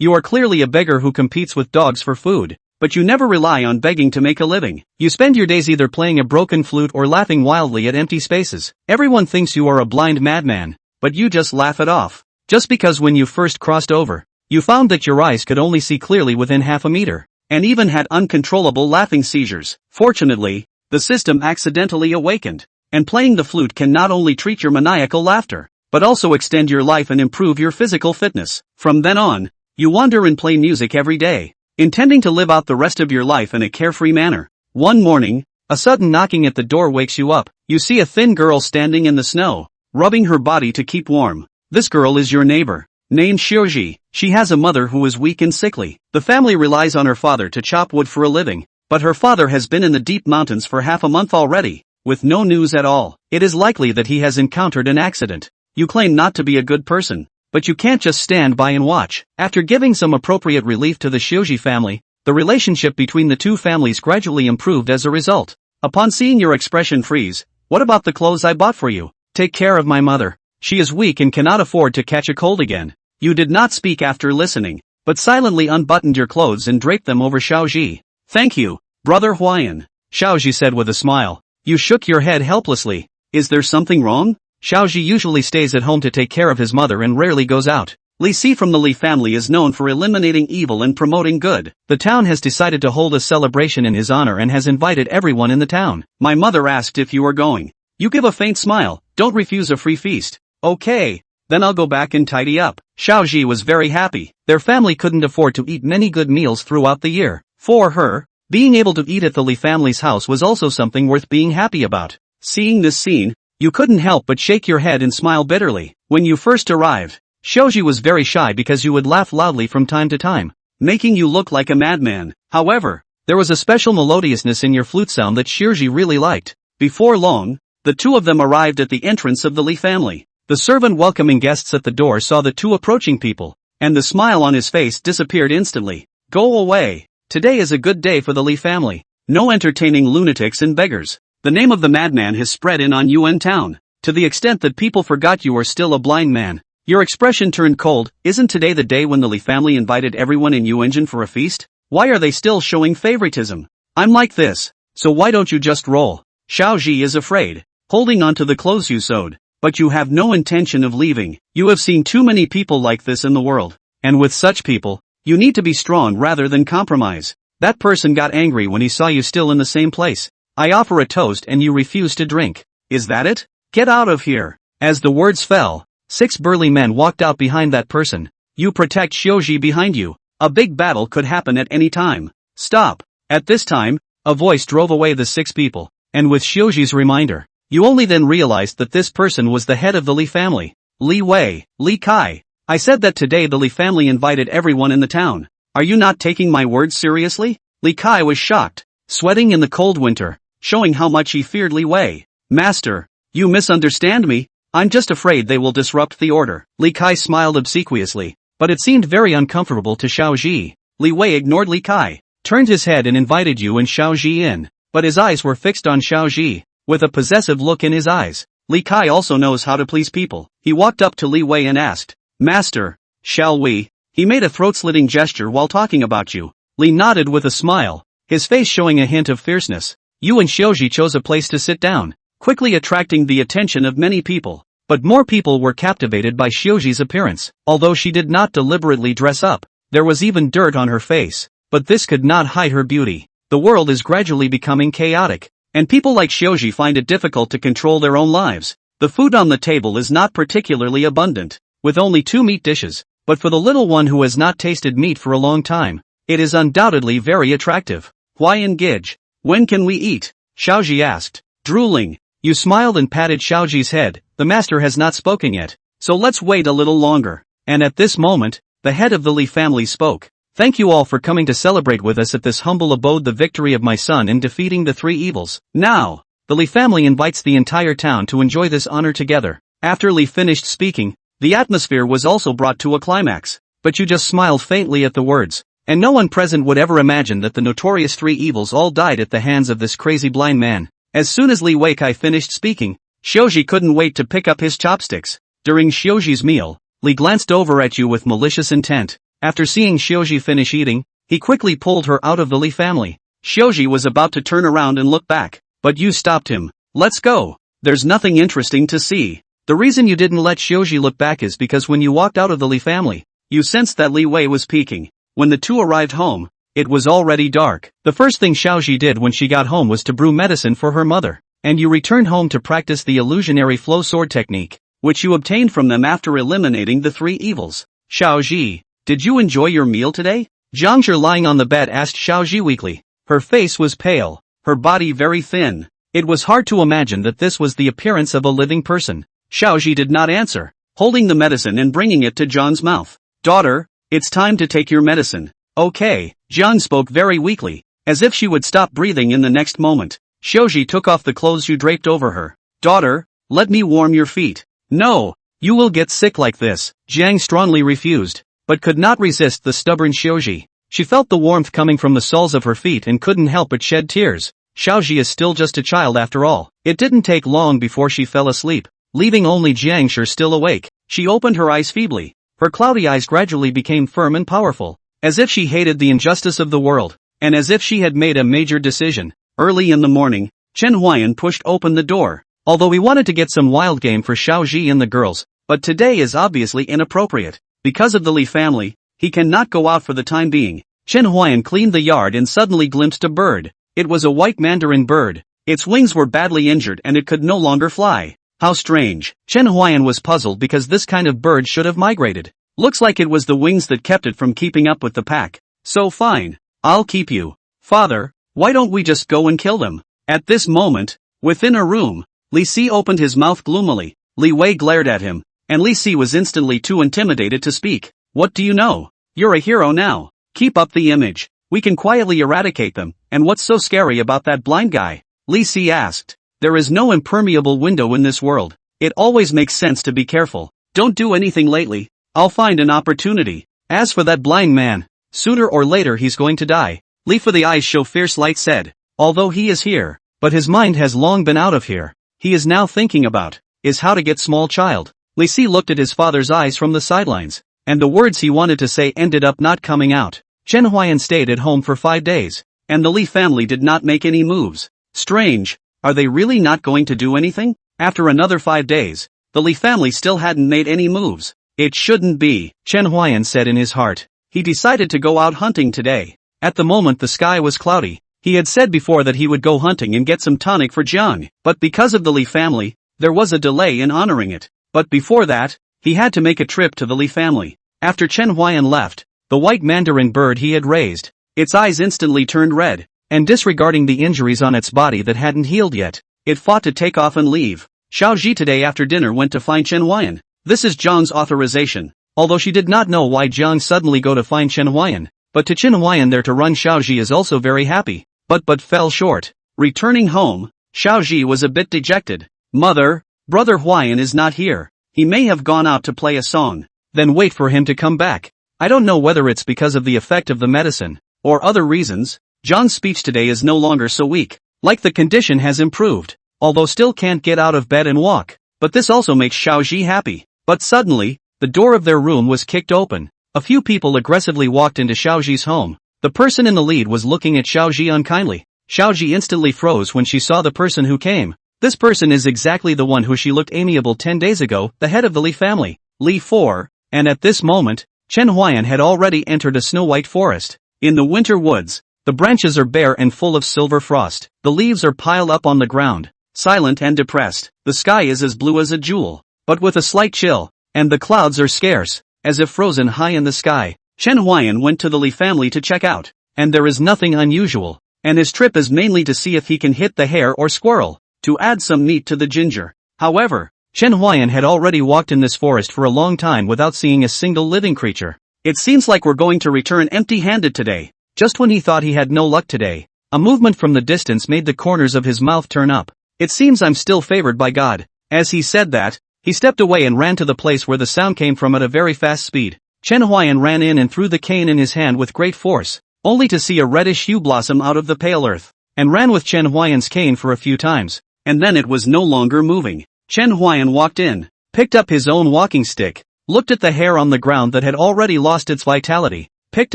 You are clearly a beggar who competes with dogs for food, but you never rely on begging to make a living. You spend your days either playing a broken flute or laughing wildly at empty spaces. Everyone thinks you are a blind madman, but you just laugh it off. Just because when you first crossed over, you found that your eyes could only see clearly within half a meter, and even had uncontrollable laughing seizures. Fortunately, the system accidentally awakened, and playing the flute can not only treat your maniacal laughter, but also extend your life and improve your physical fitness. From then on, you wander and play music every day, intending to live out the rest of your life in a carefree manner. One morning, a sudden knocking at the door wakes you up. You see a thin girl standing in the snow, rubbing her body to keep warm. This girl is your neighbor, named Shoji. She has a mother who is weak and sickly. The family relies on her father to chop wood for a living, but her father has been in the deep mountains for half a month already, with no news at all. It is likely that he has encountered an accident. You claim not to be a good person, but you can't just stand by and watch. After giving some appropriate relief to the Shoji family, the relationship between the two families gradually improved as a result. Upon seeing your expression freeze, "What about the clothes I bought for you? Take care of my mother. She is weak and cannot afford to catch a cold again." You did not speak after listening, but silently unbuttoned your clothes and draped them over Xiaoji. "Thank you, Brother Huayan," Xiaoji said with a smile. You shook your head helplessly. "Is there something wrong?" Xiaoji usually stays at home to take care of his mother and rarely goes out. Li Si from the Li family is known for eliminating evil and promoting good. The town has decided to hold a celebration in his honor and has invited everyone in the town. "My mother asked if you were going." You give a faint smile. "Don't refuse a free feast." "Okay, then I'll go back and tidy up." Xiaoji was very happy. Their family couldn't afford to eat many good meals throughout the year. For her, being able to eat at the Li family's house was also something worth being happy about. Seeing this scene, you couldn't help but shake your head and smile bitterly. When you first arrived, Shoji was very shy because you would laugh loudly from time to time, making you look like a madman. However, there was a special melodiousness in your flute sound that Shoji really liked. Before long, the two of them arrived at the entrance of the Li family. The servant welcoming guests at the door saw the two approaching people, and the smile on his face disappeared instantly. "Go away. Today is a good day for the Li family. No entertaining lunatics and beggars." The name of the madman has spread in on Yuan town, to the extent that people forgot you were still a blind man. Your expression turned cold. "Isn't today the day when the Li family invited everyone in Yuanjin for a feast? Why are they still showing favoritism? I'm like this, so why don't you just roll?" Xiaoji is afraid, holding on to the clothes you sewed. But you have no intention of leaving. You have seen too many people like this in the world, and with such people, you need to be strong rather than compromise. That person got angry when he saw you still in the same place. "I offer a toast and you refuse to drink. Is that it? Get out of here." As the words fell, 6 burly men walked out behind that person. You protect Shoji behind you. A big battle could happen at any time. "Stop." At this time, a voice drove away the 6 people, and with Shoji's reminder, you only then realized that this person was the head of the Li family. "Li Wei, Li Kai. I said that today the Li family invited everyone in the town. Are you not taking my words seriously?" Li Kai was shocked, sweating in the cold winter, showing how much he feared Li Wei. "Master, you misunderstand me. I'm just afraid they will disrupt the order." Li Kai smiled obsequiously, but it seemed very uncomfortable to Xiaoji. Li Wei ignored Li Kai, turned his head and invited you and Xiaoji in, but his eyes were fixed on Xiaoji, with a possessive look in his eyes. Li Kai also knows how to please people. He walked up to Li Wei and asked, "Master, shall we?" He made a throat-slitting gesture while talking about you. Li nodded with a smile, his face showing a hint of fierceness. You and Xiaoji chose a place to sit down, quickly attracting the attention of many people. But more people were captivated by Xiaoji's appearance. Although she did not deliberately dress up, there was even dirt on her face, but this could not hide her beauty. The world is gradually becoming chaotic, and people like Xiaoji find it difficult to control their own lives. The food on the table is not particularly abundant, with only 2 meat dishes, but for the little one who has not tasted meat for a long time, it is undoubtedly very attractive. "Huayan Gij, when can we eat?" Xiaoji asked, drooling. You smiled and patted Xiaoji's head. "The master has not spoken yet, so let's wait a little longer." And at this moment, the head of the Li family spoke. "Thank you all for coming to celebrate with us at this humble abode the victory of my son in defeating the 3 evils. Now, the Li family invites the entire town to enjoy this honor together." After Li finished speaking, the atmosphere was also brought to a climax. But you just smiled faintly at the words, and no one present would ever imagine that the notorious 3 evils all died at the hands of this crazy blind man. As soon as Li Weikai finished speaking, Xiaoji couldn't wait to pick up his chopsticks. During Xiaoji's meal, Li glanced over at you with malicious intent. After seeing Xiaoji finish eating, he quickly pulled her out of the Li family. Xiaoji was about to turn around and look back, but you stopped him. Let's go. There's nothing interesting to see. The reason you didn't let Xiaoji look back is because when you walked out of the Li family, you sensed that Li Wei was peeking. When the two arrived home, it was already dark. The first thing Xiaoji did when she got home was to brew medicine for her mother. And you returned home to practice the illusionary flow sword technique, which you obtained from them after eliminating the 3 evils. Xiaoji, did you enjoy your meal today? Zhangzhi lying on the bed asked Xiaoji weakly. Her face was pale, her body very thin. It was hard to imagine that this was the appearance of a living person. Xiaoji did not answer, holding the medicine and bringing it to Zhang's mouth. Daughter, it's time to take your medicine. Okay, Zhang spoke very weakly, as if she would stop breathing in the next moment. Xiaoji took off the clothes you draped over her. Daughter, let me warm your feet. No, you will get sick like this. Zhang strongly refused, but could not resist the stubborn Xiaoji. She felt the warmth coming from the soles of her feet and couldn't help but shed tears. Xiaoji is still just a child after all. It didn't take long before she fell asleep, leaving only Jiangshi still awake. She opened her eyes feebly. Her cloudy eyes gradually became firm and powerful, as if she hated the injustice of the world, and as if she had made a major decision. Early in the morning, Chen Huayan pushed open the door. Although he wanted to get some wild game for Xiaoji and the girls, but today is obviously inappropriate. Because of the Li family, he cannot go out for the time being. Chen Huayan cleaned the yard and suddenly glimpsed a bird. It was a white mandarin bird. Its wings were badly injured and it could no longer fly. How strange. Chen Huayan was puzzled because this kind of bird should have migrated. Looks like it was the wings that kept it from keeping up with the pack. So fine. I'll keep you. Father, why don't we just go and kill them? At this moment, within a room, Li Si opened his mouth gloomily. Li Wei glared at him, and Li Si was instantly too intimidated to speak. What do you know? You're a hero now. Keep up the image. We can quietly eradicate them. And what's so scary about that blind guy? Li Si asked. There is no impermeable window in this world. It always makes sense to be careful. Don't do anything lately. I'll find an opportunity. As for that blind man, sooner or later he's going to die. Li for the eyes show fierce light said. Although he is here, but his mind has long been out of here. He is now thinking about, is how to get small child. Li Si looked at his father's eyes from the sidelines, and the words he wanted to say ended up not coming out. Chen Huayan stayed at home for 5 days, and the Li family did not make any moves. Strange, are they really not going to do anything? After another 5 days, the Li family still hadn't made any moves. It shouldn't be, Chen Huayan said in his heart. He decided to go out hunting today. At the moment the sky was cloudy. He had said before that he would go hunting and get some tonic for Jiang, but because of the Li family, there was a delay in honoring it. But before that, he had to make a trip to the Li family. After Chen Huayan left, the white mandarin bird he had raised, its eyes instantly turned red, and disregarding the injuries on its body that hadn't healed yet, it fought to take off and leave. Xiaoji today after dinner went to find Chen Huayan. This is Jiang's authorization. Although she did not know why Jiang suddenly go to find Chen Huayan, but to Chen Huayan there to run Xiaoji is also very happy, but fell short. Returning home, Xiaoji was a bit dejected. Mother, brother Huayan is not here. He may have gone out to play a song. Then wait for him to come back. I don't know whether it's because of the effect of the medicine, or other reasons. Jiang's speech today is no longer so weak. Like the condition has improved, although still can't get out of bed and walk. But this also makes Xiaoji happy. But suddenly, the door of their room was kicked open. A few people aggressively walked into Xiaoji's home. The person in the lead was looking at Xiaoji unkindly. Xiaoji instantly froze when she saw the person who came. This person is exactly the one who she looked amiable 10 days ago, the head of the Li family, Li 4, and at this moment, Chen Huayan had already entered a snow-white forest. In the winter woods, the branches are bare and full of silver frost. The leaves are piled up on the ground, silent and depressed. The sky is as blue as a jewel, but with a slight chill, and the clouds are scarce, as if frozen high in the sky. Chen Huayan went to the Li family to check out, and there is nothing unusual, and his trip is mainly to see if he can hit the hare or squirrel, to add some meat to the ginger. However, Chen Huayan had already walked in this forest for a long time without seeing a single living creature. It seems like we're going to return empty-handed today. Just when he thought he had no luck today, a movement from the distance made the corners of his mouth turn up. It seems I'm still favored by God. As he said that, he stepped away and ran to the place where the sound came from at a very fast speed. Chen Huayan ran in and threw the cane in his hand with great force, only to see a reddish hue blossom out of the pale earth, and ran with Chen Huayan's cane for a few times, and then it was no longer moving. Chen Huayan walked in, picked up his own walking stick, looked at the hair on the ground that had already lost its vitality, picked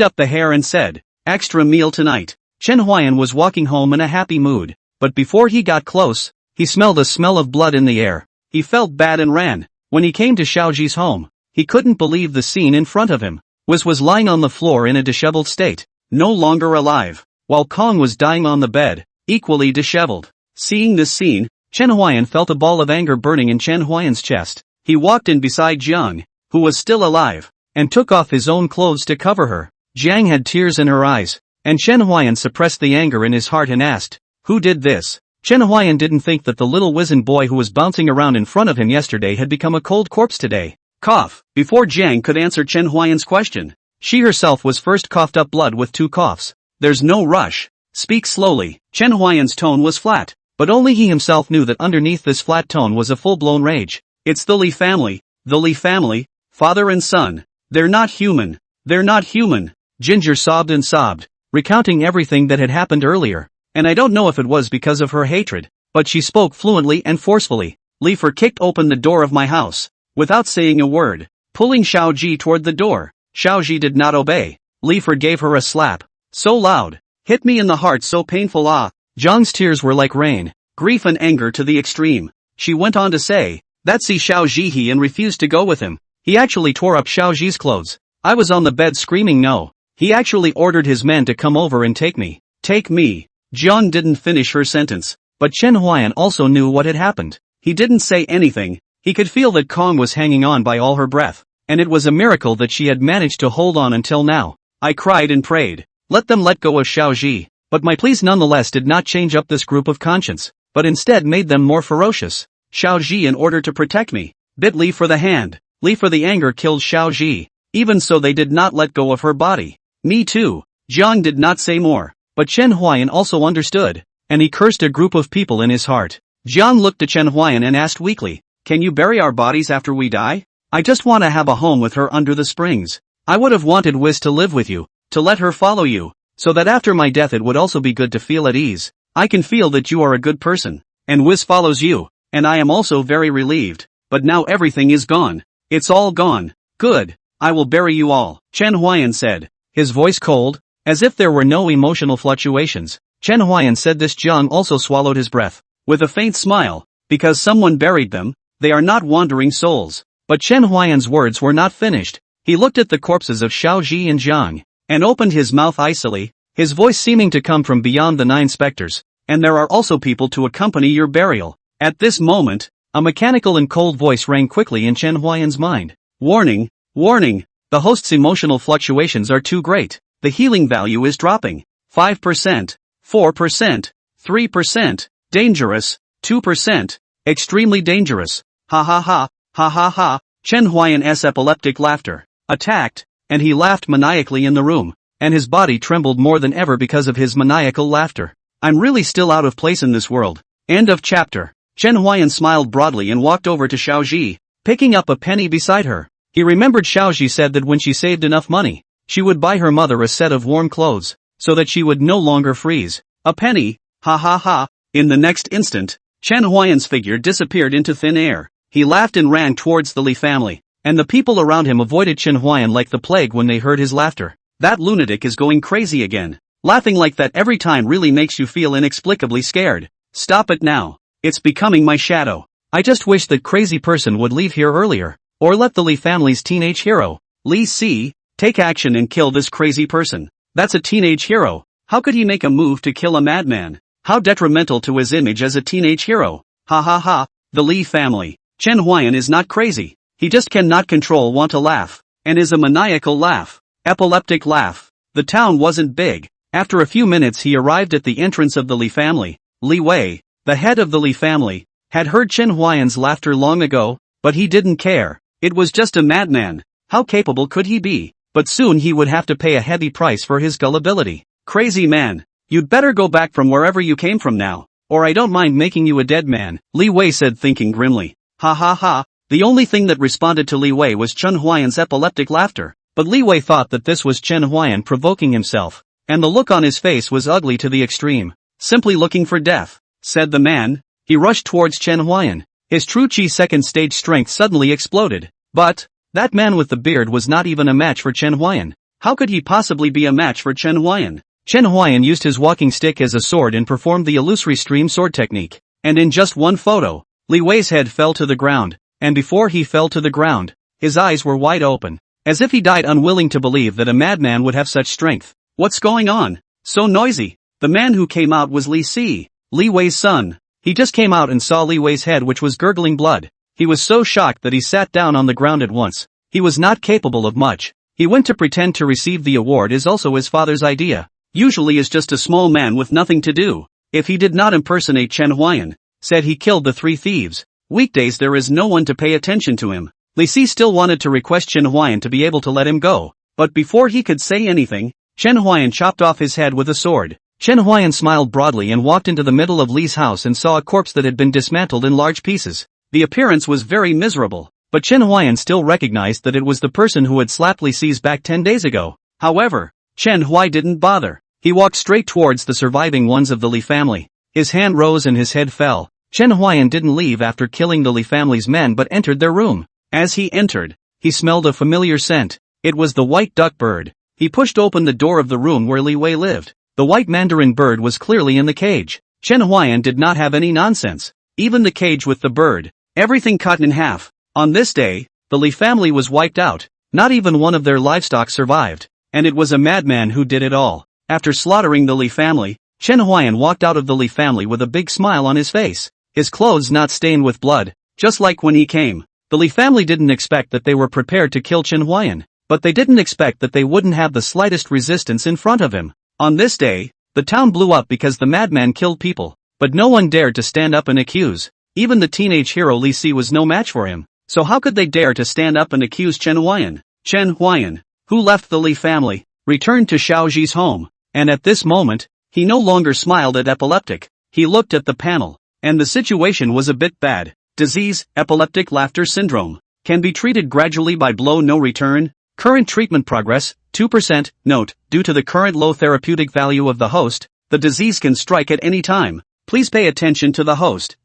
up the hair and said, "Extra meal tonight." Chen Huayan was walking home in a happy mood, but before he got close, he smelled a smell of blood in the air. He felt bad and ran. When he came to Xiaoji's home, he couldn't believe the scene in front of him. Was lying on the floor in a disheveled state, no longer alive, while Kong was dying on the bed, equally disheveled. Seeing this scene, Chen Huayan felt a ball of anger burning in Chen Huayan's chest. He walked in beside Jiang, who was still alive, and took off his own clothes to cover her. Jiang had tears in her eyes, and Chen Huayan suppressed the anger in his heart and asked, "Who did this?" Chen Huayan didn't think that the little wizened boy who was bouncing around in front of him yesterday had become a cold corpse today. Cough. Before Jiang could answer Chen Huayan's question, she herself was first coughed up blood with 2 coughs. "There's no rush. Speak slowly." Chen Huayan's tone was flat, but only he himself knew that underneath this flat tone was a full-blown rage. "It's the Li family. The Li family, father and son. They're not human. They're not human." Ginger sobbed and sobbed, recounting everything that had happened earlier. And I don't know if it was because of her hatred, but she spoke fluently and forcefully. "Li Fer kicked open the door of my house, without saying a word, pulling Xiaoji toward the door. Xiaoji did not obey. Li Fer gave her a slap, so loud, hit me in the heart so painful ah." Zhang's tears were like rain, grief and anger to the extreme. She went on to say, "That see Xiaoji he and refused to go with him. He actually tore up Xiaoji's clothes. I was on the bed screaming no. He actually ordered his men to come over and take me. Take me." Jiang didn't finish her sentence, but Chen Huayan also knew what had happened. He didn't say anything. He could feel that Kong was hanging on by all her breath, and it was a miracle that she had managed to hold on until now. I cried and prayed, "Let them let go of Xiaoji," but my pleas nonetheless did not change up this group of conscience, but instead made them more ferocious. Xiaoji in order to protect me, bit Li for the hand. Li for the anger killed Xiaoji. Even so they did not let go of her body. Me too. Jiang did not say more. But Chen Huayan also understood, and he cursed a group of people in his heart. Jiang looked at Chen Huayan and asked weakly, "Can you bury our bodies after we die? I just want to have a home with her under the springs. I would have wanted Wiz to live with you, to let her follow you, so that after my death it would also be good to feel at ease. I can feel that you are a good person, and Wiz follows you, and I am also very relieved, but now everything is gone. It's all gone. Good. I will bury you all," Chen Huayan said, his voice cold, as if there were no emotional fluctuations. Chen Huayan said this. Jiang also swallowed his breath, with a faint smile, because someone buried them. They are not wandering souls. But Chen Huayan's words were not finished. He looked at the corpses of Xiaoji and Jiang, and opened his mouth icily, his voice seeming to come from beyond the 9 specters. "And there are also people to accompany your burial." At this moment, a mechanical and cold voice rang quickly in Chen Huayan's mind. "Warning, warning, the host's emotional fluctuations are too great. The healing value is dropping. 5%, 4%, 3%, dangerous, 2%, extremely dangerous. Ha ha ha, ha ha ha." Chen Huayan's epileptic laughter attacked, and he laughed maniacally in the room, and his body trembled more than ever because of his maniacal laughter. "I'm really still out of place in this world." End of chapter. Chen Huayan smiled broadly and walked over to Xiaoji, picking up a penny beside her. He remembered Xiaoji said that when she saved enough money, she would buy her mother a set of warm clothes, so that she would no longer freeze. A penny, ha ha ha. In the next instant, Chen Huayan's figure disappeared into thin air. He laughed and ran towards the Li family, and the people around him avoided Chen Huayan like the plague when they heard his laughter. "That lunatic is going crazy again. Laughing like that every time really makes you feel inexplicably scared. Stop it now. It's becoming my shadow. I just wish that crazy person would leave here earlier, or let the Li family's teenage hero, Li Si, take action and kill this crazy person. That's a teenage hero. How could he make a move to kill a madman? How detrimental to his image as a teenage hero. Ha ha ha." The Li family. Chen Huayan is not crazy. He just cannot want to laugh, and is a maniacal laugh. Epileptic laugh. The town wasn't big. After a few minutes he arrived at the entrance of the Li family. Li Wei, the head of the Li family, had heard Chen Huayan's laughter long ago, but he didn't care. It was just a madman. How capable could he be? But soon he would have to pay a heavy price for his gullibility. "Crazy man. You'd better go back from wherever you came from now, or I don't mind making you a dead man," Li Wei said, thinking grimly. Ha ha ha. The only thing that responded to Li Wei was Chen Huayan's epileptic laughter, but Li Wei thought that this was Chen Huayan provoking himself, and the look on his face was ugly to the extreme. "Simply looking for death," said the man. He rushed towards Chen Huayan. His true Qi second stage strength suddenly exploded. But That man with the beard was not even a match for Chen Huayan. How could he possibly be a match for Chen Huayan? Chen Huayan used his walking stick as a sword and performed the illusory stream sword technique. And in just one photo, Li Wei's head fell to the ground, and before he fell to the ground, his eyes were wide open, as if he died unwilling to believe that a madman would have such strength. What's going on? So noisy. The man who came out was Li Wei's son. He just came out and saw Li Wei's head, which was gurgling blood. He was so shocked that he sat down on the ground at once. He was not capable of much. He went to pretend to receive the award is also his father's idea. Usually is just a small man with nothing to do. If he did not impersonate Chen Huayan, said he killed the 3 thieves. Weekdays there is no one to pay attention to him. Li Si still wanted to request Chen Huayan to be able to let him go. But before he could say anything, Chen Huayan chopped off his head with a sword. Chen Huayan smiled broadly and walked into the middle of Li's house and saw a corpse that had been dismantled in large pieces. The appearance was very miserable, but Chen Huayan still recognized that it was the person who had slapped Li Si's back 10 days ago. However, Chen Huai didn't bother. He walked straight towards the surviving ones of the Li family. His hand rose and his head fell. Chen Huayan didn't leave after killing the Li family's men but entered their room. As he entered, he smelled a familiar scent. It was the white duck bird. He pushed open the door of the room where Li Wei lived. The white mandarin bird was clearly in the cage. Chen Huayan did not have any nonsense. Even the cage with the bird. Everything cut in half. On this day, the Li family was wiped out. Not even one of their livestock survived. And it was a madman who did it all. After slaughtering the Li family, Chen Huayan walked out of the Li family with a big smile on his face. His clothes not stained with blood, just like when he came. The Li family didn't expect that they were prepared to kill Chen Huayan, but they didn't expect that they wouldn't have the slightest resistance in front of him. On this day, the town blew up because the madman killed people, but no one dared to stand up and accuse. Even the teenage hero Li Si was no match for him, so how could they dare to stand up and accuse Chen Huayan? Chen Huayan, who left the Li family, returned to Xiaoji's home, and at this moment, he no longer smiled at epileptic. He looked at the panel, and the situation was a bit bad. Disease, epileptic laughter syndrome, can be treated gradually by blow no return. Current treatment progress, 2%. Note, due to the current low therapeutic value of the host, the disease can strike at any time. Please pay attention to the host.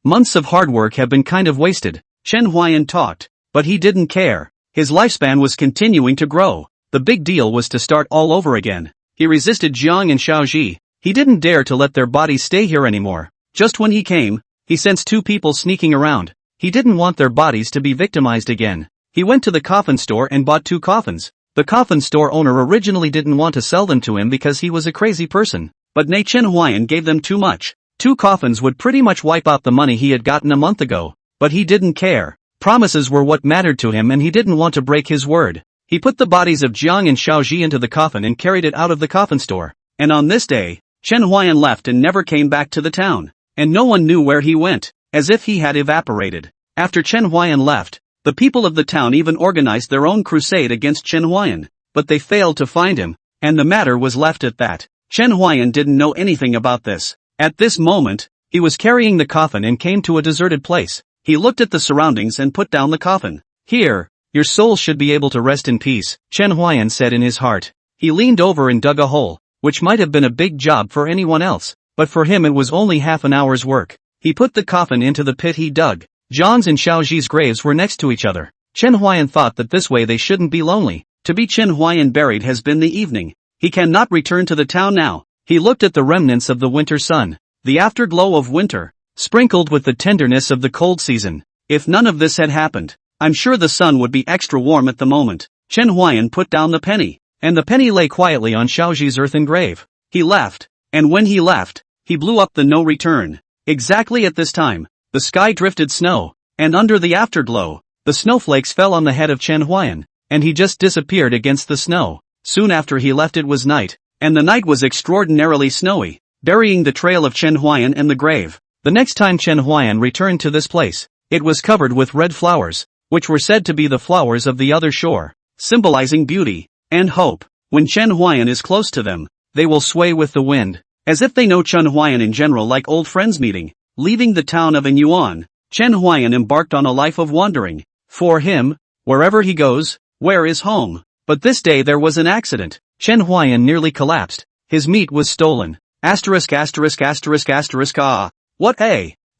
Months of hard work have been kind of wasted. Chen Huayan talked, but he didn't care. His lifespan was continuing to grow. The big deal was to start all over again. He resisted Jiang and Xiaoji. He didn't dare to let their bodies stay here anymore. Just when he came, he sensed 2 people sneaking around. He didn't want their bodies to be victimized again. He went to the coffin store and bought 2 coffins. The coffin store owner originally didn't want to sell them to him because he was a crazy person, but Chen Huayan gave them too much. 2 coffins would pretty much wipe out the money he had gotten a month ago, but he didn't care. Promises were what mattered to him and he didn't want to break his word. He put the bodies of Jiang and Xiaoji into the coffin and carried it out of the coffin store. And on this day, Chen Huayan left and never came back to the town. And no one knew where he went, as if he had evaporated. After Chen Huayan left, the people of the town even organized their own crusade against Chen Huayan, but they failed to find him, and the matter was left at that. Chen Huayan didn't know anything about this. At this moment, he was carrying the coffin and came to a deserted place. He looked at the surroundings and put down the coffin. Here, your soul should be able to rest in peace, Chen Huayan said in his heart. He leaned over and dug a hole, which might have been a big job for anyone else, but for him it was only half an hour's work. He put the coffin into the pit he dug. Zhang's and Xiaoji's graves were next to each other. Chen Huayan thought that this way they shouldn't be lonely. To be Chen Huayan buried has been the evening. He cannot return to the town now. He looked at the remnants of the winter sun, the afterglow of winter, sprinkled with the tenderness of the cold season. If none of this had happened, I'm sure the sun would be extra warm at the moment. Chen Huayan put down the penny, and the penny lay quietly on Xiaoji's earthen grave. He left, and when he left, he blew up the no return. Exactly at this time, the sky drifted snow, and under the afterglow, the snowflakes fell on the head of Chen Huayan, and he just disappeared against the snow. Soon after he left it was night, and the night was extraordinarily snowy, burying the trail of Chen Huayan and the grave. The next time Chen Huayan returned to this place, it was covered with red flowers, which were said to be the flowers of the other shore, symbolizing beauty and hope. When Chen Huayan is close to them, they will sway with the wind, as if they know Chen Huayan in general, like old friends meeting. Leaving the town of Anyuan, Chen Huayan embarked on a life of wandering. For him, wherever he goes, where is home? But this day there was an accident. Chen Huayan nearly collapsed. His meat was stolen. Ah. What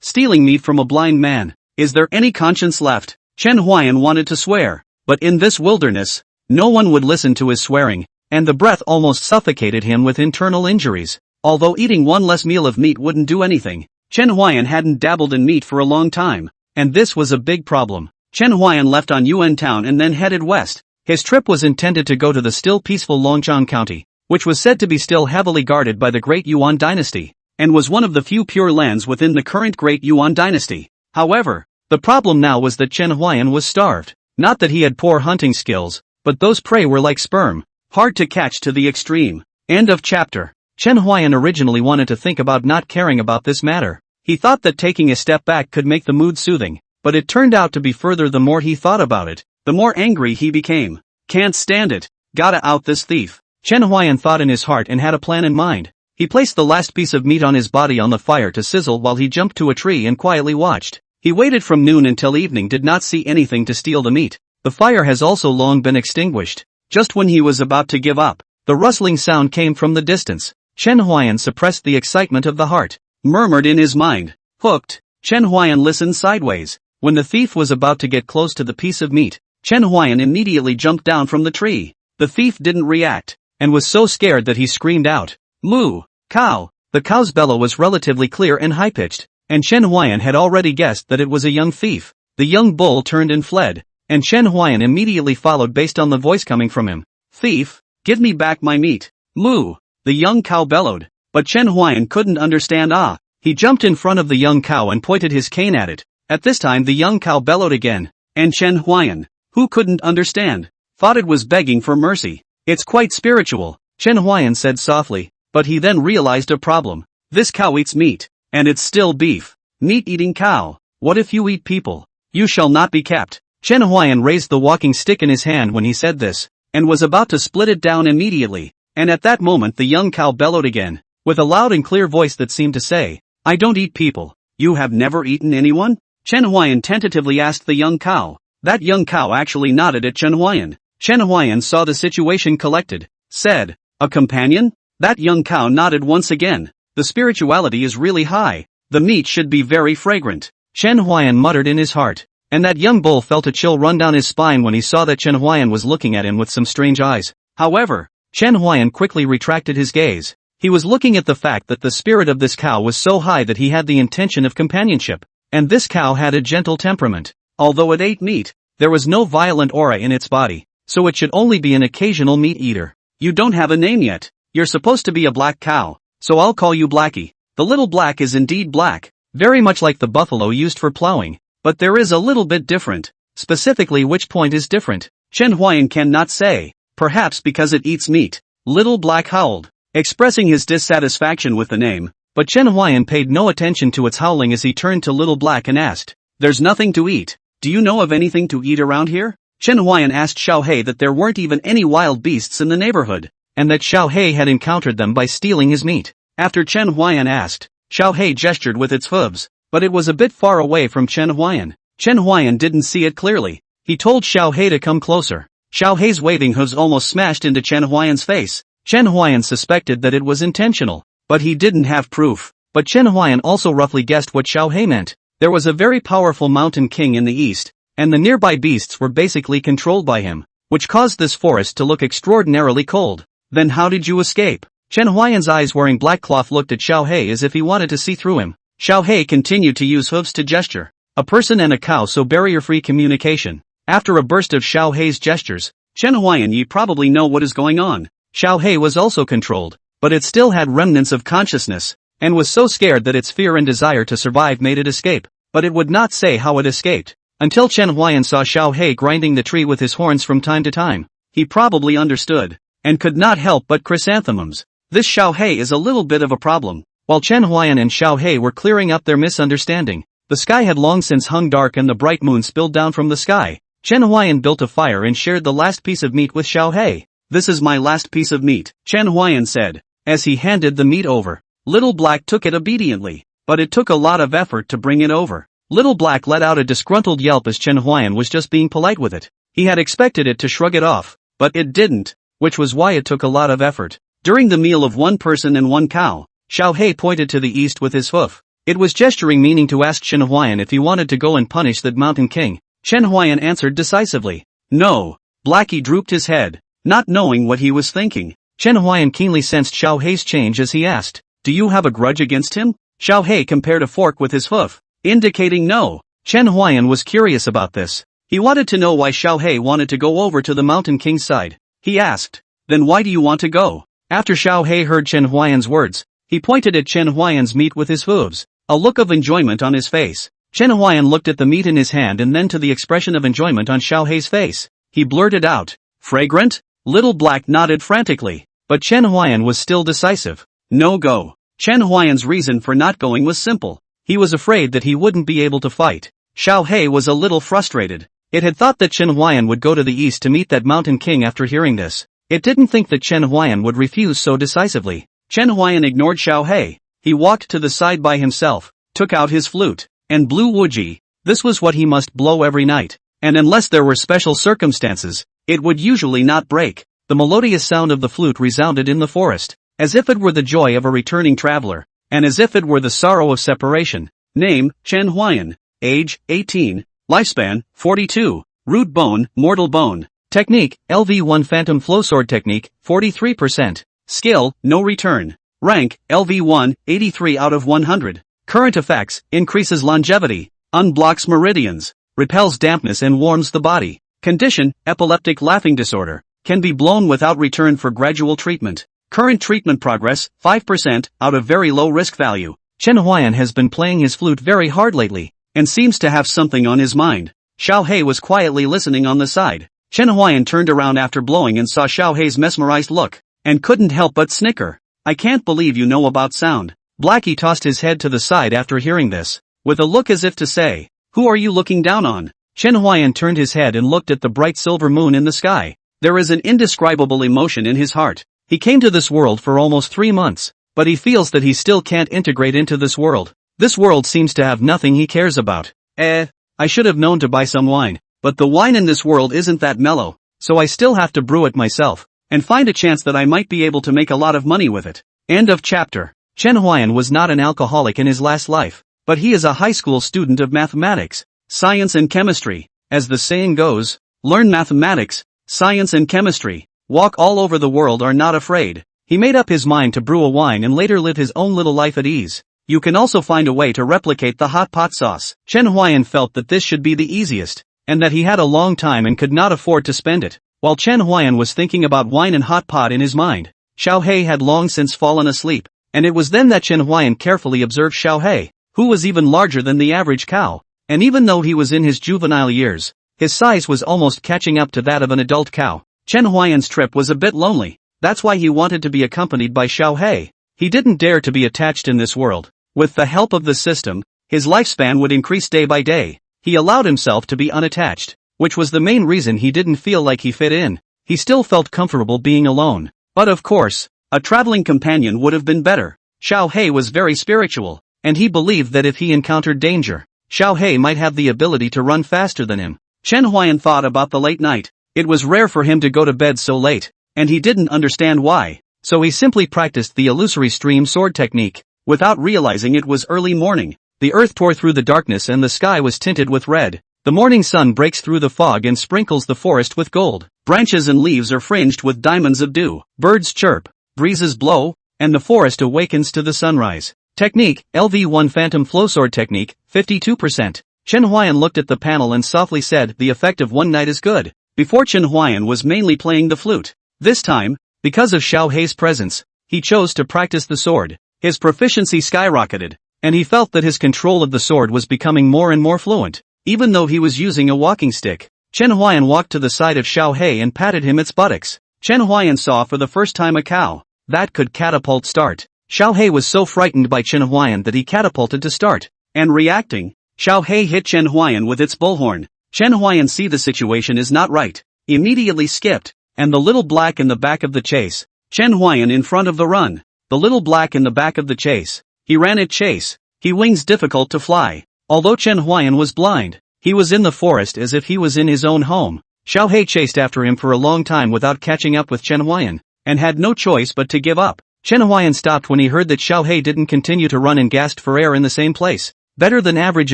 stealing meat from a blind man. Is there any conscience left? Chen Huayan wanted to swear, But in this wilderness, no one would listen to his swearing, and the breath almost suffocated him with internal injuries. Although eating one less meal of meat wouldn't do anything, Chen Huayan hadn't dabbled in meat for a long time, and this was a big problem. Chen Huayan left on Yuan Town and then headed west. His trip was intended to go to the still peaceful Longchang County, which was said to be still heavily guarded by the Great Yuan Dynasty, and was one of the few pure lands within the current Great Yuan Dynasty. However, the problem now was that Chen Huayan was starved. Not that he had poor hunting skills, but those prey were like sperm, hard to catch to the extreme. End of chapter. Chen Huayan originally wanted to think about not caring about this matter. He thought that taking a step back could make the mood soothing, but it turned out to be further. The more he thought about it, the more angry he became. Can't stand it. Gotta out this thief. Chen Huayan thought in his heart and had a plan in mind. He placed the last piece of meat on his body on the fire to sizzle while he jumped to a tree and quietly watched. He waited from noon until evening, did not see anything to steal the meat. The fire has also long been extinguished. Just when he was about to give up, the rustling sound came from the distance. Chen Huayan suppressed the excitement of the heart, murmured in his mind, "Hooked." Chen Huayan listened sideways. When the thief was about to get close to the piece of meat, Chen Huayan immediately jumped down from the tree. The thief didn't react, and was so scared that he screamed out, "Moo! Cow!" The cow's bellow was relatively clear and high-pitched, and Chen Huayan had already guessed that it was a young thief. The young bull turned and fled, and Chen Huayan immediately followed based on the voice coming from him. "Thief, give me back my meat." "Moo!" the young cow bellowed, but Chen Huayan couldn't understand. He jumped in front of the young cow and pointed his cane at it. At this time the young cow bellowed again, and Chen Huayan, who couldn't understand, thought it was begging for mercy. "It's quite spiritual," Chen Huayan said softly, but he then realized a problem. This cow eats meat, and it's still beef. Meat-eating cow. What if you eat people? You shall not be kept. Chen Huayan raised the walking stick in his hand when he said this, and was about to split it down immediately, and at that moment the young cow bellowed again, with a loud and clear voice that seemed to say, "I don't eat people." "You have never eaten anyone?" Chen Huayan tentatively asked the young cow. That young cow actually nodded at Chen Huayan. Chen Huayan saw the situation collected, said, "A companion?" That young cow nodded once again. "The spirituality is really high. The meat should be very fragrant." Chen Huayan muttered in his heart, and that young bull felt a chill run down his spine when he saw that Chen Huayan was looking at him with some strange eyes. However, Chen Huayan quickly retracted his gaze. He was looking at the fact that the spirit of this cow was so high that he had the intention of companionship, and this cow had a gentle temperament. Although it ate meat, there was no violent aura in its body, so it should only be an occasional meat eater. "You don't have a name yet. You're supposed to be a black cow, so I'll call you Blackie." The little black is indeed black, very much like the buffalo used for plowing, but there is a little bit different. Specifically, which point is different, Chen Huayan cannot say. Perhaps because it eats meat. Little Black howled, expressing his dissatisfaction with the name, but Chen Huayan paid no attention to its howling as he turned to Little Black and asked, "There's nothing to eat. Do you know of anything to eat around here?" Chen Huayan asked Xiao He that there weren't even any wild beasts in the neighborhood, and that Xiao He had encountered them by stealing his meat. After Chen Huayan asked, Xiao He gestured with its hooves, but it was a bit far away from Chen Huayan. Chen Huayan didn't see it clearly. He told Xiao He to come closer. Xiao He's waving hooves almost smashed into Chen Huayan's face. Chen Huayan suspected that it was intentional, but he didn't have proof. But Chen Huayan also roughly guessed what Xiao He meant. There was a very powerful mountain king in the east, and the nearby beasts were basically controlled by him, which caused this forest to look extraordinarily cold. "Then how did you escape?" Chen Huayan's eyes wearing black cloth looked at Xiao He as if he wanted to see through him. Xiao He continued to use hooves to gesture. A person and a cow, so barrier-free communication. After a burst of Xiao He's gestures, Chen Huayan, you probably know what is going on. Xiao He was also controlled, but it still had remnants of consciousness, and was so scared that its fear and desire to survive made it escape, but it would not say how it escaped. Until Chen Huayan saw Xiao He grinding the tree with his horns from time to time, he probably understood, and could not help but chrysanthemums. This Xiao He is a little bit of a problem. While Chen Huayan and Xiao He were clearing up their misunderstanding, the sky had long since hung dark and the bright moon spilled down from the sky. Chen Huayan built a fire and shared the last piece of meat with Xiao He. "This is my last piece of meat," Chen Huayan said, as he handed the meat over. Little Black took it obediently, but it took a lot of effort to bring it over. Little Black let out a disgruntled yelp as Chen Huayan was just being polite with it. He had expected it to shrug it off, but it didn't, which was why it took a lot of effort. During the meal of one person and one cow, Xiao He pointed to the east with his hoof. It was gesturing, meaning to ask Chen Huayan if he wanted to go and punish that mountain king. Chen Huayan answered decisively, No. Blackie drooped his head, not knowing what he was thinking. Chen Huayan keenly sensed Xiao Hei's change as he asked, "Do you have a grudge against him?" Xiao Hei compared a fork with his hoof, indicating no. Chen Huayan was curious about this. He wanted to know why Xiao Hei wanted to go over to the Mountain King's side. He asked, "Then why do you want to go?" After Xiao Hei heard Chen Huayan's words, he pointed at Chen Huayan's meat with his hooves, a look of enjoyment on his face. Chen Huayan looked at the meat in his hand and then to the expression of enjoyment on Xiao Hei's face. He blurted out, "Fragrant?" Little Black nodded frantically, but Chen Huayan was still decisive. No go. Chen Huayan's reason for not going was simple. He was afraid that he wouldn't be able to fight. Xiao Hei was a little frustrated. It had thought that Chen Huayan would go to the east to meet that Mountain King after hearing this. It didn't think that Chen Huayan would refuse so decisively. Chen Huayan ignored Xiao Hei. He walked to the side by himself, took out his flute, and blew wuji. This was what he must blow every night, and unless there were special circumstances, it would usually not break. The melodious sound of the flute resounded in the forest, as if it were the joy of a returning traveler, and as if it were the sorrow of separation. Name, Chen Huayan. Age, 18. Lifespan, 42. Root bone, mortal bone. Technique, LV1 Phantom Flow Sword Technique, 43%. Skill, no return. Rank, LV1, 83 out of 100. Current effects, increases longevity, unblocks meridians, repels dampness and warms the body. Condition, epileptic laughing disorder, can be blown without return for gradual treatment. Current treatment progress, 5%, out of very low risk value. Chen Huayan has been playing his flute very hard lately, and seems to have something on his mind. Xiao Hei was quietly listening on the side. Chen Huayan turned around after blowing and saw Xiao Hei's mesmerized look, and couldn't help but snicker. "I can't believe you know about sound." Blackie tossed his head to the side after hearing this, with a look as if to say, "Who are you looking down on?" Chen Huayan turned his head and looked at the bright silver moon in the sky. There is an indescribable emotion in his heart. He came to this world for almost 3 months, but he feels that he still can't integrate into this world. This world seems to have nothing he cares about. I should have known to buy some wine, but the wine in this world isn't that mellow, so I still have to brew it myself, and find a chance that I might be able to make a lot of money with it. End of chapter. Chen Huayan was not an alcoholic in his last life, but he is a high school student of mathematics, science and chemistry. As the saying goes, learn mathematics, science and chemistry, walk all over the world are not afraid. He made up his mind to brew a wine and later live his own little life at ease. You can also find a way to replicate the hot pot sauce. Chen Huayan felt that this should be the easiest, and that he had a long time and could not afford to spend it. While Chen Huayan was thinking about wine and hot pot in his mind, Xiao Hei had long since fallen asleep, and it was then that Chen Huayan carefully observed Xiao Hei, who was even larger than the average cow, and even though he was in his juvenile years, his size was almost catching up to that of an adult cow. Chen Huayan's trip was a bit lonely, that's why he wanted to be accompanied by Xiao Hei. He didn't dare to be attached in this world. With the help of the system, his lifespan would increase day by day. He allowed himself to be unattached, which was the main reason he didn't feel like he fit in. He still felt comfortable being alone. But of course, a traveling companion would have been better. Xiao Hei was very spiritual, and he believed that if he encountered danger, Xiao Hei might have the ability to run faster than him. Chen Huayan thought about the late night. It was rare for him to go to bed so late, and he didn't understand why, so he simply practiced the illusory stream sword technique. Without realizing it was early morning, the earth tore through the darkness and the sky was tinted with red. The morning sun breaks through the fog and sprinkles the forest with gold. Branches and leaves are fringed with diamonds of dew. Birds chirp, breezes blow, and the forest awakens to the sunrise. Technique, LV1 Phantom Flow Sword Technique, 52%. Chen Huayan looked at the panel and softly said, "The effect of one night is good." Before Chen Huayan was mainly playing the flute. This time, because of Xiao Hei's presence, he chose to practice the sword. His proficiency skyrocketed, and he felt that his control of the sword was becoming more and more fluent, even though he was using a walking stick. Chen Huayan walked to the side of Xiao Hei and patted him its buttocks. Chen Huayan saw for the first time a cow that could catapult start. Xiao Hei was so frightened by Chen Huayan that he catapulted to start, and reacting, Xiao Hei hit Chen Huayan with its bullhorn. Chen Huayan see the situation is not right, immediately skipped, and the little black in the back of the chase. Chen Huayan in front of the run. The little black in the back of the chase. He ran at chase. He wings difficult to fly. Although Chen Huayan was blind, he was in the forest as if he was in his own home. Xiao Hei chased after him for a long time without catching up with Chen Huayan, and had no choice but to give up. Chen Huayan stopped when he heard that Xiao Hei didn't continue to run and gasped for air in the same place. Better than average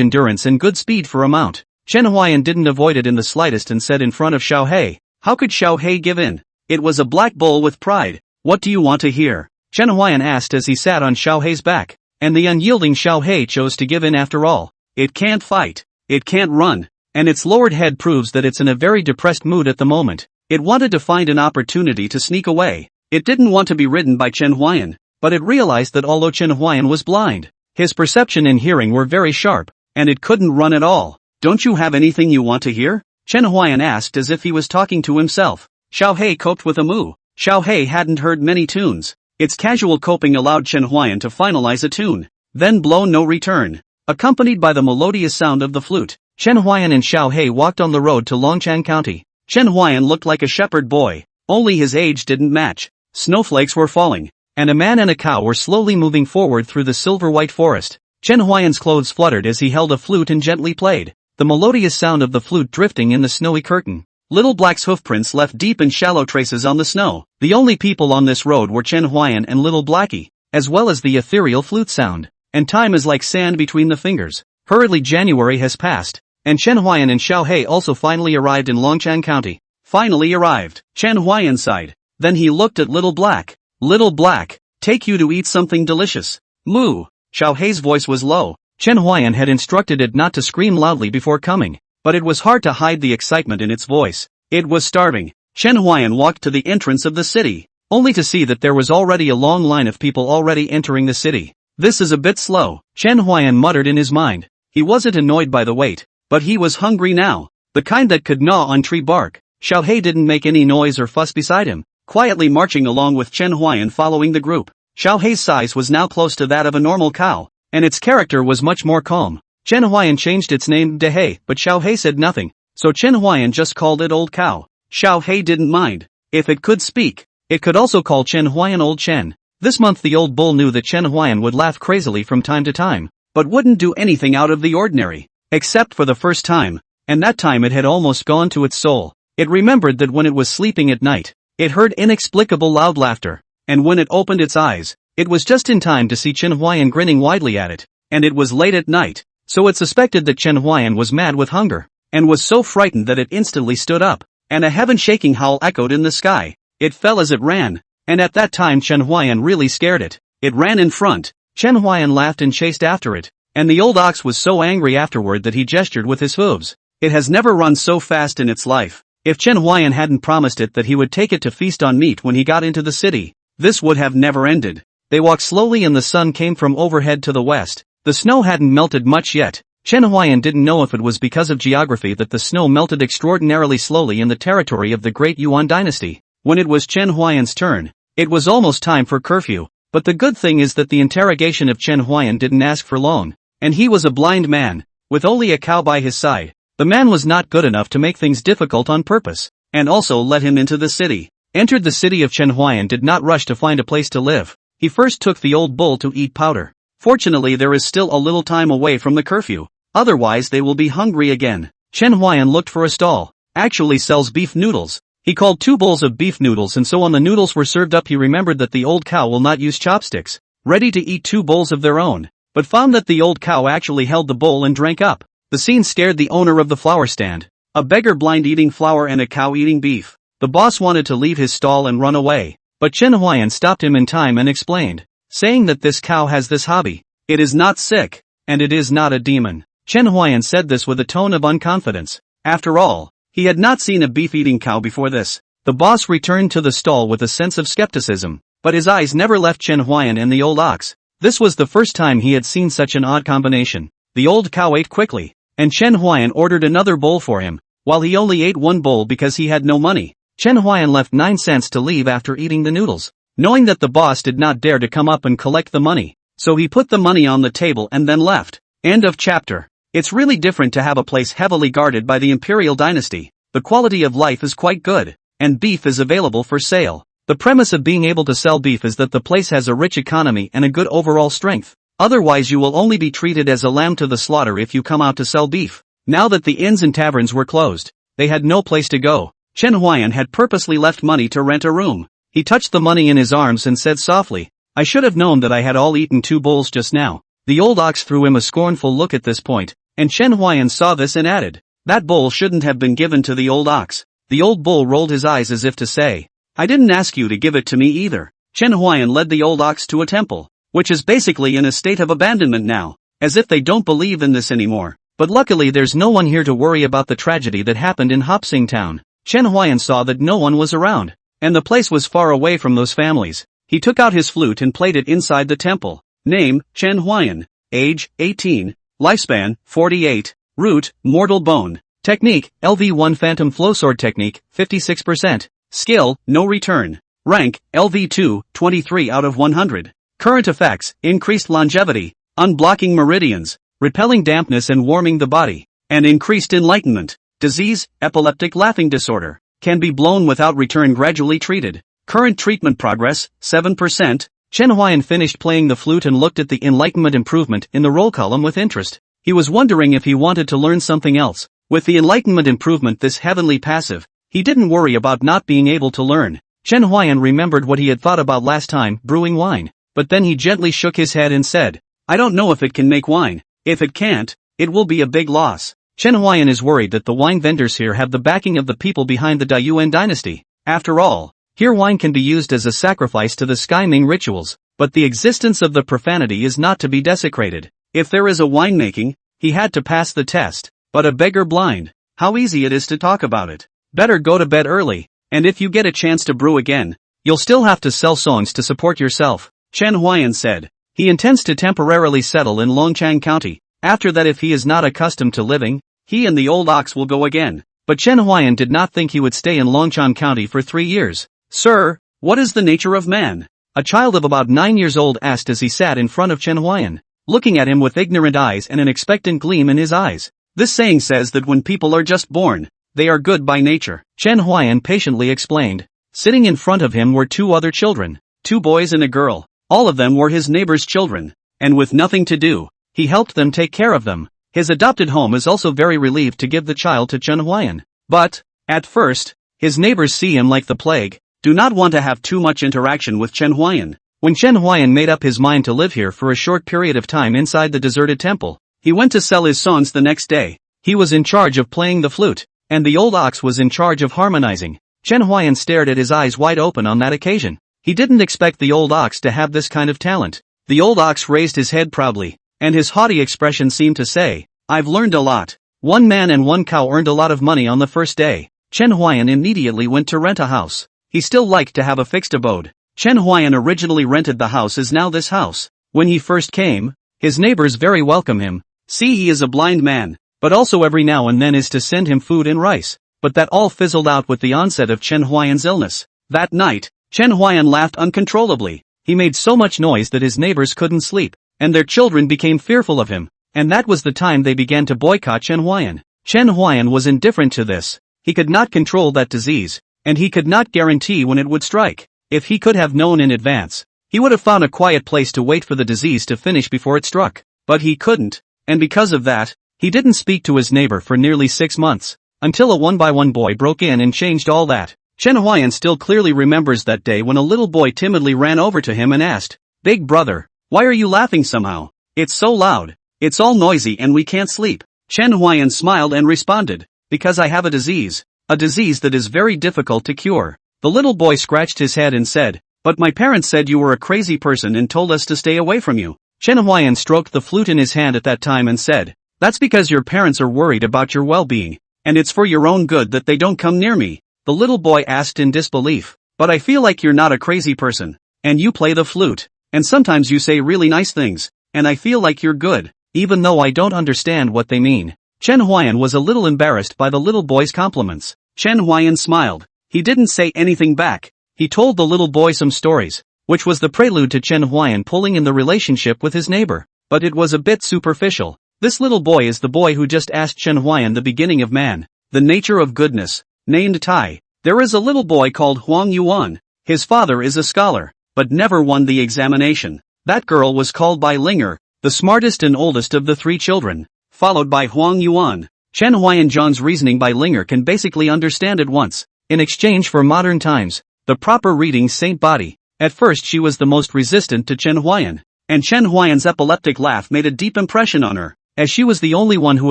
endurance and good speed for a mount. Chen Huayan didn't avoid it in the slightest and said in front of Xiao Hei. How could Xiao Hei give in? It was a black bull with pride. What do you want to hear? Chen Huayan asked as he sat on Xiao Hei's back. And the unyielding Xiao Hei chose to give in after all. It can't fight. It can't run. And its lowered head proves that it's in a very depressed mood at the moment. It wanted to find an opportunity to sneak away. It didn't want to be ridden by Chen Huayan, but it realized that although Chen Huayan was blind, his perception and hearing were very sharp, and it couldn't run at all. Don't you have anything you want to hear? Chen Huayan asked as if he was talking to himself. Xiao Hei coped with a moo. Xiao Hei hadn't heard many tunes. Its casual coping allowed Chen Huayan to finalize a tune. Then blow no return. Accompanied by the melodious sound of the flute, Chen Huayan and Xiao Hei walked on the road to Longchang County. Chen Huayan looked like a shepherd boy, only his age didn't match. Snowflakes were falling, and a man and a cow were slowly moving forward through the silver-white forest. Chen Huayan's clothes fluttered as he held a flute and gently played, the melodious sound of the flute drifting in the snowy curtain. Little Black's hoofprints left deep and shallow traces on the snow. The only people on this road were Chen Huayan and Little Blackie, as well as the ethereal flute sound. And time is like sand between the fingers. Hurriedly January has passed, and Chen Huayan and Xiao Hei also finally arrived in Longchang County. Finally arrived, Chen Huayan sighed. Then he looked at Little Black. Little Black, take you to eat something delicious. Moo. Xiao Hei's voice was low. Chen Huayan had instructed it not to scream loudly before coming, but it was hard to hide the excitement in its voice. It was starving. Chen Huayan walked to the entrance of the city, only to see that there was already a long line of people already entering the city. This is a bit slow, Chen Huayan muttered in his mind. He wasn't annoyed by the wait, but he was hungry now, the kind that could gnaw on tree bark. Xiao Hei didn't make any noise or fuss beside him, quietly marching along with Chen Huayan following the group. Xiao Hei's size was now close to that of a normal cow, and its character was much more calm. Chen Huayan changed its name to Hei, but Xiao Hei said nothing, so Chen Huayan just called it Old Cow. Xiao Hei didn't mind. If it could speak, it could also call Chen Huayan Old Chen. This month the old bull knew that Chen Huayan would laugh crazily from time to time, but wouldn't do anything out of the ordinary, except for the first time, and that time it had almost gone to its soul. It remembered that when it was sleeping at night, it heard inexplicable loud laughter, and when it opened its eyes, it was just in time to see Chen Huayan grinning widely at it, and it was late at night, so it suspected that Chen Huayan was mad with hunger, and was so frightened that it instantly stood up, and a heaven-shaking howl echoed in the sky. It fell as it ran, and at that time Chen Huayan really scared it. It ran in front. Chen Huayan laughed and chased after it, and the old ox was so angry afterward that he gestured with his hooves. It has never run so fast in its life. If Chen Huayan hadn't promised it that he would take it to feast on meat when he got into the city, this would have never ended. They walked slowly and the sun came from overhead to the west. The snow hadn't melted much yet. Chen Huayan didn't know if it was because of geography that the snow melted extraordinarily slowly in the territory of the Great Yuan Dynasty. When it was Chen Huayan's turn, it was almost time for curfew, but the good thing is that the interrogation of Chen Huayan didn't ask for long, and he was a blind man, with only a cow by his side. The man was not good enough to make things difficult on purpose, and also let him into the city. Entered the city of Chen Huayan did not rush to find a place to live. He first took the old bull to eat powder. Fortunately there is still a little time away from the curfew, otherwise they will be hungry again. Chen Huayan looked for a stall, actually sells beef noodles. He called 2 bowls of beef noodles and so when the noodles were served up he remembered that the old cow will not use chopsticks, ready to eat 2 bowls of their own, but found that the old cow actually held the bowl and drank up. The scene scared the owner of the flour stand. A beggar blind eating flour and a cow eating beef. The boss wanted to leave his stall and run away, but Chen Huayan stopped him in time and explained, saying that this cow has this hobby. It is not sick, and it is not a demon. Chen Huayan said this with a tone of unconfidence. After all, he had not seen a beef-eating cow before this. The boss returned to the stall with a sense of skepticism, but his eyes never left Chen Huayan and the old ox. This was the first time he had seen such an odd combination. The old cow ate quickly, and Chen Huayan ordered another bowl for him, while he only ate 1 bowl because he had no money. Chen Huayan left 9 cents to leave after eating the noodles, knowing that the boss did not dare to come up and collect the money, so he put the money on the table and then left. End of chapter. It's really different to have a place heavily guarded by the imperial dynasty. The quality of life is quite good, and beef is available for sale. The premise of being able to sell beef is that the place has a rich economy and a good overall strength. Otherwise you will only be treated as a lamb to the slaughter if you come out to sell beef. Now that the inns and taverns were closed, they had no place to go. Chen Huayan had purposely left money to rent a room. He touched the money in his arms and said softly, "I should have known that I had all eaten 2 bowls just now." The old ox threw him a scornful look at this point, and Chen Huayan saw this and added, That bowl shouldn't have been given to the old ox. The old bull rolled his eyes as if to say, I didn't ask you to give it to me either. Chen Huayan led the old ox to a temple, which is basically in a state of abandonment now, as if they don't believe in this anymore. But luckily there's no one here to worry about the tragedy that happened in Hopsing Town. Chen Huayan saw that no one was around, and the place was far away from those families. He took out his flute and played it inside the temple. Name, Chen Huayan. Age, 18. Lifespan, 48. Root, mortal bone. Technique, LV1 Phantom Flowsword Technique, 56%. Skill, no return. Rank, LV2, 23 out of 100. Current effects, increased longevity, unblocking meridians, repelling dampness and warming the body, and increased enlightenment. Disease, epileptic laughing disorder, can be blown without return gradually treated. Current treatment progress, 7%. Chen Huayan finished playing the flute and looked at the enlightenment improvement in the roll column with interest. He was wondering if he wanted to learn something else. With the enlightenment improvement this heavenly passive, he didn't worry about not being able to learn. Chen Huayan remembered what he had thought about last time, brewing wine. But then he gently shook his head and said, I don't know if it can make wine. If it can't, it will be a big loss. Chen Huayan is worried that the wine vendors here have the backing of the people behind the Ming Dynasty. After all, here wine can be used as a sacrifice to the Sky Ming rituals, but the existence of the profanity is not to be desecrated. If there is a winemaking, he had to pass the test. But a beggar blind, how easy it is to talk about it. Better go to bed early, and if you get a chance to brew again, you'll still have to sell songs to support yourself. Chen Huayan said. He intends to temporarily settle in Longchang County. After that, if he is not accustomed to living, he and the old ox will go again. But Chen Huayan did not think he would stay in Longchang County for 3 years. Sir, what is the nature of man? A child of about 9 years old asked as he sat in front of Chen Huayan, looking at him with ignorant eyes and an expectant gleam in his eyes. This saying says that when people are just born, they are good by nature. Chen Huayan patiently explained. Sitting in front of him were 2 other children, 2 boys and a girl. All of them were his neighbor's children, and with nothing to do, he helped them take care of them. His adopted home is also very relieved to give the child to Chen Huayan. But, at first, his neighbors see him like the plague, do not want to have too much interaction with Chen Huayan. When Chen Huayan made up his mind to live here for a short period of time inside the deserted temple, he went to sell his songs the next day. He was in charge of playing the flute, and the old ox was in charge of harmonizing. Chen Huayan stared at his eyes wide open on that occasion. He didn't expect the old ox to have this kind of talent. The old ox raised his head proudly, and his haughty expression seemed to say, I've learned a lot. 1 man and 1 cow earned a lot of money on the first day. Chen Huayan immediately went to rent a house. He still liked to have a fixed abode. Chen Huayan originally rented the house as now this house. When he first came, his neighbors very welcome him. See, he is a blind man, but also every now and then is to send him food and rice. But that all fizzled out with the onset of Chen Huayan's illness. That night, Chen Huayan laughed uncontrollably. He made so much noise that his neighbors couldn't sleep, and their children became fearful of him. And that was the time they began to boycott Chen Huayan. Chen Huayan was indifferent to this. He could not control that disease, and he could not guarantee when it would strike. If he could have known in advance, he would have found a quiet place to wait for the disease to finish before it struck. But he couldn't, and because of that, he didn't speak to his neighbor for nearly 6 months, until a one-by-one boy broke in and changed all that. Chen Huayan still clearly remembers that day when a little boy timidly ran over to him and asked, Big brother, why are you laughing somehow? It's so loud. It's all noisy and we can't sleep. Chen Huayan smiled and responded, because I have a disease that is very difficult to cure. The little boy scratched his head and said, but my parents said you were a crazy person and told us to stay away from you. Chen Huayan stroked the flute in his hand at that time and said, that's because your parents are worried about your well-being, and it's for your own good that they don't come near me. The little boy asked in disbelief, but I feel like you're not a crazy person, and you play the flute, and sometimes you say really nice things, and I feel like you're good, even though I don't understand what they mean. Chen Huayan was a little embarrassed by the little boy's compliments. Chen Huayan smiled. He didn't say anything back. He told the little boy some stories, which was the prelude to Chen Huayan pulling in the relationship with his neighbor, but it was a bit superficial. This little boy is the boy who just asked Chen Huayan the beginning of man, the nature of goodness, named Tai. There is a little boy called Huang Yuan. His father is a scholar, but never won the examination. That girl was called Bai Linger, the smartest and oldest of the 3 children, followed by Huang Yuan. Chen Huayan-John's reasoning by Linger can basically understand at once. In exchange for modern times, the proper reading Saint Body. At first she was the most resistant to Chen Huayan, and Chen Huayan's epileptic laugh made a deep impression on her, as she was the only one who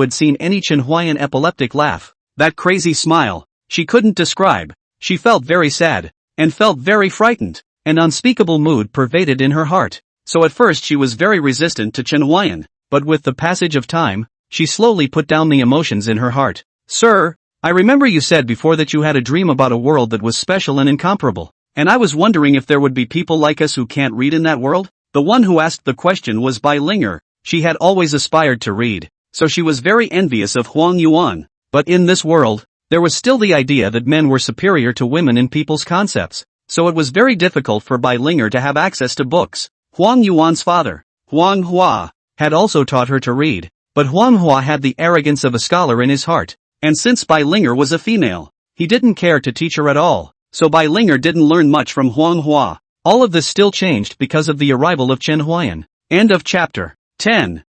had seen any Chenhuayan epileptic laugh. That crazy smile, she couldn't describe. She felt very sad, and felt very frightened. An unspeakable mood pervaded in her heart. So at first she was very resistant to Chenhuayan, but with the passage of time, she slowly put down the emotions in her heart. Sir, I remember you said before that you had a dream about a world that was special and incomparable, and I was wondering if there would be people like us who can't read in that world? The one who asked the question was Bai Linger. She had always aspired to read, so she was very envious of Huang Yuan. But in this world, there was still the idea that men were superior to women in people's concepts, so it was very difficult for Bai Linger to have access to books. Huang Yuan's father, Huang Hua, had also taught her to read, but Huang Hua had the arrogance of a scholar in his heart, and since Bai Linger was a female, he didn't care to teach her at all, so Bai Linger didn't learn much from Huang Hua. All of this still changed because of the arrival of Chenhuayan. End of chapter 10.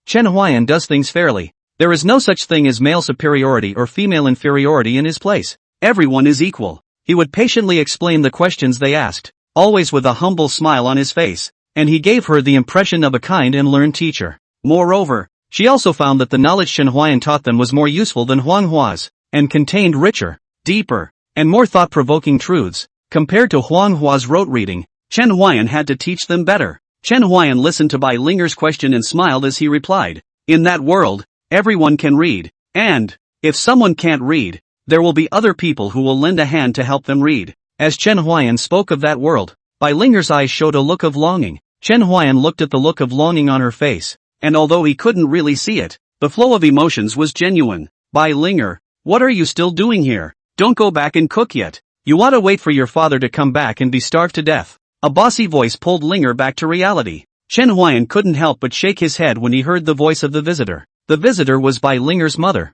Chenhuayan does things fairly. There is no such thing as male superiority or female inferiority in his place. Everyone is equal. He would patiently explain the questions they asked, always with a humble smile on his face, and he gave her the impression of a kind and learned teacher. Moreover, she also found that the knowledge Chenhuayan taught them was more useful than Huang Hua's, and contained richer, deeper, and more thought-provoking truths. Compared to Huang Hua's rote reading, Chenhuayan had to teach them better. Chenhuayan listened to Bai Linger's question and smiled as he replied, "In that world, everyone can read, and, if someone can't read, there will be other people who will lend a hand to help them read." As Chenhuayan spoke of that world, Bai Linger's eyes showed a look of longing. Chenhuayan looked at the look of longing on her face, and although he couldn't really see it, the flow of emotions was genuine. "Bai Linger, what are you still doing here? Don't go back and cook yet. You ought to wait for your father to come back and be starved to death." A bossy voice pulled Linger back to reality. Chenhuayan couldn't help but shake his head when he heard the voice of the visitor. The visitor was Bai Linger's mother.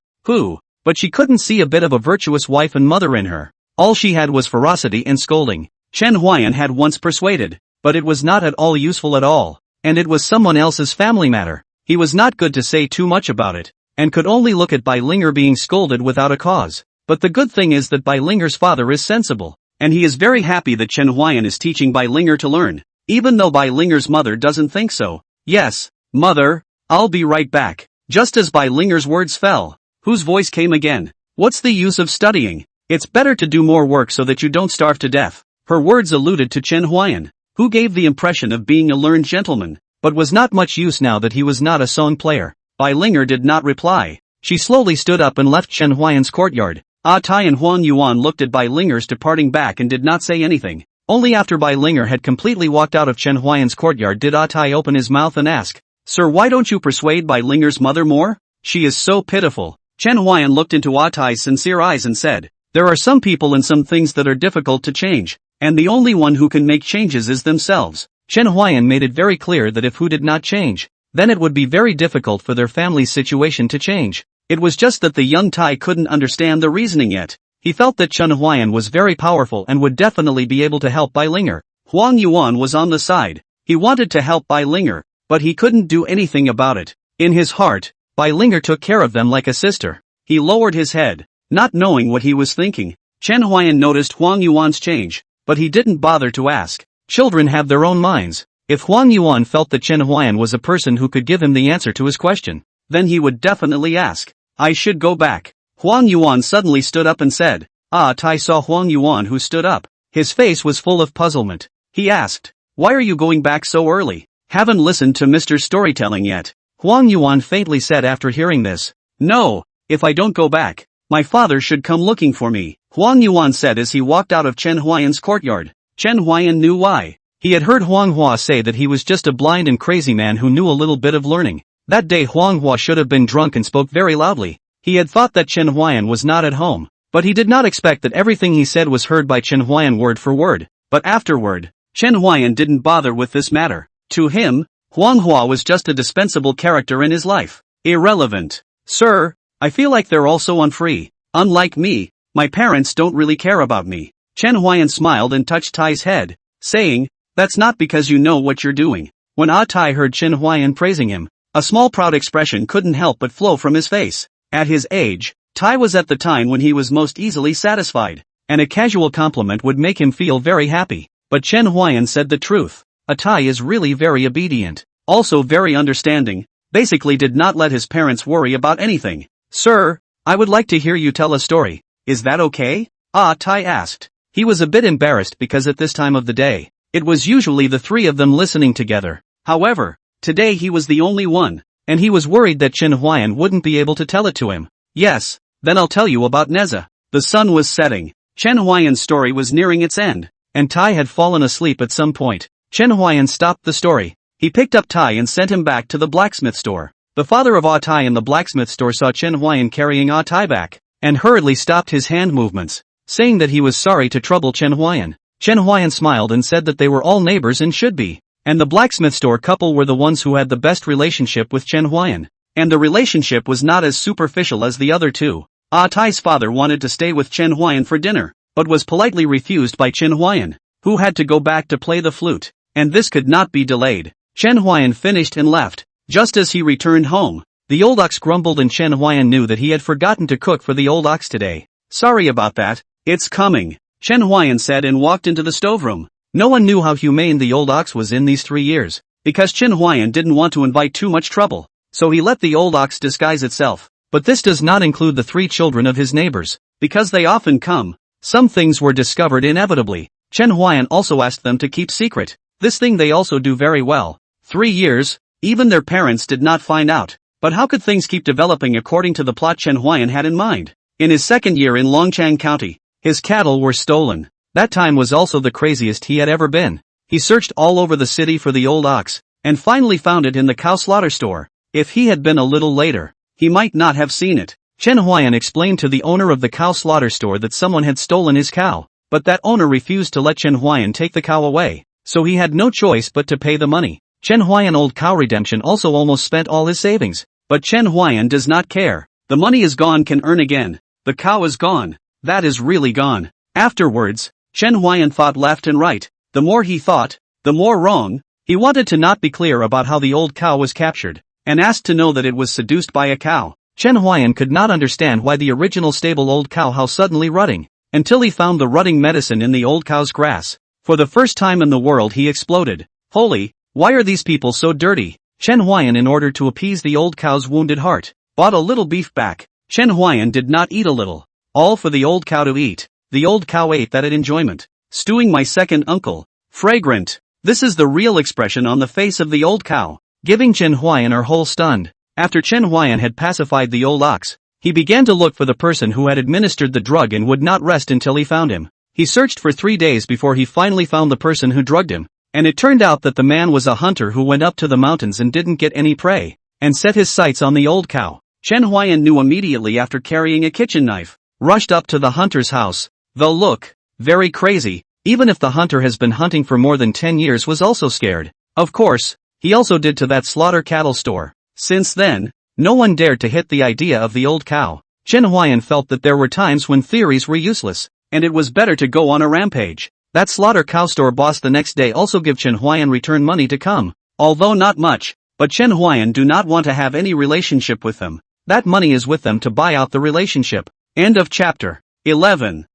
But she couldn't see a bit of a virtuous wife and mother in her. All she had was ferocity and scolding. Chenhuayan had once persuaded, but it was not at all useful at all, and it was someone else's family matter. He was not good to say too much about it, and could only look at Bai Linger being scolded without a cause. But the good thing is that Bai Linger's father is sensible, and he is very happy that Chenhuayan is teaching Bai Linger to learn, even though Bai Linger's mother doesn't think so. "Yes, mother, I'll be right back." Just as Bai Linger's words fell, whose voice came again? "What's the use of studying? It's better to do more work so that you don't starve to death." Her words alluded to Chenhuayan, who gave the impression of being a learned gentleman, but was not much use now that he was not a song player. Bai Linger did not reply. She slowly stood up and left Chenhuayan's courtyard. Tai and Huang Yuan looked at Bai Linger's departing back and did not say anything. Only after Bai Linger had completely walked out of Chenhuayan's courtyard did Tai open his mouth and ask, "Sir, why don't you persuade Bai Linger's mother more? She is so pitiful." Chenhuayan looked into Tai's sincere eyes and said, "There are some people and some things that are difficult to change, and the only one who can make changes is themselves." Chenhuayan made it very clear that if who did not change, then it would be very difficult for their family's situation to change. It was just that the young Tai couldn't understand the reasoning yet. He felt that Chenhuayan was very powerful and would definitely be able to help Bai Linger. Huang Yuan was on the side. He wanted to help Bai Linger, but he couldn't do anything about it. In his heart, Bai Linger took care of them like a sister. He lowered his head, not knowing what he was thinking. Chenhuayan noticed Huang Yuan's change, but he didn't bother to ask. Children have their own minds. If Huang Yuan felt that Chenhuayan was a person who could give him the answer to his question, then he would definitely ask. "I should go back." Huang Yuan suddenly stood up and said. Tai saw Huang Yuan, who stood up. His face was full of puzzlement. He asked, "Why are you going back so early? Haven't listened to Mr. Storytelling yet." Huang Yuan faintly said after hearing this. "No, if I don't go back, my father should come looking for me," Huang Yuan said as he walked out of Chenhuayan's courtyard. Chenhuayan knew why. He had heard Huang Hua say that he was just a blind and crazy man who knew a little bit of learning. That day Huang Hua should have been drunk and spoke very loudly. He had thought that Chenhuayan was not at home, but he did not expect that everything he said was heard by Chenhuayan word for word. But afterward, Chenhuayan didn't bother with this matter. To him, Huang Hua was just a dispensable character in his life. Irrelevant. "Sir, I feel like they're all so unfree. Unlike me, my parents don't really care about me." Chenhuayan smiled and touched Tai's head, saying, "That's not because you know what you're doing." When Tai heard Chenhuayan praising him, a small proud expression couldn't help but flow from his face. At his age, Tai was at the time when he was most easily satisfied, and a casual compliment would make him feel very happy. But Chenhuayan said the truth. Tai is really very obedient, also very understanding, basically did not let his parents worry about anything. "Sir, I would like to hear you tell a story. Is that okay?" Tai asked. He was a bit embarrassed because at this time of the day, it was usually the three of them listening together. However, today he was the only one, and he was worried that Chen Huayan wouldn't be able to tell it to him. "Yes, then I'll tell you about Neza." The sun was setting. Chen Huayan's story was nearing its end, and Tai had fallen asleep at some point. Chen Huayan stopped the story. He picked up Tai and sent him back to the blacksmith store. The father of Tai in the blacksmith store saw Chen Huayan carrying Tai back, and hurriedly stopped his hand movements, saying that he was sorry to trouble Chen Huayan. Chen Huayan smiled and said that they were all neighbors and should be, and the blacksmith store couple were the ones who had the best relationship with Chen Huayan, and the relationship was not as superficial as the other two. Tai's father wanted to stay with Chen Huayan for dinner, but was politely refused by Chen Huayan, who had to go back to play the flute, and this could not be delayed. Chen Huayan finished and left. Just as he returned home, the old ox grumbled and Chen Huayan knew that he had forgotten to cook for the old ox today. "Sorry about that, it's coming," Chen Huayan said and walked into the stoveroom. No one knew how humane the old ox was in these 3 years, because Chen Huayan didn't want to invite too much trouble, so he let the old ox disguise itself. But this does not include the 3 children of his neighbors, because they often come. Some things were discovered inevitably. Chen Huayan also asked them to keep secret. This thing they also do very well. 3 years, even their parents did not find out. But how could things keep developing according to the plot Chen Huayan had in mind? In his second year in Longchang County, his cattle were stolen. That time was also the craziest he had ever been. He searched all over the city for the old ox, and finally found it in the cow slaughter store. If he had been a little later, he might not have seen it. Chen Huayan explained to the owner of the cow slaughter store that someone had stolen his cow, but that owner refused to let Chen Huayan take the cow away, so he had no choice but to pay the money. Chen Huayan Old Cow Redemption also almost spent all his savings, but Chen Huayan does not care. The money is gone, can earn again. The cow is gone. That is really gone. Afterwards, Chen Huayan thought left and right. The more he thought, the more wrong. He wanted to not be clear about how the old cow was captured, and asked to know that it was seduced by a cow. Chen Huayan could not understand why the original stable old cow how suddenly rutting, until he found the rutting medicine in the old cow's grass. For the first time in the world he exploded. "Holy, why are these people so dirty?" Chen Huayan, in order to appease the old cow's wounded heart, bought a little beef back. Chen Huayan did not eat a little, all for the old cow to eat. The old cow ate that at enjoyment. "Stewing my second uncle. Fragrant." This is the real expression on the face of the old cow, giving Chen Huayan her whole stunned. After Chen Huayan had pacified the old ox, he began to look for the person who had administered the drug and would not rest until he found him. He searched for 3 days before he finally found the person who drugged him, and it turned out that the man was a hunter who went up to the mountains and didn't get any prey, and set his sights on the old cow. Chen Huayan knew immediately after carrying a kitchen knife, rushed up to the hunter's house. The look, very crazy, even if the hunter has been hunting for more than 10 years, was also scared. Of course, he also did to that slaughter cattle store. Since then, no one dared to hit the idea of the old cow. Chen Huayan felt that there were times when theories were useless, and it was better to go on a rampage. That slaughter cow store boss the next day also gave Chen Huayan return money to come, although not much, but Chen Huayan do not want to have any relationship with them. That money is with them to buy out the relationship. End of chapter 11.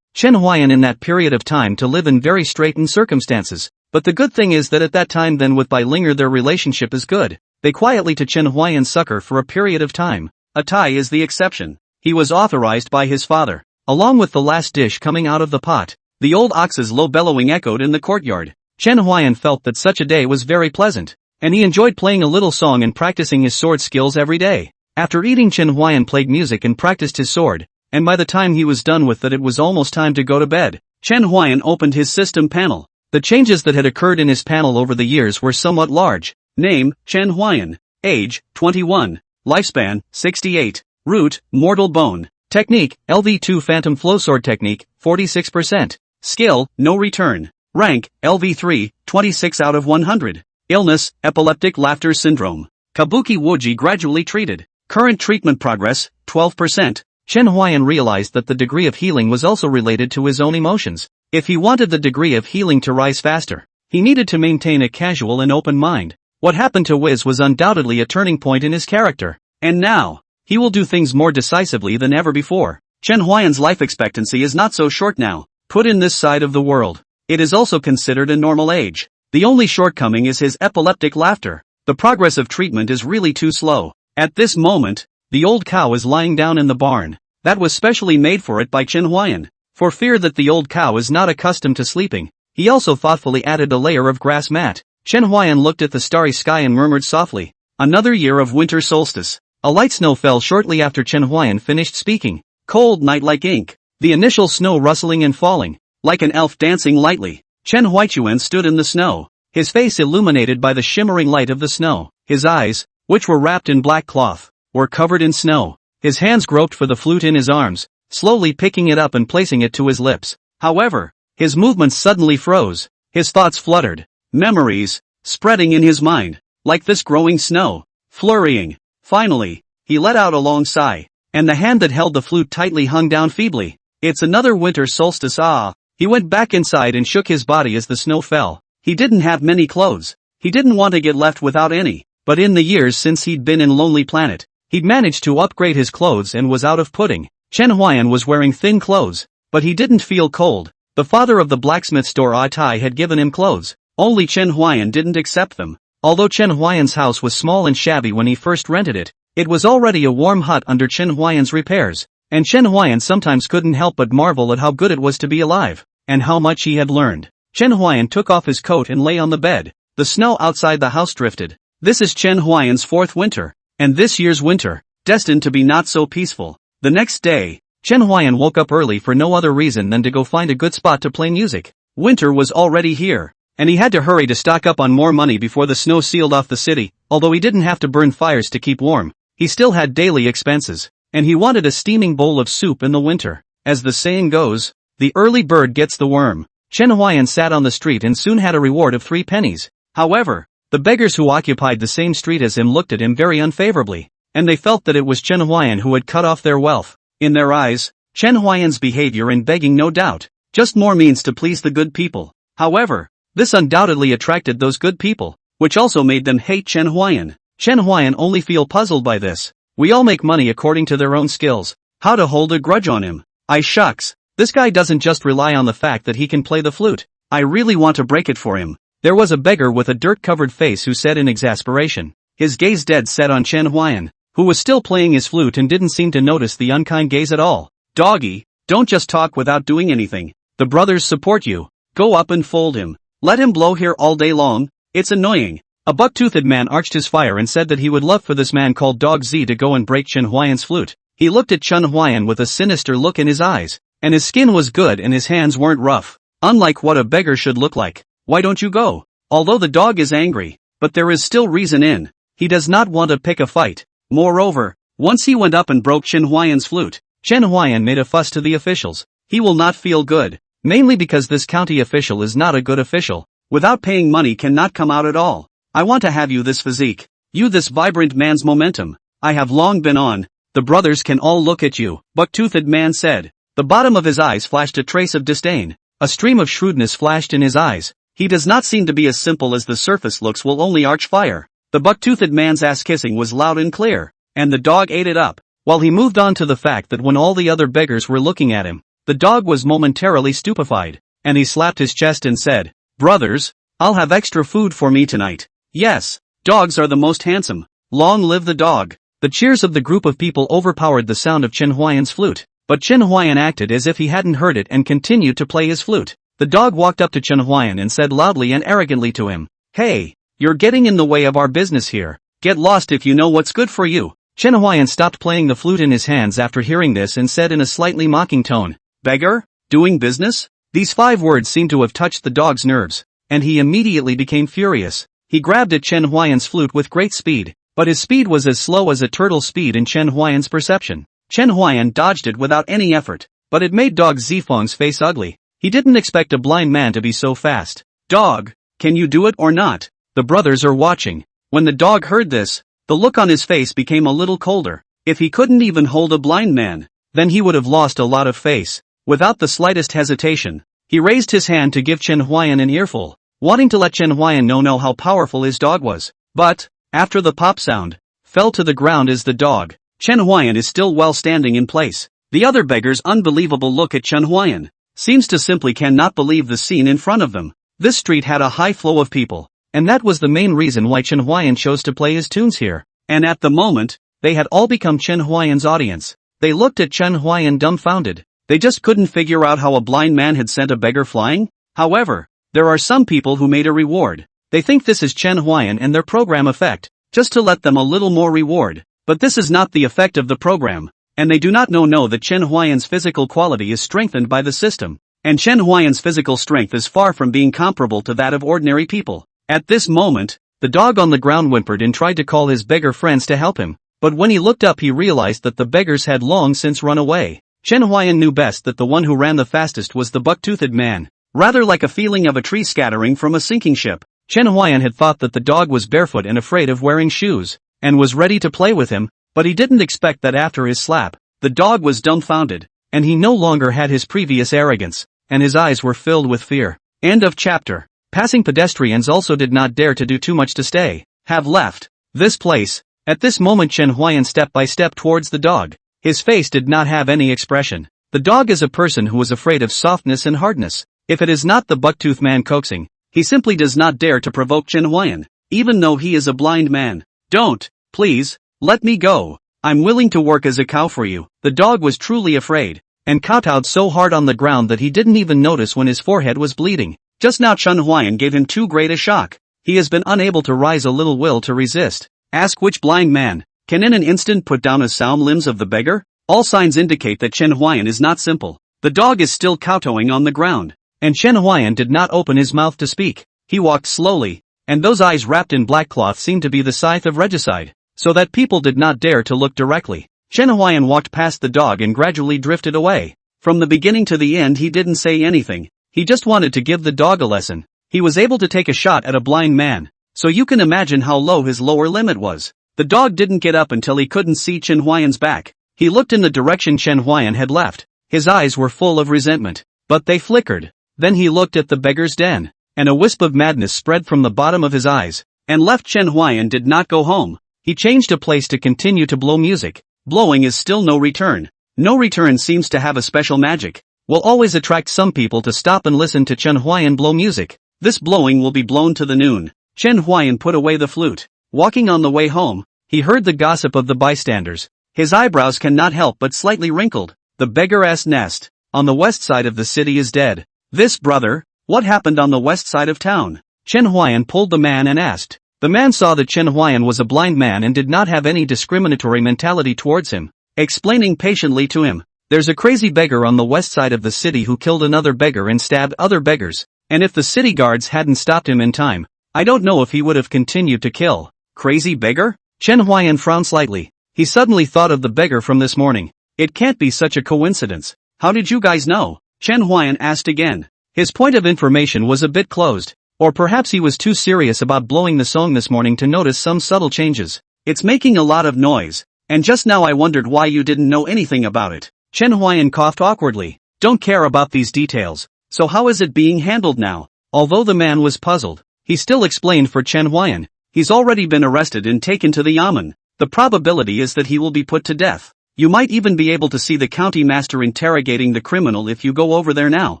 Chen Huayan in that period of time to live in very straitened circumstances, but the good thing is that at that time then with Bai Linger their relationship is good. They quietly to Chen Huayan succor for a period of time. Tai is the exception. He was authorized by his father. Along with the last dish coming out of the pot, the old ox's low bellowing echoed in the courtyard. Chen Huayan felt that such a day was very pleasant, and he enjoyed playing a little song and practicing his sword skills every day. After eating, Chen Huayan played music and practiced his sword, and by the time he was done with that it was almost time to go to bed. Chen Huayan opened his system panel. The changes that had occurred in his panel over the years were somewhat large. Name, Chen Huayan. Age, 21. Lifespan, 68. Root, mortal bone. Technique, LV2 Phantom Flow Sword Technique, 46%. Skill, no return. Rank, LV3, 26 out of 100. Illness, epileptic laughter syndrome. Kabuki Woji gradually treated. Current treatment progress, 12%. Chen Huayan realized that the degree of healing was also related to his own emotions. If he wanted the degree of healing to rise faster, he needed to maintain a casual and open mind. What happened to Wiz was undoubtedly a turning point in his character. And now, he will do things more decisively than ever before. Chen Huayan's life expectancy is not so short now. Put in this side of the world, it is also considered a normal age. The only shortcoming is his epileptic laughter. The progress of treatment is really too slow. At this moment, the old cow is lying down in the barn that was specially made for it by Chen Huayan. For fear that the old cow is not accustomed to sleeping, he also thoughtfully added a layer of grass mat. Chen Huayan looked at the starry sky and murmured softly, "Another year of winter solstice." A light snow fell shortly after Chen Huayan finished speaking. Cold night like ink. The initial snow rustling and falling, like an elf dancing lightly. Chen Huaichuan stood in the snow, his face illuminated by the shimmering light of the snow. His eyes, which were wrapped in black cloth, were covered in snow. His hands groped for the flute in his arms, slowly picking it up and placing it to his lips. However, his movements suddenly froze. His thoughts fluttered, memories, spreading in his mind, like this growing snow, flurrying. Finally, he let out a long sigh, and the hand that held the flute tightly hung down feebly. It's another winter solstice, ah. He went back inside and shook his body as the snow fell. He didn't have many clothes. He didn't want to get left without any. But in the years since he'd been in Lonely Planet, he'd managed to upgrade his clothes and was out of pudding. Chen Huayan was wearing thin clothes, but he didn't feel cold. The father of the blacksmith store Ah Tai had given him clothes. Only Chen Huayan didn't accept them. Although Chen Huayan's house was small and shabby when he first rented it, it was already a warm hut under Chen Huayan's repairs, and Chen Huayan sometimes couldn't help but marvel at how good it was to be alive, and how much he had learned. Chen Huayan took off his coat and lay on the bed. The snow outside the house drifted. This is Chen Huayan's fourth winter, and this year's winter, destined to be not so peaceful. The next day, Chen Huayan woke up early for no other reason than to go find a good spot to play music. Winter was already here, and he had to hurry to stock up on more money before the snow sealed off the city. Although he didn't have to burn fires to keep warm, he still had daily expenses, and he wanted a steaming bowl of soup in the winter. As the saying goes, the early bird gets the worm. Chen Huayan sat on the street and soon had a reward of 3 pennies. However, the beggars who occupied the same street as him looked at him very unfavorably, and they felt that it was Chen Huayan who had cut off their wealth. In their eyes, Chen Huayan's behavior in begging no doubt, just more means to please the good people. However, this undoubtedly attracted those good people, which also made them hate Chen Huayan. Chen Huayan only feel puzzled by this. We all make money according to their own skills. How to hold a grudge on him? Shucks. This guy doesn't just rely on the fact that he can play the flute. I really want to break it for him. There was a beggar with a dirt-covered face who said in exasperation, his gaze dead set on Chen Huayan, who was still playing his flute and didn't seem to notice the unkind gaze at all. Doggy, don't just talk without doing anything. The brothers support you. Go up and fold him. Let him blow here all day long. It's annoying. A buck-toothed man arched his fire and said that he would love for this man called Dog Z to go and break Chen Huayan's flute. He looked at Chen Huayan with a sinister look in his eyes, and his skin was good and his hands weren't rough, unlike what a beggar should look like. Why don't you go? Although the dog is angry, but there is still reason in. He does not want to pick a fight. Moreover, once he went up and broke Chen Huayan's flute, Chen Huayan made a fuss to the officials. He will not feel good, mainly because this county official is not a good official. Without paying money cannot come out at all. I want to have you this physique. You this vibrant man's momentum. I have long been on. The brothers can all look at you, buck-toothed man said. The bottom of his eyes flashed a trace of disdain. A stream of shrewdness flashed in his eyes. He does not seem to be as simple as the surface looks will only arch fire. The buck-toothed man's ass-kissing was loud and clear, and the dog ate it up, while he moved on to the fact that when all the other beggars were looking at him, the dog was momentarily stupefied, and he slapped his chest and said, "Brothers, I'll have extra food for me tonight. Yes, dogs are the most handsome. Long live the dog." The cheers of the group of people overpowered the sound of Chen Huayan's flute, but Chen Huayan acted as if he hadn't heard it and continued to play his flute. The dog walked up to Chen Huayan and said loudly and arrogantly to him, "Hey, you're getting in the way of our business here. Get lost if you know what's good for you." Chen Huayan stopped playing the flute in his hands after hearing this and said in a slightly mocking tone, "Beggar? Doing business?" These 5 words seemed to have touched the dog's nerves, and he immediately became furious. He grabbed at Chen Huayan's flute with great speed, but his speed was as slow as a turtle's speed in Chen Huayan's perception. Chen Huayan dodged it without any effort, but it made Dog Zifeng's face ugly. He didn't expect a blind man to be so fast. "Dog, can you do it or not? The brothers are watching." When the dog heard this, the look on his face became a little colder. If he couldn't even hold a blind man, then he would have lost a lot of face. Without the slightest hesitation, he raised his hand to give Chen Huayan an earful, wanting to let Chen Huayan know how powerful his dog was. But, after the pop sound, fell to the ground as the dog, Chen Huayan is still well standing in place. The other beggars' unbelievable look at Chen Huayan seems to simply cannot believe the scene in front of them. This street had a high flow of people. and that was the main reason why Chen Huayan chose to play his tunes here. And at the moment, they had all become Chen Huayan's audience. They looked at Chen Huayan dumbfounded. They just couldn't figure out how a blind man had sent a beggar flying. However, there are some people who made a reward. They think this is Chen Huayan and their program effect, just to let them a little more reward. But this is not the effect of the program, and they do not know that Chen Huayan's physical quality is strengthened by the system. And Chen Huayan's physical strength is far from being comparable to that of ordinary people. At this moment, the dog on the ground whimpered and tried to call his beggar friends to help him, but when he looked up he realized that the beggars had long since run away. Chen Huayan knew best that the one who ran the fastest was the buck-toothed man. Rather like a feeling of a tree scattering from a sinking ship, Chen Huayan had thought that the dog was barefoot and afraid of wearing shoes, and was ready to play with him, but he didn't expect that after his slap, the dog was dumbfounded, and he no longer had his previous arrogance, and his eyes were filled with fear. End of chapter. Passing pedestrians also did not dare to do too much to have left this place. At this moment Chen Huayan step by step towards the dog. His face did not have any expression. The dog is a person who is afraid of softness and hardness. If it is not the bucktooth man coaxing, he simply does not dare to provoke Chen Huayan, even though he is a blind man. Don't, please, let me go. I'm willing to work as a cow for you. The dog was truly afraid, and kowtowed so hard on the ground that he didn't even notice when his forehead was bleeding. Just now Chen Huayan gave him too great a shock. He has been unable to rise a little will to resist. Ask which blind man can in an instant put down as sound limbs of the beggar? All signs indicate that Chen Huayan is not simple. The dog is still kowtowing on the ground, and Chen Huayan did not open his mouth to speak. He walked slowly, and those eyes wrapped in black cloth seemed to be the scythe of regicide, so that people did not dare to look directly. Chen Huayan walked past the dog and gradually drifted away. From the beginning to the end he didn't say anything. He just wanted to give the dog a lesson. He was able to take a shot at a blind man, so you can imagine how low his lower limit was. The dog didn't get up until he couldn't see Chen Huayan's back. He looked in the direction Chen Huayan had left. His eyes were full of resentment, but they flickered. Then he looked at the beggar's den, and a wisp of madness spread from the bottom of his eyes, and left. Chen Huayan did not go home. He changed a place to continue to blow music. Blowing is still no return. No return seems to have a special magic. Will always attract some people to stop and listen to Chen Huayan blow music. This blowing will be blown to the noon. Chen Huayan put away the flute. Walking on the way home, he heard the gossip of the bystanders. His eyebrows cannot help but slightly wrinkled. The beggar's nest on the west side of the city is dead. This brother, what happened on the west side of town? Chen Huayan pulled the man and asked. The man saw that Chen Huayan was a blind man and did not have any discriminatory mentality towards him, explaining patiently to him. There's a crazy beggar on the west side of the city who killed another beggar and stabbed other beggars, and if the city guards hadn't stopped him in time, I don't know if he would have continued to kill. Crazy beggar? Chen Huayan frowned slightly. He suddenly thought of the beggar from this morning. It can't be such a coincidence. How did you guys know? Chen Huayan asked again. His point of information was a bit closed, or perhaps he was too serious about blowing the song this morning to notice some subtle changes. It's making a lot of noise, and just now I wondered why you didn't know anything about it. Chen Huayan coughed awkwardly. Don't care about these details. So how is it being handled now? Although the man was puzzled, he still explained for Chen Huayan. He's already been arrested and taken to the yamen. The probability is that he will be put to death. You might even be able to see the county master interrogating the criminal if you go over there now.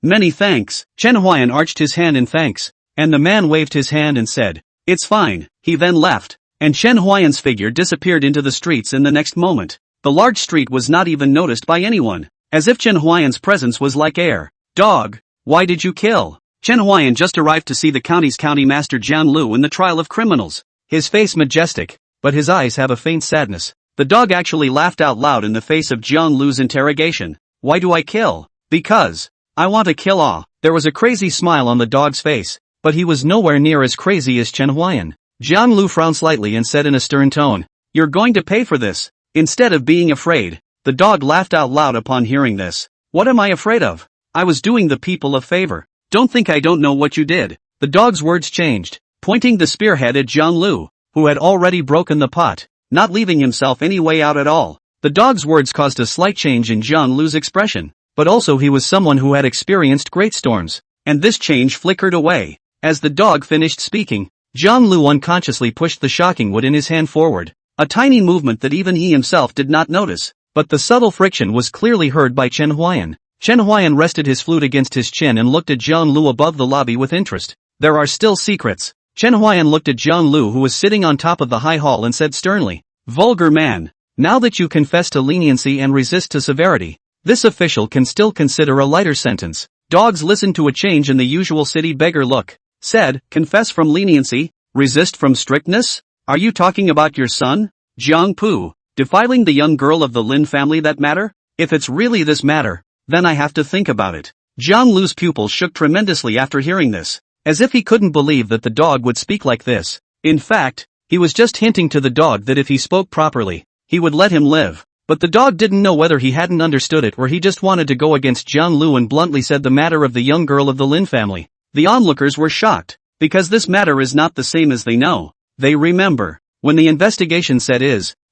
Many thanks. Chen Huayan arched his hand in thanks, and the man waved his hand and said, It's fine. He then left, and Chen Huayan's figure disappeared into the streets in the next moment. The large street was not even noticed by anyone, as if Chen Huayan's presence was like air. Dog, why did you kill? Chen Huayan just arrived to see the county master Jian Lu in the trial of criminals. His face majestic, but his eyes have a faint sadness. The dog actually laughed out loud in the face of Jian Lu's interrogation. Why do I kill? Because I want to kill all. There was a crazy smile on the dog's face, but he was nowhere near as crazy as Chen Huayan. Jian Lu frowned slightly and said in a stern tone, You're going to pay for this. Instead of being afraid, the dog laughed out loud upon hearing this. What am I afraid of? I was doing the people a favor. Don't think I don't know what you did. The dog's words changed, pointing the spearhead at Jian Lu, who had already broken the pot, not leaving himself any way out at all. The dog's words caused a slight change in Jian Lu's expression, but also he was someone who had experienced great storms, and this change flickered away. As the dog finished speaking, Jian Lu unconsciously pushed the shocking wood in his hand forward. A tiny movement that even he himself did not notice, but the subtle friction was clearly heard by Chen Huayan. Chen Huayan rested his flute against his chin and looked at Jian Lu above the lobby with interest. There are still secrets. Chen Huayan looked at Jiang Lu, who was sitting on top of the high hall, and said sternly, "Vulgar man, now that you confess to leniency and resist to severity, this official can still consider a lighter sentence." Dogs listened to a change in the usual city beggar look. Said, "Confess from leniency, resist from strictness? Are you talking about your son, Jiang Pu, defiling the young girl of the Lin family that matter? If it's really this matter, then I have to think about it." Jiang Lu's pupils shook tremendously after hearing this, as if he couldn't believe that the dog would speak like this. In fact, he was just hinting to the dog that if he spoke properly, he would let him live. But the dog didn't know whether he hadn't understood it or he just wanted to go against Jiang Lu and bluntly said the matter of the young girl of the Lin family. The onlookers were shocked, because this matter is not the same as they know. They remember, when the investigation said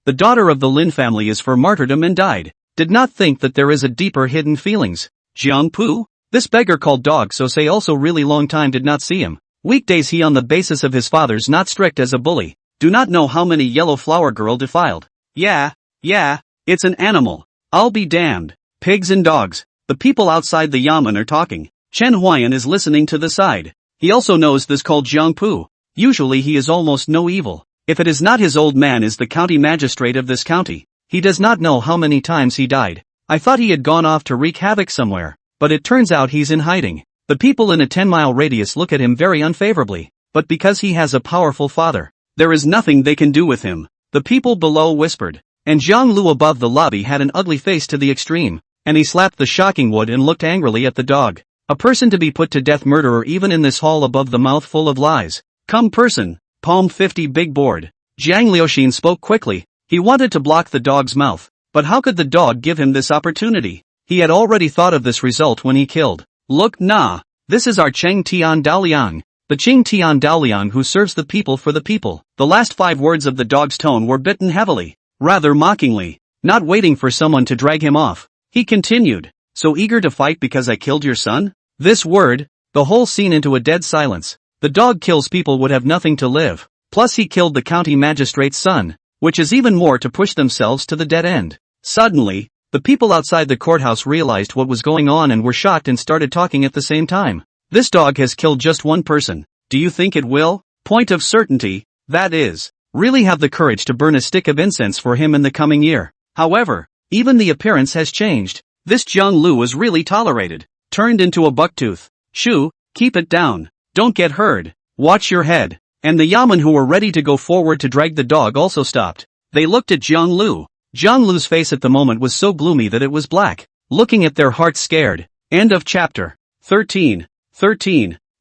the daughter of the Lin family is for martyrdom and died, did not think that there is a deeper hidden feelings. Jiang Pu? This beggar called dog so say also really long time did not see him. Weekdays he on the basis of his father's not strict as a bully. Do not know how many yellow flower girl defiled. Yeah, it's an animal. I'll be damned. Pigs and dogs. The people outside the yamen are talking. Chen Huayan is listening to the side. He also knows this called Jiang Pu. Usually he is almost no evil. If it is not his old man is the county magistrate of this county. He does not know how many times he died. I thought he had gone off to wreak havoc somewhere. But it turns out he's in hiding. The people in a 10-mile radius look at him very unfavorably. But because he has a powerful father, there is nothing they can do with him. The people below whispered. And Jiang Lu above the lobby had an ugly face to the extreme. And he slapped the shocking wood and looked angrily at the dog. A person to be put to death, murderer even in this hall above the mouth full of lies. Come person, palm 50 big board. Jiang Liuxin spoke quickly. He wanted to block the dog's mouth. But how could the dog give him this opportunity? He had already thought of this result when he killed. Look nah, this is our Cheng Tian Daoliang. The Cheng Tian Daoliang who serves the people for the people. The last 5 words of the dog's tone were bitten heavily, rather mockingly. Not waiting for someone to drag him off, he continued, "So eager to fight because I killed your son?" This word, the whole scene into a dead silence. The dog kills people would have nothing to live. Plus he killed the county magistrate's son, which is even more to push themselves to the dead end. Suddenly, the people outside the courthouse realized what was going on and were shocked and started talking at the same time. This dog has killed just one person. Do you think it will? Point of certainty, that is, really have the courage to burn a stick of incense for him in the coming year. However, even the appearance has changed. This Jiang Lu was really tolerated. Turned into a bucktooth. Shoo, keep it down. Don't get heard. Watch your head. And the yamen who were ready to go forward to drag the dog also stopped. They looked at Jiang Lu. Jiang Lu's face at the moment was so gloomy that it was black. Looking at their hearts scared. End of chapter. 13.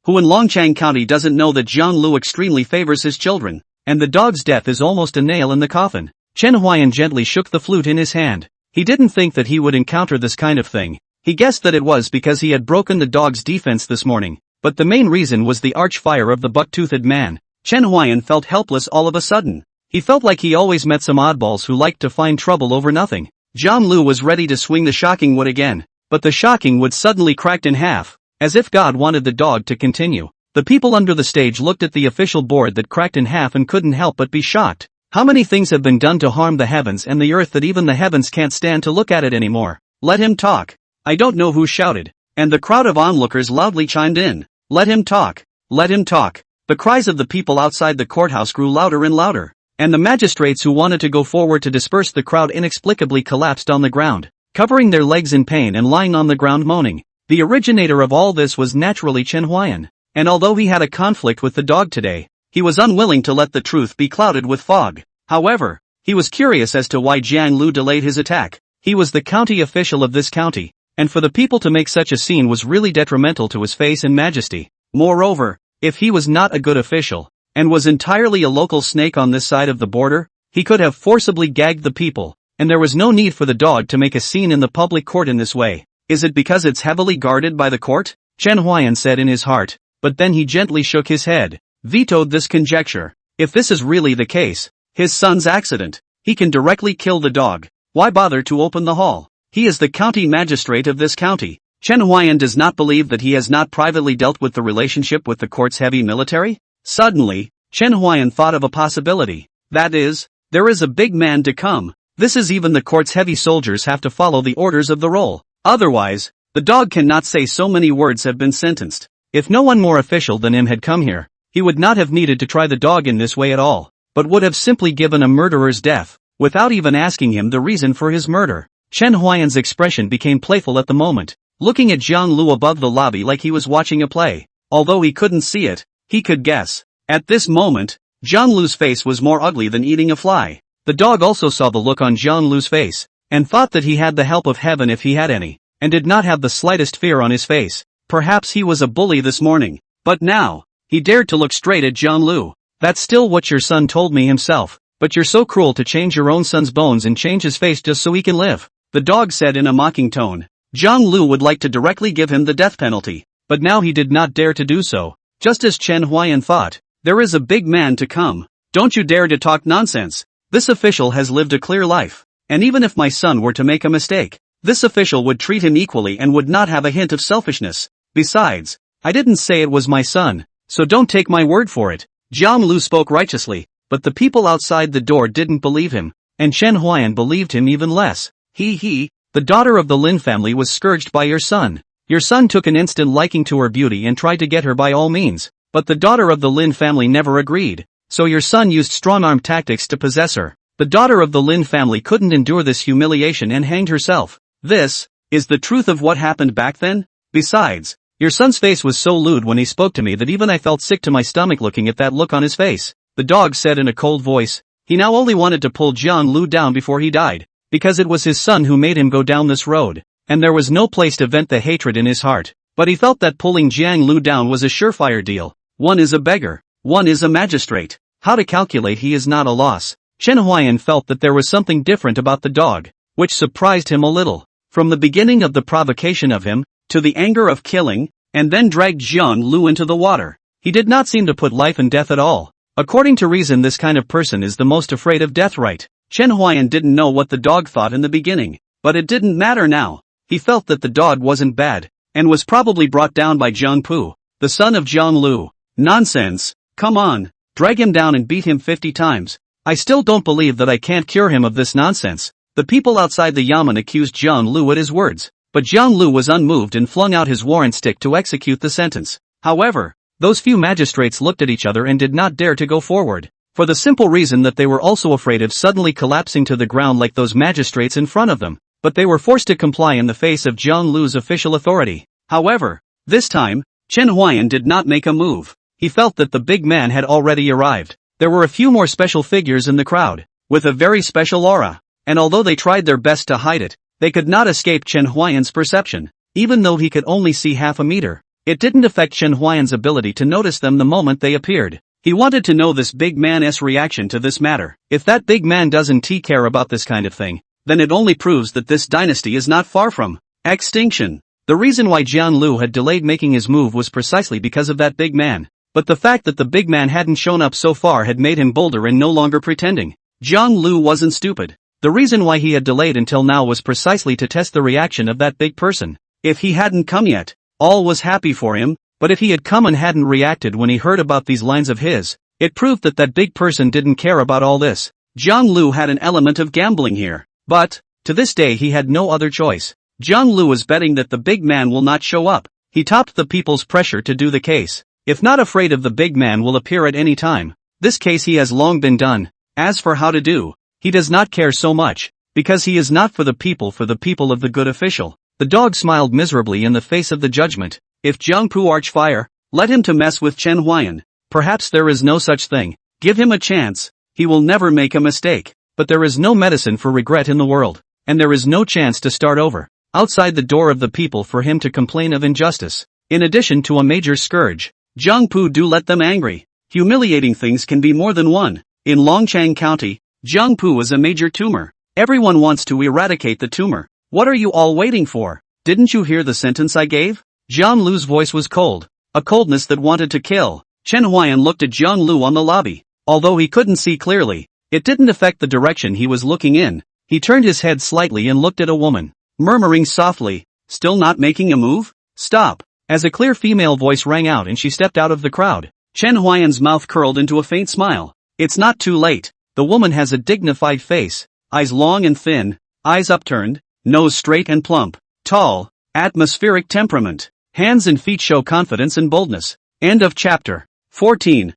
Who in Longchang County doesn't know that Jiang Lu extremely favors his children, and the dog's death is almost a nail in the coffin. Chen Huayan gently shook the flute in his hand. He didn't think that he would encounter this kind of thing. He guessed that it was because he had broken the dog's defense this morning, but the main reason was the arch-fire of the buck-toothed man. Chen Huayan felt helpless all of a sudden. He felt like he always met some oddballs who liked to find trouble over nothing. Jiang Lu was ready to swing the shocking wood again, but the shocking wood suddenly cracked in half, as if God wanted the dog to continue. The people under the stage looked at the official board that cracked in half and couldn't help but be shocked. How many things have been done to harm the heavens and the earth that even the heavens can't stand to look at it anymore? Let him talk. I don't know who shouted, and the crowd of onlookers loudly chimed in. Let him talk. Let him talk. The cries of the people outside the courthouse grew louder and louder, and the magistrates who wanted to go forward to disperse the crowd inexplicably collapsed on the ground, covering their legs in pain and lying on the ground moaning. The originator of all this was naturally Chen Huayan, and although he had a conflict with the dog today, he was unwilling to let the truth be clouded with fog. However, he was curious as to why Jiang Lu delayed his attack. He was the county official of this county, and for the people to make such a scene was really detrimental to his face and majesty. Moreover, if he was not a good official, and was entirely a local snake on this side of the border, he could have forcibly gagged the people, and there was no need for the dog to make a scene in the public court in this way. Is it because it's heavily guarded by the court? Chen Huayan said in his heart, but then he gently shook his head, vetoed this conjecture. If this is really the case, his son's accident, he can directly kill the dog. Why bother to open the hall? He is the county magistrate of this county. Chen Huayan does not believe that he has not privately dealt with the relationship with the court's heavy military. Suddenly, Chen Huayan thought of a possibility. That is, there is a big man to come. This is even the court's heavy soldiers have to follow the orders of the roll. Otherwise, the dog cannot say so many words have been sentenced. If no one more official than him had come here, he would not have needed to try the dog in this way at all, but would have simply given a murderer's death, without even asking him the reason for his murder. Chen Huayan's expression became playful at the moment, looking at Jiang Lu above the lobby like he was watching a play. Although he couldn't see it, he could guess. At this moment, Jiang Lu's face was more ugly than eating a fly. The dog also saw the look on Jiang Lu's face, and thought that he had the help of heaven if he had any, and did not have the slightest fear on his face. Perhaps he was a bully this morning, but now, he dared to look straight at Jiang Lu. That's still what your son told me himself, but you're so cruel to change your own son's bones and change his face just so he can live, the dog said in a mocking tone. Jiang Lu would like to directly give him the death penalty, but now he did not dare to do so. Just as Chen Huayan thought, there is a big man to come. Don't you dare to talk nonsense. This official has lived a clear life, and even if my son were to make a mistake, this official would treat him equally and would not have a hint of selfishness. Besides, I didn't say it was my son, so don't take my word for it. Jiang Lu spoke righteously, but the people outside the door didn't believe him, and Chen Huayan believed him even less. The daughter of the Lin family was scourged by your son. Your son took an instant liking to her beauty and tried to get her by all means, but the daughter of the Lin family never agreed, so your son used strong-arm tactics to possess her. The daughter of the Lin family couldn't endure this humiliation and hanged herself. This is the truth of what happened back then? Besides, your son's face was so lewd when he spoke to me that even I felt sick to my stomach looking at that look on his face, the dog said in a cold voice. He now only wanted to pull Jiang Lu down before he died, because it was his son who made him go down this road, and there was no place to vent the hatred in his heart. But he felt that pulling Jiang Lu down was a surefire deal. One is a beggar, one is a magistrate. How to calculate he is not a loss. Chen Huayan felt that there was something different about the dog, which surprised him a little. From the beginning of the provocation of him, to the anger of killing, and then dragged Jiang Lu into the water, he did not seem to put life and death at all. According to reason, this kind of person is the most afraid of death, right? Chen Huayan didn't know what the dog thought in the beginning, but it didn't matter now. He felt that the dog wasn't bad, and was probably brought down by Jiang Pu, the son of Jiang Lu. Nonsense, come on, drag him down and beat him 50 times. I still don't believe that I can't cure him of this nonsense. The people outside the yamen accused Jiang Lu at his words, but Jiang Lu was unmoved and flung out his warrant stick to execute the sentence. However, those few magistrates looked at each other and did not dare to go forward, for the simple reason that they were also afraid of suddenly collapsing to the ground like those magistrates in front of them, but they were forced to comply in the face of Jiang Lu's official authority. However, this time, Chen Huayan did not make a move. He felt that the big man had already arrived. There were a few more special figures in the crowd, with a very special aura, and although they tried their best to hide it, they could not escape Chen Huayan's perception. Even though he could only see half a meter, it didn't affect Chen Huayan's ability to notice them the moment they appeared. He wanted to know this big man's reaction to this matter. If that big man doesn't care about this kind of thing, then it only proves that this dynasty is not far from extinction. The reason why Jiang Lu had delayed making his move was precisely because of that big man. But the fact that the big man hadn't shown up so far had made him bolder and no longer pretending. Jiang Lu wasn't stupid. The reason why he had delayed until now was precisely to test the reaction of that big person. If he hadn't come yet, all was happy for him, but if he had come and hadn't reacted when he heard about these lines of his, it proved that that big person didn't care about all this. Jiang Lu had an element of gambling here, but, to this day he had no other choice. Jiang Lu was betting that the big man will not show up. He topped the people's pressure to do the case. If not afraid of the big man will appear at any time. This case he has long been done. As for how to do, he does not care so much, because he is not for the people of the good official. The dog smiled miserably in the face of the judgment. If Jiang Pu arch fire, let him to mess with Chen Huayan. Perhaps there is no such thing. Give him a chance. He will never make a mistake. But there is no medicine for regret in the world, and there is no chance to start over outside the door of the people for him to complain of injustice. In addition to a major scourge, Jiang Pu do let them angry. Humiliating things can be more than one. In Longchang County, Jiang Pu is a major tumor. Everyone wants to eradicate the tumor. What are you all waiting for? Didn't you hear the sentence I gave? Jiang Lu's voice was cold, a coldness that wanted to kill. Chen Huayan looked at Jiang Lu on the lobby. Although he couldn't see clearly, it didn't affect the direction he was looking in. He turned his head slightly and looked at a woman, murmuring softly, "Still not making a move? Stop." As a clear female voice rang out and she stepped out of the crowd, Chen Huayan's mouth curled into a faint smile. It's not too late. The woman has a dignified face, eyes long and thin, eyes upturned, nose straight and plump, tall, atmospheric temperament, hands and feet show confidence and boldness. End of chapter. 14.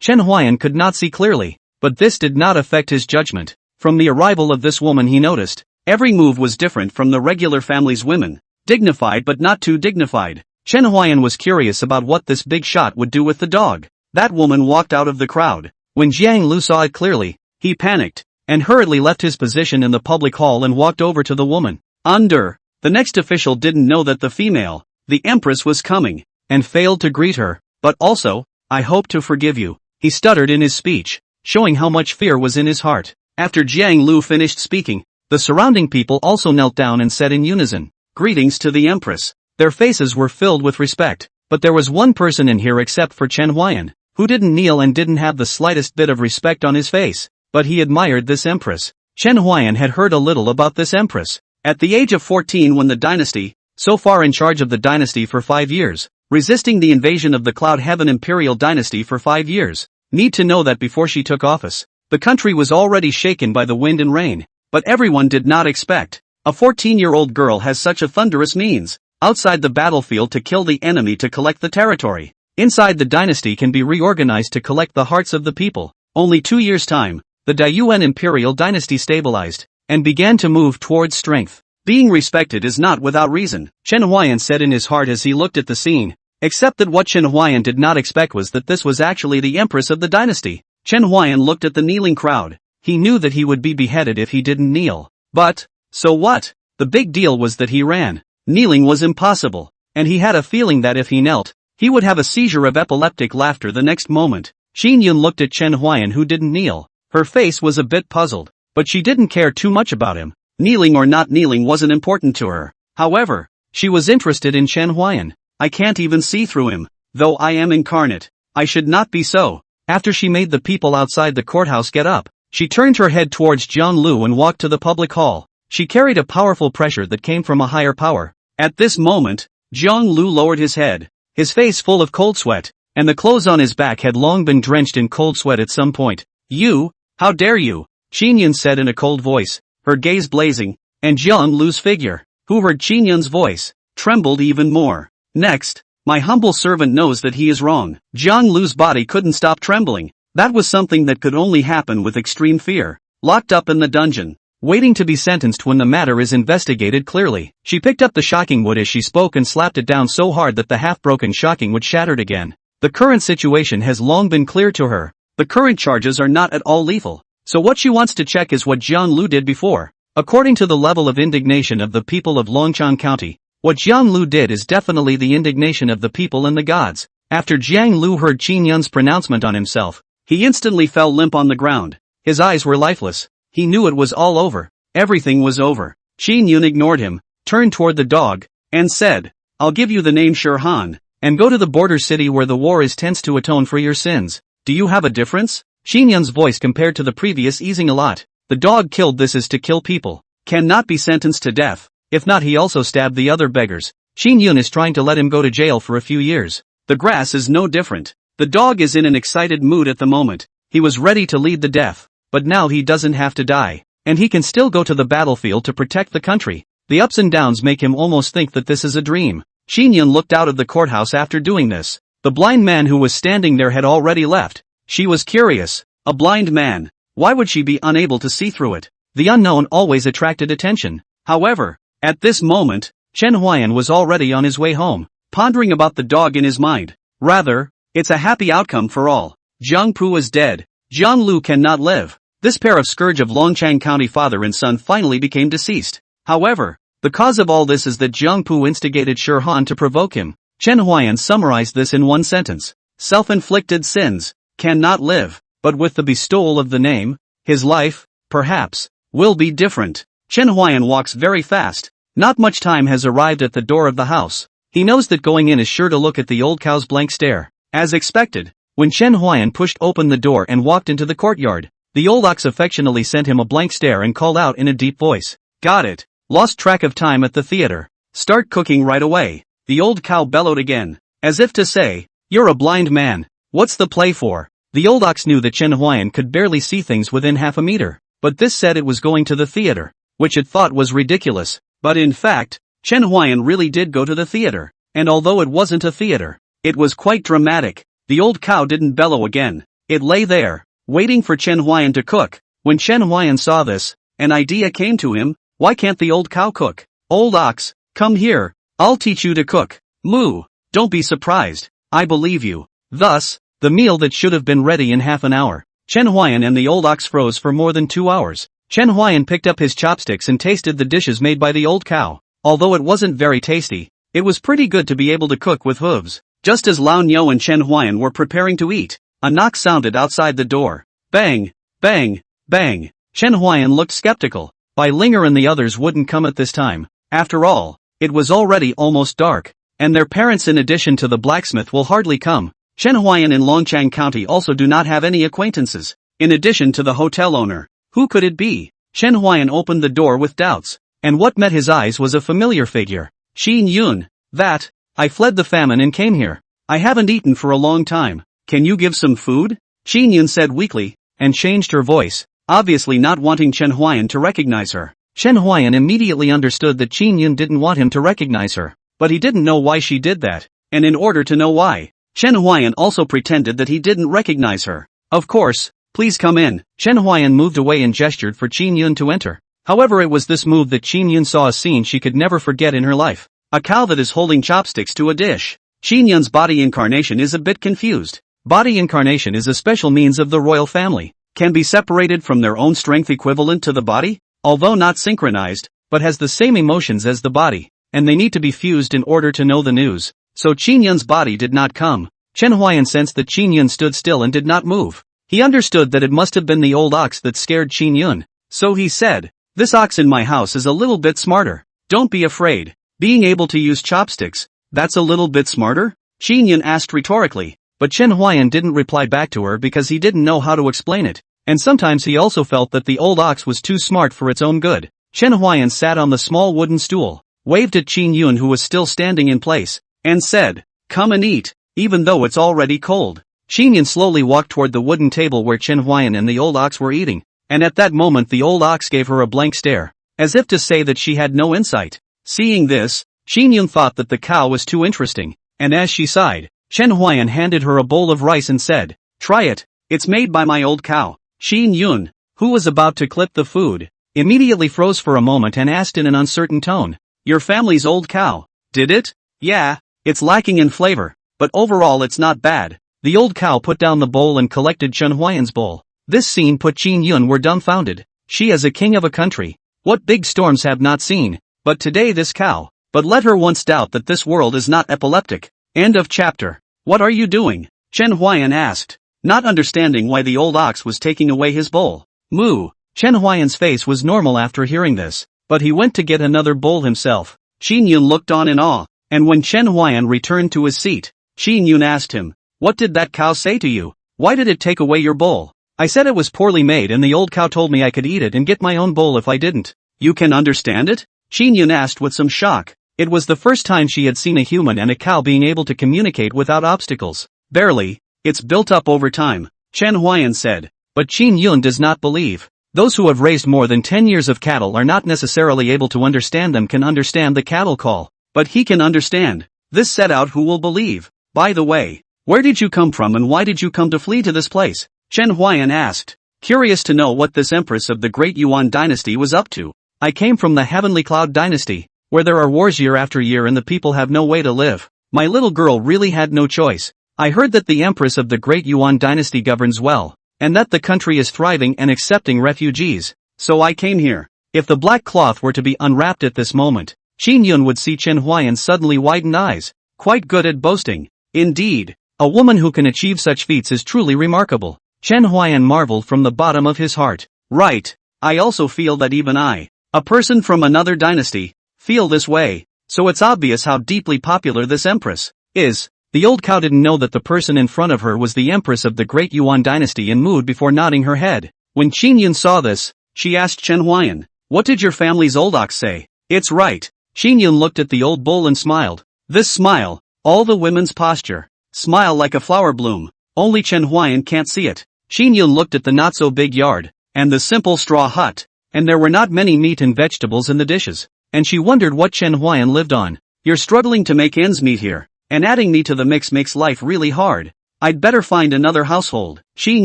Chen Huayan could not see clearly, but this did not affect his judgment. From the arrival of this woman he noticed, every move was different from the regular family's women, dignified but not too dignified. Chen Huayan was curious about what this big shot would do with the dog. That woman walked out of the crowd. When Jiang Lu saw it clearly, he panicked, and hurriedly left his position in the public hall and walked over to the woman. The next official didn't know that the empress was coming, and failed to greet her. But also, I hope to forgive you, he stuttered in his speech, showing how much fear was in his heart. After Jiang Lu finished speaking, the surrounding people also knelt down and said in unison, "Greetings to the empress." Their faces were filled with respect, but there was one person in here except for Chen Huayan, who didn't kneel and didn't have the slightest bit of respect on his face, but he admired this empress. Chen Huayan had heard a little about this empress. At the age of 14 when the dynasty, so far in charge of the dynasty for 5 years, resisting the invasion of the Cloud Heaven Imperial Dynasty for 5 years. Need to know that before she took office, the country was already shaken by the wind and rain, but everyone did not expect a 14-year-old girl has such a thunderous means, outside the battlefield to kill the enemy to collect the territory. Inside the dynasty can be reorganized to collect the hearts of the people. Only 2 years' time, the Daiyuan Imperial Dynasty stabilized, and began to move towards strength. Being respected is not without reason, Chen Huayan said in his heart as he looked at the scene. Except that what Chen Huayan did not expect was that this was actually the empress of the dynasty. Chen Huayan looked at the kneeling crowd. He knew that he would be beheaded if he didn't kneel. But, so what? The big deal was that he ran. Kneeling was impossible, and he had a feeling that if he knelt, he would have a seizure of epileptic laughter the next moment. Xin Yun looked at Chen Huayan who didn't kneel. Her face was a bit puzzled, but she didn't care too much about him. Kneeling or not kneeling wasn't important to her. However, she was interested in Chen Huayan. I can't even see through him. Though I am incarnate, I should not be so. After she made the people outside the courthouse get up, she turned her head towards Jiang Lu and walked to the public hall. She carried a powerful pressure that came from a higher power. At this moment, Jiang Lu lowered his head, his face full of cold sweat, and the clothes on his back had long been drenched in cold sweat at some point. "You, how dare you?" Xin Yun said in a cold voice, her gaze blazing, and Jiang Lu's figure, who heard Xin Yun's voice, trembled even more. "Next, my humble servant knows that he is wrong." Jiang Lu's body couldn't stop trembling. That was something that could only happen with extreme fear. Locked up in the dungeon, waiting to be sentenced when the matter is investigated clearly. She picked up the shocking wood as she spoke and slapped it down so hard that the half-broken shocking wood shattered again. The current situation has long been clear to her. The current charges are not at all lethal. So what she wants to check is what Jiang Lu did before. According to the level of indignation of the people of Longchang County, what Jiang Lu did is definitely the indignation of the people and the gods. After Jiang Lu heard Qin Yun's pronouncement on himself, he instantly fell limp on the ground. His eyes were lifeless. He knew it was all over. Everything was over. Qin Yun ignored him, turned toward the dog, and said, "I'll give you the name Shirhan, and go to the border city where the war is tense to atone for your sins. Do you have a difference?" Qin Yun's voice compared to the previous easing a lot. The dog killed this is to kill people. Cannot be sentenced to death. If not, he also stabbed the other beggars. Qin Yun is trying to let him go to jail for a few years. The grass is no different. The dog is in an excited mood at the moment. He was ready to lead the death, but now he doesn't have to die, and he can still go to the battlefield to protect the country. The ups and downs make him almost think that this is a dream. Qin Yun looked out of the courthouse after doing this. The blind man who was standing there had already left. She was curious. A blind man. Why would she be unable to see through it? The unknown always attracted attention. However, at this moment, Chen Huayan was already on his way home, pondering about the dog in his mind. Rather, it's a happy outcome for all. Jiang Pu is dead. Jiang Lu cannot live. This pair of scourge of Longchang County father and son finally became deceased. However, the cause of all this is that Jiang Pu instigated Shirhan to provoke him. Chen Huayan summarized this in one sentence. Self-inflicted sins. Cannot live. But with the bestowal of the name, his life, perhaps, will be different. Chen Huayan walks very fast. Not much time has arrived at the door of the house. He knows that going in is sure to look at the old cow's blank stare. As expected, when Chen Huayan pushed open the door and walked into the courtyard, the old ox affectionately sent him a blank stare and called out in a deep voice. "Got it. Lost track of time at the theater. Start cooking right away." The old cow bellowed again, as if to say, "You're a blind man. What's the play for?" The old ox knew that Chen Huayan could barely see things within half a meter, but this said it was going to the theater, which it thought was ridiculous. But in fact, Chen Huayan really did go to the theater, and although it wasn't a theater, it was quite dramatic. The old cow didn't bellow again. It lay there, waiting for Chen Huayan to cook. When Chen Huayan saw this, an idea came to him. Why can't the old cow cook? Old ox, come here, I'll teach you to cook. Moo, don't be surprised, I believe you. Thus, the meal that should have been ready in half an hour, Chen Huayan and the old ox froze for more than 2 hours. Chen Huayan picked up his chopsticks and tasted the dishes made by the old cow. Although it wasn't very tasty, it was pretty good to be able to cook with hooves. Just as Lao Niu and Chen Huayan were preparing to eat, a knock sounded outside the door. Bang, bang, bang. Chen Huayan looked skeptical. Bai Linger and the others wouldn't come at this time. After all, it was already almost dark, and their parents in addition to the blacksmith will hardly come. Chen Huayan in Longchang County also do not have any acquaintances. In addition to the hotel owner, who could it be? Chen Huayan opened the door with doubts, and what met his eyes was a familiar figure. Xin Yun. That, I fled the famine and came here. I haven't eaten for a long time. Can you give some food? Xin Yun said weakly, and changed her voice, obviously not wanting Chen Huayan to recognize her. Chen Huayan immediately understood that Xin Yun didn't want him to recognize her, but he didn't know why she did that, and in order to know why, Chen Huayan also pretended that he didn't recognize her. Of course, please come in. Chen Huayan moved away and gestured for Xin Yun to enter. However, it was this move that Xin Yun saw a scene she could never forget in her life. A cow that is holding chopsticks to a dish. Xin Yun's body incarnation is a bit confused. Body incarnation is a special means of the royal family, can be separated from their own strength equivalent to the body, although not synchronized, but has the same emotions as the body, and they need to be fused in order to know the news. So Xin Yun's body did not come. Chen Huayan sensed that Xin Yun stood still and did not move. He understood that it must have been the old ox that scared Xin Yun. So he said, "This ox in my house is a little bit smarter. Don't be afraid. Being able to use chopsticks, that's a little bit smarter?" Xin Yun asked rhetorically, but Chen Huayan didn't reply back to her because he didn't know how to explain it, and sometimes he also felt that the old ox was too smart for its own good. Chen Huayan sat on the small wooden stool, waved at Xin Yun who was still standing in place, and said, "Come and eat, even though it's already cold." Xin Yun slowly walked toward the wooden table where Chen Huayan and the old ox were eating, and at that moment the old ox gave her a blank stare, as if to say that she had no insight. Seeing this, Xin Yun thought that the cow was too interesting, and as she sighed, Chen Huayan handed her a bowl of rice and said, "Try it, it's made by my old cow." Xin Yun, who was about to clip the food, immediately froze for a moment and asked in an uncertain tone, "Your family's old cow, did it?" "Yeah, it's lacking in flavor, but overall it's not bad." The old cow put down the bowl and collected Chen Huayan's bowl. This scene put Xin Yun were dumbfounded. She is a king of a country. What big storms have not seen, but today this cow. But let her once doubt that this world is not epileptic. End of chapter. What are you doing? Chen Huayan asked, not understanding why the old ox was taking away his bowl. Moo. Chen Huayan's face was normal after hearing this, but he went to get another bowl himself. Xin Yun looked on in awe, and when Chen Huayan returned to his seat, Xin Yun asked him, "What did that cow say to you? Why did it take away your bowl?" "I said it was poorly made and the old cow told me I could eat it and get my own bowl if I didn't." "You can understand it?" Xin Yun asked with some shock. It was the first time she had seen a human and a cow being able to communicate without obstacles. "Barely, it's built up over time," Chen Huayan said. But Xin Yun does not believe. Those who have raised more than 10 years of cattle are not necessarily able to understand them can understand the cattle call. But he can understand. This set out who will believe. "By the way, where did you come from and why did you come to flee to this place?" Chen Huayan asked, curious to know what this empress of the Great Yuan dynasty was up to. "I came from the Heavenly Cloud dynasty, where there are wars year after year and the people have no way to live. My little girl really had no choice. I heard that the empress of the Great Yuan dynasty governs well, and that the country is thriving and accepting refugees. So I came here." If the black cloth were to be unwrapped at this moment, Xin Yun would see Chen Huayan's suddenly widened eyes. Quite good at boasting. Indeed, a woman who can achieve such feats is truly remarkable. Chen Huayan marveled from the bottom of his heart. Right, I also feel that even I, a person from another dynasty, feel this way, so it's obvious how deeply popular this empress is. The old cow didn't know that the person in front of her was the empress of the Great Yuan dynasty and moved before nodding her head. When Xin Yun saw this, she asked Chen Huayan, "What did your family's old ox say?" "It's right." Xin Yun looked at the old bull and smiled. This smile, all the women's posture, smile like a flower bloom, only Chen Huayan can't see it. Xin Yun looked at the not-so-big yard, and the simple straw hut, and there were not many meat and vegetables in the dishes. And she wondered what Chen Huayan lived on. "You're struggling to make ends meet here, and adding me to the mix makes life really hard." I'd better find another household, Shin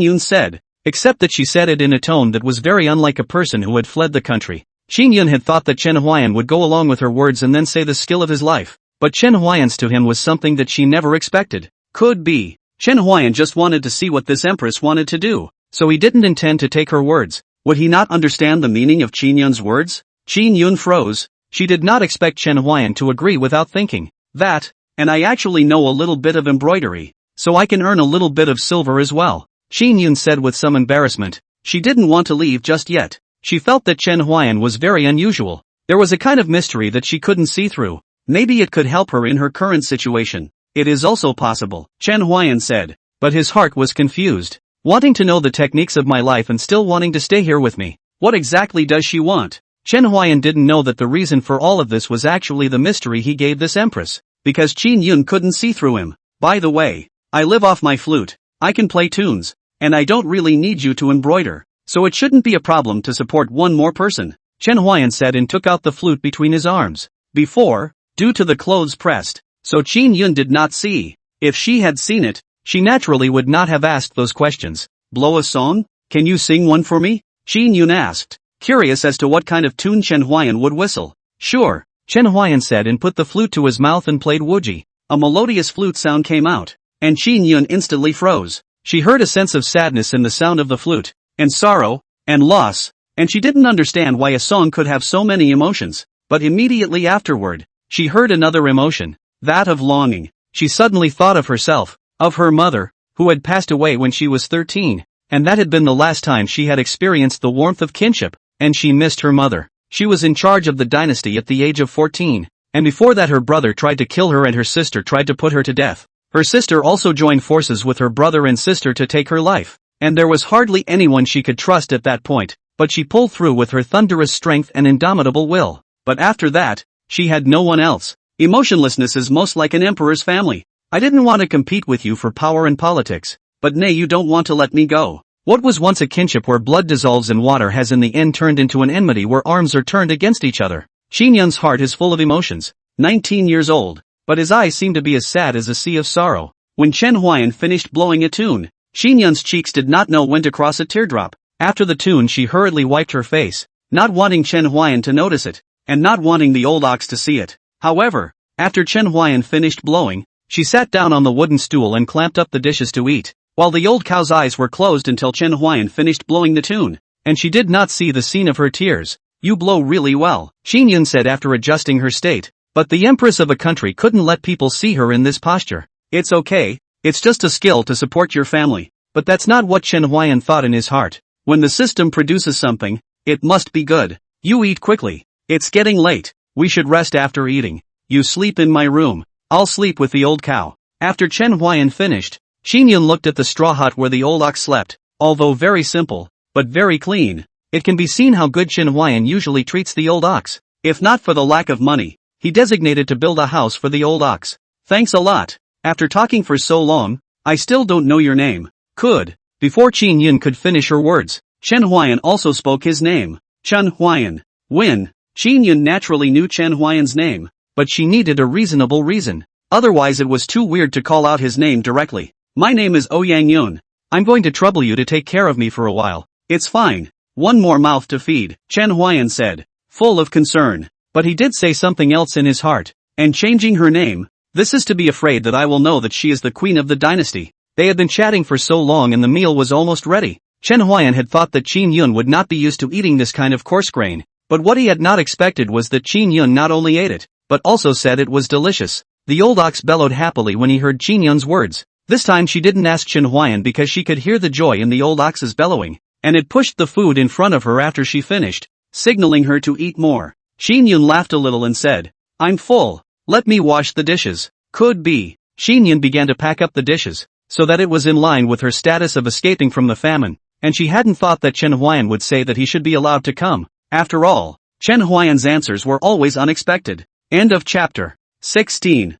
Yun said, except that she said it in a tone that was very unlike a person who had fled the country. Shin Yun had thought that Chen Huayan would go along with her words and then say the skill of his life, but Chen Huayan's to him was something that she never expected. Could be. Chen Huayan just wanted to see what this empress wanted to do, so he didn't intend to take her words. Would he not understand the meaning of Shin Yun's words? Shin Yun froze. She did not expect Chen Huayan to agree without thinking. That, and I actually know a little bit of embroidery, so I can earn a little bit of silver as well, Shin Yun said with some embarrassment. She didn't want to leave just yet. She felt that Chen Huayan was very unusual. There was a kind of mystery that she couldn't see through. Maybe it could help her in her current situation. It is also possible, Chen Huayan said, but his heart was confused. Wanting to know the techniques of my life and still wanting to stay here with me. What exactly does she want? Chen Huayan didn't know that the reason for all of this was actually the mystery he gave this empress, because Shin Yun couldn't see through him. By the way, I live off my flute, I can play tunes, and I don't really need you to embroider, so it shouldn't be a problem to support one more person, Chen Huayan said and took out the flute between his arms. Before, due to the clothes pressed, so Shin Yun did not see. If she had seen it, she naturally would not have asked those questions. Blow a song? Can you sing one for me? Shin Yun asked, curious as to what kind of tune Chen Huayan would whistle. Sure, Chen Huayan said and put the flute to his mouth and played wuji. A melodious flute sound came out, and Shin Yun instantly froze. She heard a sense of sadness in the sound of the flute, and sorrow, and loss, and she didn't understand why a song could have so many emotions. But immediately afterward, she heard another emotion, that of longing. She suddenly thought of herself, of her mother, who had passed away when she was 13, and that had been the last time she had experienced the warmth of kinship, and she missed her mother. She was in charge of the dynasty at the age of 14, and before that her brother tried to kill her and her sister tried to put her to death. Her sister also joined forces with her brother and sister to take her life, and there was hardly anyone she could trust at that point, but she pulled through with her thunderous strength and indomitable will. But after that, she had no one else. Emotionlessness is most like an emperor's family. I didn't want to compete with you for power and politics, but nay, you don't want to let me go. What was once a kinship where blood dissolves in water has in the end turned into an enmity where arms are turned against each other. Shin Yun's heart is full of emotions. 19 years old, but his eyes seem to be as sad as a sea of sorrow. When Chen Huayan finished blowing a tune, Shin Yun's cheeks did not know when to cross a teardrop. After the tune she hurriedly wiped her face, not wanting Chen Huayan to notice it, and not wanting the old ox to see it. However, after Chen Huayan finished blowing, she sat down on the wooden stool and clamped up the dishes to eat, while the old cow's eyes were closed until Chen Huayan finished blowing the tune, and she did not see the scene of her tears. You blow really well, Shin Yun said after adjusting her state, but the empress of a country couldn't let people see her in this posture. It's okay, it's just a skill to support your family, but that's not what Chen Huayan thought in his heart. When the system produces something, it must be good. You eat quickly. It's getting late. We should rest after eating. You sleep in my room. I'll sleep with the old cow. After Chen Huayan finished, Shin Yun looked at the straw hut where the old ox slept. Although very simple, but very clean, it can be seen how good Chen Huayan usually treats the old ox. If not for the lack of money, he designated to build a house for the old ox. Thanks a lot. After talking for so long, I still don't know your name. Could. Before Shin Yun could finish her words, Chen Huayan also spoke his name. Chen Huayan. When? Shin Yun naturally knew Chen Huayan's name, but she needed a reasonable reason. Otherwise it was too weird to call out his name directly. My name is Ouyang Yun. I'm going to trouble you to take care of me for a while. It's fine. One more mouth to feed, Chen Huayan said, full of concern. But he did say something else in his heart. And changing her name, this is to be afraid that I will know that she is the queen of the dynasty. They had been chatting for so long and the meal was almost ready. Chen Huayan had thought that Shin Yun would not be used to eating this kind of coarse grain, but what he had not expected was that Shin Yun not only ate it, but also said it was delicious. The old ox bellowed happily when he heard Shin Yun's words. This time she didn't ask Chen Huayan because she could hear the joy in the old ox's bellowing, and it pushed the food in front of her after she finished, signaling her to eat more. Shin Yun laughed a little and said, I'm full. Let me wash the dishes. Could be. Shin Yun began to pack up the dishes, so that it was in line with her status of escaping from the famine, and she hadn't thought that Chen Huayan would say that he should be allowed to come. After all, Chen Huayan's answers were always unexpected. End of chapter. 16.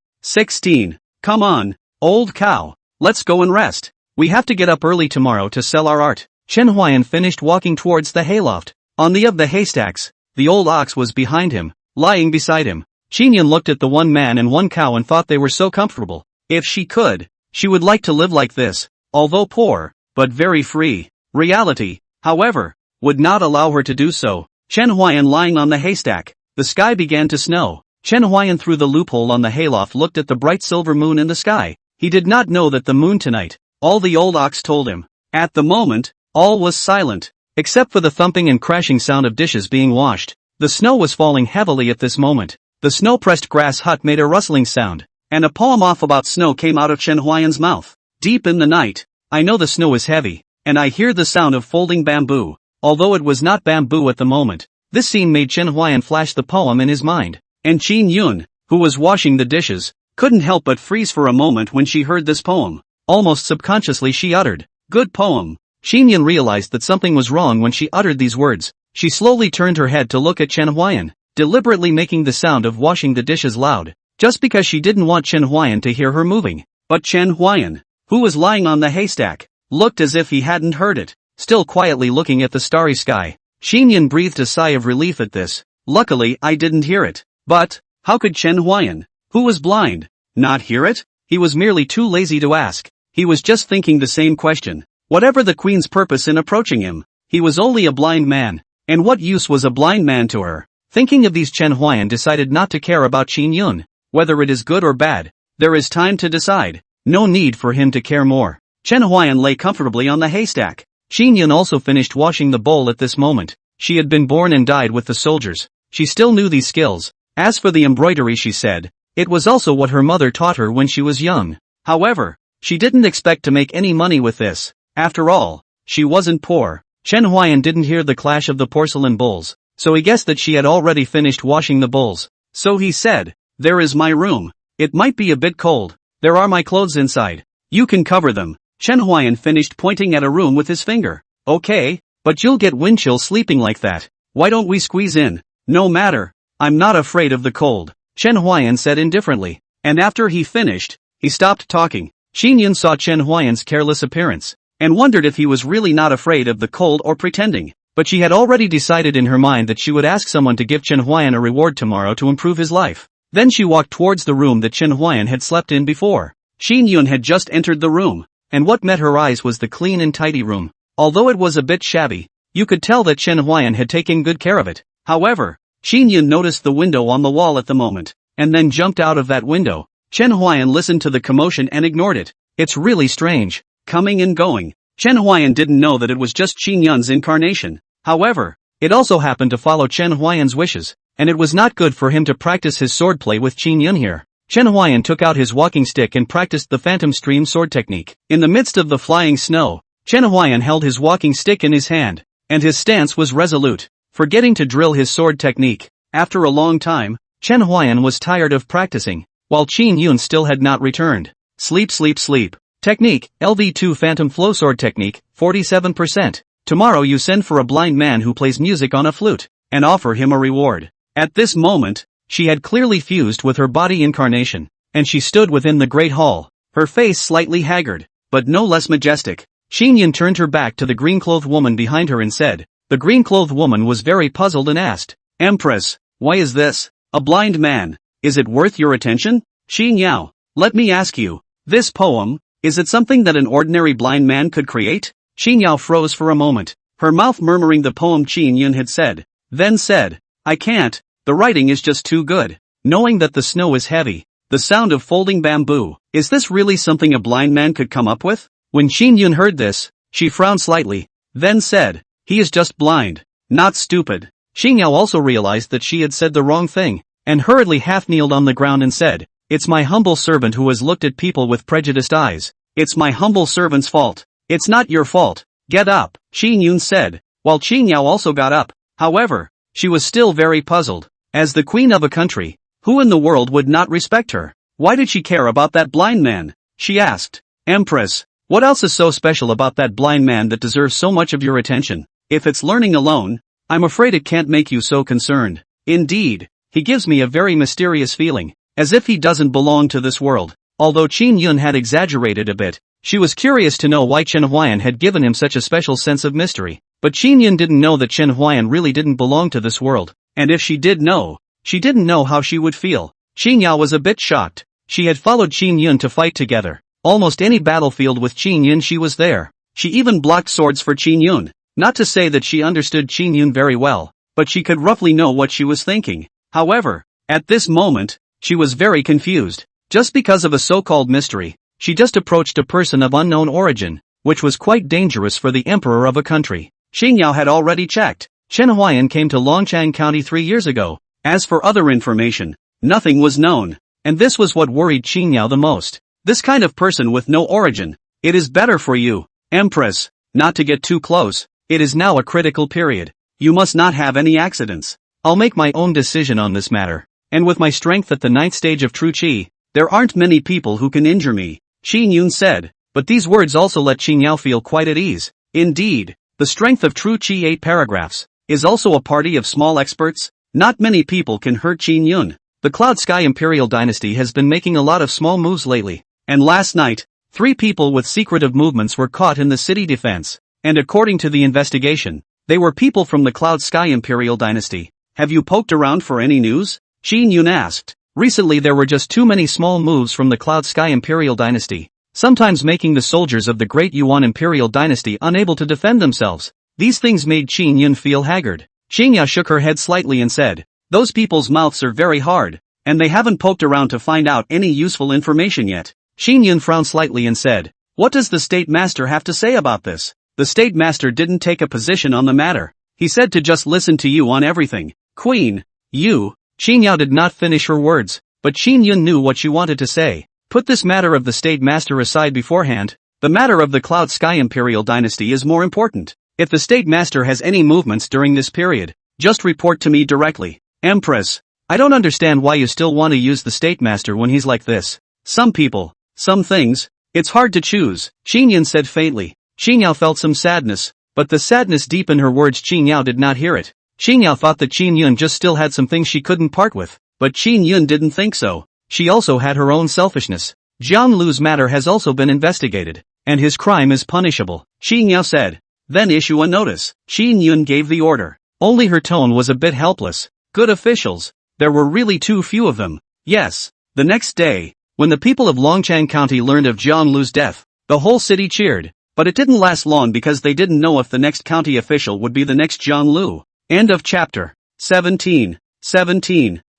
Come on, old cow. Let's go and rest. We have to get up early tomorrow to sell our art. Chen Huayan finished walking towards the hayloft. On the of the haystacks, the old ox was behind him, lying beside him. Shin Yun looked at the one man and one cow and thought they were so comfortable. If she could, She would like to live like this, although poor, but very free. Reality, however, would not allow her to do so. Chen Huayan lying on the haystack. The sky began to snow. Chen Huayan through the loophole on the hayloft looked at the bright silver moon in the sky. He did not know that the moon tonight. All the old ox told him. At the moment, all was silent, except for the thumping and crashing sound of dishes being washed. The snow was falling heavily at this moment. The snow-pressed grass hut made a rustling sound, and a poem off about snow came out of Chen Huayan's mouth. Deep in the night, I know the snow is heavy, and I hear the sound of folding bamboo. Although it was not bamboo at the moment, this scene made Chen Huayan flash the poem in his mind. And Qin Yun, who was washing the dishes, couldn't help but freeze for a moment when she heard this poem. Almost subconsciously she uttered, "Good poem." Qin Yun realized that something was wrong when she uttered these words. She slowly turned her head to look at Chen Huayan, deliberately making the sound of washing the dishes loud, just because she didn't want Chen Huayan to hear her moving. But Chen Huayan, who was lying on the haystack, looked as if he hadn't heard it, still quietly looking at the starry sky. Qin Yun breathed a sigh of relief at this. Luckily I didn't hear it. But, how could Chen Huayan, who was blind, not hear it? He was merely too lazy to ask. He was just thinking the same question. Whatever the queen's purpose in approaching him, he was only a blind man. And what use was a blind man to her? Thinking of these, Chen Huayan decided not to care about Qin Yun. Whether it is good or bad, there is time to decide. No need for him to care more. Chen Huayan lay comfortably on the haystack. Qin Yun also finished washing the bowl at this moment. She had been born and died with the soldiers. She still knew these skills. As for the embroidery, she said, it was also what her mother taught her when she was young. However, she didn't expect to make any money with this. After all, she wasn't poor. Chen Huayan didn't hear the clash of the porcelain bowls, so he guessed that she had already finished washing the bowls. So he said, "There is my room. It might be a bit cold. There are my clothes inside. You can cover them." Chen Huayan finished pointing at a room with his finger. "Okay, but you'll get wind chill sleeping like that. Why don't we squeeze in?" "No matter. I'm not afraid of the cold," Chen Huayan said indifferently. And after he finished, he stopped talking. Qin Yun saw Chen Huayan's careless appearance, and wondered if he was really not afraid of the cold or pretending. But she had already decided in her mind that she would ask someone to give Chen Huayan a reward tomorrow to improve his life. Then she walked towards the room that Chen Huayan had slept in before. Qin Yun had just entered the room, and what met her eyes was the clean and tidy room. Although it was a bit shabby, you could tell that Chen Huayan had taken good care of it. However, Qin Yun noticed the window on the wall at the moment, and then jumped out of that window. Chen Huayan listened to the commotion and ignored it. It's really strange. Coming and going. Chen Huayan didn't know that it was just Qin Yun's incarnation. However, it also happened to follow Chen Huayan's wishes, and it was not good for him to practice his swordplay with Qin Yun here. Chen Huayan took out his walking stick and practiced the phantom stream sword technique. In the midst of the flying snow, Chen Huayan held his walking stick in his hand, and his stance was resolute, forgetting to drill his sword technique. After a long time, Chen Huayan was tired of practicing, while Qin Yun still had not returned. Sleep, sleep, sleep. Technique, LV2 Phantom Flow Sword Technique, 47%. Tomorrow you send for a blind man who plays music on a flute, and offer him a reward. At this moment, she had clearly fused with her body incarnation, and she stood within the great hall, her face slightly haggard, but no less majestic. Qin Yun turned her back to the green-clothed woman behind her and said. The green-clothed woman was very puzzled and asked, "Empress, why is this? A blind man. Is it worth your attention?" "Xin Yao, let me ask you, this poem, is it something that an ordinary blind man could create?" Xin Yao froze for a moment, her mouth murmuring the poem Qin Yun had said, then said, "I can't, the writing is just too good." Knowing that the snow is heavy, the sound of folding bamboo, is this really something a blind man could come up with? When Qin Yun heard this, she frowned slightly, then said, "He is just blind, not stupid." Xin Yao also realized that she had said the wrong thing, and hurriedly half-kneeled on the ground and said, "It's my humble servant who has looked at people with prejudiced eyes. It's my humble servant's fault. It's not your fault. Get up," Qin Yun said, while Qin Yao also got up. However, she was still very puzzled. As the queen of a country, who in the world would not respect her? Why did she care about that blind man? She asked. "Empress, what else is so special about that blind man that deserves so much of your attention? If it's learning alone, I'm afraid it can't make you so concerned. Indeed, he gives me a very mysterious feeling, as if he doesn't belong to this world." Although Qin Yun had exaggerated a bit, she was curious to know why Chen Huayan had given him such a special sense of mystery. But Qin Yun didn't know that Chen Huayan really didn't belong to this world, and if she did know, she didn't know how she would feel. Qin Yao was a bit shocked. She had followed Qin Yun to fight together, Almost any battlefield with Qin Yun she was there. She even blocked swords for Qin Yun. Not to say that she understood Qin Yun very well, but she could roughly know what she was thinking. However, at this moment, she was very confused. Just because of a so-called mystery, she just approached a person of unknown origin, which was quite dangerous for the emperor of a country. Xingyao had already checked. Chen Huayan came to Longchang County 3 years ago. As for other information, nothing was known. And this was what worried Xingyao the most. This kind of person with no origin. It is better for you, Empress, not to get too close. It is now a critical period. You must not have any accidents. I'll make my own decision on this matter. And with my strength at the 9th stage of true Qi, there aren't many people who can injure me, Qin Yun said. But these words also let Xingyao feel quite at ease. Indeed, the strength of true Qi 8 paragraphs is also a party of small experts. Not many people can hurt Qin Yun. The Cloud Sky Imperial Dynasty has been making a lot of small moves lately. And last night, 3 people with secretive movements were caught in the city defense. And according to the investigation, they were people from the Cloud Sky Imperial Dynasty. Have you poked around for any news? Qin Yun asked. Recently there were just too many small moves from the Cloud Sky Imperial Dynasty, sometimes making the soldiers of the Great Yuan Imperial Dynasty unable to defend themselves. These things made Qin Yun feel haggard. Xingyao shook her head slightly and said, those people's mouths are very hard, and they haven't poked around to find out any useful information yet. Qin Yun frowned slightly and said, what does the State Master have to say about this? The State Master didn't take a position on the matter. He said to just listen to you on everything. Queen, you. Xingyao did not finish her words, but Qin Yun knew what she wanted to say. Put this matter of the State Master aside beforehand. The matter of the Cloud Sky Imperial Dynasty is more important. If the State Master has any movements during this period, just report to me directly. Empress, I don't understand why you still want to use the State Master when he's like this. Some people, some things, it's hard to choose, Qin Yun said faintly. Xingyao felt some sadness, but the sadness deep in her words Xingyao did not hear it. Xingyao thought that Qin Yun just still had some things she couldn't part with, but Qin Yun didn't think so. She also had her own selfishness. Jiang Lu's matter has also been investigated, and his crime is punishable, Xingyao said. Then issue a notice. Qin Yun gave the order. Only her tone was a bit helpless. Good officials. There were really too few of them. Yes. The next day, when the people of Longchang County learned of Jiang Lu's death, the whole city cheered. But it didn't last long because they didn't know if the next county official would be the next Jiang Lu. End of chapter 17.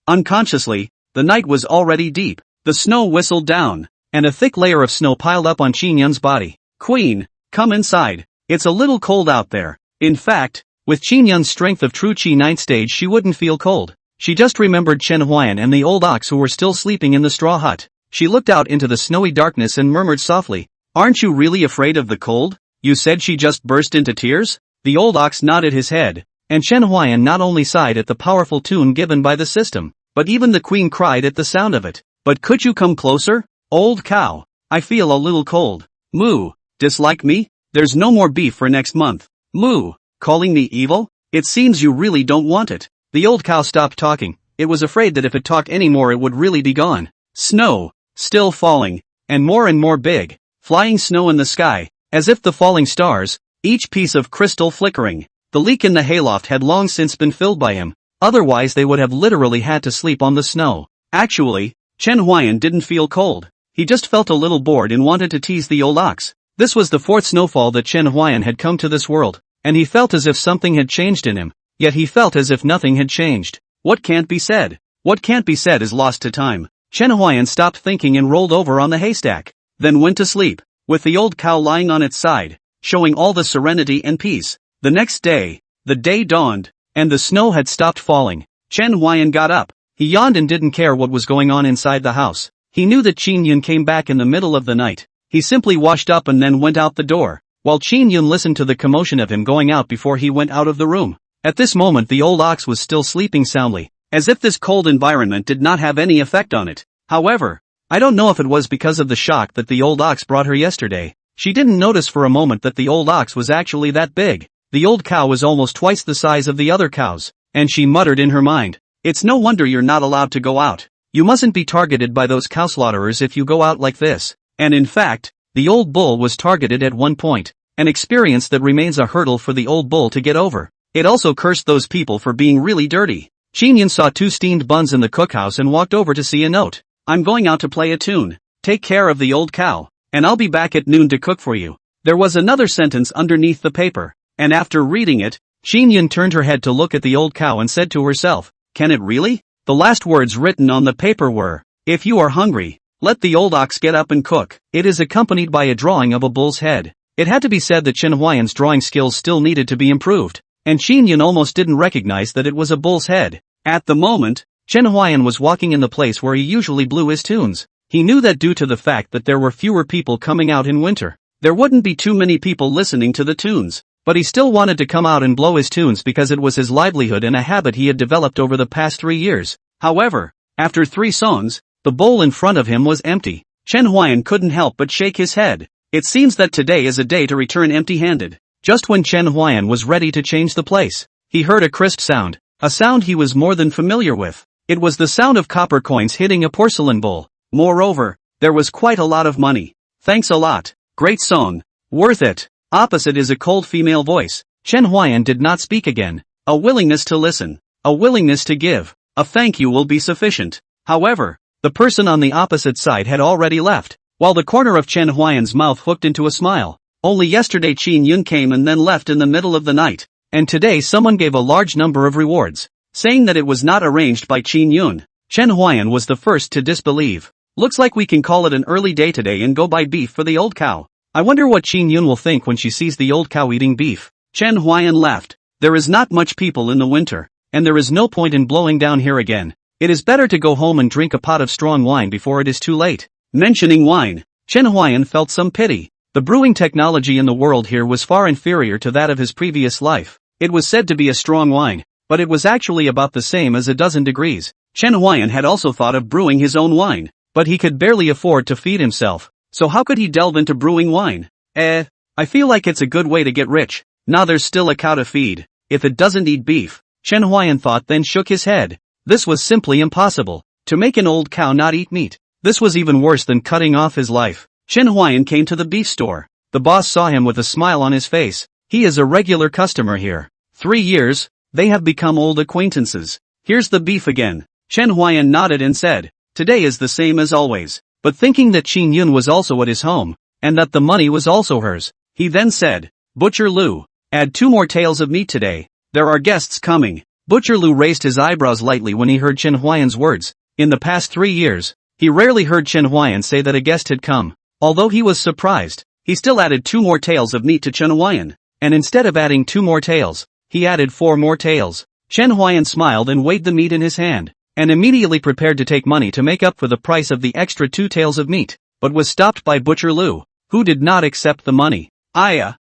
Unconsciously, the night was already deep. The snow whistled down, and a thick layer of snow piled up on Qin Yun's body. Queen, come inside. It's a little cold out there. In fact, with Qin Yun's strength of true Qi 9th stage she wouldn't feel cold. She just remembered Chen Huayan and the old ox who were still sleeping in the straw hut. She looked out into the snowy darkness and murmured softly, aren't you really afraid of the cold? You said. She just burst into tears? The old ox nodded his head, and Chen Huayan not only sighed at the powerful tune given by the system, but even the queen cried at the sound of it. But could you come closer? Old cow, I feel a little cold. Moo, dislike me? There's no more beef for next month. Moo, calling me evil? It seems you really don't want it. The old cow stopped talking. It was afraid that if it talked anymore it would really be gone. Snow, still falling, and more big. Flying snow in the sky, as if the falling stars, each piece of crystal flickering. The leak in the hayloft had long since been filled by him, otherwise they would have literally had to sleep on the snow. Actually, Chen Huayan didn't feel cold. He just felt a little bored and wanted to tease the old ox. This was the 4th snowfall that Chen Huayan had come to this world, and he felt as if something had changed in him, yet he felt as if nothing had changed. What can't be said? What can't be said is lost to time. Chen Huayan stopped thinking and rolled over on the haystack, then went to sleep, with the old cow lying on its side, showing all the serenity and peace. The next day, the day dawned, and the snow had stopped falling. Chen Huayan got up. He yawned and didn't care what was going on inside the house. He knew that Qin Yun came back in the middle of the night. He simply washed up and then went out the door, while Qin Yun listened to the commotion of him going out before he went out of the room. At this moment the old ox was still sleeping soundly, as if this cold environment did not have any effect on it. However, I don't know if it was because of the shock that the old ox brought her yesterday. She didn't notice for a moment that the old ox was actually that big. The old cow was almost twice the size of the other cows, and she muttered in her mind, it's no wonder you're not allowed to go out. You mustn't be targeted by those cow slaughterers if you go out like this. And in fact, the old bull was targeted at one point, an experience that remains a hurdle for the old bull to get over. It also cursed those people for being really dirty. Qin Yun saw 2 steamed buns in the cookhouse and walked over to see a note. I'm going out to play a tune. Take care of the old cow. and I'll be back at noon to cook for you. There was another sentence underneath the paper, and after reading it, Shin Yun turned her head to look at the old cow and said to herself, "Can it really?" The last words written on the paper were, "If you are hungry, let the old ox get up and cook." It is accompanied by a drawing of a bull's head. It had to be said that Chen Huayan's drawing skills still needed to be improved, and Shin Yun almost didn't recognize that it was a bull's head. At the moment, Chen Huayan was walking in the place where he usually blew his tunes. He knew that due to the fact that there were fewer people coming out in winter, there wouldn't be too many people listening to the tunes. But he still wanted to come out and blow his tunes because it was his livelihood and a habit he had developed over the past 3 years. However, after 3 songs, the bowl in front of him was empty. Chen Huayan couldn't help but shake his head. It seems that today is a day to return empty-handed. Just when Chen Huayan was ready to change the place, he heard a crisp sound, a sound he was more than familiar with. It was the sound of copper coins hitting a porcelain bowl. Moreover, there was quite a lot of money. "Thanks a lot. Great song. Worth it." Opposite is a cold female voice. Chen Huayan did not speak again. A willingness to listen. A willingness to give. A thank you will be sufficient. However, the person on the opposite side had already left, while the corner of Chen Huayan's mouth hooked into a smile. Only yesterday Shin Yun came and then left in the middle of the night, and today someone gave a large number of rewards, saying that it was not arranged by Shin Yun. Chen Huayan was the first to disbelieve. "Looks like we can call it an early day today and go buy beef for the old cow. I wonder what Shin Yun will think when she sees the old cow eating beef." Chen Huayan laughed. "There is not much people in the winter, and there is no point in blowing down here again. It is better to go home and drink a pot of strong wine before it is too late." Mentioning wine, Chen Huayan felt some pity. The brewing technology in the world here was far inferior to that of his previous life. It was said to be a strong wine, but it was actually about the same as a dozen degrees. Chen Huayan had also thought of brewing his own wine, but he could barely afford to feed himself. So how could he delve into brewing wine? I feel like it's a good way to get rich. Nah, there's still a cow to feed. If it doesn't eat beef, Chen Huayan thought, then shook his head. This was simply impossible. To make an old cow not eat meat. This was even worse than cutting off his life. Chen Huayan came to the beef store. The boss saw him with a smile on his face. He is a regular customer here. 3 years, they have become old acquaintances. "Here's the beef again." Chen Huayan nodded and said, "Today is the same as always." But thinking that Shin Yun was also at his home, and that the money was also hers, he then said, "Butcher Lu, add 2 more tails of meat today. There are guests coming." Butcher Lu raised his eyebrows lightly when he heard Chen Huayan's words. In the past 3 years, he rarely heard Chen Huayan say that a guest had come. Although he was surprised, he still added 2 more tails of meat to Chen Huayan, and instead of adding 2 more tails, he added 4 more tails. Chen Huayan smiled and weighed the meat in his hand, and immediately prepared to take money to make up for the price of the extra 2 tails of meat, but was stopped by Butcher Lu, who did not accept the money.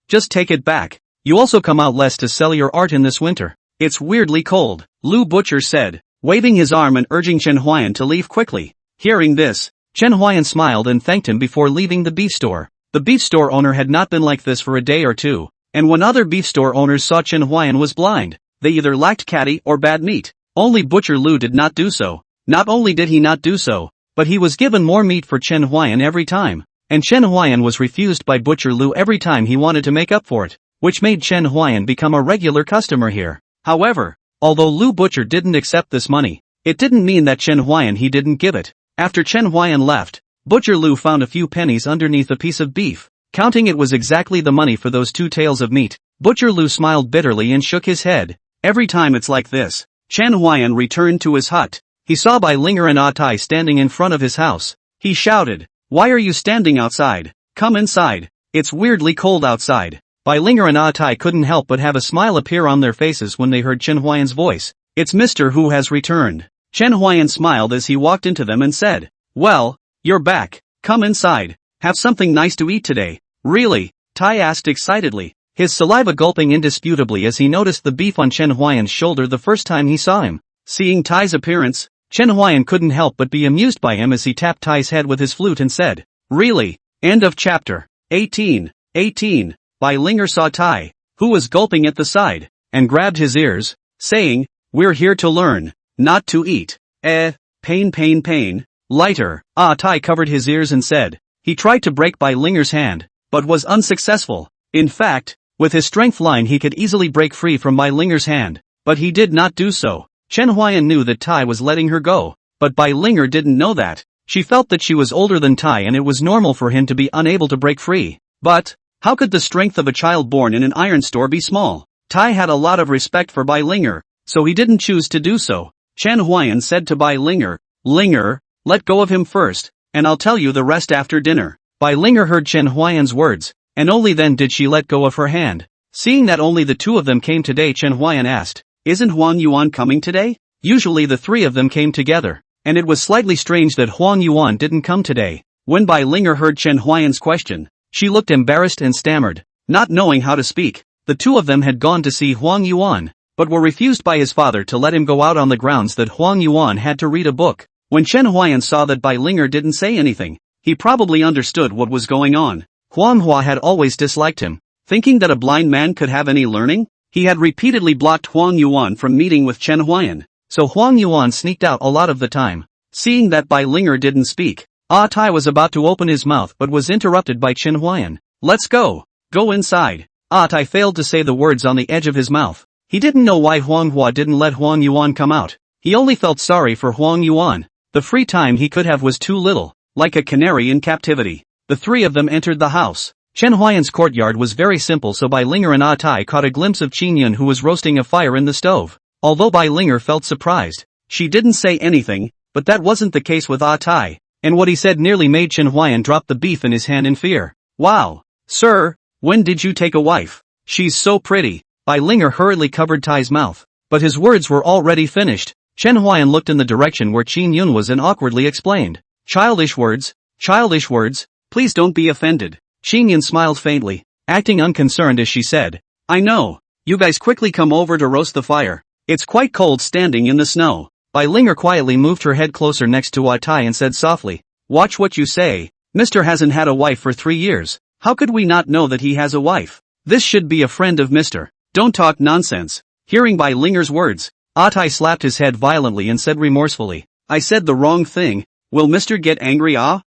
Just take it back. You also come out less to sell your art in this winter. It's weirdly cold," Lu Butcher said, waving his arm and urging Chen Huayan to leave quickly. Hearing this, Chen Huayan smiled and thanked him before leaving the beef store. The beef store owner had not been like this for a day or two, and when other beef store owners saw Chen Huayan was blind, they either lacked catty or bad meat. Only Butcher Lu did not do so. Not only did he not do so, but he was given more meat for Chen Huayan every time, and Chen Huayan was refused by Butcher Lu every time he wanted to make up for it, which made Chen Huayan become a regular customer here. However, although Lu Butcher didn't accept this money, it didn't mean that Chen Huayan he didn't give it. After Chen Huayan left, Butcher Lu found a few pennies underneath a piece of beef. Counting it was exactly the money for those 2 tails of meat. Butcher Lu smiled bitterly and shook his head. Every time it's like this. Chen Huayan returned to his hut. He saw Bai Linger and Ah Tai standing in front of his house. He shouted, "Why are you standing outside? Come inside. It's weirdly cold outside." Bai Linger and Ah Tai couldn't help but have a smile appear on their faces when they heard Chen Huayan's voice. "It's Mr. Hu has returned." Chen Huayan smiled as he walked into them and said, "Well, you're back. Come inside. Have something nice to eat today." "Really?" Tai asked excitedly, his saliva gulping indisputably as he noticed the beef on Chen Huayan's shoulder the first time he saw him. Seeing Tai's appearance, Chen Huayan couldn't help but be amused by him as he tapped Tai's head with his flute and said, "Really?" End of chapter. 18. Bai Linger saw Tai, who was gulping at the side, and grabbed his ears, saying, "We're here to learn, not to eat." Pain. Lighter. Ah Tai covered his ears and said. He tried to break Bai Linger's hand, but was unsuccessful. In fact, with his strength line he could easily break free from Bai Linger's hand, but he did not do so. Chen Huayan knew that Tai was letting her go, but Bai Linger didn't know that. She felt that she was older than Tai and it was normal for him to be unable to break free. But, how could the strength of a child born in an iron store be small? Tai had a lot of respect for Bai Linger, so he didn't choose to do so. Chen Huayan said to Bai Linger, "Linger, let go of him first, and I'll tell you the rest after dinner." Bai Linger heard Chen Huayan's words, and only then did she let go of her hand. Seeing that only the two of them came today, Chen Huayan asked, "Isn't Huang Yuan coming today?" Usually the three of them came together, and it was slightly strange that Huang Yuan didn't come today. When Bai Linger heard Chen Huayan's question, she looked embarrassed and stammered, not knowing how to speak. The two of them had gone to see Huang Yuan, but were refused by his father to let him go out on the grounds that Huang Yuan had to read a book. When Chen Huayan saw that Bai Linger didn't say anything, he probably understood what was going on. Huang Hua had always disliked him, thinking that a blind man could have any learning. He had repeatedly blocked Huang Yuan from meeting with Chen Huayan, so Huang Yuan sneaked out a lot of the time. Seeing that Bai Linger didn't speak, Tai was about to open his mouth but was interrupted by Chen Huayan. "Let's go. Go inside." Tai failed to say the words on the edge of his mouth. He didn't know why Huang Hua didn't let Huang Yuan come out. He only felt sorry for Huang Yuan. The free time he could have was too little, like a canary in captivity. The three of them entered the house. Chen Huayan's courtyard was very simple, so Bai Linger and Tai caught a glimpse of Qin Yun, who was roasting a fire in the stove. Although Bai Linger felt surprised, she didn't say anything, but that wasn't the case with Tai, and what he said nearly made Chen Huayan drop the beef in his hand in fear. "Wow, sir, when did you take a wife? She's so pretty." Bai Linger hurriedly covered Tai's mouth, but his words were already finished. Chen Huayan looked in the direction where Qin Yun was and awkwardly explained, childish words, please don't be offended." Qin Yun smiled faintly, acting unconcerned as she said, "I know. You guys quickly come over to roast the fire. It's quite cold standing in the snow." Bai Linger quietly moved her head closer next to Tai and said softly, "Watch what you say. Mr. hasn't had a wife for 3 years. How could we not know that he has a wife? This should be a friend of Mr. Don't talk nonsense." Hearing Bai Linger's words, Tai slapped his head violently and said remorsefully, "I said the wrong thing. Will Mr. get angry?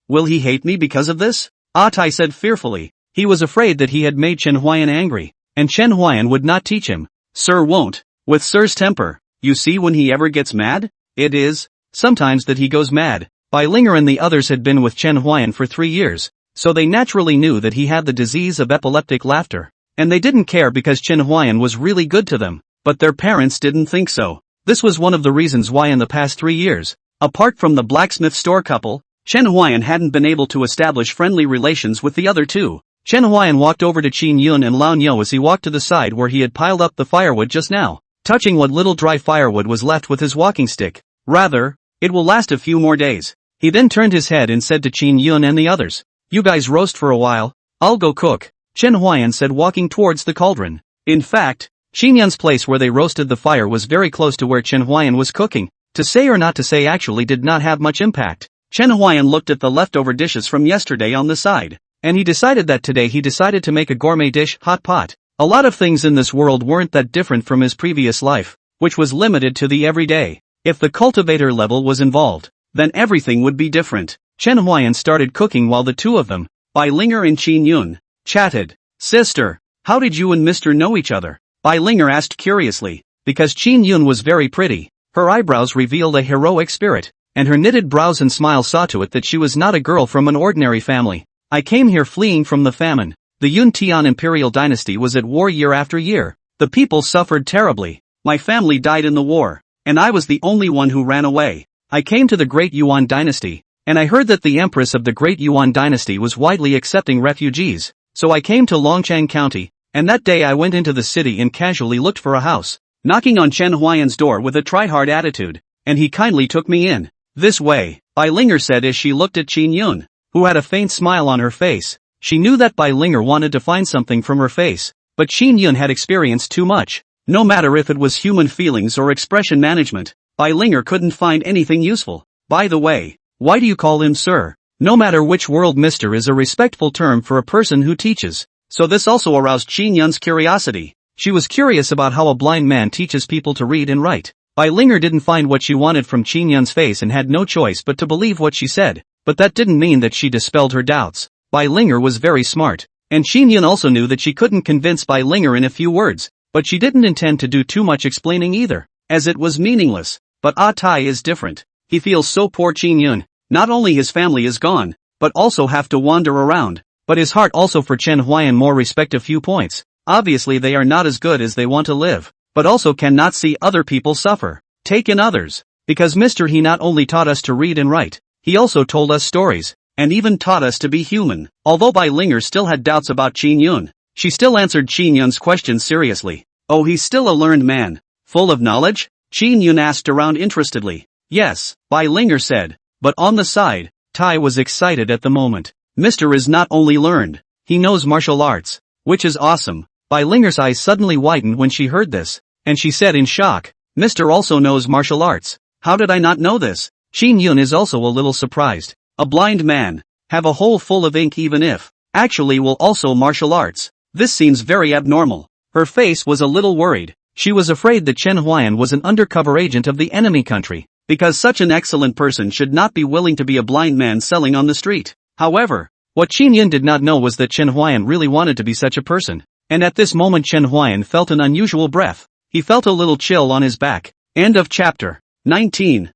Will he hate me because of this?" Tai said fearfully. He was afraid that he had made Chen Huayan angry, and Chen Huayan would not teach him. "Sir won't. With Sir's temper, you see, when he ever gets mad, it is sometimes that he goes mad." Bai Linger and the others had been with Chen Huayan for 3 years, so they naturally knew that he had the disease of epileptic laughter, and they didn't care because Chen Huayan was really good to them, but their parents didn't think so. This was one of the reasons why in the past 3 years, apart from the blacksmith store couple, Chen Huayan hadn't been able to establish friendly relations with the other two. Chen Huayan walked over to Qin Yun and Lao Niu as he walked to the side where he had piled up the firewood just now, touching what little dry firewood was left with his walking stick. "Rather, it will last a few more days." He then turned his head and said to Qin Yun and the others, "You guys roast for a while, I'll go cook." Chen Huayan said, walking towards the cauldron. In fact, Qin Yun's place where they roasted the fire was very close to where Chen Huayan was cooking. To say or not to say actually did not have much impact. Chen Huayan looked at the leftover dishes from yesterday on the side, and he decided that today he decided to make a gourmet dish, hot pot. A lot of things in this world weren't that different from his previous life, which was limited to the everyday. If the cultivator level was involved, then everything would be different. Chen Huayan started cooking while the two of them, Bai Linger and Qin Yun, chatted. "Sister, how did you and Mr. know each other?" Bai Linger asked curiously, because Qin Yun was very pretty. Her eyebrows revealed a heroic spirit, and her knitted brows and smile saw to it that she was not a girl from an ordinary family. "I came here fleeing from the famine. The Yun Tian imperial dynasty was at war year after year. The people suffered terribly. My family died in the war, and I was the only one who ran away. I came to the Great Yuan dynasty, and I heard that the empress of the Great Yuan dynasty was widely accepting refugees, so I came to Longchang County, and that day I went into the city and casually looked for a house, knocking on Chen Huayan's door with a try-hard attitude, and he kindly took me in. This way," Bai Linger said as she looked at Qin Yun, who had a faint smile on her face. She knew that Bai Linger wanted to find something from her face, but Qin Yun had experienced too much. No matter if it was human feelings or expression management, Bai Linger couldn't find anything useful. "By the way, why do you call him sir? No matter which world, Mr. is a respectful term for a person who teaches." So this also aroused Qin Yun's curiosity. She was curious about how a blind man teaches people to read and write. Bai Linger didn't find what she wanted from Qin Yun's face and had no choice but to believe what she said, but that didn't mean that she dispelled her doubts. Bai Linger was very smart, and Qin Yun also knew that she couldn't convince Bai Linger in a few words, but she didn't intend to do too much explaining either, as it was meaningless. But Tai is different. He feels so poor Qin Yun. Not only his family is gone, but also have to wander around. But his heart also for Chen Huayan more respect a few points. Obviously they are not as good as they want to live, but also cannot see other people suffer. Take in others. Because Mr. He not only taught us to read and write, he also told us stories, and even taught us to be human. Although Bai Linger still had doubts about Qin Yun, she still answered Qin Yun's question seriously. Oh, he's still a learned man. Full of knowledge? Qin Yun asked around interestedly. Yes, Bai Linger said. But on the side, Tai was excited at the moment. Mr. is not only learned, he knows martial arts, which is awesome. Bai Linger's eyes suddenly widened when she heard this, and she said in shock, Mr. also knows martial arts. How did I not know this? Qin Yun is also a little surprised. A blind man, have a hole full of ink even if, actually will also martial arts. This seems very abnormal. Her face was a little worried. She was afraid that Chen Huayan was an undercover agent of the enemy country, because such an excellent person should not be willing to be a blind man selling on the street. However, what Qin Yun did not know was that Chen Huayan really wanted to be such a person. And at this moment Chen Huayan felt an unusual breath. He felt a little chill on his back. End of chapter. 19.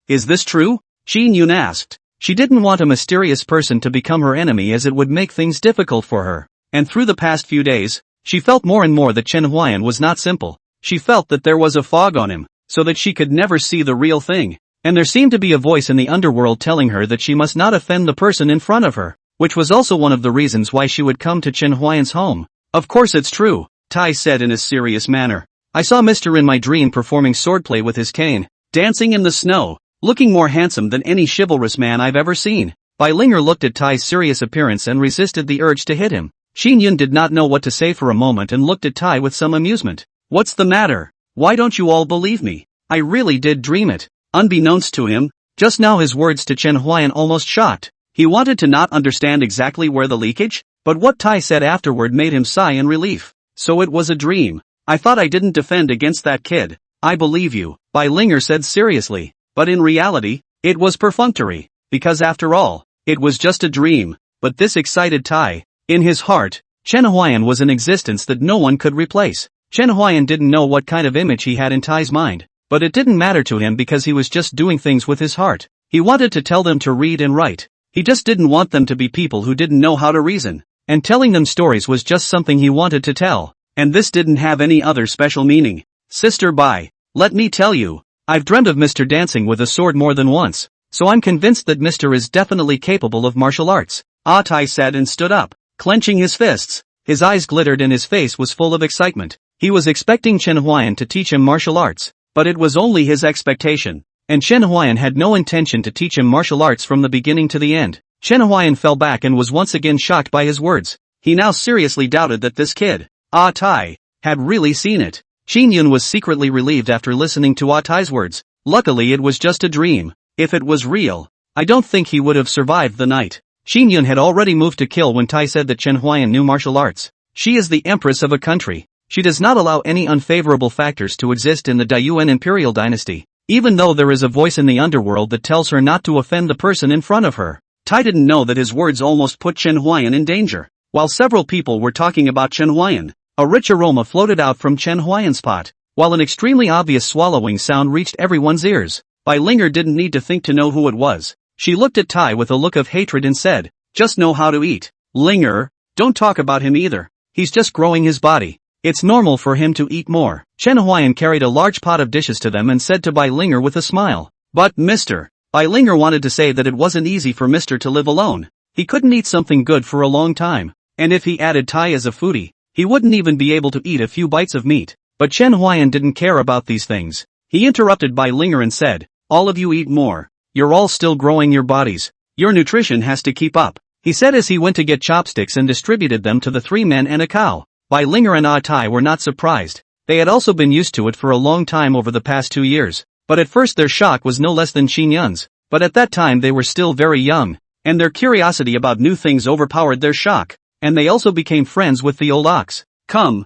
Is this true? Qin Yun asked. She didn't want a mysterious person to become her enemy as it would make things difficult for her. And through the past few days, she felt more and more that Chen Huayan was not simple. She felt that there was a fog on him, so that she could never see the real thing. And there seemed to be a voice in the underworld telling her that she must not offend the person in front of her, which was also one of the reasons why she would come to Chen Huayan's home. Of course it's true, Tai said in a serious manner. I saw Mr. in my dream performing swordplay with his cane, dancing in the snow, looking more handsome than any chivalrous man I've ever seen. Bai Linger looked at Tai's serious appearance and resisted the urge to hit him. Qin Yun did not know what to say for a moment and looked at Tai with some amusement. What's the matter? Why don't you all believe me? I really did dream it. Unbeknownst to him, just now his words to Chen Huayan almost shocked. He wanted to not understand exactly where the leakage, but what Tai said afterward made him sigh in relief. So it was a dream. I thought I didn't defend against that kid. I believe you, Bai Linger said seriously. But in reality, it was perfunctory, because after all, it was just a dream. But this excited Tai. In his heart, Chen Huayan was an existence that no one could replace. Chen Huayan didn't know what kind of image he had in Tai's mind, but it didn't matter to him because he was just doing things with his heart. He wanted to tell them to read and write. He just didn't want them to be people who didn't know how to reason. And telling them stories was just something he wanted to tell. And this didn't have any other special meaning. Sister Bai, let me tell you, I've dreamt of Mr. dancing with a sword more than once, so I'm convinced that Mr. is definitely capable of martial arts. Ah Tai said and stood up, clenching his fists. His eyes glittered and his face was full of excitement. He was expecting Chen Huayan to teach him martial arts, but it was only his expectation. And Chen Huayan had no intention to teach him martial arts from the beginning to the end. Chen Huayan fell back and was once again shocked by his words. He now seriously doubted that this kid, Ah Tai, had really seen it. Qin Yun was secretly relieved after listening to Ah Tai's words. Luckily it was just a dream. If it was real, I don't think he would have survived the night. Qin Yun had already moved to kill when Tai said that Chen Huayan knew martial arts. She is the empress of a country. She does not allow any unfavorable factors to exist in the Daiyuan imperial dynasty, even though there is a voice in the underworld that tells her not to offend the person in front of her. Tai didn't know that his words almost put Chen Huayan in danger. While several people were talking about Chen Huayan, a rich aroma floated out from Chen Huayan's pot, while an extremely obvious swallowing sound reached everyone's ears. Bai Linger didn't need to think to know who it was. She looked at Tai with a look of hatred and said, just know how to eat. Linger, don't talk about him either. He's just growing his body. It's normal for him to eat more. Chen Huayan carried a large pot of dishes to them and said to Bai Linger with a smile. But Mr. Bai Linger wanted to say that it wasn't easy for Mr. to live alone. He couldn't eat something good for a long time. And if he added Tai as a foodie, he wouldn't even be able to eat a few bites of meat. But Chen Huayan didn't care about these things. He interrupted Bai Linger and said, all of you eat more. You're all still growing your bodies. Your nutrition has to keep up. He said as he went to get chopsticks and distributed them to the 3 men and a cow. Bai Linger and Ah Tai were not surprised. They had also been used to it for a long time over the past 2 years. But at first their shock was no less than Qin Yun's. But at that time they were still very young, and their curiosity about new things overpowered their shock. And they also became friends with the old ox. Come,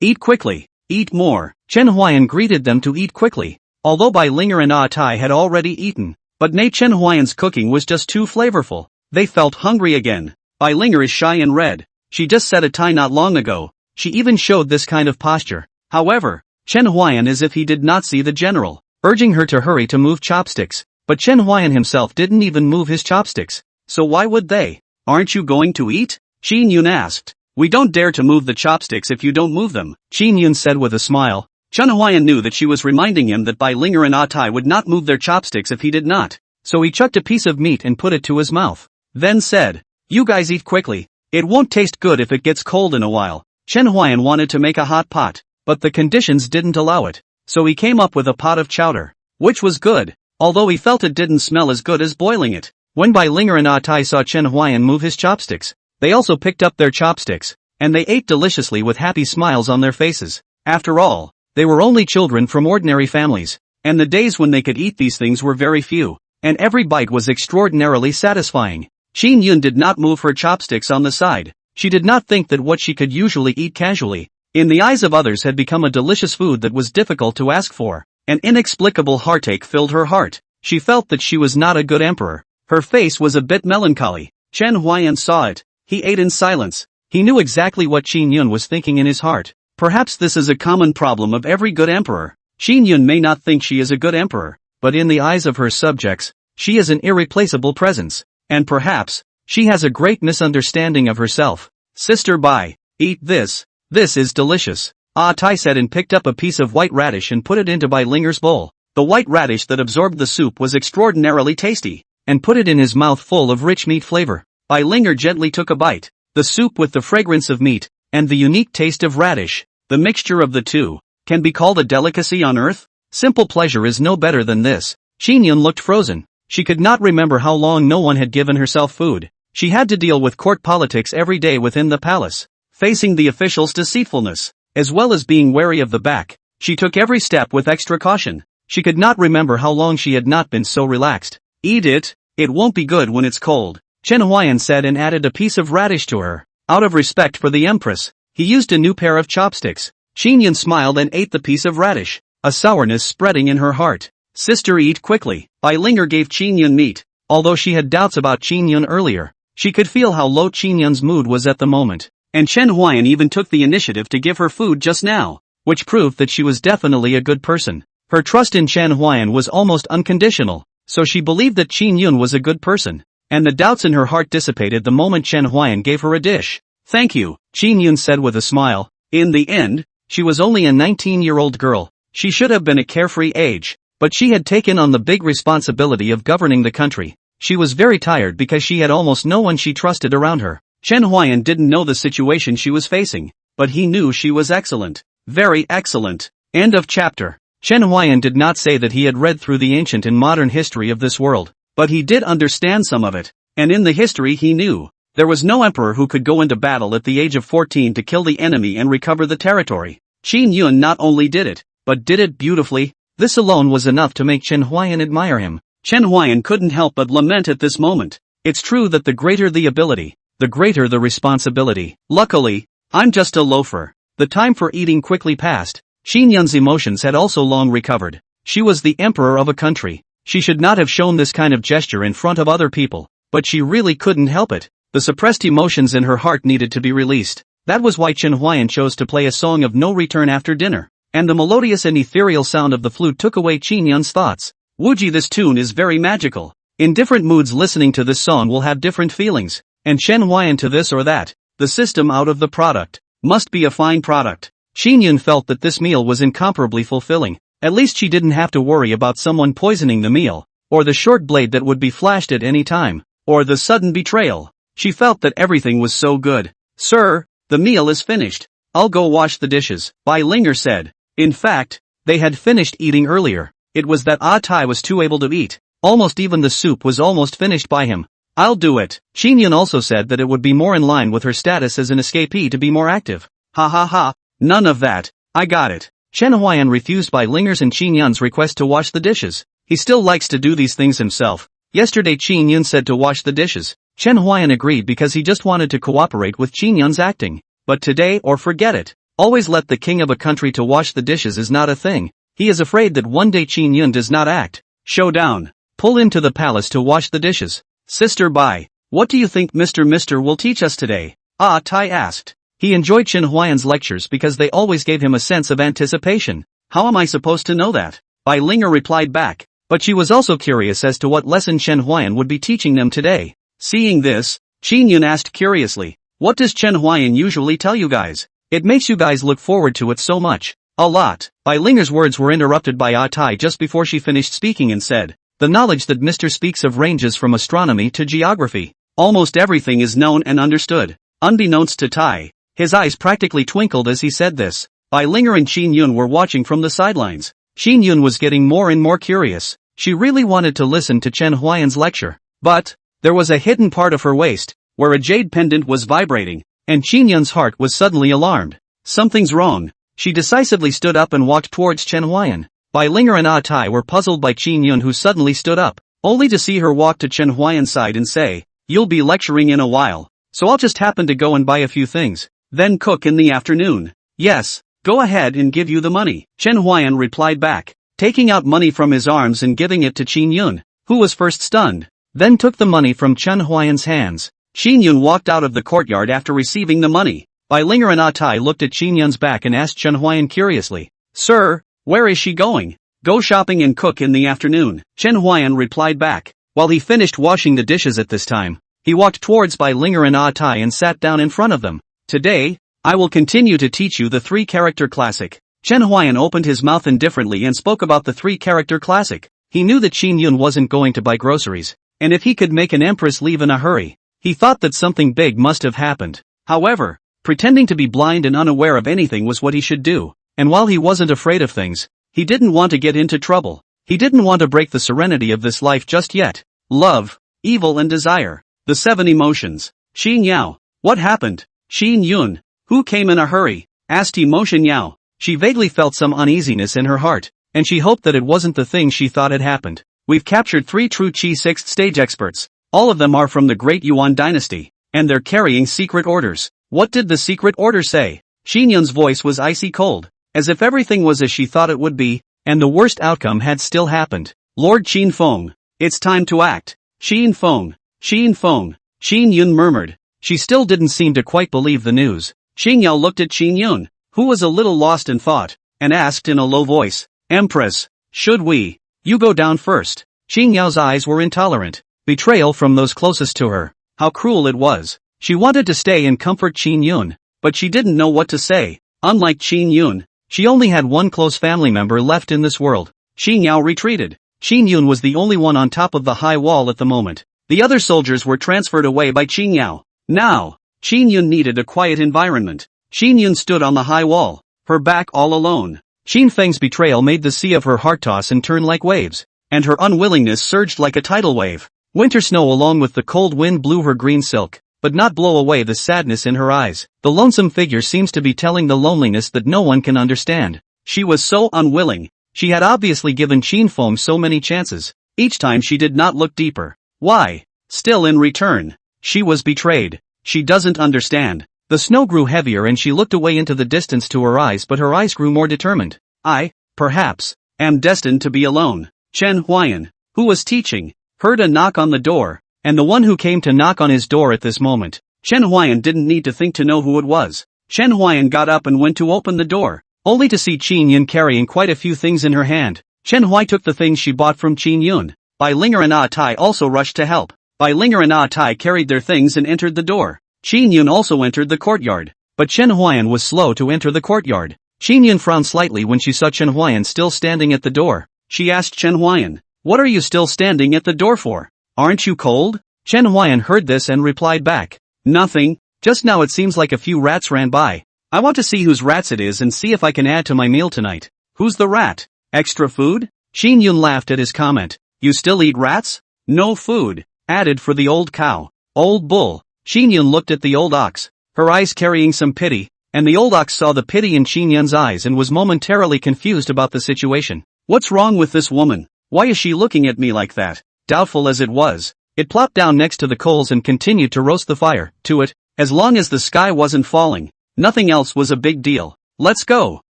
eat quickly, eat more. Chen Huayan greeted them to eat quickly. Although Bai Linger and Ah Tai had already eaten, but Chen Huayan's cooking was just too flavorful. They felt hungry again. Bai Linger is shy and red. She just said a Tai not long ago. She even showed this kind of posture. However, Chen Huayan as if he did not see the general, urging her to hurry to move chopsticks. But Chen Huayan himself didn't even move his chopsticks. So why would they? Aren't you going to eat? Qin Yun asked. We don't dare to move the chopsticks if you don't move them, Qin Yun said with a smile. Chen Huayan knew that she was reminding him that Bai Linger and Ah Tai would not move their chopsticks if he did not. So he chucked a piece of meat and put it to his mouth. Then said, you guys eat quickly. It won't taste good if it gets cold in a while. Chen Huayan wanted to make a hot pot, but the conditions didn't allow it. So he came up with a pot of chowder, which was good, although he felt it didn't smell as good as boiling it. When Bai Linger and Ah Tai saw Chen Huayan move his chopsticks, they also picked up their chopsticks, and they ate deliciously with happy smiles on their faces. After all, they were only children from ordinary families, and the days when they could eat these things were very few, and every bite was extraordinarily satisfying. Qin Yun did not move her chopsticks on the side. She did not think that what she could usually eat casually, in the eyes of others, had become a delicious food that was difficult to ask for. An inexplicable heartache filled her heart. She felt that she was not a good emperor. Her face was a bit melancholy. Chen Huayan saw it. He ate in silence. He knew exactly what Qin Yun was thinking in his heart. Perhaps this is a common problem of every good emperor. Qin Yun may not think she is a good emperor, but in the eyes of her subjects, she is an irreplaceable presence. And perhaps, she has a great misunderstanding of herself. Sister Bai, eat this. This is delicious. Ah Tai said and picked up a piece of white radish and put it into Bai Linger's bowl. The white radish that absorbed the soup was extraordinarily tasty, and put it in his mouth full of rich meat flavor. Bai Linger gently took a bite. The soup with the fragrance of meat, and the unique taste of radish, the mixture of the two, can be called a delicacy on earth? Simple pleasure is no better than this. Qin Yun looked frozen. She could not remember how long no one had given herself food. She had to deal with court politics every day within the palace, facing the officials' deceitfulness, as well as being wary of the back. She took every step with extra caution. She could not remember how long she had not been so relaxed. Eat it, it won't be good when it's cold, Chen Huayan said and added a piece of radish to her. Out of respect for the empress, he used a new pair of chopsticks. Qin Yun smiled and ate the piece of radish, a sourness spreading in her heart. Sister, eat quickly. Bai Linger gave Qin Yun meat. Although she had doubts about Qin Yun earlier, she could feel how low Qin Yun's mood was at the moment. And Chen Huayan even took the initiative to give her food just now, which proved that she was definitely a good person. Her trust in Chen Huayan was almost unconditional, so she believed that Qin Yun was a good person, and the doubts in her heart dissipated the moment Chen Huayan gave her a dish. Thank you, Qin Yun said with a smile. In the end, she was only a 19-year-old girl. She should have been a carefree age, but she had taken on the big responsibility of governing the country. She was very tired because she had almost no one she trusted around her. Chen Huayan didn't know the situation she was facing, but he knew she was excellent. Very excellent. End of chapter. Chen Huayan did not say that he had read through the ancient and modern history of this world, but he did understand some of it, and in the history he knew, there was no emperor who could go into battle at the age of 14 to kill the enemy and recover the territory. Qin Yun not only did it, but did it beautifully. This alone was enough to make Chen Huayan admire him. Chen Huayan couldn't help but lament at this moment. It's true that the greater the ability, the greater the responsibility. Luckily, I'm just a loafer. The time for eating quickly passed. Qin Yun's emotions had also long recovered. She was the emperor of a country. She should not have shown this kind of gesture in front of other people, but she really couldn't help it. The suppressed emotions in her heart needed to be released. That was why Chen Huayan chose to play a song of no return after dinner, and the melodious and ethereal sound of the flute took away Qin Yun's thoughts. Wuji, this tune is very magical. In different moods listening to this song will have different feelings, and Chen Huayan to this or that. The system out of the product must be a fine product. Qin Yun felt that this meal was incomparably fulfilling. At least she didn't have to worry about someone poisoning the meal, or the short blade that would be flashed at any time, or the sudden betrayal. She felt that everything was so good. Sir, the meal is finished. I'll go wash the dishes, Bai Linger said. In fact, they had finished eating earlier. It was that Ah Tai was too able to eat. Almost even the soup was almost finished by him. I'll do it. Qin Yun also said that it would be more in line with her status as an escapee to be more active. Ha ha ha, none of that. I got it. Chen Huayan refused Bai Linger's and Qin Yun's request to wash the dishes. He still likes to do these things himself. Yesterday Qin Yun said to wash the dishes. Chen Huayan agreed because he just wanted to cooperate with Qin Yun's acting. But today or forget it. Always let the king of a country to wash the dishes is not a thing. He is afraid that one day Qin Yun does not act. Showdown. Pull into the palace to wash the dishes. Sister Bai, what do you think Mr. will teach us today? Ah Tai asked. He enjoyed Chen Huayan's lectures because they always gave him a sense of anticipation. How am I supposed to know that? Bai Linger replied back. But she was also curious as to what lesson Chen Huayan would be teaching them today. Seeing this, Qin Yun asked curiously, "What does Chen Huayan usually tell you guys? It makes you guys look forward to it so much." "A lot." Bai Linger's words were interrupted by Ah Tai just before she finished speaking and said, "The knowledge that Mr. speaks of ranges from astronomy to geography. Almost everything is known and understood." Unbeknownst to Tai, his eyes practically twinkled as he said this. Bai Linger and Qin Yun were watching from the sidelines. Qin Yun was getting more and more curious. She really wanted to listen to Chen Huayan's lecture. But there was a hidden part of her waist, where a jade pendant was vibrating, and Qin Yun's heart was suddenly alarmed. Something's wrong. She decisively stood up and walked towards Chen Huayan. Bai Linger and Ah Tai were puzzled by Qin Yun, who suddenly stood up, only to see her walk to Chen Huayan's side and say, "You'll be lecturing in a while, so I'll just happen to go and buy a few things, then cook in the afternoon." "Yes, go ahead and give you the money," Chen Huayan replied back, taking out money from his arms and giving it to Qin Yun, who was first stunned, then took the money from Chen Huayan's hands. Qin Yun walked out of the courtyard after receiving the money. Bai Linger and Ah Tai looked at Qin Yun's back and asked Chen Huayan curiously, "Sir, where is she going?" "Go shopping and cook in the afternoon," Chen Huayan replied back. While he finished washing the dishes at this time, he walked towards Bai Linger and Ah Tai and sat down in front of them. "Today, I will continue to teach you the three-character classic." Chen Huayan opened his mouth indifferently and spoke about the three-character classic. He knew that Qin Yun wasn't going to buy groceries, and if he could make an empress leave in a hurry, he thought that something big must have happened. However, pretending to be blind and unaware of anything was what he should do, and while he wasn't afraid of things, he didn't want to get into trouble. He didn't want to break the serenity of this life just yet. Love, evil and desire, the 7 emotions. "Xin Yao, what happened?" "Qin Yun, who came in a hurry?" asked Emotion Yao. She vaguely felt some uneasiness in her heart, and she hoped that it wasn't the thing she thought had happened. "We've captured 3 true Qi 6th stage experts. All of them are from the Great Yuan Dynasty, and they're carrying secret orders." "What did the secret order say?" Qin Yun's voice was icy cold, as if everything was as she thought it would be, and the worst outcome had still happened. "Lord Qin Feng, it's time to act." "Qin Feng, Qin Feng," Qin Yun murmured. She still didn't seem to quite believe the news. Qin Yao looked at Qin Yun, who was a little lost in thought, and asked in a low voice, "Empress, should we?" "You go down first." Qin Yao's eyes were intolerant. Betrayal from those closest to her. How cruel it was. She wanted to stay and comfort Qin Yun, but she didn't know what to say. Unlike Qin Yun, she only had one close family member left in this world. Qin Yao retreated. Qin Yun was the only one on top of the high wall at the moment. The other soldiers were transferred away by Qin Yao. Now, Qin Yun needed a quiet environment. Qin Yun stood on the high wall, her back all alone. Qin Feng's betrayal made the sea of her heart toss and turn like waves, and her unwillingness surged like a tidal wave. Winter snow along with the cold wind blew her green silk, but not blow away the sadness in her eyes. The lonesome figure seems to be telling the loneliness that no one can understand. She was so unwilling. She had obviously given Qin Feng so many chances. Each time she did not look deeper. Why? Still in return, she was betrayed. She doesn't understand. The snow grew heavier and she looked away into the distance to her eyes, but her eyes grew more determined. "I, perhaps, am destined to be alone." Chen Huayan, who was teaching, heard a knock on the door, and the one who came to knock on his door at this moment. Chen Huayan didn't need to think to know who it was. Chen Huayan got up and went to open the door, only to see Qin Yun carrying quite a few things in her hand. Chen Huai took the things she bought from Qin Yun. Bai Linger and Ah Tai also rushed to help. Bai Linger and Ah Tai carried their things and entered the door. Qin Yun also entered the courtyard, but Chen Huayan was slow to enter the courtyard. Qin Yun frowned slightly when she saw Chen Huayan still standing at the door. She asked Chen Huayan, "What are you still standing at the door for? Aren't you cold?" Chen Huayan heard this and replied back, "Nothing, just now it seems like a few rats ran by. I want to see whose rats it is and see if I can add to my meal tonight." "Who's the rat? Extra food?" Qin Yun laughed at his comment. "You still eat rats? No food, added for the old cow." "Old bull." Qin Yun looked at the old ox, her eyes carrying some pity, and the old ox saw the pity in Qin Yun's eyes and was momentarily confused about the situation. What's wrong with this woman? Why is she looking at me like that? Doubtful as it was, it plopped down next to the coals and continued to roast the fire. To it, as long as the sky wasn't falling, nothing else was a big deal. "Let's go.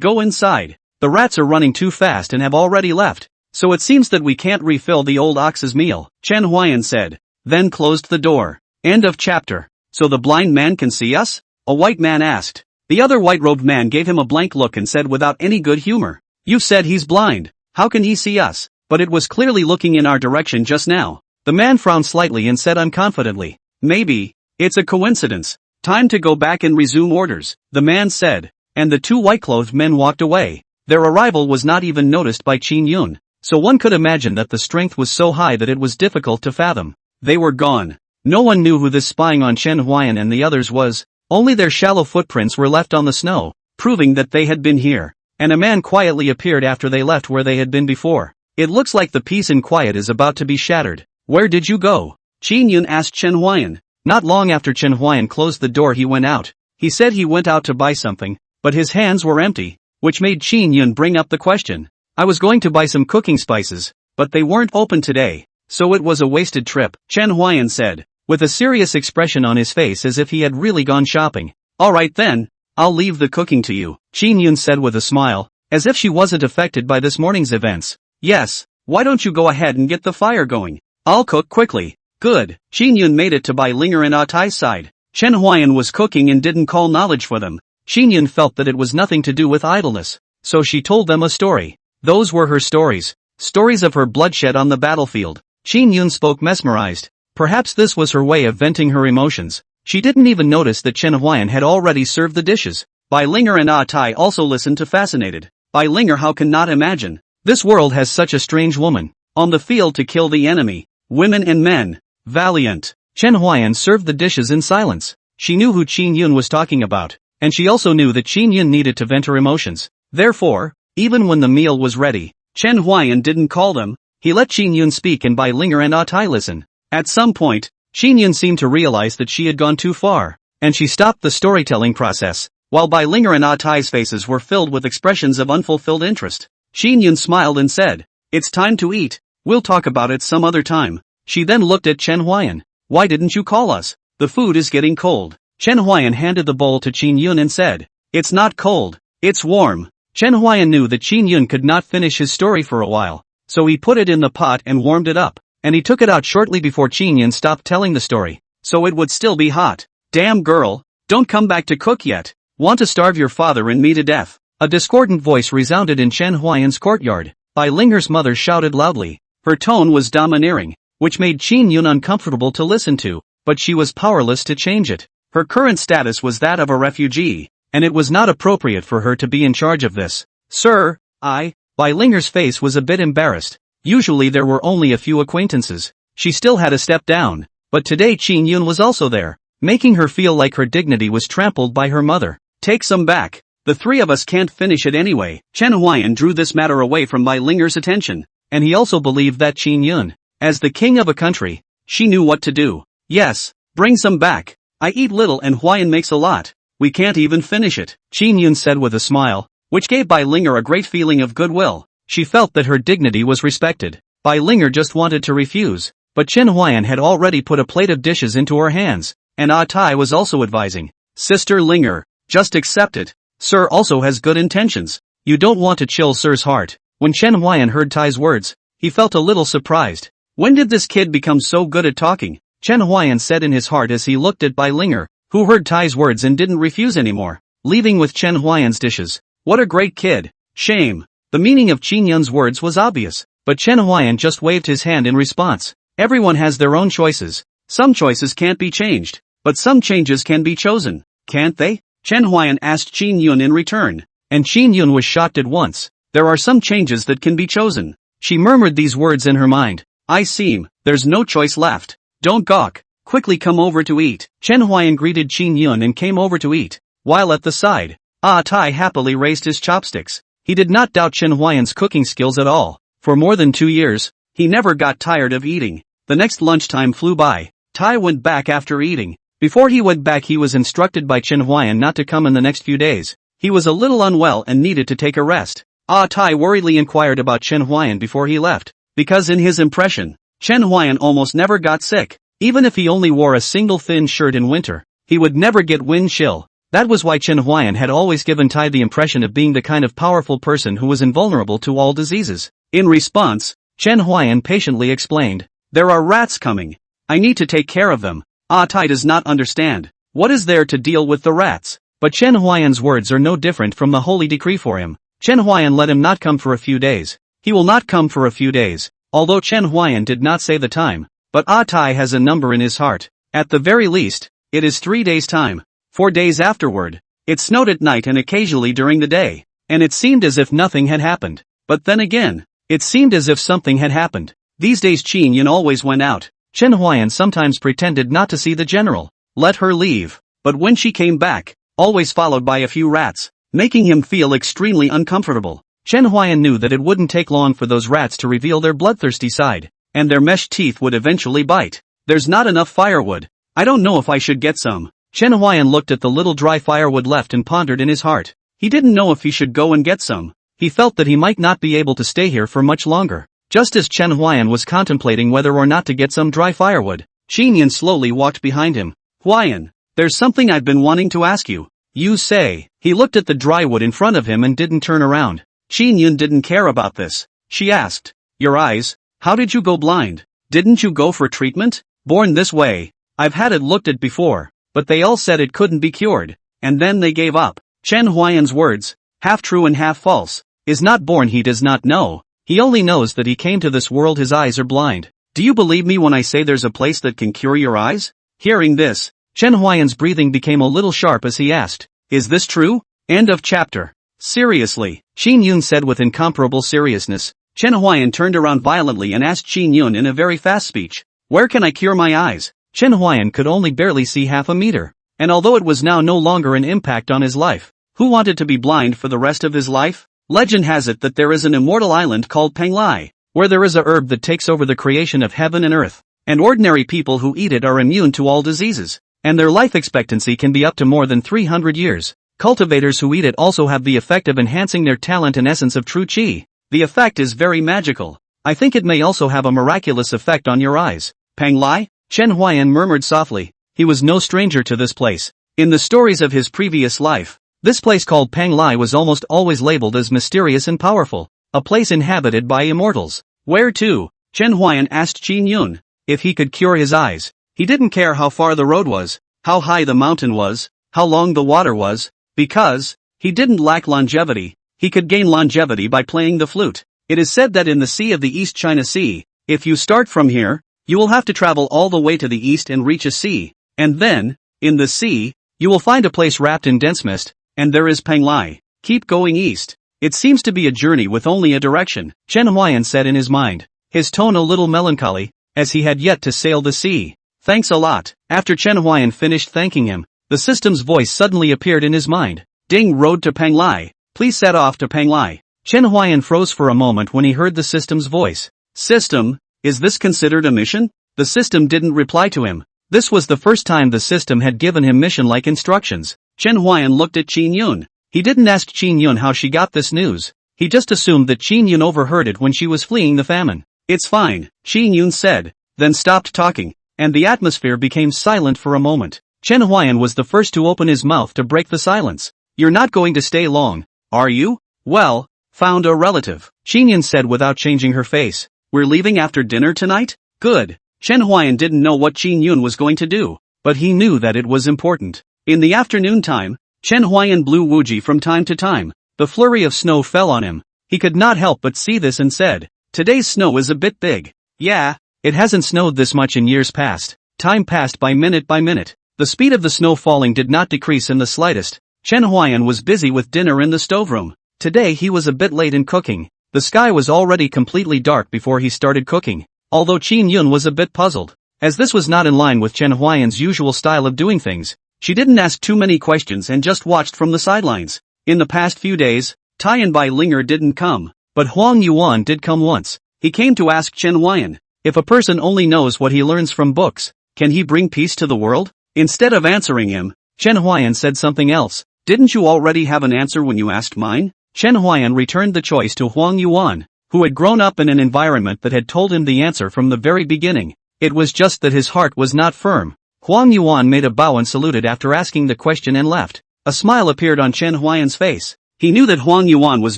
Go inside. The rats are running too fast and have already left, so it seems that we can't refill the old ox's meal," Chen Huayan said, then closed the door. End of chapter. "So the blind man can see us?" a white man asked. The other white-robed man gave him a blank look and said without any good humor, "You said he's blind. How can he see us?" but it was clearly looking in our direction just now. The man frowned slightly and said unconfidently, maybe, it's a coincidence. Time to go back and resume orders, the man said, and the two white-clothed men walked away. Their arrival was not even noticed by Qin Yun, so one could imagine that the strength was so high that it was difficult to fathom. They were gone. No one knew who this spying on Chen Huayan and the others was, only their shallow footprints were left on the snow, proving that they had been here, and a man quietly appeared after they left where they had been before. It looks like the peace and quiet is about to be shattered. Where did you go? Qin Yun asked Chen Huayan. Not long after Chen Huayan closed the door he went out. He said he went out to buy something, but his hands were empty, which made Qin Yun bring up the question. I was going to buy some cooking spices, but they weren't open today, so it was a wasted trip, Chen Huayan said, with a serious expression on his face as if he had really gone shopping. Alright then, I'll leave the cooking to you, Qin Yun said with a smile, as if she wasn't affected by this morning's events. Yes, why don't you go ahead and get the fire going? I'll cook quickly. Good. Qin Yun made it to Bai Linger and Ah Tai's side. Chen Huayan was cooking and didn't call knowledge for them. Qin Yun felt that it was nothing to do with idleness, so she told them a story. Those were her stories. Stories of her bloodshed on the battlefield. Qin Yun spoke mesmerized. Perhaps this was her way of venting her emotions. She didn't even notice that Chen Huayan had already served the dishes. Bai Linger and Ah Tai also listened to fascinated. Bai Linger, how can not imagine? This world has such a strange woman. On the field to kill the enemy. Women and men. Valiant. Chen Huayan served the dishes in silence. She knew who Qin Yun was talking about, and she also knew that Qin Yun needed to vent her emotions. Therefore, even when the meal was ready, Chen Huayan didn't call them. He let Qin Yun speak and Bai Linger and Ah Tai listen. At some point, Qin Yun seemed to realize that she had gone too far, and she stopped the storytelling process, while Bai Linger and Ah Tai's faces were filled with expressions of unfulfilled interest. Qin Yun smiled and said, "It's time to eat. We'll talk about it some other time." She then looked at Chen Huayan. "Why didn't you call us? The food is getting cold." Chen Huayan handed the bowl to Qin Yun and said, "It's not cold, it's warm." Chen Huayan knew that Qin Yun could not finish his story for a while, so he put it in the pot and warmed it up, and he took it out shortly before Qin Yun stopped telling the story, so it would still be hot. "Damn girl, don't come back to cook yet. Want to starve your father and me to death." A discordant voice resounded in Chen Huayan's courtyard. Bai Linger's mother shouted loudly. Her tone was domineering, which made Qin Yun uncomfortable to listen to, but she was powerless to change it. Her current status was that of a refugee, and it was not appropriate for her to be in charge of this. "Sir, Bai Linger's face was a bit embarrassed. Usually there were only a few acquaintances. She still had a step down, but today Qin Yun was also there, making her feel like her dignity was trampled by her mother. "Take some back. The three of us can't finish it anyway." Chen Huayan drew this matter away from Bai Linger's attention, and he also believed that Qin Yun, as the king of a country, she knew what to do. "Yes, bring some back. I eat little and Huayan makes a lot. We can't even finish it," Qin Yun said with a smile, which gave Bai Linger a great feeling of goodwill. She felt that her dignity was respected. Bai Linger just wanted to refuse, but Chen Huayan had already put a plate of dishes into her hands, and Ah Tai was also advising, "Sister Linger, just accept it. Sir also has good intentions. You don't want to chill Sir's heart." When Chen Huayan heard Tai's words, he felt a little surprised. When did this kid become so good at talking? Chen Huayan said in his heart as he looked at Bai Linger, who heard Tai's words and didn't refuse anymore, leaving with Chen Huayan's dishes. What a great kid. Shame. The meaning of Qin Yun's words was obvious, but Chen Huayan just waved his hand in response. Everyone has their own choices. Some choices can't be changed, but some changes can be chosen, can't they? Chen Huayan asked Qin Yun in return, and Qin Yun was shocked at once. There are some changes that can be chosen. She murmured these words in her mind. "I seem, there's no choice left. Don't gawk. Quickly come over to eat." Chen Huayan greeted Qin Yun and came over to eat, while at the side, Ah Tai happily raised his chopsticks. He did not doubt Chen Huayan's cooking skills at all. For more than 2 years, he never got tired of eating. The next lunchtime flew by. Tai went back after eating. Before he went back he was instructed by Chen Huayan not to come in the next few days. He was a little unwell and needed to take a rest. Ah Tai worriedly inquired about Chen Huayan before he left, because in his impression, Chen Huayan almost never got sick. Even if he only wore a single thin shirt in winter, he would never get wind chill. That was why Chen Huayan had always given Tai the impression of being the kind of powerful person who was invulnerable to all diseases. In response, Chen Huayan patiently explained, "There are rats coming. I need to take care of them." Ah Tai does not understand. What is there to deal with the rats? But Chen Huayan's words are no different from the holy decree for him. Chen Huayan let him not come for a few days. He will not come for a few days. Although Chen Huayan did not say the time, but Ah Tai has a number in his heart. At the very least, it is 3 days' time. 4 days afterward, it snowed at night and occasionally during the day, and it seemed as if nothing had happened. But then again, it seemed as if something had happened. These days Qin Yun always went out. Chen Huayan sometimes pretended not to see the general, let her leave, but when she came back, always followed by a few rats, making him feel extremely uncomfortable. Chen Huayan knew that it wouldn't take long for those rats to reveal their bloodthirsty side, and their mesh teeth would eventually bite. There's not enough firewood. I don't know if I should get some. Chen Huayan looked at the little dry firewood left and pondered in his heart. He didn't know if he should go and get some. He felt that he might not be able to stay here for much longer. Just as Chen Huayan was contemplating whether or not to get some dry firewood, Qin Yun slowly walked behind him. Huayan, there's something I've been wanting to ask you. You say. He looked at the dry wood in front of him and didn't turn around. Qin Yun didn't care about this. She asked, your eyes? How did you go blind? Didn't you go for treatment? Born this way. I've had it looked at before, but they all said it couldn't be cured, and then they gave up. Chen Huayan's words, half true and half false, is not born he does not know. He only knows that he came to this world his eyes are blind. Do you believe me when I say there's a place that can cure your eyes? Hearing this, Chen Huayan's breathing became a little sharp as he asked, is this true? End of chapter. Seriously, Qin Yun said with incomparable seriousness. Chen Huayan turned around violently and asked Qin Yun in a very fast speech, where can I cure my eyes? Chen Huayan could only barely see half a meter, and although it was now no longer an impact on his life, who wanted to be blind for the rest of his life? Legend has it that there is an immortal island called Penglai, where there is a herb that takes over the creation of heaven and earth, and ordinary people who eat it are immune to all diseases, and their life expectancy can be up to more than 300 years. Cultivators who eat it also have the effect of enhancing their talent and essence of true qi. The effect is very magical. I think it may also have a miraculous effect on your eyes. Penglai? Chen Huayan murmured softly. He was no stranger to this place. In the stories of his previous life, this place called Penglai was almost always labeled as mysterious and powerful, a place inhabited by immortals. Where to? Chen Huayan asked Qin Yun. If he could cure his eyes. He didn't care how far the road was, how high the mountain was, how long the water was, because he didn't lack longevity. He could gain longevity by playing the flute. It is said that in the Sea of the East China Sea, if you start from here, you will have to travel all the way to the east and reach a sea, and then, in the sea, you will find a place wrapped in dense mist, and there is Penglai. Keep going east. It seems to be a journey with only a direction, Chen Huayan said in his mind, his tone a little melancholy, as he had yet to sail the sea. Thanks a lot. After Chen Huayan finished thanking him, the system's voice suddenly appeared in his mind. Ding, road to Penglai. Please set off to Penglai. Chen Huayan froze for a moment when he heard the system's voice. System, is this considered a mission? The system didn't reply to him. This was the first time the system had given him mission-like instructions. Chen Huayan looked at Qin Yun. He didn't ask Qin Yun how she got this news. He just assumed that Qin Yun overheard it when she was fleeing the famine. It's fine, Qin Yun said, then stopped talking, and the atmosphere became silent for a moment. Chen Huayan was the first to open his mouth to break the silence. You're not going to stay long, are you? Well, found a relative, Qin Yun said without changing her face. We're leaving after dinner tonight? Good. Chen Huayan didn't know what Qin Yun was going to do, but he knew that it was important. In the afternoon time, Chen Huayan blew wuji from time to time. The flurry of snow fell on him. He could not help but see this and said, today's snow is a bit big. Yeah, it hasn't snowed this much in years past. Time passed by minute by minute. The speed of the snow falling did not decrease in the slightest. Chen Huayan was busy with dinner in the stoveroom. Today he was a bit late in cooking. The sky was already completely dark before he started cooking. Although Qin Yun was a bit puzzled, as this was not in line with Chen Huayan's usual style of doing things. She didn't ask too many questions and just watched from the sidelines. In the past few days, Tian Bai Linger didn't come, but Huang Yuan did come once. He came to ask Chen Huayan, if a person only knows what he learns from books, can he bring peace to the world? Instead of answering him, Chen Huayan said something else. Didn't you already have an answer when you asked mine? Chen Huayan returned the choice to Huang Yuan, who had grown up in an environment that had told him the answer from the very beginning. It was just that his heart was not firm. Huang Yuan made a bow and saluted after asking the question and left. A smile appeared on Chen Huayan's face. He knew that Huang Yuan was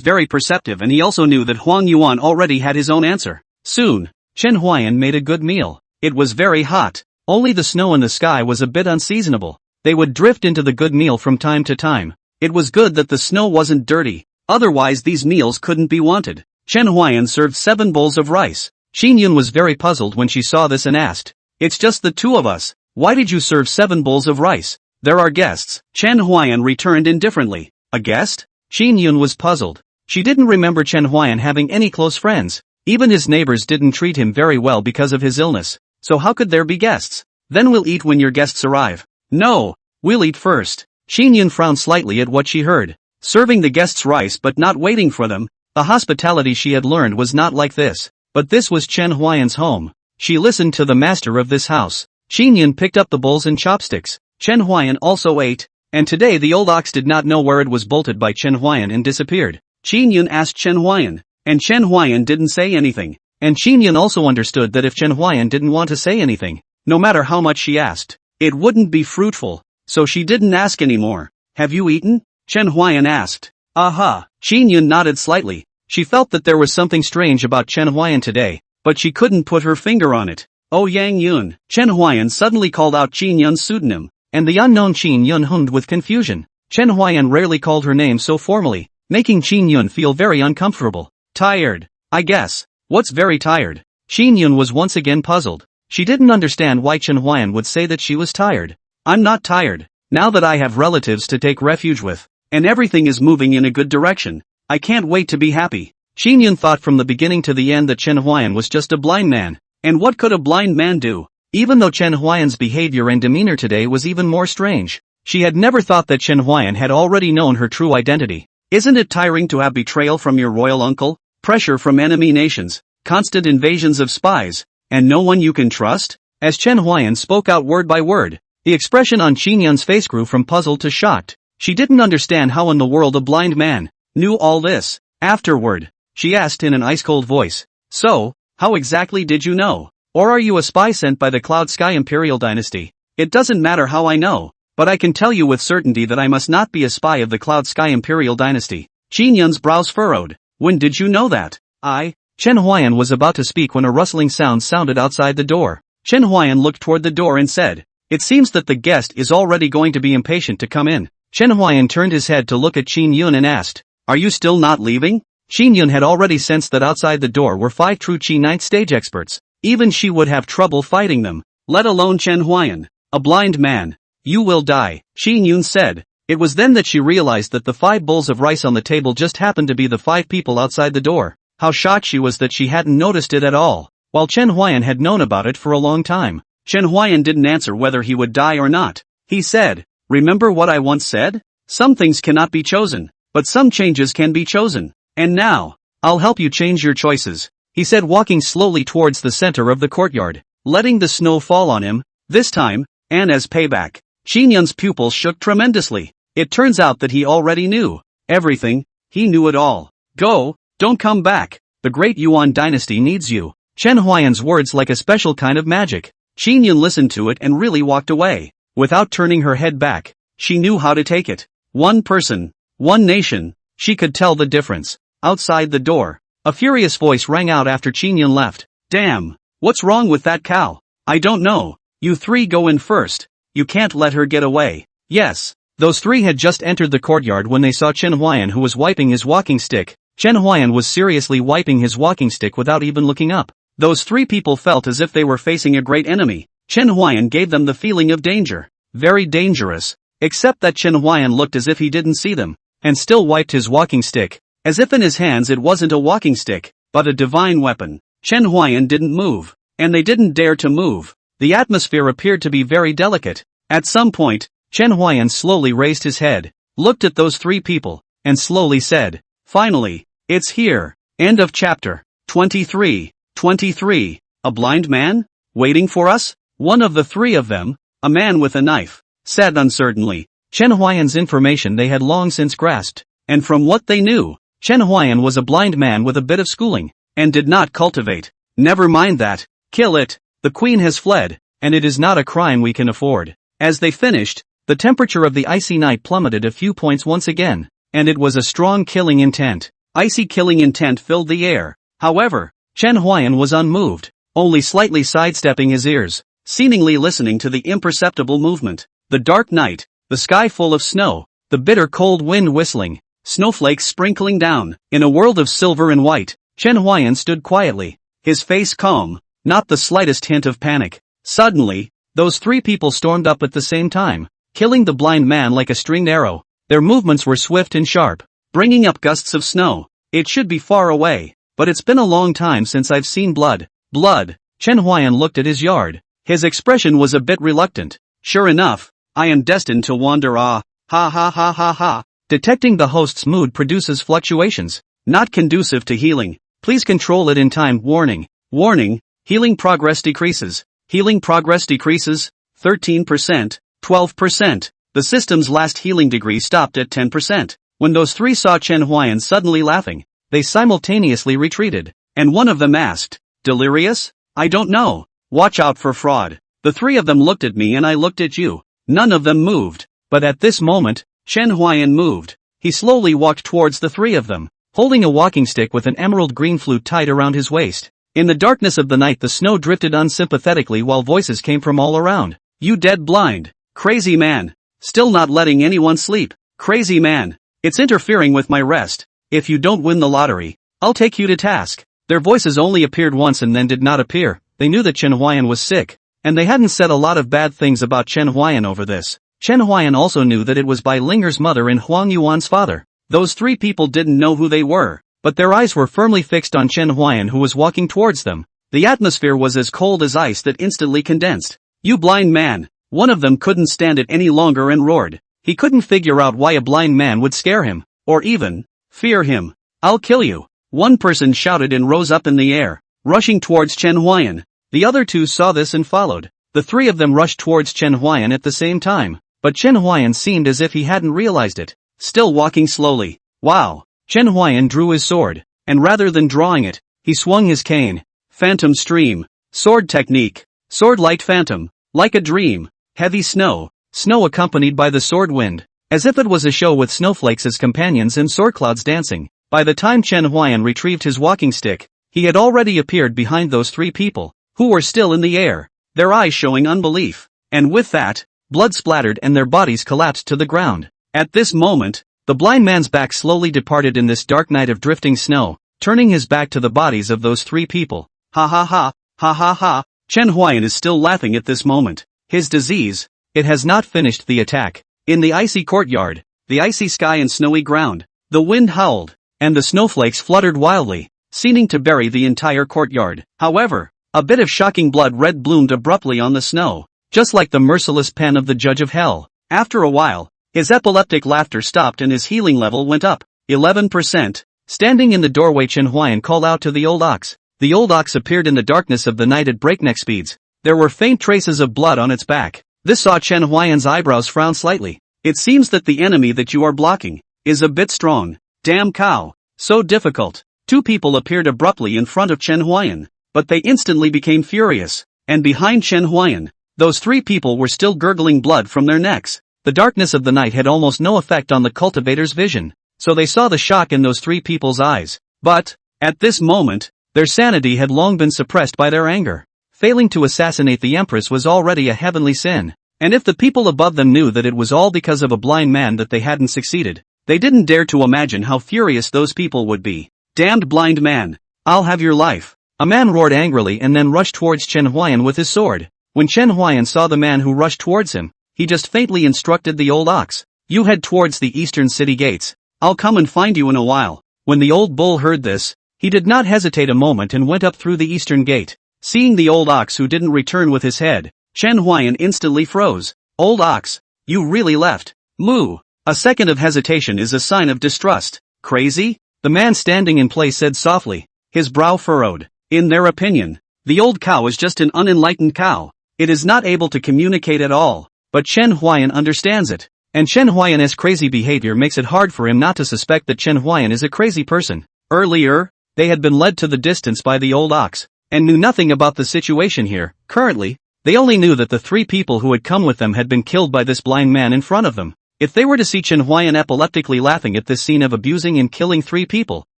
very perceptive, and he also knew that Huang Yuan already had his own answer. Soon, Chen Huayan made a good meal. It was very hot. Only the snow in the sky was a bit unseasonable. They would drift into the good meal from time to time. It was good that the snow wasn't dirty, otherwise these meals couldn't be wanted. Chen Huayan served 7 bowls of rice. Qin Yun was very puzzled when she saw this and asked, "It's just the 2 of us. Why did you serve 7 bowls of rice? There are guests." Chen Huayan returned indifferently. "A guest?" Qin Yun was puzzled. She didn't remember Chen Huayan having any close friends. Even his neighbors didn't treat him very well because of his illness. So how could there be guests? "Then we'll eat when your guests arrive." "No, we'll eat first." Qin Yun frowned slightly at what she heard. Serving the guests rice but not waiting for them. The hospitality she had learned was not like this. But this was Chen Huayan's home. She listened to the master of this house. Qin Yun picked up the bowls and chopsticks. Chen Huayan also ate. And today the old ox did not know where it was bolted by Chen Huayan and disappeared. Qin Yun asked Chen Huayan. And Chen Huayan didn't say anything. And Qin Yun also understood that if Chen Huayan didn't want to say anything, no matter how much she asked, it wouldn't be fruitful. So she didn't ask anymore. "Have you eaten?" Chen Huayan asked. "Aha." Qin Yun nodded slightly. She felt that there was something strange about Chen Huayan today, but she couldn't put her finger on it. "Oh Yang Yun." Chen Huayan suddenly called out Qin Yun's pseudonym, and the unknown Qin Yun hummed with confusion. Chen Huayan rarely called her name so formally, making Qin Yun feel very uncomfortable. "Tired, I guess." "What's very tired?" Qin Yun was once again puzzled. She didn't understand why Chen Huayan would say that she was tired. "I'm not tired. Now that I have relatives to take refuge with, and everything is moving in a good direction, I can't wait to be happy." Qin Yun thought from the beginning to the end that Chen Huayan was just a blind man. And what could a blind man do? Even though Chen Huayan's behavior and demeanor today was even more strange, she had never thought that Chen Huayan had already known her true identity. "Isn't it tiring to have betrayal from your royal uncle? Pressure from enemy nations, constant invasions of spies, and no one you can trust?" As Chen Huayan spoke out word by word, the expression on Qin Yun's face grew from puzzled to shocked. She didn't understand how in the world a blind man knew all this. Afterward, she asked in an ice-cold voice, "So, how exactly did you know? Or are you a spy sent by the Cloud Sky Imperial Dynasty?" "It doesn't matter how I know, but I can tell you with certainty that I must not be a spy of the Cloud Sky Imperial Dynasty." Qin Yun's brows furrowed. "When did you know that?" Chen Huayan was about to speak when a rustling sound sounded outside the door. Chen Huayan looked toward the door and said, "It seems that the guest is already going to be impatient to come in." Chen Huayan turned his head to look at Qin Yun and asked, "Are you still not leaving?" Qin Yun had already sensed that outside the door were 5 true Qi Ninth stage experts. Even she would have trouble fighting them, let alone Chen Huayan. "A blind man. You will die," Qin Yun said. It was then that she realized that the 5 bowls of rice on the table just happened to be the 5 people outside the door. How shocked she was that she hadn't noticed it at all, while Chen Huayan had known about it for a long time. Chen Huayan didn't answer whether he would die or not. He said, "Remember what I once said? Some things cannot be chosen, but some changes can be chosen. And now, I'll help you change your choices," he said, walking slowly towards the center of the courtyard, letting the snow fall on him. This time, and as payback, Qin Yun's pupils shook tremendously. It turns out that he already knew everything. He knew it all. "Go, don't come back. The great Yuan dynasty needs you." Chen Huayan's words like a special kind of magic. Qin Yun listened to it and really walked away. Without turning her head back, she knew how to take it. One person, one nation. She could tell the difference. Outside the door, a furious voice rang out after Qin Yun left. "Damn, what's wrong with that cow?" "I don't know. You 3 go in first. You can't let her get away." Yes. Those 3 had just entered the courtyard when they saw Chen Huayan, who was wiping his walking stick. Chen Huayan was seriously wiping his walking stick without even looking up. Those 3 people felt as if they were facing a great enemy. Chen Huayan gave them the feeling of danger. Very dangerous. Except that Chen Huayan looked as if he didn't see them, and still wiped his walking stick, as if in his hands it wasn't a walking stick, but a divine weapon. Chen Huayan didn't move, and they didn't dare to move. The atmosphere appeared to be very delicate. At some point, Chen Huayan slowly raised his head, looked at those 3 people, and slowly said, "Finally, it's here." End of chapter 23. 23. A blind man? Waiting for us? One of the 3 of them, a man with a knife, said uncertainly. Chen Huayan's information they had long since grasped, and from what they knew, Chen Huayan was a blind man with a bit of schooling, and did not cultivate. "Never mind that. Kill it. The queen has fled, and it is not a crime we can afford." As they finished, the temperature of the icy night plummeted a few points once again, and it was a strong killing intent. Icy killing intent filled the air. However, Chen Huayan was unmoved, only slightly sidestepping his ears, seemingly listening to the imperceptible movement. The dark night, the sky full of snow, the bitter cold wind whistling, snowflakes sprinkling down. In a world of silver and white, Chen Huayan stood quietly, his face calm, not the slightest hint of panic. Suddenly, those three people stormed up at the same time, killing the blind man like a stringed arrow. Their movements were swift and sharp, bringing up gusts of snow. It should be far away, but it's been a long time since I've seen blood. Blood. Chen Huayan looked at his yard. His expression was a bit reluctant. Sure enough, I am destined to wander. Ha ha ha ha ha. Detecting the host's mood produces fluctuations, not conducive to healing. Please control it in time. Warning. Warning. Healing progress decreases. Healing progress decreases. 13%, 12%. The system's last healing degree stopped at 10%. When those three saw Chen Huayan suddenly laughing, they simultaneously retreated, and one of them asked, "Delirious? I don't know. Watch out for fraud." The three of them looked at me and I looked at you. None of them moved. But at this moment, Chen Huayan moved. He slowly walked towards the three of them, holding a walking stick with an emerald green flute tied around his waist. In the darkness of the night the snow drifted unsympathetically while voices came from all around. "You dead blind. Crazy man. Still not letting anyone sleep. Crazy man. It's interfering with my rest. If you don't win the lottery, I'll take you to task." Their voices only appeared once and then did not appear. They knew that Chen Huayan was sick, and they hadn't said a lot of bad things about Chen Huayan over this. Chen Huayan also knew that it was Bai Linger's mother and Huang Yuan's father. Those three people didn't know who they were, but their eyes were firmly fixed on Chen Huayan who was walking towards them. The atmosphere was as cold as ice that instantly condensed. "You blind man!" One of them couldn't stand it any longer and roared. He couldn't figure out why a blind man would scare him, or even fear him. "I'll kill you!" One person shouted and rose up in the air, rushing towards Chen Huayan. The other two saw this and followed. The three of them rushed towards Chen Huayan at the same time, but Chen Huayan seemed as if he hadn't realized it, still walking slowly. Wow! Chen Huayan drew his sword, and rather than drawing it, he swung his cane. Phantom stream. Sword technique. Sword light phantom. Like a dream. Heavy snow. Snow accompanied by the sword wind. As if it was a show with snowflakes as companions and sword clouds dancing. By the time Chen Huayan retrieved his walking stick, he had already appeared behind those three people, who were still in the air, their eyes showing unbelief. And with that, blood splattered and their bodies collapsed to the ground. At this moment, the blind man's back slowly departed in this dark night of drifting snow, turning his back to the bodies of those three people. Ha ha ha, ha ha ha. Chen Huayan is still laughing at this moment. His disease, it has not finished the attack. In the icy courtyard, the icy sky and snowy ground, the wind howled, and the snowflakes fluttered wildly, seeming to bury the entire courtyard. However, a bit of shocking blood red bloomed abruptly on the snow, just like the merciless pen of the judge of hell. After a while, his epileptic laughter stopped and his healing level went up, 11%. Standing in the doorway, Chen Huayan called out to the old ox. The old ox appeared in the darkness of the night at breakneck speeds. There were faint traces of blood on its back. This saw Chen Huayan's eyebrows frown slightly. "It seems that the enemy that you are blocking is a bit strong. Damn cow. So difficult." Two people appeared abruptly in front of Chen Huayan, but they instantly became furious. And behind Chen Huayan, those three people were still gurgling blood from their necks. The darkness of the night had almost no effect on the cultivator's vision, so they saw the shock in those three people's eyes. But, at this moment, their sanity had long been suppressed by their anger. Failing to assassinate the empress was already a heavenly sin, and if the people above them knew that it was all because of a blind man that they hadn't succeeded, they didn't dare to imagine how furious those people would be. "Damned blind man! I'll have your life!" A man roared angrily and then rushed towards Chen Huayan with his sword. When Chen Huayan saw the man who rushed towards him, he just faintly instructed the old ox, "You head towards the eastern city gates. I'll come and find you in a while." When the old bull heard this, he did not hesitate a moment and went up through the eastern gate. Seeing the old ox who didn't return with his head, Chen Huayan instantly froze. "Old ox, you really left? Moo." A second of hesitation is a sign of distrust. "Crazy?" The man standing in place said softly, his brow furrowed. In their opinion, the old cow is just an unenlightened cow. It is not able to communicate at all. But Chen Huayan understands it. And Chen Huayan's crazy behavior makes it hard for him not to suspect that Chen Huayan is a crazy person. Earlier, they had been led to the distance by the old ox, and knew nothing about the situation here. Currently, they only knew that the three people who had come with them had been killed by this blind man in front of them. If they were to see Chen Huayan epileptically laughing at this scene of abusing and killing three people,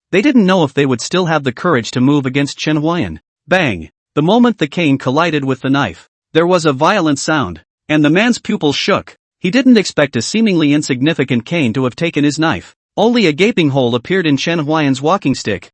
they didn't know if they would still have the courage to move against Chen Huayan. Bang! The moment the cane collided with the knife, there was a violent sound, and the man's pupils shook. He didn't expect a seemingly insignificant cane to have taken his knife. Only a gaping hole appeared in Chen Huayan's walking stick.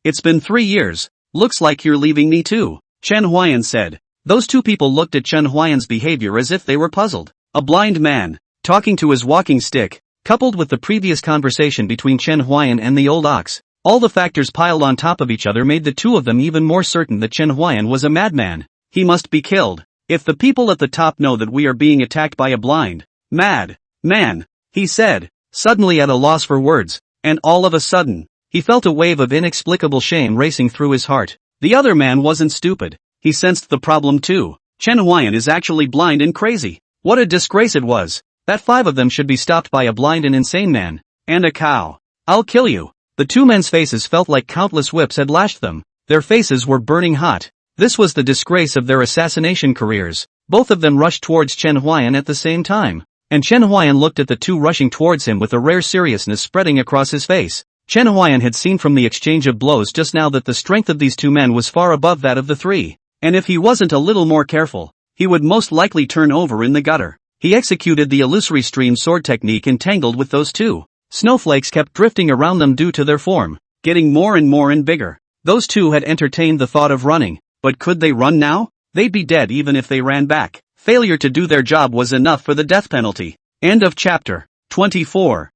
It's been 3 years. Looks like you're leaving me too, Chen Huayan said. Those two people looked at Chen Huayan's behavior as if they were puzzled. A blind man, talking to his walking stick, coupled with the previous conversation between Chen Huayan and the old ox. All the factors piled on top of each other made the two of them even more certain that Chen Huayan was a madman. He must be killed. If the people at the top know that we are being attacked by a blind mad man, he said, suddenly at a loss for words, and all of a sudden, he felt a wave of inexplicable shame racing through his heart. The other man wasn't stupid. He sensed the problem too. Chen Huayan is actually blind and crazy. What a disgrace it was. That 5 of them should be stopped by a blind and insane man. And a cow. I'll kill you. The two men's faces felt like countless whips had lashed them. Their faces were burning hot. This was the disgrace of their assassination careers. Both of them rushed towards Chen Huayan at the same time. And Chen Huayan looked at the two rushing towards him with a rare seriousness spreading across his face. Chen Huayan had seen from the exchange of blows just now that the strength of these two men was far above that of the 3. And if he wasn't a little more careful, he would most likely turn over in the gutter. He executed the illusory stream sword technique entangled with those two. Snowflakes kept drifting around them due to their form, getting more and bigger. Those two had entertained the thought of running, but could they run now? They'd be dead even if they ran back. Failure to do their job was enough for the death penalty. End of chapter. 24.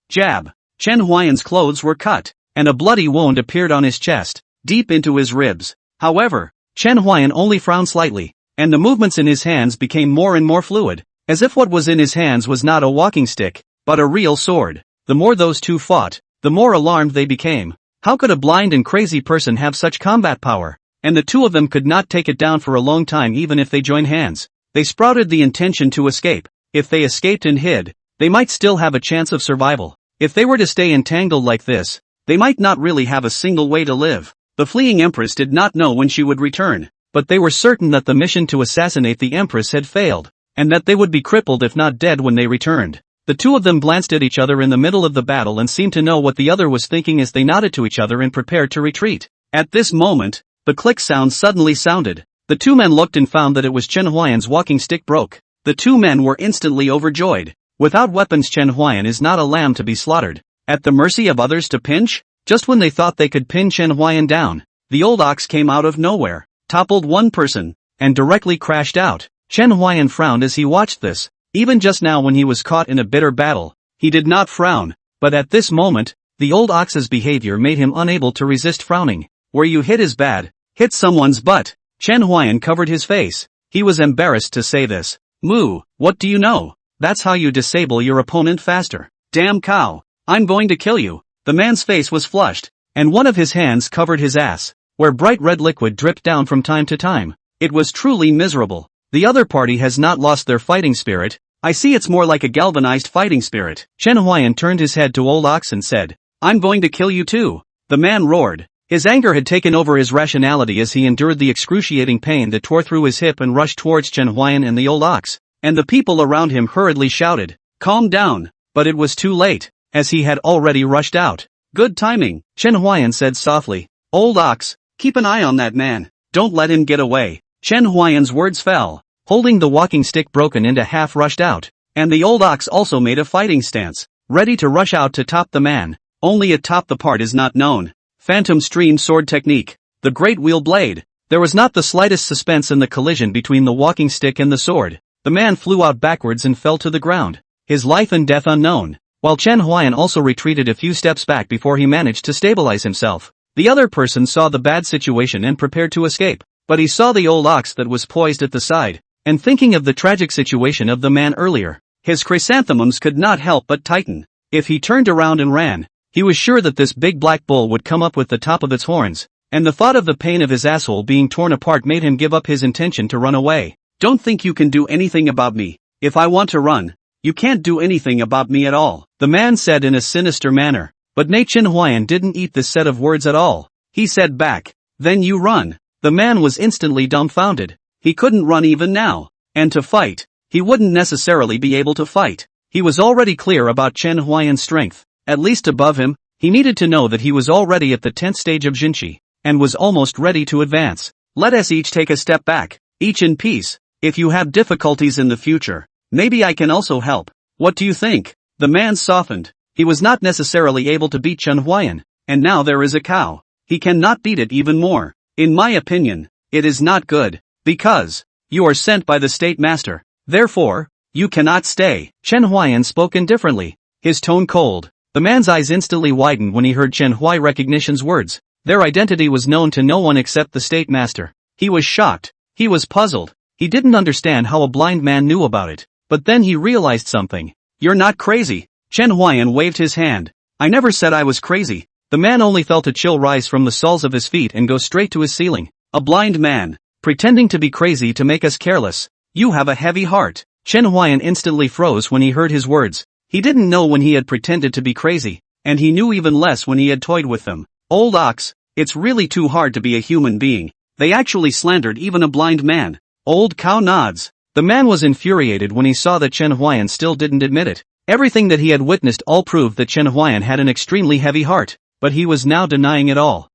Jab. Chen Huayan's clothes were cut, and a bloody wound appeared on his chest, deep into his ribs. However, Chen Huayan only frowned slightly, and the movements in his hands became more and more fluid, as if what was in his hands was not a walking stick, but a real sword. The more those two fought, the more alarmed they became. How could a blind and crazy person have such combat power? And the two of them could not take it down for a long time even if they joined hands. They sprouted the intention to escape. If they escaped and hid, they might still have a chance of survival. If they were to stay entangled like this, they might not really have a single way to live. The fleeing empress did not know when she would return, but they were certain that the mission to assassinate the empress had failed, and that they would be crippled if not dead when they returned. The two of them glanced at each other in the middle of the battle and seemed to know what the other was thinking as they nodded to each other and prepared to retreat. At this moment, the click sound suddenly sounded. The two men looked and found that it was Chen Huayan's walking stick broke. The two men were instantly overjoyed. Without weapons, Chen Huayan is not a lamb to be slaughtered. At the mercy of others to pinch? Just when they thought they could pin Chen Huayan down, the old ox came out of nowhere, toppled one person, and directly crashed out. Chen Huayan frowned as he watched this. Even just now when he was caught in a bitter battle, he did not frown, but at this moment, the old ox's behavior made him unable to resist frowning. Where you hit is bad. Hit someone's butt. Chen Huayan covered his face. He was embarrassed to say this. Moo, what do you know? That's how you disable your opponent faster. Damn cow. I'm going to kill you. The man's face was flushed, and one of his hands covered his ass, where bright red liquid dripped down from time to time. It was truly miserable. The other party has not lost their fighting spirit. I see it's more like a galvanized fighting spirit. Chen Huayan turned his head to old ox and said, I'm going to kill you too. The man roared. His anger had taken over his rationality as he endured the excruciating pain that tore through his hip and rushed towards Chen Huayan and the old ox. And the people around him hurriedly shouted, calm down, but it was too late, as he had already rushed out. Good timing, Chen Huayan said softly. Old ox, keep an eye on that man, don't let him get away. Chen Huayan's words fell, holding the walking stick broken into half rushed out, and the old ox also made a fighting stance, ready to rush out to top the man. Only atop the part is not known. Phantom stream sword technique, the great wheel blade. There was not the slightest suspense in the collision between the walking stick and the sword. The man flew out backwards and fell to the ground, his life and death unknown, while Chen Huayan also retreated a few steps back before he managed to stabilize himself. The other person saw the bad situation and prepared to escape, but he saw the old ox that was poised at the side, and thinking of the tragic situation of the man earlier, his chrysanthemums could not help but tighten. If he turned around and ran, he was sure that this big black bull would come up with the top of its horns, and the thought of the pain of his asshole being torn apart made him give up his intention to run away. Don't think you can do anything about me. If I want to run, you can't do anything about me at all, the man said in a sinister manner. But Chen Huayan didn't eat this set of words at all. He said back, then you run. The man was instantly dumbfounded. He couldn't run even now. And to fight, he wouldn't necessarily be able to fight. He was already clear about Chen Huayan's strength. At least above him, he needed to know that he was already at the 10th stage of Jinshi, and was almost ready to advance. Let us each take a step back, each in peace. If you have difficulties in the future, maybe I can also help. What do you think? The man softened. He was not necessarily able to beat Chen Huayan, and now there is a cow. He cannot beat it even more. In my opinion, it is not good, because you are sent by the state master. Therefore, you cannot stay. Chen Huayan spoke indifferently, his tone cold. The man's eyes instantly widened when he heard Chen Hui recognition's words. Their identity was known to no one except the state master. He was shocked. He was puzzled. He didn't understand how a blind man knew about it. But then he realized something. You're not crazy. Chen Huayan waved his hand. I never said I was crazy. The man only felt a chill rise from the soles of his feet and go straight to his ceiling. A blind man, pretending to be crazy to make us careless. You have a heavy heart. Chen Huayan instantly froze when he heard his words. He didn't know when he had pretended to be crazy, and he knew even less when he had toyed with them. Old ox, it's really too hard to be a human being. They actually slandered even a blind man. Old cow nods. The man was infuriated when he saw that Chen Huayan still didn't admit it. Everything that he had witnessed all proved that Chen Huayan had an extremely heavy heart, but he was now denying it all.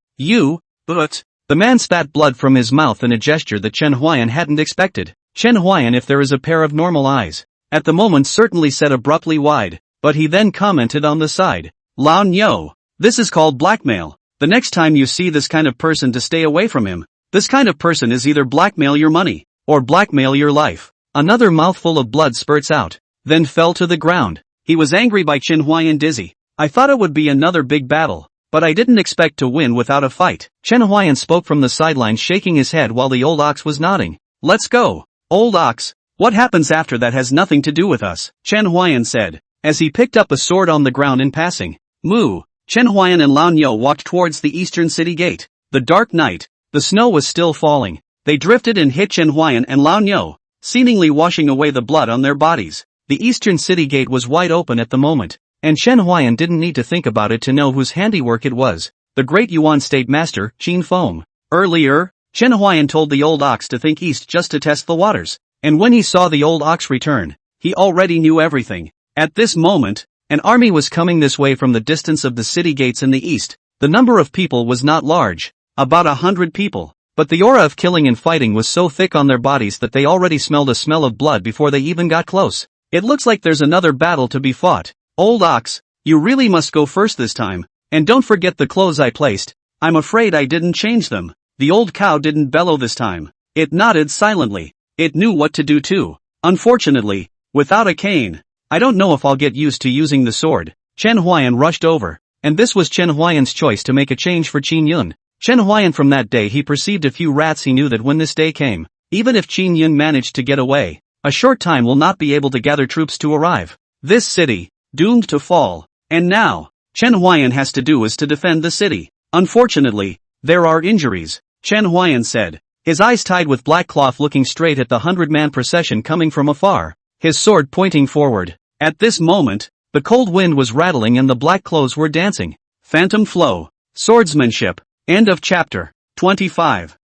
But... The man spat blood from his mouth in a gesture that Chen Huayan hadn't expected. Chen Huayan, if there is a pair of normal eyes, at the moment certainly said abruptly wide, but he then commented on the side. Lao Nyo, this is called blackmail. The next time you see this kind of person to stay away from him. This kind of person is either blackmail your money, or blackmail your life. Another mouthful of blood spurts out, then fell to the ground. He was angry by Chen Huayan dizzy. I thought it would be another big battle, but I didn't expect to win without a fight. Chen Huayan spoke from the sidelines, shaking his head while the old ox was nodding. Let's go. Old ox, what happens after that has nothing to do with us, Chen Huayan said, as he picked up a sword on the ground in passing. Moo. Chen Huayan and Lao Nyo walked towards the eastern city gate. The dark night, the snow was still falling. They drifted and hit Chen Huayan and Lao Nyo, seemingly washing away the blood on their bodies. The eastern city gate was wide open at the moment, and Chen Huayan didn't need to think about it to know whose handiwork it was. The great Yuan state master, Qin Feng. Earlier, Chen Huayan told the old ox to think east just to test the waters, and when he saw the old ox return, he already knew everything. At this moment, an army was coming this way from the distance of the city gates in the east. The number of people was not large, about 100 people, but the aura of killing and fighting was so thick on their bodies that they already smelled a smell of blood before they even got close. It looks like there's another battle to be fought. Old ox, you really must go first this time, and don't forget the clothes I placed. I'm afraid I didn't change them. The old cow didn't bellow this time. It nodded silently. It knew what to do too. Unfortunately, without a cane. I don't know if I'll get used to using the sword. Chen Huayan rushed over, and this was Chen Huayan's choice to make a change for Qin Yun. Chen Huayan, from that day he perceived a few rats. He knew that when this day came, even if Qin Yun managed to get away, a short time will not be able to gather troops to arrive. This city, doomed to fall. And now, Chen Huayan has to do is to defend the city. Unfortunately, there are injuries, Chen Huayan said, his eyes tied with black cloth, looking straight at the 100-man procession coming from afar, his sword pointing forward. At this moment, the cold wind was rattling and the black clothes were dancing. Phantom flow. Swordsmanship. End of chapter. 25.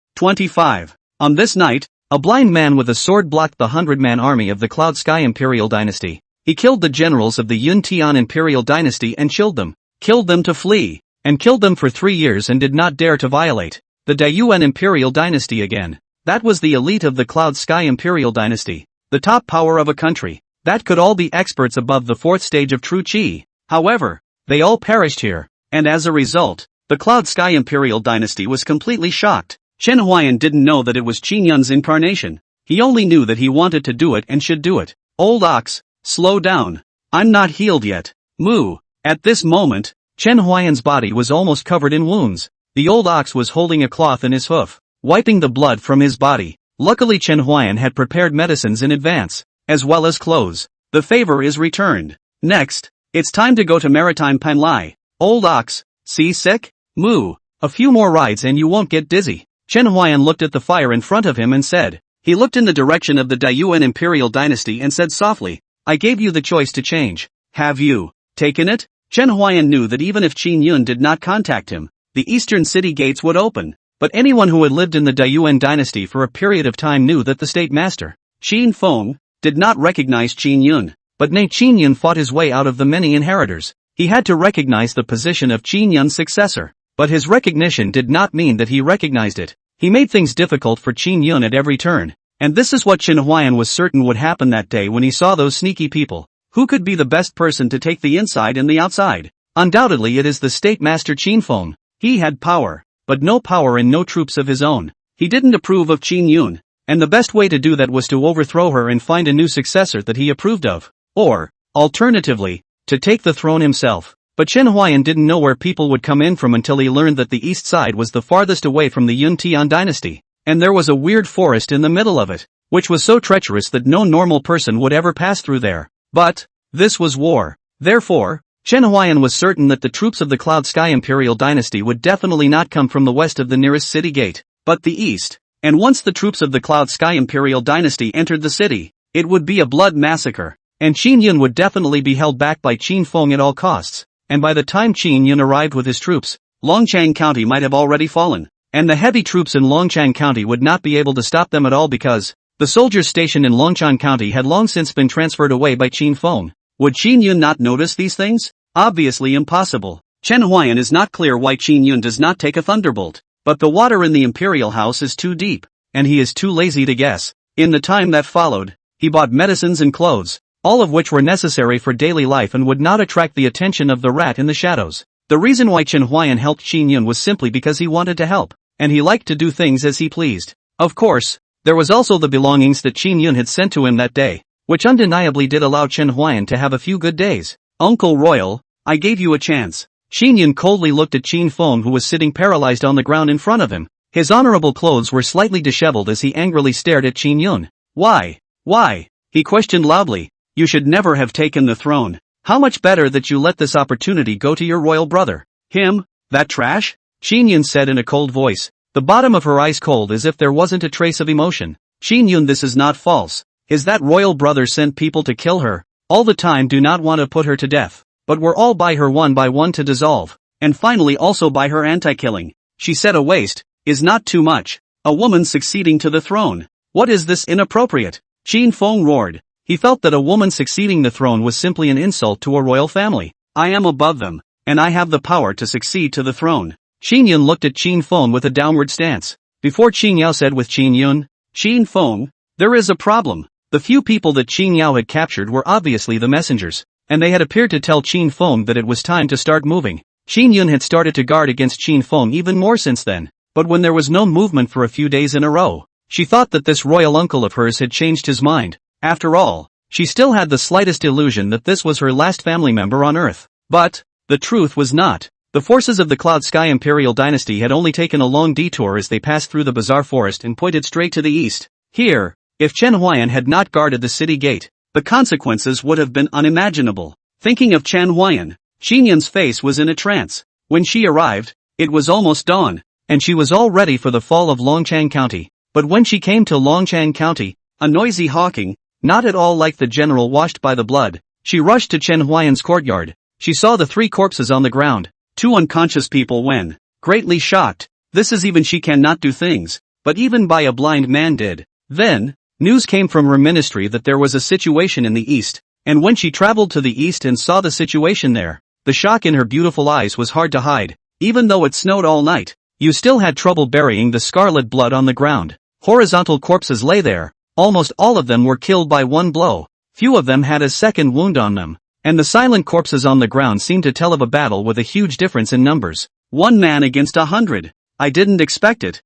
On this night, a blind man with a sword blocked the 100-man army of the Cloud Sky Imperial Dynasty. He killed the generals of the Yun Tian Imperial Dynasty and killed them to flee, and killed them for 3 years and did not dare to violate the Daiyuan Imperial Dynasty again. That was the elite of the Cloud Sky Imperial Dynasty, the top power of a country. That could all be experts above the 4th stage of true Qi. However, they all perished here, and as a result, the Cloud Sky Imperial Dynasty was completely shocked. Chen Huayan didn't know that it was Qin Yun's incarnation. He only knew that he wanted to do it and should do it. Old ox, slow down. I'm not healed yet. Moo. At this moment, Chen Huayan's body was almost covered in wounds. The old ox was holding a cloth in his hoof, wiping the blood from his body. Luckily Chen Huayan had prepared medicines in advance, as well as clothes. The favor is returned. Next, it's time to go to Maritime Panlai. Old ox, see sick? Moo. A few more rides and you won't get dizzy. Chen Huayan looked at the fire in front of him and said. He looked in the direction of the Daiyuan Imperial Dynasty and said softly, I gave you the choice to change. Have you taken it? Chen Huayan knew that even if Qin Yun did not contact him, the eastern city gates would open. But anyone who had lived in the Daiyuan dynasty for a period of time knew that the state master, Qin Feng, did not recognize Qin Yun. But Qin Yun fought his way out of the many inheritors. He had to recognize the position of Qin Yun's successor. But his recognition did not mean that he recognized it. He made things difficult for Qin Yun at every turn. And this is what Chen Huayan was certain would happen that day when he saw those sneaky people. Who could be the best person to take the inside and the outside? Undoubtedly it is the State Master Qin Feng. He had power, but no power and no troops of his own. He didn't approve of Qin Yun, and the best way to do that was to overthrow her and find a new successor that he approved of. Or, alternatively, to take the throne himself. But Chen Huayan didn't know where people would come in from until he learned that the east side was the farthest away from the Yun Tian dynasty, and there was a weird forest in the middle of it, which was so treacherous that no normal person would ever pass through there. But this was war. Therefore, Chen Huayan was certain that the troops of the Cloud Sky Imperial dynasty would definitely not come from the west of the nearest city gate, but the east. And once the troops of the Cloud Sky Imperial dynasty entered the city, it would be a blood massacre, and Qin Yun would definitely be held back by Qin Feng at all costs. And by the time Qin Yun arrived with his troops, Longchang County might have already fallen, and the heavy troops in Longchang County would not be able to stop them at all because the soldiers stationed in Longchang County had long since been transferred away by Qin Feng. Would Qin Yun not notice these things? Obviously impossible. Chen Huayan is not clear why Qin Yun does not take a thunderbolt, but the water in the imperial house is too deep, and he is too lazy to guess. In the time that followed, he bought medicines and clothes, all of which were necessary for daily life and would not attract the attention of the rat in the shadows. The reason why Chen Huayan helped Qin Yun was simply because he wanted to help, and he liked to do things as he pleased. Of course, there was also the belongings that Qin Yun had sent to him that day, which undeniably did allow Chen Huayan to have a few good days. Uncle Royal, I gave you a chance. Qin Yun coldly looked at Qin Feng, who was sitting paralyzed on the ground in front of him. His honorable clothes were slightly disheveled as he angrily stared at Qin Yun. Why? He questioned loudly. You should never have taken the throne. How much better that you let this opportunity go to your royal brother. Him? That trash? Qin Yun said in a cold voice, the bottom of her eyes cold as if there wasn't a trace of emotion. Qin Yun, this is not false. Is that royal brother sent people to kill her? All the time, do not want to put her to death, but we're all by her one by one to dissolve, and finally also by her anti-killing. She said a waste, is not too much. A woman succeeding to the throne. What is this inappropriate? Qin Feng roared. He felt that a woman succeeding the throne was simply an insult to a royal family. I am above them, and I have the power to succeed to the throne. Qin Yun looked at Qin Feng with a downward stance. Before Qin Yao said with Qin Yun, Qin Feng, there is a problem. The few people that Qin Yao had captured were obviously the messengers, and they had appeared to tell Qin Feng that it was time to start moving. Qin Yun had started to guard against Qin Feng even more since then, but when there was no movement for a few days in a row, she thought that this royal uncle of hers had changed his mind. After all, she still had the slightest illusion that this was her last family member on Earth. But the truth was not. The forces of the Cloud Sky Imperial Dynasty had only taken a long detour as they passed through the Bazaar Forest and pointed straight to the east. Here, if Chen Huayan had not guarded the city gate, the consequences would have been unimaginable. Thinking of Chen Huayan, Qin Yun's face was in a trance. When she arrived, it was almost dawn, and she was all ready for the fall of Longchang County. But when she came to Longchang County, a noisy hawking, not at all like the general washed by the blood, she rushed to Chen Huayan's courtyard. She saw the 3 corpses on the ground, 2 unconscious people when, greatly shocked, this is even she cannot do things, but even by a blind man did. Then, news came from her ministry that there was a situation in the east, and when she traveled to the east and saw the situation there, the shock in her beautiful eyes was hard to hide. Even though it snowed all night, you still had trouble burying the scarlet blood on the ground. Horizontal corpses lay there. Almost all of them were killed by one blow. Few of them had a second wound on them, and the silent corpses on the ground seemed to tell of a battle with a huge difference in numbers. 1 man against 100. I didn't expect it.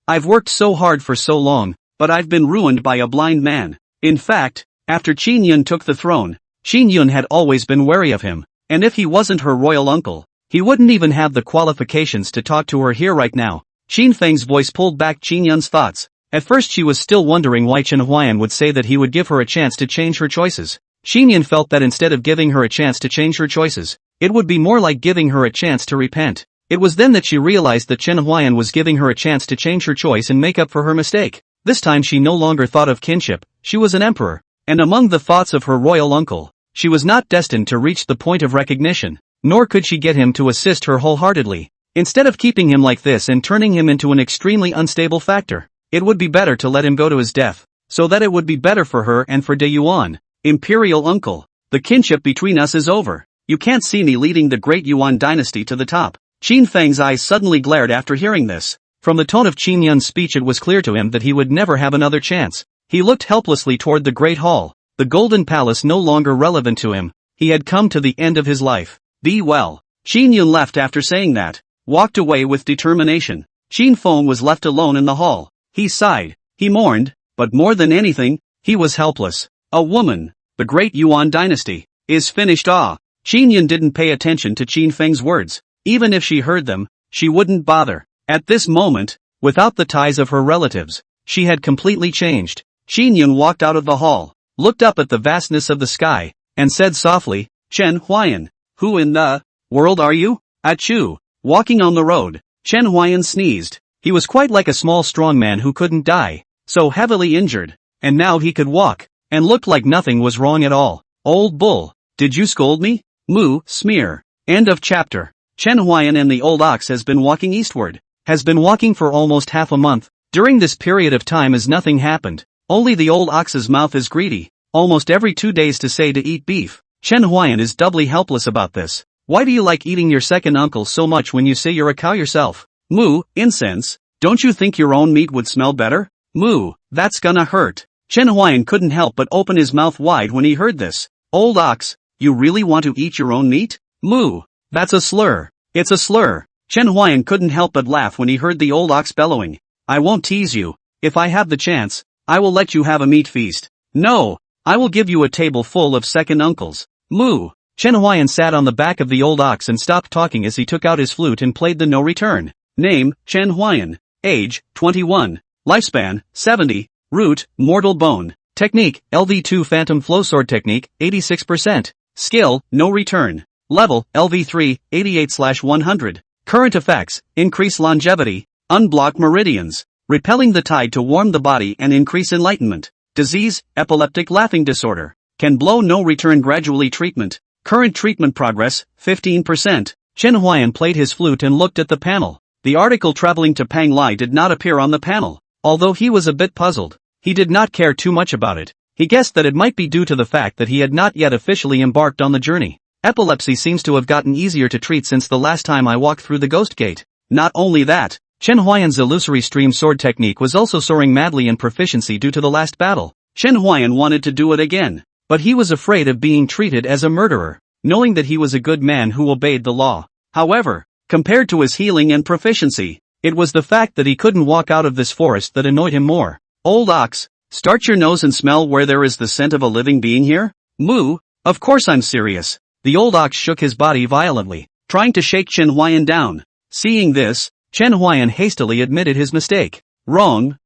I've worked so hard for so long, but I've been ruined by a blind man. In fact, after Qin Yun took the throne, Qin Yun had always been wary of him, and if he wasn't her royal uncle, he wouldn't even have the qualifications to talk to her here right now. Qin Feng's voice pulled back Qin Yun's thoughts. At first she was still wondering why Chen Huayan would say that he would give her a chance to change her choices. Qin Yun felt that instead of giving her a chance to change her choices, it would be more like giving her a chance to repent. It was then that she realized that Chen Huayan was giving her a chance to change her choice and make up for her mistake. This time she no longer thought of kinship, she was an emperor, and among the thoughts of her royal uncle, she was not destined to reach the point of recognition, nor could she get him to assist her wholeheartedly. Instead of keeping him like this and turning him into an extremely unstable factor, it would be better to let him go to his death, so that it would be better for her and for De Yuan. Imperial uncle, the kinship between us is over. You can't see me leading the great Yuan dynasty to the top. Qin Feng's eyes suddenly glared after hearing this. From the tone of Qin Yun's speech it was clear to him that he would never have another chance. He looked helplessly toward the great hall, the golden palace no longer relevant to him, he had come to the end of his life. Be well. Qin Yun left after saying that, walked away with determination. Qin Feng was left alone in the hall. He sighed, he mourned, but more than anything, he was helpless. A woman, the great Yuan dynasty, is finished. Qin Yun didn't pay attention to Qin Feng's words. Even if she heard them, she wouldn't bother. At this moment, without the ties of her relatives, she had completely changed. Qin Yun walked out of the hall, looked up at the vastness of the sky, and said softly, Chen Huayan, who in the world are you? Achoo. Walking on the road, Chen Huayan sneezed. He was quite like a small strong man who couldn't die, so heavily injured, and now he could walk, and looked like nothing was wrong at all. Old bull, did you scold me? Moo, smear. End of chapter. Chen Huayan and the old ox has been walking eastward, has been walking for almost half a month. During this period of time as nothing happened, only the old ox's mouth is greedy, almost every 2 days to say to eat beef. Chen Huayan is doubly helpless about this. Why do you like eating your second uncle so much when you say you're a cow yourself? Moo, incense, don't you think your own meat would smell better? Moo, that's gonna hurt. Chen Huayan couldn't help but open his mouth wide when he heard this. Old ox, you really want to eat your own meat? Moo, that's a slur. It's a slur. Chen Huayan couldn't help but laugh when he heard the old ox bellowing. I won't tease you. If I have the chance, I will let you have a meat feast. No, I will give you a table full of second uncles. Moo. Chen Huayan sat on the back of the old ox and stopped talking as he took out his flute and played the no return. Name, Chen Huayan. Age, 21. Lifespan, 70. Root, mortal bone. Technique, LV2 Phantom Flow Sword Technique, 86%. Skill, no return. Level, LV3, 88/100. Current effects, increase longevity, unblock meridians, repelling the tide to warm the body and increase enlightenment. Disease, epileptic laughing disorder. Can blow no return gradually treatment. Current treatment progress, 15%. Chen Huayan played his flute and looked at the panel. The article traveling to Pang Lai did not appear on the panel. Although he was a bit puzzled, he did not care too much about it. He guessed that it might be due to the fact that he had not yet officially embarked on the journey. Epilepsy seems to have gotten easier to treat since the last time I walked through the ghost gate. Not only that, Chen Huayan's illusory stream sword technique was also soaring madly in proficiency due to the last battle. Chen Huayan wanted to do it again, but he was afraid of being treated as a murderer, knowing that he was a good man who obeyed the law. However, compared to his healing and proficiency, it was the fact that he couldn't walk out of this forest that annoyed him more. Old ox, start your nose and smell where there is the scent of a living being here? Moo, of course I'm serious. The old ox shook his body violently, trying to shake Chen Huayan down. Seeing this, Chen Huayan hastily admitted his mistake. Wrong,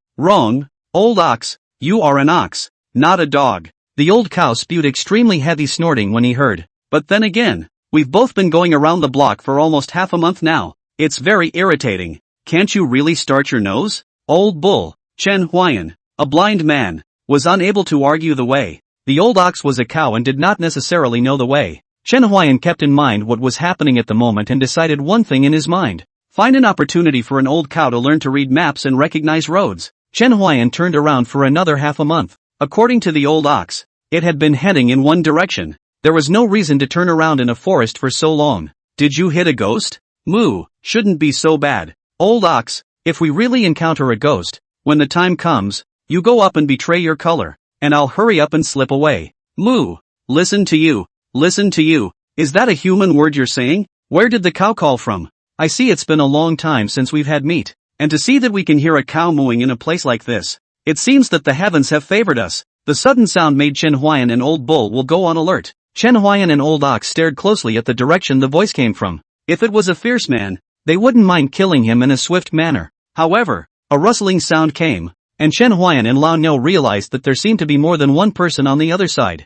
old ox, you are an ox, not a dog. The old cow spewed extremely heavy snorting when he heard. But then again, we've both been going around the block for almost half a month now. It's very irritating. Can't you really start your nose? Old bull. Chen Huayan, a blind man, was unable to argue the way. The old ox was a cow and did not necessarily know the way. Chen Huayan kept in mind what was happening at the moment and decided one thing in his mind. Find an opportunity for an old cow to learn to read maps and recognize roads. Chen Huayan turned around for another half a month. According to the old ox, it had been heading in one direction. There was no reason to turn around in a forest for so long. Did you hit a ghost? Moo, shouldn't be so bad. Old ox, if we really encounter a ghost, when the time comes, you go up and betray your color, and I'll hurry up and slip away. Moo, listen to you. Is that a human word you're saying? Where did the cow call from? I see it's been a long time since we've had meat, and to see that we can hear a cow mooing in a place like this, it seems that the heavens have favored us. The sudden sound made Chen Huayan and Old Bull will go on alert. Chen Huayan and Old Ox stared closely at the direction the voice came from. If it was a fierce man, they wouldn't mind killing him in a swift manner. However, a rustling sound came, and Chen Huayan and Lao Niu realized that there seemed to be more than one person on the other side.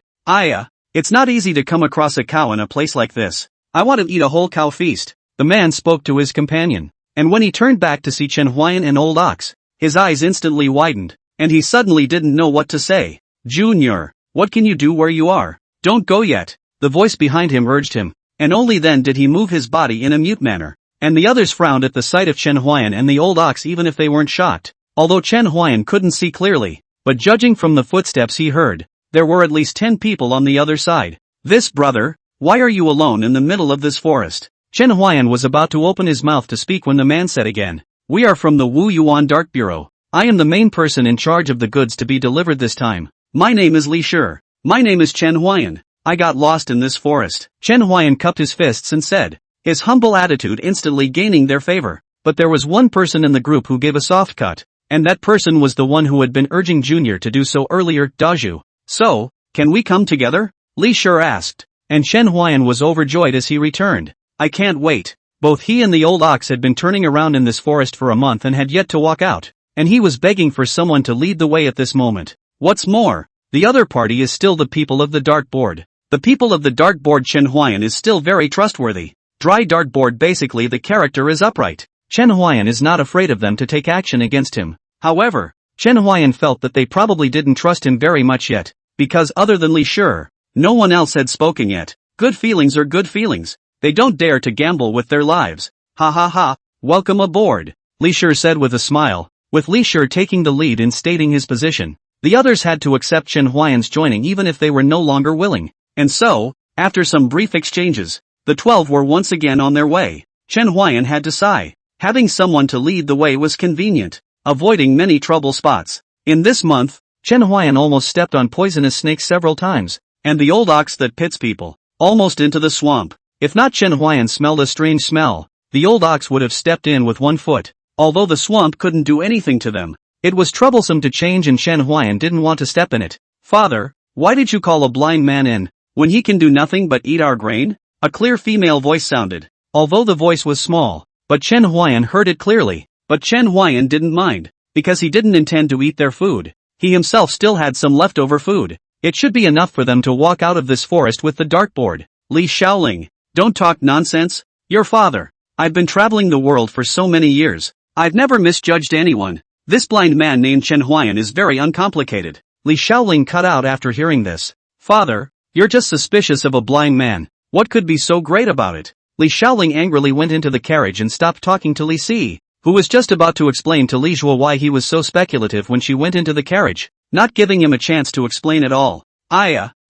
It's not easy to come across a cow in a place like this. I want to eat a whole cow feast. The man spoke to his companion, and when he turned back to see Chen Huayan and Old Ox, his eyes instantly widened, and he suddenly didn't know what to say. Junior, what can you do where you are? Don't go yet, the voice behind him urged him, and only then did he move his body in a mute manner, and the others frowned at the sight of Chen Huayan and the Old Ox even if they weren't shocked, although Chen Huayan couldn't see clearly, but judging from the footsteps he heard, there were at least 10 people on the other side. This brother, why are you alone in the middle of this forest? Chen Huayan was about to open his mouth to speak when the man said again, we are from the Wu Yuan Dark Bureau. I am the main person in charge of the goods to be delivered this time. My name is Li Shi. My name is Chen Huayan. I got lost in this forest. Chen Huayan cupped his fists and said, his humble attitude instantly gaining their favor. But there was one person in the group who gave a soft cut, and that person was the one who had been urging Junior to do so earlier, Daju. So, can we come together? Li Shi asked, and Chen Huayan was overjoyed as he returned. I can't wait. Both he and the old ox had been turning around in this forest for a month and had yet to walk out, and he was begging for someone to lead the way at this moment. What's more, the other party is still the people of the dartboard. The people of the dartboard. Chen Huayan is still very trustworthy. Dry dartboard. Basically the character is upright. Chen Huayan is not afraid of them to take action against him. However, Chen Huayan felt that they probably didn't trust him very much yet, because other than Li Shi, no one else had spoken yet. Good feelings are good feelings. They don't dare to gamble with their lives. Ha ha ha, welcome aboard, Li Shi said with a smile. With Li Shi taking the lead in stating his position, the others had to accept Chen Huayan's joining even if they were no longer willing. And so, after some brief exchanges, the 12 were once again on their way. Chen Huayan had to sigh. Having someone to lead the way was convenient, avoiding many trouble spots. In this month, Chen Huayan almost stepped on poisonous snakes several times, and the old ox that pits people, almost into the swamp. If not Chen Huayan smelled a strange smell, the old ox would have stepped in with one foot. Although the swamp couldn't do anything to them, it was troublesome to change and Chen Huayan didn't want to step in it. Father, why did you call a blind man in, when he can do nothing but eat our grain? A clear female voice sounded. Although the voice was small, but Chen Huayan heard it clearly. But Chen Huayan didn't mind, because he didn't intend to eat their food. He himself still had some leftover food. It should be enough for them to walk out of this forest with the dartboard. Li Shaoling, don't talk nonsense. Your father. I've been traveling the world for so many years. I've never misjudged anyone. This blind man named Chen Huayan is very uncomplicated. Li Shaoling cut out after hearing this. Father, you're just suspicious of a blind man. What could be so great about it? Li Shaoling angrily went into the carriage and stopped talking to Li Si, who was just about to explain to Li Zhuo why he was so speculative when she went into the carriage, not giving him a chance to explain at all.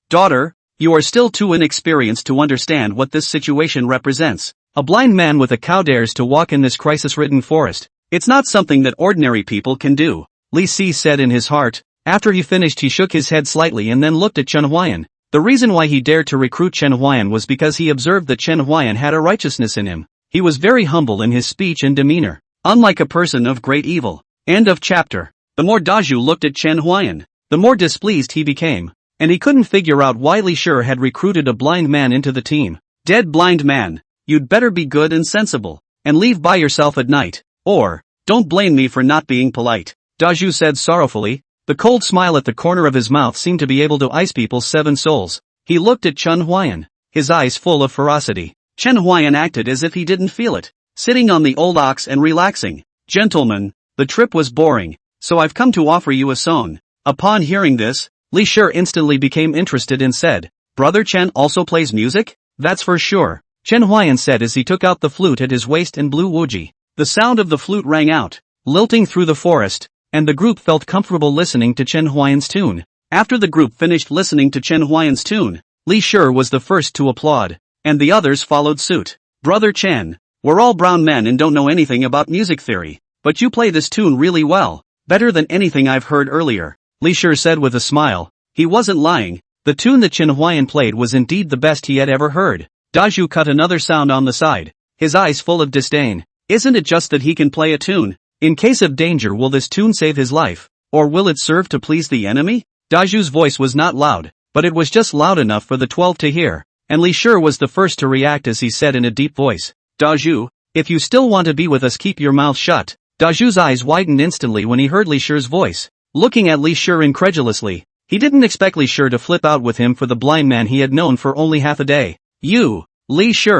Daughter, you are still too inexperienced to understand what this situation represents. A blind man with a cow dares to walk in this crisis-ridden forest. It's not something that ordinary people can do, Li Si said in his heart. After he finished he shook his head slightly and then looked at Chen Huayan. The reason why he dared to recruit Chen Huayan was because he observed that Chen Huayan had a righteousness in him. He was very humble in his speech and demeanor, unlike a person of great evil. End of chapter. The more Daju looked at Chen Huayan, the more displeased he became, and he couldn't figure out why Li Shi had recruited a blind man into the team. Dead blind man, you'd better be good and sensible, and leave by yourself at night, or, don't blame me for not being polite, Daju said sorrowfully. The cold smile at the corner of his mouth seemed to be able to ice people's 7 souls. He looked at Chen Huayan, his eyes full of ferocity. Chen Huayan acted as if he didn't feel it, sitting on the old ox and relaxing. Gentlemen, the trip was boring, so I've come to offer you a song. Upon hearing this, Li Shi instantly became interested and said, Brother Chen also plays music? That's for sure, Chen Huayan said as he took out the flute at his waist and blew wuji. The sound of the flute rang out, lilting through the forest, and the group felt comfortable listening to Chen Huayan's tune. After the group finished listening to Chen Huayan's tune, Li Shi was the first to applaud, and the others followed suit. Brother Chen, we're all brown men and don't know anything about music theory, but you play this tune really well, better than anything I've heard earlier, Li Shi said with a smile. He wasn't lying. The tune that Chen Huayan played was indeed the best he had ever heard. Daju cut another sound on the side, his eyes full of disdain. Isn't it just that he can play a tune? In case of danger, will this tune save his life, or will it serve to please the enemy? Daju's voice was not loud, but it was just loud enough for the 12 to hear, and Li Shi was the first to react as he said in a deep voice, Daju, if you still want to be with us keep your mouth shut. Daju's eyes widened instantly when he heard Li Shi's voice. Looking at Li Shi incredulously, he didn't expect Li Shi to flip out with him for the blind man he had known for only half a day. You, Li Shi,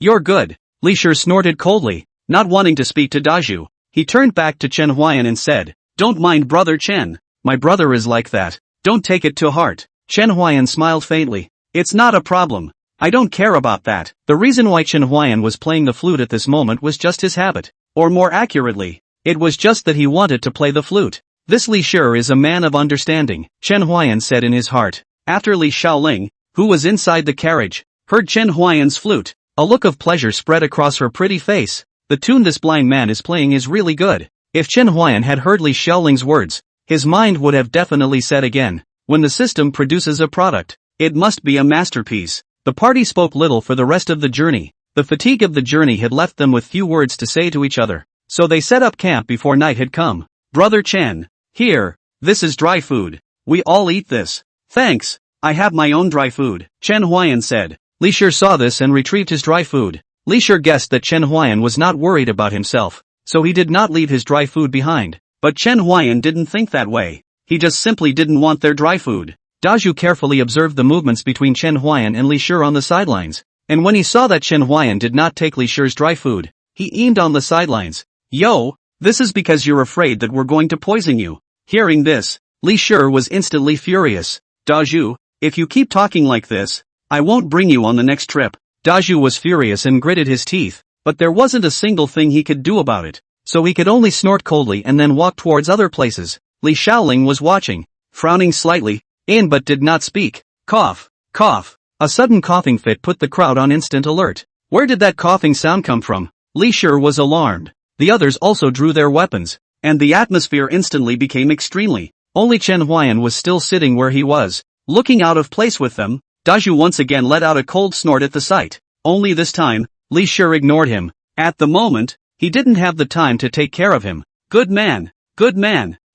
you're good, Li Shi snorted coldly, not wanting to speak to Daju. He turned back to Chen Huayan and said, Don't mind Brother Chen, my brother is like that, don't take it to heart. Chen Huayan smiled faintly. It's not a problem. I don't care about that. The reason why Chen Huayan was playing the flute at this moment was just his habit, or more accurately, it was just that he wanted to play the flute. This Li Shi is a man of understanding, Chen Huayan said in his heart. After Li Shaoling, who was inside the carriage, heard Chen Huayan's flute, a look of pleasure spread across her pretty face. The tune this blind man is playing is really good. If Chen Huayan had heard Li Shaoling's words, his mind would have definitely said again, when the system produces a product, It must be a masterpiece. The party spoke little for the rest of the journey. The fatigue of the journey had left them with few words to say to each other. So they set up camp before night had come. Brother Chen. Here. This is dry food. We all eat this. Thanks. I have my own dry food, Chen Huayan said. Li Shi saw this and retrieved his dry food. Li Shi guessed that Chen Huayan was not worried about himself, so he did not leave his dry food behind. But Chen Huayan didn't think that way. He just simply didn't want their dry food. Dazhu carefully observed the movements between Chen Huayan and Li Shi on the sidelines. And when he saw that Chen Huayan did not take Li Shi's dry food, he aimed on the sidelines. Yo, this is because you're afraid that we're going to poison you. Hearing this, Li Shi was instantly furious. Dazhu, if you keep talking like this, I won't bring you on the next trip. Dazhu was furious and gritted his teeth, but there wasn't a single thing he could do about it, so he could only snort coldly and then walk towards other places. Li Shaoling was watching, frowning slightly, but did not speak. Cough, cough. A sudden coughing fit put the crowd on instant alert. Where did that coughing sound come from? Li Shi was alarmed. The others also drew their weapons, and the atmosphere instantly became extremely. Only Chen Huayan was still sitting where he was, looking out of place with them. Dazhu once again let out a cold snort at the sight. Only this time, Li Shi ignored him. At the moment, he didn't have the time to take care of him. Good man,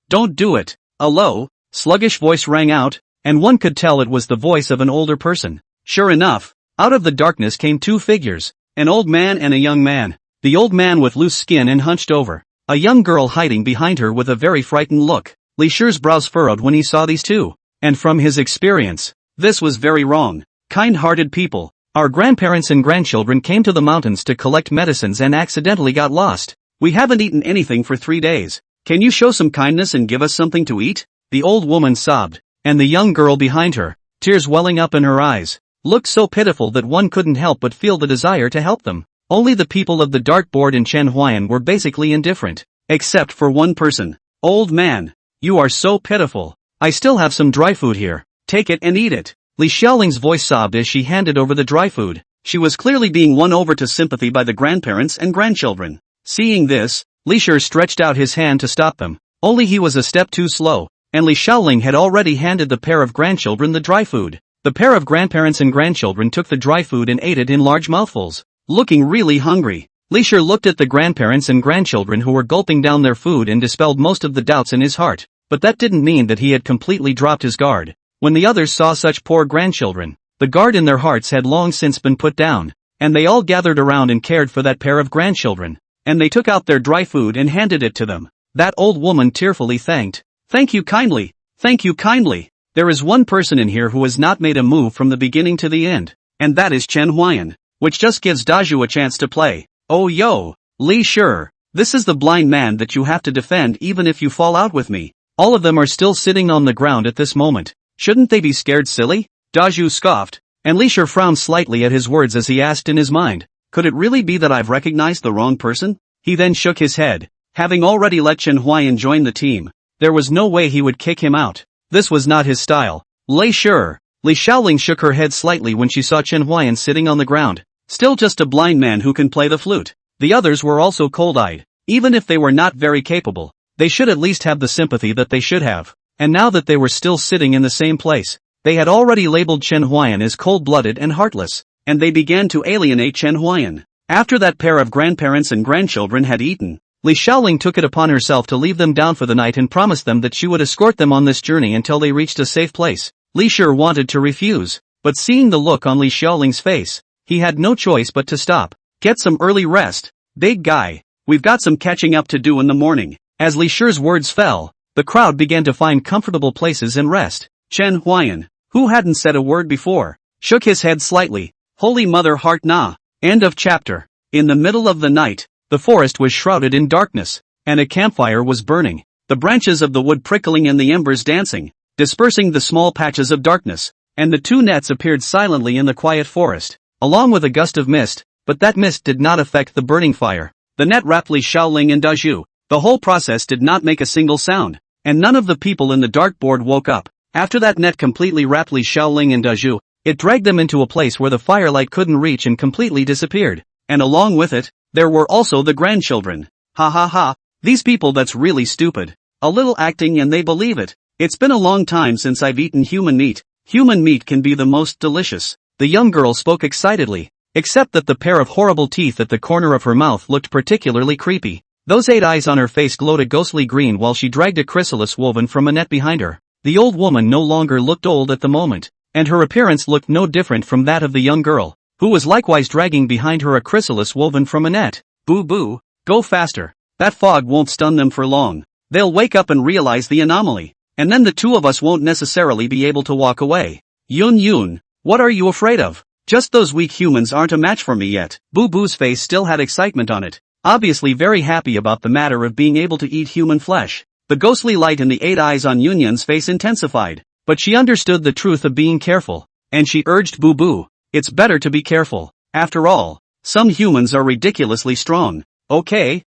don't do it. A low, sluggish voice rang out, and one could tell it was the voice of an older person. Sure enough, out of the darkness came two figures, an old man and a young man. The old man with loose skin and hunched over, a young girl hiding behind her with a very frightened look. Li Shi's brows furrowed when he saw these two, and from his experience, this was very wrong. Kind-hearted people. Our grandparents and grandchildren came to the mountains to collect medicines and accidentally got lost. We haven't eaten anything for 3 days. Can you show some kindness and give us something to eat? The old woman sobbed, and the young girl behind her, tears welling up in her eyes, looked so pitiful that one couldn't help but feel the desire to help them. Only the people of the dartboard in Chen Huayan were basically indifferent, except for one person. Old man, you are so pitiful. I still have some dry food here. Take it and eat it. Li Xiaoling's voice sobbed as she handed over the dry food. She was clearly being won over to sympathy by the grandparents and grandchildren. Seeing this, Li Shi stretched out his hand to stop them. Only he was a step too slow, and Li Xiaoling had already handed the pair of grandchildren the dry food. The pair of grandparents and grandchildren took the dry food and ate it in large mouthfuls, looking really hungry. Li Shi looked at the grandparents and grandchildren who were gulping down their food and dispelled most of the doubts in his heart, but that didn't mean that he had completely dropped his guard. When the others saw such poor grandchildren, the guard in their hearts had long since been put down, and they all gathered around and cared for that pair of grandchildren, and they took out their dry food and handed it to them. That old woman tearfully thanked. Thank you kindly. Thank you kindly. There is one person in here who has not made a move from the beginning to the end, and that is Chen Huayan, which just gives Dazhu a chance to play. Oh yo, Li Shi, this is the blind man that you have to defend even if you fall out with me. All of them are still sitting on the ground at this moment. Shouldn't they be scared silly? Dazhu scoffed, and Li Shi frowned slightly at his words as he asked in his mind, could it really be that I've recognized the wrong person? He then shook his head. Having already let Chen Huayan join the team, there was no way he would kick him out. This was not his style. Li Xiaoling shook her head slightly when she saw Chen Huayan sitting on the ground, still just a blind man who can play the flute. The others were also cold-eyed. Even if they were not very capable, they should at least have the sympathy that they should have. And now that they were still sitting in the same place, they had already labeled Chen Huayan as cold-blooded and heartless, and they began to alienate Chen Huayan. After that pair of grandparents and grandchildren had eaten, Li Xiaoling took it upon herself to leave them down for the night and promised them that she would escort them on this journey until they reached a safe place. Li Shi wanted to refuse, but seeing the look on Li Xiaoling's face, he had no choice but to stop. Get some early rest, big guy. We've got some catching up to do in the morning. As Li Shi's words fell, the crowd began to find comfortable places and rest. Chen Huayan, who hadn't said a word before, shook his head slightly. Holy Mother Heart Nah. End of chapter. In the middle of the night, the forest was shrouded in darkness, and a campfire was burning, the branches of the wood prickling and the embers dancing, dispersing the small patches of darkness, and the two nets appeared silently in the quiet forest, along with a gust of mist, but that mist did not affect the burning fire. The net wrapped Li Xiaoling and Dazhu. The whole process did not make a single sound, and none of the people in the dartboard woke up. After that net completely wrapped Li Xiaoling and Dazhu, it dragged them into a place where the firelight couldn't reach and completely disappeared. And along with it, there were also the grandchildren. Ha ha ha, these people, that's really stupid. A little acting and they believe it. It's been a long time since I've eaten human meat. Human meat can be the most delicious. The young girl spoke excitedly. Except that the pair of horrible teeth at the corner of her mouth looked particularly creepy. Those 8 eyes on her face glowed a ghostly green while she dragged a chrysalis woven from a net behind her. The old woman no longer looked old at the moment, and her appearance looked no different from that of the young girl, who was likewise dragging behind her a chrysalis woven from a net. Boo boo, go faster. That fog won't stun them for long. They'll wake up and realize the anomaly, and then the two of us won't necessarily be able to walk away. Yun Yun, what are you afraid of? Just those weak humans aren't a match for me yet. Boo Boo's face still had excitement on it, obviously very happy about the matter of being able to eat human flesh. The ghostly light in the 8 eyes on Yun Yun's face intensified, but she understood the truth of being careful, and she urged Boo Boo, it's better to be careful. After all, some humans are ridiculously strong. Okay,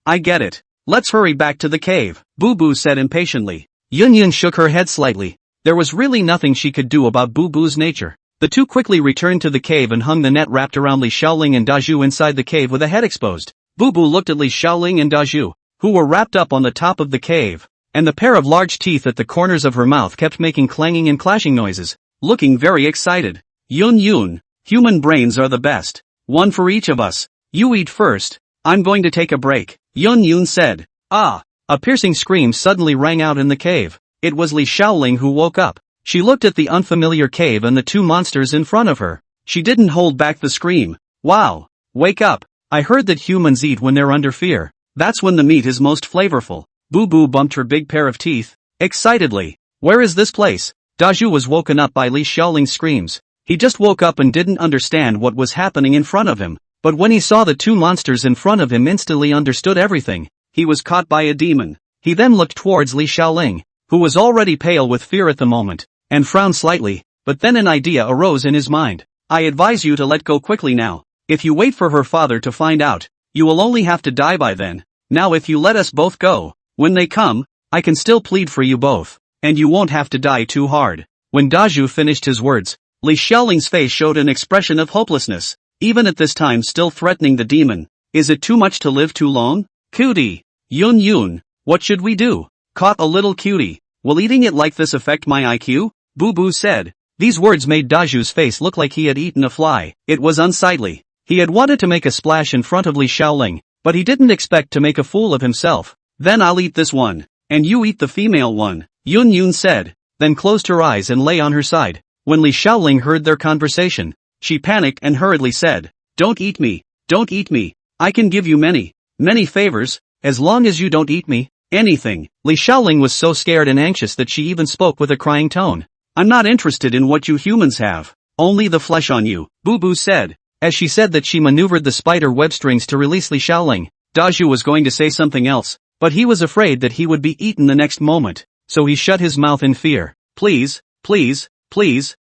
I get it. Let's hurry back to the cave, Boo Boo said impatiently. Yun Yun shook her head slightly. There was really nothing she could do about Boo Boo's nature. The two quickly returned to the cave and hung the net wrapped around Li Xiaoling and Dazhu inside the cave with a head exposed. Boo Boo looked at Li Xiaoling and Dazhu, who were wrapped up on the top of the cave, and the pair of large teeth at the corners of her mouth kept making clanging and clashing noises, looking very excited. Yun Yun, human brains are the best. One for each of us. You eat first. I'm going to take a break, Yun Yun said. Ah! A piercing scream suddenly rang out in the cave. It was Li Xiaoling who woke up. She looked at the unfamiliar cave and the two monsters in front of her. She didn't hold back the scream. Wow! Wake up! I heard that humans eat when they're under fear. That's when the meat is most flavorful. Boo Boo bumped her big pair of teeth, excitedly. Where is this place? Dazhu was woken up by Li Xiaoling's screams. He just woke up and didn't understand what was happening in front of him. But when he saw the two monsters in front of him, instantly understood everything. He was caught by a demon. He then looked towards Li Xiaoling, who was already pale with fear at the moment, and frowned slightly, but then an idea arose in his mind. I advise you to let go quickly now. If you wait for her father to find out, you will only have to die by then. Now if you let us both go, when they come, I can still plead for you both, and you won't have to die too hard. When Dazhu finished his words, Li Xiaoling's face showed an expression of hopelessness, even at this time still threatening the demon. Is it too much to live too long? Cutie! Yun Yun, what should we do? Caught a little cutie. Will eating it like this affect my IQ? Boo Boo said. These words made Dazhu's face look like he had eaten a fly. It was unsightly. He had wanted to make a splash in front of Li Xiaoling, but he didn't expect to make a fool of himself. Then I'll eat this one, and you eat the female one, Yun Yun said, then closed her eyes and lay on her side. When Li Xiaoling heard their conversation, she panicked and hurriedly said, Don't eat me, don't eat me. I can give you many favors, as long as you don't eat me. Anything. Li Xiaoling was so scared and anxious that she even spoke with a crying tone. I'm not interested in what you humans have. Only the flesh on you, Boo Boo said. As she said that, she maneuvered the spider web strings to release Li Xiaoling. Dazhu was going to say something else, but he was afraid that he would be eaten the next moment, so he shut his mouth in fear. Please,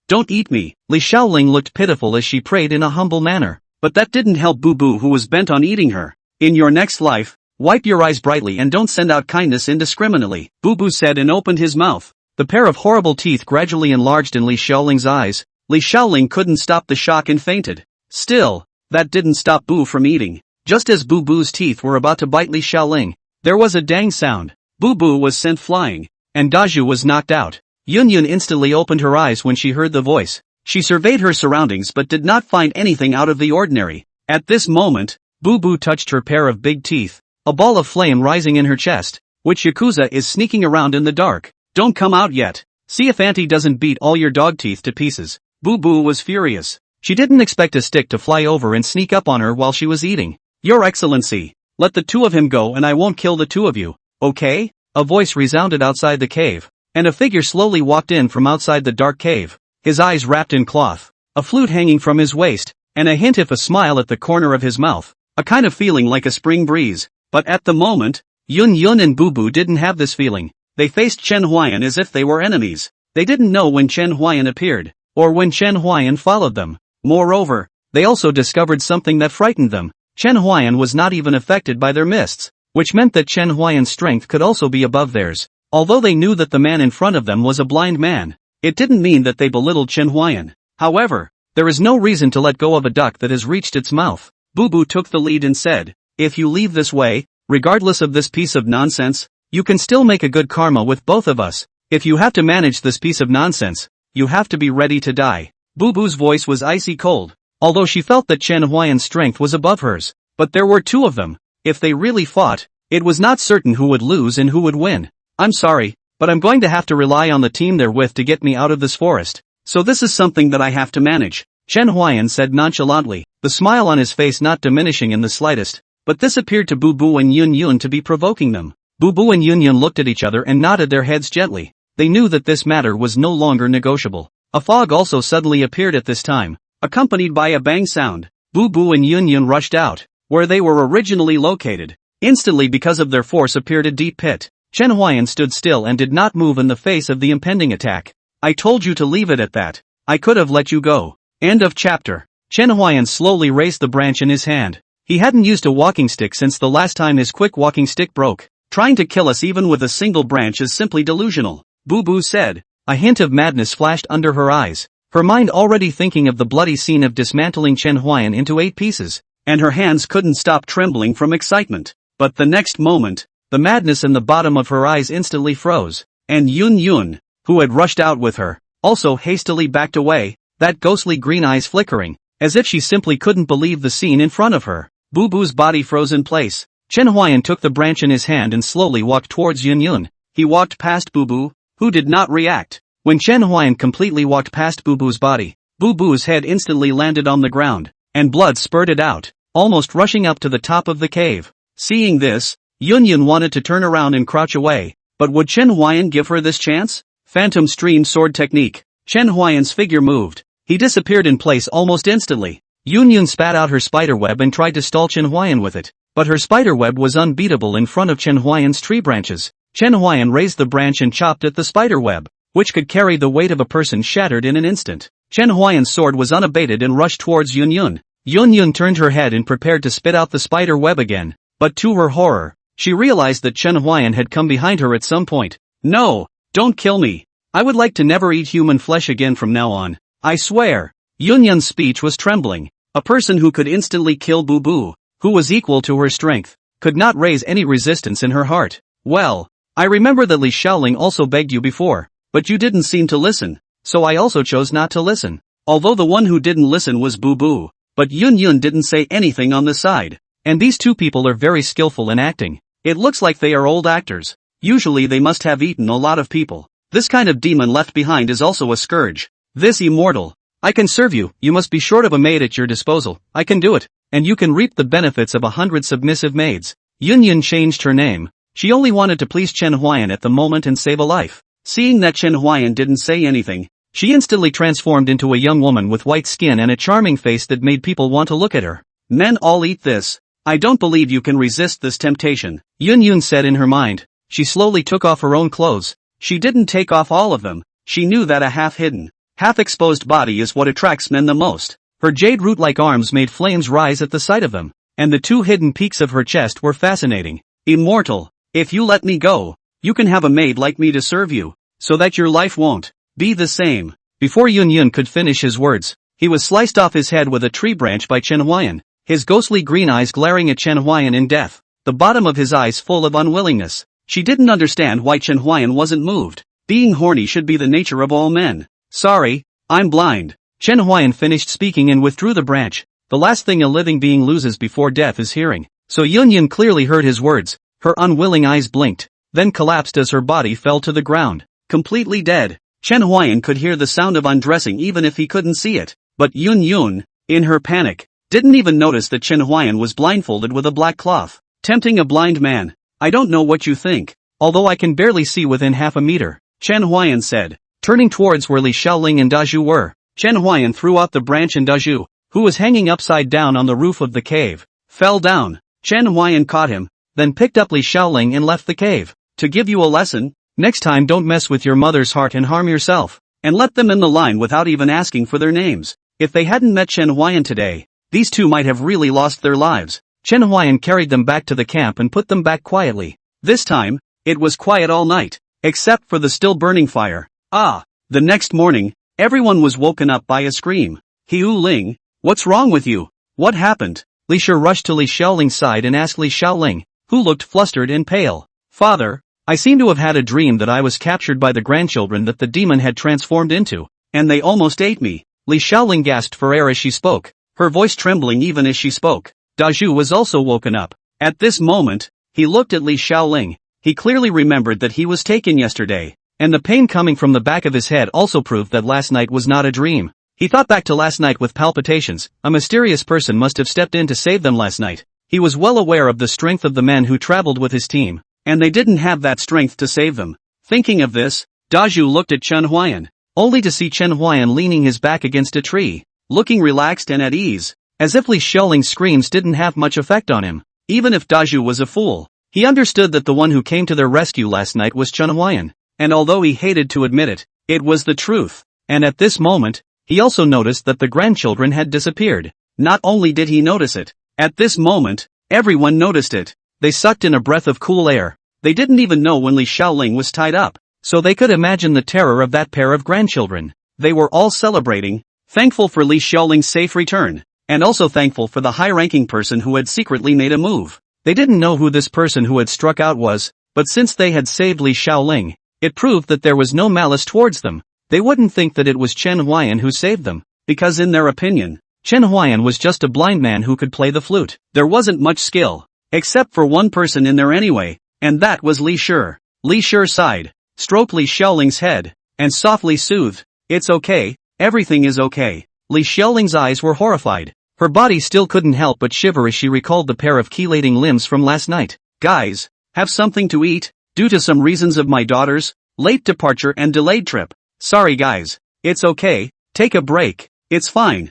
don't eat me. Li Xiaoling looked pitiful as she prayed in a humble manner, but that didn't help Boo Boo, who was bent on eating her. In your next life, wipe your eyes brightly and don't send out kindness indiscriminately, Boo Boo said and opened his mouth. The pair of horrible teeth gradually enlarged in Li Xiaoling's eyes. Li Xiaoling couldn't stop the shock and fainted. Still, that didn't stop Boo from eating. Just as Boo Boo's teeth were about to bite Li Xiaoling, there was a dang sound. Boo Boo was sent flying, and Dazhu was knocked out. Yun Yun instantly opened her eyes when she heard the voice. She surveyed her surroundings but did not find anything out of the ordinary. At this moment, Boo Boo touched her pair of big teeth, a ball of flame rising in her chest. Which Yakuza is sneaking around in the dark? Don't come out yet. See if Auntie doesn't beat all your dog teeth to pieces. Boo Boo was furious. She didn't expect a stick to fly over and sneak up on her while she was eating. Your Excellency, let the two of him go and I won't kill the two of you, okay? A voice resounded outside the cave, and a figure slowly walked in from outside the dark cave, his eyes wrapped in cloth, a flute hanging from his waist, and a hint of a smile at the corner of his mouth, a kind of feeling like a spring breeze. But at the moment, Yun Yun and Boo Boo didn't have this feeling. They faced Chen Huayan as if they were enemies. They didn't know when Chen Huayan appeared, or when Chen Huayan followed them. Moreover, they also discovered something that frightened them. Chen Huayan was not even affected by their mists, which meant that Chen Huayan's strength could also be above theirs. Although they knew that the man in front of them was a blind man, it didn't mean that they belittled Chen Huayan. However, there is no reason to let go of a duck that has reached its mouth. Boo Boo took the lead and said, if you leave this way, regardless of this piece of nonsense, you can still make a good karma with both of us. If you have to manage this piece of nonsense, you have to be ready to die. Boo Boo's voice was icy cold, although she felt that Chen Huayan's strength was above hers. But there were two of them. If they really fought, it was not certain who would lose and who would win. I'm sorry, but I'm going to have to rely on the team they're with to get me out of this forest. So this is something that I have to manage, Chen Huayan said nonchalantly, the smile on his face not diminishing in the slightest. But this appeared to Boo Boo and Yun Yun to be provoking them. Boo Boo and Yun Yun looked at each other and nodded their heads gently. They knew that this matter was no longer negotiable. A fog also suddenly appeared at this time, accompanied by a bang sound. Boo Boo and Yun Yun rushed out, where they were originally located. Instantly, because of their force, appeared a deep pit. Chen Huayan stood still and did not move in the face of the impending attack. I told you to leave it at that. I could have let you go. End of chapter. Chen Huayan slowly raised the branch in his hand. He hadn't used a walking stick since the last time his quick walking stick broke. Trying to kill us even with a single branch is simply delusional, Boo Boo said. A hint of madness flashed under her eyes, her mind already thinking of the bloody scene of dismantling Chen Huayan into 8 pieces, and her hands couldn't stop trembling from excitement. But the next moment, the madness in the bottom of her eyes instantly froze, and Yun Yun, who had rushed out with her, also hastily backed away, that ghostly green eyes flickering, as if she simply couldn't believe the scene in front of her. Boo Boo's body froze in place. Chen Huayan took the branch in his hand and slowly walked towards Yun Yun. He walked past Boo Boo, who did not react. When Chen Huayan completely walked past Boo Boo's body, Boo Boo's head instantly landed on the ground, and blood spurted out, almost rushing up to the top of the cave. Seeing this, Yun Yun wanted to turn around and crouch away, but would Chen Huayan give her this chance? Phantom Stream Sword Technique. Chen Huayan's figure moved. He disappeared in place almost instantly. Yun Yun spat out her spiderweb and tried to stall Chen Huayan with it, but her spiderweb was unbeatable in front of Chen Huayan's tree branches. Chen Huayan raised the branch and chopped at the spiderweb, which could carry the weight of a person shattered in an instant. Chen Huayan's sword was unabated and rushed towards Yun Yun. Yun Yun turned her head and prepared to spit out the spider web again, but to her horror, she realized that Chen Huayan had come behind her at some point. No, don't kill me. I would like to never eat human flesh again from now on. I swear. Yun Yun's speech was trembling. A person who could instantly kill Boo Boo, who was equal to her strength, could not raise any resistance in her heart. Well, I remember that Li Shaoling also begged you before, but you didn't seem to listen, so I also chose not to listen. Although the one who didn't listen was Boo Boo, but Yun Yun didn't say anything on the side. And these two people are very skillful in acting. It looks like they are old actors. Usually they must have eaten a lot of people. This kind of demon left behind is also a scourge. This immortal. I can serve you. You must be short of a maid at your disposal. I can do it, and you can reap the benefits of 100 submissive maids. Yun Yun changed her name. She only wanted to please Chen Huayan at the moment and save a life. Seeing that Chen Huayan didn't say anything, she instantly transformed into a young woman with white skin and a charming face that made people want to look at her. Men all eat this. I don't believe you can resist this temptation, Yun Yun said in her mind. She slowly took off her own clothes. She didn't take off all of them. She knew that a half-hidden, half-exposed body is what attracts men the most. Her jade root-like arms made flames rise at the sight of them, and the 2 hidden peaks of her chest were fascinating. Immortal, if you let me go, you can have a maid like me to serve you, so that your life won't be the same. Before Yun Yun could finish his words, he was sliced off his head with a tree branch by Chen Huayan, his ghostly green eyes glaring at Chen Huayan in death, the bottom of his eyes full of unwillingness. She didn't understand why Chen Huayan wasn't moved. Being horny should be the nature of all men. Sorry, I'm blind. Chen Huayan finished speaking and withdrew the branch. The last thing a living being loses before death is hearing. So Yun Yun clearly heard his words. Her unwilling eyes blinked, then collapsed as her body fell to the ground, completely dead. Chen Huayan could hear the sound of undressing even if he couldn't see it. But Yun Yun, in her panic, didn't even notice that Chen Huayan was blindfolded with a black cloth, tempting a blind man. I don't know what you think, although I can barely see within half a meter, Chen Huayan said, turning towards where Li Shaoling and Dazhu were. Chen Huayan threw out the branch and Dazhu, who was hanging upside down on the roof of the cave, fell down. Chen Huayan caught him, then picked up Li Shaoling and left the cave. To give you a lesson, next time don't mess with your mother's heart and harm yourself, and let them in the line without even asking for their names. If they hadn't met Chen Huayan today, these two might have really lost their lives. Chen Huayan carried them back to the camp and put them back quietly. This time, it was quiet all night, except for the still burning fire. The next morning, everyone was woken up by a scream. Hiu Ling, what's wrong with you? What happened? Li Shi rushed to Li Xiaoling's side and asked Li Xiaoling, who looked flustered and pale. Father, I seem to have had a dream that I was captured by the grandchildren that the demon had transformed into. and they almost ate me. Li Xiaoling gasped for air as she spoke, her voice trembling even as she spoke. Dazhu was also woken up. At this moment, he looked at Li Xiaoling. He clearly remembered that he was taken yesterday, and the pain coming from the back of his head also proved that last night was not a dream. He thought back to last night with palpitations. A mysterious person must have stepped in to save them last night. He was well aware of the strength of the men who traveled with his team, and they didn't have that strength to save them. Thinking of this, Dazhu looked at Chen Huayan, only to see Chen Huayan leaning his back against a tree, looking relaxed and at ease, as if Li Xiaoling's screams didn't have much effect on him. Even if Dazhu was a fool, he understood that the one who came to their rescue last night was Chen Huayan, and although he hated to admit it, it was the truth. And at this moment, he also noticed that the grandchildren had disappeared. Not only did he notice it, at this moment, everyone noticed it. They sucked in a breath of cool air. They didn't even know when Li Xiaoling was tied up, so they could imagine the terror of that pair of grandchildren. They were all celebrating, thankful for Li Xiaoling's safe return, and also thankful for the high-ranking person who had secretly made a move. They didn't know who this person who had struck out was, but since they had saved Li Xiaoling, it proved that there was no malice towards them. They wouldn't think that it was Chen Huayan who saved them, because in their opinion, Chen Huayan was just a blind man who could play the flute. There wasn't much skill, except for one person in there anyway, and that was Li Shi. Li Shi sighed, stroked Li Xiaoling's head, and softly soothed, "It's okay, everything is okay." Li Xiaoling's eyes were horrified. Her body still couldn't help but shiver as she recalled the pair of chelating limbs from last night. "Guys, have something to eat, due to some reasons of my daughter's late departure and delayed trip. Sorry guys, it's okay, take a break, it's fine,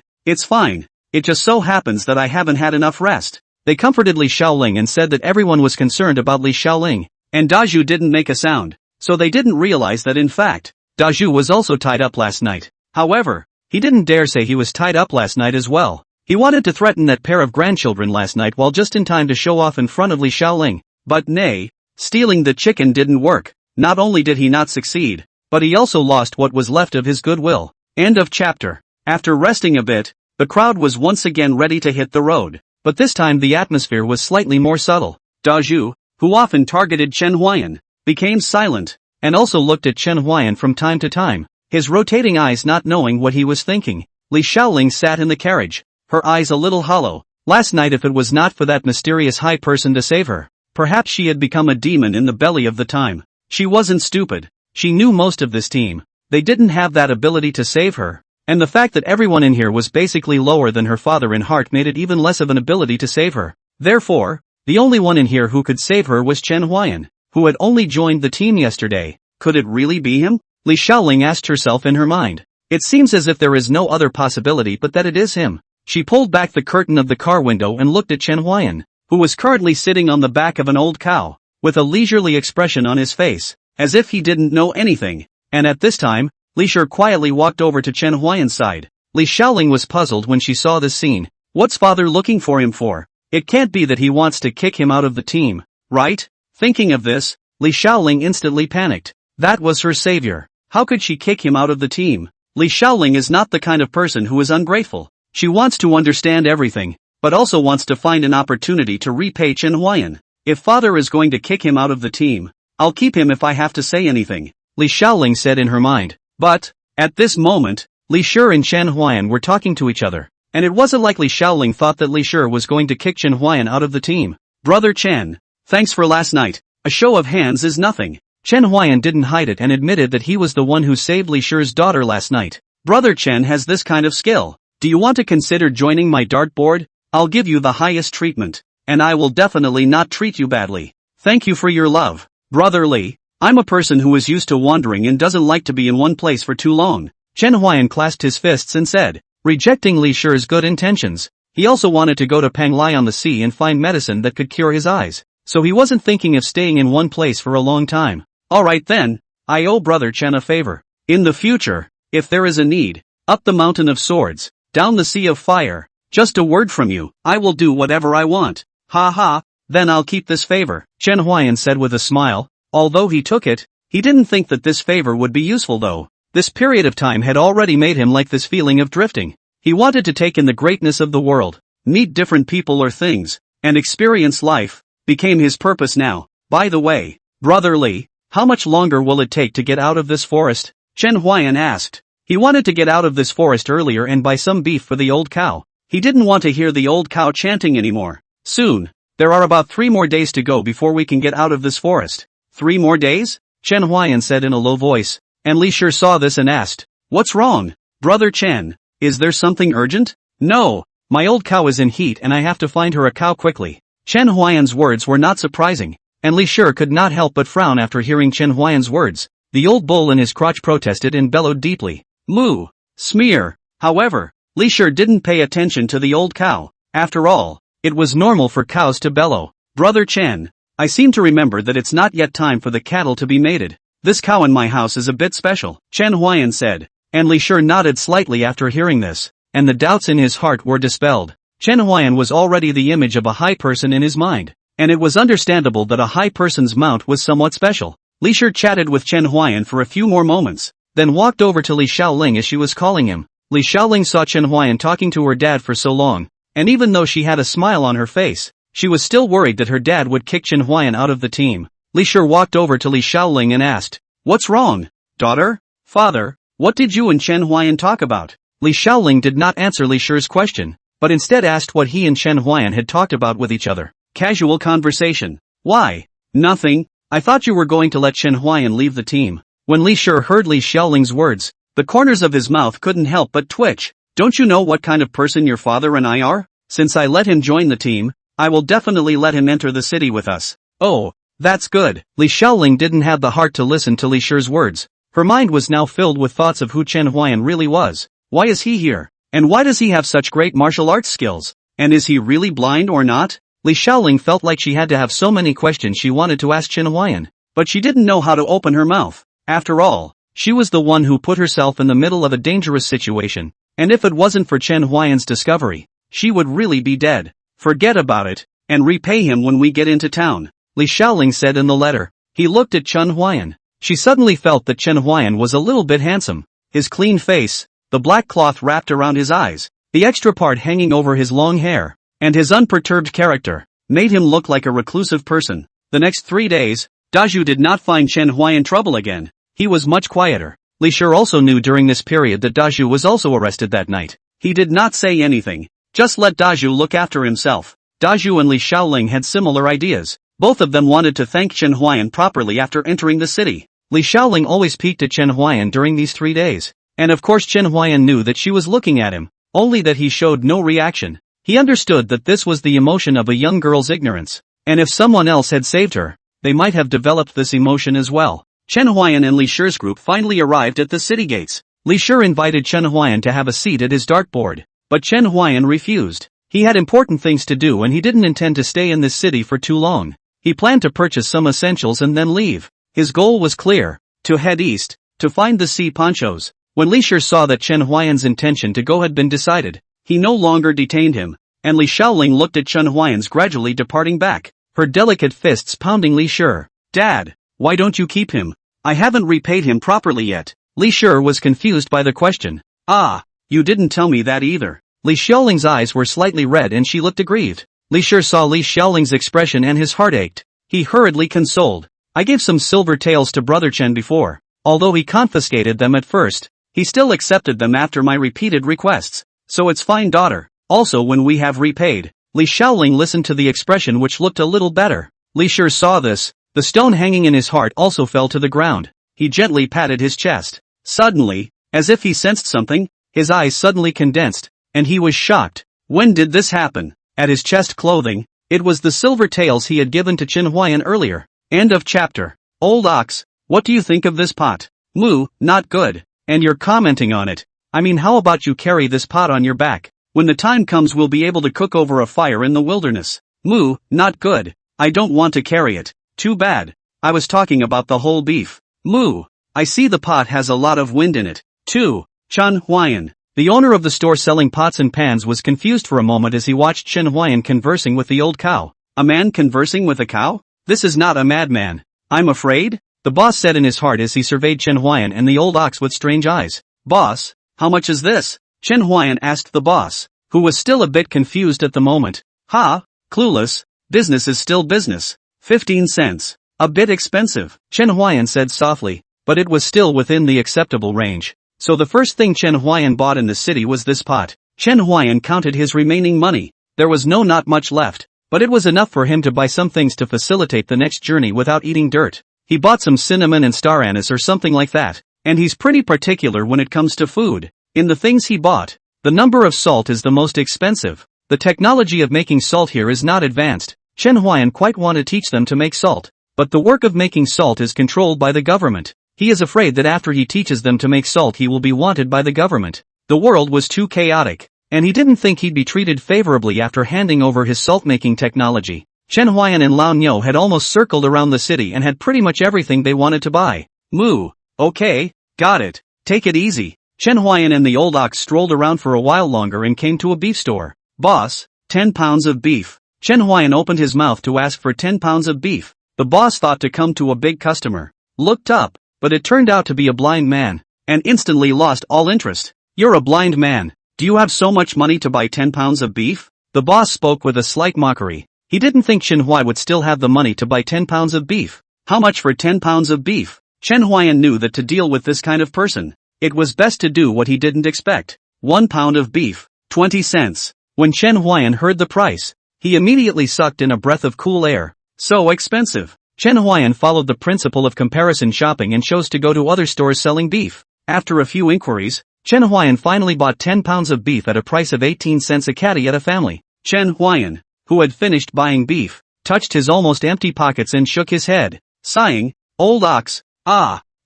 it just so happens that I haven't had enough rest." They comforted Li Xiaoling and said that everyone was concerned about Li Xiaoling, and Dazhu didn't make a sound, so they didn't realize that in fact, Dazhu was also tied up last night. However, he didn't dare say he was tied up last night as well. He wanted to threaten that pair of grandchildren last night while just in time to show off in front of Li Xiaoling, but nay, stealing the chicken didn't work. Not only did he not succeed, but he also lost what was left of his goodwill. End of chapter. After resting a bit, the crowd was once again ready to hit the road, but this time the atmosphere was slightly more subtle. Dazhu, who often targeted Chen Huayan, became silent, and also looked at Chen Huayan from time to time, his rotating eyes not knowing what he was thinking. Li Xiaoling sat in the carriage, her eyes a little hollow. Last night if it was not for that mysterious high person to save her, perhaps she had become a demon in the belly of the time. She wasn't stupid. She knew most of this team. They didn't have that ability to save her, and the fact that everyone in here was basically lower than her father in heart made it even less of an ability to save her. Therefore, the only one in here who could save her was Chen Huayan, who had only joined the team yesterday. Could it really be him? Li Xiaoling asked herself in her mind. It seems as if there is no other possibility but that it is him. She pulled back the curtain of the car window and looked at Chen Huayan, who was currently sitting on the back of an old cow, with a leisurely expression on his face, as if he didn't know anything. And at this time, Li Shi quietly walked over to Chen Huayan's side. Li Xiaoling was puzzled when she saw this scene. What's father looking for him for? It can't be that he wants to kick him out of the team, right? Thinking of this, Li Xiaoling instantly panicked. That was her savior. How could she kick him out of the team? Li Xiaoling is not the kind of person who is ungrateful. She wants to understand everything, but also wants to find an opportunity to repay Chen Huayan. If father is going to kick him out of the team, I'll keep him if I have to say anything, Li Xiaoling said in her mind. But, at this moment, Li Shi and Chen Huayan were talking to each other, and it wasn't like Li Xiaoling thought that Li Shi was going to kick Chen Huayan out of the team. Brother Chen, thanks for last night. A show of hands is nothing. Chen Huayan didn't hide it and admitted that he was the one who saved Li Shi's daughter last night. Brother Chen has this kind of skill. Do you want to consider joining my dartboard? I'll give you the highest treatment, and I will definitely not treat you badly. Thank you for your love. Brother Li, I'm a person who is used to wandering and doesn't like to be in one place for too long. Chen Huayan clasped his fists and said, rejecting Li Shi's good intentions. He also wanted to go to Panglai on the sea and find medicine that could cure his eyes, so he wasn't thinking of staying in one place for a long time. Alright then, I owe Brother Chen a favor. In the future, if there is a need, up the mountain of swords, down the sea of fire, just a word from you, I will do whatever I want. Ha ha, then I'll keep this favor, Chen Huayan said with a smile. Although he took it, he didn't think that this favor would be useful though. This period of time had already made him like this feeling of drifting. He wanted to take in the greatness of the world, meet different people or things, and experience life, became his purpose now. By the way, Brother Li, how much longer will it take to get out of this forest? Chen Huayan asked. He wanted to get out of this forest earlier and buy some beef for the old cow. He didn't want to hear the old cow chanting anymore. Soon. There are about 3 more days to go before we can get out of this forest. 3 more days? Chen Huayan said in a low voice, and Li Shi saw this and asked, "What's wrong? Brother Chen, is there something urgent?" "No, my old cow is in heat and I have to find her a cow quickly." Chen Huayan's words were not surprising, and Li Shi could not help but frown after hearing Chen Huayan's words. The old bull in his crotch protested and bellowed deeply. "Moo! Smear!" However, Li Shi didn't pay attention to the old cow. After all, it was normal for cows to bellow. "Brother Chen, I seem to remember that it's not yet time for the cattle to be mated. This cow in my house is a bit special," Chen Huayan said, and Li Shi nodded slightly after hearing this, and the doubts in his heart were dispelled. Chen Huayan was already the image of a high person in his mind, and it was understandable that a high person's mount was somewhat special. Li Shi chatted with Chen Huayan for a few more moments, then walked over to Li Xiaoling as she was calling him. Li Xiaoling saw Chen Huayan talking to her dad for so long, and even though she had a smile on her face, she was still worried that her dad would kick Chen Huayan out of the team. Li Shi walked over to Li Xiaoling and asked, "What's wrong? Daughter? Father? What did you and Chen Huayan talk about?" Li Xiaoling did not answer Li Shi's question, but instead asked what he and Chen Huayan had talked about with each other. Casual conversation. "Why? Nothing. I thought you were going to let Chen Huayan leave the team." When Li Shi heard Li Xiaoling's words, the corners of his mouth couldn't help but twitch. "Don't you know what kind of person your father and I are? Since I let him join the team, I will definitely let him enter the city with us." "Oh, that's good." Li Xiaoling didn't have the heart to listen to Li Shi's words. Her mind was now filled with thoughts of who Chen Huayan really was. Why is he here? And why does he have such great martial arts skills? And is he really blind or not? Li Xiaoling felt like she had to have so many questions she wanted to ask Chen Huayan, but she didn't know how to open her mouth. After all, she was the one who put herself in the middle of a dangerous situation, and if it wasn't for Chen Huayan's discovery, she would really be dead. "Forget about it, and repay him when we get into town," Li Xiaoling said in the letter. He looked at Chen Huayan. She suddenly felt that Chen Huayan was a little bit handsome. His clean face, the black cloth wrapped around his eyes, the extra part hanging over his long hair, and his unperturbed character, made him look like a reclusive person. The next 3 days, Dazhu did not find Chen Huayan trouble again. He was much quieter. Li Shi also knew during this period that Dazhu was also arrested that night. He did not say anything, just let Dazhu look after himself. Dazhu and Li Xiaoling had similar ideas. Both of them wanted to thank Chen Huayan properly after entering the city. Li Xiaoling always peeked at Chen Huayan during these 3 days. And of course Chen Huayan knew that she was looking at him, only that he showed no reaction. He understood that this was the emotion of a young girl's ignorance, and if someone else had saved her, they might have developed this emotion as well. Chen Huayan and Li Shi's group finally arrived at the city gates. Li Shi invited Chen Huayan to have a seat at his dartboard, but Chen Huayan refused. He had important things to do and he didn't intend to stay in this city for too long. He planned to purchase some essentials and then leave. His goal was clear, to head east, to find the sea ponchos. When Li Shi saw that Chen Huayan's intention to go had been decided, he no longer detained him, and Li Xiaoling looked at Chen Huayan's gradually departing back, her delicate fists pounding Li Shi. "Dad, why don't you keep him? I haven't repaid him properly yet." Li Shi was confused by the question. "Ah, you didn't tell me that either." Li Xiaoling's eyes were slightly red and she looked aggrieved. Li Shi saw Li Xiaoling's expression and his heart ached. He hurriedly consoled. "I gave some silver taels to Brother Chen before. Although he confiscated them at first, he still accepted them after my repeated requests. So it's fine, daughter. Also when we have repaid." Li Xiaoling listened to the expression which looked a little better. Li Shi saw this. The stone hanging in his heart also fell to the ground. He gently patted his chest. Suddenly, as if he sensed something, his eyes suddenly condensed, and he was shocked. When did this happen? At his chest clothing, it was the silver taels he had given to Chen Huayan earlier. End of chapter. Old ox, what do you think of this pot? Moo, not good. And you're commenting on it. I mean, how about you carry this pot on your back? When the time comes we'll be able to cook over a fire in the wilderness. Moo, not good. I don't want to carry it. Too bad. I was talking about the whole beef. Moo, I see the pot has a lot of wind in it, too. Chen Huayan, the owner of the store selling pots and pans, was confused for a moment as he watched Chen Huayan conversing with the old cow. A man conversing with a cow? This is not a madman. I'm afraid, the boss said in his heart as he surveyed Chen Huayan and the old ox with strange eyes. Boss, how much is this? Chen Huayan asked the boss, who was still a bit confused at the moment. Ha, clueless, business is still business. 15 cents. A bit expensive, Chen Huayan said softly, but it was still within the acceptable range. So the first thing Chen Huayan bought in the city was this pot. Chen Huayan counted his remaining money. There was not much left, but it was enough for him to buy some things to facilitate the next journey without eating dirt. He bought some cinnamon and star anise or something like that, and he's pretty particular when it comes to food. In the things he bought, the number of salt is the most expensive. The technology of making salt here is not advanced. Chen Huayan quite want to teach them to make salt, but the work of making salt is controlled by the government. He is afraid that after he teaches them to make salt he will be wanted by the government. The world was too chaotic, and he didn't think he'd be treated favorably after handing over his salt-making technology. Chen Huayan and Lao Niu had almost circled around the city and had pretty much everything they wanted to buy. Moo. Okay, got it. Take it easy. Chen Huayan and the old ox strolled around for a while longer and came to a beef store. Boss, 10 pounds of beef. Chen Huayan opened his mouth to ask for 10 pounds of beef. The boss thought to come to a big customer. Looked up, but it turned out to be a blind man, and instantly lost all interest. You're a blind man. Do you have so much money to buy 10 pounds of beef? The boss spoke with a slight mockery. He didn't think Chen Huai would still have the money to buy 10 pounds of beef. How much for 10 pounds of beef? Chen Huayan knew that to deal with this kind of person, it was best to do what he didn't expect. 1 pound of beef, 20 cents. When Chen Huayan heard the price, he immediately sucked in a breath of cool air. So expensive. Chen Huayan followed the principle of comparison shopping and chose to go to other stores selling beef. After a few inquiries, Chen Huayan finally bought 10 pounds of beef at a price of 18 cents a catty at a family. Chen Huayan, who had finished buying beef, touched his almost empty pockets and shook his head, sighing, "Old ox,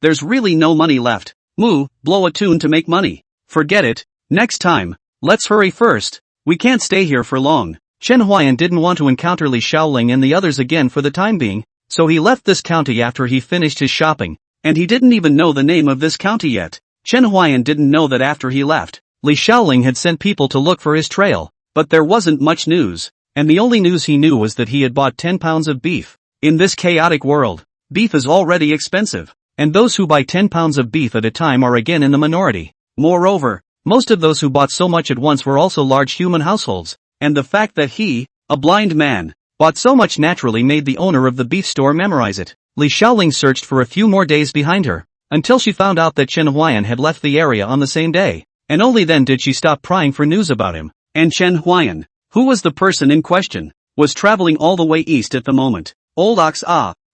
there's really no money left. Moo, blow a tune to make money. Forget it, next time, let's hurry first. We can't stay here for long." Chen Huayan didn't want to encounter Li Shaoling and the others again for the time being, so he left this county after he finished his shopping, and he didn't even know the name of this county yet. Chen Huayan didn't know that after he left, Li Shaoling had sent people to look for his trail, but there wasn't much news. And the only news he knew was that he had bought 10 pounds of beef. In this chaotic world, beef is already expensive, and those who buy 10 pounds of beef at a time are again in the minority. Moreover, most of those who bought so much at once were also large human households, and the fact that he, a blind man, bought so much naturally made the owner of the beef store memorize it. Li Shaoling searched for a few more days behind her, until she found out that Chen Huayan had left the area on the same day, and only then did she stop prying for news about him. And Chen Huayan, who was the person in question, was traveling all the way east at the moment. "Old ox,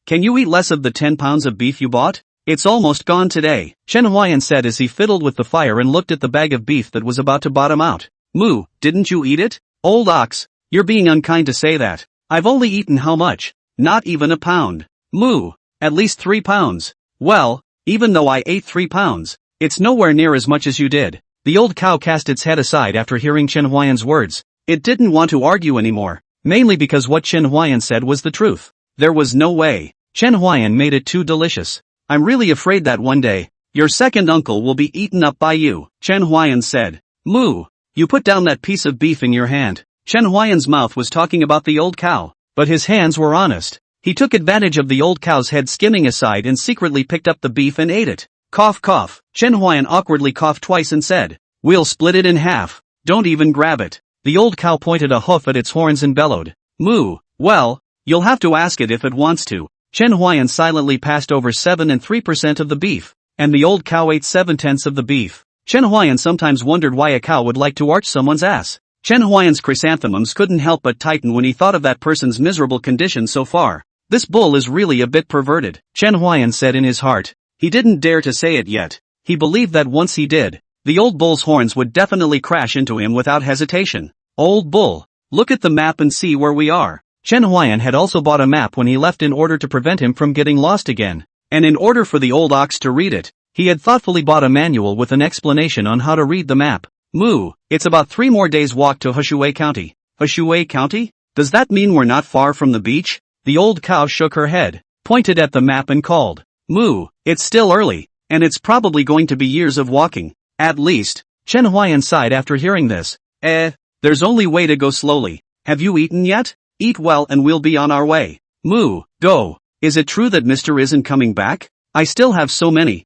can you eat less of the 10 pounds of beef you bought? It's almost gone today," Chen Huayan said as he fiddled with the fire and looked at the bag of beef that was about to bottom out. "Moo, didn't you eat it? Old ox, you're being unkind to say that. I've only eaten how much? Not even a pound. Moo, at least 3 pounds. Well, even though I ate 3 pounds, it's nowhere near as much as you did." The old cow cast its head aside after hearing Chen Huayan's words. It didn't want to argue anymore, mainly because what Chen Huayan said was the truth. There was no way. Chen Huayan made it too delicious. "I'm really afraid that one day, your second uncle will be eaten up by you," Chen Huayan said. "Moo, you put down that piece of beef in your hand." Chen Huayan's mouth was talking about the old cow, but his hands were honest. He took advantage of the old cow's head skimming aside and secretly picked up the beef and ate it. Cough cough. Chen Huayan awkwardly coughed twice and said, "We'll split it in half. Don't even grab it." The old cow pointed a hoof at its horns and bellowed, "Moo, well, you'll have to ask it if it wants to." Chen Huayan silently passed over 7 3% of the beef, and the old cow ate 7/10 of the beef. Chen Huayan sometimes wondered why a cow would like to arch someone's ass. Chen Huayan's chrysanthemums couldn't help but tighten when he thought of that person's miserable condition so far. This bull is really a bit perverted, Chen Huayan said in his heart. He didn't dare to say it yet. He believed that once he did, the old bull's horns would definitely crash into him without hesitation. "Old bull, look at the map and see where we are." Chen Huayan had also bought a map when he left in order to prevent him from getting lost again. And in order for the old ox to read it, he had thoughtfully bought a manual with an explanation on how to read the map. "Moo, it's about 3 more days' walk to Heshui County." Heshui County? Does that mean we're not far from the beach? The old cow shook her head, pointed at the map and called, "Moo, it's still early, and it's probably going to be years of walking. At least." Chen Huayan sighed after hearing this. There's only way to go slowly. Have you eaten yet? Eat well and we'll be on our way." "Moo, go. Is it true that Mr. isn't coming back? I still have so many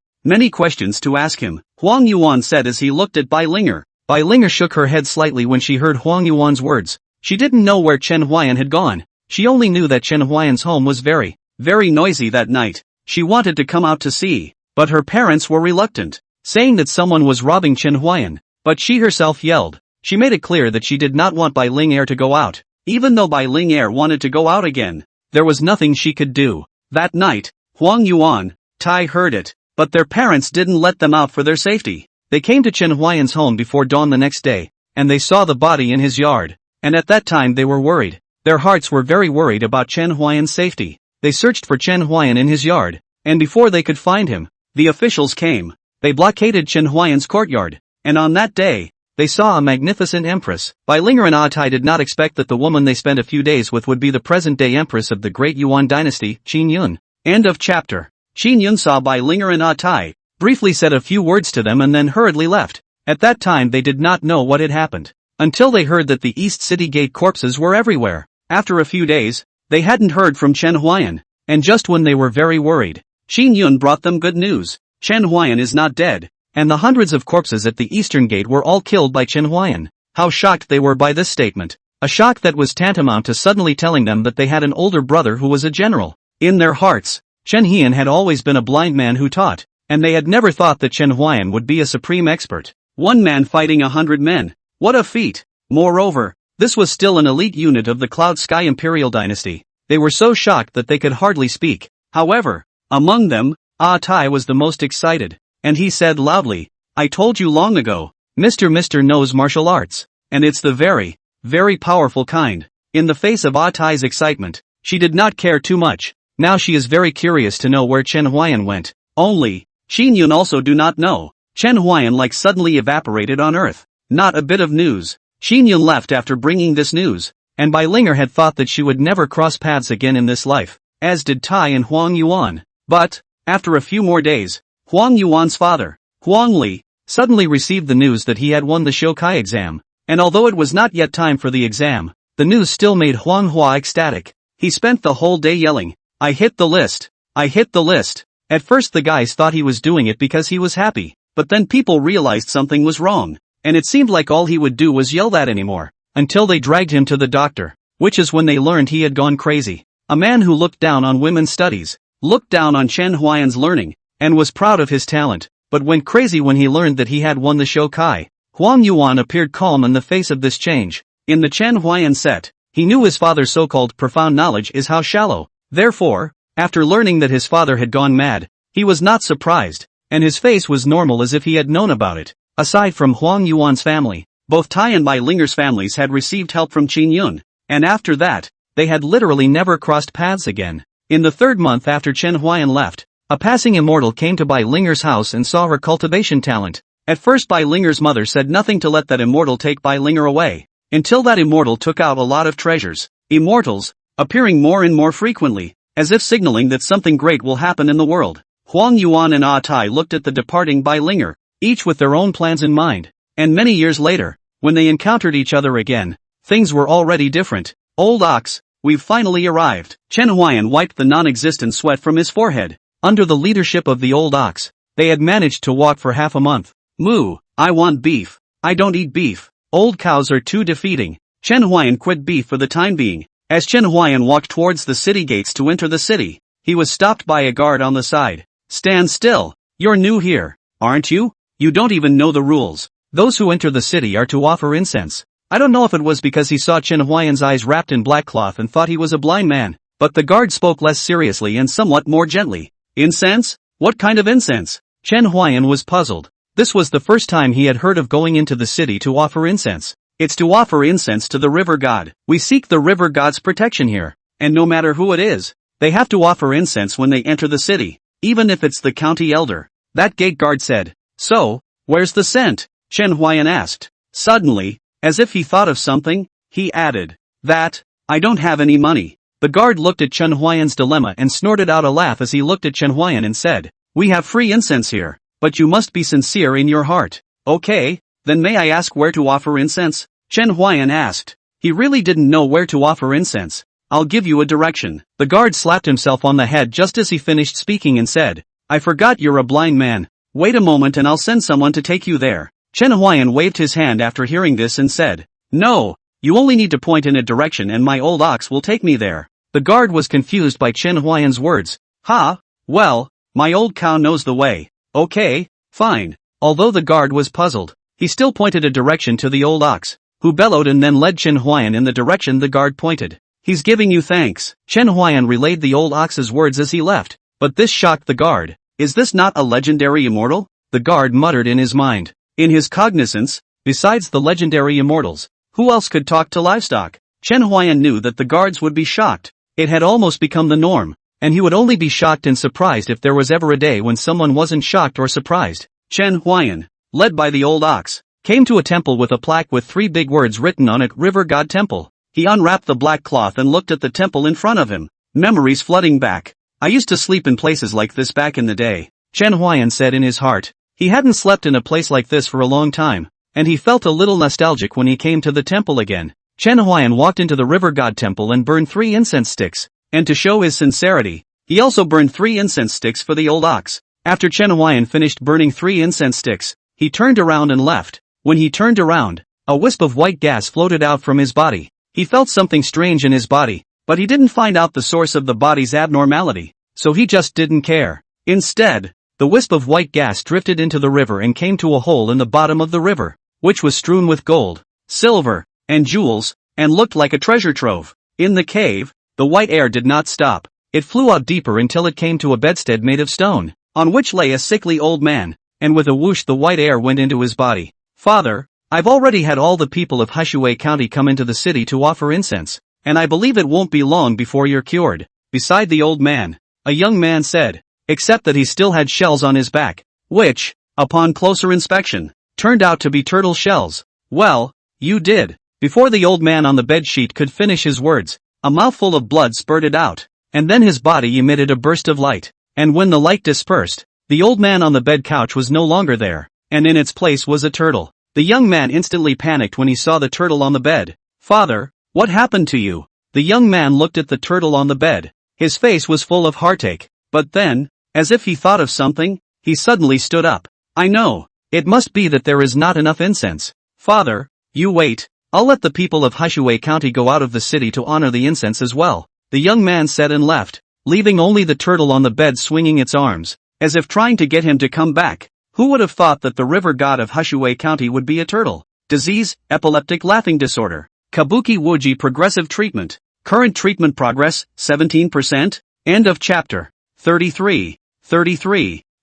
questions to ask him," Huang Yuan said as he looked at Bai Linger. Bai Linger shook her head slightly when she heard Huang Yuan's words. She didn't know where Chen Huayan had gone. She only knew that Chen Huayan's home was very noisy that night. She wanted to come out to see, but her parents were reluctant. saying that someone was robbing Chen Huayan, but she herself yelled. She made it clear that she did not want Bai Ling Er to go out. Even though Bai Ling Er wanted to go out again, there was nothing she could do. That night, Huang Yuan, Tai heard it, but their parents didn't let them out for their safety. They came to Chen Huayan's home before dawn the next day, and they saw the body in his yard. And at that time they were worried. Their hearts were very worried about Chen Huayan's safety. They searched for Chen Huayan in his yard, and before they could find him, the officials came. They blockaded Chen Huayan's courtyard, and on that day, they saw a magnificent empress. Bai Linger and Ah Tai did not expect that the woman they spent a few days with would be the present-day empress of the great Yuan dynasty, Qin Yun. End of chapter. Qin Yun saw Bai Linger and Ah Tai, briefly said a few words to them and then hurriedly left. At that time they did not know what had happened, until they heard that the East City Gate corpses were everywhere. After a few days, they hadn't heard from Chen Huayan, and just when they were very worried, Qin Yun brought them good news. Chen Huayan is not dead, and the hundreds of corpses at the Eastern Gate were all killed by Chen Huayan. How shocked they were by this statement. A shock that was tantamount to suddenly telling them that they had an older brother who was a general. In their hearts, Chen Hian had always been a blind man who taught, and they had never thought that Chen Huayan would be a supreme expert. One man fighting 100 men. What a feat! Moreover, this was still an elite unit of the Cloud Sky Imperial Dynasty. They were so shocked that they could hardly speak. However, among them, Ah Tai was the most excited, and he said loudly, "I told you long ago, Mr. knows martial arts, and it's the very, very powerful kind." In the face of Ah Tai's excitement, she did not care too much. Now she is very curious to know where Chen Huayan went. Only, Qin Yun also do not know. Chen Huayan like suddenly evaporated on earth. Not a bit of news. Qin Yun left after bringing this news, and Bai Linger had thought that she would never cross paths again in this life, as did Tai and Huang Yuan. But, after a few more days, Huang Yuan's father, Huang Li, suddenly received the news that he had won the Shokai exam, and although it was not yet time for the exam, the news still made Huang Hua ecstatic. He spent the whole day yelling, "I hit the list! I hit the list!" At first the guys thought he was doing it because he was happy, but then people realized something was wrong, and it seemed like all he would do was yell that anymore, until they dragged him to the doctor, which is when they learned he had gone crazy. A man who looked down on women's studies, looked down on Chen Huayan's learning, and was proud of his talent, but went crazy when he learned that he had won the Shokai. Huang Yuan appeared calm in the face of this change. In the Chen Huayan set, he knew his father's so-called profound knowledge is how shallow. Therefore, after learning that his father had gone mad, he was not surprised, and his face was normal as if he had known about it. Aside from Huang Yuan's family, both Tai and Bai Linger's families had received help from Qin Yun, and after that, they had literally never crossed paths again. In the third month after Chen Huayan left, a passing immortal came to Bai Linger's house and saw her cultivation talent. At first Bai Linger's mother said nothing to let that immortal take Bai Linger away, until that immortal took out a lot of treasures. Immortals, appearing more and more frequently, as if signaling that something great will happen in the world. Huang Yuan and Ah Tai looked at the departing Bai Linger, each with their own plans in mind, and many years later, when they encountered each other again, things were already different. "Old ox, we've finally arrived." Chen Huayan wiped the non-existent sweat from his forehead. Under the leadership of the old ox, they had managed to walk for half a month. "Moo, I want beef. I don't eat beef. Old cows are too defeating." Chen Huayan quit beef for the time being. As Chen Huayan walked towards the city gates to enter the city, he was stopped by a guard on the side. "Stand still. You're new here, aren't you? You don't even know the rules. Those who enter the city are to offer incense." I don't know if it was because he saw Chen Huayan's eyes wrapped in black cloth and thought he was a blind man, but the guard spoke less seriously and somewhat more gently. "Incense? What kind of incense?" Chen Huayan was puzzled. This was the first time he had heard of going into the city to offer incense. "It's to offer incense to the river god. We seek the river god's protection here, and no matter who it is, they have to offer incense when they enter the city, even if it's the county elder." That gate guard said. "So, where's the scent?" Chen Huayan asked. Suddenly, as if he thought of something, he added, "That, I don't have any money." The guard looked at Chen Huayan's dilemma and snorted out a laugh as he looked at Chen Huayan and said, "We have free incense here, but you must be sincere in your heart." "Okay, then may I ask where to offer incense?" Chen Huayan asked. He really didn't know where to offer incense. "I'll give you a direction." The guard slapped himself on the head just as he finished speaking and said, "I forgot you're a blind man. Wait a moment and I'll send someone to take you there." Chen Huayan waved his hand after hearing this and said, "No, you only need to point in a direction and my old ox will take me there." The guard was confused by Chen Huayan's words. "Ha, well, my old cow knows the way." "Okay, fine, Although the guard was puzzled, he still pointed a direction to the old ox, who bellowed and then led Chen Huayan in the direction the guard pointed. "He's giving you thanks." Chen Huayan relayed the old ox's words as he left, but this shocked the guard. "Is this not a legendary immortal?" the guard muttered in his mind. In his cognizance, besides the legendary immortals, who else could talk to livestock? Chen Huayan knew that the guards would be shocked. It had almost become the norm, and he would only be shocked and surprised if there was ever a day when someone wasn't shocked or surprised. Chen Huayan, led by the old ox, came to a temple with a plaque with 3 big words written on it: River God Temple. He unwrapped the black cloth and looked at the temple in front of him, memories flooding back. "I used to sleep in places like this back in the day," Chen Huayan said in his heart. He hadn't slept in a place like this for a long time, and he felt a little nostalgic when he came to the temple again. Chen Huayan walked into the river god temple and burned 3 incense sticks, and to show his sincerity, he also burned 3 incense sticks for the old ox. After Chen Huayan finished burning 3 incense sticks, he turned around and left. When he turned around, a wisp of white gas floated out from his body. He felt something strange in his body, but he didn't find out the source of the body's abnormality, so he just didn't care. Instead, the wisp of white gas drifted into the river and came to a hole in the bottom of the river, which was strewn with gold, silver, and jewels, and looked like a treasure trove. In the cave, the white air did not stop. It flew out deeper until it came to a bedstead made of stone, on which lay a sickly old man, and with a whoosh the white air went into his body. "Father, I've already had all the people of Hshui County come into the city to offer incense, and I believe it won't be long before you're cured." Beside the old man, a young man said, except that he still had shells on his back, which, upon closer inspection, turned out to be turtle shells. "Well, you did." Before the old man on the bed sheet could finish his words, a mouthful of blood spurted out, and then his body emitted a burst of light, and when the light dispersed, the old man on the bed couch was no longer there, and in its place was a turtle. The young man instantly panicked when he saw the turtle on the bed. "Father, what happened to you?" The young man looked at the turtle on the bed. His face was full of heartache, but then, as if he thought of something, he suddenly stood up. "I know. It must be that there is not enough incense. Father, you wait. I'll let the people of Hshui County go out of the city to honor the incense as well." The young man said and left, leaving only the turtle on the bed swinging its arms, as if trying to get him to come back. Who would have thought that the river god of Hshui County would be a turtle? Disease, epileptic laughing disorder. Kabuki Wuji progressive treatment. Current treatment progress, 17%. End of chapter. 33.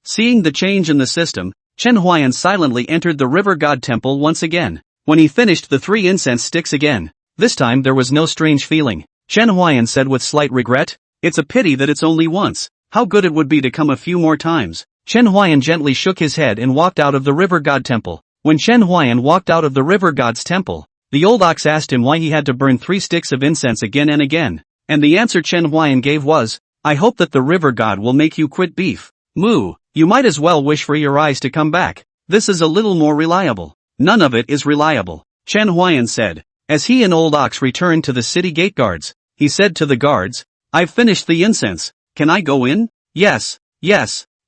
Seeing the change in the system, Chen Huayan silently entered the river god temple once again. When he finished the 3 incense sticks again, this time there was no strange feeling. Chen Huayan said with slight regret, "It's a pity that it's only once. How good it would be to come a few more times." Chen Huayan gently shook his head and walked out of the river god temple. When Chen Huayan walked out of the river god's temple, the old ox asked him why he had to burn 3 sticks of incense again and again, and the answer Chen Huayan gave was, "I hope that the river god will make you quit beef. Moo, you might as well wish for your eyes to come back. This is a little more reliable." "None of it is reliable," Chen Huayan said. As he and old ox returned to the city gate guards, he said to the guards, "I've finished the incense. Can I go in?" Yes.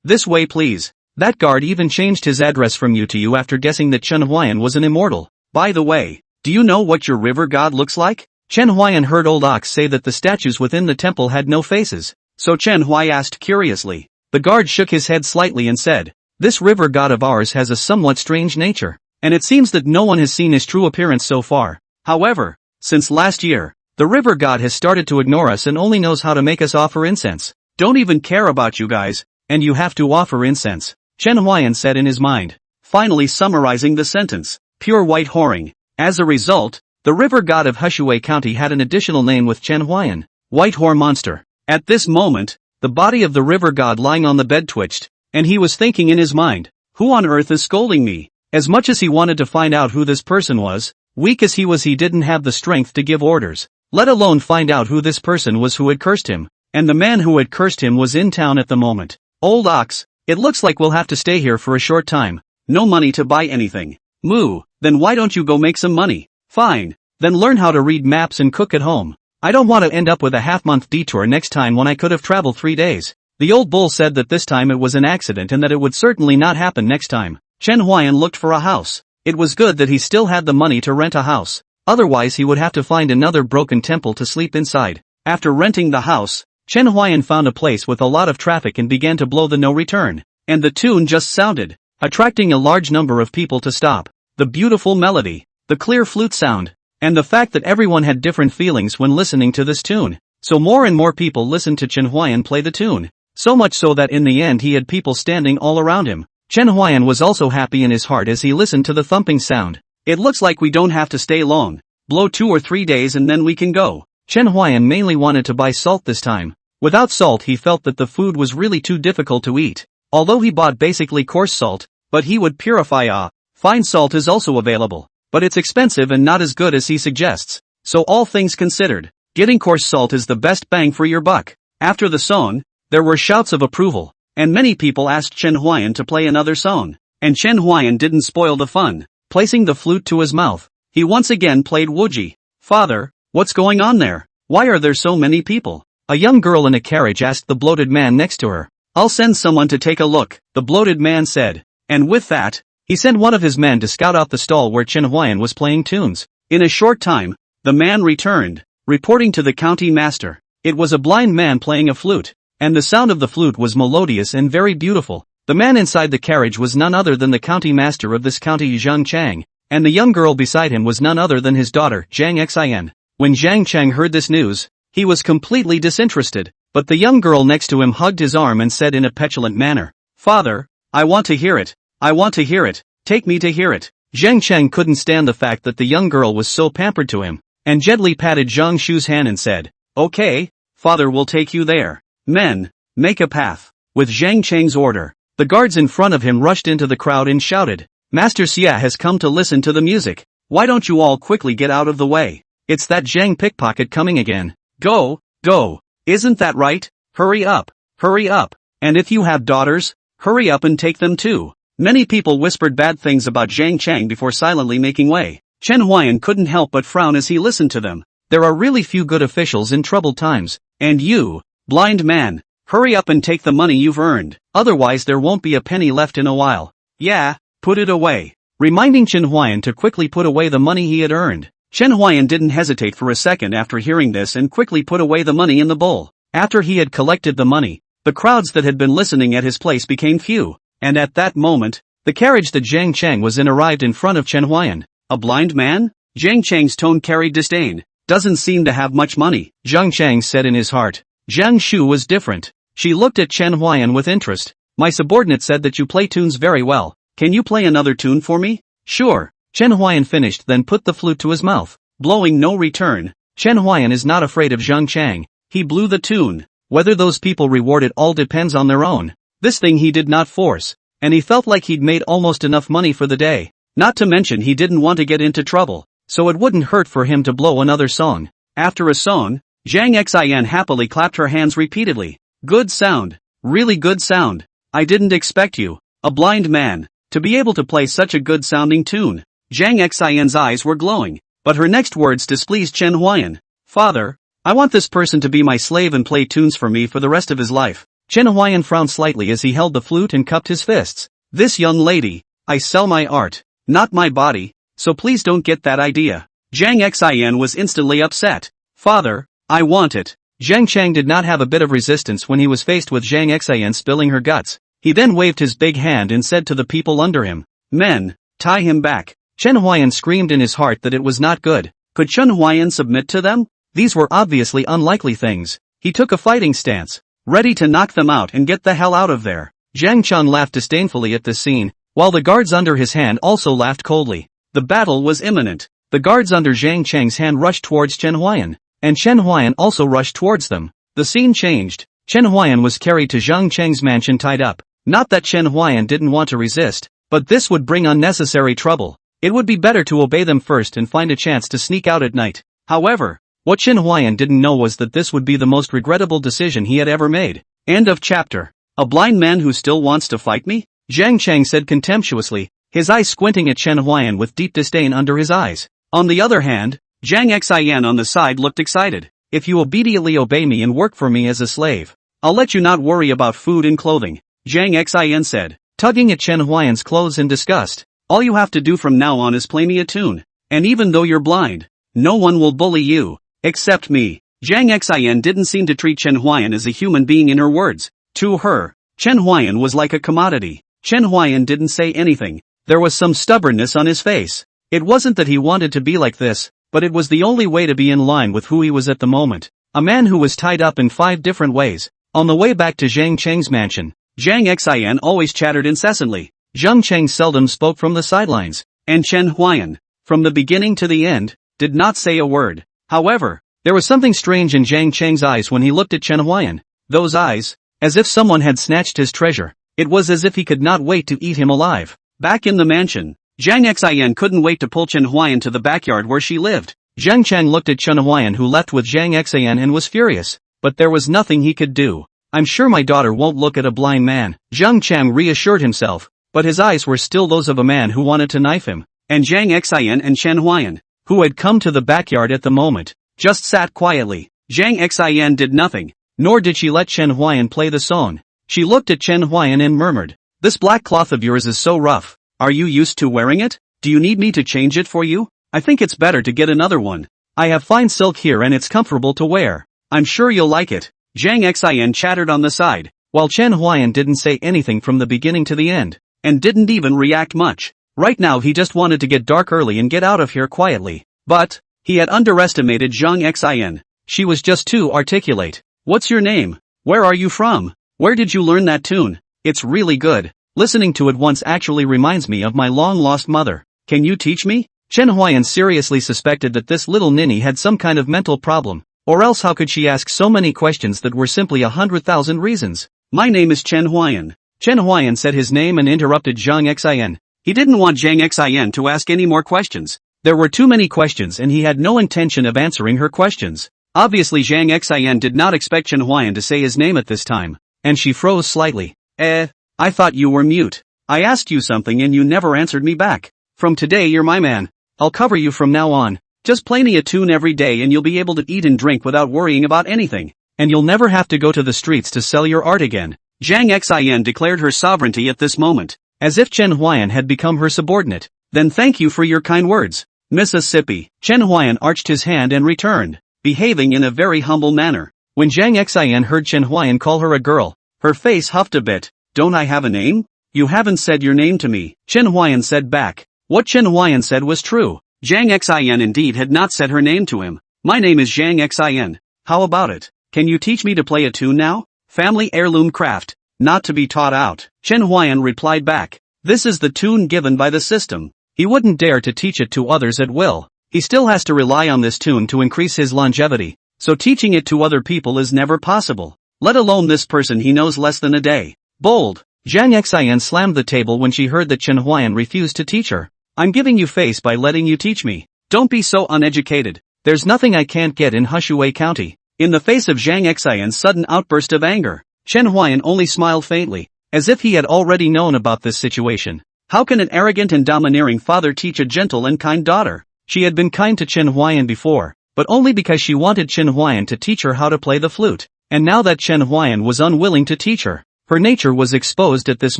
"This way please." That guard even changed his address from you to you after guessing that Chen Huayan was an immortal. "By the way, do you know what your river god looks like?" Chen Huayan heard old ox say that the statues within the temple had no faces, so Chen Huai asked curiously. The guard shook his head slightly and said, "This river god of ours has a somewhat strange nature, and it seems that no one has seen his true appearance so far. However, since last year, the river god has started to ignore us and only knows how to make us offer incense. Don't even care about you guys, and you have to offer incense," Chen Huayan said in his mind, finally summarizing the sentence. Pure white whoring. As a result, the river god of Hshui County had an additional name with Chen Huayan, White Whore Monster. At this moment, the body of the river god lying on the bed twitched, and he was thinking in his mind, "Who on earth is scolding me?" As much as he wanted to find out who this person was, weak as he was, he didn't have the strength to give orders, let alone find out who this person was who had cursed him, and the man who had cursed him was in town at the moment. "Old ox, it looks like we'll have to stay here for a short time. No money to buy anything." "Moo, then why don't you go make some money?" "Fine, then learn how to read maps and cook at home. I don't want to end up with a half-month detour next time when I could have traveled 3 days." The old bull said that this time it was an accident and that it would certainly not happen next time. Chen Huayan looked for a house. It was good that he still had the money to rent a house, otherwise he would have to find another broken temple to sleep inside. After renting the house, Chen Huayan found a place with a lot of traffic and began to blow the no return, and the tune just sounded. attracting a large number of people to stop. The beautiful melody, the clear flute sound, and the fact that everyone had different feelings when listening to this tune. So more and more people listened to Chen Huayan play the tune. So much so that in the end he had people standing all around him. Chen Huayan was also happy in his heart as he listened to the thumping sound. It looks like we don't have to stay long. Blow 2 or 3 days and then we can go. Chen Huayan mainly wanted to buy salt this time. Without salt he felt that the food was really too difficult to eat. Although he bought basically coarse salt, but he would purify fine salt is also available. But it's expensive and not as good as he suggests. So all things considered, getting coarse salt is the best bang for your buck. After the song, there were shouts of approval, and many people asked Chen Huayan to play another song. And Chen Huayan didn't spoil the fun. Placing the flute to his mouth, he once again played Wuji. Father, what's going on there? Why are there so many people? A young girl in a carriage asked the bloated man next to her. I'll send someone to take a look, the bloated man said. And with that, he sent one of his men to scout out the stall where Chen Huayan was playing tunes. In a short time, the man returned, reporting to the county master. It was a blind man playing a flute, and the sound of the flute was melodious and very beautiful. The man inside the carriage was none other than the county master of this county, Zhang Chang, and the young girl beside him was none other than his daughter, Zhang Xian. When Zhang Chang heard this news, he was completely disinterested, but the young girl next to him hugged his arm and said in a petulant manner, Father, I want to hear it. I want to hear it. Take me to hear it. Zhang Chang couldn't stand the fact that the young girl was so pampered to him, and gently patted Zhang Shu's hand and said, Okay, father will take you there. Men, make a path. With Zhang Chang's order, the guards in front of him rushed into the crowd and shouted, Master Xia has come to listen to the music. Why don't you all quickly get out of the way? It's that Zhang pickpocket coming again. Go, go. Isn't that right? Hurry up, hurry up. And if you have daughters, hurry up and take them too. Many people whispered bad things about Zhang Chang before silently making way. Chen Huayan couldn't help but frown as he listened to them. There are really few good officials in troubled times. And you, blind man, hurry up and take the money you've earned. Otherwise there won't be a penny left in a while. Yeah, put it away. Reminding Chen Huayan to quickly put away the money he had earned. Chen Huayan didn't hesitate for a second after hearing this and quickly put away the money in the bowl. After he had collected the money, the crowds that had been listening at his place became few. And at that moment, the carriage that Zhang Chang was in arrived in front of Chen Huayan. A blind man? Zhang Chang's tone carried disdain. Doesn't seem to have much money, Zhang Chang said in his heart. Zhang Shu was different. She looked at Chen Huayan with interest. My subordinate said that you play tunes very well. Can you play another tune for me? Sure. Chen Huayan finished then put the flute to his mouth, blowing no return. Chen Huayan is not afraid of Zhang Chang. He blew the tune. Whether those people reward it all depends on their own. This thing he did not force, and he felt like he'd made almost enough money for the day. Not to mention he didn't want to get into trouble, so it wouldn't hurt for him to blow another song. After a song, Zhang Xian happily clapped her hands repeatedly. Good sound. Really good sound. I didn't expect you, a blind man, to be able to play such a good sounding tune. Zhang Xian's eyes were glowing, but her next words displeased Chen Huayan. Father, I want this person to be my slave and play tunes for me for the rest of his life. Chen Huayan frowned slightly as he held the flute and cupped his fists. This young lady, I sell my art, not my body, so please don't get that idea. Zhang Xian was instantly upset. Father, I want it. Zhang Chang did not have a bit of resistance when he was faced with Zhang Xian spilling her guts. He then waved his big hand and said to the people under him, Men, tie him back. Chen Huayan screamed in his heart that it was not good. Could Chen Huayan submit to them? These were obviously unlikely things. He took a fighting stance, ready to knock them out and get the hell out of there. Zhang Chang laughed disdainfully at this scene, while the guards under his hand also laughed coldly. The battle was imminent. The guards under Zhang Chang's hand rushed towards Chen Huayan, and Chen Huayan also rushed towards them. The scene changed. Chen Huayan was carried to Zhang Chang's mansion tied up. Not that Chen Huayan didn't want to resist, but this would bring unnecessary trouble. It would be better to obey them first and find a chance to sneak out at night. However, what Chen Huayan didn't know was that this would be the most regrettable decision he had ever made. End of chapter. A blind man who still wants to fight me? Zhang Chang said contemptuously, his eyes squinting at Chen Huayan with deep disdain under his eyes. On the other hand, Zhang Xian on the side looked excited. If you obediently obey me and work for me as a slave, I'll let you not worry about food and clothing, Zhang Xian said, tugging at Chen Huayan's clothes in disgust. All you have to do from now on is play me a tune, and even though you're blind, no one will bully you, except me. Zhang Xian didn't seem to treat Chen Huayan as a human being in her words. To her, Chen Huayan was like a commodity. Chen Huayan didn't say anything. There was some stubbornness on his face. It wasn't that he wanted to be like this, but it was the only way to be in line with who he was at the moment. A man who was tied up in 5 different ways. On the way back to Zhang Cheng's mansion, Zhang Xian always chattered incessantly. Zhang Cheng seldom spoke from the sidelines, and Chen Huayan, from the beginning to the end, did not say a word. However, there was something strange in Zhang Cheng's eyes when he looked at Chen Huayan. Those eyes, as if someone had snatched his treasure. It was as if he could not wait to eat him alive. Back in the mansion, Zhang Xian couldn't wait to pull Chen Huayan to the backyard where she lived. Zhang Cheng looked at Chen Huayan, who left with Zhang Xian, and was furious. But there was nothing he could do. I'm sure my daughter won't look at a blind man. Zhang Cheng reassured himself, but his eyes were still those of a man who wanted to knife him. And Zhang Xian and Chen Huayan, who had come to the backyard at the moment, just sat quietly. Zhang Xian did nothing, nor did she let Chen Huayan play the song. She looked at Chen Huayan and murmured, "This black cloth of yours is so rough. Are you used to wearing it? Do you need me to change it for you? I think it's better to get another one. I have fine silk here and it's comfortable to wear. I'm sure you'll like it." Zhang Xian chattered on the side, while Chen Huayan didn't say anything from the beginning to the end, and didn't even react much. Right now he just wanted to get dark early and get out of here quietly. But he had underestimated Zhang Xian. She was just too articulate. "What's your name? Where are you from? Where did you learn that tune? It's really good. Listening to it once actually reminds me of my long-lost mother. Can you teach me?" Chen Huayan seriously suspected that this little ninny had some kind of mental problem, or else how could she ask so many questions that were simply 100,000 reasons? "My name is Chen Huayan." Chen Huayan said his name and interrupted Zhang Xian. He didn't want Zhang Xian to ask any more questions. There were too many questions and he had no intention of answering her questions. Obviously Zhang Xian did not expect Chen Huayan to say his name at this time, and she froze slightly. I thought you were mute. I asked you something and you never answered me back. From today you're my man. I'll cover you from now on. Just play me a tune every day and you'll be able to eat and drink without worrying about anything. And you'll never have to go to the streets to sell your art again. Zhang Xian declared her sovereignty at this moment, as if Chen Huayan had become her subordinate. "Then thank you for your kind words, Mississippi." Chen Huayan arched his hand and returned, behaving in a very humble manner. When Zhang Xian heard Chen Huayan call her a girl, her face huffed a bit. "Don't I have a name? You haven't said your name to me," Chen Huayan said back. What Chen Huayan said was true. Zhang Xian indeed had not said her name to him. "My name is Zhang Xian. How about it? Can you teach me to play a tune now? Family heirloom craft, not to be taught out." Chen Huayan replied back. This is the tune given by the system. He wouldn't dare to teach it to others at will. He still has to rely on this tune to increase his longevity, so teaching it to other people is never possible. Let alone this person he knows less than a day. Bold. Zhang Xian slammed the table when she heard that Chen Huayan refused to teach her. "I'm giving you face by letting you teach me. Don't be so uneducated. There's nothing I can't get in Hushui County." In the face of Zhang Xian's sudden outburst of anger, Chen Huayan only smiled faintly, as if he had already known about this situation. How can an arrogant and domineering father teach a gentle and kind daughter? She had been kind to Chen Huayan before, but only because she wanted Chen Huayan to teach her how to play the flute. And now that Chen Huayan was unwilling to teach her, her nature was exposed at this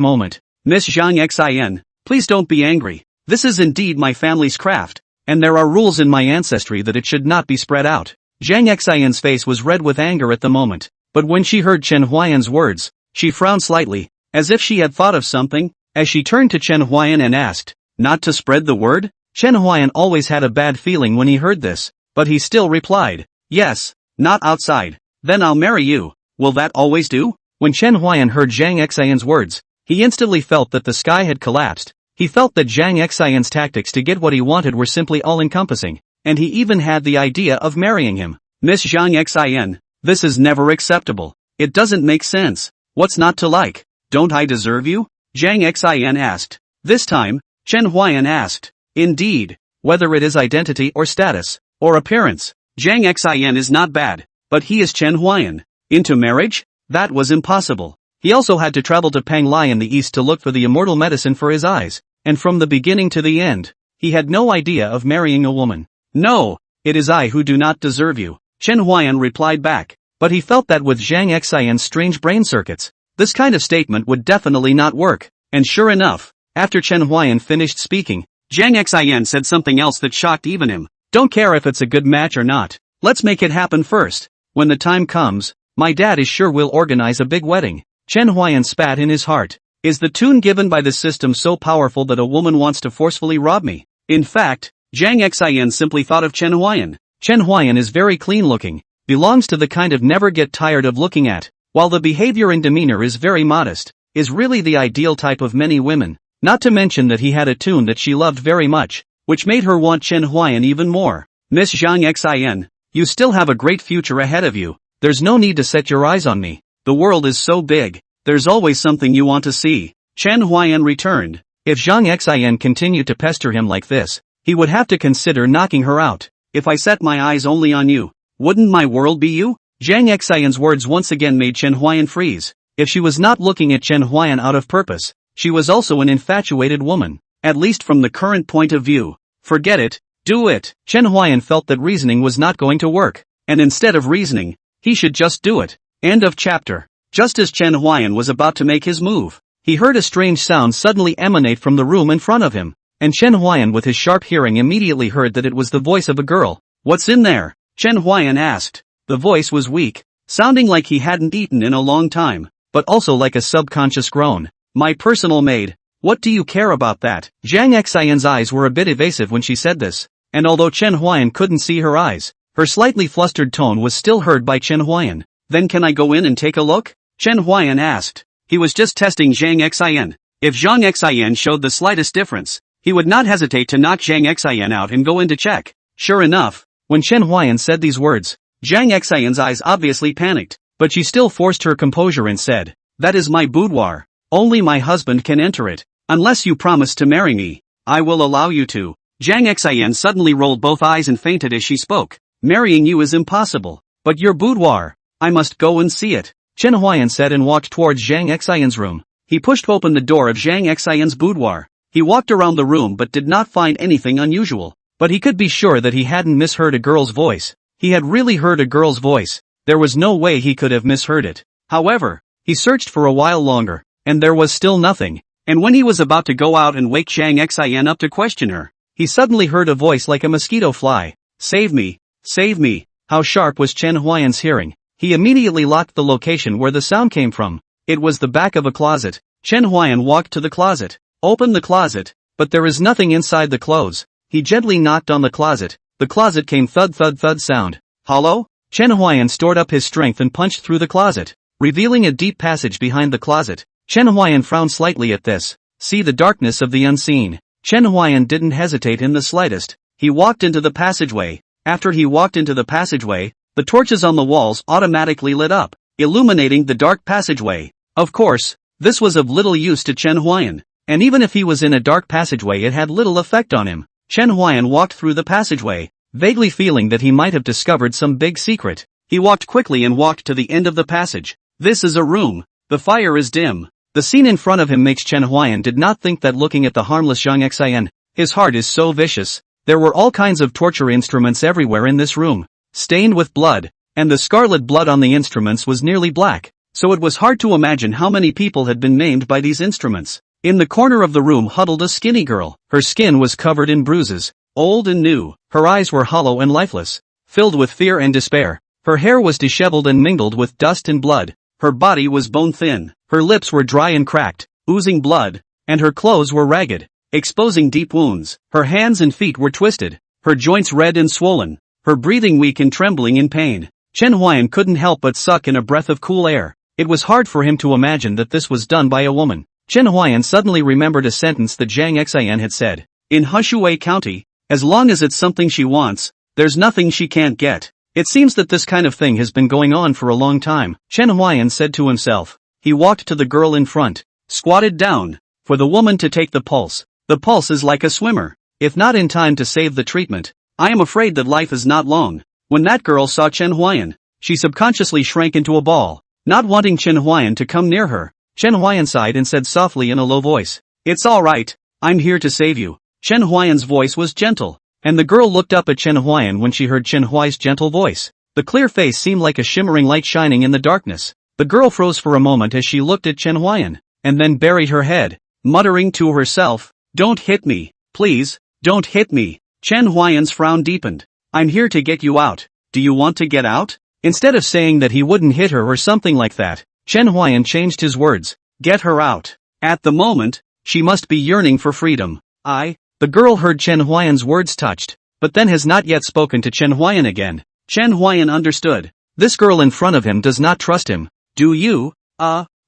moment. "Miss Zhang Xian, please don't be angry. This is indeed my family's craft, and there are rules in my ancestry that it should not be spread out." Zhang Xian's face was red with anger at the moment, but when she heard Chen Huayan's words, she frowned slightly, as if she had thought of something, as she turned to Chen Huayan and asked, "Not to spread the word?" Chen Huayan always had a bad feeling when he heard this, but he still replied, "Yes, not outside. Then I'll marry you. Will that always do?" When Chen Huayan heard Zhang Xian's words, he instantly felt that the sky had collapsed. He felt that Zhang Xian's tactics to get what he wanted were simply all-encompassing, and he even had the idea of marrying him. "Miss Zhang Xian, this is never acceptable. It doesn't make sense. What's not to like? Don't I deserve you?" Zhang Xian asked. This time, Chen Huayan asked, "Indeed, whether it is identity or status, or appearance, Zhang Xian is not bad, but he is Chen Huayan. Into marriage? That was impossible." He also had to travel to Panglai in the east to look for the immortal medicine for his eyes, and from the beginning to the end, he had no idea of marrying a woman. "No, it is I who do not deserve you," Chen Huayan replied back, but he felt that with Zhang Xian's strange brain circuits, this kind of statement would definitely not work, and sure enough, after Chen Huayan finished speaking, Zhang Xian said something else that shocked even him. "Don't care if it's a good match or not. Let's make it happen first. When the time comes, my dad is sure we'll organize a big wedding." Chen Huayan spat in his heart. Is the tune given by the system so powerful that a woman wants to forcefully rob me? In fact, Zhang Xian simply thought of Chen Huayan. Chen Huayan is very clean looking, belongs to the kind of never get tired of looking at, while the behavior and demeanor is very modest, is really the ideal type of many women, not to mention that he had a tune that she loved very much, which made her want Chen Huayan even more. Miss Zhang Xian, you still have a great future ahead of you. There's no need to set your eyes on me. The world is so big, there's always something you want to see. Chen Huayan returned. If Zhang Xian continued to pester him like this, he would have to consider knocking her out. If I set my eyes only on you, wouldn't my world be you? Zhang Xian's words once again made Chen Huayan freeze. If she was not looking at Chen Huayan out of purpose, she was also an infatuated woman, at least from the current point of view. Forget it, do it. Chen Huayan felt that reasoning was not going to work, and instead of reasoning, he should just do it. End of chapter. Just as Chen Huayan was about to make his move, he heard a strange sound suddenly emanate from the room in front of him, and Chen Huayan with his sharp hearing immediately heard that it was the voice of a girl. What's in there? Chen Huayan asked. The voice was weak, sounding like he hadn't eaten in a long time, but also like a subconscious groan. My personal maid. What do you care about that? Zhang Xian's eyes were a bit evasive when she said this, and although Chen Huayan couldn't see her eyes, her slightly flustered tone was still heard by Chen Huayan. Then can I go in and take a look? Chen Huayan asked. He was just testing Zhang Xian. If Zhang Xian showed the slightest difference, he would not hesitate to knock Zhang Xian out and go in to check. Sure enough, when Chen Huayan said these words, Zhang Xian's eyes obviously panicked, but she still forced her composure and said, that is my boudoir. Only my husband can enter it. Unless you promise to marry me, I will allow you to. Zhang Xian suddenly rolled both eyes and fainted as she spoke. Marrying you is impossible. But your boudoir, I must go and see it. Chen Huayan said and walked towards Zhang Xian's room. He pushed open the door of Zhang Xian's boudoir. He walked around the room but did not find anything unusual. But he could be sure that he hadn't misheard a girl's voice. He had really heard a girl's voice. There was no way he could have misheard it. However, he searched for a while longer, and there was still nothing. And when he was about to go out and wake Zhang Xian up to question her, he suddenly heard a voice like a mosquito fly. Save me! Save me! How sharp was Chen Huayan's hearing. He immediately locked the location where the sound came from. It was the back of a closet. Chen Huayan walked to the closet, opened the closet, but there is nothing inside the clothes. He gently knocked on the closet. The closet came thud thud thud sound. Hollow? Chen Huayan stored up his strength and punched through the closet, revealing a deep passage behind the closet. Chen Huayan frowned slightly at this. See the darkness of the unseen. Chen Huayan didn't hesitate in the slightest. He walked into the passageway. After he walked into the passageway, the torches on the walls automatically lit up, illuminating the dark passageway. Of course, this was of little use to Chen Huayan, and even if he was in a dark passageway it had little effect on him. Chen Huayan walked through the passageway, vaguely feeling that he might have discovered some big secret. He walked quickly and walked to the end of the passage. This is a room. The fire is dim. The scene in front of him makes Chen Huayan did not think that looking at the harmless Zhang Xian. His heart is so vicious. There were all kinds of torture instruments everywhere in this room, stained with blood, and the scarlet blood on the instruments was nearly black, so it was hard to imagine how many people had been maimed by these instruments. In the corner of the room huddled a skinny girl. Her skin was covered in bruises, old and new. Her eyes were hollow and lifeless, filled with fear and despair. Her hair was disheveled and mingled with dust and blood. Her body was bone-thin. Her lips were dry and cracked, oozing blood, and her clothes were ragged, exposing deep wounds. Her hands and feet were twisted, her joints red and swollen, her breathing weak and trembling in pain. Chen Huayan couldn't help but suck in a breath of cool air. It was hard for him to imagine that this was done by a woman. Chen Huayan suddenly remembered a sentence that Zhang Xian had said. In Hushui County, as long as it's something she wants, there's nothing she can't get. It seems that this kind of thing has been going on for a long time, Chen Huayan said to himself. He walked to the girl in front, squatted down, for the woman to take the pulse. The pulse is like a swimmer. If not in time to save the treatment, I am afraid that life is not long. When that girl saw Chen Huayan, she subconsciously shrank into a ball, not wanting Chen Huayan to come near her. Chen Huayan sighed and said softly in a low voice, It's all right, I'm here to save you. Chen Huayan's voice was gentle, and the girl looked up at Chen Huayan when she heard Chen Huai's gentle voice. The clear face seemed like a shimmering light shining in the darkness. The girl froze for a moment as she looked at Chen Huayan, and then buried her head, muttering to herself, Don't hit me, please, don't hit me. Chen Huayan's frown deepened. I'm here to get you out. Do you want to get out? Instead of saying that he wouldn't hit her or something like that, Chen Huayan changed his words. Get her out. At the moment, she must be yearning for freedom. The girl heard Chen Huayan's words touched, but then has not yet spoken to Chen Huayan again. Chen Huayan understood. This girl in front of him does not trust him. Do you,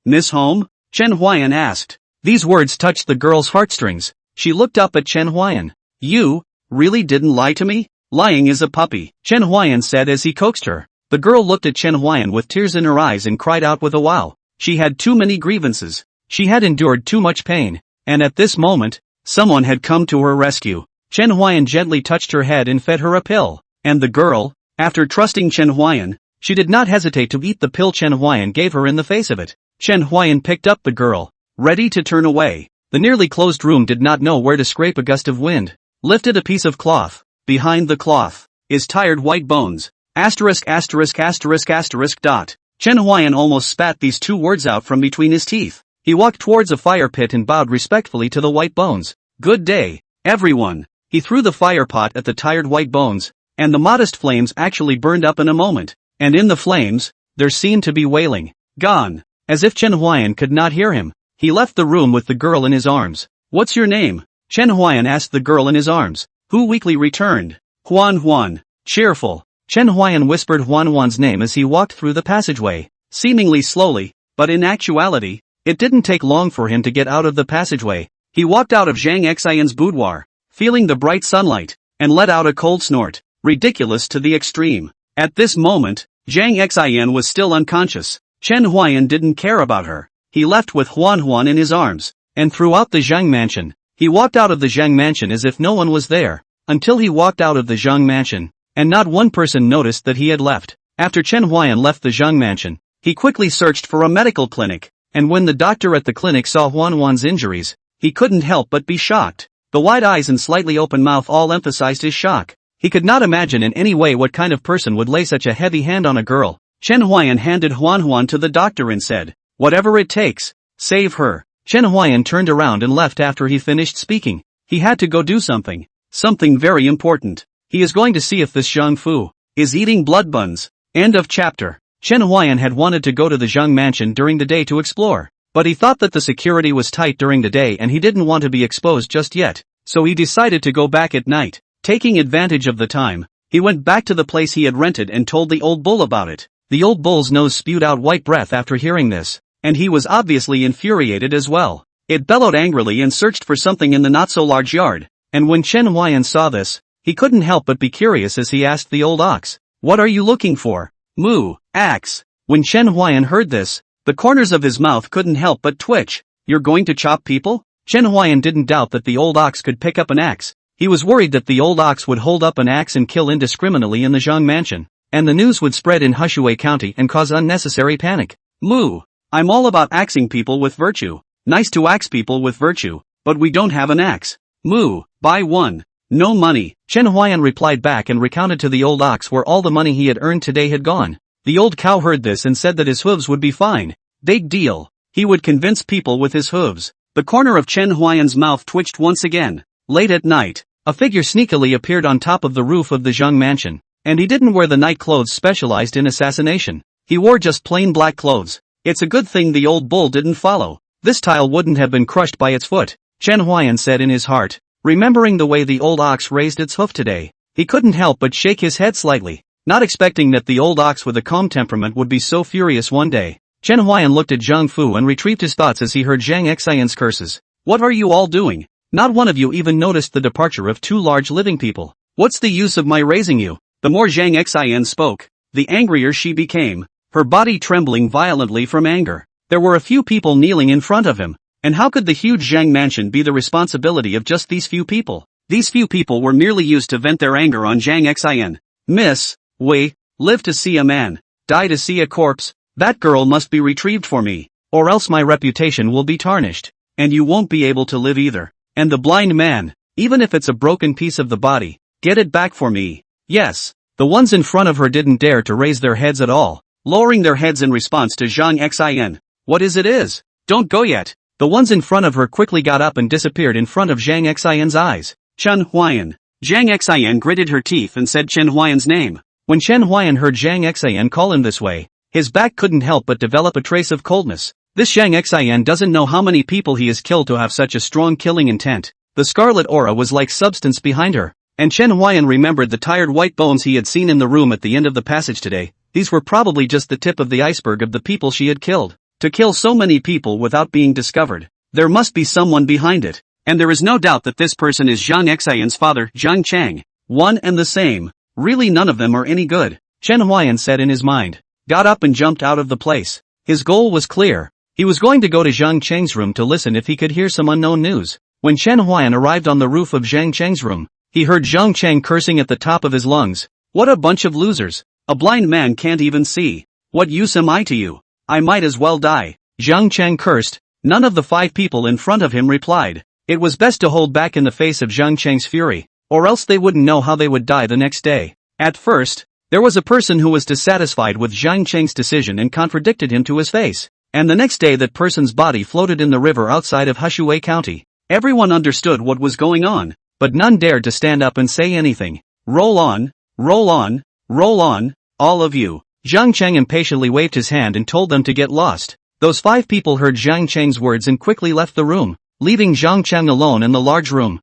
miss home? Chen Huayan asked. These words touched the girl's heartstrings. She looked up at Chen Huayan. You, really didn't lie to me? Lying is a puppy, Chen Huayan said as he coaxed her. The girl looked at Chen Huayan with tears in her eyes and cried out with a wow. She had too many grievances. She had endured too much pain. And at this moment, someone had come to her rescue. Chen Huayan gently touched her head and fed her a pill. And the girl, after trusting Chen Huayan, she did not hesitate to eat the pill Chen Huayan gave her in the face of it. Chen Huayan picked up the girl, ready to turn away. The nearly closed room did not know where to scrape a gust of wind. Lifted a piece of cloth. Behind the cloth is tired white bones. Asterisk. Chen Huayan almost spat these two words out from between his teeth. He walked towards a fire pit and bowed respectfully to the white bones. Good day, everyone. He threw the fire pot at the tired white bones, and the modest flames actually burned up in a moment. And in the flames, there seemed to be wailing. Gone. As if Chen Huayan could not hear him, he left the room with the girl in his arms. What's your name? Chen Huayan asked the girl in his arms, who weakly returned. Huan. Cheerful. Chen Huayan whispered Huan's name as he walked through the passageway, seemingly slowly, but in actuality, it didn't take long for him to get out of the passageway. He walked out of Zhang Xian's boudoir, feeling the bright sunlight, and let out a cold snort, ridiculous to the extreme. At this moment, Zhang Xian was still unconscious. Chen Huayan didn't care about her. He left with Huan in his arms, and throughout the Zhang mansion, he walked out of the Zhang mansion as if no one was there, until he walked out of the Zhang mansion, and not one person noticed that he had left. After Chen Huayan left the Zhang mansion, he quickly searched for a medical clinic, and when the doctor at the clinic saw Huan's injuries, he couldn't help but be shocked. The wide eyes and slightly open mouth all emphasized his shock. He could not imagine in any way what kind of person would lay such a heavy hand on a girl. Chen Huayan handed Huan to the doctor and said, whatever it takes, save her. Chen Huayan turned around and left after he finished speaking. He had to go do something. Something very important. He is going to see if this Zhang Fu is eating blood buns. End of chapter. Chen Huayan had wanted to go to the Zhang mansion during the day to explore, but he thought that the security was tight during the day and he didn't want to be exposed just yet, so he decided to go back at night. Taking advantage of the time, he went back to the place he had rented and told the old bull about it. The old bull's nose spewed out white breath after hearing this, and he was obviously infuriated as well. It bellowed angrily and searched for something in the not-so-large yard, and when Chen Huayan saw this, he couldn't help but be curious as he asked the old ox, what are you looking for? Moo, axe. When Chen Huayan heard this, the corners of his mouth couldn't help but twitch. You're going to chop people? Chen Huayan didn't doubt that the old ox could pick up an axe. He was worried that the old ox would hold up an axe and kill indiscriminately in the Zhang mansion, and the news would spread in Hushui County and cause unnecessary panic. Moo, I'm all about axing people with virtue. Nice to axe people with virtue, but we don't have an axe. Moo, buy one. No money. Chen Huayan replied back and recounted to the old ox where all the money he had earned today had gone. The old cow heard this and said that his hooves would be fine. Big deal. He would convince people with his hooves. The corner of Chen Huayan's mouth twitched once again. Late at night, a figure sneakily appeared on top of the roof of the Zhang mansion, and he didn't wear the night clothes specialized in assassination. He wore just plain black clothes. It's a good thing the old bull didn't follow. This tile wouldn't have been crushed by its foot, Chen Huayan said in his heart. Remembering the way the old ox raised its hoof today, he couldn't help but shake his head slightly, not expecting that the old ox with a calm temperament would be so furious one day. Chen Huayan looked at Zhang Fu and retrieved his thoughts as he heard Zhang Xian's curses. What are you all doing? Not one of you even noticed the departure of two large living people. What's the use of my raising you? The more Zhang Xian spoke, the angrier she became, her body trembling violently from anger. There were a few people kneeling in front of him. And how could the huge Zhang mansion be the responsibility of just these few people? These few people were merely used to vent their anger on Zhang Xian. Miss, we live to see a man, die to see a corpse. That girl must be retrieved for me, or else my reputation will be tarnished, and you won't be able to live either. And the blind man, even if it's a broken piece of the body, get it back for me. Yes, the ones in front of her didn't dare to raise their heads at all, lowering their heads in response to Zhang Xian. What is? Don't go yet. The ones in front of her quickly got up and disappeared in front of Zhang Xian's eyes. Chen Huayan. Zhang Xian gritted her teeth and said Chen Huayan's name. When Chen Huayan heard Zhang Xian call him this way, his back couldn't help but develop a trace of coldness. This Zhang Xian doesn't know how many people he has killed to have such a strong killing intent. The scarlet aura was like substance behind her. And Chen Huayan remembered the tired white bones he had seen in the room at the end of the passage today. These were probably just the tip of the iceberg of the people she had killed. To kill so many people without being discovered, there must be someone behind it. And there is no doubt that this person is Zhang Xian's father, Zhang Chang. One and the same. Really none of them are any good, Chen Huayan said in his mind. Got up and jumped out of the place. His goal was clear. He was going to go to Zhang Chang's room to listen if he could hear some unknown news. When Chen Huayan arrived on the roof of Zhang Chang's room, he heard Zhang Chang cursing at the top of his lungs. What a bunch of losers. A blind man can't even see. What use am I to you? I might as well die. Zhang Chang cursed. None of the 5 people in front of him replied. It was best to hold back in the face of Zhang Chang's fury, or else they wouldn't know how they would die the next day. At first, there was a person who was dissatisfied with Zhang Chang's decision and contradicted him to his face. And the next day that person's body floated in the river outside of Hushui County. Everyone understood what was going on, but none dared to stand up and say anything. Roll on, roll on, roll on, all of you. Zhang Chang impatiently waved his hand and told them to get lost. Those 5 people heard Zhang Chang's words and quickly left the room, leaving Zhang Chang alone in the large room.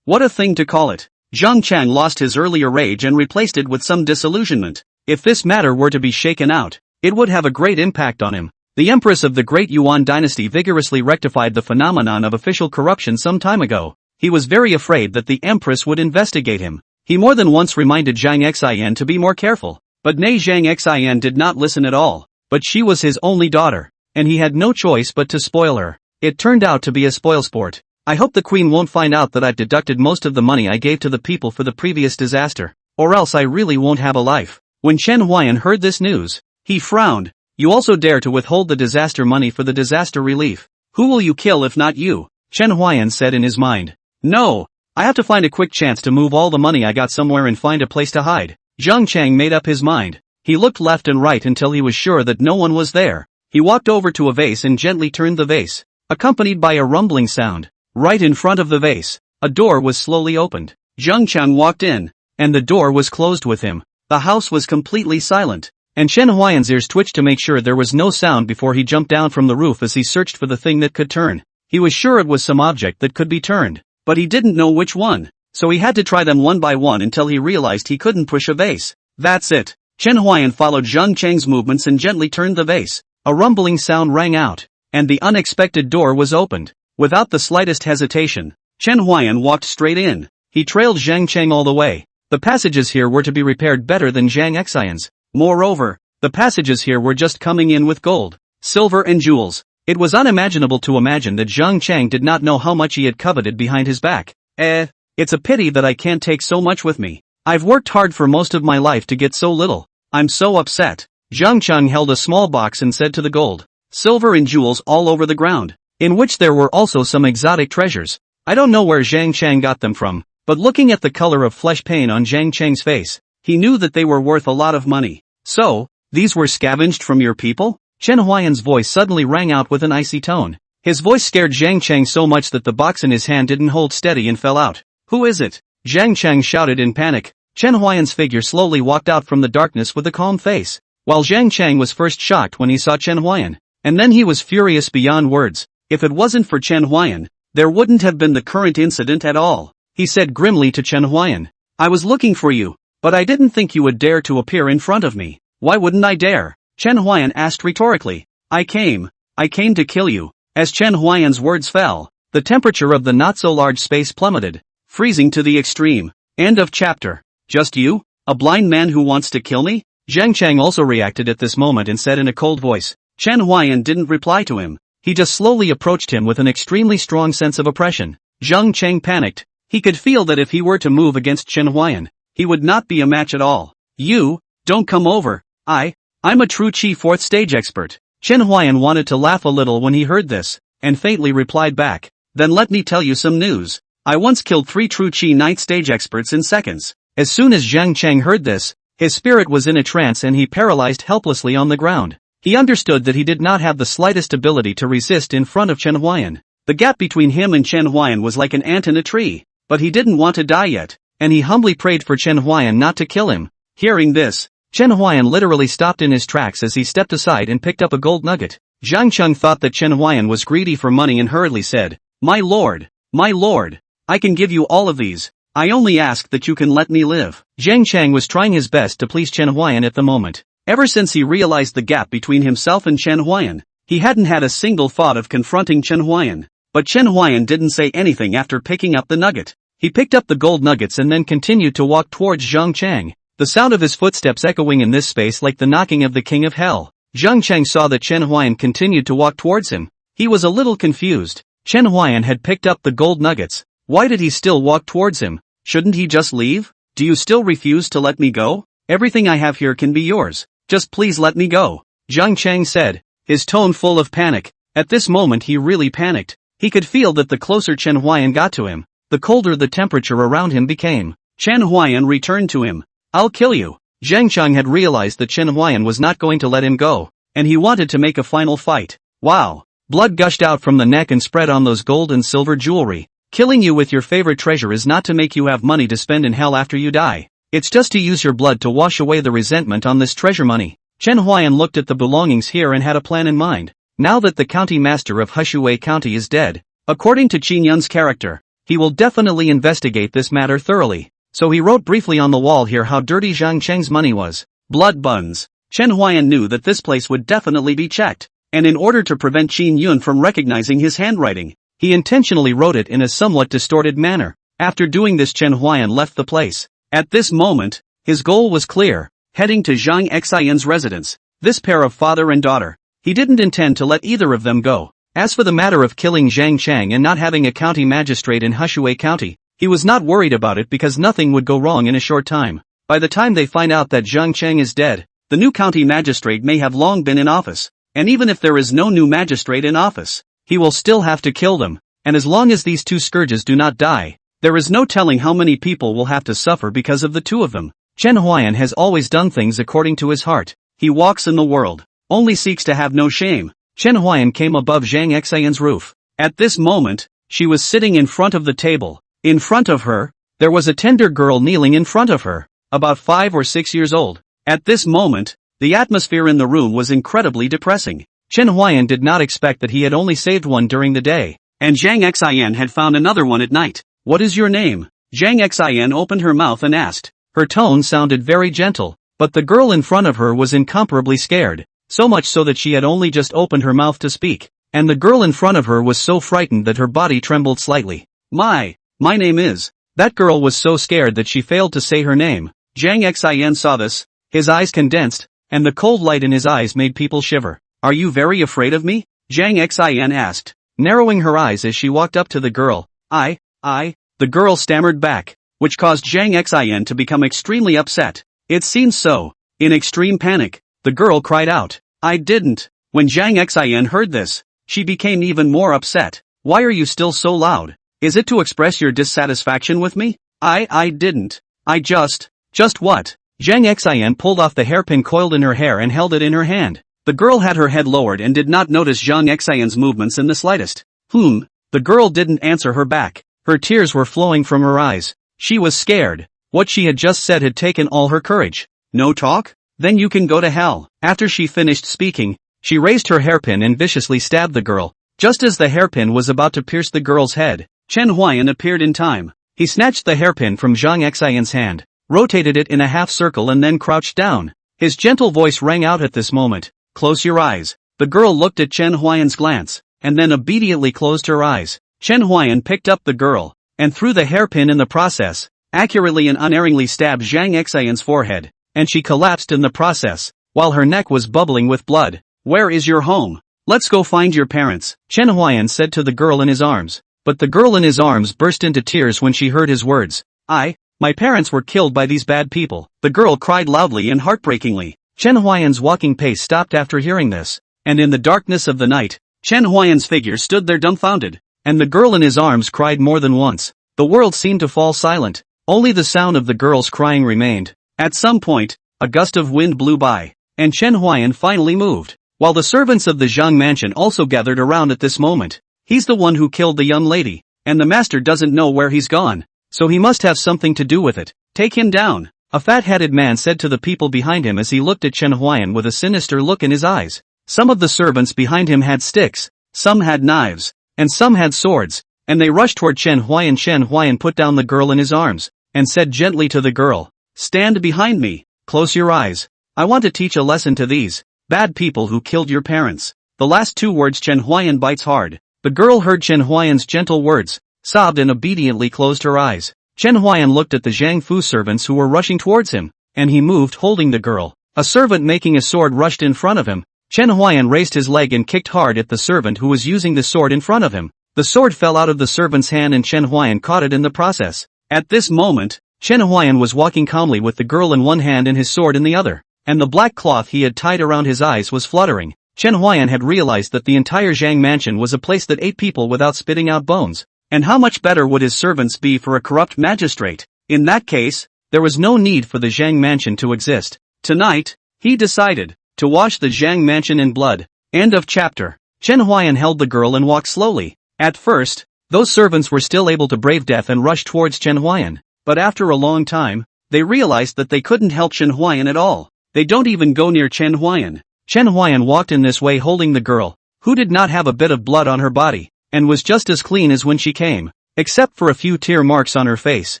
What a thing to call it. Zhang Chang lost his earlier rage and replaced it with some disillusionment. If this matter were to be shaken out, it would have a great impact on him. The Empress of the Great Yuan Dynasty vigorously rectified the phenomenon of official corruption some time ago. He was very afraid that the Empress would investigate him. He more than once reminded Zhang Xian to be more careful, but nay, Zhang Xian did not listen at all. But she was his only daughter, and he had no choice but to spoil her. It turned out to be a spoilsport. I hope the queen won't find out that I've deducted most of the money I gave to the people for the previous disaster, or else I really won't have a life. When Chen Huayan heard this news, he frowned. You also dare to withhold the disaster money for the disaster relief. Who will you kill if not you? Chen Huayan said in his mind. No, I have to find a quick chance to move all the money I got somewhere and find a place to hide. Zhang Chang made up his mind. He looked left and right until he was sure that no one was there. He walked over to a vase and gently turned the vase, accompanied by a rumbling sound. Right in front of the vase, a door was slowly opened. Zhang Chang walked in, and the door was closed with him. The house was completely silent, and Chen Huayan's ears twitched to make sure there was no sound before he jumped down from the roof as he searched for the thing that could turn. He was sure it was some object that could be turned, but he didn't know which one, so he had to try them one by one until he realized he couldn't push a vase. That's it. Chen Huayan followed Zhang Chang's movements and gently turned the vase. A rumbling sound rang out, and the unexpected door was opened. Without the slightest hesitation, Chen Huayan walked straight in. He trailed Zhang Chang all the way. The passages here were to be repaired better than Zhang Xian's. Moreover, the passages here were just coming in with gold, silver and jewels. It was unimaginable to imagine that Zhang Chang did not know how much he had coveted behind his back. It's a pity that I can't take so much with me. I've worked hard for most of my life to get so little. I'm so upset. Zhang Chang held a small box and said to the gold, silver and jewels all over the ground, in which there were also some exotic treasures. I don't know where Zhang Chang got them from, but looking at the color of flesh pain on Zhang Chang's face, he knew that they were worth a lot of money. So, these were scavenged from your people? Chen Huayan's voice suddenly rang out with an icy tone. His voice scared Zhang Chang so much that the box in his hand didn't hold steady and fell out. Who is it? Zhang Chang shouted in panic. Chen Huayan's figure slowly walked out from the darkness with a calm face. While Zhang Chang was first shocked when he saw Chen Huayan, and then he was furious beyond words. If it wasn't for Chen Huayan, there wouldn't have been the current incident at all. He said grimly to Chen Huayan. I was looking for you, but I didn't think you would dare to appear in front of me. Why wouldn't I dare? Chen Huayan asked rhetorically. I came to kill you. As Chen Huayan's words fell, the temperature of the not-so-large space plummeted, freezing to the extreme. End of chapter. Just you? A blind man who wants to kill me? Zhang Chang also reacted at this moment and said in a cold voice. Chen Huayan didn't reply to him. He just slowly approached him with an extremely strong sense of oppression. Zhang Chang panicked. He could feel that if he were to move against Chen Huayan, he would not be a match at all. You, don't come over. I'm a true Qi 4th stage expert. Chen Huayan wanted to laugh a little when he heard this, and faintly replied back. Then let me tell you some news. I once killed 3 true Qi 9th stage experts in seconds. As soon as Zhang Chang heard this, his spirit was in a trance and he paralyzed helplessly on the ground. He understood that he did not have the slightest ability to resist in front of Chen Huayan. The gap between him and Chen Huayan was like an ant in a tree, but he didn't want to die yet, and he humbly prayed for Chen Huayan not to kill him. Hearing this, Chen Huayan literally stopped in his tracks as he stepped aside and picked up a gold nugget. Zhang Cheng thought that Chen Huayan was greedy for money and hurriedly said, my lord, I can give you all of these. I only ask that you can let me live. Zhang Cheng was trying his best to please Chen Huayan at the moment. Ever since he realized the gap between himself and Chen Huayan, he hadn't had a single thought of confronting Chen Huayan. But Chen Huayan didn't say anything after picking up the nugget. He picked up the gold nuggets and then continued to walk towards Zhang Cheng, the sound of his footsteps echoing in this space like the knocking of the king of hell. Zhang Cheng saw that Chen Huayan continued to walk towards him. He was a little confused. Chen Huayan had picked up the gold nuggets. Why did he still walk towards him? Shouldn't he just leave? Do you still refuse to let me go? Everything I have here can be yours. Just please let me go. Zhang Cheng said, his tone full of panic. At this moment he really panicked. He could feel that the closer Chen Huayan got to him, the colder the temperature around him became. Chen Huayan returned to him. I'll kill you. Zhang Cheng had realized that Chen Huayan was not going to let him go, and he wanted to make a final fight. Wow. Blood gushed out from the neck and spread on those gold and silver jewelry. Killing you with your favorite treasure is not to make you have money to spend in hell after you die. It's just to use your blood to wash away the resentment on this treasure money. Chen Huayan looked at the belongings here and had a plan in mind. Now that the county master of Hushui County is dead, according to Qin Yun's character, he will definitely investigate this matter thoroughly. So he wrote briefly on the wall here how dirty Zhang Cheng's money was. Blood buns. Chen Huayan knew that this place would definitely be checked, and in order to prevent Qin Yun from recognizing his handwriting, he intentionally wrote it in a somewhat distorted manner. After doing this, Chen Huayan left the place. At this moment, his goal was clear, heading to Zhang Xian's residence. This pair of father and daughter, he didn't intend to let either of them go. As for the matter of killing Zhang Cheng and not having a county magistrate in Hushui County, he was not worried about it because nothing would go wrong in a short time. By the time they find out that Zhang Cheng is dead, the new county magistrate may have long been in office. And even if there is no new magistrate in office, he will still have to kill them. And as long as these two scourges do not die, there is no telling how many people will have to suffer because of the two of them. Chen Huayan has always done things according to his heart. He walks in the world, only seeks to have no shame. Chen Huayan came above Zhang Xian's roof. At this moment, she was sitting in front of the table. In front of her, there was a tender girl kneeling in front of her, about 5 or 6 years old. At this moment, the atmosphere in the room was incredibly depressing. Chen Huayan did not expect that he had only saved one during the day, and Zhang Xian had found another one at night. What is your name? Zhang Xian opened her mouth and asked. Her tone sounded very gentle, but the girl in front of her was incomparably scared, so much so that she had only just opened her mouth to speak, and the girl in front of her was so frightened that her body trembled slightly. My name is. That girl was so scared that she failed to say her name. Zhang Xian saw this, his eyes condensed, and the cold light in his eyes made people shiver. Are you very afraid of me? Zhang Xian asked, narrowing her eyes as she walked up to the girl. The girl stammered back, which caused Zhang Xian to become extremely upset. It seems so. In extreme panic, the girl cried out. I didn't. When Zhang Xian heard this, she became even more upset. Why are you still so loud? Is it to express your dissatisfaction with me? I didn't. Just what? Zhang Xian pulled off the hairpin coiled in her hair and held it in her hand. The girl had her head lowered and did not notice Zhang Xian's movements in the slightest. The girl didn't answer her back. Her tears were flowing from her eyes. She was scared. What she had just said had taken all her courage. No talk? Then you can go to hell. After she finished speaking, she raised her hairpin and viciously stabbed the girl. Just as the hairpin was about to pierce the girl's head, Chen Huayan appeared in time. He snatched the hairpin from Zhang Xian's hand, rotated it in a half circle and then crouched down. His gentle voice rang out at this moment. Close your eyes. The girl looked at Chen Huayan's glance, and then obediently closed her eyes. Chen Huayan picked up the girl, and threw the hairpin in the process, accurately and unerringly stabbed Zhang Xian's forehead, and she collapsed in the process, while her neck was bubbling with blood. Where is your home? Let's go find your parents, Chen Huayan said to the girl in his arms. But the girl in his arms burst into tears when she heard his words. My parents were killed by these bad people. The girl cried loudly and heartbreakingly. Chen Huayan's walking pace stopped after hearing this, and in the darkness of the night, Chen Huayan's figure stood there dumbfounded, and the girl in his arms cried more than once. The world seemed to fall silent. Only the sound of the girl's crying remained. At some point, a gust of wind blew by, and Chen Huayan finally moved, while the servants of the Zhang mansion also gathered around at this moment. He's the one who killed the young lady, and the master doesn't know where he's gone, so he must have something to do with it. Take him down, a fat-headed man said to the people behind him as he looked at Chen Huayan with a sinister look in his eyes. Some of the servants behind him had sticks, some had knives, and some had swords, and they rushed toward Chen Huayan. Chen Huayan put down the girl in his arms, and said gently to the girl, "Stand behind me, close your eyes. I want to teach a lesson to these bad people who killed your parents." The last two words Chen Huayan bites hard. The girl heard Chen Huayan's gentle words, sobbed and obediently closed her eyes. Chen Huayan looked at the Zhang Fu servants who were rushing towards him, and he moved holding the girl. A servant making a sword rushed in front of him. Chen Huayan raised his leg and kicked hard at the servant who was using the sword in front of him. The sword fell out of the servant's hand and Chen Huayan caught it in the process. At this moment, Chen Huayan was walking calmly with the girl in one hand and his sword in the other, and the black cloth he had tied around his eyes was fluttering. Chen Huayan had realized that the entire Zhang mansion was a place that ate people without spitting out bones, and how much better would his servants be for a corrupt magistrate? In that case, there was no need for the Zhang mansion to exist. Tonight, he decided to wash the Zhang mansion in blood. End of chapter. Chen Huayan held the girl and walked slowly. At first, those servants were still able to brave death and rush towards Chen Huayan, but after a long time, they realized that they couldn't help Chen Huayan at all. They don't even go near Chen Huayan. Chen Huayan walked in this way holding the girl, who did not have a bit of blood on her body, and was just as clean as when she came, except for a few tear marks on her face.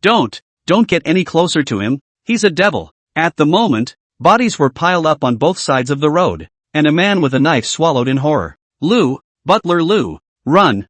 Don't get any closer to him, he's a devil. At the moment, bodies were piled up on both sides of the road, and a man with a knife swallowed in horror. Lu, Butler Lu, run,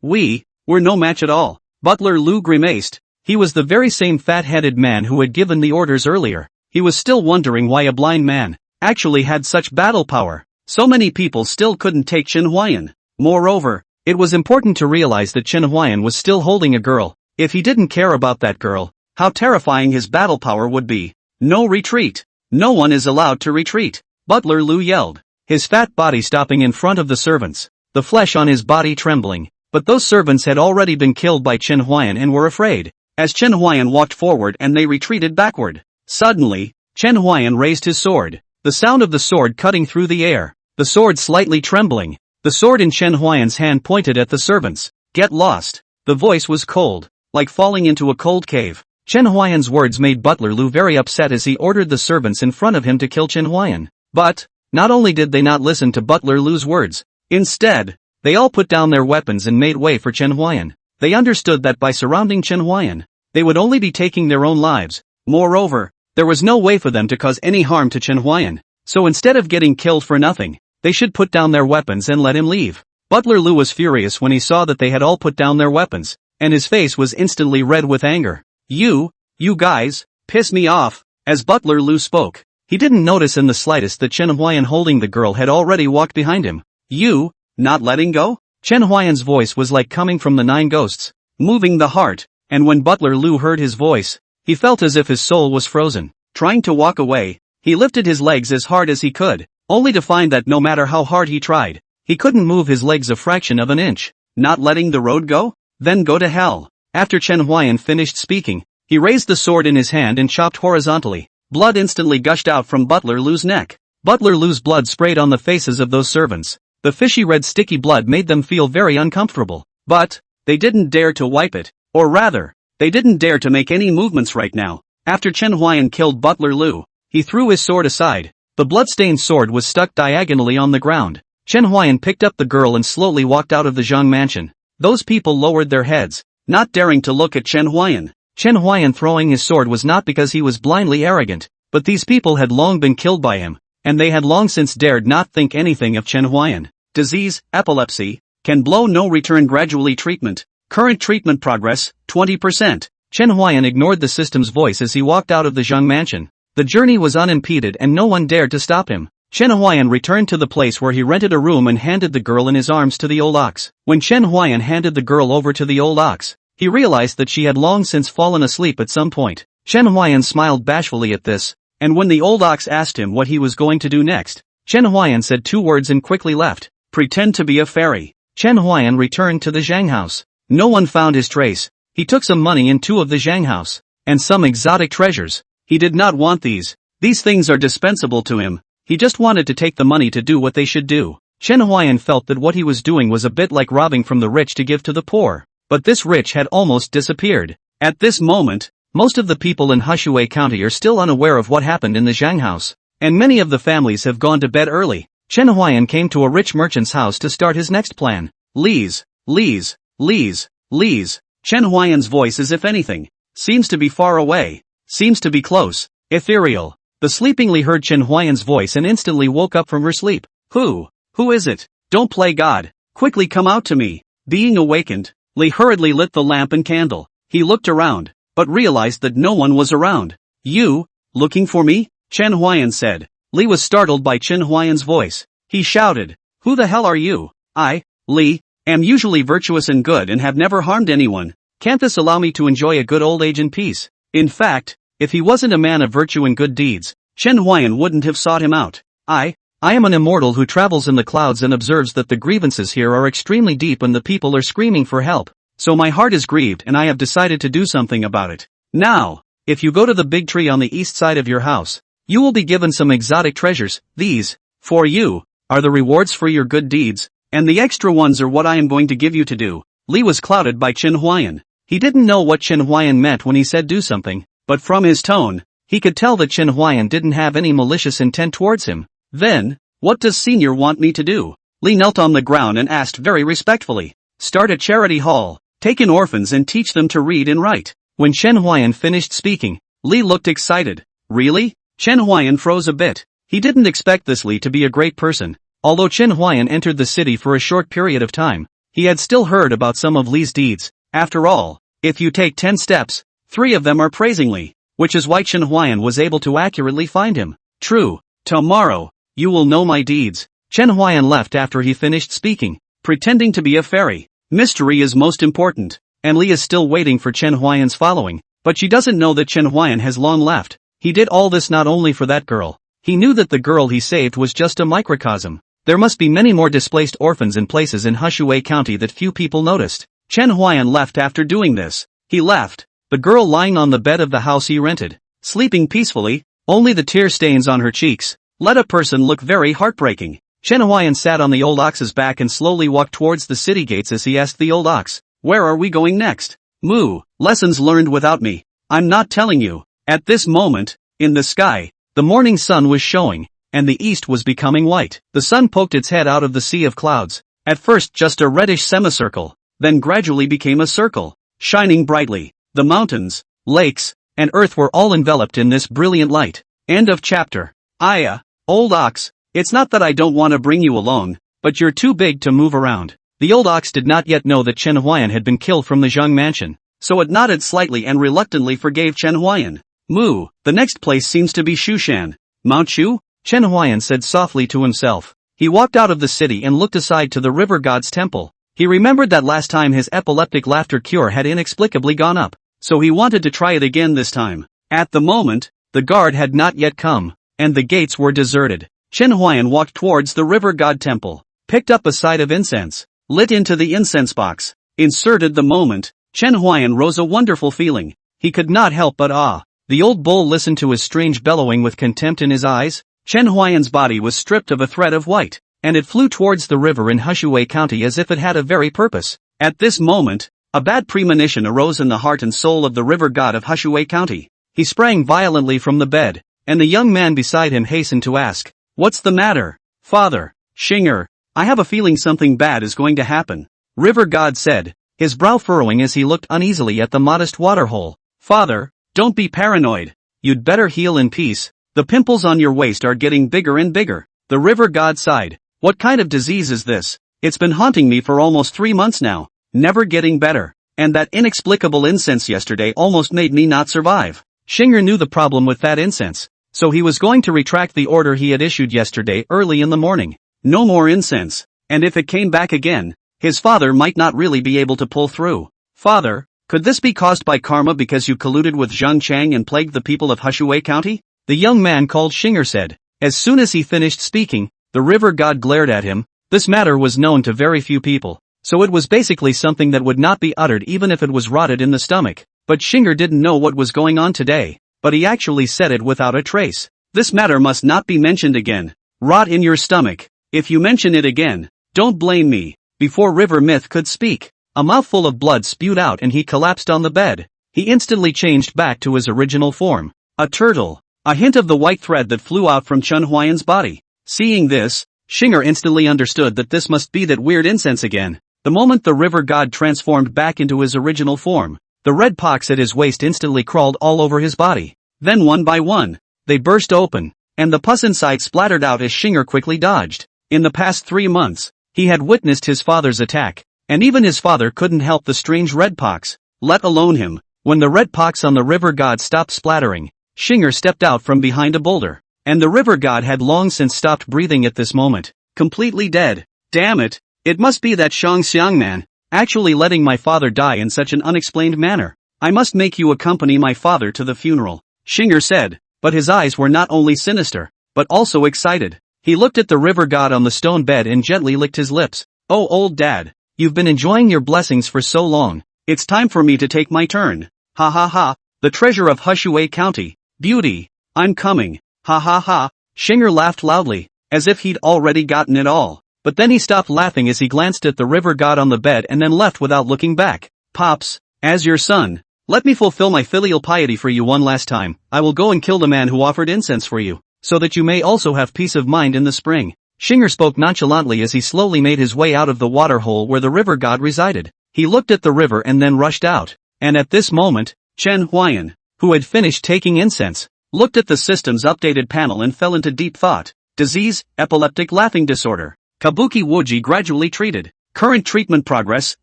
we're no match at all. Butler Lu grimaced. He was the very same fat-headed man who had given the orders earlier. He was still wondering why a blind man actually had such battle power. So many people still couldn't take Chen Huayan. Moreover, it was important to realize that Chen Huayan was still holding a girl. If he didn't care about that girl, how terrifying his battle power would be. No retreat. No one is allowed to retreat. Butler Lu yelled, his fat body stopping in front of the servants, the flesh on his body trembling. But those servants had already been killed by Chen Huayan and were afraid, as Chen Huayan walked forward and they retreated backward. Suddenly, Chen Huayan raised his sword. The sound of the sword cutting through the air, the sword slightly trembling. The sword in Chen Huayan's hand pointed at the servants. Get lost. The voice was cold, like falling into a cold cave. Chen Huayan's words made Butler Lu very upset as he ordered the servants in front of him to kill Chen Huayan. But, not only did they not listen to Butler Lu's words, instead, they all put down their weapons and made way for Chen Huayan. They understood that by surrounding Chen Huayan, they would only be taking their own lives. Moreover, there was no way for them to cause any harm to Chen Huayan, so instead of getting killed for nothing, they should put down their weapons and let him leave. Butler Lu was furious when he saw that they had all put down their weapons, and his face was instantly red with anger. You guys, piss me off. As Butler Lu spoke, he didn't notice in the slightest that Chen Huayan holding the girl had already walked behind him. You, not letting go? Chen Huayan's voice was like coming from the nine ghosts, moving the heart, and when Butler Lu heard his voice, he felt as if his soul was frozen. Trying to walk away, he lifted his legs as hard as he could, only to find that no matter how hard he tried, he couldn't move his legs a fraction of an inch. Not letting the road go? Then go to hell. After Chen Huayan finished speaking, he raised the sword in his hand and chopped horizontally. Blood instantly gushed out from Butler Lu's neck. Butler Lu's blood sprayed on the faces of those servants. The fishy red sticky blood made them feel very uncomfortable. But, they didn't dare to wipe it. Or rather, they didn't dare to make any movements right now. After Chen Huayan killed Butler Lu, he threw his sword aside. The blood-stained sword was stuck diagonally on the ground. Chen Huayan picked up the girl and slowly walked out of the Zhang mansion. Those people lowered their heads, not daring to look at Chen Huayan. Chen Huayan throwing his sword was not because he was blindly arrogant, but these people had long been killed by him, and they had long since dared not think anything of Chen Huayan. Disease, epilepsy, can blow no return gradually treatment. Current treatment progress, 20%. Chen Huayan ignored the system's voice as he walked out of the Zhang mansion. The journey was unimpeded and no one dared to stop him. Chen Huayan returned to the place where he rented a room and handed the girl in his arms to the old ox. When Chen Huayan handed the girl over to the old ox, he realized that she had long since fallen asleep at some point. Chen Huayan smiled bashfully at this, and when the old ox asked him what he was going to do next, Chen Huayan said 2 words and quickly left. Pretend to be a fairy. Chen Huayan returned to the Zhang house. No one found his trace. He took some money in 2 of the Zhang house, and some exotic treasures. He did not want these. These things are dispensable to him. He just wanted to take the money to do what they should do. Chen Huayan felt that what he was doing was a bit like robbing from the rich to give to the poor. But this rich had almost disappeared. At this moment, most of the people in Hushui County are still unaware of what happened in the Zhang house, and many of the families have gone to bed early. Chen Huayan came to a rich merchant's house to start his next plan. Lees. Chen Huayan's voice is, if anything, seems to be far away, seems to be close, ethereal. The sleeping Li heard Chen Huayan's voice and instantly woke up from her sleep. Who is it? Don't play God. Quickly come out to me. Being awakened, Li hurriedly lit the lamp and candle. He looked around, but realized that no one was around. You, looking for me? Chen Huayan said. Li was startled by Chen Huayan's voice. He shouted, who the hell are you? I, Li, am usually virtuous and good and have never harmed anyone. Can't this allow me to enjoy a good old age in peace? In fact, if he wasn't a man of virtue and good deeds, Chen Huayan wouldn't have sought him out. I am an immortal who travels in the clouds and observes that the grievances here are extremely deep and the people are screaming for help. So my heart is grieved and I have decided to do something about it. Now, if you go to the big tree on the east side of your house, you will be given some exotic treasures. These, for you, are the rewards for your good deeds, and the extra ones are what I am going to give you to do. Li was clouded by Chen Huayan. He didn't know what Chen Huayan meant when he said do something, but from his tone, he could tell that Chen Huayan didn't have any malicious intent towards him. Then, what does Senior want me to do? Li knelt on the ground and asked very respectfully. Start a charity hall, take in orphans and teach them to read and write. When Chen Huayan finished speaking, Li looked excited. Really? Chen Huayan froze a bit. He didn't expect this Li to be a great person. Although Chen Huayan entered the city for a short period of time, he had still heard about some of Li's deeds. After all, if you take 10 steps, 3 of them are praising Li, which is why Chen Huayan was able to accurately find him. True, tomorrow, you will know my deeds. Chen Huayan left after he finished speaking, pretending to be a fairy. Mystery is most important, and Li is still waiting for Chen Huayan's following, but she doesn't know that Chen Huayan has long left. He did all this not only for that girl. He knew that the girl he saved was just a microcosm. There must be many more displaced orphans in places in Hushui County that few people noticed. Chen Huayan left after doing this. He left the girl lying on the bed of the house he rented, sleeping peacefully, only the tear stains on her cheeks. Let a person look very heartbreaking. Chen Huayan sat on the old ox's back and slowly walked towards the city gates as he asked the old ox, where are we going next? Moo, lessons learned without me. I'm not telling you. At this moment, in the sky, the morning sun was showing, and the east was becoming white. The sun poked its head out of the sea of clouds, at first just a reddish semicircle, then gradually became a circle, shining brightly. The mountains, lakes, and earth were all enveloped in this brilliant light. End of chapter. Aya, old ox, it's not that I don't want to bring you along, but you're too big to move around. The old ox did not yet know that Chen Huayan had been killed from the Zhang mansion, so it nodded slightly and reluctantly forgave Chen Huayan. Moo, the next place seems to be Shushan. Mount Shu? Chen Huayan said softly to himself. He walked out of the city and looked aside to the river god's temple. He remembered that last time his epileptic laughter cure had inexplicably gone up, so he wanted to try it again this time. At the moment, the guard had not yet come, and the gates were deserted. Chen Huayan walked towards the river god temple, picked up a side of incense, lit into the incense box, inserted the moment. Chen Huayan rose a wonderful feeling. He could not help but awe. The old bull listened to his strange bellowing with contempt in his eyes. Chen Huayan's body was stripped of a thread of white, and it flew towards the river in Hushui County as if it had a very purpose. At this moment, a bad premonition arose in the heart and soul of the river god of Hushui County. He sprang violently from the bed, and the young man beside him hastened to ask, what's the matter? Father, Xinger, I have a feeling something bad is going to happen. River god said, his brow furrowing as he looked uneasily at the modest waterhole. Father, don't be paranoid. You'd better heal in peace. The pimples on your waist are getting bigger and bigger. The river god sighed. What kind of disease is this? It's been haunting me for almost 3 months now, never getting better. And that inexplicable incense yesterday almost made me not survive. Xinger knew the problem with that incense, so he was going to retract the order he had issued yesterday early in the morning. No more incense, and if it came back again, his father might not really be able to pull through. Father, could this be caused by karma because you colluded with Zhang Chang and plagued the people of Hushui County? The young man called Xinger said. As soon as he finished speaking, the river god glared at him. This matter was known to very few people, so it was basically something that would not be uttered even if it was rotted in the stomach. But Xinger didn't know what was going on today, but he actually said it without a trace. This matter must not be mentioned again. Rot in your stomach. If you mention it again, don't blame me. Before River Myth could speak, a mouthful of blood spewed out and he collapsed on the bed. He instantly changed back to his original form. A turtle. A hint of the white thread that flew out from Chen Huayan's body. Seeing this, Shinger instantly understood that this must be that weird incense again. The moment the river god transformed back into his original form, the red pox at his waist instantly crawled all over his body. Then one by one, they burst open, and the pus inside splattered out as Shinger quickly dodged. In the past 3 months, he had witnessed his father's attack, and even his father couldn't help the strange red pox, let alone him. When the red pox on the river god stopped splattering, Shinger stepped out from behind a boulder, and the river god had long since stopped breathing at this moment, completely dead. Damn it, it must be that Xiang man, actually letting my father die in such an unexplained manner. I must make you accompany my father to the funeral, Shinger said, but his eyes were not only sinister, but also excited. He looked at the river god on the stone bed and gently licked his lips. Oh old dad, you've been enjoying your blessings for so long, it's time for me to take my turn. Ha ha ha, the treasure of Hushui County, beauty, I'm coming, ha ha ha. Shinger laughed loudly, as if he'd already gotten it all, but then he stopped laughing as he glanced at the river god on the bed and then left without looking back. Pops, as your son, let me fulfill my filial piety for you one last time. I will go and kill the man who offered incense for you, so that you may also have peace of mind in the spring. Shinger spoke nonchalantly as he slowly made his way out of the water hole where the river god resided. He looked at the river and then rushed out. And at this moment, Chen Huayan, who had finished taking incense, looked at the system's updated panel and fell into deep thought. Disease, epileptic laughing disorder. Kabuki Woji gradually treated. Current treatment progress,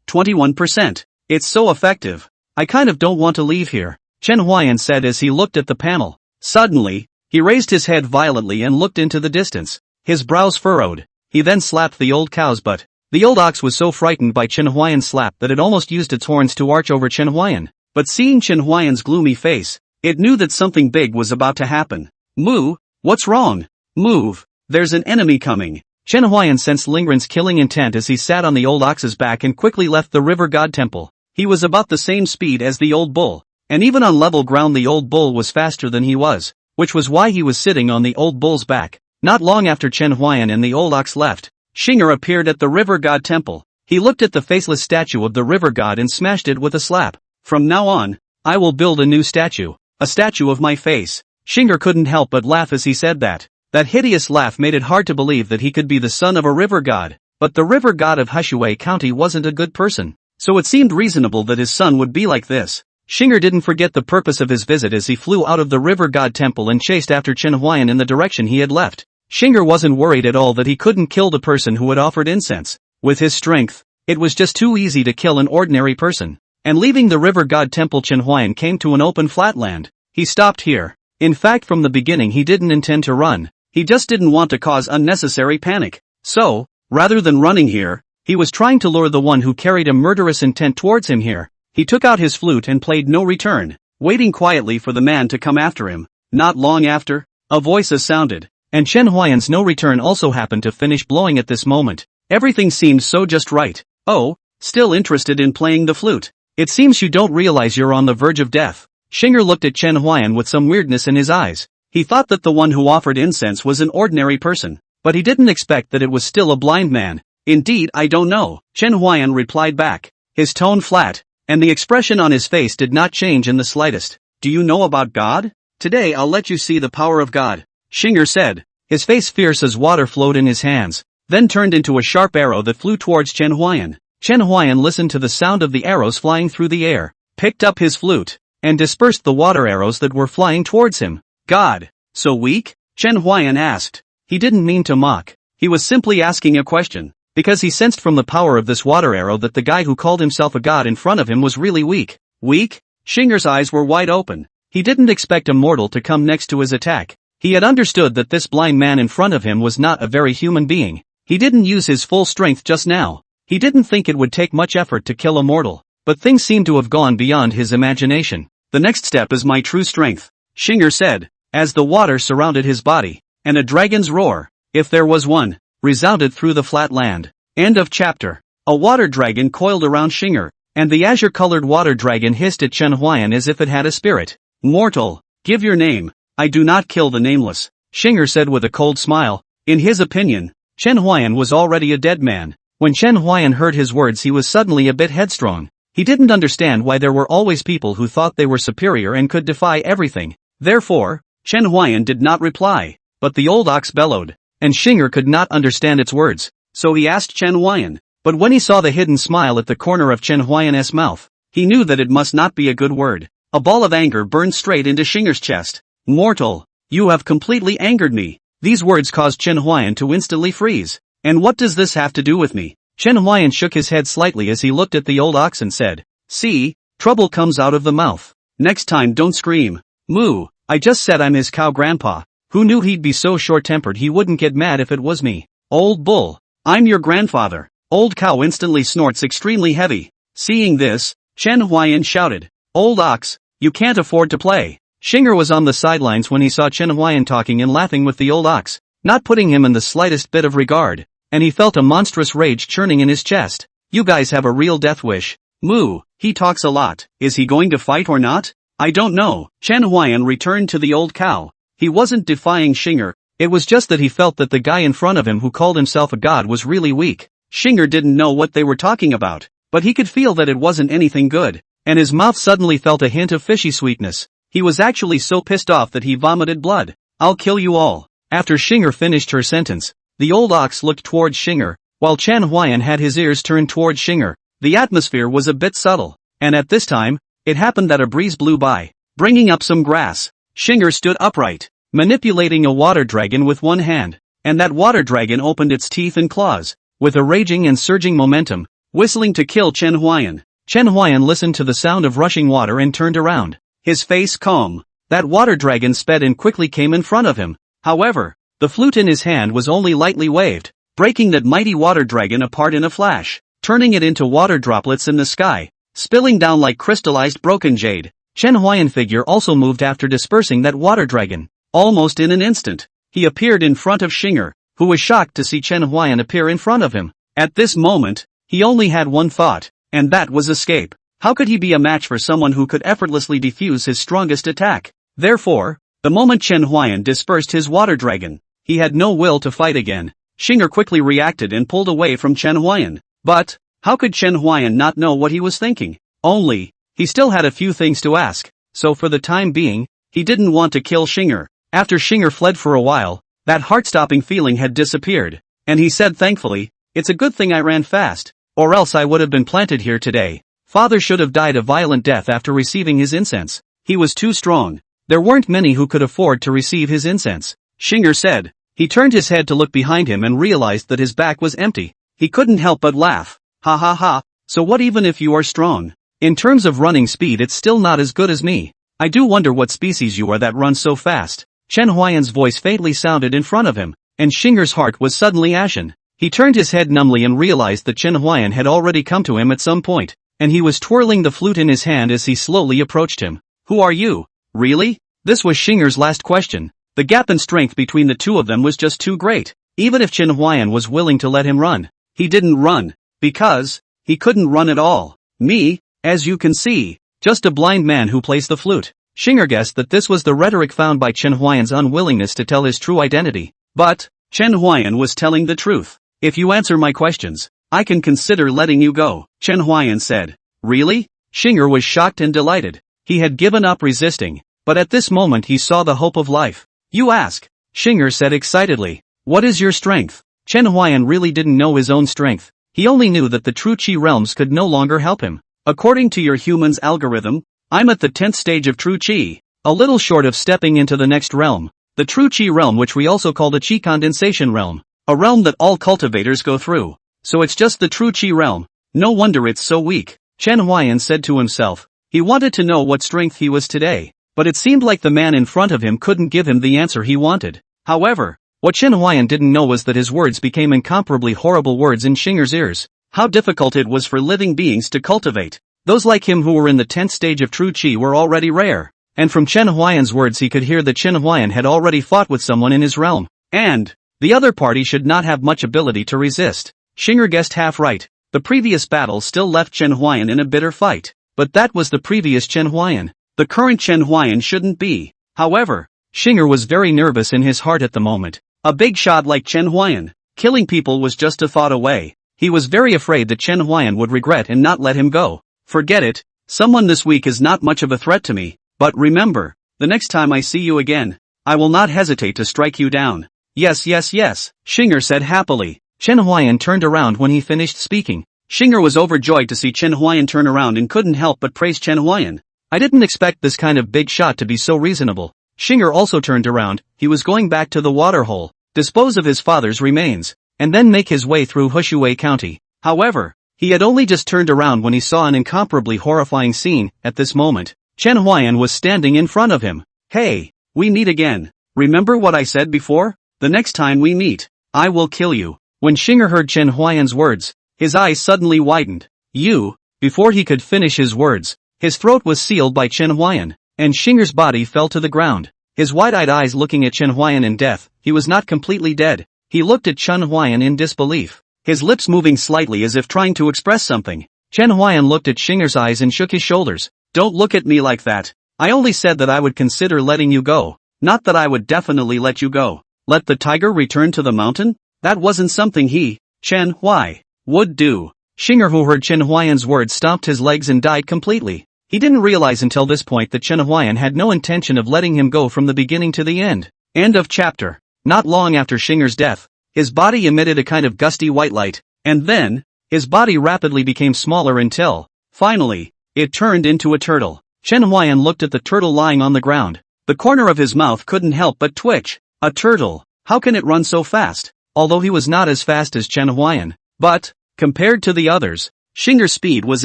21%. It's so effective. I kind of don't want to leave here, Chen Huayan said as he looked at the panel. Suddenly, he raised his head violently and looked into the distance. His brows furrowed. He then slapped the old cow's butt. The old ox was so frightened by Chen Huayan's slap that it almost used its horns to arch over Chen Huayan. But seeing Chen Huayan's gloomy face, it knew that something big was about to happen. Moo, what's wrong? Move, there's an enemy coming. Chen Huayan sensed Lingren's killing intent as he sat on the old ox's back and quickly left the river god temple. He was about the same speed as the old bull, and even on level ground the old bull was faster than he was, which was why he was sitting on the old bull's back. Not long after Chen Huayan and the old ox left, Shinger appeared at the river god temple. He looked at the faceless statue of the river god and smashed it with a slap. From now on, I will build a new statue, a statue of my face. Shinger couldn't help but laugh as he said that. That hideous laugh made it hard to believe that he could be the son of a river god. But the river god of Hushui County wasn't a good person, so it seemed reasonable that his son would be like this. Shinger didn't forget the purpose of his visit as he flew out of the river god temple and chased after Chen Huayan in the direction he had left. Shinger wasn't worried at all that he couldn't kill the person who had offered incense. With his strength, it was just too easy to kill an ordinary person. And leaving the river god temple, Chen Huayan came to an open flatland. He stopped here. In fact, from the beginning he didn't intend to run. He just didn't want to cause unnecessary panic. So, rather than running here, he was trying to lure the one who carried a murderous intent towards him here. He took out his flute and played No Return, waiting quietly for the man to come after him. Not long after, a voice sounded, and Chen Huayan's No Return also happened to finish blowing at this moment. Everything seemed so just right. Oh, still interested in playing the flute? It seems you don't realize you're on the verge of death. Shinger looked at Chen Huayan with some weirdness in his eyes. He thought that the one who offered incense was an ordinary person, but he didn't expect that it was still a blind man. Indeed, I don't know, Chen Huayan replied back, his tone flat, and the expression on his face did not change in the slightest. Do you know about God? Today I'll let you see the power of God, Shinger said. His face fierce as water flowed in his hands, then turned into a sharp arrow that flew towards Chen Huayan. Chen Huayan listened to the sound of the arrows flying through the air, picked up his flute, and dispersed the water arrows that were flying towards him. God, so weak? Chen Huayan asked. He didn't mean to mock. He was simply asking a question, because he sensed from the power of this water arrow that the guy who called himself a god in front of him was really weak. Weak? Shinger's eyes were wide open. He didn't expect a mortal to come next to his attack. He had understood that this blind man in front of him was not a very human being. He didn't use his full strength just now. He didn't think it would take much effort to kill a mortal, but things seemed to have gone beyond his imagination. The next step is my true strength, Shinger said, as the water surrounded his body, and a dragon's roar, if there was one, resounded through the flat land. End of chapter. A water dragon coiled around Shinger, and the azure-colored water dragon hissed at Chen Huayan as if it had a spirit. Mortal, give your name. I do not kill the nameless, Shinger said with a cold smile. In his opinion, Chen Huayan was already a dead man. When Chen Huayan heard his words, he was suddenly a bit headstrong. He didn't understand why there were always people who thought they were superior and could defy everything. Therefore, Chen Huayan did not reply, but the old ox bellowed, and Shinger could not understand its words, so he asked Chen Huayan. But when he saw the hidden smile at the corner of Chen Huayan's mouth, he knew that it must not be a good word. A ball of anger burned straight into Shinger's chest. Mortal, you have completely angered me. These words caused Chen Huayan to instantly freeze. And what does this have to do with me? Chen Huayan shook his head slightly as he looked at the old ox and said, see, trouble comes out of the mouth. Next time don't scream. Moo, I just said I'm his cow grandpa. Who knew he'd be so short-tempered he wouldn't get mad if it was me? Old bull, I'm your grandfather. Old cow instantly snorts extremely heavy. Seeing this, Chen Huayan shouted, old ox, you can't afford to play. Shinger was on the sidelines when he saw Chen Huayan talking and laughing with the old ox, not putting him in the slightest bit of regard, and he felt a monstrous rage churning in his chest. You guys have a real death wish. Moo, he talks a lot. Is he going to fight or not? I don't know. Chen Huayan returned to the old cow. He wasn't defying Shinger, it was just that he felt that the guy in front of him who called himself a god was really weak. Shinger didn't know what they were talking about, but he could feel that it wasn't anything good, and his mouth suddenly felt a hint of fishy sweetness. He was actually so pissed off that he vomited blood. I'll kill you all. After Shinger finished her sentence, the old ox looked towards Shinger, while Chen Huayan had his ears turned towards Shinger. The atmosphere was a bit subtle, and at this time, it happened that a breeze blew by, bringing up some grass. Shinger stood upright, manipulating a water dragon with one hand, and that water dragon opened its teeth and claws, with a raging and surging momentum, whistling to kill Chen Huayan. Chen Huayan listened to the sound of rushing water and turned around, his face calm. That water dragon sped and quickly came in front of him. However, the flute in his hand was only lightly waved, breaking that mighty water dragon apart in a flash, turning it into water droplets in the sky, spilling down like crystallized broken jade. Chen Huayan figure also moved after dispersing that water dragon. Almost in an instant, he appeared in front of Shinger, who was shocked to see Chen Huayan appear in front of him. At this moment, he only had one thought, and that was escape. How could he be a match for someone who could effortlessly defuse his strongest attack? Therefore, the moment Chen Huayan dispersed his water dragon, he had no will to fight again. Shinger quickly reacted and pulled away from Chen Huayan. But, how could Chen Huayan not know what he was thinking? Only, he still had a few things to ask, so for the time being, he didn't want to kill Shinger. After Shinger fled for a while, that heart-stopping feeling had disappeared, and he said thankfully, it's a good thing I ran fast, or else I would have been planted here today. Father should have died a violent death after receiving his incense. He was too strong. There weren't many who could afford to receive his incense. Shinger said. He turned his head to look behind him and realized that his back was empty. He couldn't help but laugh. Ha ha ha, so what even if you are strong? In terms of running speed it's still not as good as me. I do wonder what species you are that runs so fast. Chen Huayan's voice faintly sounded in front of him, and Shinger's heart was suddenly ashen. He turned his head numbly and realized that Chen Huayan had already come to him at some point, and he was twirling the flute in his hand as he slowly approached him. Who are you? Really? This was Shinger's last question. The gap in strength between the two of them was just too great. Even if Chen Huayan was willing to let him run, he didn't run, because he couldn't run at all. Me, as you can see, just a blind man who plays the flute. Shinger guessed that this was the rhetoric found by Chen Huayan's unwillingness to tell his true identity. But, Chen Huayan was telling the truth. If you answer my questions, I can consider letting you go, Chen Huayan said. Really? Shinger was shocked and delighted. He had given up resisting, but at this moment he saw the hope of life. You ask, Shinger said excitedly. What is your strength? Chen Huayan really didn't know his own strength. He only knew that the true Qi realms could no longer help him. According to your human's algorithm, I'm at the 10th stage of true Qi, a little short of stepping into the next realm, the true Qi realm, which we also call the Qi condensation realm, a realm that all cultivators go through. So it's just the true Qi realm. No wonder it's so weak, Chen Huayan said to himself. He wanted to know what strength he was today, but it seemed like the man in front of him couldn't give him the answer he wanted. However, what Chen Huayan didn't know was that his words became incomparably horrible words in Shinger's ears. How difficult it was for living beings to cultivate. Those like him who were in the 10th stage of true Qi were already rare, and from Chen Huayan's words he could hear that Chen Huayan had already fought with someone in his realm, and the other party should not have much ability to resist. Shinger guessed half right. The previous battle still left Chen Huayan in a bitter fight, but that was the previous Chen Huayan. The current Chen Huayan shouldn't be. However, Shinger was very nervous in his heart at the moment. A big shot like Chen Huayan, killing people was just a thought away. He was very afraid that Chen Huayan would regret and not let him go. Forget it, someone this weak is not much of a threat to me, but remember, the next time I see you again, I will not hesitate to strike you down. Yes, yes, yes, Shinger said happily. Chen Huayan turned around when he finished speaking. Shinger was overjoyed to see Chen Huayan turn around and couldn't help but praise Chen Huayan. I didn't expect this kind of big shot to be so reasonable. Shinger also turned around. He was going back to the waterhole, dispose of his father's remains, and then make his way through Hushui County. However, he had only just turned around when he saw an incomparably horrifying scene. At this moment, Chen Huayan was standing in front of him. Hey, we meet again. Remember what I said before? The next time we meet, I will kill you. When Shinger heard Chen Huayan's words, his eyes suddenly widened. You, before he could finish his words, his throat was sealed by Chen Huayan, and Shinger's body fell to the ground. His wide-eyed eyes looking at Chen Huayan in death. He was not completely dead. He looked at Chen Huayan in disbelief, his lips moving slightly as if trying to express something. Chen Huayan looked at Shinger's eyes and shook his shoulders. Don't look at me like that. I only said that I would consider letting you go, not that I would definitely let you go. Let the tiger return to the mountain? That wasn't something he, Chen Huai, would do. Shinger, who heard Chen Huayan's words, stomped his legs and died completely. He didn't realize until this point that Chen Huayan had no intention of letting him go from the beginning to the end. End of chapter. Not long after Shinger's death, his body emitted a kind of gusty white light, and then, his body rapidly became smaller until, finally, it turned into a turtle. Chen Huayan looked at the turtle lying on the ground. The corner of his mouth couldn't help but twitch. A turtle, how can it run so fast? Although he was not as fast as Chen Huayan, but, compared to the others, Shinger's speed was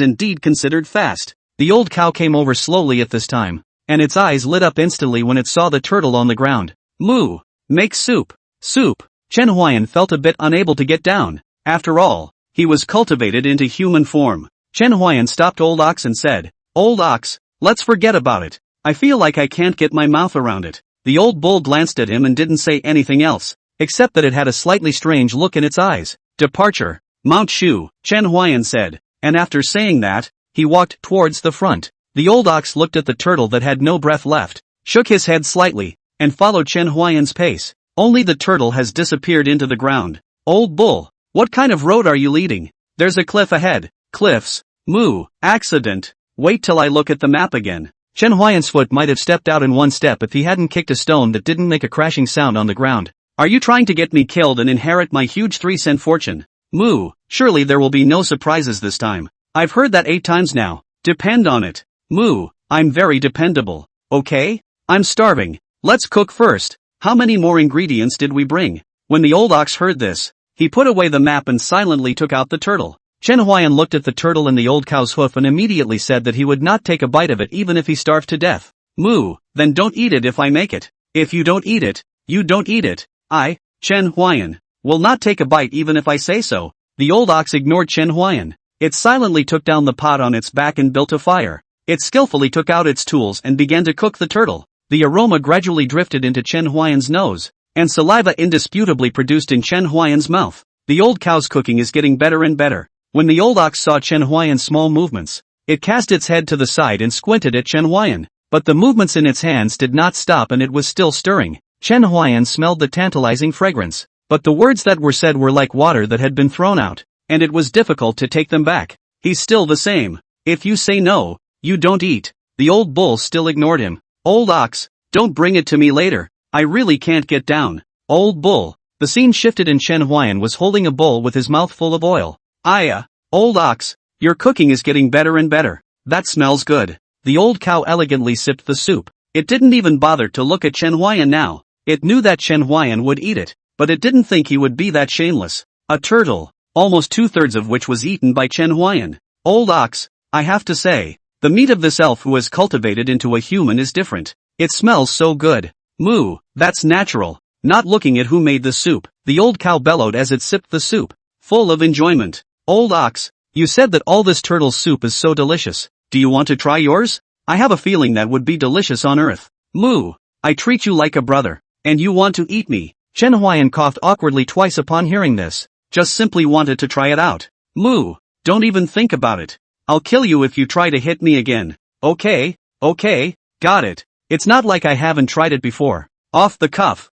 indeed considered fast. The old cow came over slowly at this time, and its eyes lit up instantly when it saw the turtle on the ground. Moo! Make soup! Soup! Chen Huayan felt a bit unable to get down. After all, he was cultivated into human form. Chen Huayan stopped Old Ox and said, Old Ox, let's forget about it. I feel like I can't get my mouth around it. The old bull glanced at him and didn't say anything else, except that it had a slightly strange look in its eyes. Departure. Mount Shu, Chen Huayan said, and after saying that, he walked towards the front. The old ox looked at the turtle that had no breath left, shook his head slightly, and followed Chen Huayan's pace. Only the turtle has disappeared into the ground. Old bull, what kind of road are you leading? There's a cliff ahead. Cliffs. Moo. Accident. Wait till I look at the map again. Chen Huayan's foot might have stepped out in one step if he hadn't kicked a stone that didn't make a crashing sound on the ground. Are you trying to get me killed and inherit my huge 3-cent fortune? Moo. Surely there will be no surprises this time. I've heard that 8 times now. Depend on it. Moo. I'm very dependable. Okay? I'm starving. Let's cook first. How many more ingredients did we bring? When the old ox heard this, he put away the map and silently took out the turtle. Chen Huayan looked at the turtle and the old cow's hoof and immediately said that he would not take a bite of it even if he starved to death. Moo. Then don't eat it if I make it. If you don't eat it, you don't eat it. I, Chen Huayan, will not take a bite even if I say so. The old ox ignored Chen Huayan. It silently took down the pot on its back and built a fire. It skillfully took out its tools and began to cook the turtle. The aroma gradually drifted into Chen Huayan's nose, and saliva indisputably produced in Chen Huayan's mouth. The old cow's cooking is getting better and better. When the old ox saw Chen Huayan's small movements, it cast its head to the side and squinted at Chen Huayan, but the movements in its hands did not stop and it was still stirring. Chen Huayan smelled the tantalizing fragrance, but the words that were said were like water that had been thrown out, and it was difficult to take them back. He's still the same. If you say no, you don't eat. The old bull still ignored him. Old ox, don't bring it to me later. I really can't get down. Old bull. The scene shifted and Chen Huayan was holding a bowl with his mouth full of oil. Old ox, your cooking is getting better and better. That smells good. The old cow elegantly sipped the soup. It didn't even bother to look at Chen Huayan now. It knew that Chen Huayan would eat it, but it didn't think he would be that shameless. A turtle, almost 2/3 of which was eaten by Chen Huayan. Old ox, I have to say, the meat of this elf who has cultivated into a human is different. It smells so good. Moo, that's natural. Not looking at who made the soup, the old cow bellowed as it sipped the soup, full of enjoyment. Old ox, you said that all this turtle soup is so delicious. Do you want to try yours? I have a feeling that would be delicious on earth. Moo, I treat you like a brother, and you want to eat me. Chen Huayan coughed awkwardly twice upon hearing this. Just simply wanted to try it out. Moo, don't even think about it. I'll kill you if you try to hit me again. Okay, got it. It's not like I haven't tried it before. Off the cuff.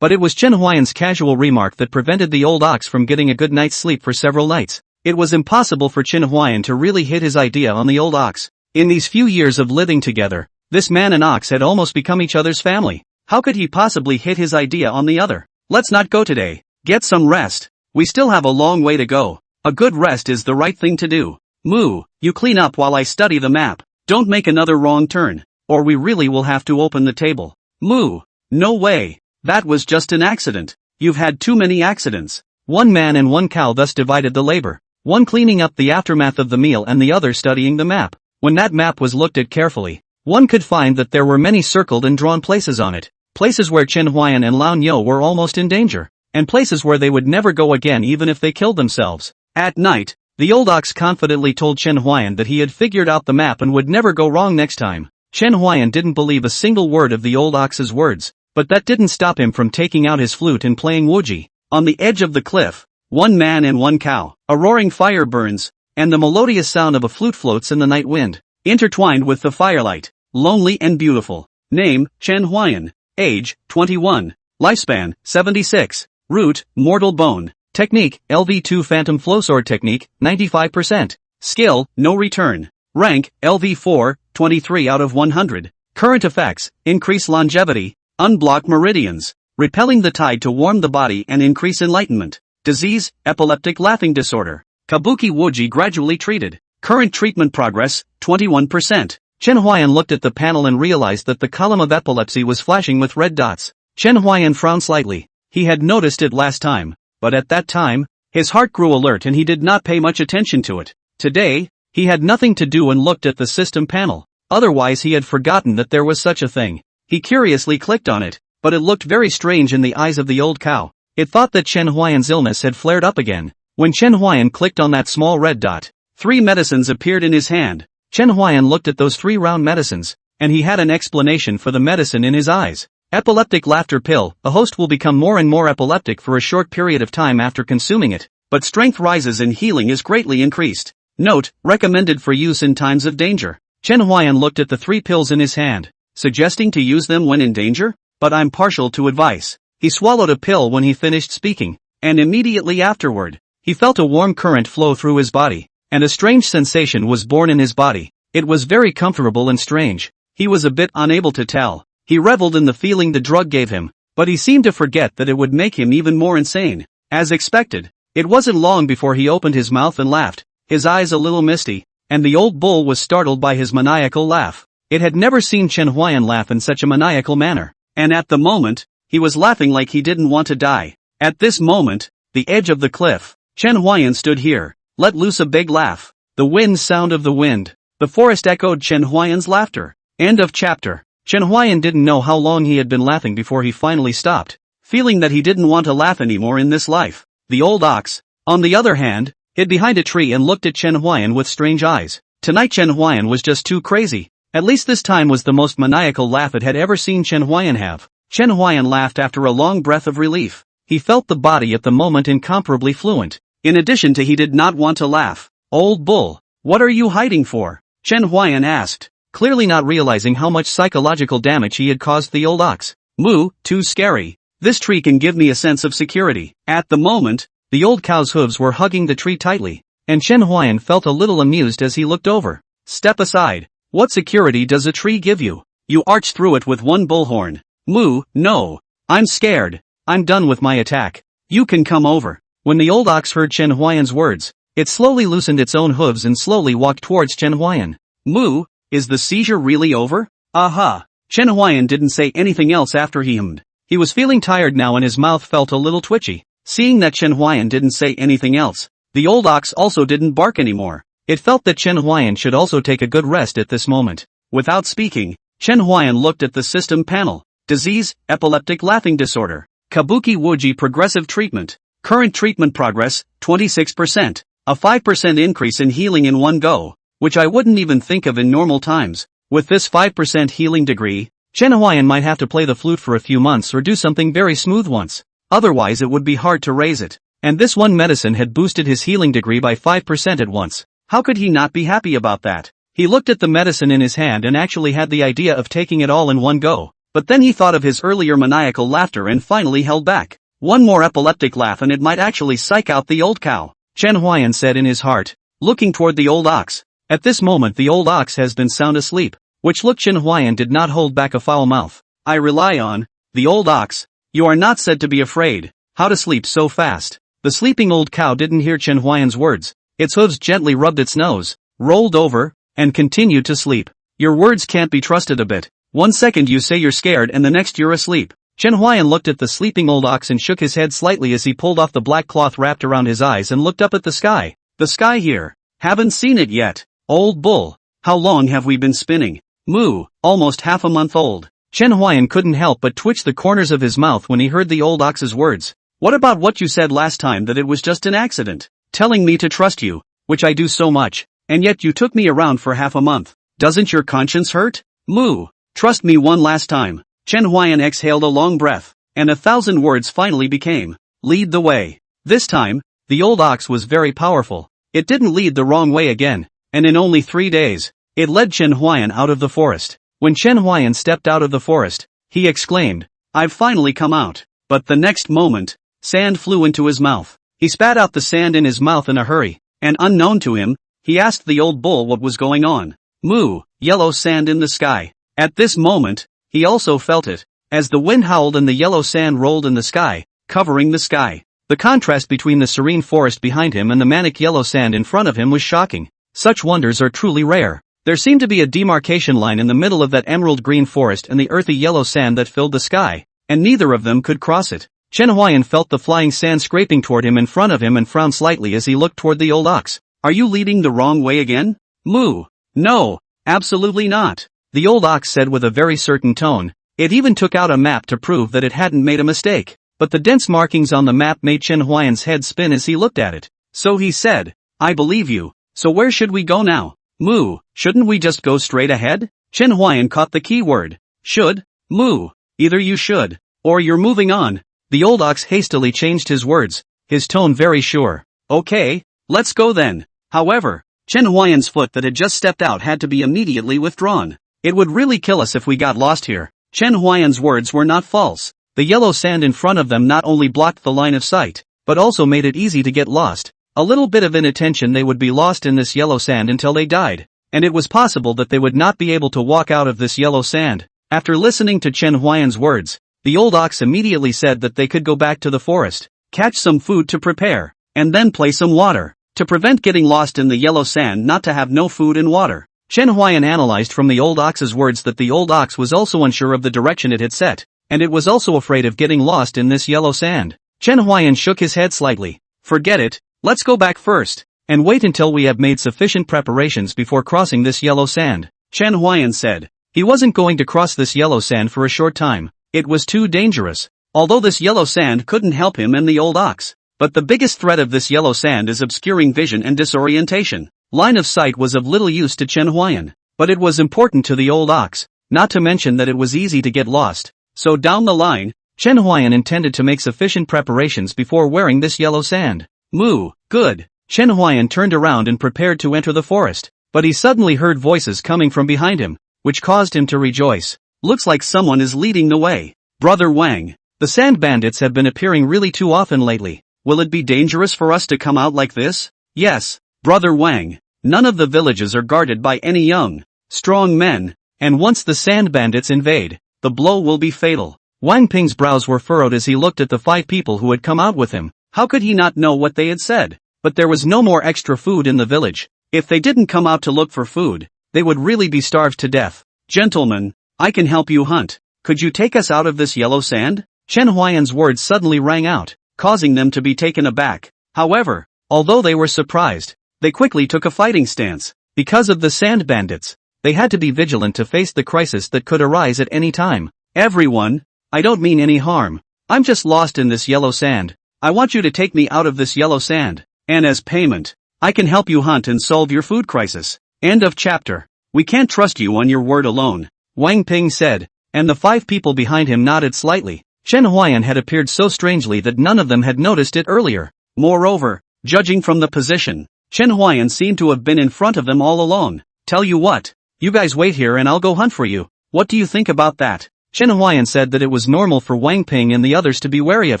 But it was Chen Huayan's casual remark that prevented the old ox from getting a good night's sleep for several nights. It was impossible for Chen Huayan to really hit his idea on the old ox. In these few years of living together, this man and ox had almost become each other's family. How could he possibly hit his idea on the other? Let's not go today. Get some rest. We still have a long way to go. A good rest is the right thing to do. Moo, you clean up while I study the map. Don't make another wrong turn, or we really will have to open the table. Moo, no way. That was just an accident. You've had too many accidents. One man and one cow thus divided the labor. One cleaning up the aftermath of the meal and the other studying the map. When that map was looked at carefully, one could find that there were many circled and drawn places on it. Places where Chen Huayan and Lao Nyo were almost in danger. And places where they would never go again even if they killed themselves. At night, the old ox confidently told Chen Huayan that he had figured out the map and would never go wrong next time. Chen Huayan didn't believe a single word of the old ox's words, but that didn't stop him from taking out his flute and playing wuji. On the edge of the cliff, one man and one cow, a roaring fire burns, and the melodious sound of a flute floats in the night wind, intertwined with the firelight, lonely and beautiful. Name, Chen Huayan. Age, 21. Lifespan, 76. Root, mortal bone. Technique, LV2 Phantom Flowsword Technique, 95%. Skill, no return. Rank, LV4, 23 out of 100. Current effects, increase longevity, unblock meridians, repelling the tide to warm the body and increase enlightenment. Disease, epileptic laughing disorder. Kabuki Wuji gradually treated. Current treatment progress, 21%. Chen Huayan looked at the panel and realized that the column of epilepsy was flashing with red dots. Chen Huayan frowned slightly. He had noticed it last time, but at that time, his heart grew alert and he did not pay much attention to it. Today, he had nothing to do and looked at the system panel. Otherwise he had forgotten that there was such a thing. He curiously clicked on it, but it looked very strange in the eyes of the old cow. It thought that Chen Huayan's illness had flared up again. When Chen Huayan clicked on that small red dot, 3 medicines appeared in his hand. Chen Huayan looked at those 3 round medicines, and he had an explanation for the medicine in his eyes. Epileptic laughter pill. A host will become more and more epileptic for a short period of time after consuming it, but strength rises and healing is greatly increased. Note, recommended for use in times of danger. Chen Huayan looked at the 3 pills in his hand, suggesting to use them when in danger? But I'm partial to advice. He swallowed a pill when he finished speaking, and immediately afterward, he felt a warm current flow through his body, and a strange sensation was born in his body. It was very comfortable and strange. He was a bit unable to tell. He reveled in the feeling the drug gave him, but he seemed to forget that it would make him even more insane. As expected, it wasn't long before he opened his mouth and laughed, his eyes a little misty, and the old bull was startled by his maniacal laugh. It had never seen Chen Huayan laugh in such a maniacal manner, and at the moment, he was laughing like he didn't want to die. At this moment, the edge of the cliff, Chen Huayan stood here, let loose a big laugh. The wind sound of the wind. The forest echoed Chen Huayan's laughter. End of chapter. Chen Huayan didn't know how long he had been laughing before he finally stopped, feeling that he didn't want to laugh anymore in this life. The old ox, on the other hand, hid behind a tree and looked at Chen Huayan with strange eyes. Tonight Chen Huayan was just too crazy. At least this time was the most maniacal laugh it had ever seen Chen Huayan have. Chen Huayan laughed after a long breath of relief. He felt the body at the moment incomparably fluent. In addition to he did not want to laugh. Old bull, what are you hiding for? Chen Huayan asked, clearly not realizing how much psychological damage he had caused the old ox. Moo, too scary. This tree can give me a sense of security. At the moment, the old cow's hooves were hugging the tree tightly, and Chen Huayan felt a little amused as he looked over. Step aside. What security does a tree give you? You arch through it with one bullhorn. Moo, no. I'm scared. I'm done with my attack. You can come over. When the old ox heard Chen Huayan's words, it slowly loosened its own hooves and slowly walked towards Chen Huayan. Moo, is the seizure really over? Aha. Chen Huayan didn't say anything else after he hummed. He was feeling tired now and his mouth felt a little twitchy. Seeing that Chen Huayan didn't say anything else, the old ox also didn't bark anymore. It felt that Chen Huayan should also take a good rest at this moment. Without speaking, Chen Huayan looked at the system panel. Disease, epileptic laughing disorder. Kabuki Wuji progressive treatment. Current treatment progress, 26%. A 5% increase in healing in one go, which I wouldn't even think of in normal times. With this 5% healing degree, Chen Huayan might have to play the flute for a few months or do something very smooth once. Otherwise it would be hard to raise it. And this one medicine had boosted his healing degree by 5% at once. How could he not be happy about that? He looked at the medicine in his hand and actually had the idea of taking it all in one go. But then he thought of his earlier maniacal laughter and finally held back. One more epileptic laugh and it might actually psych out the old cow. Chen Huayan said in his heart, looking toward the old ox. At this moment the old ox has been sound asleep, which look Chen Huayan did not hold back a foul mouth. I rely on The old ox. You are not said to be afraid. How to sleep so fast? The sleeping old cow didn't hear Chen Huayan's words. Its hooves gently rubbed its nose, rolled over, and continued to sleep. Your words can't be trusted a bit. 1 second you say you're scared and the next you're asleep. Chen Huayan looked at the sleeping old ox and shook his head slightly as he pulled off the black cloth wrapped around his eyes and looked up at the sky. The sky here. Haven't seen it yet. Old bull. How long have we been spinning? Moo. Almost half a month old. Chen Huayan couldn't help but twitch the corners of his mouth when he heard the old ox's words. What about what you said last time that it was just an accident? Telling me to trust you, which I do so much, and yet you took me around for half a month. Doesn't your conscience hurt? Moo. Trust me one last time. Chen Huayan exhaled a long breath, and 1,000 words finally became, lead the way. This time, the old ox was very powerful. It didn't lead the wrong way again, and in only 3 days, it led Chen Huayan out of the forest. When Chen Huayan stepped out of the forest, he exclaimed, I've finally come out. But the next moment, sand flew into his mouth. He spat out the sand in his mouth in a hurry, and unknown to him, he asked the old bull what was going on. Moo, yellow sand in the sky. At this moment, he also felt it, as the wind howled and the yellow sand rolled in the sky, covering the sky. The contrast between the serene forest behind him and the manic yellow sand in front of him was shocking. Such wonders are truly rare. There seemed to be a demarcation line in the middle of that emerald green forest and the earthy yellow sand that filled the sky, and neither of them could cross it. Chen Huayan felt the flying sand scraping toward him in front of him and frowned slightly as he looked toward the old ox. Are you leading the wrong way again? Moo. No, absolutely not. The old ox said with a very certain tone. It even took out a map to prove that it hadn't made a mistake. But the dense markings on the map made Chen Huayan's head spin as he looked at it. So he said, I believe you. So where should we go now? Moo, shouldn't we just go straight ahead? Chen Huayan caught the key word. Should? Moo. Either you should, or you're moving on. The old ox hastily changed his words, his tone very sure. Okay, let's go then. However, Chen Huayan's foot that had just stepped out had to be immediately withdrawn. It would really kill us if we got lost here. Chen Huayan's words were not false. The yellow sand in front of them not only blocked the line of sight, but also made it easy to get lost. A little bit of inattention they would be lost in this yellow sand until they died, and it was possible that they would not be able to walk out of this yellow sand. After listening to Chen Huayan's words, the old ox immediately said that they could go back to the forest, catch some food to prepare, and then play some water, to prevent getting lost in the yellow sand, not to have no food and water. Chen Huayan analyzed from the old ox's words that the old ox was also unsure of the direction it had set, and it was also afraid of getting lost in this yellow sand. Chen Huayan shook his head slightly. Forget it, let's go back first, and wait until we have made sufficient preparations before crossing this yellow sand. Chen Huayan said. He wasn't going to cross this yellow sand for a short time. It was too dangerous. Although this yellow sand couldn't help him and the old ox. But the biggest threat of this yellow sand is obscuring vision and disorientation. Line of sight was of little use to Chen Huayan, but it was important to the old ox, not to mention that it was easy to get lost. So down the line, Chen Huayan intended to make sufficient preparations before wearing this yellow sand. Moo, good. Chen Huayan turned around and prepared to enter the forest, but he suddenly heard voices coming from behind him, which caused him to rejoice. Looks like someone is leading the way. Brother Wang, the sand bandits have been appearing really too often lately. Will it be dangerous for us to come out like this? Yes, Brother Wang. None of the villages are guarded by any young, strong men, and once the sand bandits invade, the blow will be fatal. Wang Ping's brows were furrowed as he looked at the 5 people who had come out with him. How could he not know what they had said? But there was no more extra food in the village. If they didn't come out to look for food, they would really be starved to death. Gentlemen, I can help you hunt. Could you take us out of this yellow sand? Chen Huayan's words suddenly rang out, causing them to be taken aback. However, although they were surprised, they quickly took a fighting stance. Because of the sand bandits, they had to be vigilant to face the crisis that could arise at any time. Everyone, I don't mean any harm. I'm just lost in this yellow sand. I want you to take me out of this yellow sand, and as payment, I can help you hunt and solve your food crisis. End of chapter. We can't trust you on your word alone, Wang Ping said, and the 5 people behind him nodded slightly. Chen Huayan had appeared so strangely that none of them had noticed it earlier. Moreover, judging from the position, Chen Huayan seemed to have been in front of them all along. Tell you what, you guys wait here and I'll go hunt for you. What do you think about that? Chen Huayan said that it was normal for Wang Ping and the others to be wary of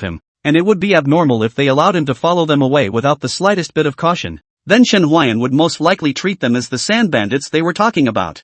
him, and it would be abnormal if they allowed him to follow them away without the slightest bit of caution. Then Chen Huayan would most likely treat them as the sand bandits they were talking about.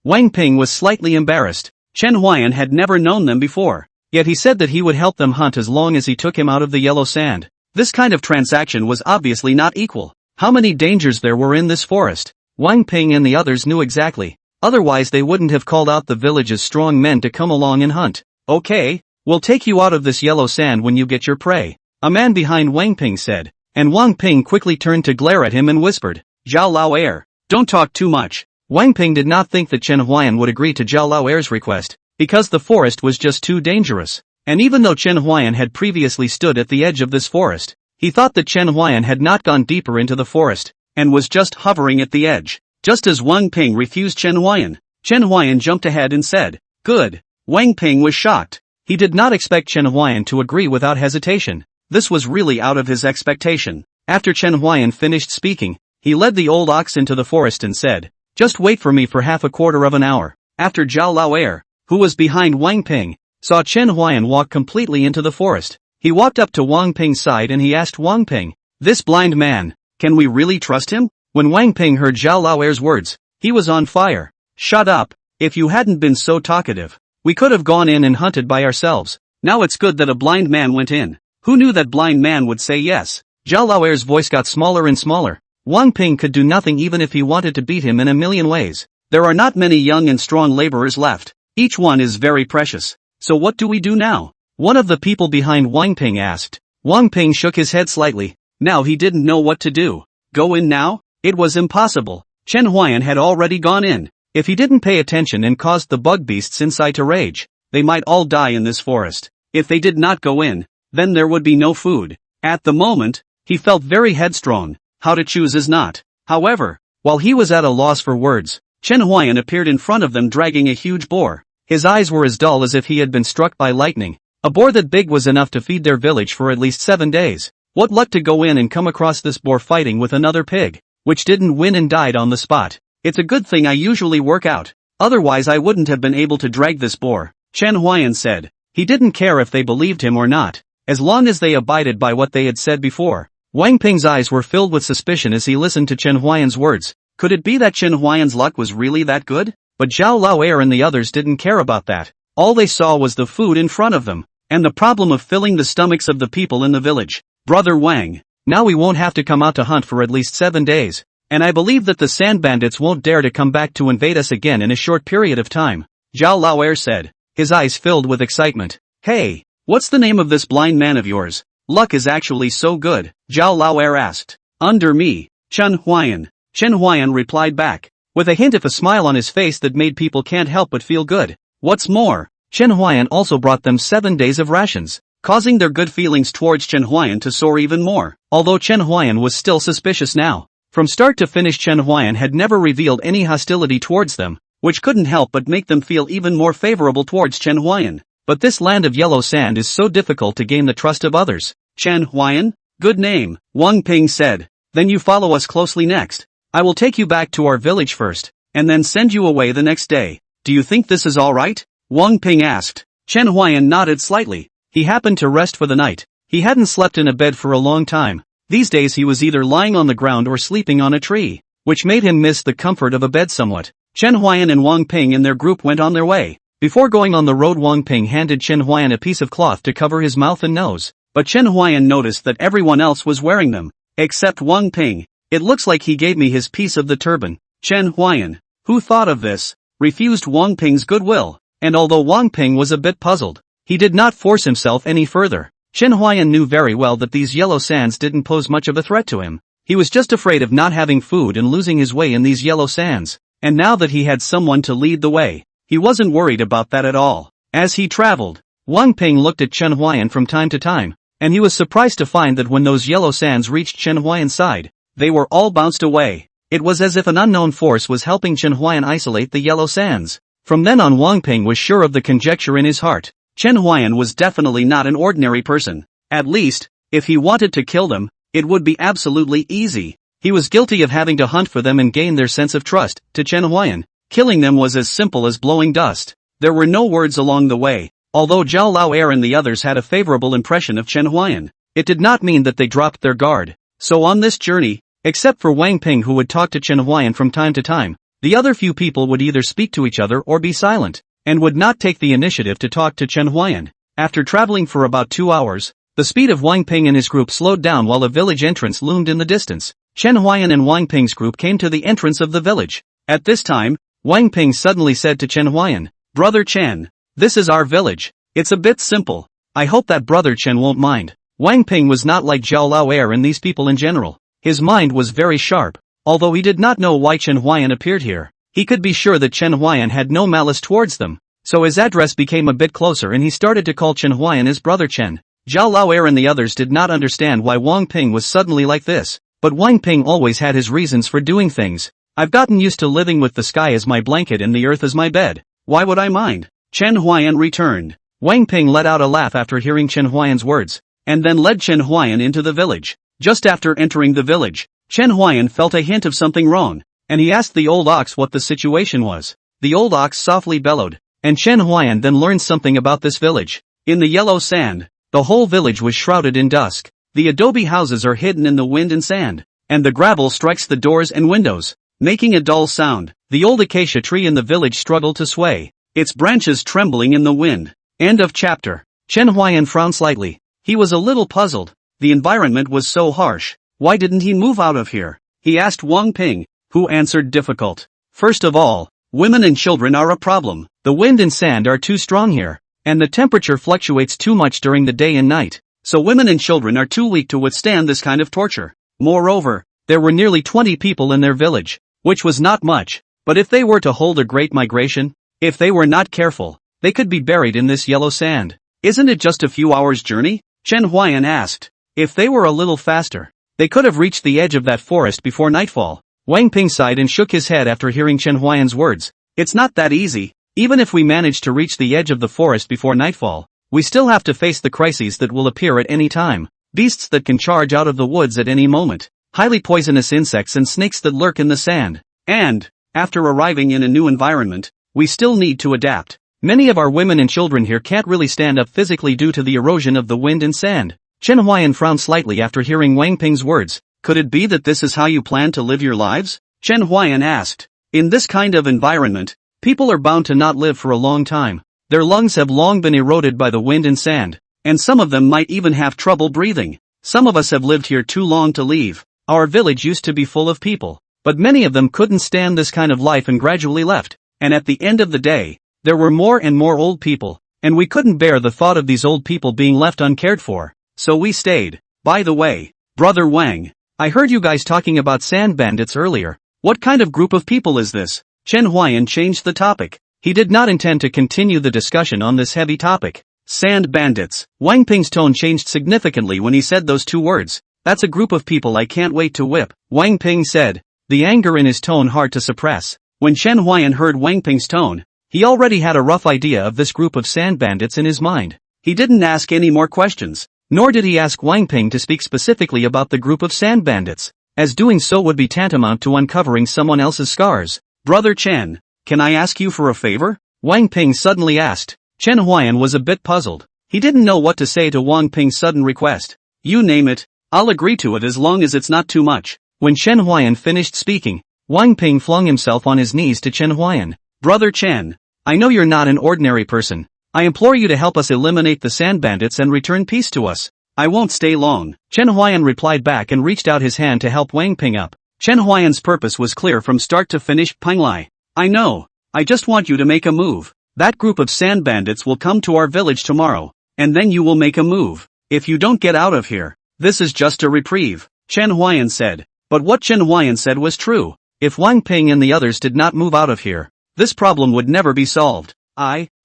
Wang Ping was slightly embarrassed. Chen Huayan had never known them before, yet he said that he would help them hunt as long as he took him out of the yellow sand. This kind of transaction was obviously not equal. How many dangers there were in this forest, Wang Ping and the others knew exactly. Otherwise they wouldn't have called out the village's strong men to come along and hunt. Okay, we'll take you out of this yellow sand when you get your prey, a man behind Wang Ping said, and Wang Ping quickly turned to glare at him and whispered, Zhao Lao Er, don't talk too much. Wang Ping did not think that Chen Huayan would agree to Zhao Lao Er's request, because the forest was just too dangerous, and even though Chen Huayan had previously stood at the edge of this forest, he thought that Chen Huayan had not gone deeper into the forest, and was just hovering at the edge. Just as Wang Ping refused Chen Huayan jumped ahead and said, good. Wang Ping was shocked. He did not expect Chen Huayan to agree without hesitation. This was really out of his expectation. After Chen Huayan finished speaking, he led the old ox into the forest and said, just wait for me for half a quarter of an hour. After Zhao Lao Er, who was behind Wang Ping, saw Chen Huayan walk completely into the forest, he walked up to Wang Ping's side and he asked Wang Ping, this blind man, can we really trust him? When Wang Ping heard Zhao Lao Er's words, he was on fire. Shut up, if you hadn't been so talkative, we could have gone in and hunted by ourselves. Now it's good that a blind man went in. Who knew that blind man would say yes? Zhao Lao Er's voice got smaller and smaller. Wang Ping could do nothing even if he wanted to beat him in a million ways. There are not many young and strong laborers left. Each one is very precious. So what do we do now? One of the people behind Wang Ping asked. Wang Ping shook his head slightly. Now he didn't know what to do. Go in now? It was impossible. Chen Huayan had already gone in. If he didn't pay attention and caused the bug beasts inside to rage, they might all die in this forest. If they did not go in, then there would be no food. At the moment, he felt very headstrong. How to choose is not. However, while he was at a loss for words, Chen Huayan appeared in front of them dragging a huge boar. His eyes were as dull as if he had been struck by lightning. A boar that big was enough to feed their village for at least 7 days. What luck to go in and come across this boar fighting with another pig, which didn't win and died on the spot. It's a good thing I usually work out. Otherwise I wouldn't have been able to drag this boar, Chen Huayan said. He didn't care if they believed him or not, as long as they abided by what they had said before. Wang Ping's eyes were filled with suspicion as he listened to Chen Huayan's words. Could it be that Chen Huayan's luck was really that good? But Zhao Lao Er and the others didn't care about that. All they saw was the food in front of them, and the problem of filling the stomachs of the people in the village. Brother Wang, now we won't have to come out to hunt for at least 7 days. And I believe that the sand bandits won't dare to come back to invade us again in a short period of time, Zhao Lao Er said, his eyes filled with excitement. Hey, what's the name of this blind man of yours? Luck is actually so good, Zhao Lao Er asked. Under me, Chen Huayan. Chen Huayan replied back, with a hint of a smile on his face that made people can't help but feel good. What's more, Chen Huayan also brought them 7 days of rations, causing their good feelings towards Chen Huayan to soar even more, although Chen Huayan was still suspicious now. From start to finish Chen Huayan had never revealed any hostility towards them, which couldn't help but make them feel even more favorable towards Chen Huayan. But this land of yellow sand is so difficult to gain the trust of others. Chen Huayan? Good name, Wang Ping said. Then you follow us closely next. I will take you back to our village first, and then send you away the next day. Do you think this is alright? Wang Ping asked. Chen Huayan nodded slightly. He happened to rest for the night. He hadn't slept in a bed for a long time. These days he was either lying on the ground or sleeping on a tree, which made him miss the comfort of a bed somewhat. Chen Huayan and Wang Ping and their group went on their way. Before going on the road, Wang Ping handed Chen Huayan a piece of cloth to cover his mouth and nose, but Chen Huayan noticed that everyone else was wearing them, except Wang Ping. It looks like he gave me his piece of the turban. Chen Huayan, who thought of this, refused Wang Ping's goodwill, and although Wang Ping was a bit puzzled, he did not force himself any further. Chen Huayan knew very well that these yellow sands didn't pose much of a threat to him. He was just afraid of not having food and losing his way in these yellow sands, and now that he had someone to lead the way, he wasn't worried about that at all. As he traveled, Wang Ping looked at Chen Huayan from time to time, and he was surprised to find that when those yellow sands reached Chen Huayan's side, they were all bounced away. It was as if an unknown force was helping Chen Huayan isolate the yellow sands. From then on, Wang Ping was sure of the conjecture in his heart. Chen Huayan was definitely not an ordinary person. At least, if he wanted to kill them, it would be absolutely easy. He was guilty of having to hunt for them and gain their sense of trust. To Chen Huayan, killing them was as simple as blowing dust. There were no words along the way. Although Zhao Lao Er and the others had a favorable impression of Chen Huayan, it did not mean that they dropped their guard. So on this journey, except for Wang Ping who would talk to Chen Huayan from time to time, the other few people would either speak to each other or be silent. and would not take the initiative to talk to Chen Huayan. After traveling for about 2 hours, the speed of Wang Ping and his group slowed down while a village entrance loomed in the distance. Chen Huayan and Wang Ping's group came to the entrance of the village. At this time, Wang Ping suddenly said to Chen Huayan, "Brother Chen, this is our village. It's a bit simple. I hope that Brother Chen won't mind." Wang Ping was not like Zhao Lao and these people in general. His mind was very sharp. Although he did not know why Chen Huayan appeared here, he could be sure that Chen Huayan had no malice towards them. So his address became a bit closer and he started to call Chen Huayan his brother Chen. Zhao Lao and the others did not understand why Wang Ping was suddenly like this. But Wang Ping always had his reasons for doing things. "I've gotten used to living with the sky as my blanket and the earth as my bed. Why would I mind?" Chen Huayan returned. Wang Ping let out a laugh after hearing Chen Huayan's words, and then led Chen Huayan into the village. Just after entering the village, Chen Huayan felt a hint of something wrong, and he asked the old ox what the situation was. The old ox softly bellowed, and Chen Huayan then learned something about this village. In the yellow sand, the whole village was shrouded in dusk. The adobe houses are hidden in the wind and sand, and the gravel strikes the doors and windows, making a dull sound. The old acacia tree in the village struggled to sway, its branches trembling in the wind. End of chapter. Chen Huayan frowned slightly. He was a little puzzled. The environment was so harsh. Why didn't he move out of here? He asked Wang Ping, who answered difficult. "First of all, women and children are a problem. The wind and sand are too strong here, and the temperature fluctuates too much during the day and night. So women and children are too weak to withstand this kind of torture. Moreover, there were nearly 20 people in their village, which was not much, but if they were to hold a great migration, if they were not careful, they could be buried in this yellow sand. Isn't it just a few hours' journey?" Chen Huayan asked. "If they were a little faster, they could have reached the edge of that forest before nightfall." Wang Ping sighed and shook his head after hearing Chen Huayan's words. "It's not that easy. Even if we manage to reach the edge of the forest before nightfall, we still have to face the crises that will appear at any time. Beasts that can charge out of the woods at any moment, highly poisonous insects and snakes that lurk in the sand. And, after arriving in a new environment, we still need to adapt. Many of our women and children here can't really stand up physically due to the erosion of the wind and sand." Chen Huayan frowned slightly after hearing Wang Ping's words. "Could it be that this is how you plan to live your lives?" Chen Huayan asked. "In this kind of environment, people are bound to not live for a long time. Their lungs have long been eroded by the wind and sand, and some of them might even have trouble breathing. Some of us have lived here too long to leave. Our village used to be full of people, but many of them couldn't stand this kind of life and gradually left. And at the end of the day, there were more and more old people, and we couldn't bear the thought of these old people being left uncared for. So we stayed. By the way, Brother Wang, I heard you guys talking about sand bandits earlier. What kind of group of people is this?" Chen Huayan changed the topic. He did not intend to continue the discussion on this heavy topic. "Sand bandits." Wang Ping's tone changed significantly when he said those two words. "That's a group of people I can't wait to whip," Wang Ping said, the anger in his tone hard to suppress. When Chen Huayan heard Wang Ping's tone, he already had a rough idea of this group of sand bandits in his mind. He didn't ask any more questions, nor did he ask Wang Ping to speak specifically about the group of sand bandits, as doing so would be tantamount to uncovering someone else's scars. "Brother Chen, can I ask you for a favor?" Wang Ping suddenly asked. Chen Huayan was a bit puzzled. He didn't know what to say to Wang Ping's sudden request. "You name it, I'll agree to it as long as it's not too much." When Chen Huayan finished speaking, Wang Ping flung himself on his knees to Chen Huayan. "Brother Chen, I know you're not an ordinary person. I implore you to help us eliminate the sand bandits and return peace to us. I won't stay long." Chen Huayan replied back and reached out his hand to help Wang Ping up. Chen Huayan's purpose was clear from start to finish. "Panglai, I know, I just want you to make a move. That group of sand bandits will come to our village tomorrow, and then you will make a move. If you don't get out of here, this is just a reprieve," Chen Huayan said. But what Chen Huayan said was true. If Wang Ping and the others did not move out of here, this problem would never be solved.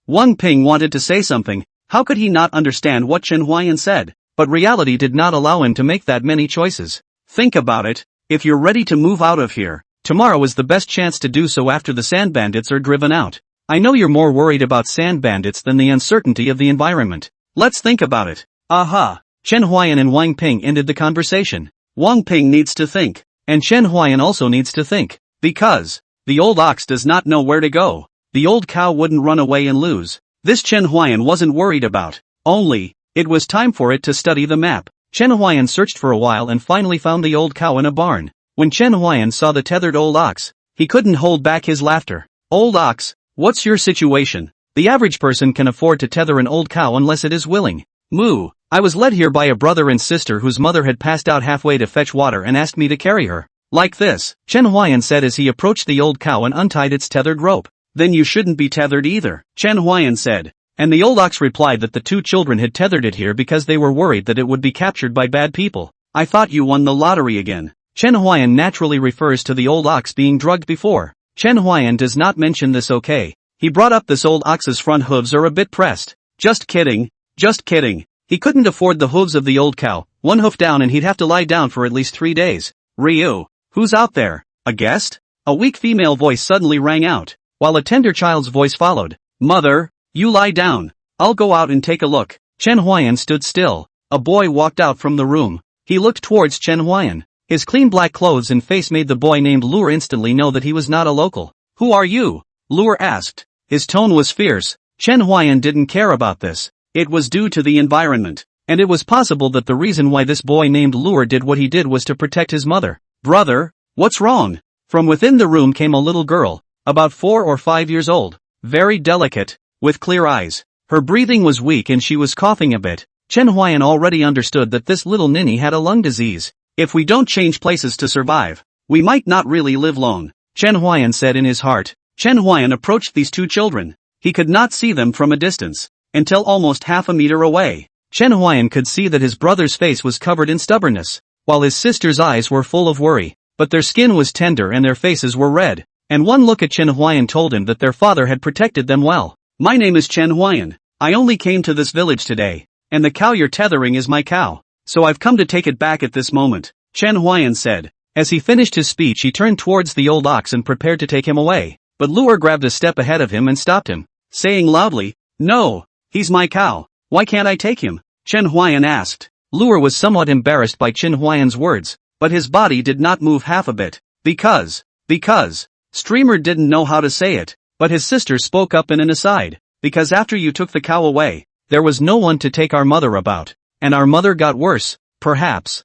Wang Ping wanted to say something. How could he not understand what Chen Huayan said? But reality did not allow him to make that many choices. "Think about it. If you're ready to move out of here, tomorrow is the best chance to do so after the sand bandits are driven out. I know you're more worried about sand bandits than the uncertainty of the environment. Let's think about it." "Aha!" Chen Huayan and Wang Ping ended the conversation. Wang Ping needs to think, and Chen Huayan also needs to think, because the old ox does not know where to go. The old cow wouldn't run away and lose. This Chen Huayan wasn't worried about. Only, it was time for it to study the map. Chen Huayan searched for a while and finally found the old cow in a barn. When Chen Huayan saw the tethered old ox, he couldn't hold back his laughter. "Old ox, what's your situation? The average person can afford to tether an old cow unless it is willing. Moo. I was led here by a brother and sister whose mother had passed out halfway to fetch water and asked me to carry her. Like this, Chen Huayan said as he approached the old cow and untied its tethered rope. Then you shouldn't be tethered either, Chen Huayan said. And the old ox replied that the two children had tethered it here because they were worried that it would be captured by bad people. I thought you won the lottery again. Chen Huayan naturally refers to the old ox being drugged before. Chen Huayan does not mention this okay. He brought up this old ox's front hooves are a bit pressed. Just kidding. Just kidding. He couldn't afford the hooves of the old cow, one hoof down and he'd have to lie down for at least 3 days. Ryu. Who's out there? A guest? A weak female voice suddenly rang out, while a tender child's voice followed. Mother, you lie down. I'll go out and take a look. Chen Huayan stood still. A boy walked out from the room. He looked towards Chen Huayan. His clean black clothes and face made the boy named Lure instantly know that he was not a local. Who are you? Lure asked. His tone was fierce. Chen Huayan didn't care about this. It was due to the environment. And it was possible that the reason why this boy named Lure did what he did was to protect his mother. Brother, what's wrong? From within the room came a little girl, about 4 or 5 years old, very delicate, with clear eyes. Her breathing was weak and she was coughing a bit. Chen Huayan already understood that this little ninny had a lung disease. If we don't change places to survive, we might not really live long, Chen Huayan said in his heart. Chen Huayan approached these two children. He could not see them from a distance, until almost half a meter away. Chen Huayan could see that his brother's face was covered in stubbornness, while his sister's eyes were full of worry, but their skin was tender and their faces were red, and one look at Chen Huayan told him that their father had protected them well. My name is Chen Huayan. I only came to this village today, and the cow you're tethering is my cow, so I've come to take it back at this moment, Chen Huayan said. As he finished his speech he turned towards the old ox and prepared to take him away, but Lure grabbed a step ahead of him and stopped him, saying loudly, No, he's my cow. Why can't I take him? Chen Huayan asked. Lure was somewhat embarrassed by Chen Huayan's words, but his body did not move half a bit. Because. Streamer didn't know how to say it, but his sister spoke up in an aside. Because after you took the cow away, there was no one to take our mother about, and our mother got worse, perhaps.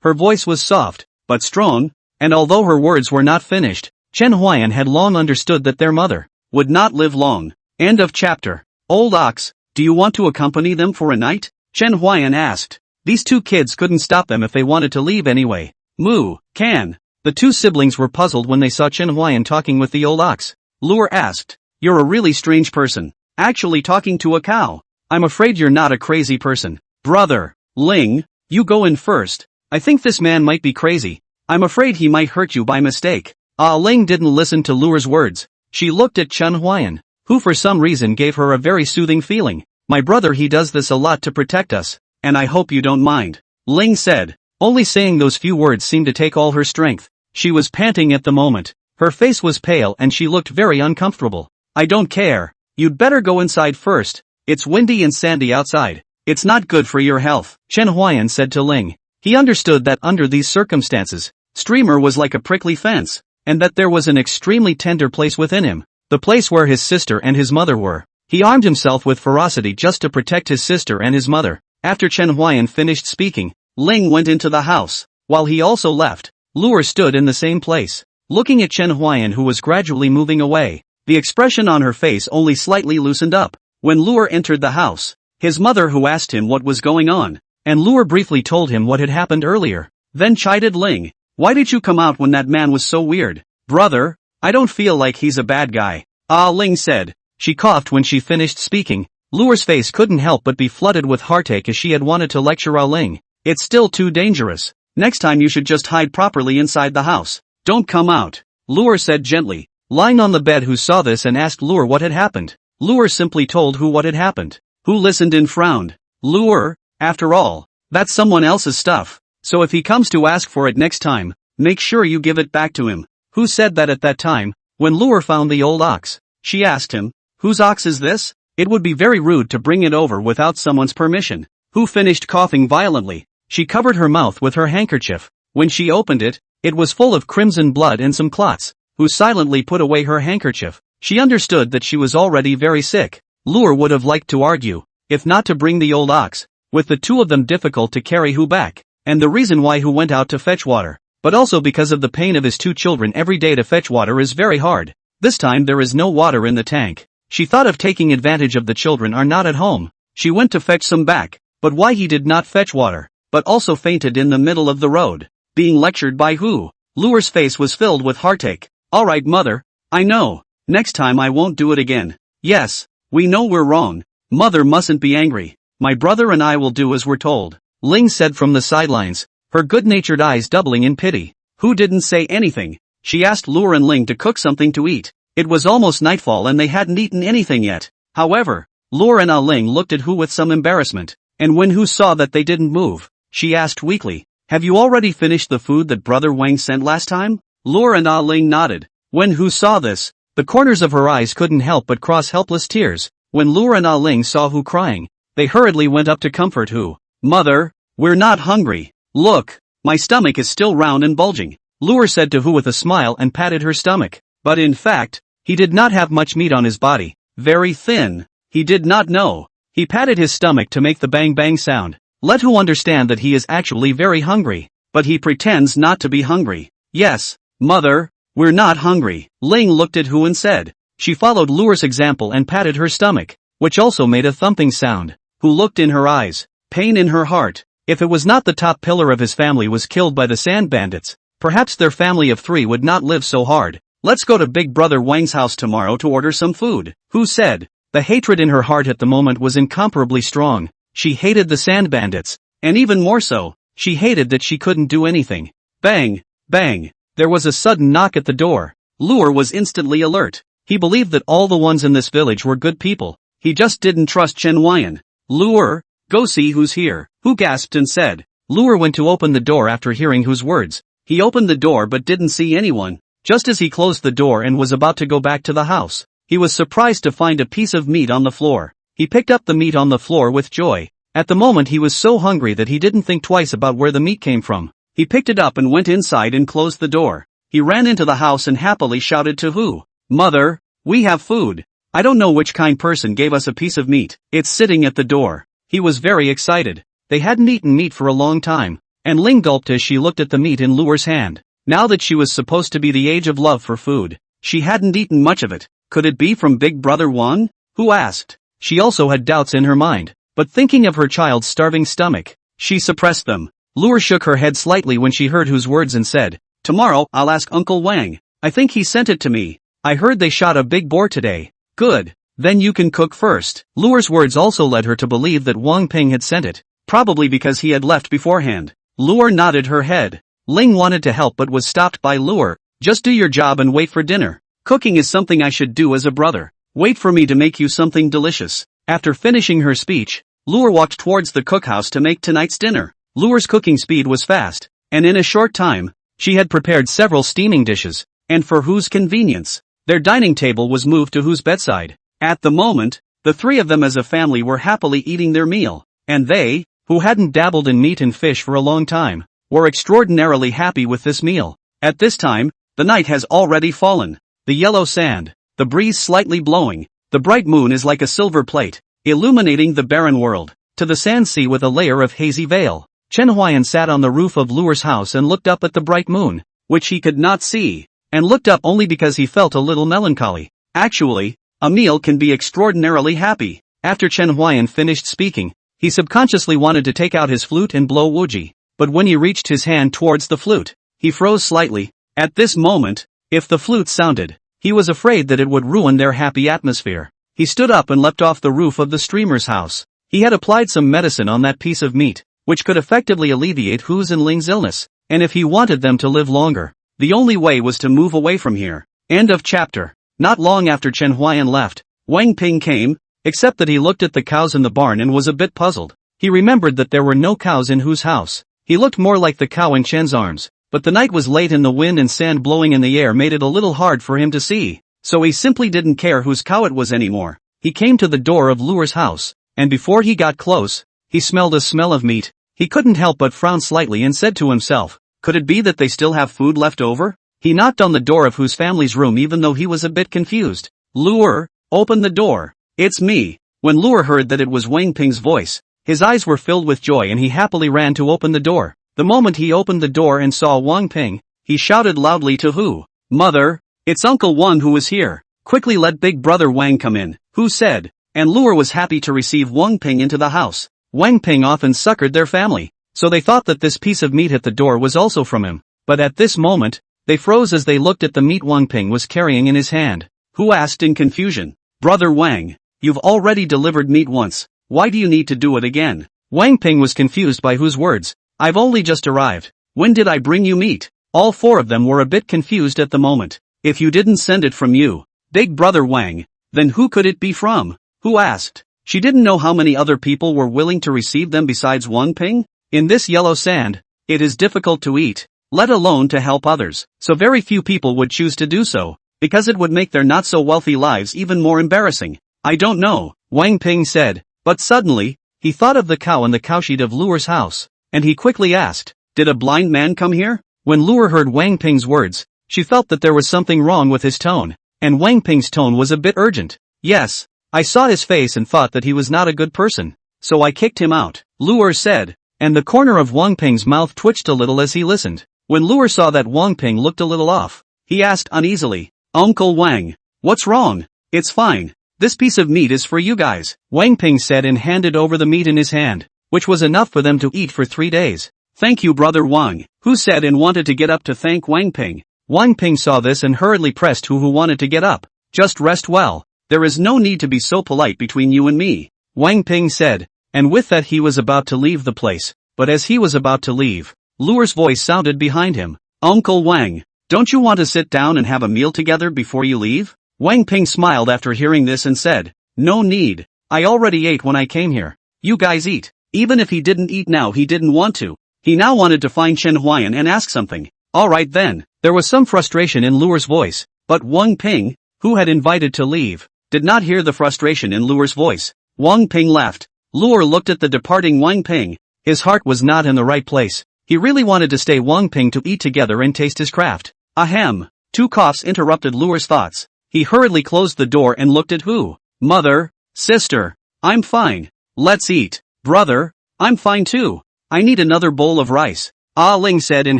Her voice was soft, but strong, and although her words were not finished, Chen Huayan had long understood that their mother would not live long. End of chapter. Old ox, do you want to accompany them for a night? Chen Huayan asked. These two kids couldn't stop them if they wanted to leave anyway. Moo, can. The two siblings were puzzled when they saw Chen Huayan talking with the old ox. Lure asked. You're a really strange person. Actually talking to a cow. I'm afraid you're not a crazy person. Brother, Ling, you go in first. I think this man might be crazy. I'm afraid he might hurt you by mistake. Ling didn't listen to Lure's words. She looked at Chen Huayan, who for some reason gave her a very soothing feeling. My brother, he does this a lot to protect us, and I hope you don't mind, Ling said. Only saying those few words seemed to take all her strength. She was panting at the moment. Her face was pale and she looked very uncomfortable. I don't care. You'd better go inside first. It's windy and sandy outside. It's not good for your health, Chen Huayan said to Ling. He understood that under these circumstances, Streamer was like a prickly fence, and that there was an extremely tender place within him, the place where his sister and his mother were. He armed himself with ferocity just to protect his sister and his mother. After Chen Huayan finished speaking, Ling went into the house. While he also left, Lure stood in the same place, looking at Chen Huayan, who was gradually moving away. The expression on her face only slightly loosened up. When Lure entered the house, his mother who asked him what was going on, and Lure briefly told him what had happened earlier, then chided Ling. Why did you come out when that man was so weird? Brother, I don't feel like he's a bad guy. Ling said. She coughed when she finished speaking. Lure's face couldn't help but be flooded with heartache as she had wanted to lecture Ling. It's still too dangerous. Next time you should just hide properly inside the house. Don't come out, Lure said gently. Lying on the bed, who saw this and asked Lure what had happened. Lure simply told who what had happened. Who listened and frowned. Lure, after all, that's someone else's stuff, so if he comes to ask for it next time, make sure you give it back to him. Who said that at that time, when Lure found the old ox? She asked him, whose ox is this? It would be very rude to bring it over without someone's permission. Who finished coughing violently. She covered her mouth with her handkerchief. When she opened it, it was full of crimson blood and some clots. Who silently put away her handkerchief. She understood that she was already very sick. Lure would have liked to argue, if not to bring the old ox, with the two of them difficult to carry Who back, and the reason why Who went out to fetch water, but also because of the pain of his two children every day to fetch water is very hard. This time there is no water in the tank. She thought of taking advantage of the children are not at home. She went to fetch some back, but why he did not fetch water, but also fainted in the middle of the road. Being lectured by who? Lure's face was filled with heartache. Alright mother, I know. Next time I won't do it again. Yes, we know we're wrong. Mother mustn't be angry. My brother and I will do as we're told. Ling said from the sidelines, her good-natured eyes doubling in pity. Who didn't say anything? She asked Lure and Ling to cook something to eat. It was almost nightfall and they hadn't eaten anything yet. However, Lure and Ling looked at Hu with some embarrassment, and when Hu saw that they didn't move, she asked weakly, have you already finished the food that Brother Wang sent last time? Lure and Ling nodded. When Hu saw this, the corners of her eyes couldn't help but cross helpless tears. When Lure and Ling saw Hu crying, they hurriedly went up to comfort Hu. Mother, we're not hungry. Look, my stomach is still round and bulging. Lure said to Hu with a smile and patted her stomach. But in fact, he did not have much meat on his body. Very thin. He did not know. He patted his stomach to make the bang bang sound. Let Hu understand that he is actually very hungry. But he pretends not to be hungry. Yes, mother, we're not hungry. Ling looked at Hu and said. She followed Lure's example and patted her stomach, which also made a thumping sound. Hu looked in her eyes, pain in her heart. If it was not the top pillar of his family was killed by the sand bandits, perhaps their family of 3 would not live so hard. Let's go to Big Brother Wang's house tomorrow to order some food, Hu said. The hatred in her heart at the moment was incomparably strong. She hated the sand bandits, and even more so, she hated that she couldn't do anything. Bang, bang. There was a sudden knock at the door. Lure was instantly alert. He believed that all the ones in this village were good people. He just didn't trust Chen Huayan. Lure, go see who's here, Hu gasped and said. Lure went to open the door after hearing Hu's words. He opened the door but didn't see anyone. Just as he closed the door and was about to go back to the house, he was surprised to find a piece of meat on the floor. He picked up the meat on the floor with joy. At the moment he was so hungry that he didn't think twice about where the meat came from. He picked it up and went inside and closed the door. He ran into the house and happily shouted to Hu. Mother, we have food. I don't know which kind person gave us a piece of meat. It's sitting at the door. He was very excited. They hadn't eaten meat for a long time, and Ling gulped as she looked at the meat in Lure's hand. Now that she was supposed to be the age of love for food, she hadn't eaten much of it. Could it be from Big Brother Wang? Hu asked. She also had doubts in her mind, but thinking of her child's starving stomach, she suppressed them. Lure shook her head slightly when she heard Hu's words and said, tomorrow I'll ask Uncle Wang. I think he sent it to me. I heard they shot a big boar today. Good. Then you can cook first. Lure's words also led her to believe that Wang Ping had sent it, probably because he had left beforehand. Lure nodded her head. Ling wanted to help but was stopped by Lure. Just do your job and wait for dinner. Cooking is something I should do as a brother. Wait for me to make you something delicious. After finishing her speech, Lure walked towards the cookhouse to make tonight's dinner. Lure's cooking speed was fast, and in a short time, she had prepared several steaming dishes, and for Hu's convenience, their dining table was moved to Hu's bedside. At the moment, the 3 of them as a family were happily eating their meal, and they, who hadn't dabbled in meat and fish for a long time, were extraordinarily happy with this meal. At this time, the night has already fallen. The yellow sand, the breeze slightly blowing, the bright moon is like a silver plate, illuminating the barren world, to the sand sea with a layer of hazy veil. Chen Huayan sat on the roof of Lure's house and looked up at the bright moon, which he could not see, and looked up only because he felt a little melancholy. Actually, a meal can be extraordinarily happy. After Chen Huayan finished speaking, he subconsciously wanted to take out his flute and blow wuji, but when he reached his hand towards the flute, he froze slightly. At this moment, if the flute sounded, he was afraid that it would ruin their happy atmosphere. He stood up and leapt off the roof of the streamer's house. He had applied some medicine on that piece of meat, which could effectively alleviate Hu's and Ling's illness, and if he wanted them to live longer, the only way was to move away from here. End of chapter. Not long after Chen Huayan left, Wang Ping came, except that he looked at the cows in the barn and was a bit puzzled. He remembered that there were no cows in Hu's house. He looked more like the cow in Chen's arms, but the night was late and the wind and sand blowing in the air made it a little hard for him to see, so he simply didn't care whose cow it was anymore. He came to the door of Lure's house, and before he got close, he smelled a smell of meat. He couldn't help but frown slightly and said to himself, could it be that they still have food left over? He knocked on the door of Hu's family's room even though he was a bit confused. Lure, open the door. It's me. When Lure heard that it was Wang Ping's voice, his eyes were filled with joy and he happily ran to open the door. The moment he opened the door and saw Wang Ping, he shouted loudly to Hu, Mother, it's Uncle Wan who is here. Quickly let Big Brother Wang come in. Who said? And Luer was happy to receive Wang Ping into the house. Wang Ping often succored their family, so they thought that this piece of meat at the door was also from him. But at this moment, they froze as they looked at the meat Wang Ping was carrying in his hand. Who asked in confusion? Brother Wang, you've already delivered meat once, why do you need to do it again? Wang Ping was confused by Hu's words. I've only just arrived. When did I bring you meat? All four of them were a bit confused at the moment. If you didn't send it from you, big brother Wang, then who could it be from? Hu asked. She didn't know how many other people were willing to receive them besides Wang Ping. In this yellow sand, it is difficult to eat, let alone to help others, so very few people would choose to do so, because it would make their not-so-wealthy lives even more embarrassing. I don't know, Wang Ping said, but suddenly, he thought of the cow in the cowshed of Luer's house, and he quickly asked, did a blind man come here? When Luer heard Wang Ping's words, she felt that there was something wrong with his tone, and Wang Ping's tone was a bit urgent. Yes, I saw his face and thought that he was not a good person, so I kicked him out, Luer said, and the corner of Wang Ping's mouth twitched a little as he listened. When Luer saw that Wang Ping looked a little off, he asked uneasily, Uncle Wang, what's wrong? It's fine. This piece of meat is for you guys, Wang Ping said and handed over the meat in his hand, which was enough for them to eat for 3 days. Thank you brother Wang, Hu said and wanted to get up to thank Wang Ping. Wang Ping saw this and hurriedly pressed Hu, who wanted to get up. Just rest well, there is no need to be so polite between you and me, Wang Ping said, and with that he was about to leave the place, but as he was about to leave, Luer's voice sounded behind him. Uncle Wang, don't you want to sit down and have a meal together before you leave? Wang Ping smiled after hearing this and said, no need, I already ate when I came here. You guys eat. Even if he didn't eat now, he didn't want to. He now wanted to find Chen Huayan and ask something. Alright then. There was some frustration in Luer's voice, but Wang Ping, who had invited to leave, did not hear the frustration in Luer's voice. Wang Ping left. Luer looked at the departing Wang Ping. His heart was not in the right place. He really wanted to stay Wang Ping to eat together and taste his craft. Ahem. 2 coughs interrupted Luer's thoughts. He hurriedly closed the door and looked at Hu. Mother, sister, I'm fine. Let's eat. Brother, I'm fine too. I need another bowl of rice. Ah Ling said and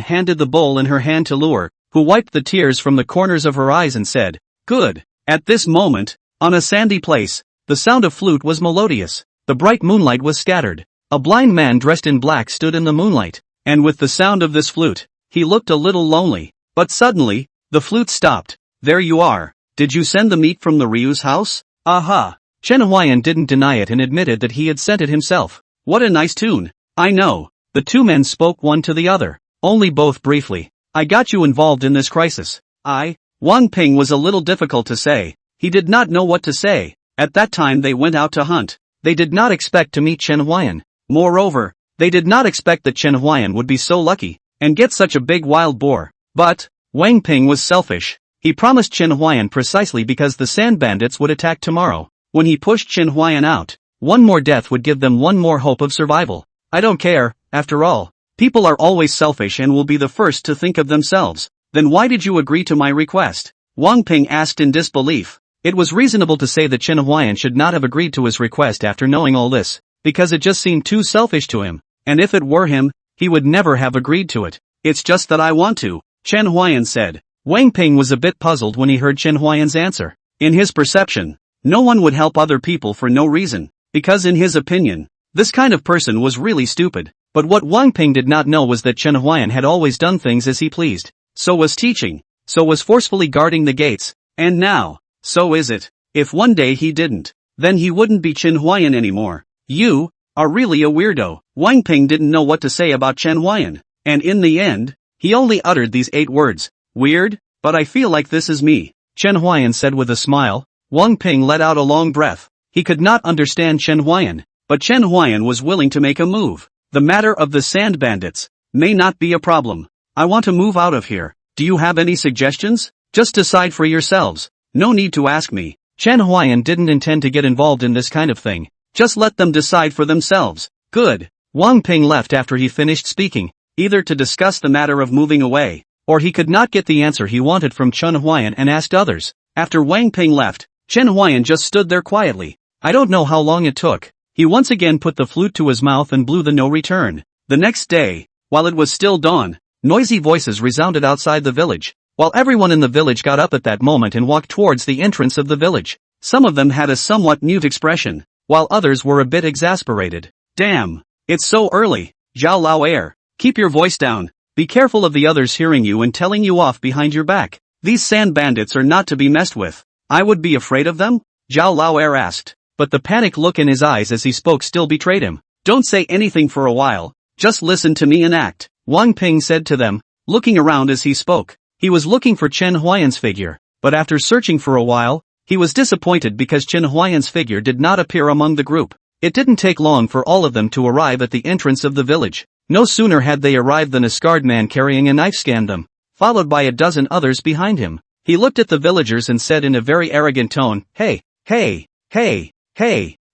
handed the bowl in her hand to Luer, who wiped the tears from the corners of her eyes and said, good. At this moment, on a sandy place, the sound of flute was melodious. The bright moonlight was scattered. A blind man dressed in black stood in the moonlight, and with the sound of this flute, he looked a little lonely. But suddenly, the flute stopped. There you are. Did you send the meat from the Ryu's house? Aha. Chen Huayan didn't deny it and admitted that he had sent it himself. What a nice tune. I know. The 2 men spoke one to the other, only both briefly. I got you involved in this crisis. Wang Ping was a little difficult to say. He did not know what to say. At that time they went out to hunt. They did not expect to meet Chen Huayan. Moreover, they did not expect that Chen Huayan would be so lucky, and get such a big wild boar. But, Wang Ping was selfish. He promised Chen Huayan precisely because the sand bandits would attack tomorrow. When he pushed Chen Huayan out, one more death would give them one more hope of survival. I don't care, after all. People are always selfish and will be the first to think of themselves. Then why did you agree to my request? Wang Ping asked in disbelief. It was reasonable to say that Chen Huayan should not have agreed to his request after knowing all this, because it just seemed too selfish to him, and if it were him, he would never have agreed to it. It's just that I want to, Chen Huayan said. Wang Ping was a bit puzzled when he heard Chen Huayan's answer. In his perception, no one would help other people for no reason, because in his opinion, this kind of person was really stupid. But what Wang Ping did not know was that Chen Huayan had always done things as he pleased. So was teaching, so was forcefully guarding the gates, and now, so is it. If one day he didn't, then he wouldn't be Chen Huayan anymore. You are really a weirdo. Wang Ping didn't know what to say about Chen Huayan, and in the end, he only uttered these 8 words. Weird, but I feel like this is me, Chen Huayan said with a smile. Wang Ping let out a long breath. He could not understand Chen Huayan, but Chen Huayan was willing to make a move. The matter of the sand bandits may not be a problem. I want to move out of here. Do you have any suggestions? Just decide for yourselves. No need to ask me. Chen Huayan didn't intend to get involved in this kind of thing. Just let them decide for themselves. Good. Wang Ping left after he finished speaking, either to discuss the matter of moving away, or he could not get the answer he wanted from Chen Huayan and asked others. After Wang Ping left, Chen Huayan just stood there quietly. I don't know how long it took. He once again put the flute to his mouth and blew the no return. The next day, while it was still dawn, noisy voices resounded outside the village. While everyone in the village got up at that moment and walked towards the entrance of the village, Some of them had a somewhat mute expression, while others were a bit exasperated. Damn! It's so early, Zhao Lao Air. Keep your voice down. Be careful of the others hearing you and telling you off behind your back. These sand bandits are not to be messed with. I would be afraid of them? Zhao Lao Air asked, but the panic look in his eyes as he spoke still betrayed him. Don't say anything for a while, just listen to me and act, Wang Ping said to them, looking around as he spoke. He was looking for Chen Huayan's figure, but after searching for a while, he was disappointed because Chen Huayan's figure did not appear among the group. It didn't take long for all of them to arrive at the entrance of the village. No sooner had they arrived than a scarred man carrying a knife scanned them, followed by a dozen others behind him. He looked at the villagers and said in a very arrogant tone, Hey,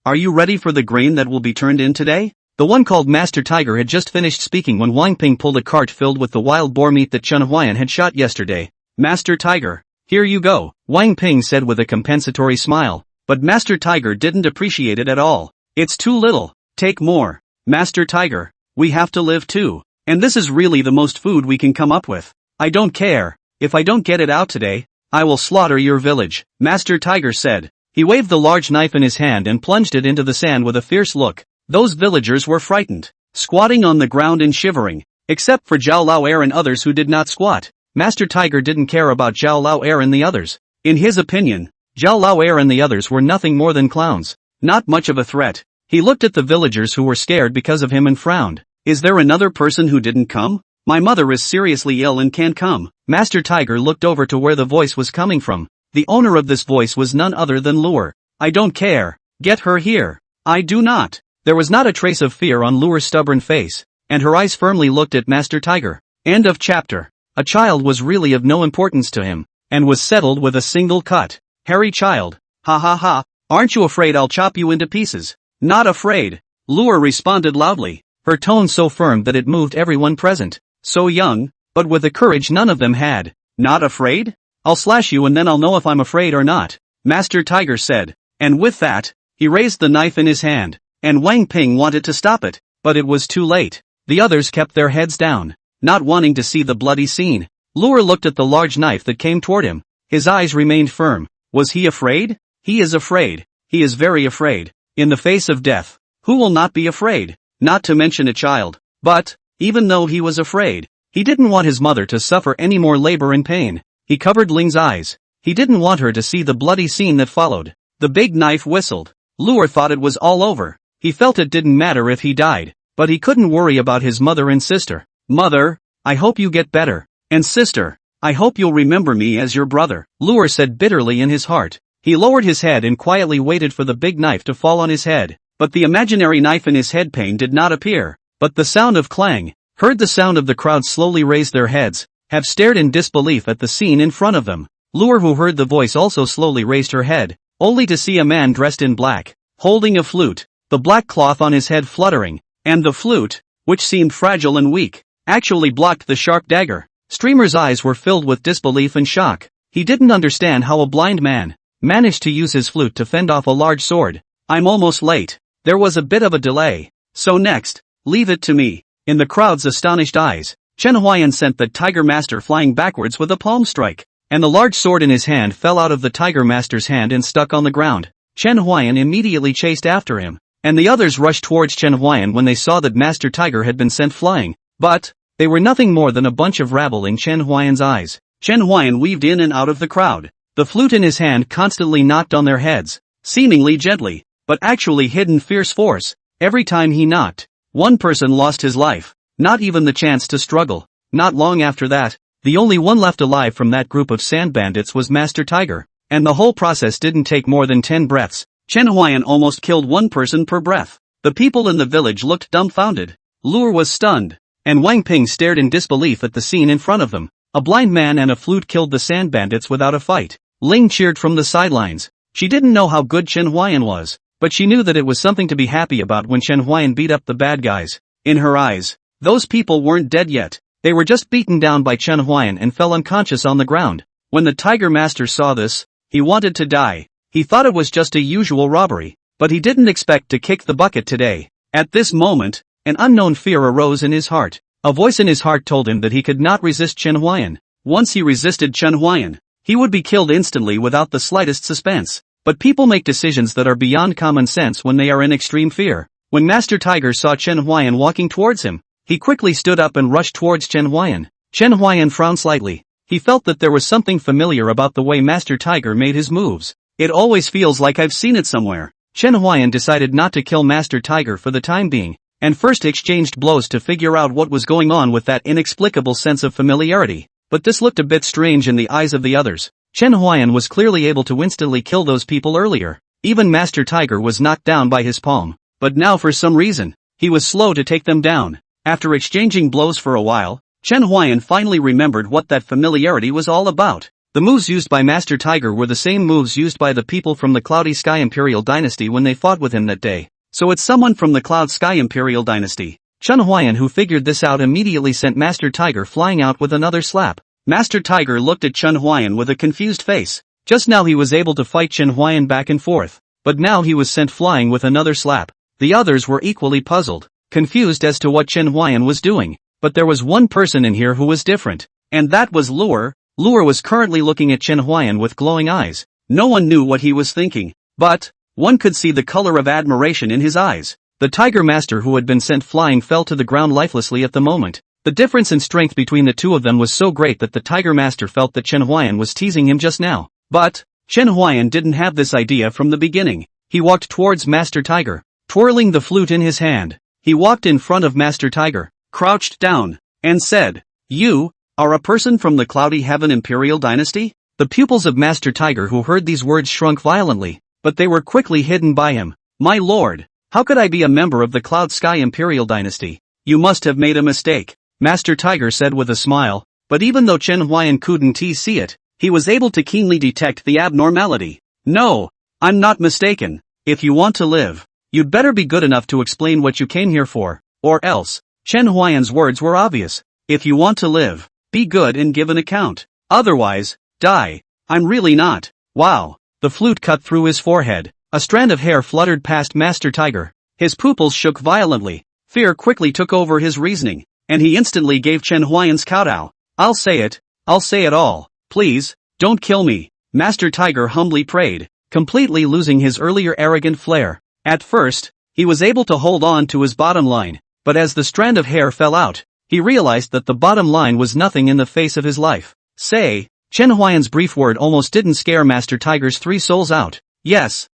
are you ready for the grain that will be turned in today? The one called Master Tiger had just finished speaking when Wang Ping pulled a cart filled with the wild boar meat that Chen Huayan had shot yesterday. Master Tiger, here you go, Wang Ping said with a compensatory smile, but Master Tiger didn't appreciate it at all. It's too little, take more. Master Tiger, we have to live too, and this is really the most food we can come up with. I don't care, if I don't get it out today, I will slaughter your village, Master Tiger said. He waved the large knife in his hand and plunged it into the sand with a fierce look. Those villagers were frightened, squatting on the ground and shivering, except for Zhao Lao Air and others who did not squat. Master Tiger didn't care about Zhao Lao Air and the others. In his opinion, Zhao Lao Air and the others were nothing more than clowns, not much of a threat. He looked at the villagers who were scared because of him and frowned. Is there another person who didn't come? My mother is seriously ill and can't come. Master Tiger looked over to where the voice was coming from. The owner of this voice was none other than Lure. I don't care. Get her here. I do not. There was not a trace of fear on Lure's stubborn face, and her eyes firmly looked at Master Tiger. End of chapter. A child was really of no importance to him, and was settled with a single cut. Hairy child. Ha ha ha. Aren't you afraid I'll chop you into pieces? Not afraid. Lure responded loudly, her tone so firm that it moved everyone present. So young, but with a courage none of them had. Not afraid? I'll slash you and then I'll know if I'm afraid or not, Master Tiger said. And with that, he raised the knife in his hand, and Wang Ping wanted to stop it, but it was too late. The others kept their heads down, not wanting to see the bloody scene. Lure looked at the large knife that came toward him. His eyes remained firm. Was he afraid? He is afraid. He is very afraid. In the face of death, who will not be afraid? Not to mention a child. But, even though he was afraid, he didn't want his mother to suffer any more labor and pain. He covered Ling's eyes. He didn't want her to see the bloody scene that followed. The big knife whistled. Lure thought it was all over. He felt it didn't matter if he died, but he couldn't worry about his mother and sister. Mother, I hope you get better. And sister, I hope you'll remember me as your brother, Lure said bitterly in his heart. He lowered his head and quietly waited for the big knife to fall on his head, but the imaginary knife in his head pane did not appear. But the sound of clang, heard the sound of the crowd slowly raise their heads, have stared in disbelief at the scene in front of them. Lure, who heard the voice, also slowly raised her head, only to see a man dressed in black, holding a flute, the black cloth on his head fluttering, and the flute, which seemed fragile and weak, actually blocked the sharp dagger. Streamer's eyes were filled with disbelief and shock. He didn't understand how a blind man managed to use his flute to fend off a large sword. I'm almost late. There was a bit of a delay. So next, leave it to me. In the crowd's astonished eyes, Chen Huayan sent the Tiger Master flying backwards with a palm strike, and the large sword in his hand fell out of the Tiger Master's hand and stuck on the ground. Chen Huayan immediately chased after him, and the others rushed towards Chen Huayan when they saw that Master Tiger had been sent flying. But they were nothing more than a bunch of rabble in Chen Huayan's eyes. Chen Huayan weaved in and out of the crowd. The flute in his hand constantly knocked on their heads, seemingly gently, but actually hidden fierce force. Every time he knocked, one person lost his life, not even the chance to struggle. Not long after that, the only one left alive from that group of sand bandits was Master Tiger, and the whole process didn't take more than 10 breaths. Chen Huayan almost killed one person per breath. The people in the village looked dumbfounded. Lure was stunned, and Wang Ping stared in disbelief at the scene in front of them. A blind man and a flute killed the sand bandits without a fight. Ling cheered from the sidelines. She didn't know how good Chen Huayan was, but she knew that it was something to be happy about when Chen Huayan beat up the bad guys. In her eyes, those people weren't dead yet. They were just beaten down by Chen Huayan and fell unconscious on the ground. When the Tiger Master saw this, he wanted to die. He thought it was just a usual robbery, but he didn't expect to kick the bucket today. At this moment, an unknown fear arose in his heart. A voice in his heart told him that he could not resist Chen Huayan. Once he resisted Chen Huayan, he would be killed instantly without the slightest suspense. But people make decisions that are beyond common sense when they are in extreme fear. When Master Tiger saw Chen Huayan walking towards him, he quickly stood up and rushed towards Chen Huayan. Chen Huayan frowned slightly. He felt that there was something familiar about the way Master Tiger made his moves. It always feels like I've seen it somewhere. Chen Huayan decided not to kill Master Tiger for the time being, and first exchanged blows to figure out what was going on with that inexplicable sense of familiarity. But this looked a bit strange in the eyes of the others. Chen Huayan was clearly able to instantly kill those people earlier. Even Master Tiger was knocked down by his palm. But now for some reason, he was slow to take them down. After exchanging blows for a while, Chen Huayan finally remembered what that familiarity was all about. The moves used by Master Tiger were the same moves used by the people from the Cloudy Sky Imperial Dynasty when they fought with him that day. So it's someone from the Cloud Sky Imperial Dynasty. Chen Huayan, who figured this out, immediately sent Master Tiger flying out with another slap. Master Tiger looked at Chen Huayan with a confused face. Just now he was able to fight Chen Huayan back and forth, but now he was sent flying with another slap. The others were equally puzzled, confused as to what Chen Huayan was doing. But there was one person in here who was different, and that was Lure. Lure was currently looking at Chen Huayan with glowing eyes. No one knew what he was thinking, but one could see the color of admiration in his eyes. The Tiger Master who had been sent flying fell to the ground lifelessly at the moment. The difference in strength between the two of them was so great that the Tiger Master felt that Chen Huayan was teasing him just now. But Chen Huayan didn't have this idea from the beginning. He walked towards Master Tiger, twirling the flute in his hand. He walked in front of Master Tiger, crouched down, and said, "You are a person from the Cloudy Heaven Imperial Dynasty?" The pupils of Master Tiger who heard these words shrunk violently, but they were quickly hidden by him. "My lord, how could I be a member of the Cloud Sky Imperial Dynasty? You must have made a mistake," Master Tiger said with a smile, but even though Chen Huayan couldn't see it, he was able to keenly detect the abnormality. "No, I'm not mistaken. If you want to live, you'd better be good enough to explain what you came here for, or else." Chen Huayan's words were obvious. If you want to live, be good and give an account. Otherwise, die. I'm really not. Wow. The flute cut through his forehead. A strand of hair fluttered past Master Tiger. His pupils shook violently. Fear quickly took over his reasoning, and he instantly gave Chen Huayan's kowtow. I'll say it all. Please, don't kill me," Master Tiger humbly prayed, completely losing his earlier arrogant flair. At first, he was able to hold on to his bottom line. But as the strand of hair fell out, he realized that the bottom line was nothing in the face of his life. "Say," Chen Huayan's brief word almost didn't scare Master Tiger's three souls out. Yes,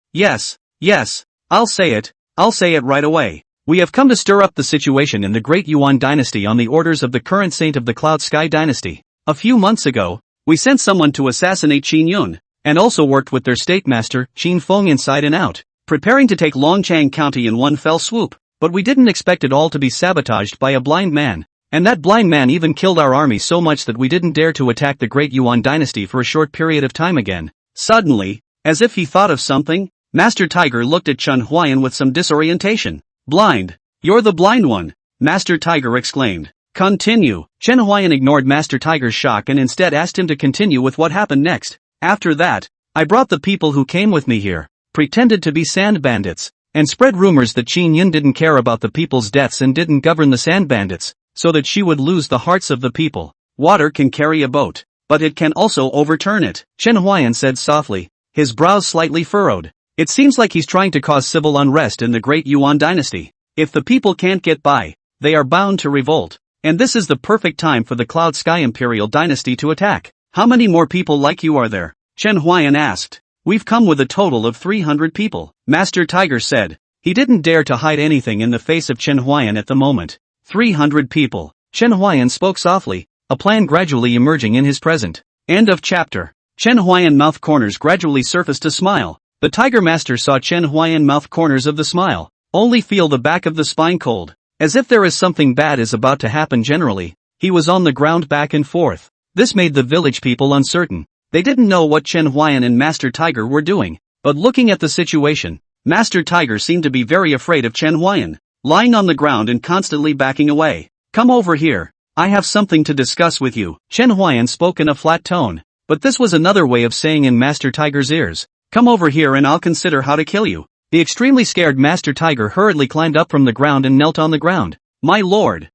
I'll say it right away. We have come to stir up the situation in the Great Yuan Dynasty on the orders of the current saint of the Cloud Sky Dynasty. A few months ago, we sent someone to assassinate Qin Yun, and also worked with their state master, Qin Feng, inside and out, preparing to take Longchang County in one fell swoop. But we didn't expect it all to be sabotaged by a blind man. And that blind man even killed our army so much that we didn't dare to attack the Great Yuan Dynasty for a short period of time again." Suddenly, as if he thought of something, Master Tiger looked at Chen Huayan with some disorientation. "Blind? You're the blind one," Master Tiger exclaimed. "Continue." Chen Huayan ignored Master Tiger's shock and instead asked him to continue with what happened next. "After that, I brought the people who came with me here, pretended to be sand bandits, and spread rumors that Qin Yun didn't care about the people's deaths and didn't govern the sand bandits, so that she would lose the hearts of the people. Water can carry a boat, but it can also overturn it," Chen Huayan said softly, his brows slightly furrowed. "It seems like he's trying to cause civil unrest in the Great Yuan Dynasty. If the people can't get by, they are bound to revolt. And this is the perfect time for the Cloud Sky Imperial Dynasty to attack." "How many more people like you are there?" Chen Huayan asked. "We've come with a total of 300 people," Master Tiger said. He didn't dare to hide anything in the face of Chen Huayan at the moment. 300 people. Chen Huayan spoke softly, a plan gradually emerging in his present. End of chapter. Chen Huayan mouth corners gradually surfaced a smile. The Tiger Master saw Chen Huayan mouth corners of the smile. Only feel the back of the spine cold. As if there is something bad is about to happen generally. He was on the ground back and forth. This made the village people uncertain. They didn't know what Chen Huayan and Master Tiger were doing. But looking at the situation, Master Tiger seemed to be very afraid of Chen Huayan, lying on the ground and constantly backing away. "Come over here. I have something to discuss with you." Chen Huayan spoke in a flat tone, but this was another way of saying in Master Tiger's ears, "Come over here and I'll consider how to kill you." The extremely scared Master Tiger hurriedly climbed up from the ground and knelt on the ground. My lord,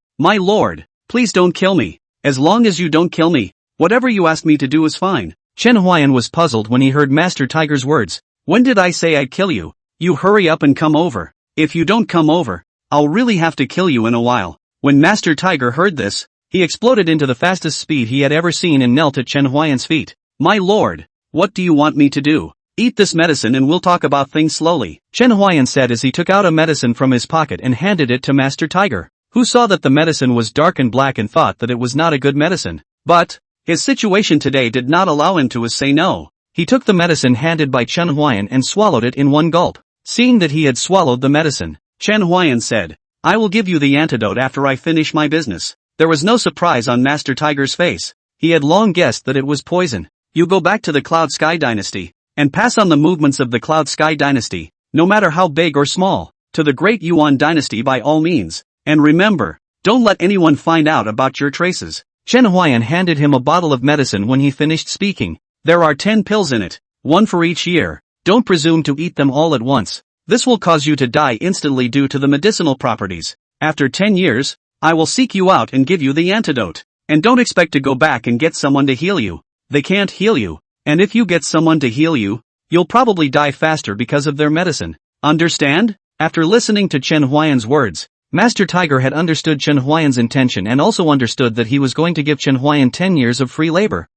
please don't kill me. As long as you don't kill me, whatever you ask me to do is fine." Chen Huayan was puzzled when he heard Master Tiger's words. When did I say I'd kill you? You hurry up and come over. If you don't come over, I'll really have to kill you in a while. When Master Tiger heard this, he exploded into the fastest speed he had ever seen and knelt at Chen Huayan's feet. My lord, what do you want me to do? Eat this medicine and we'll talk about things slowly, Chen Huayan said as he took out a medicine from his pocket and handed it to Master Tiger, who saw that the medicine was dark and black and thought that it was not a good medicine. But his situation today did not allow him to say no. He took the medicine handed by Chen Huayan and swallowed it in one gulp. Seeing that he had swallowed the medicine, Chen Huayan said, I will give you the antidote after I finish my business. There was no surprise on Master Tiger's face. He had long guessed that it was poison. You go back to the Cloud Sky Dynasty and pass on the movements of the Cloud Sky Dynasty, no matter how big or small, to the Great Yuan Dynasty by all means. And remember, don't let anyone find out about your traces. Chen Huayan handed him a bottle of medicine when he finished speaking. There are 10 pills in it, one for each year. Don't presume to eat them all at once. This will cause you to die instantly due to the medicinal properties. After 10 years, I will seek you out and give you the antidote. And don't expect to go back and get someone to heal you. They can't heal you. And if you get someone to heal you, you'll probably die faster because of their medicine. Understand? After listening to Chen Huayan's words, Master Tiger had understood Chen Huayan's intention and also understood that he was going to give Chen Huayan 10 years of free labor.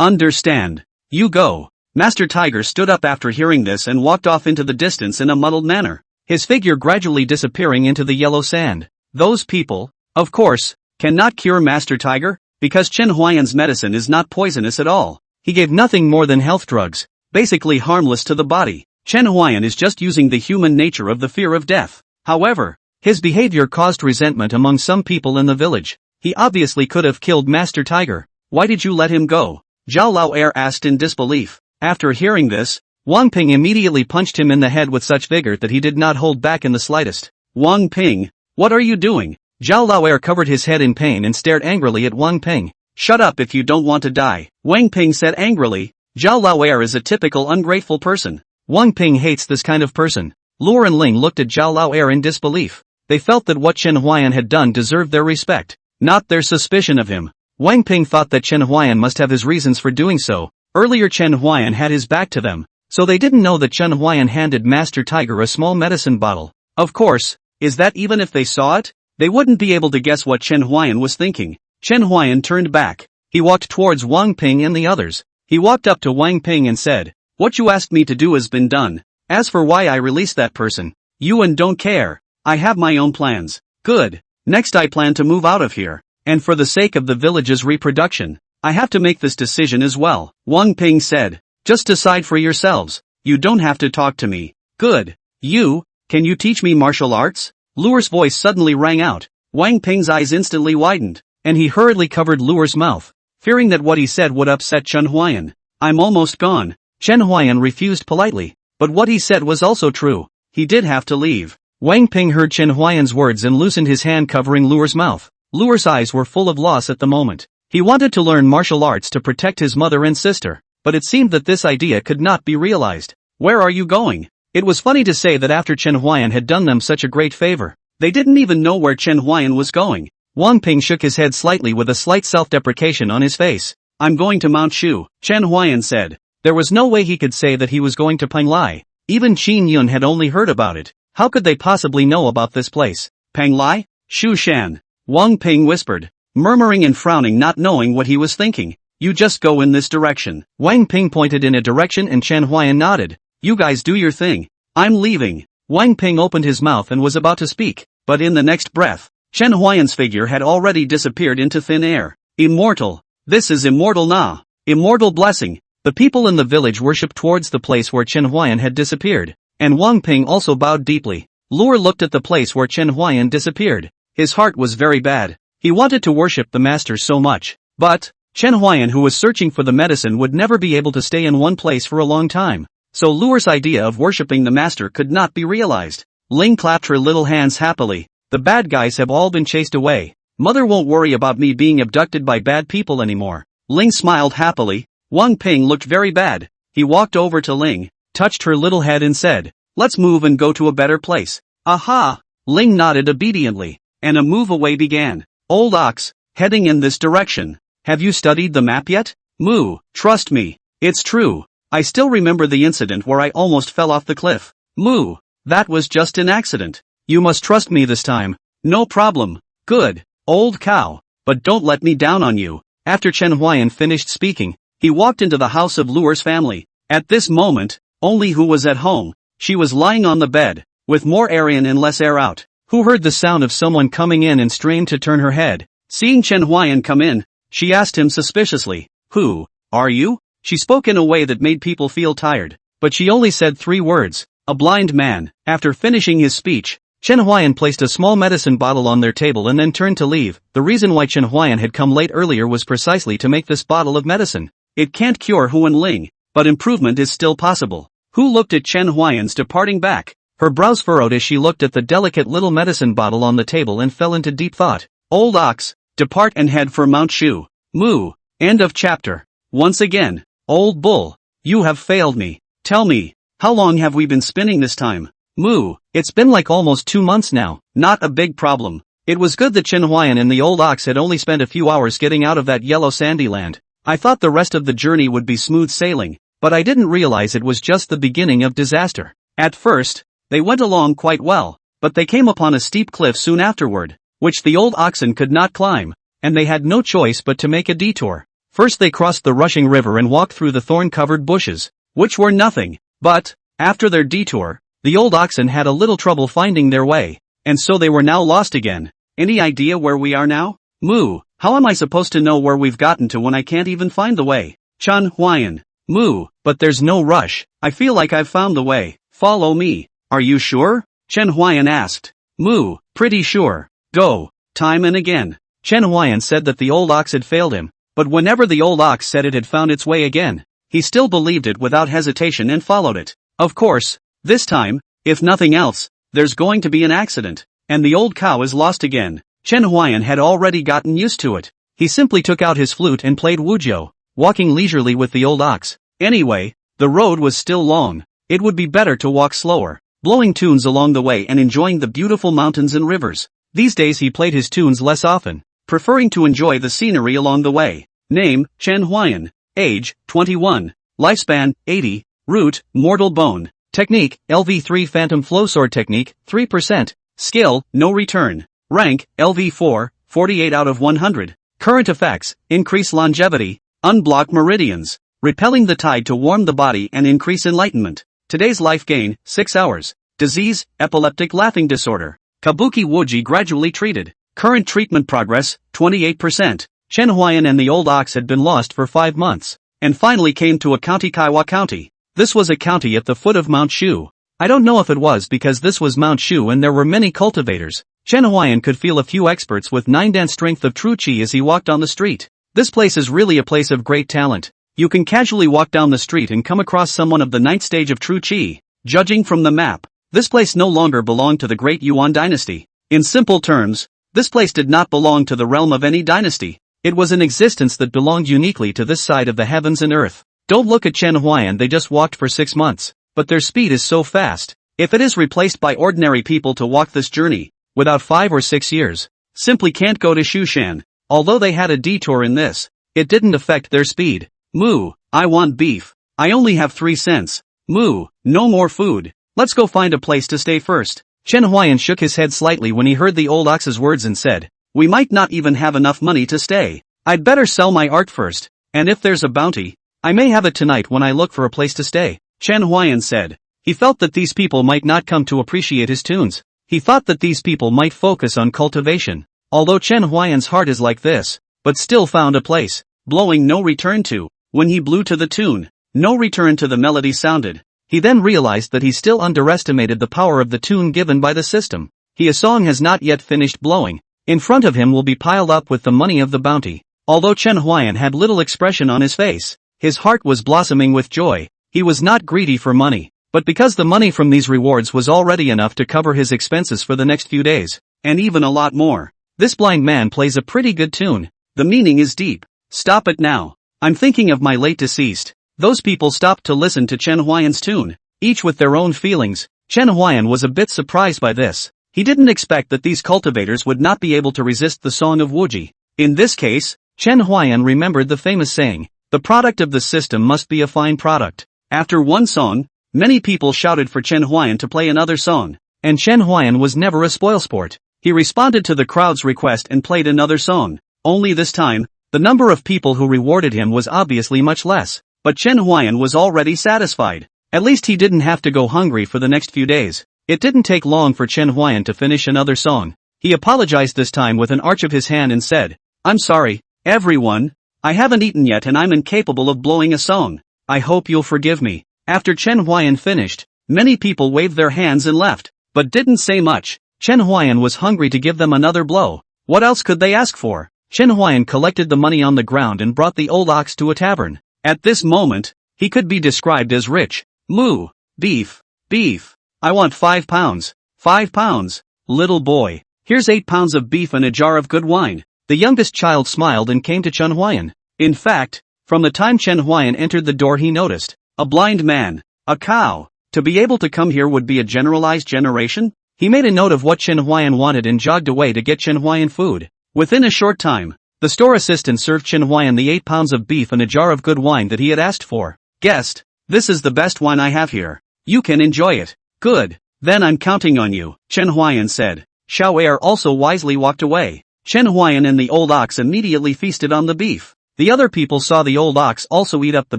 Understand. You go. Master Tiger stood up after hearing this and walked off into the distance in a muddled manner, his figure gradually disappearing into the yellow sand. Those people, of course, cannot cure Master Tiger, because Chen Huayan's medicine is not poisonous at all. He gave nothing more than health drugs, basically harmless to the body. Chen Huayan is just using the human nature of the fear of death. However, his behavior caused resentment among some people in the village. He obviously could have killed Master Tiger. Why did you let him go? Zhao Lao'er asked in disbelief. After hearing this, Wang Ping immediately punched him in the head with such vigor that he did not hold back in the slightest. Wang Ping, what are you doing? Zhao Lao'er covered his head in pain and stared angrily at Wang Ping. Shut up if you don't want to die, Wang Ping said angrily. Zhao Lao'er is a typical ungrateful person. Wang Ping hates this kind of person. Luo and Ling looked at Zhao Lao'er in disbelief. They felt that what Chen Huayan had done deserved their respect, not their suspicion of him. Wang Ping thought that Chen Huayan must have his reasons for doing so. Earlier Chen Huayan had his back to them, so they didn't know that Chen Huayan handed Master Tiger a small medicine bottle. Of course, is that even if they saw it? They wouldn't be able to guess what Chen Huayan was thinking. Chen Huayan turned back. He walked towards Wang Ping and the others. He walked up to Wang Ping and said, what you asked me to do has been done. As for why I released that person, you and don't care. I have my own plans. Good. Next I plan to move out of here. And for the sake of the village's reproduction, I have to make this decision as well. Wang Ping said, just decide for yourselves. You don't have to talk to me. Good. Can you teach me martial arts? Luo's voice suddenly rang out. Wang Ping's eyes instantly widened, and he hurriedly covered Luo's mouth, fearing that what he said would upset Chen Huayan. I'm almost gone. Chen Huayan refused politely, but what he said was also true. He did have to leave. Wang Ping heard Chen Huayan's words and loosened his hand covering Luo's mouth. Luo's eyes were full of loss at the moment. He wanted to learn martial arts to protect his mother and sister, but it seemed that this idea could not be realized. Where are you going? It was funny to say that after Chen Huayan had done them such a great favor, they didn't even know where Chen Huayan was going. Wang Ping shook his head slightly with a slight self-deprecation on his face. I'm going to Mount Shu, Chen Huayan said. There was no way he could say that he was going to Panglai. Even Qin Yun had only heard about it. How could they possibly know about this place? Panglai? Shu Shan. Wang Ping whispered, murmuring and frowning, not knowing what he was thinking. You just go in this direction. Wang Ping pointed in a direction and Chen Huayan nodded. You guys do your thing. I'm leaving. Wang Ping opened his mouth and was about to speak, but in the next breath, Chen Huayan's figure had already disappeared into thin air. Immortal. This is immortal Na. Immortal blessing. The people in the village worshipped towards the place where Chen Huayan had disappeared, and Wang Ping also bowed deeply. Luo looked at the place where Chen Huayan disappeared. His heart was very bad. He wanted to worship the master so much, but Chen Huayan, who was searching for the medicine, would never be able to stay in one place for a long time. So Luo's idea of worshipping the master could not be realized. Ling clapped her little hands happily. The bad guys have all been chased away. Mother won't worry about me being abducted by bad people anymore. Ling smiled happily. Wang Ping looked very bad. He walked over to Ling, touched her little head and said, let's move and go to a better place. Aha! Ling nodded obediently, and a move away began. Old ox, heading in this direction. Have you studied the map yet? Moo, trust me. It's true. I still remember the incident where I almost fell off the cliff. Moo. That was just an accident. You must trust me this time. No problem. Good. Old cow. But don't let me down on you. After Chen Huayan finished speaking, he walked into the house of Luer's family. At this moment, only Hu was at home. She was lying on the bed, with more air in and less air out. Hu heard the sound of someone coming in and strained to turn her head. Seeing Chen Huayan come in, she asked him suspiciously, "Who are you?" She spoke in a way that made people feel tired, but she only said 3 words, "A blind man." After finishing his speech, Chen Huayan placed a small medicine bottle on their table and then turned to leave. The reason why Chen Huayan had come late earlier was precisely to make this bottle of medicine. It can't cure Huan Ling, but improvement is still possible. Hu looked at Chen Huayan's departing back. Her brows furrowed as she looked at the delicate little medicine bottle on the table and fell into deep thought. Old ox, depart and head for Mount Shu. Moo. End of chapter. Once again, old bull, you have failed me. Tell me, how long have we been spinning this time? Moo. It's been like almost 2 months now. Not a big problem. It was good that Chen Huayan and the old ox had only spent a few hours getting out of that yellow sandy land. I thought the rest of the journey would be smooth sailing, but I didn't realize it was just the beginning of disaster. At first, they went along quite well, but they came upon a steep cliff soon afterward, which the old oxen could not climb, and they had no choice but to make a detour. First they crossed the rushing river and walked through the thorn-covered bushes, which were nothing, but, after their detour, the old oxen had a little trouble finding their way, and so they were now lost again. Any idea where we are now? Moo. How am I supposed to know where we've gotten to when I can't even find the way? Chen Huayan. Moo. But there's no rush. I feel like I've found the way. Follow me. Are you sure? Chen Huayan asked. Moo. Pretty sure. Go. Time and again. Chen Huayan said that the old ox had failed him, but whenever the old ox said it had found its way again, he still believed it without hesitation and followed it. Of course, this time, if nothing else, there's going to be an accident, and the old cow is lost again. Chen Huayan had already gotten used to it. He simply took out his flute and played wujiu, walking leisurely with the old ox. Anyway, the road was still long. It would be better to walk slower, blowing tunes along the way and enjoying the beautiful mountains and rivers. These days he played his tunes less often, preferring to enjoy the scenery along the way. Name, Chen Huayan. Age, 21. Lifespan, 80. Root, mortal bone. Technique, LV3 Phantom Flow Sword Technique, 3%. Skill, no return. Rank, LV4, 48 out of 100. Current effects, increase longevity, unblock meridians, repelling the tide to warm the body and increase enlightenment. Today's life gain, 6 hours. Disease, epileptic laughing disorder. Kabuki Wuji gradually treated. Current treatment progress, 28%. Chen Huayan and the old ox had been lost for 5 months, and finally came to a county Kaiwa County. This was a county at the foot of Mount Shu. I don't know if it was because this was Mount Shu and there were many cultivators. Chen Huayan could feel a few experts with 9 dan strength of true chi as he walked on the street. This place is really a place of great talent. You can casually walk down the street and come across someone of the 9th stage of true chi. Judging from the map, this place no longer belonged to the great Yuan dynasty. In simple terms, this place did not belong to the realm of any dynasty. It was an existence that belonged uniquely to this side of the heavens and earth. Don't look at Chen Huayan, they just walked for 6 months, but their speed is so fast. If it is replaced by ordinary people to walk this journey, without 5 or 6 years, simply can't go to Shushan. Although they had a detour in this, it didn't affect their speed. Moo. I want beef. I only have 3 cents. Moo. No more food. Let's go find a place to stay first. Chen Huayan shook his head slightly when he heard the old ox's words and said, we might not even have enough money to stay. I'd better sell my art first, and if there's a bounty, I may have it tonight when I look for a place to stay. Chen Huayan said. He felt that these people might not come to appreciate his tunes. He thought that these people might focus on cultivation. Although Chen Huayan's heart is like this, but still found a place, blowing no return to. When he blew to the tune, no return to the melody sounded. He then realized that he still underestimated the power of the tune given by the system. His song has not yet finished blowing. In front of him will be piled up with the money of the bounty. Although Chen Huayan had little expression on his face, his heart was blossoming with joy. He was not greedy for money, but because the money from these rewards was already enough to cover his expenses for the next few days, and even a lot more. This blind man plays a pretty good tune. The meaning is deep. Stop it now. I'm thinking of my late deceased. Those people stopped to listen to Chen Huayan's tune, each with their own feelings. Chen Huayan was a bit surprised by this. He didn't expect that these cultivators would not be able to resist the song of Wuji. In this case, Chen Huayan remembered the famous saying, the product of the system must be a fine product. After one song, many people shouted for Chen Huayan to play another song. And Chen Huayan was never a spoilsport. He responded to the crowd's request and played another song. Only this time, the number of people who rewarded him was obviously much less. But Chen Huayan was already satisfied. At least he didn't have to go hungry for the next few days. It didn't take long for Chen Huayan to finish another song. He apologized this time with an arch of his hand and said, "I'm sorry, everyone. I haven't eaten yet and I'm incapable of blowing a song. I hope you'll forgive me." After Chen Huayan finished, many people waved their hands and left, but didn't say much. Chen Huayan was hungry to give them another blow. What else could they ask for? Chen Huayan collected the money on the ground and brought the old ox to a tavern. At this moment, he could be described as rich. "Moo, beef, beef. I want 5 pounds. 5 pounds. Little boy, here's 8 pounds of beef and a jar of good wine." The youngest child smiled and came to Chen Huayan. In fact, from the time Chen Huayan entered the door he noticed, a blind man, a cow. To be able to come here would be a generalized generation? He made a note of what Chen Huayan wanted and jogged away to get Chen Huayan food. Within a short time, the store assistant served Chen Huayan the 8 pounds of beef and a jar of good wine that he had asked for. "Guest, this is the best wine I have here. You can enjoy it." "Good, then I'm counting on you," Chen Huayan said. Xiao Er also wisely walked away. Chen Huayan and the old ox immediately feasted on the beef. The other people saw the old ox also eat up the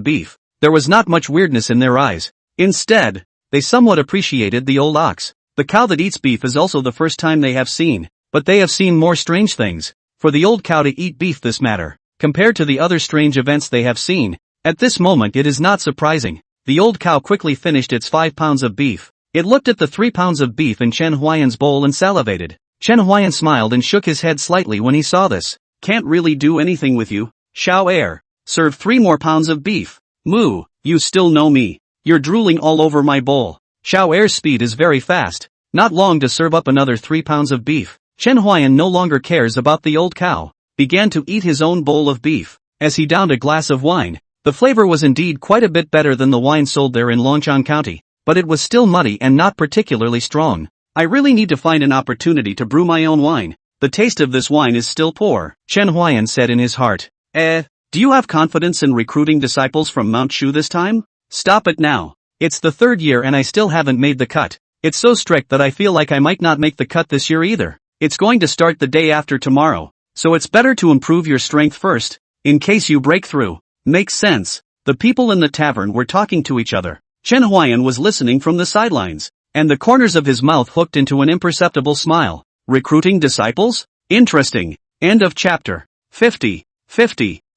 beef. There was not much weirdness in their eyes. Instead, they somewhat appreciated the old ox. The cow that eats beef is also the first time they have seen, but they have seen more strange things. For the old cow to eat beef this matter, compared to the other strange events they have seen, at this moment it is not surprising. The old cow quickly finished its 5 pounds of beef. It looked at the 3 pounds of beef in Chen Huayan's bowl and salivated. Chen Huayan smiled and shook his head slightly when he saw this. "Can't really do anything with you, Xiao Er. Serve 3 more pounds of beef." "Moo, you still know me. You're drooling all over my bowl." Xiao Er's speed is very fast. Not long to serve up another 3 pounds of beef. Chen Huayan no longer cares about the old cow. Began to eat his own bowl of beef. As he downed a glass of wine, the flavor was indeed quite a bit better than the wine sold there in Longchang County, but it was still muddy and not particularly strong. "I really need to find an opportunity to brew my own wine. The taste of this wine is still poor," Chen Huayan said in his heart. Do you have confidence in recruiting disciples from Mount Shu this time? Stop it now. It's the 3rd year and I still haven't made the cut. It's so strict that I feel like I might not make the cut this year either. It's going to start the day after tomorrow, so it's better to improve your strength first, in case you break through." Makes sense. The people in the tavern were talking to each other. Chen Huayan was listening from the sidelines, and the corners of his mouth hooked into an imperceptible smile. Recruiting disciples? Interesting. End of chapter. 50.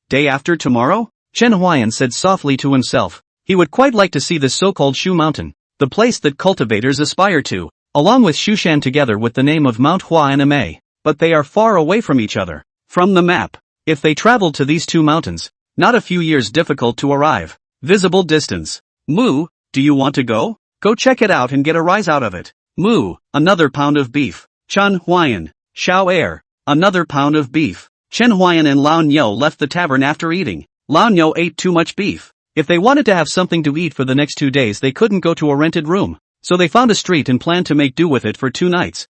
Day after tomorrow? Chen Huayan said softly to himself. He would quite like to see the so-called Shu Mountain, the place that cultivators aspire to, along with Shushan together with the name of Manhwa anime, but they are far away from each other. From the map, if they traveled to these 2 mountains, not a few years difficult to arrive. Visible distance. "Moo, do you want to go? Go check it out and get a rise out of it." "Moo, another pound of beef." Chen Huayan. Xiao Er. Another pound of beef. Chen Huayan and Lao Niu left the tavern after eating. Lao Niu ate too much beef. If they wanted to have something to eat for the next 2 days they couldn't go to a rented room, so they found a street and planned to make do with it for 2 nights.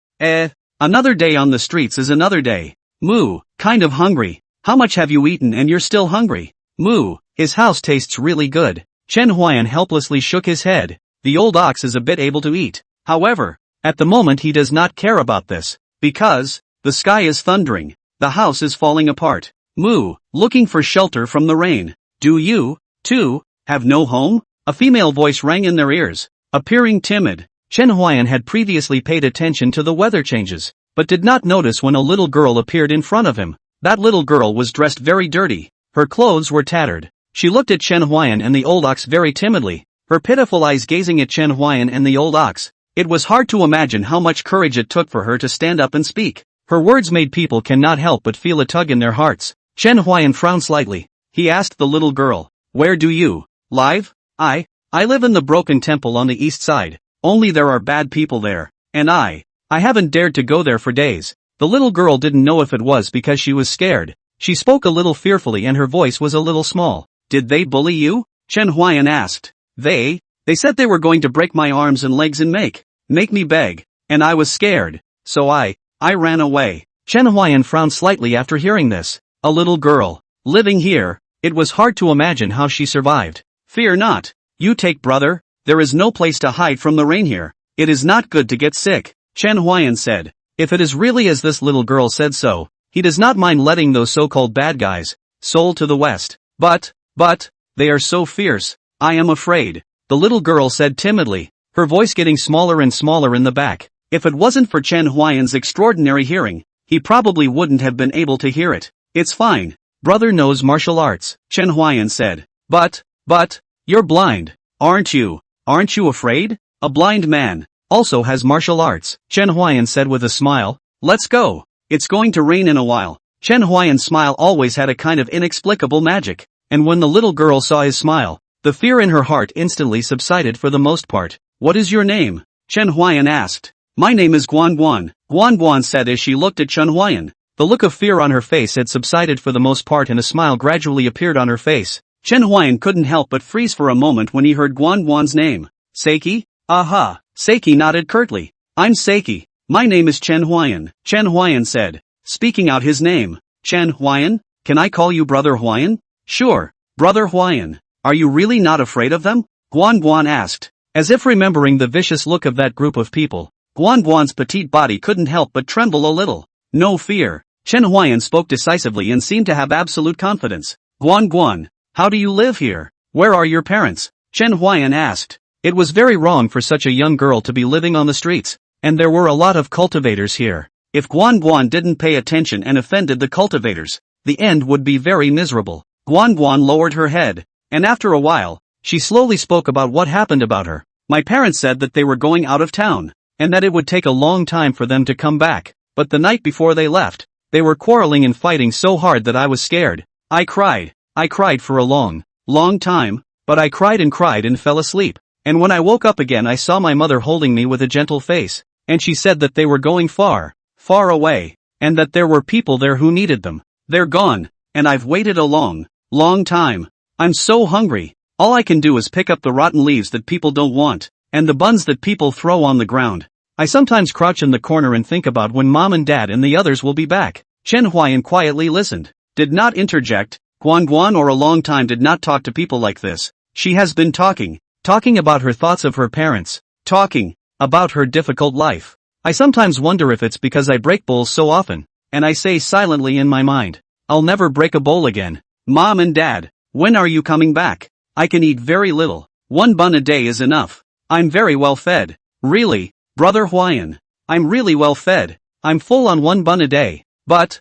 Another day on the streets is another day. "Moo, kind of hungry. How much have you eaten and you're still hungry?" "Moo, his house tastes really good." Chen Huayan helplessly shook his head. The old ox is a bit able to eat. However, at the moment he does not care about this, because the sky is thundering. The house is falling apart. "Moo, looking for shelter from the rain. Do you, too, have no home?" A female voice rang in their ears. Appearing timid, Chen Huayan had previously paid attention to the weather changes, but did not notice when a little girl appeared in front of him. That little girl was dressed very dirty. Her clothes were tattered. She looked at Chen Huayan and the old ox very timidly, her pitiful eyes gazing at Chen Huayan and the old ox. It was hard to imagine how much courage it took for her to stand up and speak. Her words made people cannot help but feel a tug in their hearts. Chen Huayan frowned slightly. He asked the little girl, "Where do you live?" I live in the broken temple on the east side. Only there are bad people there, and I haven't dared to go there for days." The little girl didn't know if it was because she was scared. She spoke a little fearfully and her voice was a little small. "Did they bully you?" Chen Huayan asked. They said they were going to break my arms and legs and make me beg, and I was scared, so I ran away. Chen Huayan frowned slightly after hearing this. A little girl, living here, it was hard to imagine how she survived. "Fear not, You take brother, there is no place to hide from the rain here. It is not good to get sick, Chen Huayan said. If it is really as this little girl said so, he does not mind letting those so-called bad guys, Seoul to the west. But, they are so fierce, I am afraid, the little girl said timidly, her voice getting smaller and smaller in the back. If it wasn't for Chen Huayan's extraordinary hearing, he probably wouldn't have been able to hear it. It's fine. Brother knows martial arts, Chen Huayan said. But, you're blind, aren't you? Aren't you afraid? A blind man also has martial arts, Chen Huayan said with a smile. Let's go. It's going to rain in a while. Chen Huayan's smile always had a kind of inexplicable magic, and when the little girl saw his smile, the fear in her heart instantly subsided for the most part. What is your name? Chen Huayan asked. My name is Guan Guan, Guan Guan said as she looked at Chen Huayan. The look of fear on her face had subsided for the most part and a smile gradually appeared on her face. Chen Huayan couldn't help but freeze for a moment when he heard Guan Guan's name. Seiki? Aha! Seiki nodded curtly. I'm Seiki. My name is Chen Huayan, Chen Huayan said, speaking out his name. Chen Huayan? Can I call you Brother Huayan? Sure, Brother Huayan. Are you really not afraid of them? Guan Guan asked. As if remembering the vicious look of that group of people, Guan Guan's petite body couldn't help but tremble a little. No fear. Chen Huayan spoke decisively and seemed to have absolute confidence. Guan Guan, how do you live here? Where are your parents? Chen Huayan asked. It was very wrong for such a young girl to be living on the streets, and there were a lot of cultivators here. If Guan Guan didn't pay attention and offended the cultivators, the end would be very miserable. Guan Guan lowered her head, and after a while, she slowly spoke about what happened about her. My parents said that they were going out of town, and that it would take a long time for them to come back, but the night before they left, they were quarreling and fighting so hard that I was scared. I cried for a long time, but I cried and fell asleep. And when I woke up again I saw my mother holding me with a gentle face, and she said that they were going far away, and that there were people there who needed them. They're gone, and I've waited a long time. I'm so hungry. All I can do is pick up the rotten leaves that people don't want, and the buns that people throw on the ground. I sometimes crouch in the corner and think about when Mom and Dad and the others will be back. Chen Huayan quietly listened, did not interject. Guan Guan or a long time did not talk to people like this. She has been talking about her thoughts of her parents, talking about her difficult life. I sometimes wonder if it's because I break bowls so often, and I say silently in my mind, I'll never break a bowl again. Mom and Dad, when are you coming back? I can eat very little. 1 bun a day is enough. I'm very well fed. Really, Brother Huayan. I'm really well fed. I'm full on 1 bun a day. But,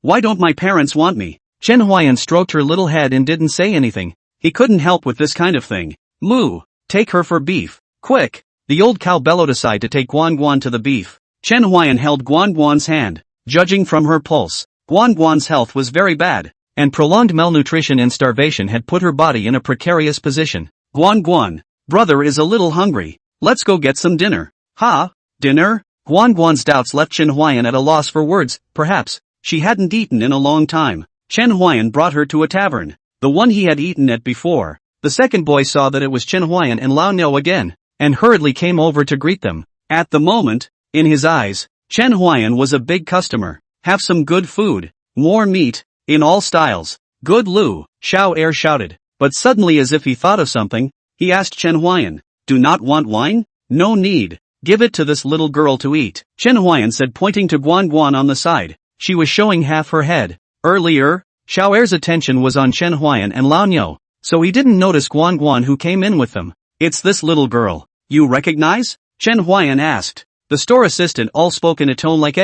why don't my parents want me? Chen Huayan stroked her little head and didn't say anything. He couldn't help with this kind of thing. Moo, take her for beef. Quick. The old cow bellowed aside to take Guan Guan to the beef. Chen Huayan held Guan Guan's hand. Judging from her pulse, Guan Guan's health was very bad, and prolonged malnutrition and starvation had put her body in a precarious position. Guan Guan, brother is a little hungry. Let's go get some dinner. Ha? Dinner? Guan Guan's doubts left Chen Huayan at a loss for words. Perhaps she hadn't eaten in a long time. Chen Huayan brought her to a tavern, the one he had eaten at before. The second boy saw that it was Chen Huayan and Lao Niao again, and hurriedly came over to greet them. At the moment, in his eyes, Chen Huayan was a big customer. Have some good food, more meat, in all styles. Good Lu, Xiao Er shouted. But suddenly as if he thought of something, he asked Chen Huayan, do not want wine? No need. Give it to this little girl to eat, Chen Huayan said pointing to Guan Guan on the side. She was showing half her head. Earlier, Xiao Er's attention was on Chen Huayan and Lao Niao, so he didn't notice Guan Guan who came in with them. It's this little girl. You recognize? Chen Huayan asked. The store assistant all spoke in a tone like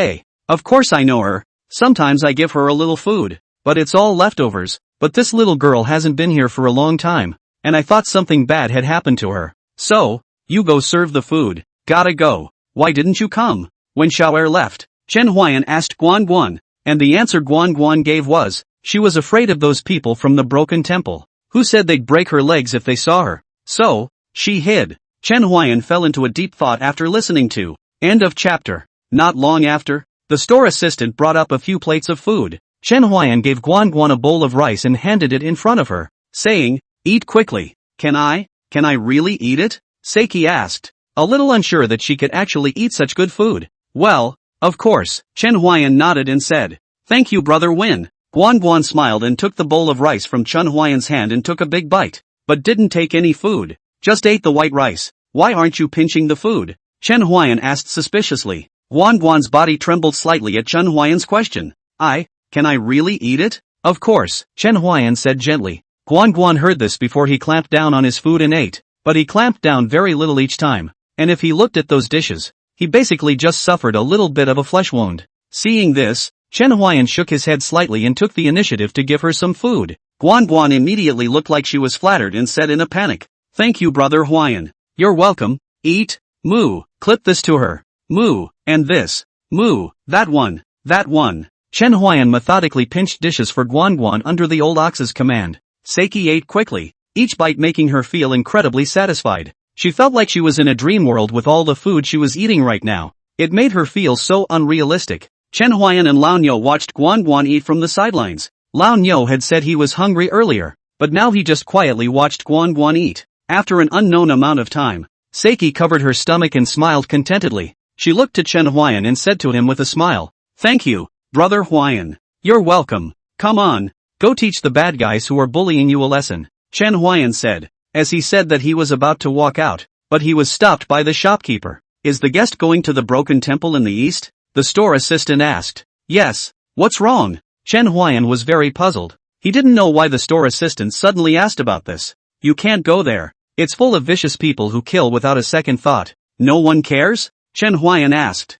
of course I know her. Sometimes I give her a little food, but it's all leftovers. But this little girl hasn't been here for a long time, and I thought something bad had happened to her. So, you go serve the food. Gotta go. Why didn't you come? When Xiao Er left, Chen Huayan asked Guan Guan, and the answer Guan Guan gave was, she was afraid of those people from the broken temple, who said they'd break her legs if they saw her. So, she hid. Chen Huayan fell into a deep thought after listening to. End of chapter. Not long after, the store assistant brought up a few plates of food. Chen Huayan gave Guan Guan a bowl of rice and handed it in front of her, saying, eat quickly. Can I really eat it? Seiki asked, a little unsure that she could actually eat such good food. Well, of course. Chen Huayan nodded and said, thank you Brother Win. Guan Guan smiled and took the bowl of rice from Chen Huayan's hand and took a big bite. but didn't take any food. Just ate the white rice. Why aren't you pinching the food? Chen Huayan asked suspiciously. Guan's body trembled slightly at Chen Huayan's question. Can I really eat it? Of course, Chen Huayan said gently. Guan heard this before he clamped down on his food and ate, but he clamped down very little each time, and if he looked at those dishes, he basically just suffered a little bit of a flesh wound. Seeing this, Chen Huayan shook his head slightly and took the initiative to give her some food. Guan immediately looked like she was flattered and said in a panic, "Thank you, brother Huayan. You're welcome. Eat. Moo. Clip this to her. Moo. And this. Moo. That one. That one." Chen Huayan methodically pinched dishes for Guan under the old ox's command. Seiki ate quickly, each bite making her feel incredibly satisfied. She felt like she was in a dream world with all the food she was eating right now. It made her feel so unrealistic. Chen Huayan and Lao Niu watched Guan eat from the sidelines. Lao Niu had said he was hungry earlier, but now he just quietly watched Guan eat. After an unknown amount of time, Seiki covered her stomach and smiled contentedly. She looked to Chen Huayan and said to him with a smile, "Thank you, brother Huayan. You're welcome. Come on. Go teach the bad guys who are bullying you a lesson," Chen Huayan said, as he said that he was about to walk out, but he was stopped by the shopkeeper. "Is the guest going to the broken temple in the east?" the store assistant asked. "Yes. What's wrong?" Chen Huayan was very puzzled. He didn't know why the store assistant suddenly asked about this. "You can't go there. It's full of vicious people who kill without a second thought." "No one cares?" Chen Huayan asked.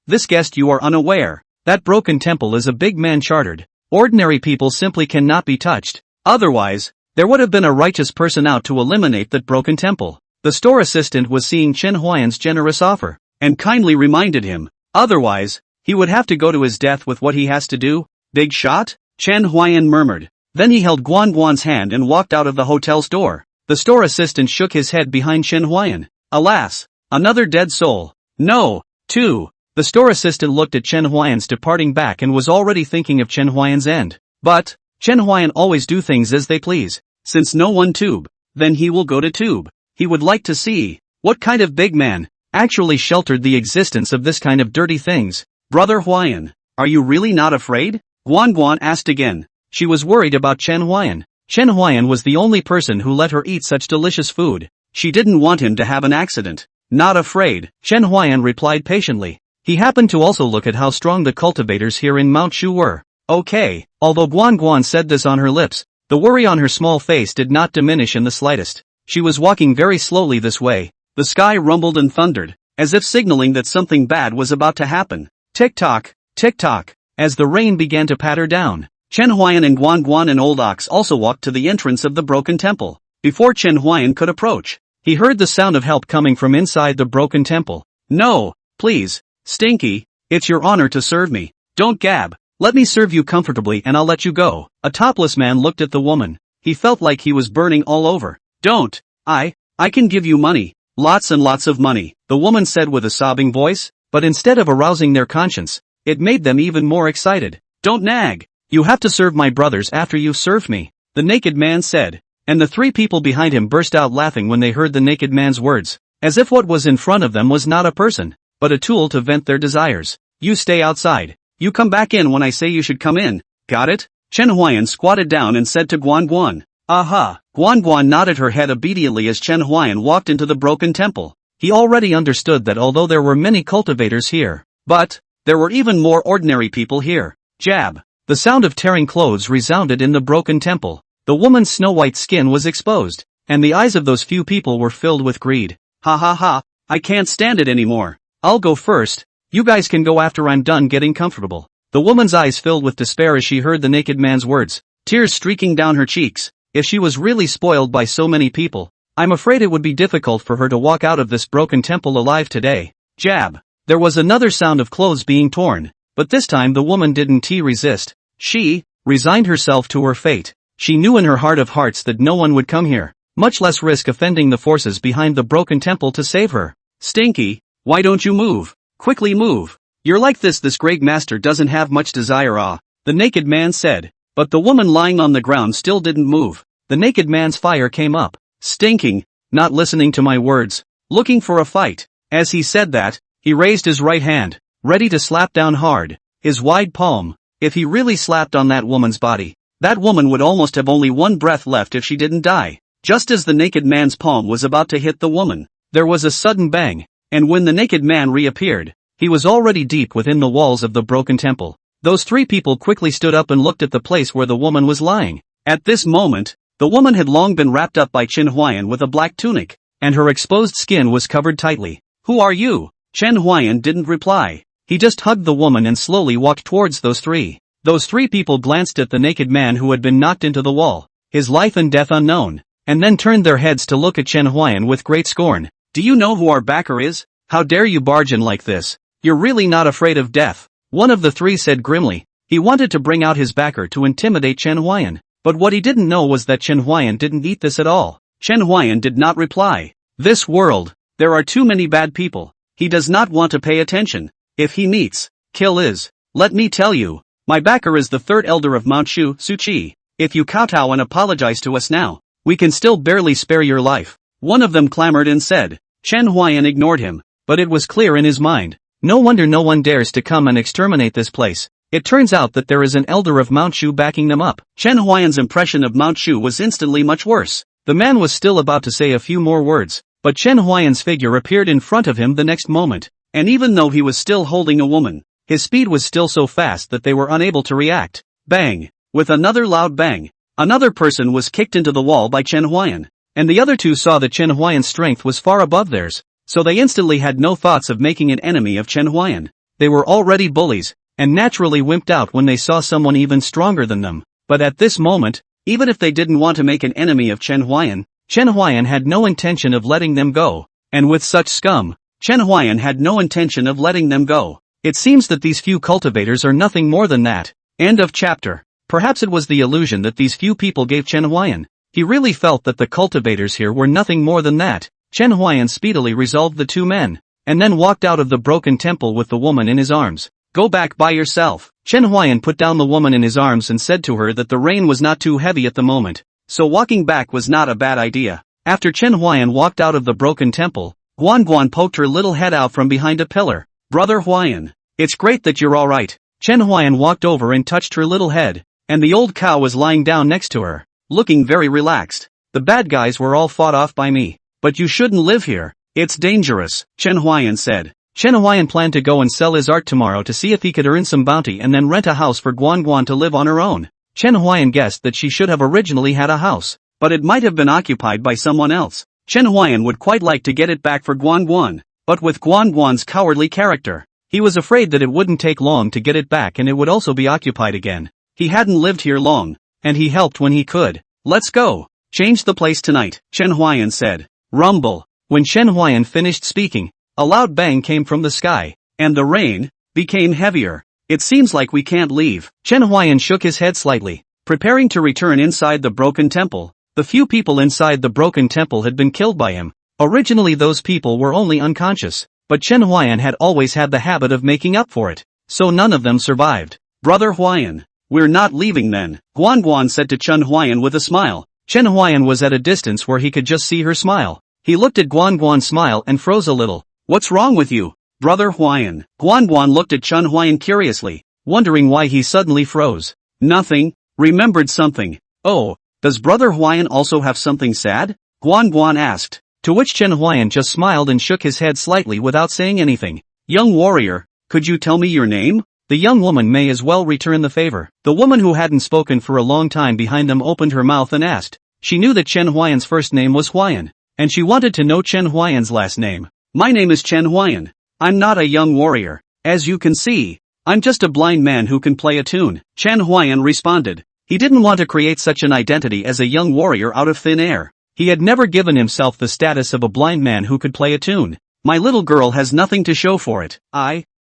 This guest you are unaware. That broken temple is a big man chartered. Ordinary people simply cannot be touched. Otherwise, there would have been a righteous person out to eliminate that broken temple." The store assistant was seeing Chen Huayan's generous offer, and kindly reminded him, otherwise, he would have to go to his death with what he has to do. "Big shot?" Chen Huayan murmured. Then he held Guan's hand and walked out of the hotel's door. The store assistant shook his head behind Chen Huayan. Alas, another dead soul. No, too. The store assistant looked at Chen Huayan's departing back and was already thinking of Chen Huayan's end. But, Chen Huayan always do things as they please. Since no one tube, then he will go to tube. He would like to see what kind of big man actually sheltered the existence of this kind of dirty things. "Brother Huayan, are you really not afraid?" Guan asked again. She was worried about Chen Huayan. Chen Huayan was the only person who let her eat such delicious food. She didn't want him to have an accident. "Not afraid," Chen Huayan replied patiently. He happened to also look at how strong the cultivators here in Mount Shu were. Okay, although Guan said this on her lips, the worry on her small face did not diminish in the slightest. She was walking very slowly this way. The sky rumbled and thundered, as if signaling that something bad was about to happen. Tick-tock, tick-tock, as the rain began to patter down. Chen Huayan and Guan and Old Ox also walked to the entrance of the broken temple. Before Chen Huayan could approach, he heard the sound of help coming from inside the broken temple. "No, please. Stinky, it's your honor to serve me. Don't gab. Let me serve you comfortably and I'll let you go." A topless man looked at the woman. He felt like he was burning all over. "Don't. I can give you money. Lots and lots of money," the woman said with a sobbing voice, but instead of arousing their conscience, it made them even more excited. "Don't nag. You have to serve my brothers after you've served me," the naked man said, and the three people behind him burst out laughing when they heard the naked man's words, as if what was in front of them was not a person, but a tool to vent their desires. "You stay outside. You come back in when I say you should come in. Got it?" Chen Huayan squatted down and said to Guan. "Aha." Guan nodded her head obediently as Chen Huayan walked into the broken temple. He already understood that although there were many cultivators here, but there were even more ordinary people here. Jab. The sound of tearing clothes resounded in the broken temple. The woman's snow-white skin was exposed, and the eyes of those few people were filled with greed. "Ha ha ha, I can't stand it anymore. I'll go first. You guys can go after I'm done getting comfortable." The woman's eyes filled with despair as she heard the naked man's words, tears streaking down her cheeks. If she was really spoiled by so many people, I'm afraid it would be difficult for her to walk out of this broken temple alive today. Jab. There was another sound of clothes being torn, but this time the woman didn't resist. She resigned herself to her fate. She knew in her heart of hearts that no one would come here, much less risk offending the forces behind the broken temple to save her. "Stinky, why don't you move? Quickly move. You're like this great master doesn't have much desire." The naked man said, but the woman lying on the ground still didn't move. The naked man's fire came up. "Stinking, not listening to my words, looking for a fight." As he said that, he raised his right hand, ready to slap down hard, his wide palm. If he really slapped on that woman's body, that woman would almost have only one breath left if she didn't die. Just as the naked man's palm was about to hit the woman, there was a sudden bang, and when the naked man reappeared, he was already deep within the walls of the broken temple. Those three people quickly stood up and looked at the place where the woman was lying. At this moment, the woman had long been wrapped up by Chen Huayan with a black tunic, and her exposed skin was covered tightly. "Who are you?" Chen Huayan didn't reply. He just hugged the woman and slowly walked towards those three. Those three people glanced at the naked man who had been knocked into the wall, his life and death unknown, and then turned their heads to look at Chen Huayan with great scorn. "Do you know who our backer is? How dare you barge in like this? You're really not afraid of death?" One of the three said grimly. He wanted to bring out his backer to intimidate Chen Huayan, but what he didn't know was that Chen Huayan didn't eat this at all. Chen Huayan did not reply. This world, there are too many bad people. He does not want to pay attention. If he meets, kill is. Let me tell you, my backer is the third elder of Mount Shu, Suchi. If you kowtow and apologize to us now, we can still barely spare your life. One of them clamored and said. Chen Huayan ignored him, but it was clear in his mind. No wonder no one dares to come and exterminate this place. It turns out that there is an elder of Mount Shu backing them up. Chen Huayan's impression of Mount Shu was instantly much worse. The man was still about to say a few more words, but Chen Huayan's figure appeared in front of him the next moment, and even though he was still holding a woman, his speed was still so fast that they were unable to react. Bang! With another loud bang, another person was kicked into the wall by Chen Huayan, and the other two saw that Chen Huayan's strength was far above theirs, so they instantly had no thoughts of making an enemy of Chen Huayan. They were already bullies, and naturally wimped out when they saw someone even stronger than them. But at this moment, even if they didn't want to make an enemy of Chen Huayan had no intention of letting them go, and with such scum, Chen Huayan had no intention of letting them go. It seems that these few cultivators are nothing more than that. End of chapter. Perhaps it was the illusion that these few people gave Chen Huayan. He really felt that the cultivators here were nothing more than that. Chen Huayan speedily resolved the two men, and then walked out of the broken temple with the woman in his arms. Go back by yourself. Chen Huayan put down the woman in his arms and said to her that the rain was not too heavy at the moment, so walking back was not a bad idea. After Chen Huayan walked out of the broken temple, Guan poked her little head out from behind a pillar. Brother Huayan, it's great that you're alright. Chen Huayan walked over and touched her little head, and the old cow was lying down next to her, looking very relaxed. The bad guys were all fought off by me. But you shouldn't live here. It's dangerous, Chen Huayan said. Chen Huayan planned to go and sell his art tomorrow to see if he could earn some bounty and then rent a house for Guan to live on her own. Chen Huayan guessed that she should have originally had a house, but it might have been occupied by someone else. Chen Huayan would quite like to get it back for Guan, but with Guan's cowardly character, he was afraid that it wouldn't take long to get it back and it would also be occupied again. He hadn't lived here long, and he helped when he could. Let's go. Change the place tonight, Chen Huayan said. Rumble. When Chen Huayan finished speaking, a loud bang came from the sky, and the rain became heavier. It seems like we can't leave. Chen Huayan shook his head slightly, preparing to return inside the broken temple. The few people inside the broken temple had been killed by him. Originally those people were only unconscious, but Chen Huayan had always had the habit of making up for it, so none of them survived. Brother Huayan, we're not leaving then, Guan said to Chen Huayan with a smile. Chen Huayan was at a distance where he could just see her smile. He looked at Guan's smile and froze a little. What's wrong with you, Brother Huayan? Guan looked at Chen Huayan curiously, wondering why he suddenly froze. Nothing, remembered something. Oh, does Brother Huayan also have something sad? Guan asked, to which Chen Huayan just smiled and shook his head slightly without saying anything. Young warrior, could you tell me your name? The young woman may as well return the favor. The woman who hadn't spoken for a long time behind them opened her mouth and asked. She knew that Chen Huayan's first name was Huayan, and she wanted to know Chen Huayan's last name. My name is Chen Huayan. I'm not a young warrior. As you can see, I'm just a blind man who can play a tune. Chen Huayan responded. He didn't want to create such an identity as a young warrior out of thin air. He had never given himself the status of a blind man who could play a tune. My little girl has nothing to show for it.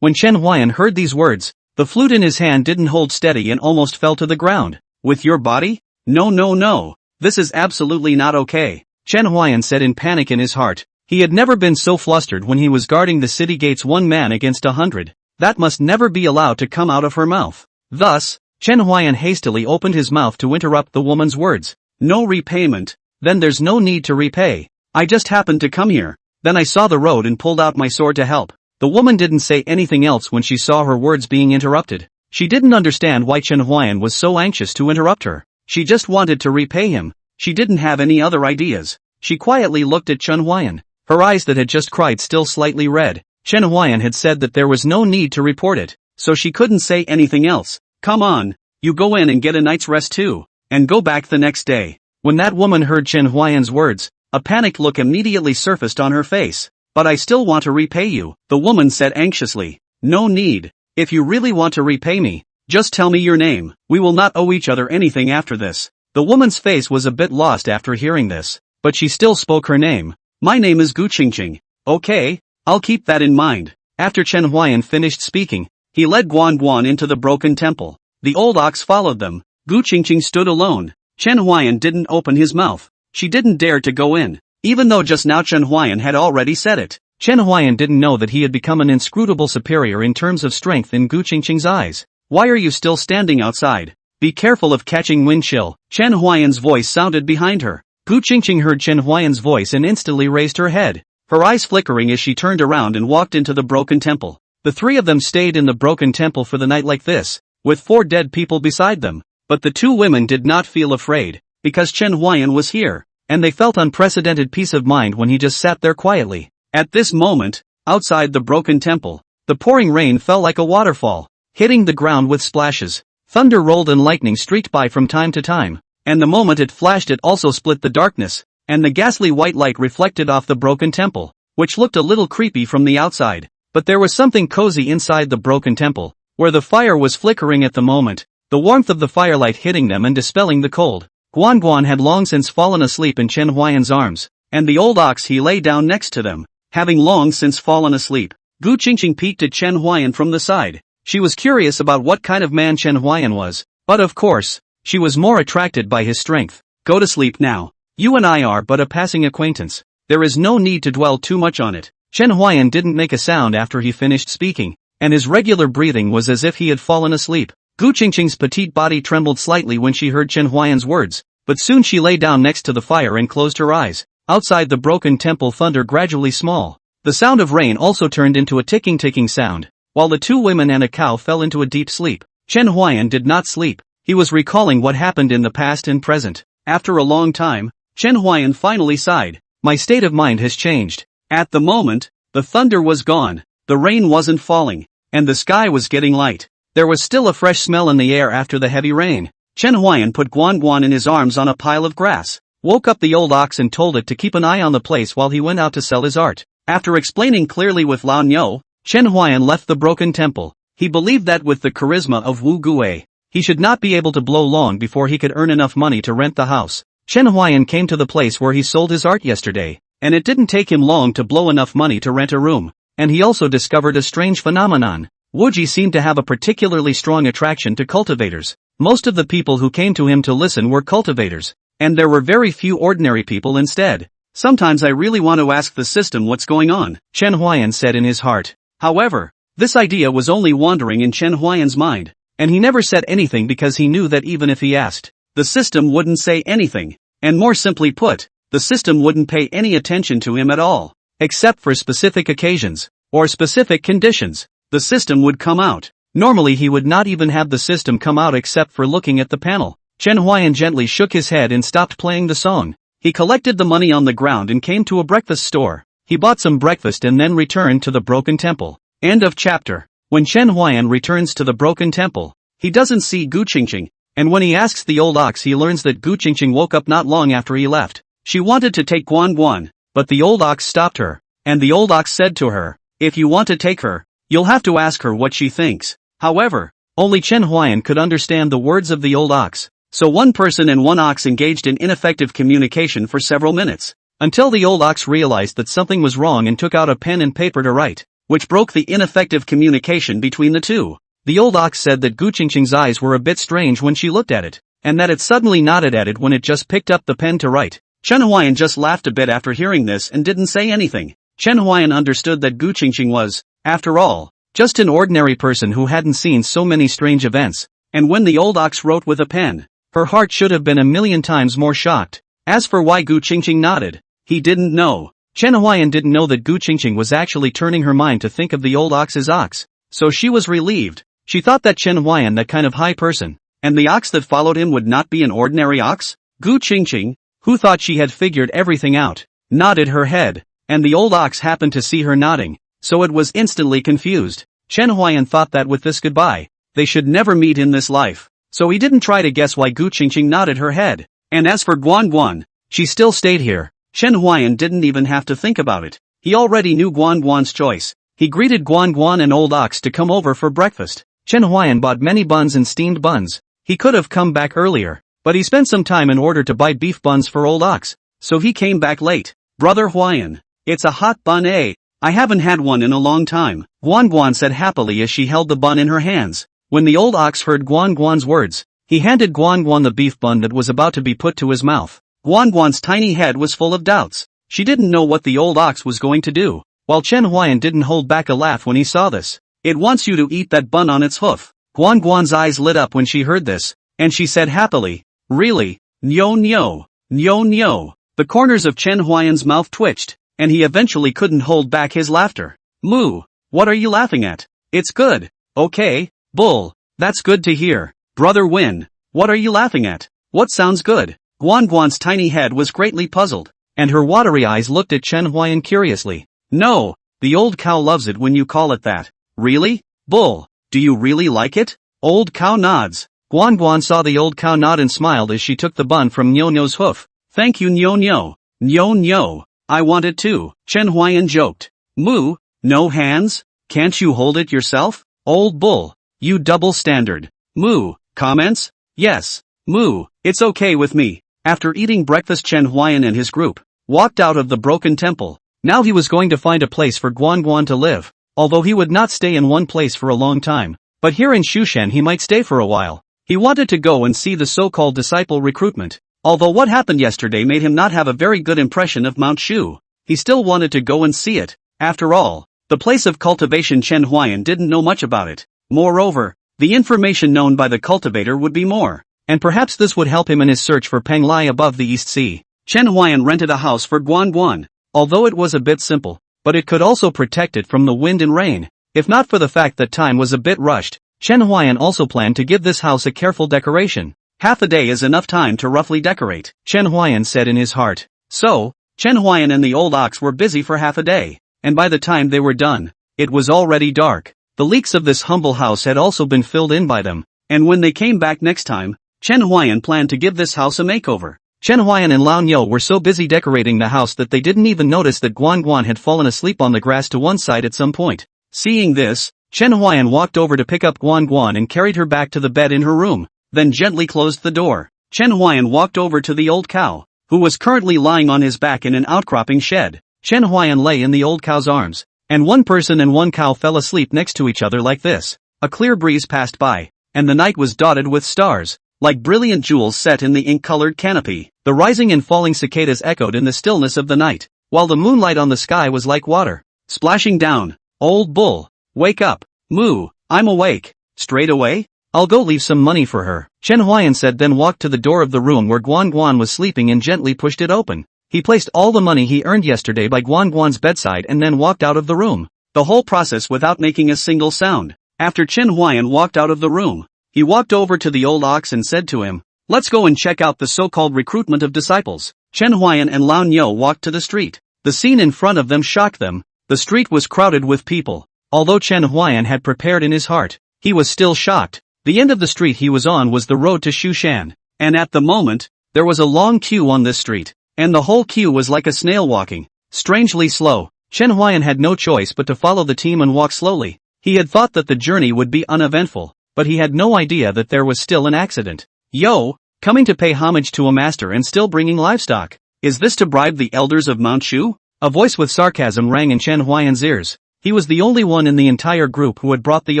When Chen Huayan heard these words, the flute in his hand didn't hold steady and almost fell to the ground. With your body? No. This is absolutely not okay. Chen Huayan said in panic in his heart. He had never been so flustered when he was guarding the city gates 1 man against 100. That must never be allowed to come out of her mouth. Thus, Chen Huayan hastily opened his mouth to interrupt the woman's words. No repayment? Then there's no need to repay. I just happened to come here. Then I saw the road and pulled out my sword to help. The woman didn't say anything else when she saw her words being interrupted. She didn't understand why Chen Huayan was so anxious to interrupt her. She just wanted to repay him. She didn't have any other ideas. She quietly looked at Chen Huayan. Her eyes that had just cried still slightly red. Chen Huayan had said that there was no need to report it, so she couldn't say anything else. Come on, you go in and get a night's rest too, and go back the next day. When that woman heard Chen Huayan's words, a panicked look immediately surfaced on her face. But I still want to repay you, the woman said anxiously. No need. If you really want to repay me, just tell me your name. We will not owe each other anything after this. The woman's face was a bit lost after hearing this, but she still spoke her name. My name is Gu Qingqing. Okay, I'll keep that in mind. After Chen Huayan finished speaking, he led Guan Guan into the broken temple. The old ox followed them. Gu Qingqing stood alone. Chen Huayan didn't open his mouth. She didn't dare to go in, even though just now Chen Huayan had already said it. Chen Huayan didn't know that he had become an inscrutable superior in terms of strength in Gu Qingqing's eyes. Why are you still standing outside? Be careful of catching wind chill. Chen Huayan's voice sounded behind her. Gu Qingqing heard Chen Huayan's voice and instantly raised her head, her eyes flickering as she turned around and walked into the broken temple. The three of them stayed in the broken temple for the night like this, with 4 dead people beside them. But the 2 women did not feel afraid, because Chen Huayan was here, and they felt unprecedented peace of mind when he just sat there quietly. At this moment, outside the broken temple, the pouring rain fell like a waterfall, hitting the ground with splashes. Thunder rolled and lightning streaked by from time to time, and the moment it flashed it also split the darkness, and the ghastly white light reflected off the broken temple, which looked a little creepy from the outside. But there was something cozy inside the broken temple, where the fire was flickering at the moment, the warmth of the firelight hitting them and dispelling the cold. Guan Guan had long since fallen asleep in Chen Huayan's arms, and the old ox he lay down next to them, having long since fallen asleep. Gu Qingqing peeked at Chen Huayan from the side. She was curious about what kind of man Chen Huayan was, but of course, she was more attracted by his strength. Go to sleep now. You and I are but a passing acquaintance. There is no need to dwell too much on it. Chen Huayan didn't make a sound after he finished speaking, and his regular breathing was as if he had fallen asleep. Gu Qingqing's petite body trembled slightly when she heard Chen Huayan's words, but soon she lay down next to the fire and closed her eyes. Outside the broken temple thunder gradually small. The sound of rain also turned into a ticking sound, while the 2 women and a cow fell into a deep sleep. Chen Huayan did not sleep. He was recalling what happened in the past and present. After a long time, Chen Huayan finally sighed. My state of mind has changed. At the moment, the thunder was gone, the rain wasn't falling, and the sky was getting light. There was still a fresh smell in the air after the heavy rain. Chen Huayan put Guan Guan in his arms on a pile of grass, woke up the old ox and told it to keep an eye on the place while he went out to sell his art. After explaining clearly with Lao Niu, Chen Huayan left the broken temple. He believed that with the charisma of Wu Guwei, he should not be able to blow long before he could earn enough money to rent the house. Chen Huayan came to the place where he sold his art yesterday, and it didn't take him long to blow enough money to rent a room. And he also discovered a strange phenomenon. Wuji seemed to have a particularly strong attraction to cultivators. Most of the people who came to him to listen were cultivators, and there were very few ordinary people instead. Sometimes I really want to ask the system what's going on, Chen Huayan said in his heart. However, this idea was only wandering in Chen Huayan's mind, and he never said anything because he knew that even if he asked, the system wouldn't say anything, and more simply put, the system wouldn't pay any attention to him at all, except for specific occasions, or specific conditions. The system would come out. Normally he would not even have the system come out except for looking at the panel. Chen Huayan gently shook his head and stopped playing the song. He collected the money on the ground and came to a breakfast store. He bought some breakfast and then returned to the broken temple. End of chapter. When Chen Huayan returns to the broken temple, he doesn't see Gu Qingqing, and when he asks the old ox he learns that Gu Qingqing woke up not long after he left. She wanted to take Guan Guan, but the old ox stopped her, and the old ox said to her, if you want to take her, you'll have to ask her what she thinks. However, only Chen Huayan could understand the words of the old ox, so one person and one ox engaged in ineffective communication for several minutes, until the old ox realized that something was wrong and took out a pen and paper to write, which broke the ineffective communication between the two. The old ox said that Gu Qingqing's eyes were a bit strange when she looked at it, and that it suddenly nodded at it when it just picked up the pen to write. Chen Huayan just laughed a bit after hearing this and didn't say anything. Chen Huayan understood that Gu Qingqing was, after all, just an ordinary person who hadn't seen so many strange events, and when the old ox wrote with a pen, her heart should have been a million times more shocked. As for why Gu Qingqing nodded, he didn't know. Chen Huayan didn't know that Gu Qingqing was actually turning her mind to think of the old ox's ox, so she was relieved. She thought that Chen Huayan, that kind of high person, and the ox that followed him would not be an ordinary ox. Gu Qingqing, who thought she had figured everything out, nodded her head, and the old ox happened to see her nodding, so it was instantly confused. Chen Huayan thought that with this goodbye, they should never meet in this life, so he didn't try to guess why Gu Qingqing nodded her head. And as for Guan Guan, she still stayed here. Chen Huayan didn't even have to think about it. He already knew Guan Guan's choice. He greeted Guan Guan and Old Ox to come over for breakfast. Chen Huayan bought many buns and steamed buns. He could have come back earlier, but he spent some time in order to buy beef buns for Old Ox, so he came back late. Brother Huayan, it's a hot bun eh? I haven't had one in a long time, Guan Guan said happily as she held the bun in her hands. When the Old Ox heard Guan Guan's words, he handed Guan Guan the beef bun that was about to be put to his mouth. Guan Guan's tiny head was full of doubts. She didn't know what the Old Ox was going to do, while Chen Huayan didn't hold back a laugh when he saw this. It wants you to eat that bun on its hoof. Guan Guan's eyes lit up when she heard this, and she said happily, really? Nyo nyo, nyo nyo. The corners of Chen Huayan's mouth twitched, and he eventually couldn't hold back his laughter. Moo, what are you laughing at? It's good. Okay, bull, that's good to hear. Brother Win, what are you laughing at? What sounds good? Guan Guan's tiny head was greatly puzzled, and her watery eyes looked at Chen Huayan curiously. No, the old cow loves it when you call it that. Really? Bull, do you really like it? Old cow nods. Guan Guan saw the old cow nod and smiled as she took the bun from Nyo Nyo's hoof. Thank you Nyo Nyo. Nyo Nyo, I want it too, Chen Huayan joked. Moo, no hands? Can't you hold it yourself? Old bull, you double standard. Moo, comments? Yes. Moo, it's okay with me. After eating breakfast Chen Huayan and his group walked out of the broken temple. Now he was going to find a place for Guan Guan to live, although he would not stay in one place for a long time, but here in Shushan he might stay for a while. He wanted to go and see the so-called disciple recruitment. Although what happened yesterday made him not have a very good impression of Mount Shu, he still wanted to go and see it. After all, the place of cultivation Chen Huayan didn't know much about it. Moreover, the information known by the cultivator would be more, and perhaps this would help him in his search for Peng Lai above the East Sea. Chen Huayan rented a house for Guan Guan, although it was a bit simple, but it could also protect it from the wind and rain. If not for the fact that time was a bit rushed, Chen Huayan also planned to give this house a careful decoration. Half a day is enough time to roughly decorate, Chen Huayan said in his heart. So, Chen Huayan and the old ox were busy for half a day, and by the time they were done, it was already dark. The leaks of this humble house had also been filled in by them, and when they came back next time, Chen Huayan planned to give this house a makeover. Chen Huayan and Lao Niu were so busy decorating the house that they didn't even notice that Guan Guan had fallen asleep on the grass to one side at some point. Seeing this, Chen Huayan walked over to pick up Guan Guan and carried her back to the bed in her room, then gently closed the door. Chen Huayan walked over to the old cow, who was currently lying on his back in an outcropping shed. Chen Huayan lay in the old cow's arms, and one person and one cow fell asleep next to each other like this. A clear breeze passed by, and the night was dotted with stars, like brilliant jewels set in the ink-colored canopy. The rising and falling cicadas echoed in the stillness of the night, while the moonlight on the sky was like water, splashing down. Old bull, wake up. Moo, I'm awake. Straight away? I'll go leave some money for her, Chen Huayan said, then walked to the door of the room where Guan Guan was sleeping and gently pushed it open. He placed all the money he earned yesterday by Guan Guan's bedside and then walked out of the room. The whole process without making a single sound. After Chen Huayan walked out of the room, he walked over to the old ox and said to him, let's go and check out the so-called recruitment of disciples. Chen Huayan and Lao Niu walked to the street. The scene in front of them shocked them. The street was crowded with people. Although Chen Huayan had prepared in his heart, he was still shocked. The end of the street he was on was the road to Shushan, and at the moment, there was a long queue on this street, and the whole queue was like a snail walking, strangely slow. Chen Huayan had no choice but to follow the team and walk slowly. He had thought that the journey would be uneventful, but he had no idea that there was still an accident. Yo, coming to pay homage to a master and still bringing livestock. Is this to bribe the elders of Mount Shu? A voice with sarcasm rang in Chen Huayan's ears. He was the only one in the entire group who had brought the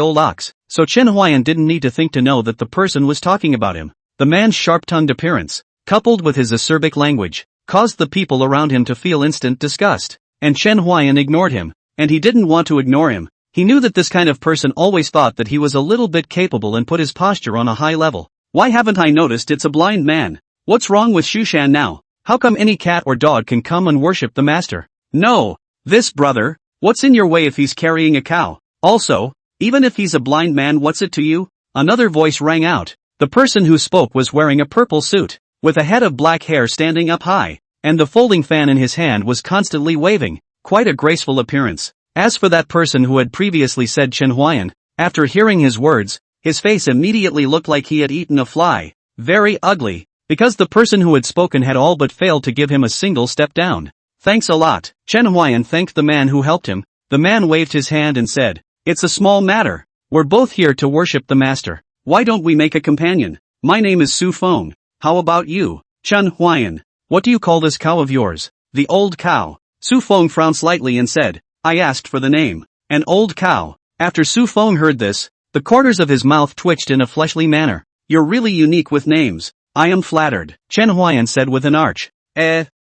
old ox, so Chen Huayan didn't need to think to know that the person was talking about him. The man's sharp-tongued appearance, coupled with his acerbic language, caused the people around him to feel instant disgust. And Chen Huayan ignored him, and he didn't want to ignore him. He knew that this kind of person always thought that he was a little bit capable and put his posture on a high level. Why haven't I noticed it's a blind man? What's wrong with Shushan now? How come any cat or dog can come and worship the master? No, this brother, what's in your way if he's carrying a cow? Also, even if he's a blind man, what's it to you? Another voice rang out. The person who spoke was wearing a purple suit, with a head of black hair standing up high, and the folding fan in his hand was constantly waving, quite a graceful appearance. As for that person who had previously said Chen Huayan, after hearing his words, his face immediately looked like he had eaten a fly, very ugly, because the person who had spoken had all but failed to give him a single step down. Thanks a lot. Chen Huayan thanked the man who helped him. The man waved his hand and said, "It's a small matter. We're both here to worship the master. Why don't we make a companion? My name is Su Feng. How about you, Chen Huayan? What do you call this cow of yours?" "The old cow." Su Feng frowned slightly and said, "I asked for the name. An old cow." After Su Feng heard this, the corners of his mouth twitched in a fleshly manner. "You're really unique with names. I am flattered," Chen Huayan said with an arch.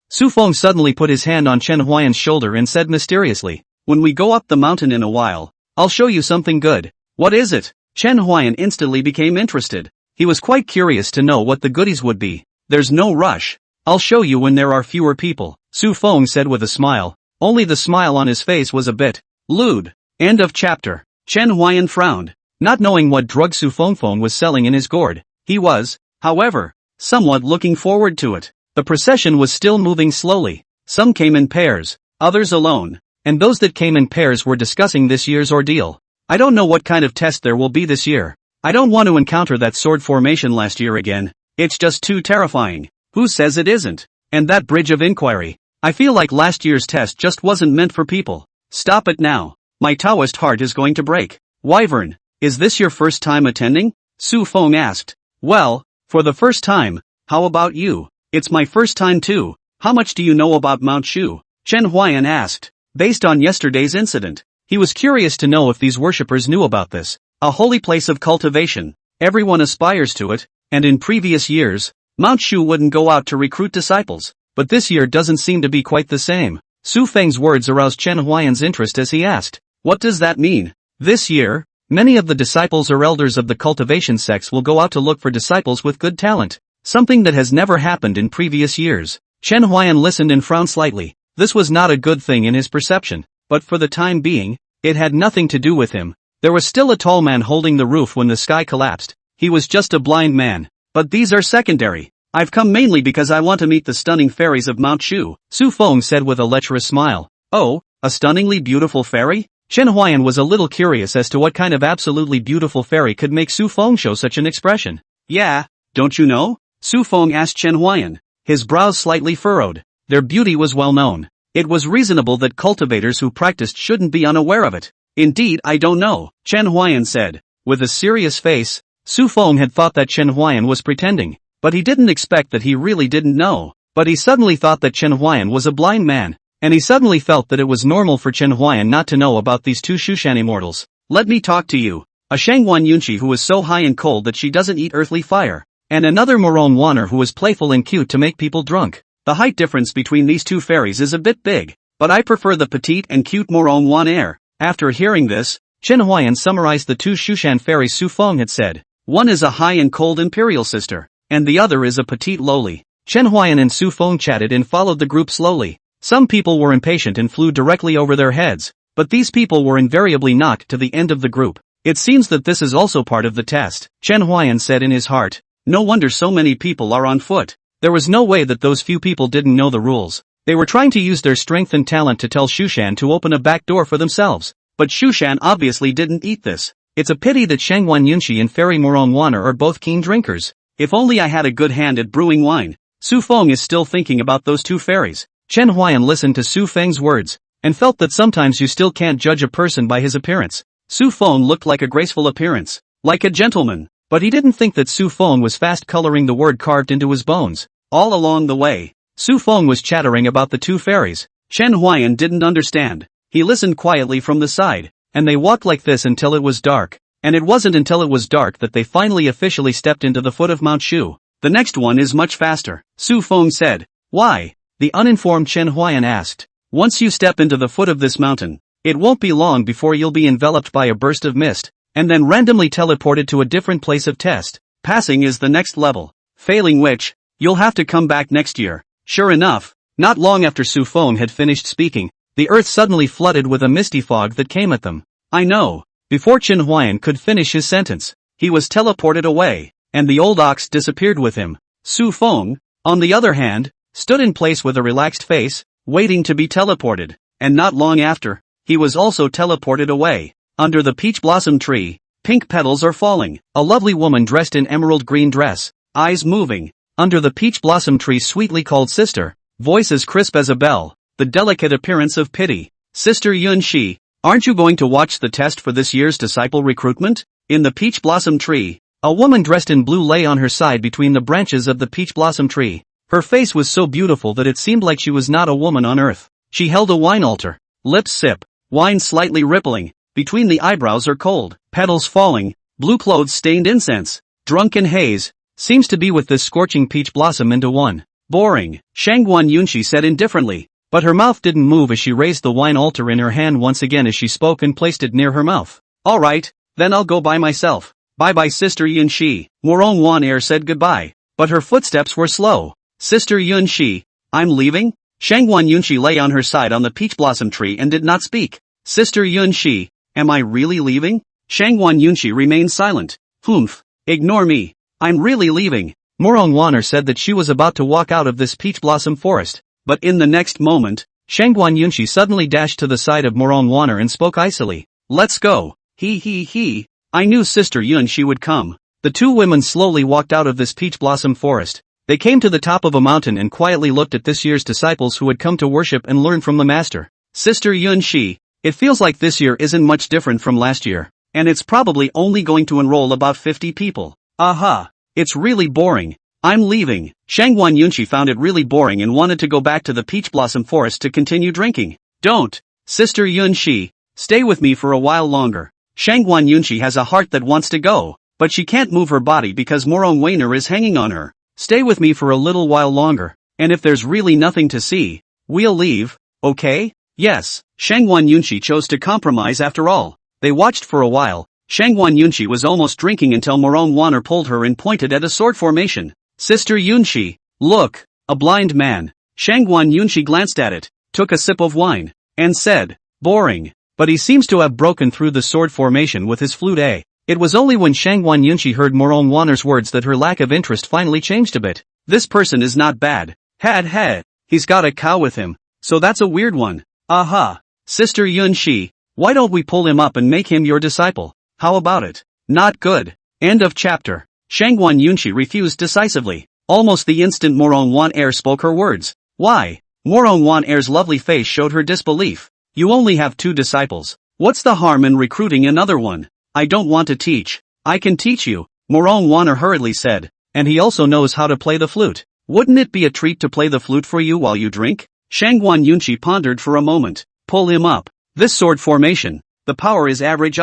Su Feng suddenly put his hand on Chen Huayan's shoulder and said mysteriously, "When we go up the mountain in a while, I'll show you something good." "What is it?" Chen Huayan instantly became interested. He was quite curious to know what the goodies would be. "There's no rush. I'll show you when there are fewer people," Su Feng said with a smile. Only the smile on his face was a bit lewd. End of chapter. Chen Huayan frowned, not knowing what drug Su Feng was selling in his gourd. He was, however, somewhat looking forward to it. The procession was still moving slowly. Some came in pairs, others alone, and those that came in pairs were discussing this year's ordeal. "I don't know what kind of test there will be this year. I don't want to encounter that sword formation last year again. It's just too terrifying." "Who says it isn't?" "And that bridge of inquiry. I feel like last year's test just wasn't meant for people." "Stop it now. My Taoist heart is going to break." "Wyvern, is this your first time attending?" Su Feng asked. "Well, for the first time. How about you?" "It's my first time too. How much do you know about Mount Shu?" Chen Huayan asked. Based on yesterday's incident, he was curious to know if these worshippers knew about this. A holy place of cultivation. Everyone aspires to it, and in previous years, Mount Shu wouldn't go out to recruit disciples, but this year doesn't seem to be quite the same. Su Feng's words aroused Chen Huayan's interest as he asked, "What does that mean?" "This year, many of the disciples or elders of the cultivation sects will go out to look for disciples with good talent. Something that has never happened in previous years." Chen Huayan listened and frowned slightly. This was not a good thing in his perception, but for the time being, it had nothing to do with him. There was still a tall man holding the roof when the sky collapsed. He was just a blind man. But these are secondary. "I've come mainly because I want to meet the stunning fairies of Mount Shu," Su Feng said with a lecherous smile. "Oh, a stunningly beautiful fairy?" Chen Huayan was a little curious as to what kind of absolutely beautiful fairy could make Su Feng show such an expression. "Yeah, don't you know?" Su Feng asked Chen Huayan. His brows slightly furrowed. Their beauty was well known. It was reasonable that cultivators who practiced shouldn't be unaware of it. "Indeed, I don't know," Chen Huayan said. With a serious face, Su Feng had thought that Chen Huayan was pretending, but he didn't expect that he really didn't know. But he suddenly thought that Chen Huayan was a blind man, and he suddenly felt that it was normal for Chen Huayan not to know about these two Shushan immortals. "Let me talk to you. A Shangwan Yunchi who is so high and cold that she doesn't eat earthly fire. And another Moron Wanner who is playful and cute to make people drunk. The height difference between these two fairies is a bit big, but I prefer the petite and cute Moron Wanner." After hearing this, Chen Huayan summarized the two Shushan fairies Su Feng had said. One is a high and cold imperial sister, and the other is a petite lowly. Chen Huayan and Su Feng chatted and followed the group slowly. Some people were impatient and flew directly over their heads, but these people were invariably knocked to the end of the group. "It seems that this is also part of the test," Chen Huayan said in his heart. "No wonder so many people are on foot." There was no way that those few people didn't know the rules. They were trying to use their strength and talent to tell Shushan to open a back door for themselves. But Shushan obviously didn't eat this. It's a pity that Shangwan Yunchi and Fairy Moron Wanner are both keen drinkers. If only I had a good hand at brewing wine. Su Feng is still thinking about those two fairies. Chen Huayan listened to Su Feng's words, and felt that sometimes you still can't judge a person by his appearance. Su Feng looked like a graceful appearance, like a gentleman. But he didn't think that Su Feng was fast coloring the word carved into his bones. All along the way, Su Feng was chattering about the two fairies. Chen Huayan didn't understand. He listened quietly from the side, and they walked like this until it was dark. And it wasn't until it was dark that they finally officially stepped into the foot of Mount Shu. "The next one is much faster," Su Feng said. "Why?" the uninformed Chen Huayan asked. "Once you step into the foot of this mountain, it won't be long before you'll be enveloped by a burst of mist, and then randomly teleported to a different place of test. Passing is the next level, failing which, you'll have to come back next year." Sure enough, not long after Su Feng had finished speaking, the earth suddenly flooded with a misty fog that came at them. "I know." Before Chen Huayan could finish his sentence, he was teleported away, and the old ox disappeared with him. "Su Feng, on the other hand, stood in place with a relaxed face, waiting to be teleported. And not long after, he was also teleported away. Under the peach blossom tree, pink petals are falling. A lovely woman dressed in emerald green dress, eyes moving. Under the peach blossom tree sweetly called sister, voice as crisp as a bell, the delicate appearance of pity. Sister Yun-shi, aren't you going to watch the test for this year's disciple recruitment? In the peach blossom tree, a woman dressed in blue lay on her side between the branches of the peach blossom tree. Her face was so beautiful that it seemed like she was not a woman on earth. She held a wine altar, lips sip, wine slightly rippling, between the eyebrows are cold, petals falling, blue clothes stained incense, drunken haze, seems to be with this scorching peach blossom into one. Boring, Shangguan Yunshi said indifferently, but her mouth didn't move as she raised the wine altar in her hand once again as she spoke and placed it near her mouth. Alright, then I'll go by myself. Bye-bye Sister Yun-shi. Morong Wan-er said goodbye, but her footsteps were slow. Sister Yun-shi, I'm leaving? Shangguan Yunshi lay on her side on the peach blossom tree and did not speak. Sister Yun-shi, am I really leaving? Shangguan Yunshi remained silent. Humph, ignore me. I'm really leaving. Morong Wan-er said that she was about to walk out of this peach blossom forest, but in the next moment, Shangguan Yunshi suddenly dashed to the side of Morong Wan-er and spoke icily. Let's go. He. I knew Sister Yun-shi would come. The two women slowly walked out of this peach blossom forest. They came to the top of a mountain and quietly looked at this year's disciples who had come to worship and learn from the master. Sister Yun-shi, it feels like this year isn't much different from last year, and it's probably only going to enroll about 50 people. Aha. It's really boring. I'm leaving. Shangguan Yunshi found it really boring and wanted to go back to the peach blossom forest to continue drinking. Don't. Sister Yun-shi, stay with me for a while longer. Shangguan Yunshi has a heart that wants to go, but she can't move her body because Morong Wan-er is hanging on her. Stay with me for a little while longer, and if there's really nothing to see, we'll leave, okay? Yes, Shangguan Yunshi chose to compromise after all. They watched for a while. Shangguan Yunshi was almost drinking until Morong Wan-er pulled her and pointed at a sword formation. Sister Yunshi, look, a blind man. Shangguan Yunshi glanced at it, took a sip of wine, and said, boring, but he seems to have broken through the sword formation with his flute A. It was only when Shangguan Yunshi heard Morong Wan-er's words that her lack of interest finally changed a bit. This person is not bad. Had. He's got a cow with him, so that's a weird one. Aha. Sister Yun-shi, why don't we pull him up and make him your disciple? How about it? Not good. End of chapter. Shangguan Yunshi refused decisively. Almost the instant Morong Wan-er spoke her words. Why? Morong Wan-er's lovely face showed her disbelief. You only have 2 disciples. What's the harm in recruiting another one? I don't want to teach. I can teach you, Morong Wan-er hurriedly said, and he also knows how to play the flute. Wouldn't it be a treat to play the flute for you while you drink? Shangguan Yunshi pondered for a moment. Pull him up. This sword formation. The power is average.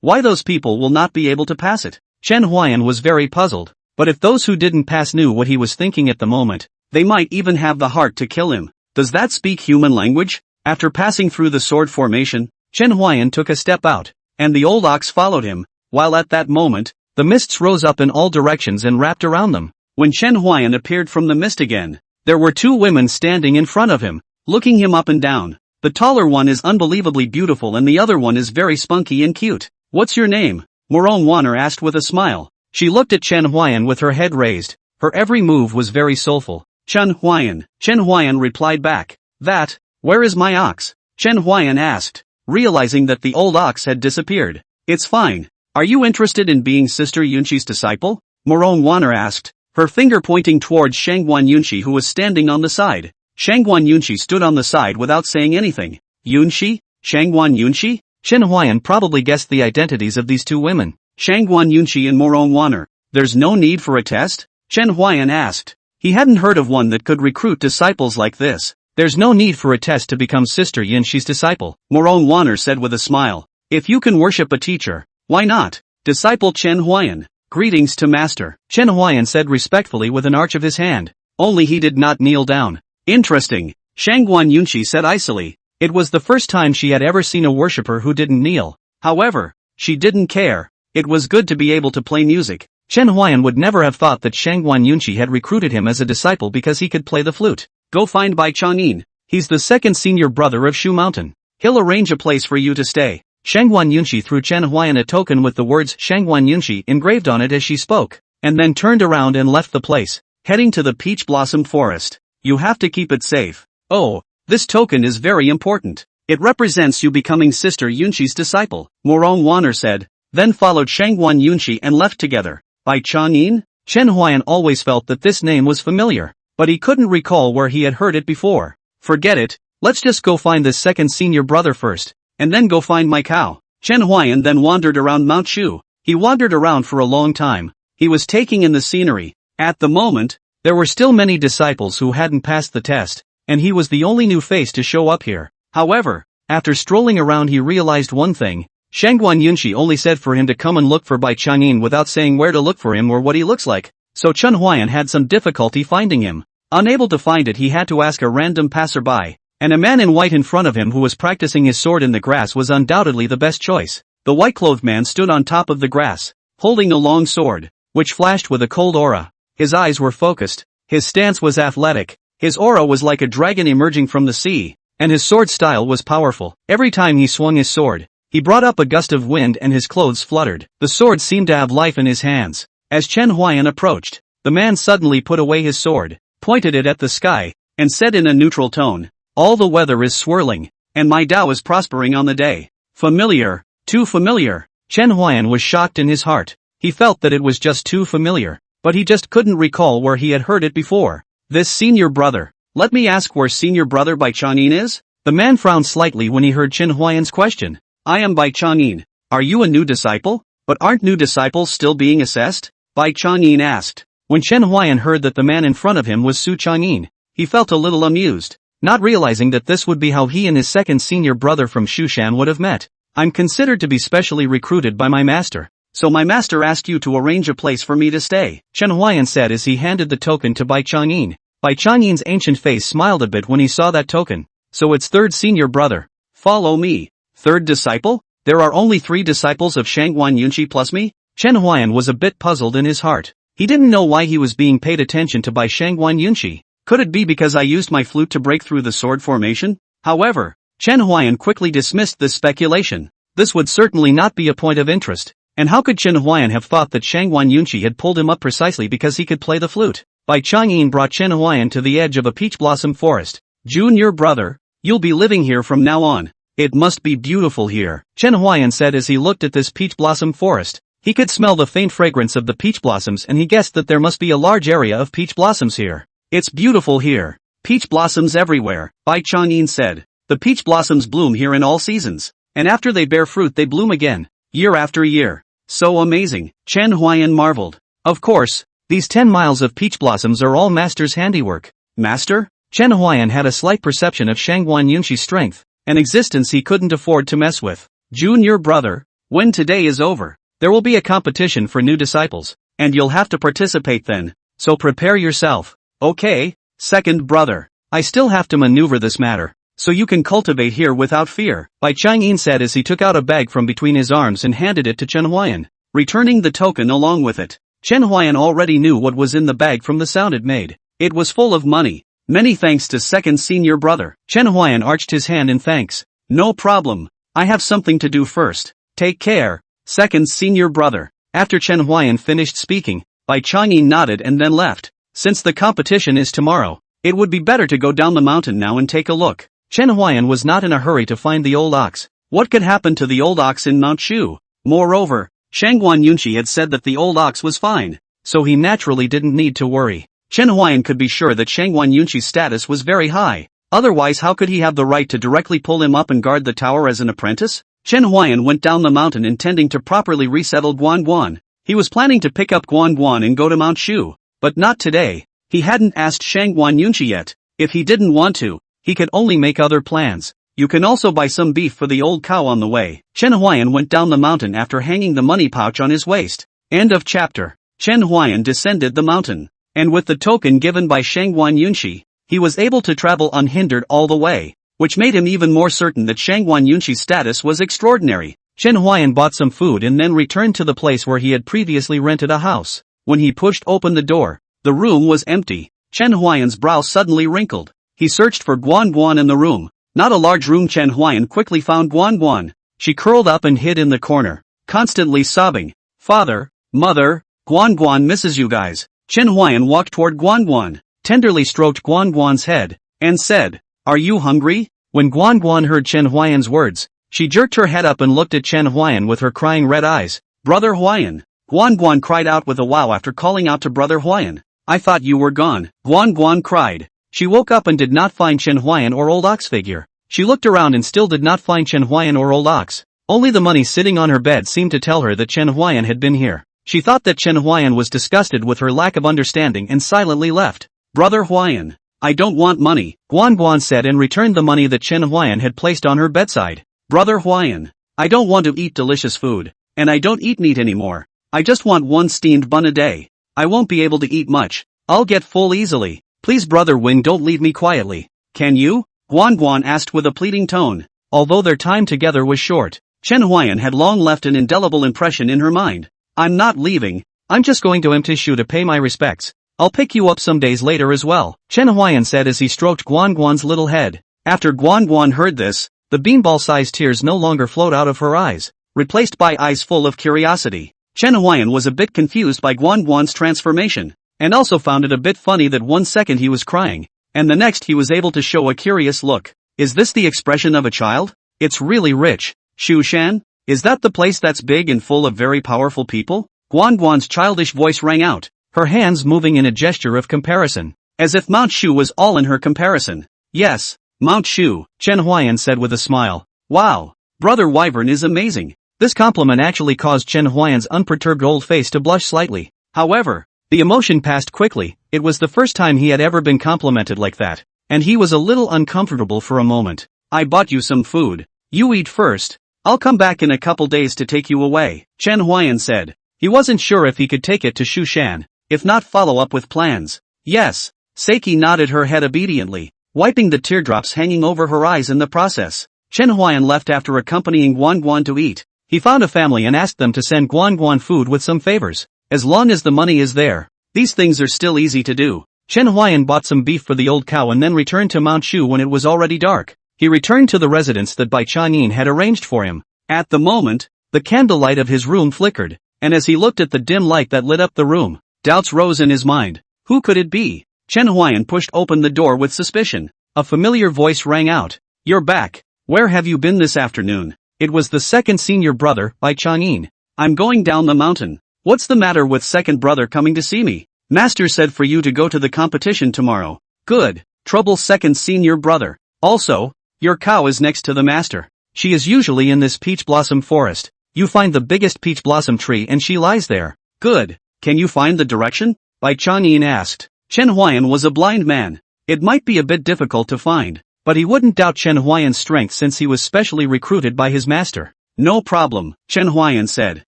Why those people will not be able to pass it? Chen Huayan was very puzzled, but if those who didn't pass knew what he was thinking at the moment, they might even have the heart to kill him. Does that speak human language? After passing through the sword formation, Chen Huayan took a step out, and the old ox followed him, while at that moment, the mists rose up in all directions and wrapped around them. When Chen Huayan appeared from the mist again, there were 2 women standing in front of him, looking him up and down. The taller one is unbelievably beautiful and the other one is very spunky and cute. What's your name? Morong Wan-er asked with a smile. She looked at Chen Huayan with her head raised. Her every move was very soulful. Chen Huayan. Chen Huayan replied back. That, where is my ox? Chen Huayan asked, realizing that the old ox had disappeared. It's fine. Are you interested in being Sister Yunshi's disciple? Morong Wan-er asked, her finger pointing towards Shangguan Yunshi who was standing on the side. Shangguan Yunshi stood on the side without saying anything. Yunshi? Shangguan Yunshi? Chen Huayan probably guessed the identities of these 2 women. Shangguan Yunshi and Morong Wan-er. There's no need for a test? Chen Huayan asked. He hadn't heard of one that could recruit disciples like this. There's no need for a test to become Sister Yunshi's disciple, Morong Wan-er said with a smile. If you can worship a teacher, why not? Disciple Chen Huayan. Greetings to Master, Chen Huayan said respectfully with an arch of his hand. Only he did not kneel down. Interesting, Shangguan Yunshi said icily. It was the first time she had ever seen a worshipper who didn't kneel. However, she didn't care. It was good to be able to play music. Chen Huayan would never have thought that Shangguan Yunshi had recruited him as a disciple because he could play the flute. Go find Bai Chang'in. He's the second senior brother of Shu Mountain. He'll arrange a place for you to stay. Shangguan Yunshi threw Chen Huayan a token with the words Shangguan Yunshi engraved on it as she spoke, and then turned around and left the place. heading to the peach blossom forest. You have to keep it safe. Oh, this token is very important. It represents you becoming Sister Yunqi's disciple, Morong Wanner said, then followed Shangguan Yunqi and left together. By Chang'in? Chen Huayan always felt that this name was familiar, but he couldn't recall where he had heard it before. Forget it, let's just go find this second senior brother first, and then go find my cow. Chen Huayan then wandered around Mount Shu. He wandered around for a long time. He was taking in the scenery. At the moment, there were still many disciples who hadn't passed the test, and he was the only new face to show up here. However, after strolling around he realized one thing. Shangguan Yunqi only said for him to come and look for Bai Chang'in without saying where to look for him or what he looks like, so Chen Huayan had some difficulty finding him. Unable to find it, he had to ask a random passerby, and a man in white in front of him who was practicing his sword in the grass was undoubtedly the best choice. The white-clothed man stood on top of the grass, holding a long sword, which flashed with a cold aura. His eyes were focused, his stance was athletic, his aura was like a dragon emerging from the sea, and his sword style was powerful. Every time he swung his sword, he brought up a gust of wind and his clothes fluttered. The sword seemed to have life in his hands. As Chen Huayan approached, the man suddenly put away his sword, pointed it at the sky, and said in a neutral tone, "All the weather is swirling, and my Dao is prospering on the day." Familiar, too familiar. Chen Huayan was shocked in his heart. He felt that it was just too familiar, but he just couldn't recall where he had heard it before. This senior brother. Let me ask where senior brother Bai Chang'in is? The man frowned slightly when he heard Chen Huayan's question. I am Bai Chang'in. Are you a new disciple? But aren't new disciples still being assessed? Bai Chang'in asked. When Chen Huayan heard that the man in front of him was Su Chang'in, he felt a little amused, not realizing that this would be how he and his second senior brother from Shushan would have met. I'm considered to be specially recruited by my master, so my master asked you to arrange a place for me to stay, Chen Huayan said as he handed the token to Bai Chang'in. Bai Chang'in's ancient face smiled a bit when he saw that token. So it's third senior brother. Follow me. Third disciple? There are only 3 disciples of Shangguan Yunqi plus me? Chen Huayan was a bit puzzled in his heart. He didn't know why he was being paid attention to by Shangguan Yunqi. Could it be because I used my flute to break through the sword formation? However, Chen Huayan quickly dismissed this speculation. This would certainly not be a point of interest. And how could Chen Huayan have thought that Shangguan Yunqi had pulled him up precisely because he could play the flute? Bai Chang'in brought Chen Huayan to the edge of a peach blossom forest. Junior brother, you'll be living here from now on. It must be beautiful here, Chen Huayan said as he looked at this peach blossom forest. He could smell the faint fragrance of the peach blossoms and he guessed that there must be a large area of peach blossoms here. It's beautiful here. Peach blossoms everywhere, Bai Chang'in said. The peach blossoms bloom here in all seasons, and after they bear fruit they bloom again, year after year. So amazing, Chen Huayan marveled. Of course, these 10 miles of peach blossoms are all master's handiwork. Master? Chen Huayan had a slight perception of Shangguan Yunqi's strength, an existence he couldn't afford to mess with. Junior brother, when today is over, there will be a competition for new disciples, and you'll have to participate then, so prepare yourself. Okay, second brother, I still have to maneuver this matter, so you can cultivate here without fear, Bai Chang'in said as he took out a bag from between his arms and handed it to Chen Huayan, returning the token along with it. Chen Huayan already knew what was in the bag from the sound it made. It was full of money. Many thanks to second senior brother. Chen Huayan arched his hand in thanks. No problem. I have something to do first. Take care, second senior brother. After Chen Huayan finished speaking, Bai Chang'in nodded and then left. Since the competition is tomorrow, it would be better to go down the mountain now and take a look. Chen Huayan was not in a hurry to find the old ox. What could happen to the old ox in Mount Shu? Moreover, Shangguan Yunqi had said that the old ox was fine, so he naturally didn't need to worry. Chen Huayan could be sure that Shangguan Yunqi's status was very high. Otherwise how could he have the right to directly pull him up and guard the tower as an apprentice? Chen Huayan went down the mountain intending to properly resettle Guan. He was planning to pick up Guan and go to Mount Shu, but not today. He hadn't asked Shangguan Yunqi yet. If he didn't want to, he could only make other plans. You can also buy some beef for the old cow on the way. Chen Huayan went down the mountain after hanging the money pouch on his waist. End of chapter. Chen Huayan descended the mountain, and with the token given by Shangguan Yunqi, he was able to travel unhindered all the way, which made him even more certain that Shangguan Yunqi's status was extraordinary. Chen Huayan bought some food and then returned to the place where he had previously rented a house. When he pushed open the door, the room was empty. Chen Huayan's brow suddenly wrinkled. He searched for Guan in the room. Not a large room. Chen Huayan quickly found Guan. She curled up and hid in the corner, constantly sobbing. Father, mother, Guan misses you guys. Chen Huayan walked toward Guan, tenderly stroked Guan's head, and said, "Are you hungry?" When Guan heard Chen Huayan's words, she jerked her head up and looked at Chen Huayan with her crying red eyes. "Brother Huayan!" Guan cried out with a wow after calling out to Brother Huayan. "I thought you were gone." Guan cried. She woke up and did not find Chen Huayan or Old Ox figure. She looked around and still did not find Chen Huayan or Old Ox. Only the money sitting on her bed seemed to tell her that Chen Huayan had been here. She thought that Chen Huayan was disgusted with her lack of understanding and silently left. "Brother Huayan, I don't want money," Guan said and returned the money that Chen Huayan had placed on her bedside. "Brother Huayan, I don't want to eat delicious food, and I don't eat meat anymore. I just want one steamed bun a day. I won't be able to eat much. I'll get full easily. Please Brother Wing, don't leave me quietly. Can you?" Guan asked with a pleading tone. Although their time together was short, Chen Huayan had long left an indelible impression in her mind. "I'm not leaving, I'm just going to Shu to pay my respects. I'll pick you up some days later as well," Chen Huayan said as he stroked Guan's little head. After Guan heard this, the beanball-sized tears no longer flowed out of her eyes, replaced by eyes full of curiosity. Chen Huayan was a bit confused by Guan's transformation, and also found it a bit funny that one second he was crying, and the next he was able to show a curious look. Is this the expression of a child? It's really rich. Shushan? Is that the place that's big and full of very powerful people? Guan's childish voice rang out, her hands moving in a gesture of comparison, as if Mount Shu was all in her comparison. "Yes, Mount Shu," Chen Huayan said with a smile. "Wow, Brother Wyvern is amazing." This compliment actually caused Chen Huayan's unperturbed old face to blush slightly. However, the emotion passed quickly. It was the first time he had ever been complimented like that, and he was a little uncomfortable for a moment. "I bought you some food. You eat first. I'll come back in a couple days to take you away," Chen Huayan said. He wasn't sure if he could take it to Shushan, if not follow up with plans. "Yes." Seiki nodded her head obediently, wiping the teardrops hanging over her eyes in the process. Chen Huayan left after accompanying Guan to eat. He found a family and asked them to send Guan food with some favors. As long as the money is there, these things are still easy to do. Chen Huayan bought some beef for the old cow and then returned to Mount Shu when it was already dark. He returned to the residence that Bai Chang'in had arranged for him. At the moment, the candlelight of his room flickered, and as he looked at the dim light that lit up the room, doubts rose in his mind. Who could it be? Chen Huayan pushed open the door with suspicion. A familiar voice rang out. "You're back. Where have you been this afternoon?" It was the second senior brother, Bai Chang'in. "I'm going down the mountain." "What's the matter with second brother coming to see me?" "Master said for you to go to the competition tomorrow." "Good. Trouble second senior brother. Also, your cow is next to the master. She is usually in this peach blossom forest. You find the biggest peach blossom tree and she lies there." "Good. Can you find the direction?" Bai Chang'in asked. Chen Huayan was a blind man. It might be a bit difficult to find, but he wouldn't doubt Chen Huayan's strength since he was specially recruited by his master. "No problem," Chen Huayan said.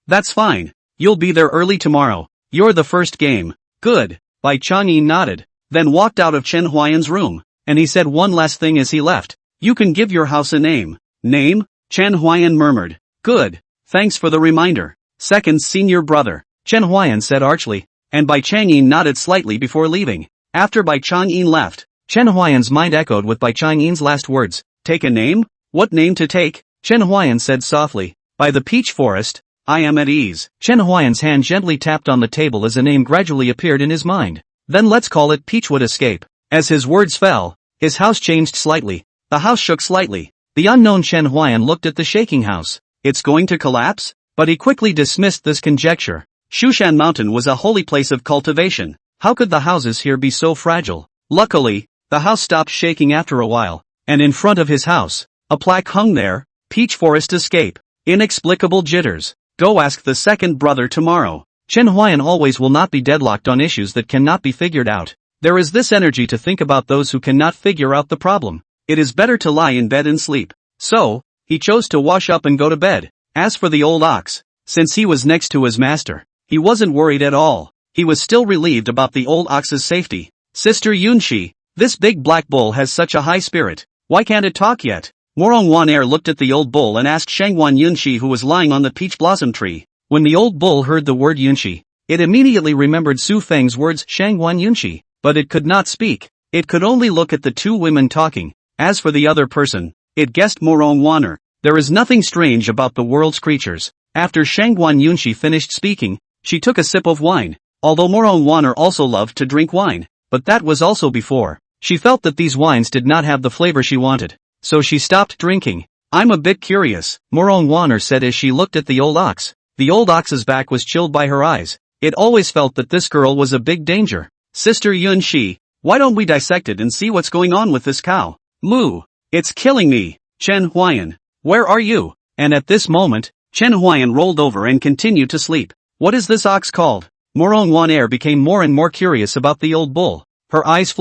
"That's fine. You'll be there early tomorrow. You're the first game." "Good." Bai Chang'in nodded, then walked out of Chen Huayan's room, and he said one last thing as he left. "You can give your house a name." "Name?" Chen Huayan murmured. "Good. Thanks for the reminder. Second senior brother," Chen Huayan said archly, and Bai Chang'in nodded slightly before leaving. After Bai Chang'in left, Chen Huayan's mind echoed with Bai Chang'in's last words. "Take a name? What name to take?" Chen Huayan said softly. "By the peach forest, I am at ease." Chen Huayan's hand gently tapped on the table as a name gradually appeared in his mind. "Then let's call it Peachwood Escape." As his words fell, his house changed slightly. The house shook slightly. The unknown Chen Huayan looked at the shaking house. It's going to collapse? But he quickly dismissed this conjecture. Shushan Mountain was a holy place of cultivation. How could the houses here be so fragile? Luckily, the house stopped shaking after a while, and in front of his house, a plaque hung there, Peach Forest Escape. Inexplicable jitters. Go ask the second brother tomorrow. Chen Huayan always will not be deadlocked on issues that cannot be figured out. There is this energy to think about those who cannot figure out the problem. It is better to lie in bed and sleep. So, he chose to wash up and go to bed. As for the old ox, since he was next to his master, he wasn't worried at all. He was still relieved about the old ox's safety. "Sister Yunshi, this big black bull has such a high spirit. Why can't it talk yet?" Morong Wan looked at the old bull and asked Shangwan Yunshi, who was lying on the peach blossom tree. When the old bull heard the word Yunshi, it immediately remembered Su Feng's words Shangwan Yunshi, but it could not speak. It could only look at the two women talking. As for the other person, it guessed Morong Wan. There is nothing strange about the world's creatures. After Shangwan Yunshi finished speaking, she took a sip of wine. although Morong Wanner also loved to drink wine, but that was also before she felt that these wines did not have the flavor she wanted. So she stopped drinking. I'm a bit curious, Morong Wanner said as she looked at the old ox. The old ox's back was chilled by her eyes. It always felt that this girl was a big danger. Sister Yun Shi, why don't we dissect it and see what's going on with this cow? Moo! It's killing me. Chen Huayan, where are you? And at this moment, Chen Huayan rolled over and continued to sleep. What is this ox called? Morong Wanner became more and more curious about the old bull. Her eyes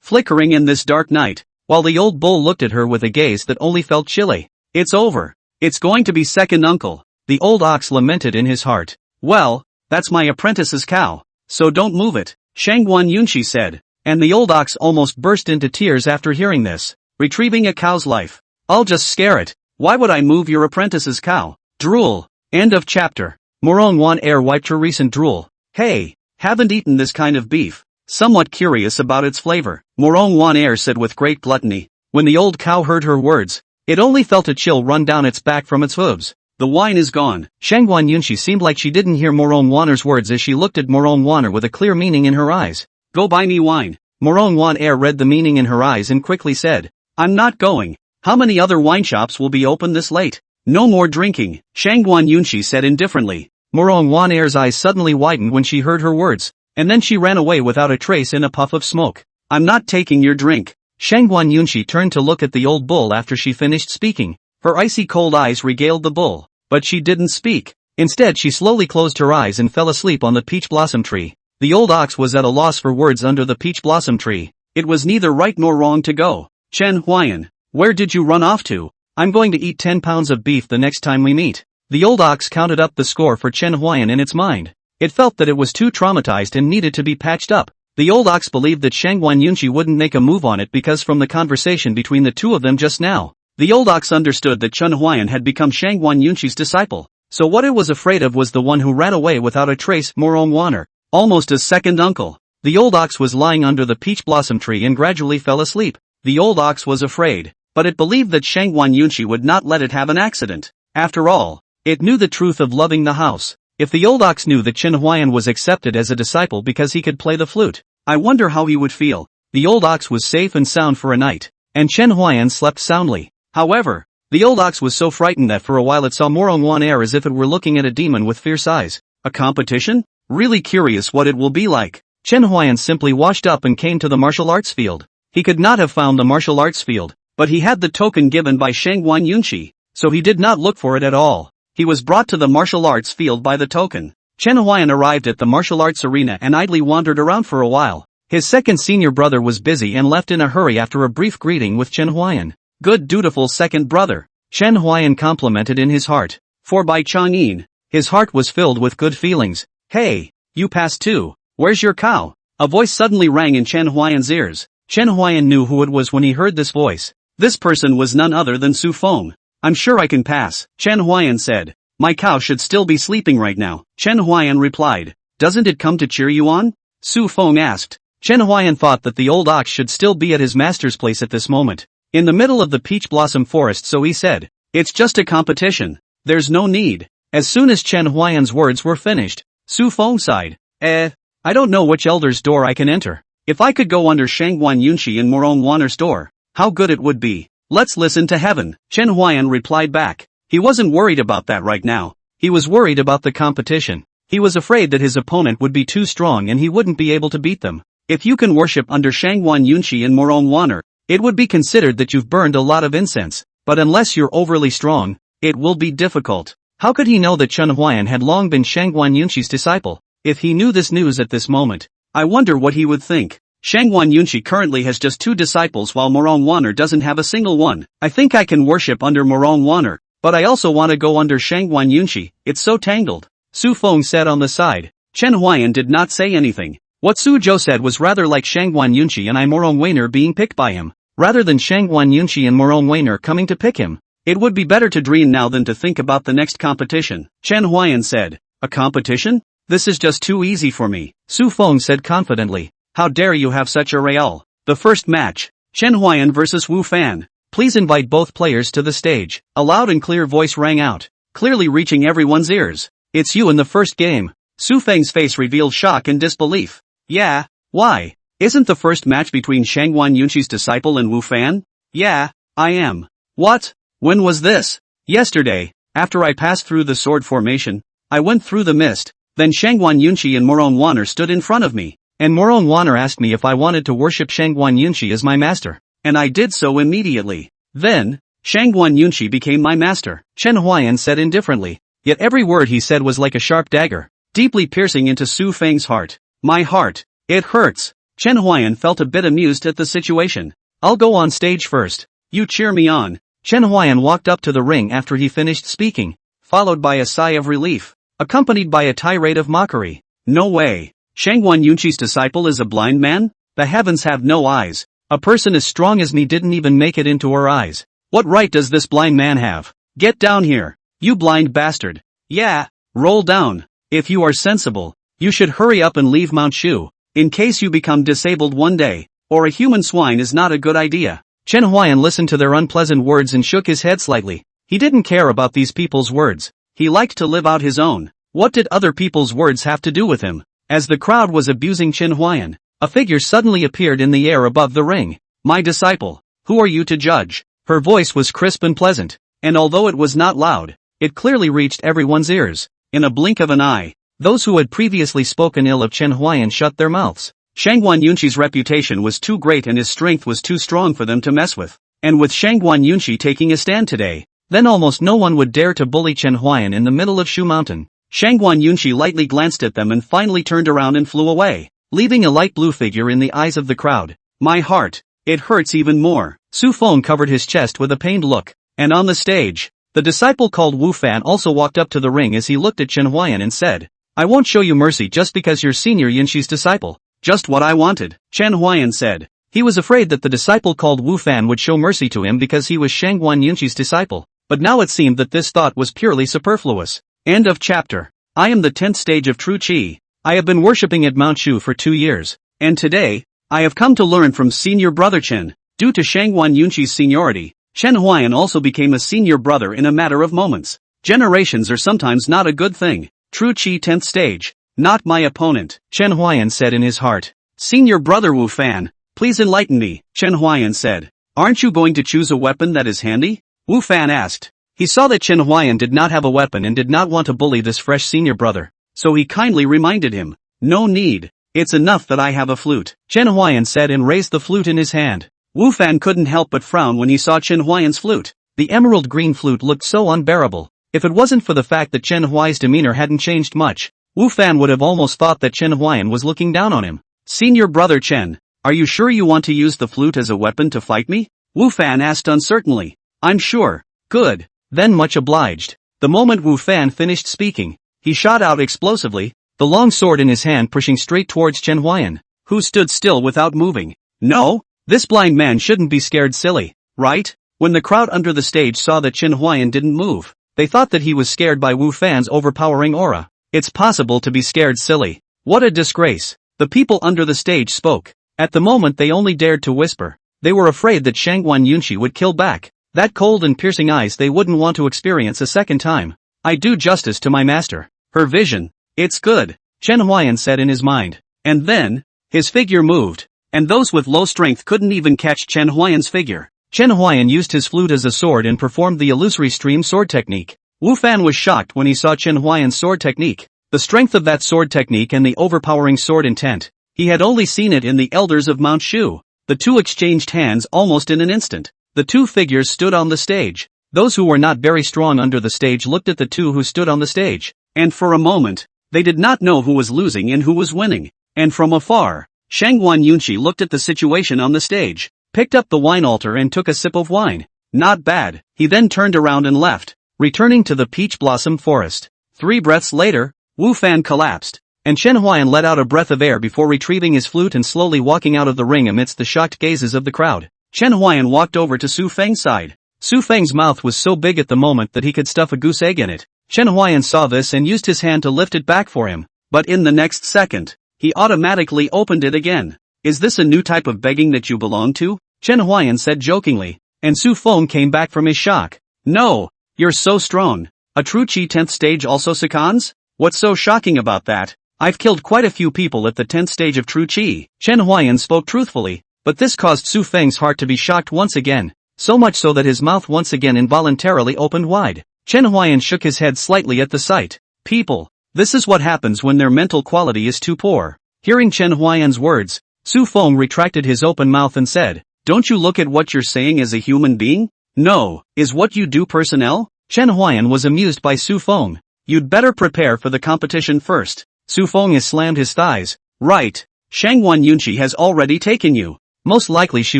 flickering in this dark night, while the old bull looked at her with a gaze that only felt chilly. It's over. It's going to be second uncle. The old ox lamented in his heart. Well, that's my apprentice's cow, so don't move it, Shangguan Yunshi said, and the old ox almost burst into tears after hearing this. Retrieving a cow's life. I'll just scare it. Why would I move your apprentice's cow? Drool. End of chapter. Morong Wanner wiped her recent drool. Hey, haven't eaten this kind of beef. Somewhat curious about its flavor, Morong Wanner said with great gluttony. When the old cow heard her words, it only felt a chill run down its back from its hooves. The wine is gone. Shangguan Yunshi seemed like she didn't hear Morong Wanner's words as she looked at Morong Wanner with a clear meaning in her eyes. Go buy me wine. Morong Wanner read the meaning in her eyes and quickly said, I'm not going. How many other wine shops will be open this late? No more drinking, Shangguan Yunshi said indifferently. Morong Wanner's eyes suddenly widened when she heard her words, and then she ran away without a trace in a puff of smoke. I'm not taking your drink. Shangguan Yunshi turned to look at the old bull after she finished speaking. Her icy cold eyes regaled the bull, but she didn't speak. Instead she slowly closed her eyes and fell asleep on the peach blossom tree. The old ox was at a loss for words under the peach blossom tree. It was neither right nor wrong to go. Chen Huayan, where did you run off to? I'm going to eat 10 pounds of beef the next time we meet. The old ox counted up the score for Chen Huayan in its mind. It felt that it was too traumatized and needed to be patched up. The old ox believed that Shangguan Yunshi wouldn't make a move on it because from the conversation between the two of them just now, the old ox understood that Chen Huayan had become Shangguan Yunshi's disciple. So what it was afraid of was the one who ran away without a trace, Morong Wanner, almost a second uncle. The old ox was lying under the peach blossom tree and gradually fell asleep. The old ox was afraid, but it believed that Shangguan Yunshi would not let it have an accident. After all, it knew the truth of loving the house. If the old ox knew that Chen Huayan was accepted as a disciple because he could play the flute, I wonder how he would feel. The old ox was safe and sound for a night, and Chen Huayan slept soundly. However, the old ox was so frightened that for a while it saw Morong Wanner as if it were looking at a demon with fierce eyes. A competition? Really curious what it will be like. Chen Huayan simply washed up and came to the martial arts field. He could not have found the martial arts field, but he had the token given by Shangguan Yunshi, so he did not look for it at all. He was brought to the martial arts field by the token. Chen Huayan arrived at the martial arts arena and idly wandered around for a while. His second senior brother was busy and left in a hurry after a brief greeting with Chen Huayan. Good dutiful second brother, Chen Huayan complimented in his heart. For by Chang'in, his heart was filled with good feelings. Hey, you passed too. Where's your cow? A voice suddenly rang in Chen Huayan's ears. Chen Huayan knew who it was when he heard this voice. This person was none other than Su Feng. I'm sure I can pass, Chen Huayan said. My cow should still be sleeping right now. Chen Huayan replied. Doesn't it come to cheer you on? Su Feng asked. Chen Huayan thought that the old ox should still be at his master's place at this moment, in the middle of the peach blossom forest, so he said, it's just a competition. There's no need. As soon as Chen Huayan's words were finished, Su Feng sighed. I don't know which elder's door I can enter. If I could go under Shangguan Yunshi and Morong Wanner's door, how good it would be. Let's listen to heaven, Chen Huayan replied back. He wasn't worried about that right now. He was worried about the competition. He was afraid that his opponent would be too strong and he wouldn't be able to beat them. If you can worship under Shangguan Yunshi and Morong Wanner, it would be considered that you've burned a lot of incense, but unless you're overly strong, it will be difficult. How could he know that Chen Huayan had long been Shangguan Yunshi's disciple? If he knew this news at this moment, I wonder what he would think. Shangguan Yunshi currently has just 2 disciples while Morong Wanner doesn't have a single one. I think I can worship under Morong Wanner, but I also want to go under Shangguan Yunshi, it's so tangled. Su Feng said on the side. Chen Huayan did not say anything. What Su Zhou said was rather like Shangguan Yunshi and Morong Wanner being picked by him, rather than Shangguan Yunshi and Morong Wanner coming to pick him. It would be better to dream now than to think about the next competition, Chen Huayan said. A competition? This is just too easy for me, Su Feng said confidently. How dare you have such a real. The first match, Chen Huayan vs Wu Fan. Please invite both players to the stage. A loud and clear voice rang out, clearly reaching everyone's ears. It's you in the first game. Su Feng's face revealed shock and disbelief. Yeah, why? Isn't the first match between Shangguan Yunqi's disciple and Wu Fan? Yeah, I am. What? When was this? Yesterday, after I passed through the sword formation, I went through the mist, then Shangguan Yunqi and Moron Wanner stood in front of me, and Moron Wanner asked me if I wanted to worship Shangguan Yunqi as my master, and I did so immediately. Then, Shangguan Yunqi became my master, Chen Huayan said indifferently, yet every word he said was like a sharp dagger, deeply piercing into Su Feng's heart. My heart, it hurts. Chen Huayan felt a bit amused at the situation. I'll go on stage first. You cheer me on. Chen Huayan walked up to the ring after he finished speaking, followed by a sigh of relief, accompanied by a tirade of mockery. No way. Shangguan Yunqi's disciple is a blind man? The heavens have no eyes. A person as strong as me didn't even make it into her eyes. What right does this blind man have? Get down here. You blind bastard. Yeah, roll down. If you are sensible, you should hurry up and leave Mount Shu, in case you become disabled one day, or a human swine is not a good idea. Chen Huayan listened to their unpleasant words and shook his head slightly. He didn't care about these people's words. He liked to live out his own. What did other people's words have to do with him? As the crowd was abusing Chen Huayan, a figure suddenly appeared in the air above the ring. My disciple, who are you to judge? Her voice was crisp and pleasant, and although it was not loud, it clearly reached everyone's ears. In a blink of an eye, those who had previously spoken ill of Chen Huayan shut their mouths. Shangguan Yunqi's reputation was too great and his strength was too strong for them to mess with. And with Shangguan Yunqi taking a stand today, then almost no one would dare to bully Chen Huayan in the middle of Shu Mountain. Shangguan Yunqi lightly glanced at them and finally turned around and flew away, leaving a light blue figure in the eyes of the crowd. My heart, it hurts even more. Su Feng covered his chest with a pained look, and on the stage, the disciple called Wu Fan also walked up to the ring as he looked at Chen Huayan and said, I won't show you mercy just because you're senior Yunqi's disciple. Just what I wanted, Chen Huayan said. He was afraid that the disciple called Wu Fan would show mercy to him because he was Shangguan Yunqi's disciple, but now it seemed that this thought was purely superfluous. End of chapter. I am the 10th stage of True Qi. I have been worshipping at Mount Shu for 2 years, and today, I have come to learn from senior brother Chen. Due to Shangguan Yunqi's seniority, Chen Huayan also became a senior brother in a matter of moments. Generations are sometimes not a good thing. True Qi 10th stage. Not my opponent, Chen Huayan said in his heart. Senior brother Wu Fan, please enlighten me, Chen Huayan said. Aren't you going to choose a weapon that is handy? Wu Fan asked. He saw that Chen Huayan did not have a weapon and did not want to bully this fresh senior brother, so he kindly reminded him. No need, it's enough that I have a flute, Chen Huayan said and raised the flute in his hand. Wu Fan couldn't help but frown when he saw Chen Huayan's flute. The emerald green flute looked so unbearable. If it wasn't for the fact that Chen Huai's demeanor hadn't changed much, Wu Fan would have almost thought that Chen Huayan was looking down on him. Senior brother Chen, are you sure you want to use the flute as a weapon to fight me? Wu Fan asked uncertainly. I'm sure. Good. Then much obliged. The moment Wu Fan finished speaking, he shot out explosively, the long sword in his hand pushing straight towards Chen Huayan, who stood still without moving. No, this blind man shouldn't be scared silly, right? When the crowd under the stage saw that Chen Huayan didn't move, they thought that he was scared by Wu Fan's overpowering aura. It's possible to be scared silly. What a disgrace. The people under the stage spoke. At the moment they only dared to whisper. They were afraid that Shangguan Yunqi would kill back. That cold and piercing eyes they wouldn't want to experience a second time. I do justice to my master. Her vision. It's good, Chen Huayan said in his mind. And then, his figure moved. And those with low strength couldn't even catch Chen Huayan's figure. Chen Huayan used his flute as a sword and performed the illusory stream sword technique. Wu Fan was shocked when he saw Chen Huayan's sword technique. The strength of that sword technique and the overpowering sword intent. He had only seen it in the elders of Mount Shu. The two exchanged hands almost in an instant. The two figures stood on the stage. Those who were not very strong under the stage looked at the two who stood on the stage. And for a moment, they did not know who was losing and who was winning. And from afar, Shangguan Yunqi looked at the situation on the stage, picked up the wine altar and took a sip of wine. Not bad. He then turned around and left, returning to the peach blossom forest. 3 breaths later, Wu Fan collapsed, and Chen Huayan let out a breath of air before retrieving his flute and slowly walking out of the ring amidst the shocked gazes of the crowd. Chen Huayan walked over to Su Feng's side. Su Feng's mouth was so big at the moment that he could stuff a goose egg in it. Chen Huayan saw this and used his hand to lift it back for him, but in the next second, he automatically opened it again. Is this a new type of begging that you belong to? Chen Huayan said jokingly, and Su Feng came back from his shock. No. You're so strong. A true Qi 10th stage also seconds? What's so shocking about that? I've killed quite a few people at the 10th stage of true chi. Chen Huayan spoke truthfully, but this caused Su Feng's heart to be shocked once again, so much so that his mouth once again involuntarily opened wide. Chen Huayan shook his head slightly at the sight. People. This is what happens when their mental quality is too poor. Hearing Chen Huayan's words, Su Feng retracted his open mouth and said, "Don't you look at what you're saying as a human being? No, is what you do personnel?" Chen Huayan was amused by Su Feng. "You'd better prepare for the competition first." Su Feng has slammed his thighs. "Right. Shangwan Yunqi has already taken you. Most likely she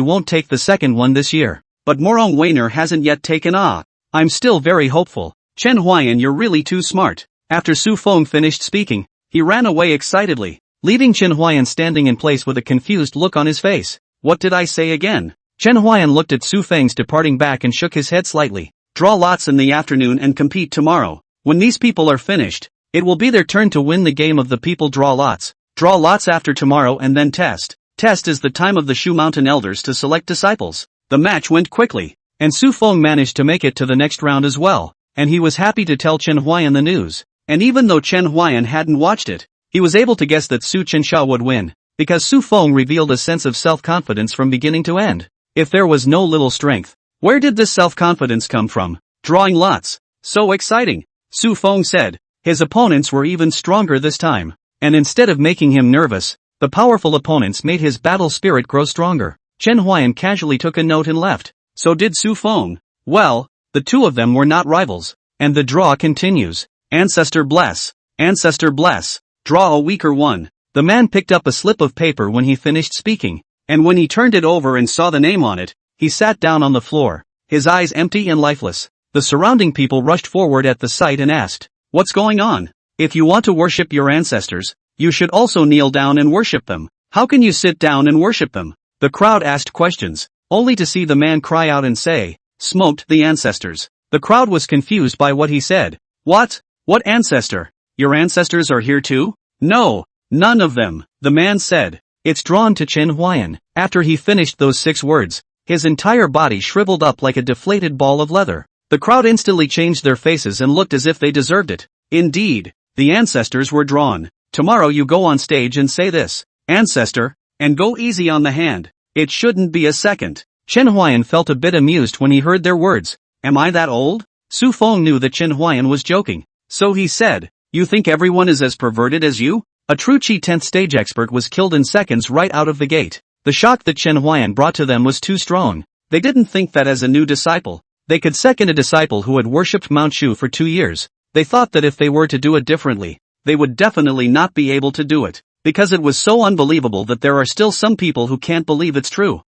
won't take the second one this year. But Morong Weiner hasn't yet taken I'm still very hopeful. Chen Huayan, you're really too smart." After Su Feng finished speaking, he ran away excitedly, leaving Chen Huayan standing in place with a confused look on his face. "What did I say again?" Chen Huayan looked at Su Feng's departing back and shook his head slightly. "Draw lots in the afternoon and compete tomorrow. When these people are finished, it will be their turn to win the game of the people draw lots. Draw lots after tomorrow and then test. Test is the time of the Shu Mountain elders to select disciples." The match went quickly, and Su Feng managed to make it to the next round as well, and he was happy to tell Chen Huayan the news. And even though Chen Huayan hadn't watched it, he was able to guess that Su Qinsha would win, because Su Feng revealed a sense of self-confidence from beginning to end. If there was no little strength, where did this self-confidence come from? Drawing lots. So exciting, Su Feng said. His opponents were even stronger this time, and instead of making him nervous, the powerful opponents made his battle spirit grow stronger. Chen Huayan casually took a note and left. So did Su Feng. Well, the two of them were not rivals, and the draw continues. Ancestor bless. Ancestor bless. Draw a weaker one. The man picked up a slip of paper when he finished speaking, and when he turned it over and saw the name on it, he sat down on the floor, his eyes empty and lifeless. The surrounding people rushed forward at the sight and asked, "What's going on? If you want to worship your ancestors, you should also kneel down and worship them. How can you sit down and worship them?" The crowd asked questions, only to see the man cry out and say, "Smoked the ancestors." The crowd was confused by what he said. What? What ancestor? Your ancestors are here too? No, none of them, the man said. It's drawn to Chen Huayan. After he finished those 6 words, his entire body shriveled up like a deflated ball of leather. The crowd instantly changed their faces and looked as if they deserved it. Indeed, the ancestors were drawn. Tomorrow you go on stage and say this, "Ancestor," and go easy on the hand. It shouldn't be a second. Chen Huayan felt a bit amused when he heard their words. Am I that old? Su Feng knew that Chen Huayan was joking. So he said, "You think everyone is as perverted as you?" A true Chi 10th stage expert was killed in seconds right out of the gate. The shock that Chen Huayan brought to them was too strong. They didn't think that as a new disciple, they could second a disciple who had worshipped Mount Shu for 2 years. They thought that if they were to do it differently, they would definitely not be able to do it, because it was so unbelievable that there are still some people who can't believe it's true.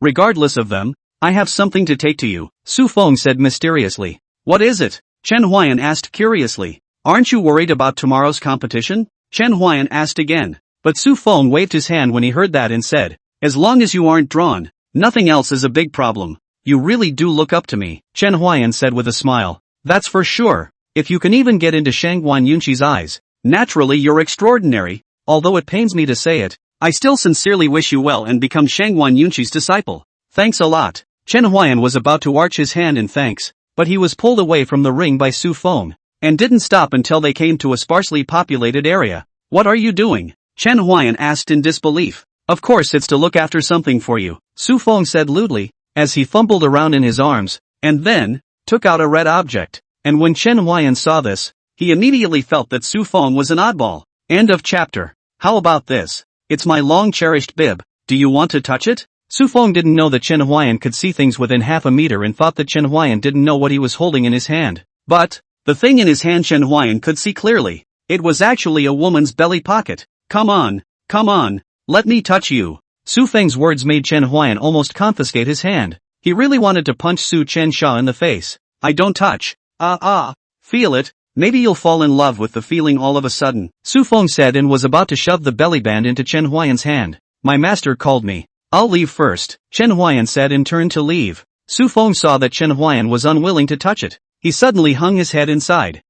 Regardless of them, I have something to take to you, Su Feng said mysteriously. What is it? Chen Huayan asked curiously. Aren't you worried about tomorrow's competition? Chen Huayan asked again. But Su Feng waved his hand when he heard that and said, as long as you aren't drawn, nothing else is a big problem. You really do look up to me, Chen Huayan said with a smile. That's for sure. If you can even get into Shangwan Yunqi's eyes, naturally you're extraordinary. Although it pains me to say it, I still sincerely wish you well and become Shangwan Yunqi's disciple. Thanks a lot. Chen Huayan was about to arch his hand in thanks, but he was pulled away from the ring by Su Feng, and didn't stop until they came to a sparsely populated area. What are you doing? Chen Huayan asked in disbelief. Of course it's to look after something for you, Su Feng said lewdly, as he fumbled around in his arms, and then, took out a red object. And when Chen Huayan saw this, he immediately felt that Su Feng was an oddball. End of chapter. How about this? It's my long-cherished bib. Do you want to touch it? Su Feng didn't know that Chen Huayan could see things within half a meter and thought that Chen Huayan didn't know what he was holding in his hand. But, the thing in his hand Chen Huayan could see clearly. It was actually a woman's belly pocket. Come on, let me touch you. Su Feng's words made Chen Huayan almost confiscate his hand. He really wanted to punch Su Qinsha in the face. I don't touch. Feel it. Maybe you'll fall in love with the feeling all of a sudden, Su Feng said and was about to shove the belly band into Chen Huayan's hand. My master called me. I'll leave first, Chen Huayan said and turned to leave. Su Feng saw that Chen Huayan was unwilling to touch it. He suddenly hung his head inside.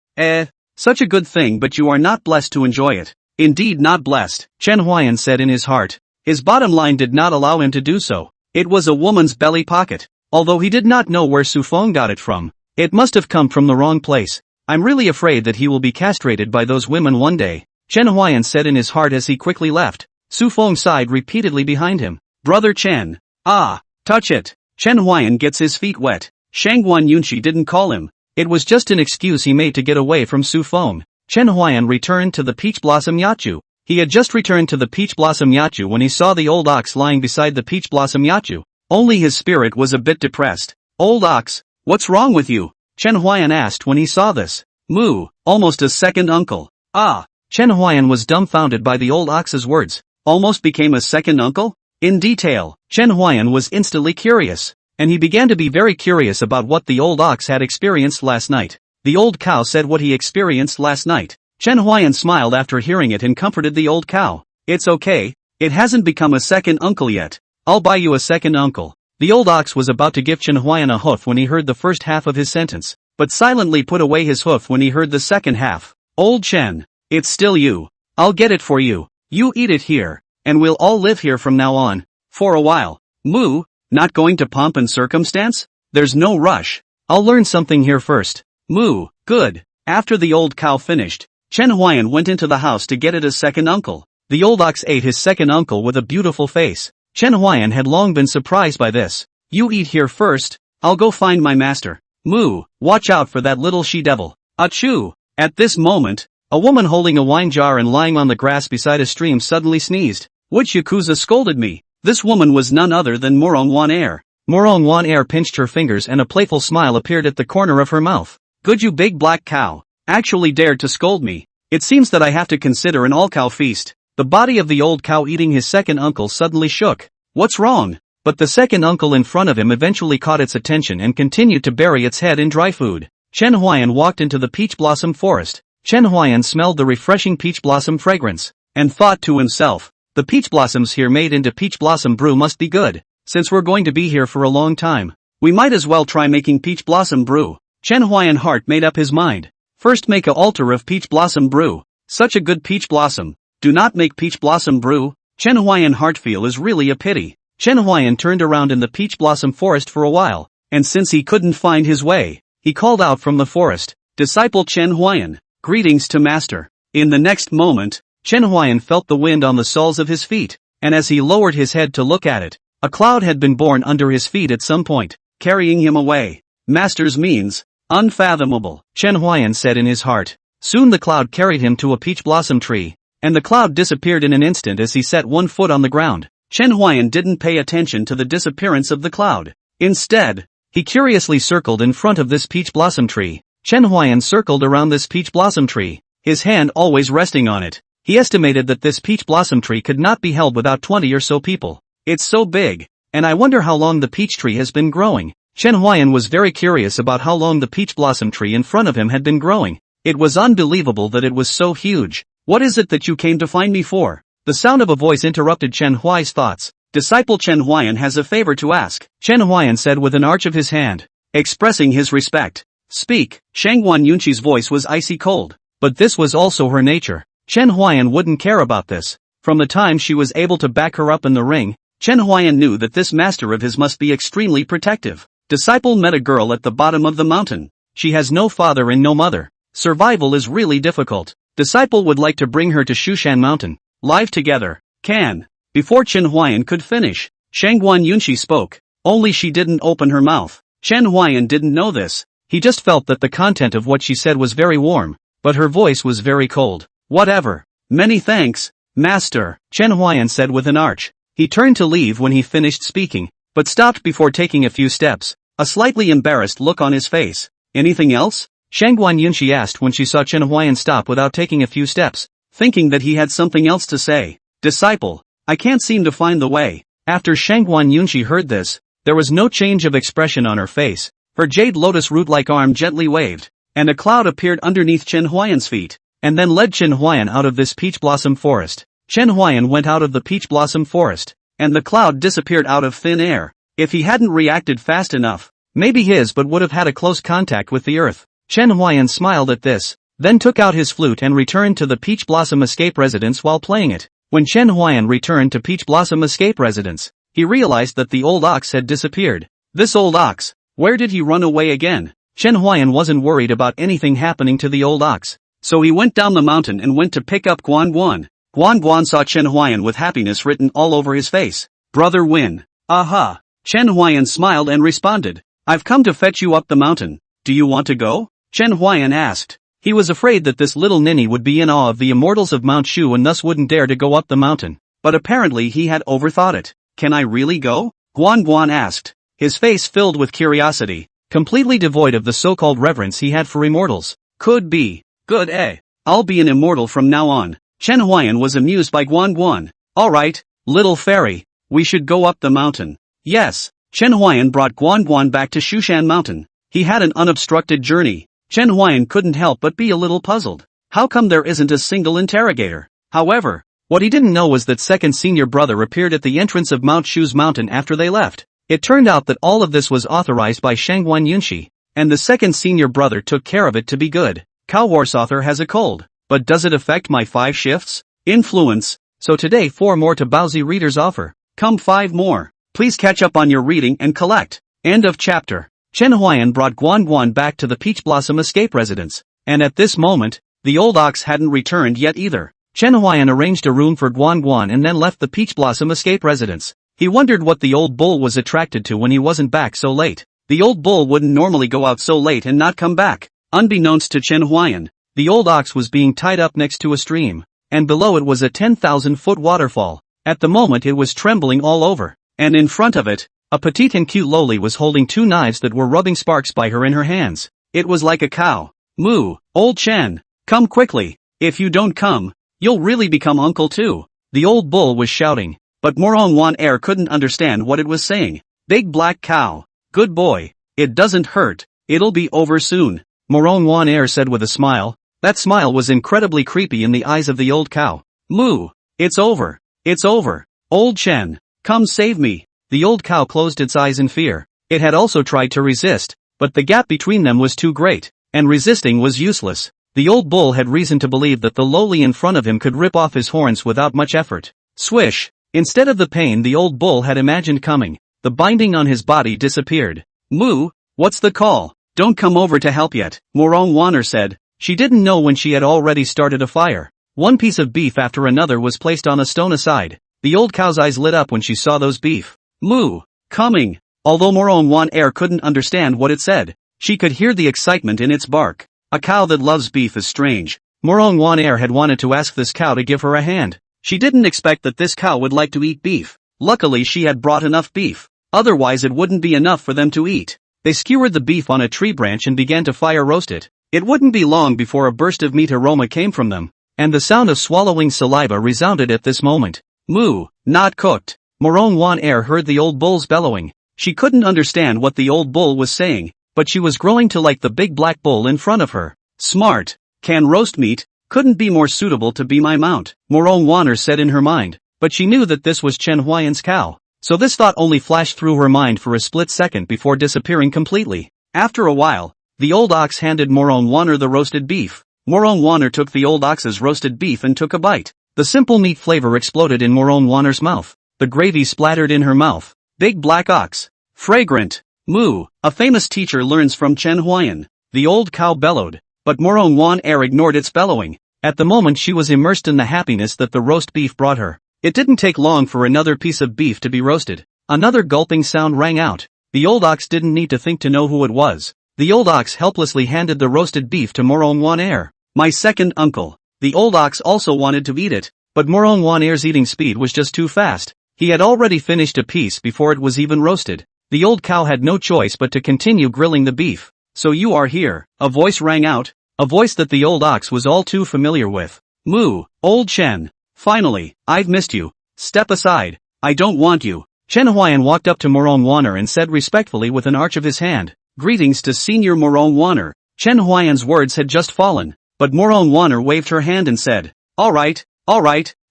Such a good thing, but you are not blessed to enjoy it. Indeed not blessed, Chen Huayan said in his heart. His bottom line did not allow him to do so. It was a woman's belly pocket. Although he did not know where Su Feng got it from, it must have come from the wrong place. I'm really afraid that he will be castrated by those women one day, Chen Huayan said in his heart as he quickly left. Su Feng sighed repeatedly behind him. Brother Chen. Ah, touch it. Chen Huayan gets his feet wet. Shangguan Yunshi didn't call him. It was just an excuse he made to get away from Su Feng. Chen Huayan returned to the Peach Blossom Yachu. He had just returned to the Peach Blossom Yachu when he saw the old ox lying beside the Peach Blossom Yachu. Only his spirit was a bit depressed. Old ox, what's wrong with you? Chen Huayan asked when he saw this. Moo, almost a second uncle. Ah, Chen Huayan was dumbfounded by the old ox's words. Almost became a second uncle? In detail, Chen Huayan was instantly curious, and he began to be very curious about what the old ox had experienced last night. The old cow said what he experienced last night. Chen Huayan smiled after hearing it and comforted the old cow. It's okay, it hasn't become a second uncle yet. I'll buy you a second uncle. The old ox was about to give Chen Huayan a hoof when he heard the first half of his sentence, but silently put away his hoof when he heard the second half. Old Chen, it's still you. I'll get it for you. You eat it here, and we'll all live here from now on. For a while. Moo, not going to pomp and circumstance? There's no rush. I'll learn something here first. Moo, good. After the old cow finished, Chen Huayan went into the house to get it a second uncle. The old ox ate his second uncle with a beautiful face. Chen Huayan had long been surprised by this. You eat here first, I'll go find my master. Moo, watch out for that little she-devil. Achoo! At this moment, a woman holding a wine jar and lying on the grass beside a stream suddenly sneezed. Which yakuza scolded me? This woman was none other than Morong Wan-air. Morong Wan-air pinched her fingers and a playful smile appeared at the corner of her mouth. Good, you big black cow. Actually dared to scold me. It seems that I have to consider an all-cow feast. The body of the old cow eating his second uncle suddenly shook. What's wrong? But the second uncle in front of him eventually caught its attention and continued to bury its head in dry food. Chen Huayan walked into the peach blossom forest. Chen Huayan smelled the refreshing peach blossom fragrance, and thought to himself, the peach blossoms here made into peach blossom brew must be good. Since we're going to be here for a long time, we might as well try making peach blossom brew. Chen Huayan heart made up his mind. First make a altar of peach blossom brew. Such a good peach blossom. Do not make peach blossom brew. Chen Huayan heart feel is really a pity. Chen Huayan turned around in the peach blossom forest for a while, and since he couldn't find his way, he called out from the forest, Disciple Chen Huayan, greetings to master. In the next moment, Chen Huayan felt the wind on the soles of his feet, and as he lowered his head to look at it, a cloud had been born under his feet at some point, carrying him away. Master's means, unfathomable, Chen Huayan said in his heart. Soon the cloud carried him to a peach blossom tree, and the cloud disappeared in an instant as he set one foot on the ground. Chen Huayan didn't pay attention to the disappearance of the cloud. Instead, he curiously circled in front of this peach blossom tree. Chen Huayan circled around this peach blossom tree, his hand always resting on it. He estimated that this peach blossom tree could not be held without 20 or so people. It's so big, and I wonder how long the peach tree has been growing. Chen Huayan was very curious about how long the peach blossom tree in front of him had been growing. It was unbelievable that it was so huge. What is it that you came to find me for? The sound of a voice interrupted Chen Huai's thoughts. Disciple Chen Huayan has a favor to ask, Chen Huayan said with an arch of his hand, expressing his respect. Speak. Shangguan Yunshi's voice was icy cold, but this was also her nature. Chen Huayan wouldn't care about this. From the time she was able to back her up in the ring, Chen Huayan knew that this master of his must be extremely protective. Disciple met a girl at the bottom of the mountain. She has no father and no mother. Survival is really difficult. Disciple would like to bring her to Shushan Mountain. Live together. Can. Before Chen Huayan could finish, Shangguan Yunshi spoke. Only she didn't open her mouth. Chen Huayan didn't know this. He just felt that the content of what she said was very warm, but her voice was very cold. Whatever. Many thanks, master, Chen Huayan said with an arch. He turned to leave when he finished speaking, but stopped before taking a few steps, a slightly embarrassed look on his face. Anything else? Shangguan Yunshi asked when she saw Chen Huayan stop without taking a few steps, thinking that he had something else to say. Disciple, I can't seem to find the way. After Shangguan Yunshi heard this, there was no change of expression on her face. Her jade lotus root-like arm gently waved, and a cloud appeared underneath Chen Huayan's feet, and then led Chen Huayan out of this peach blossom forest. Chen Huayan went out of the peach blossom forest, and the cloud disappeared out of thin air. If he hadn't reacted fast enough, maybe his but would have had a close contact with the earth. Chen Huayan smiled at this, then took out his flute and returned to the Peach Blossom Escape Residence while playing it. When Chen Huayan returned to Peach Blossom Escape Residence, he realized that the old ox had disappeared. This old ox, where did he run away again? Chen Huayan wasn't worried about anything happening to the old ox. So he went down the mountain and went to pick up Guan Guan. Guan Guan saw Chen Huayan with happiness written all over his face. Brother Win. Aha. Chen Huayan smiled and responded. I've come to fetch you up the mountain. Do you want to go? Chen Huayan asked. He was afraid that this little ninny would be in awe of the immortals of Mount Shu and thus wouldn't dare to go up the mountain. But apparently he had overthought it. Can I really go? Guan Guan asked, his face filled with curiosity, completely devoid of the so-called reverence he had for immortals. Could be. Good I'll be an immortal from now on. Chen Huayan was amused by Guan Guan. Alright, little fairy, we should go up the mountain. Yes. Chen Huayan brought Guan Guan back to Shushan Mountain. He had an unobstructed journey. Chen Huayan couldn't help but be a little puzzled. How come there isn't a single interrogator? However, what he didn't know was that second senior brother appeared at the entrance of Mount Shu's mountain after they left. It turned out that all of this was authorized by Shangguan Yunshi, and the second senior brother took care of it to be good. Cow Horse author has a cold, but does it affect my 5 shifts? Influence. So today 4 more to Baozi readers offer. Come 5 more. Please catch up on your reading and collect. End of chapter. Chen Huayan brought Guan Guan back to the Peach Blossom escape residence, and at this moment, the old ox hadn't returned yet either. Chen Huayan arranged a room for Guan Guan and then left the Peach Blossom escape residence. He wondered what the old bull was attracted to when he wasn't back so late. The old bull wouldn't normally go out so late and not come back. Unbeknownst to Chen Huayan, the old ox was being tied up next to a stream, and below it was a 10,000-foot waterfall. At the moment it was trembling all over, and in front of it, a petite and cute loli was holding 2 knives that were rubbing sparks by her in her hands. It was like a cow. Moo, old Chen, come quickly. If you don't come, you'll really become uncle too. The old bull was shouting, but Morong Wan Er couldn't understand what it was saying. Big black cow. Good boy. It doesn't hurt. It'll be over soon. Morong Wan Er said with a smile. That smile was incredibly creepy in the eyes of the old cow. Moo. It's over. It's over. Old Chen, come save me. The old cow closed its eyes in fear. It had also tried to resist, but the gap between them was too great, and resisting was useless. The old bull had reason to believe that the lowly in front of him could rip off his horns without much effort. Swish! Instead of the pain the old bull had imagined coming, the binding on his body disappeared. Moo, what's the call? Don't come over to help yet, Morong Wanner said. She didn't know when she had already started a fire. One piece of beef after another was placed on a stone aside. The old cow's eyes lit up when she saw those beef. Moo, coming. Although Morong Wan Er couldn't understand what it said, she could hear the excitement in its bark. A cow that loves beef is strange. Morong Wan Er had wanted to ask this cow to give her a hand. She didn't expect that this cow would like to eat beef. Luckily she had brought enough beef. Otherwise it wouldn't be enough for them to eat. They skewered the beef on a tree branch and began to fire roast it. It wouldn't be long before a burst of meat aroma came from them, and the sound of swallowing saliva resounded at this moment. Moo, not cooked. Morong Wan Er heard the old bull's bellowing. She couldn't understand what the old bull was saying, but she was growing to like the big black bull in front of her. Smart. Can roast meat, couldn't be more suitable to be my mount, Morong Wanner said in her mind, but she knew that this was Chen Huayan's cow. So this thought only flashed through her mind for a split second before disappearing completely. After a while, the old ox handed Morong Wanner the roasted beef. Morong Wanner took the old ox's roasted beef and took a bite. The simple meat flavor exploded in Morong Wanner's mouth. The gravy splattered in her mouth. Big black ox. Fragrant. Moo, a famous teacher learns from Chen Huayan. The old cow bellowed, but Morong Wan Er ignored its bellowing. At the moment she was immersed in the happiness that the roast beef brought her. It didn't take long for another piece of beef to be roasted. Another gulping sound rang out. The old ox didn't need to think to know who it was. The old ox helplessly handed the roasted beef to Morong Wan Er. My second uncle. The old ox also wanted to eat it, but Morong Wan Er's eating speed was just too fast. He had already finished a piece before it was even roasted. The old cow had no choice but to continue grilling the beef. So you are here, a voice rang out, a voice that the old ox was all too familiar with. Moo, old Chen. Finally, I've missed you. Step aside. I don't want you. Chen Huayan walked up to Morong Wanner and said respectfully with an arch of his hand, Greetings to Senior Morong Wanner. Chen Huayan's words had just fallen, but Morong Wanner waved her hand and said, Alright,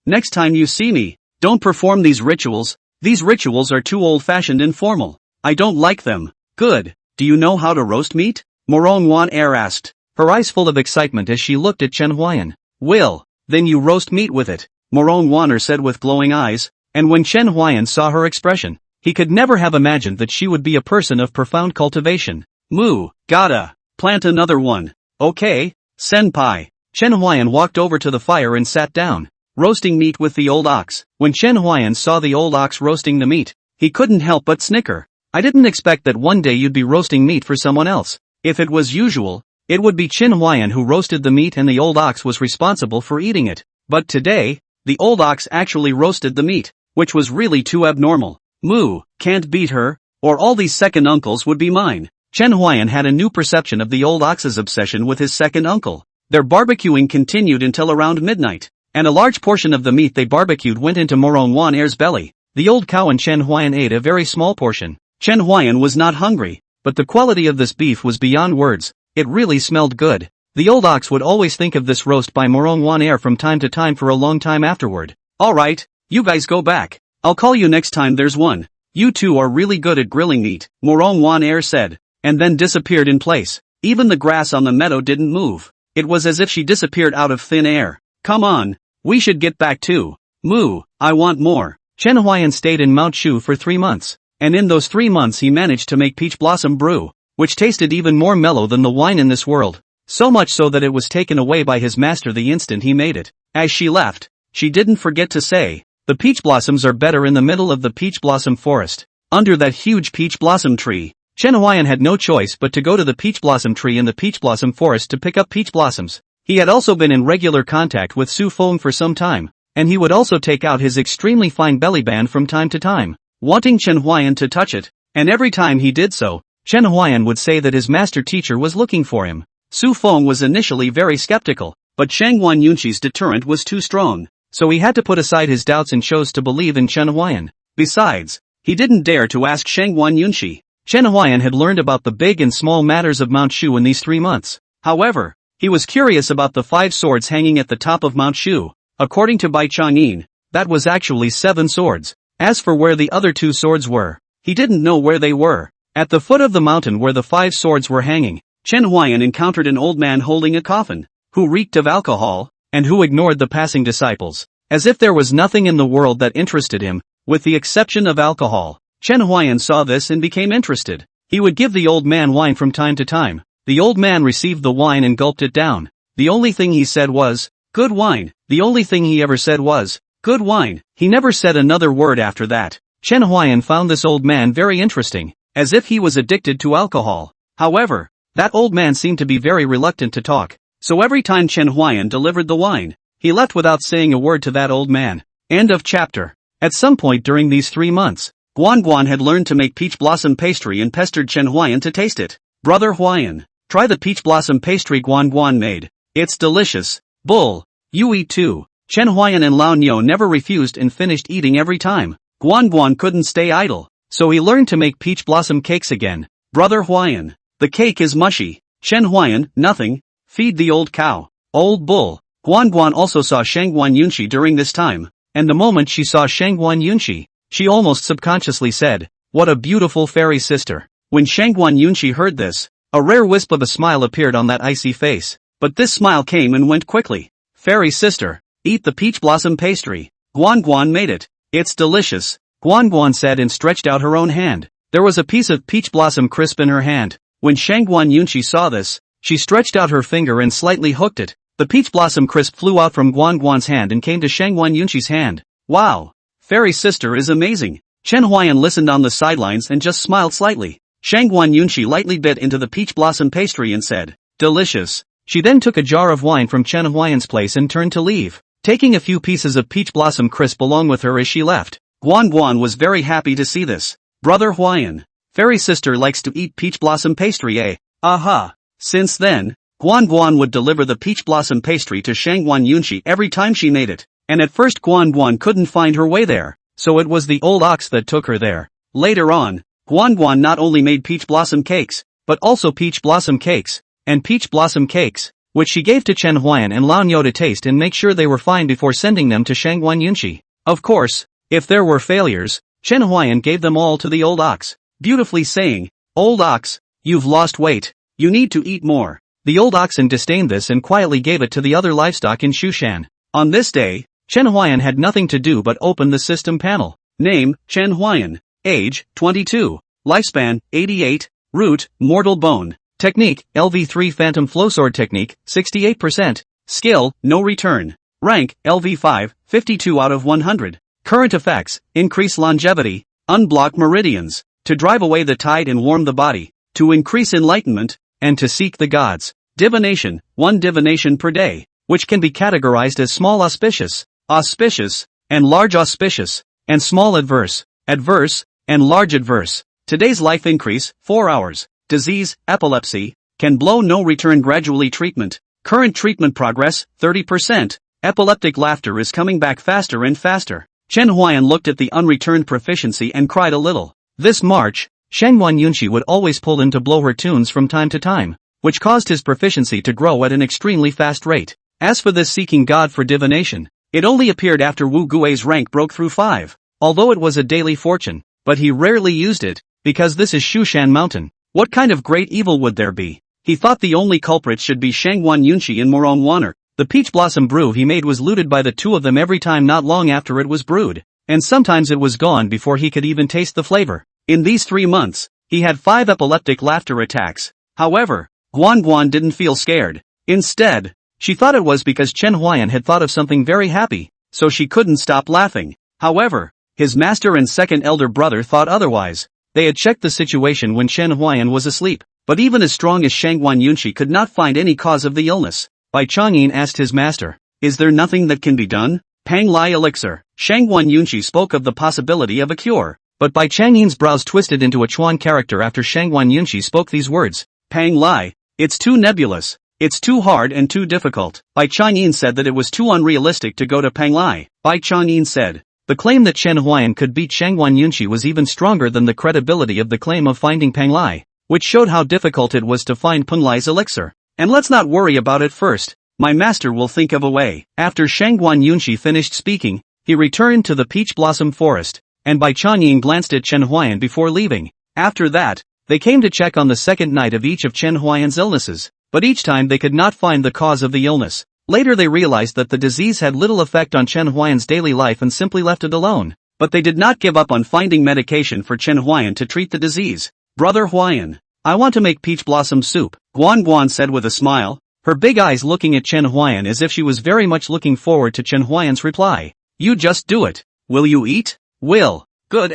next time you see me, don't perform these rituals. These rituals are too old-fashioned and formal. I don't like them. Good. Do you know how to roast meat? Morong Wan Er asked, her eyes full of excitement as she looked at Chen Huayan. Will, then you roast meat with it, Morong Wanner said with glowing eyes, and when Chen Huayan saw her expression, he could never have imagined that she would be a person of profound cultivation. Moo, gotta plant another one. Okay, senpai. Chen Huayan walked over to the fire and sat down, roasting meat with the old ox. When Chen Huayan saw the old ox roasting the meat, he couldn't help but snicker. I didn't expect that one day you'd be roasting meat for someone else. If it was usual, it would be Chen Huayan who roasted the meat and the old ox was responsible for eating it. But today, the old ox actually roasted the meat, which was really too abnormal. Moo, can't beat her, or all these second uncles would be mine. Chen Huayan had a new perception of the old ox's obsession with his second uncle. Their barbecuing continued until around midnight, and a large portion of the meat they barbecued went into Morong Wan Heir's belly. The old cow and Chen Huayan ate a very small portion. Chen Huayan was not hungry, but the quality of this beef was beyond words. It really smelled good. The old ox would always think of this roast by Morong Wan Heir from time to time for a long time afterward. Alright, you guys go back. I'll call you next time there's one. You two are really good at grilling meat, Morong Wan Heir said, and then disappeared in place. Even the grass on the meadow didn't move. It was as if she disappeared out of thin air. Come on, we should get back too. Moo, I want more. Chen Huayan stayed in Mount Shu for 3 months, and in those 3 months he managed to make peach blossom brew, which tasted even more mellow than the wine in this world. So much so that it was taken away by his master the instant he made it. As she left, she didn't forget to say, the peach blossoms are better in the middle of the peach blossom forest, under that huge peach blossom tree. Chen Huayan had no choice but to go to the peach blossom tree in the peach blossom forest to pick up peach blossoms. He had also been in regular contact with Su Feng for some time, and he would also take out his extremely fine belly band from time to time, wanting Chen Huayan to touch it, and every time he did so, Chen Huayan would say that his master teacher was looking for him. Su Feng was initially very skeptical, but Shangguan Yunqi's deterrent was too strong, so he had to put aside his doubts and chose to believe in Chen Huayan. Besides, he didn't dare to ask Shangguan Yunqi. Chen Huayan had learned about the big and small matters of Mount Shu in these 3 months. However, he was curious about the 5 swords hanging at the top of Mount Shu. According to Bai Chang'in, that was actually 7 swords. As for where the other 2 swords were, he didn't know where they were. At the foot of the mountain where the 5 swords were hanging, Chen Huayan encountered an old man holding a coffin, who reeked of alcohol, and who ignored the passing disciples, as if there was nothing in the world that interested him, with the exception of alcohol. Chen Huayan saw this and became interested. He would give the old man wine from time to time. The old man received the wine and gulped it down. The only thing he said was, "Good wine." The only thing he ever said was, "Good wine." He never said another word after that. Chen Huayan found this old man very interesting, as if he was addicted to alcohol. However, that old man seemed to be very reluctant to talk, so every time Chen Huayan delivered the wine, he left without saying a word to that old man. End of chapter. At some point during these 3 months, Guan had learned to make peach blossom pastry and pestered Chen Huayan to taste it. "Brother Huayan, try the peach blossom pastry Guan made. It's delicious." "Bull, you eat too." Chen Huayan and Lao Niu never refused and finished eating every time. Guan couldn't stay idle, so he learned to make peach blossom cakes again. "Brother Huayan, the cake is mushy." Chen Huayan, nothing. Feed the old cow. "Old bull." Guan also saw Shangguan Yunqi during this time, and the moment she saw Shangguan Yunqi, she almost subconsciously said, "What a beautiful fairy sister." When Shangguan Yunqi heard this, a rare wisp of a smile appeared on that icy face, but this smile came and went quickly. "Fairy sister, eat the peach blossom pastry. Guan made it. It's delicious." Guan said and stretched out her own hand. There was a piece of peach blossom crisp in her hand. When Shangguan Yunqi saw this, she stretched out her finger and slightly hooked it. The peach blossom crisp flew out from Guan's hand and came to Shangguan Yunqi's hand. "Wow! Fairy sister is amazing." Chen Huayan listened on the sidelines and just smiled slightly. Shangguan Yunqi lightly bit into the peach blossom pastry and said, "Delicious." She then took a jar of wine from Chen Huayan's place and turned to leave, taking a few pieces of peach blossom crisp along with her as she left. Guan was very happy to see this. "Brother Huayan, fairy sister likes to eat peach blossom pastry, eh?" "Aha." Since then, Guan would deliver the peach blossom pastry to Shangguan Yunqi every time she made it, and at first Guan couldn't find her way there, so it was the old ox that took her there. Later on, Guan not only made peach blossom cakes, but also peach blossom cakes, and peach blossom cakes, which she gave to Chen Huayan and Lao Niu to taste and make sure they were fine before sending them to Shangguan Yunqi. Of course, if there were failures, Chen Huayan gave them all to the old ox, beautifully saying, "Old ox, you've lost weight. You need to eat more." The old oxen disdained this and quietly gave it to the other livestock in Shushan. On this day, Chen Huayan had nothing to do but open the system panel. Name, Chen Huayan. Age, 22. Lifespan, 88. Root, Mortal Bone. Technique, LV3 Phantom Flowsword Technique, 68%. Skill, No Return. Rank, LV5, 52 out of 100. Current effects, increase longevity, unblock meridians, to drive away the tide and warm the body, to increase enlightenment, and to seek the gods. Divination, 1 divination per day, which can be categorized as small auspicious, auspicious, and large auspicious, and small adverse, adverse, and large adverse. Today's life increase, 4 hours. Disease, epilepsy, can blow no return gradually treatment. Current treatment progress, 30%. Epileptic laughter is coming back faster and faster. Chen Huayan looked at the unreturned proficiency and cried a little. This March, Shangguan Yunxi would always pull him to blow her tunes from time to time, which caused his proficiency to grow at an extremely fast rate. As for this seeking God for divination, it only appeared after Wu Gui's rank broke through 5, although it was a daily fortune, but he rarely used it, because this is Shushan Mountain. What kind of great evil would there be? He thought the only culprit should be Shangguan Yunxi and Morong Waner. The peach blossom brew he made was looted by the two of them every time not long after it was brewed, and sometimes it was gone before he could even taste the flavor. In these 3 months, he had 5 epileptic laughter attacks. However, Guan didn't feel scared. Instead, she thought it was because Chen Huayan had thought of something very happy, so she couldn't stop laughing. However, his master and second elder brother thought otherwise. They had checked the situation when Chen Huayan was asleep, but even as strong as Shangguan Yunxi could not find any cause of the illness. Bai Changyin asked his master, "Is there nothing that can be done?" Pang Lai elixir. Shangguan Yunxi spoke of the possibility of a cure, but Bai Changyin's brows twisted into a Chuan character after Shangguan Yunxi spoke these words. Pang Lai, it's too nebulous. It's too hard and too difficult. Bai Changyin said that it was too unrealistic to go to Pang Lai. Bai Changyin said, the claim that Chen Huayan could beat Shangguan Yunxi was even stronger than the credibility of the claim of finding Pang Lai, which showed how difficult it was to find Peng Lai's elixir. And let's not worry about it first. My master will think of a way. After Shangguan Yunxi finished speaking, he returned to the peach blossom forest, and Bai Changyin glanced at Chen Huayan before leaving. After that, they came to check on the second night of each of Chen Huayan's illnesses, but each time they could not find the cause of the illness. Later they realized that the disease had little effect on Chen Huayan's daily life and simply left it alone. But they did not give up on finding medication for Chen Huayan to treat the disease. Brother Huayan, I want to make peach blossom soup, Guan said with a smile, her big eyes looking at Chen Huayan as if she was very much looking forward to Chen Huayan's reply. You just do it. Will you eat? Will. Good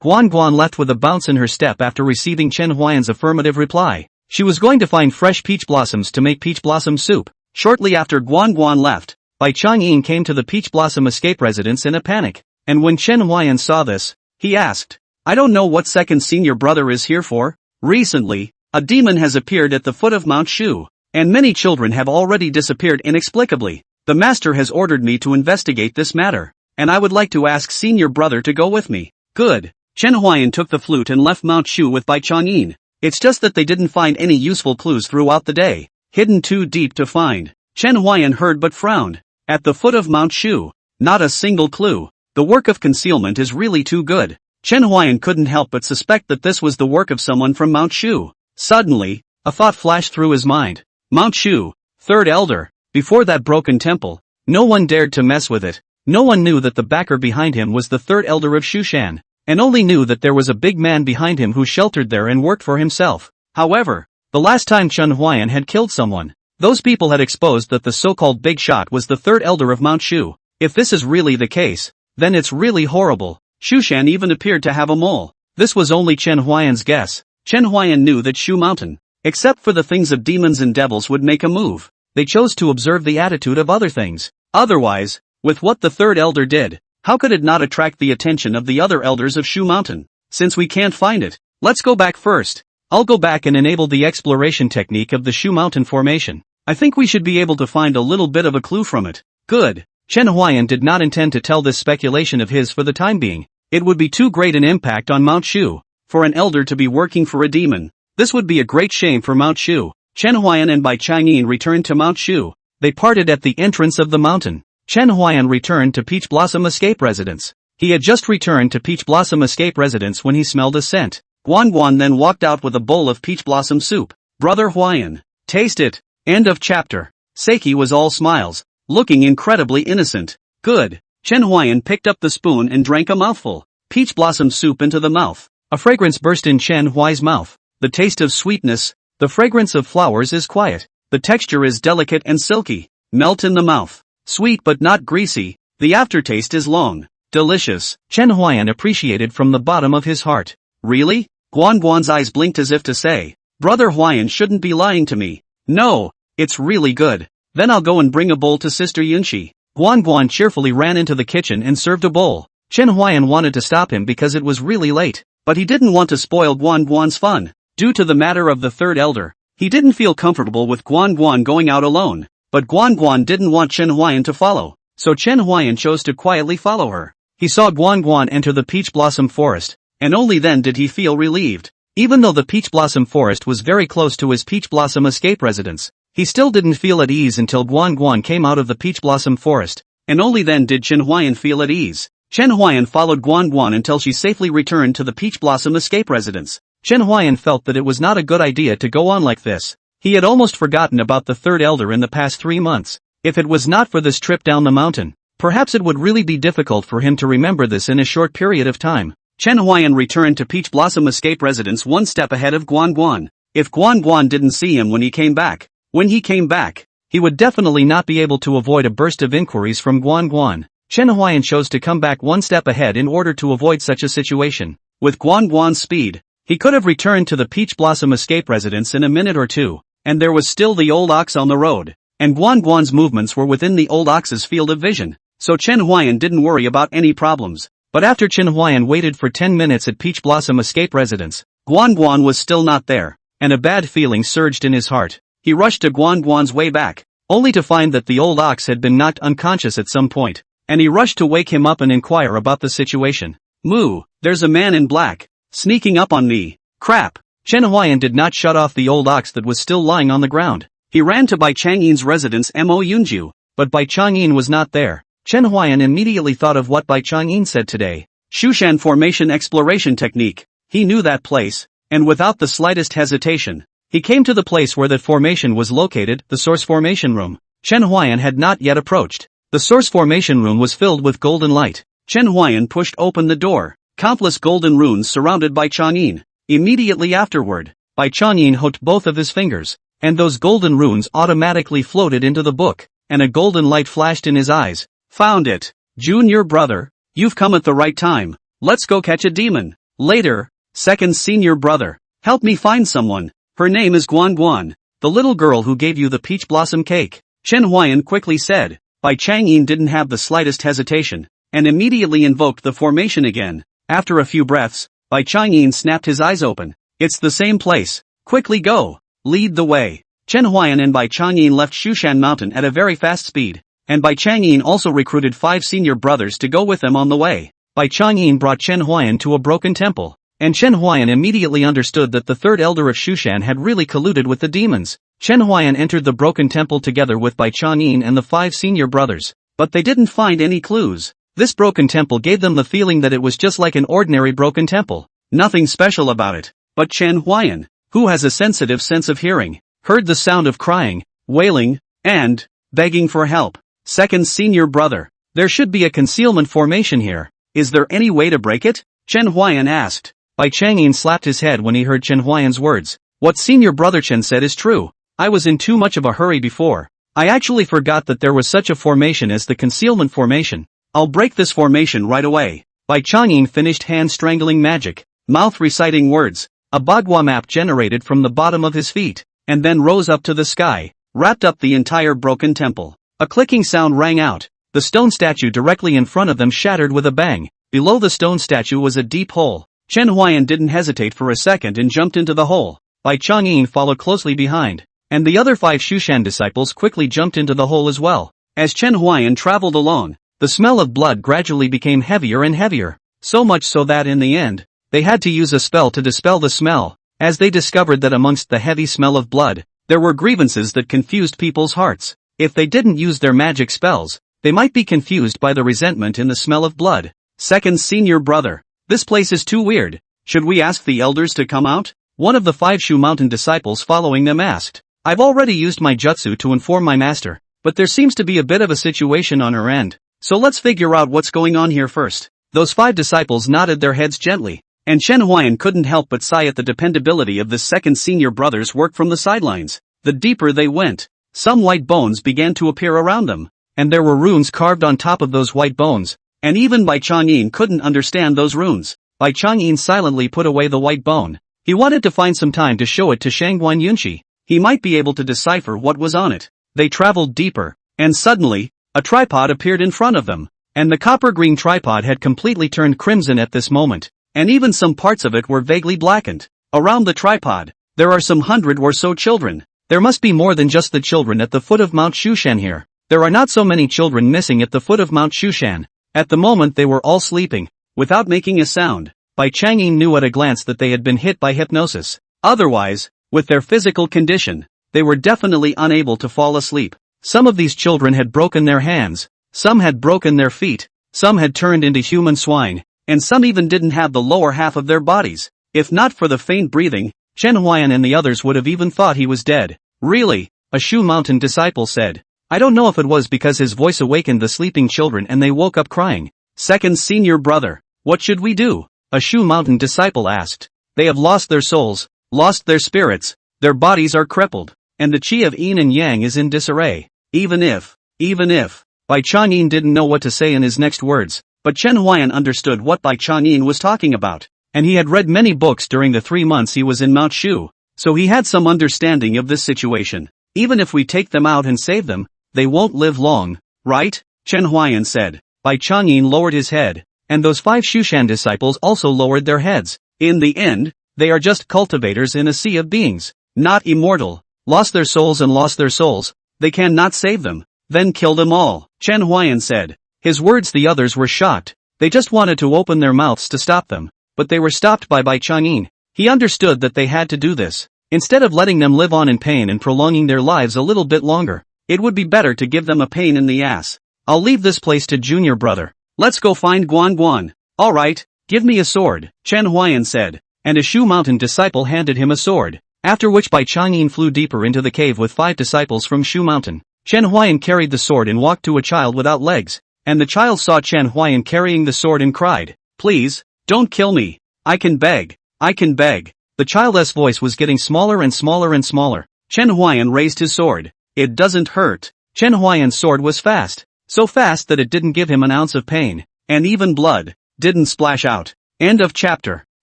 Guan left with a bounce in her step after receiving Chen Huayan's affirmative reply. She was going to find fresh peach blossoms to make peach blossom soup. Shortly after Guan left, Bai Changyin came to the peach blossom escape residence in a panic, and when Chen Huayan saw this, he asked, I don't know what second senior brother is here for. Recently, a demon has appeared at the foot of Mount Shu, and many children have already disappeared inexplicably. The master has ordered me to investigate this matter, and I would like to ask senior brother to go with me. Good. Chen Huayan took the flute and left Mount Shu with Bai Changyin. It's just that they didn't find any useful clues throughout the day, hidden too deep to find. Chen Huayan heard but frowned. At the foot of Mount Shu, not a single clue. The work of concealment is really too good. Chen Huayan couldn't help but suspect that this was the work of someone from Mount Shu. Suddenly, a thought flashed through his mind. Mount Shu, third elder, before that broken temple, no one dared to mess with it. No one knew that the backer behind him was the third elder of Shushan, and only knew that there was a big man behind him who sheltered there and worked for himself. However, the last time Chen Huayan had killed someone, those people had exposed that the so-called big shot was the third elder of Mount Shu. If this is really the case, then it's really horrible. Shushan even appeared to have a mole. This was only Chen Huayan's guess. Chen Huayan knew that Shu Mountain, except for the things of demons and devils, would make a move. They chose to observe the attitude of other things. Otherwise, with what the third elder did, how could it not attract the attention of the other elders of Shu Mountain? Since we can't find it, let's go back first. I'll go back and enable the exploration technique of the Shu Mountain formation. I think we should be able to find a little bit of a clue from it. Good. Chen Huayan did not intend to tell this speculation of his for the time being. It would be too great an impact on Mount Shu for an elder to be working for a demon. This would be a great shame for Mount Shu. Chen Huayan and Bai Changyin returned to Mount Shu. They parted at the entrance of the mountain. Chen Huayan returned to Peach Blossom Escape Residence. He had just returned to Peach Blossom Escape Residence when he smelled a scent. Guan then walked out with a bowl of peach blossom soup. Brother Huayan, taste it. End of chapter. Seiki was all smiles, looking incredibly innocent. Good. Chen Huayan picked up the spoon and drank a mouthful. Peach blossom soup into the mouth. A fragrance burst in Chen Huai's mouth. The the taste of sweetness, the fragrance of flowers is quiet, the texture is delicate and silky, melt in the mouth, sweet but not greasy, the aftertaste is long, delicious. Chen Huayan appreciated from the bottom of his heart. Really? Guan Guan's eyes blinked as if to say, Brother Huayan shouldn't be lying to me. No, it's really good. Then I'll go and bring a bowl to Sister Yunxi. Guan Guan cheerfully ran into the kitchen and served a bowl. Chen Huayan wanted to stop him because it was really late, but he didn't want to spoil Guan Guan's fun. Due to the matter of the third elder, he didn't feel comfortable with Guan Guan going out alone, but Guan Guan didn't want Chen Huayan to follow, so Chen Huayan chose to quietly follow her. He saw Guan Guan enter the peach blossom forest, and only then did he feel relieved. Even though the peach blossom forest was very close to his peach blossom escape residence, he still didn't feel at ease until Guan Guan came out of the peach blossom forest, and only then did Chen Huayan feel at ease. Chen Huayan followed Guan Guan until she safely returned to the peach blossom escape residence. Chen Huayan felt that it was not a good idea to go on like this. He had almost forgotten about the third elder in the past 3 months. If it was not for this trip down the mountain, perhaps it would really be difficult for him to remember this in a short period of time. Chen Huayan returned to Peach Blossom Escape Residence one step ahead of Guan Guan. If Guan Guan didn't see him when he came back, he would definitely not be able to avoid a burst of inquiries from Guan Guan. Chen Huayan chose to come back one step ahead in order to avoid such a situation. With Guan Guan's speed, he could have returned to the Peach Blossom Escape Residence in a minute or two, and there was still the old ox on the road, and Guan Guan's movements were within the old ox's field of vision, so Chen Huayan didn't worry about any problems. But after Chen Huayan waited for 10 minutes at Peach Blossom Escape Residence, Guan Guan was still not there, and a bad feeling surged in his heart. He rushed to Guan Guan's way back, only to find that the old ox had been knocked unconscious at some point, and he rushed to wake him up and inquire about the situation. Moo, there's a man in black, sneaking up on me. Crap. Chen Huayan did not shut off the old ox that was still lying on the ground. He ran to Bai Changyin's residence Mo Yunju, but Bai Changyin was not there. Chen Huayan immediately thought of what Bai Changyin said today. Shushan Formation Exploration Technique. He knew that place, and without the slightest hesitation, he came to the place where that formation was located, the Source Formation Room. Chen Huayan had not yet approached. The Source Formation Room was filled with golden light. Chen Huayan pushed open the door. Countless golden runes surrounded Bai Changyin. Immediately afterward, Bai Changyin hooked both of his fingers, and those golden runes automatically floated into the book, and a golden light flashed in his eyes. Found it. Junior brother, you've come at the right time. Let's go catch a demon. Later, second senior brother, help me find someone. Her name is Guan Guan, the little girl who gave you the peach blossom cake. Chen Huayan quickly said. Bai Changyin didn't have the slightest hesitation, and immediately invoked the formation again. After a few breaths, Bai Changyin snapped his eyes open. It's the same place. Quickly go. Lead the way. Chen Huayan and Bai Changyin left Shushan Mountain at a very fast speed, and Bai Changyin also recruited 5 senior brothers to go with them on the way. Bai Changyin brought Chen Huayan to a broken temple, and Chen Huayan immediately understood that the third elder of Shushan had really colluded with the demons. Chen Huayan entered the broken temple together with Bai Changyin and the 5 senior brothers, but they didn't find any clues. This broken temple gave them the feeling that it was just like an ordinary broken temple. Nothing special about it. But Chen Huayan, who has a sensitive sense of hearing, heard the sound of crying, wailing, and begging for help. Second senior brother, there should be a concealment formation here. Is there any way to break it? Chen Huayan asked. Bai Changyin slapped his head when he heard Chen Huayan's words. What senior brother Chen said is true. I was in too much of a hurry before. I actually forgot that there was such a formation as the concealment formation. I'll break this formation right away. Bai Changyin finished hand-strangling magic, mouth reciting words. A bagua map generated from the bottom of his feet, and then rose up to the sky, wrapped up the entire broken temple. A clicking sound rang out. The stone statue directly in front of them shattered with a bang. Below the stone statue was a deep hole. Chen Huayan didn't hesitate for a second and jumped into the hole. Bai Changyin followed closely behind, and the other 5 Shushan disciples quickly jumped into the hole as well. As Chen Huayan traveled along, the smell of blood gradually became heavier and heavier, so much so that in the end, they had to use a spell to dispel the smell, as they discovered that amongst the heavy smell of blood, there were grievances that confused people's hearts. If they didn't use their magic spells, they might be confused by the resentment in the smell of blood. Second senior brother, this place is too weird. Should we ask the elders to come out? One of the 5 Shu Mountain disciples following them asked. I've already used my jutsu to inform my master, but there seems to be a bit of a situation on her end. So let's figure out what's going on here first. Those 5 disciples nodded their heads gently. And Chen Huayan couldn't help but sigh at the dependability of the second senior brother's work from the sidelines. The deeper they went, some white bones began to appear around them, and there were runes carved on top of those white bones, and even Bai Changyin couldn't understand those runes. Bai Changyin silently put away the white bone. He wanted to find some time to show it to Shangguan Yunqi. He might be able to decipher what was on it. They traveled deeper, and suddenly, a tripod appeared in front of them, and the copper-green tripod had completely turned crimson at this moment, and even some parts of it were vaguely blackened. Around the tripod, there are some 100 or so children. There must be more than just the children at the foot of Mount Shushan here. There are not so many children missing at the foot of Mount Shushan. At the moment they were all sleeping, without making a sound. Bai Changyin knew at a glance that they had been hit by hypnosis. Otherwise, with their physical condition, they were definitely unable to fall asleep. Some of these children had broken their hands, some had broken their feet, some had turned into human swine, and some even didn't have the lower half of their bodies. If not for the faint breathing, Chen Huayan and the others would have even thought he was dead. Really, a Shu Mountain disciple said. I don't know if it was because his voice awakened the sleeping children and they woke up crying. Second senior brother, what should we do? A Shu Mountain disciple asked. They have lost their souls, lost their spirits, their bodies are crippled, and the chi of yin and yang is in disarray. Even if, Bai Changyin didn't know what to say in his next words, but Chen Huayan understood what Bai Changyin was talking about, and he had read many books during the 3 months he was in Mount Shu, so he had some understanding of this situation. Even if we take them out and save them, they won't live long, right? Chen Huayan said. Bai Changyin lowered his head, and those 5 Shushan disciples also lowered their heads. In the end, they are just cultivators in a sea of beings, not immortal, lost their souls, they cannot save them, then kill them all, Chen Huayan said. His words the others were shocked, they just wanted to open their mouths to stop them, but they were stopped by Bai Changyin. He understood that they had to do this. Instead of letting them live on in pain and prolonging their lives a little bit longer, it would be better to give them a pain in the ass. I'll leave this place to junior brother. Let's go find Guan Guan. Alright, give me a sword, Chen Huayan said, and a Shu Mountain disciple handed him a sword, after which Bai Changyin flew deeper into the cave with 5 disciples from Shu Mountain. Chen Huayan carried the sword and walked to a child without legs, and the child saw Chen Huayan carrying the sword and cried, please, don't kill me. I can beg. The child's voice was getting smaller and smaller and smaller. Chen Huayan raised his sword. It doesn't hurt. Chen Huayan's sword was fast. So fast that it didn't give him an ounce of pain, and even blood didn't splash out. End of chapter.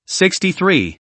63.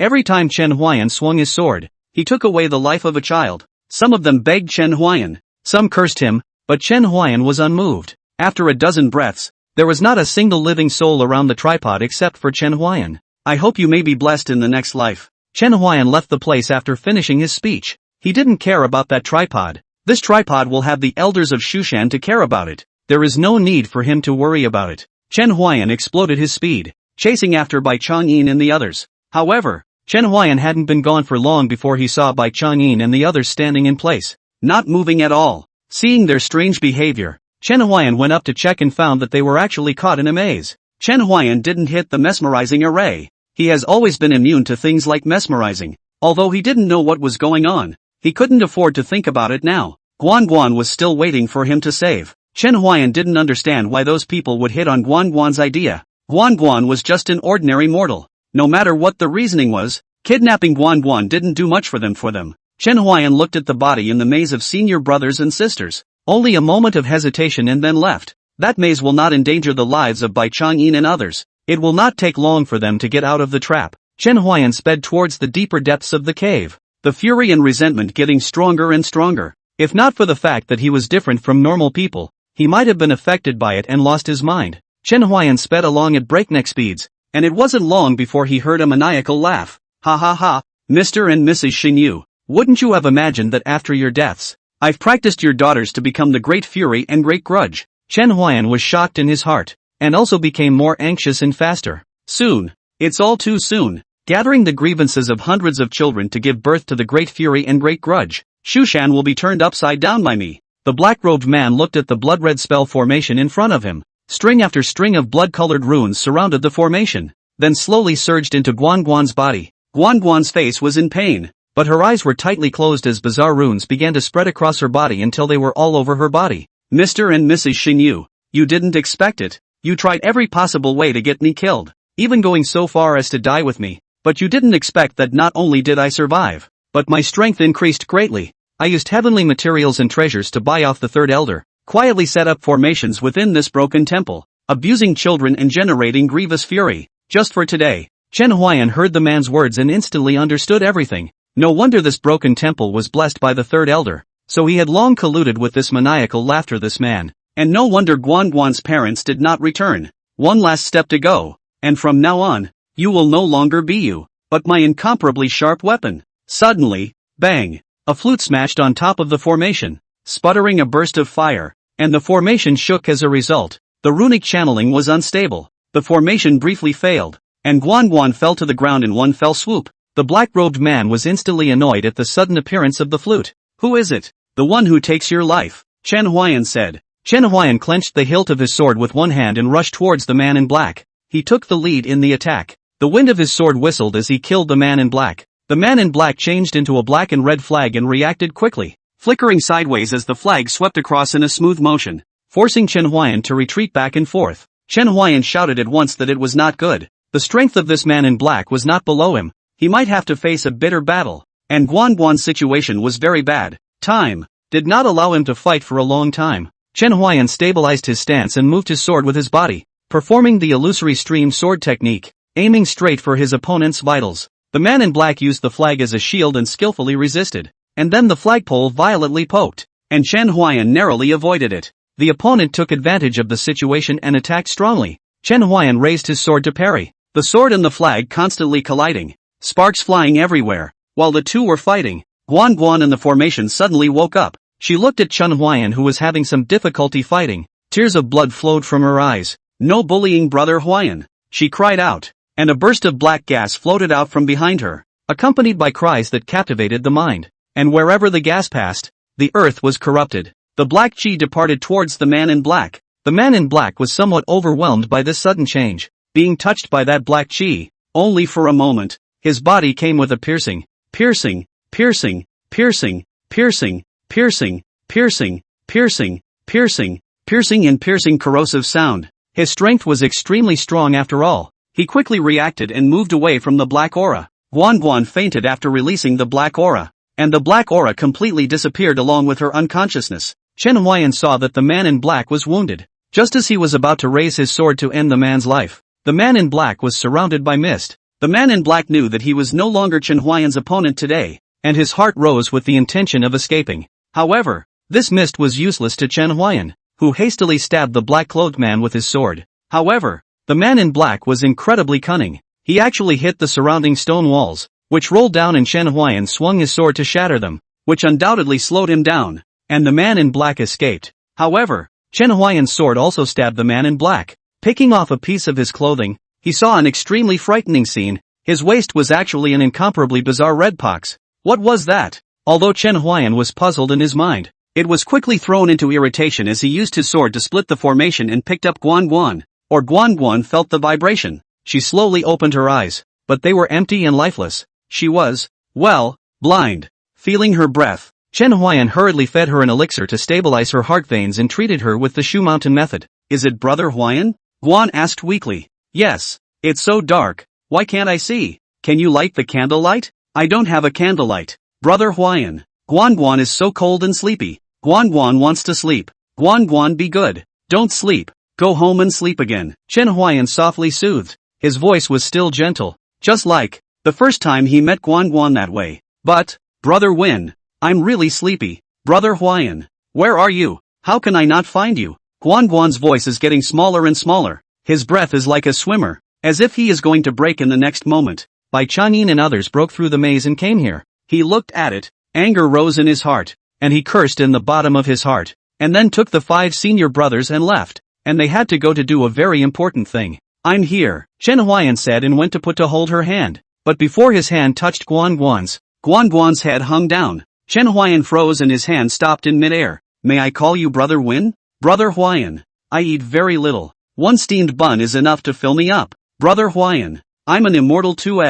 Every time Chen Huayan swung his sword, he took away the life of a child. Some of them begged Chen Huayan, some cursed him, but Chen Huayan was unmoved. After a dozen breaths, there was not a single living soul around the tripod except for Chen Huayan. I hope you may be blessed in the next life. Chen Huayan left the place after finishing his speech. He didn't care about that tripod. This tripod will have the elders of Shushan to care about it. There is no need for him to worry about it. Chen Huayan exploded his speed, chasing after Bai Changyin and the others. However, Chen Huayan hadn't been gone for long before he saw Bai Changyin and the others standing in place, not moving at all. Seeing their strange behavior, Chen Huayan went up to check and found that they were actually caught in a maze. Chen Huayan didn't hit the mesmerizing array. He has always been immune to things like mesmerizing. Although he didn't know what was going on, he couldn't afford to think about it now. Guan Guan was still waiting for him to save. Chen Huayan didn't understand why those people would hit on Guan Guan's idea. Guan Guan was just an ordinary mortal. No matter what the reasoning was, kidnapping Guan Guan didn't do much for them. Chen Huayan looked at the body in the maze of senior brothers and sisters. Only a moment of hesitation and then left. That maze will not endanger the lives of Bai Changyin and others. It will not take long for them to get out of the trap. Chen Huayan sped towards the deeper depths of the cave, the fury and resentment getting stronger and stronger. If not for the fact that he was different from normal people, he might have been affected by it and lost his mind. Chen Huayan sped along at breakneck speeds, and it wasn't long before he heard a maniacal laugh. Ha ha ha, Mr. and Mrs. Xingyu, wouldn't you have imagined that after your deaths, I've practiced your daughters to become the Great Fury and Great Grudge? Chen Huayan was shocked in his heart, and also became more anxious and faster. Soon. It's all too soon. Gathering the grievances of hundreds of children to give birth to the Great Fury and Great Grudge. Shushan will be turned upside down by me. The black-robed man looked at the blood-red spell formation in front of him. String after string of blood-colored runes surrounded the formation, then slowly surged into Guan Guan's body. Guan Guan's face was in pain, but her eyes were tightly closed as bizarre runes began to spread across her body until they were all over her body. Mr. and Mrs. Xingyu, you didn't expect it. You tried every possible way to get me killed. even going so far as to die with me. But you didn't expect that not only did I survive, but my strength increased greatly. I used heavenly materials and treasures to buy off the third elder, quietly set up formations within this broken temple, abusing children and generating grievous fury. Just for today. Chen Huayan heard the man's words and instantly understood everything. No wonder this broken temple was blessed by the third elder. So he had long colluded with this maniacal laughter, this man. And no wonder Guanguan's parents did not return. One last step to go. And from now on, you will no longer be you, but my incomparably sharp weapon. Suddenly, bang! A flute smashed on top of the formation, sputtering a burst of fire, and the formation shook as a result. The runic channeling was unstable. The formation briefly failed, and Guanguan fell to the ground in one fell swoop. The black-robed man was instantly annoyed at the sudden appearance of the flute. Who is it? The one who takes your life, Chen Huayan said. Chen Huayan clenched the hilt of his sword with one hand and rushed towards the man in black. He took the lead in the attack. The wind of his sword whistled as he killed the man in black. The man in black changed into a black and red flag and reacted quickly, flickering sideways as the flag swept across in a smooth motion, forcing Chen Huayan to retreat back and forth. Chen Huayan shouted at once that it was not good. The strength of this man in black was not below him. He might have to face a bitter battle, and Guanguan's situation was very bad. Time did not allow him to fight for a long time. Chen Huayan stabilized his stance and moved his sword with his body, performing the illusory stream sword technique, aiming straight for his opponent's vitals. The man in black used the flag as a shield and skillfully resisted, and then the flagpole violently poked, and Chen Huayan narrowly avoided it. The opponent took advantage of the situation and attacked strongly. Chen Huayan raised his sword to parry, the sword and the flag constantly colliding, sparks flying everywhere. While the two were fighting, Guanguan in the formation suddenly woke up. She looked at Chen Huayan, who was having some difficulty fighting. Tears of blood flowed from her eyes. No bullying, brother Huayan, she cried out, and a burst of black gas floated out from behind her, accompanied by cries that captivated the mind. And wherever the gas passed, the earth was corrupted. The black chi departed towards the man in black. The man in black was somewhat overwhelmed by this sudden change. Being touched by that black chi, only for a moment, his body came with a piercing, piercing, piercing, piercing, piercing, piercing, piercing, piercing, piercing, piercing and piercing corrosive sound. His strength was extremely strong after all. He quickly reacted and moved away from the black aura. Guanguan fainted after releasing the black aura, and the black aura completely disappeared along with her unconsciousness. Chen Huayan saw that the man in black was wounded. Just as he was about to raise his sword to end the man's life, the man in black was surrounded by mist. The man in black knew that he was no longer Chen Huayan's opponent today, and his heart rose with the intention of escaping. However, this mist was useless to Chen Huayan, who hastily stabbed the black-clothed man with his sword. However, the man in black was incredibly cunning. He actually hit the surrounding stone walls, which rolled down, and Chen Huayan swung his sword to shatter them, which undoubtedly slowed him down, and the man in black escaped. However, Chen Huayan's sword also stabbed the man in black. Picking off a piece of his clothing, he saw an extremely frightening scene. His waist was actually an incomparably bizarre red pox. What was that? Although Chen Huayan was puzzled in his mind, it was quickly thrown into irritation as he used his sword to split the formation and picked up Guanguan. Guanguan felt the vibration. She slowly opened her eyes, but they were empty and lifeless. She was, well, blind. Feeling her breath, Chen Huayan hurriedly fed her an elixir to stabilize her heart veins and treated her with the Shu Mountain method. Is it brother Huayan? Guan asked weakly. Yes. It's so dark. Why can't I see? Can you light the candlelight? I don't have a candlelight. Brother Huayan. Guanguan is so cold and sleepy. Guanguan wants to sleep. Guanguan, be good. Don't sleep. Go home and sleep again. Chen Huayan softly soothed. His voice was still gentle, just like the first time he met Guanguan that way. But, brother Win, I'm really sleepy. Brother Huayan, where are you? How can I not find you? Guanguan's voice is getting smaller and smaller. His breath is like a swimmer, as if he is going to break in the next moment. Bai Changyin and others broke through the maze and came here. He looked at it, anger rose in his heart, and he cursed in the bottom of his heart, and then took the 5 senior brothers and left, and they had to go to do a very important thing. I'm here, Chen Huayan said and went to put to hold her hand, but before his hand touched Guanguan's head hung down. Chen Huayan froze and his hand stopped in midair. May I call you Brother Win? Brother Huayan, I eat very little. 1 steamed bun is enough to fill me up. Brother Huayan, I'm an immortal too.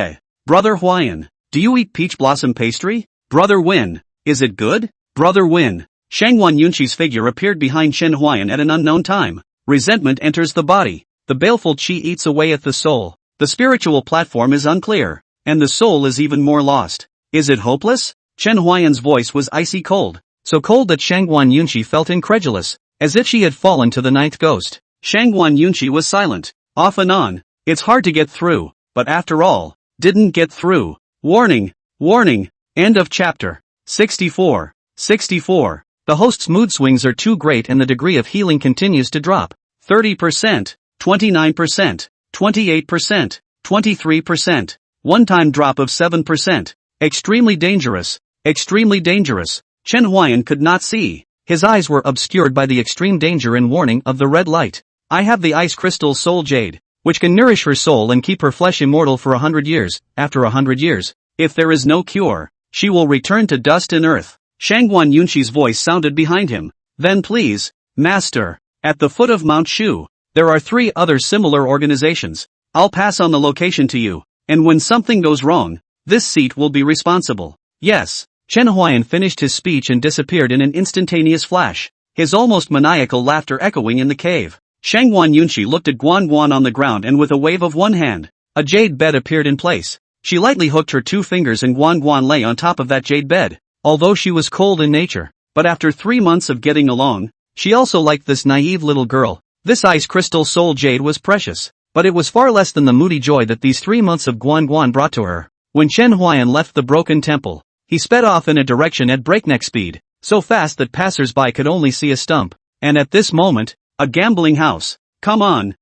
Brother Huayan, do you eat peach blossom pastry? Brother Win, is it good? Brother Win. Shangwan Yunqi's figure appeared behind Chen Huayan at an unknown time. Resentment enters the body. The baleful qi eats away at the soul. The spiritual platform is unclear, and the soul is even more lost. Is it hopeless? Chen Huayan's voice was icy cold, so cold that Shangguan Yunqi felt incredulous, as if she had fallen to the ninth ghost. Shangguan Yunqi was silent, off and on. It's hard to get through, but after all, didn't get through. Warning, warning, end of chapter. 64. 64. The host's mood swings are too great and the degree of healing continues to drop. 30%, 29%, 28%, 23%. One-time drop of 7%. Extremely dangerous, extremely dangerous. Chen Huayan could not see. His eyes were obscured by the extreme danger and warning of the red light. I have the ice crystal soul jade, which can nourish her soul and keep her flesh immortal for 100 years. After 100 years, if there is no cure, she will return to dust and earth. Shangguan Yunqi's voice sounded behind him. Then please, master. At the foot of Mount Shu, there are 3 other similar organizations. I'll pass on the location to you, and when something goes wrong, this seat will be responsible. Yes. Chen Huayan finished his speech and disappeared in an instantaneous flash, his almost maniacal laughter echoing in the cave. Shangguan Yunqi looked at Guan Guan on the ground and with a wave of one hand, a jade bed appeared in place. She lightly hooked her 2 fingers and Guan Guan lay on top of that jade bed. Although she was cold in nature, but after 3 months of getting along, she also liked this naive little girl. This ice crystal soul jade was precious, but it was far less than the moody joy that these 3 months of Guan Guan brought to her. When Chen Huayan left the broken temple, he sped off in a direction at breakneck speed, so fast that passers-by could only see a stump. And at this moment, a gambling house. Come on,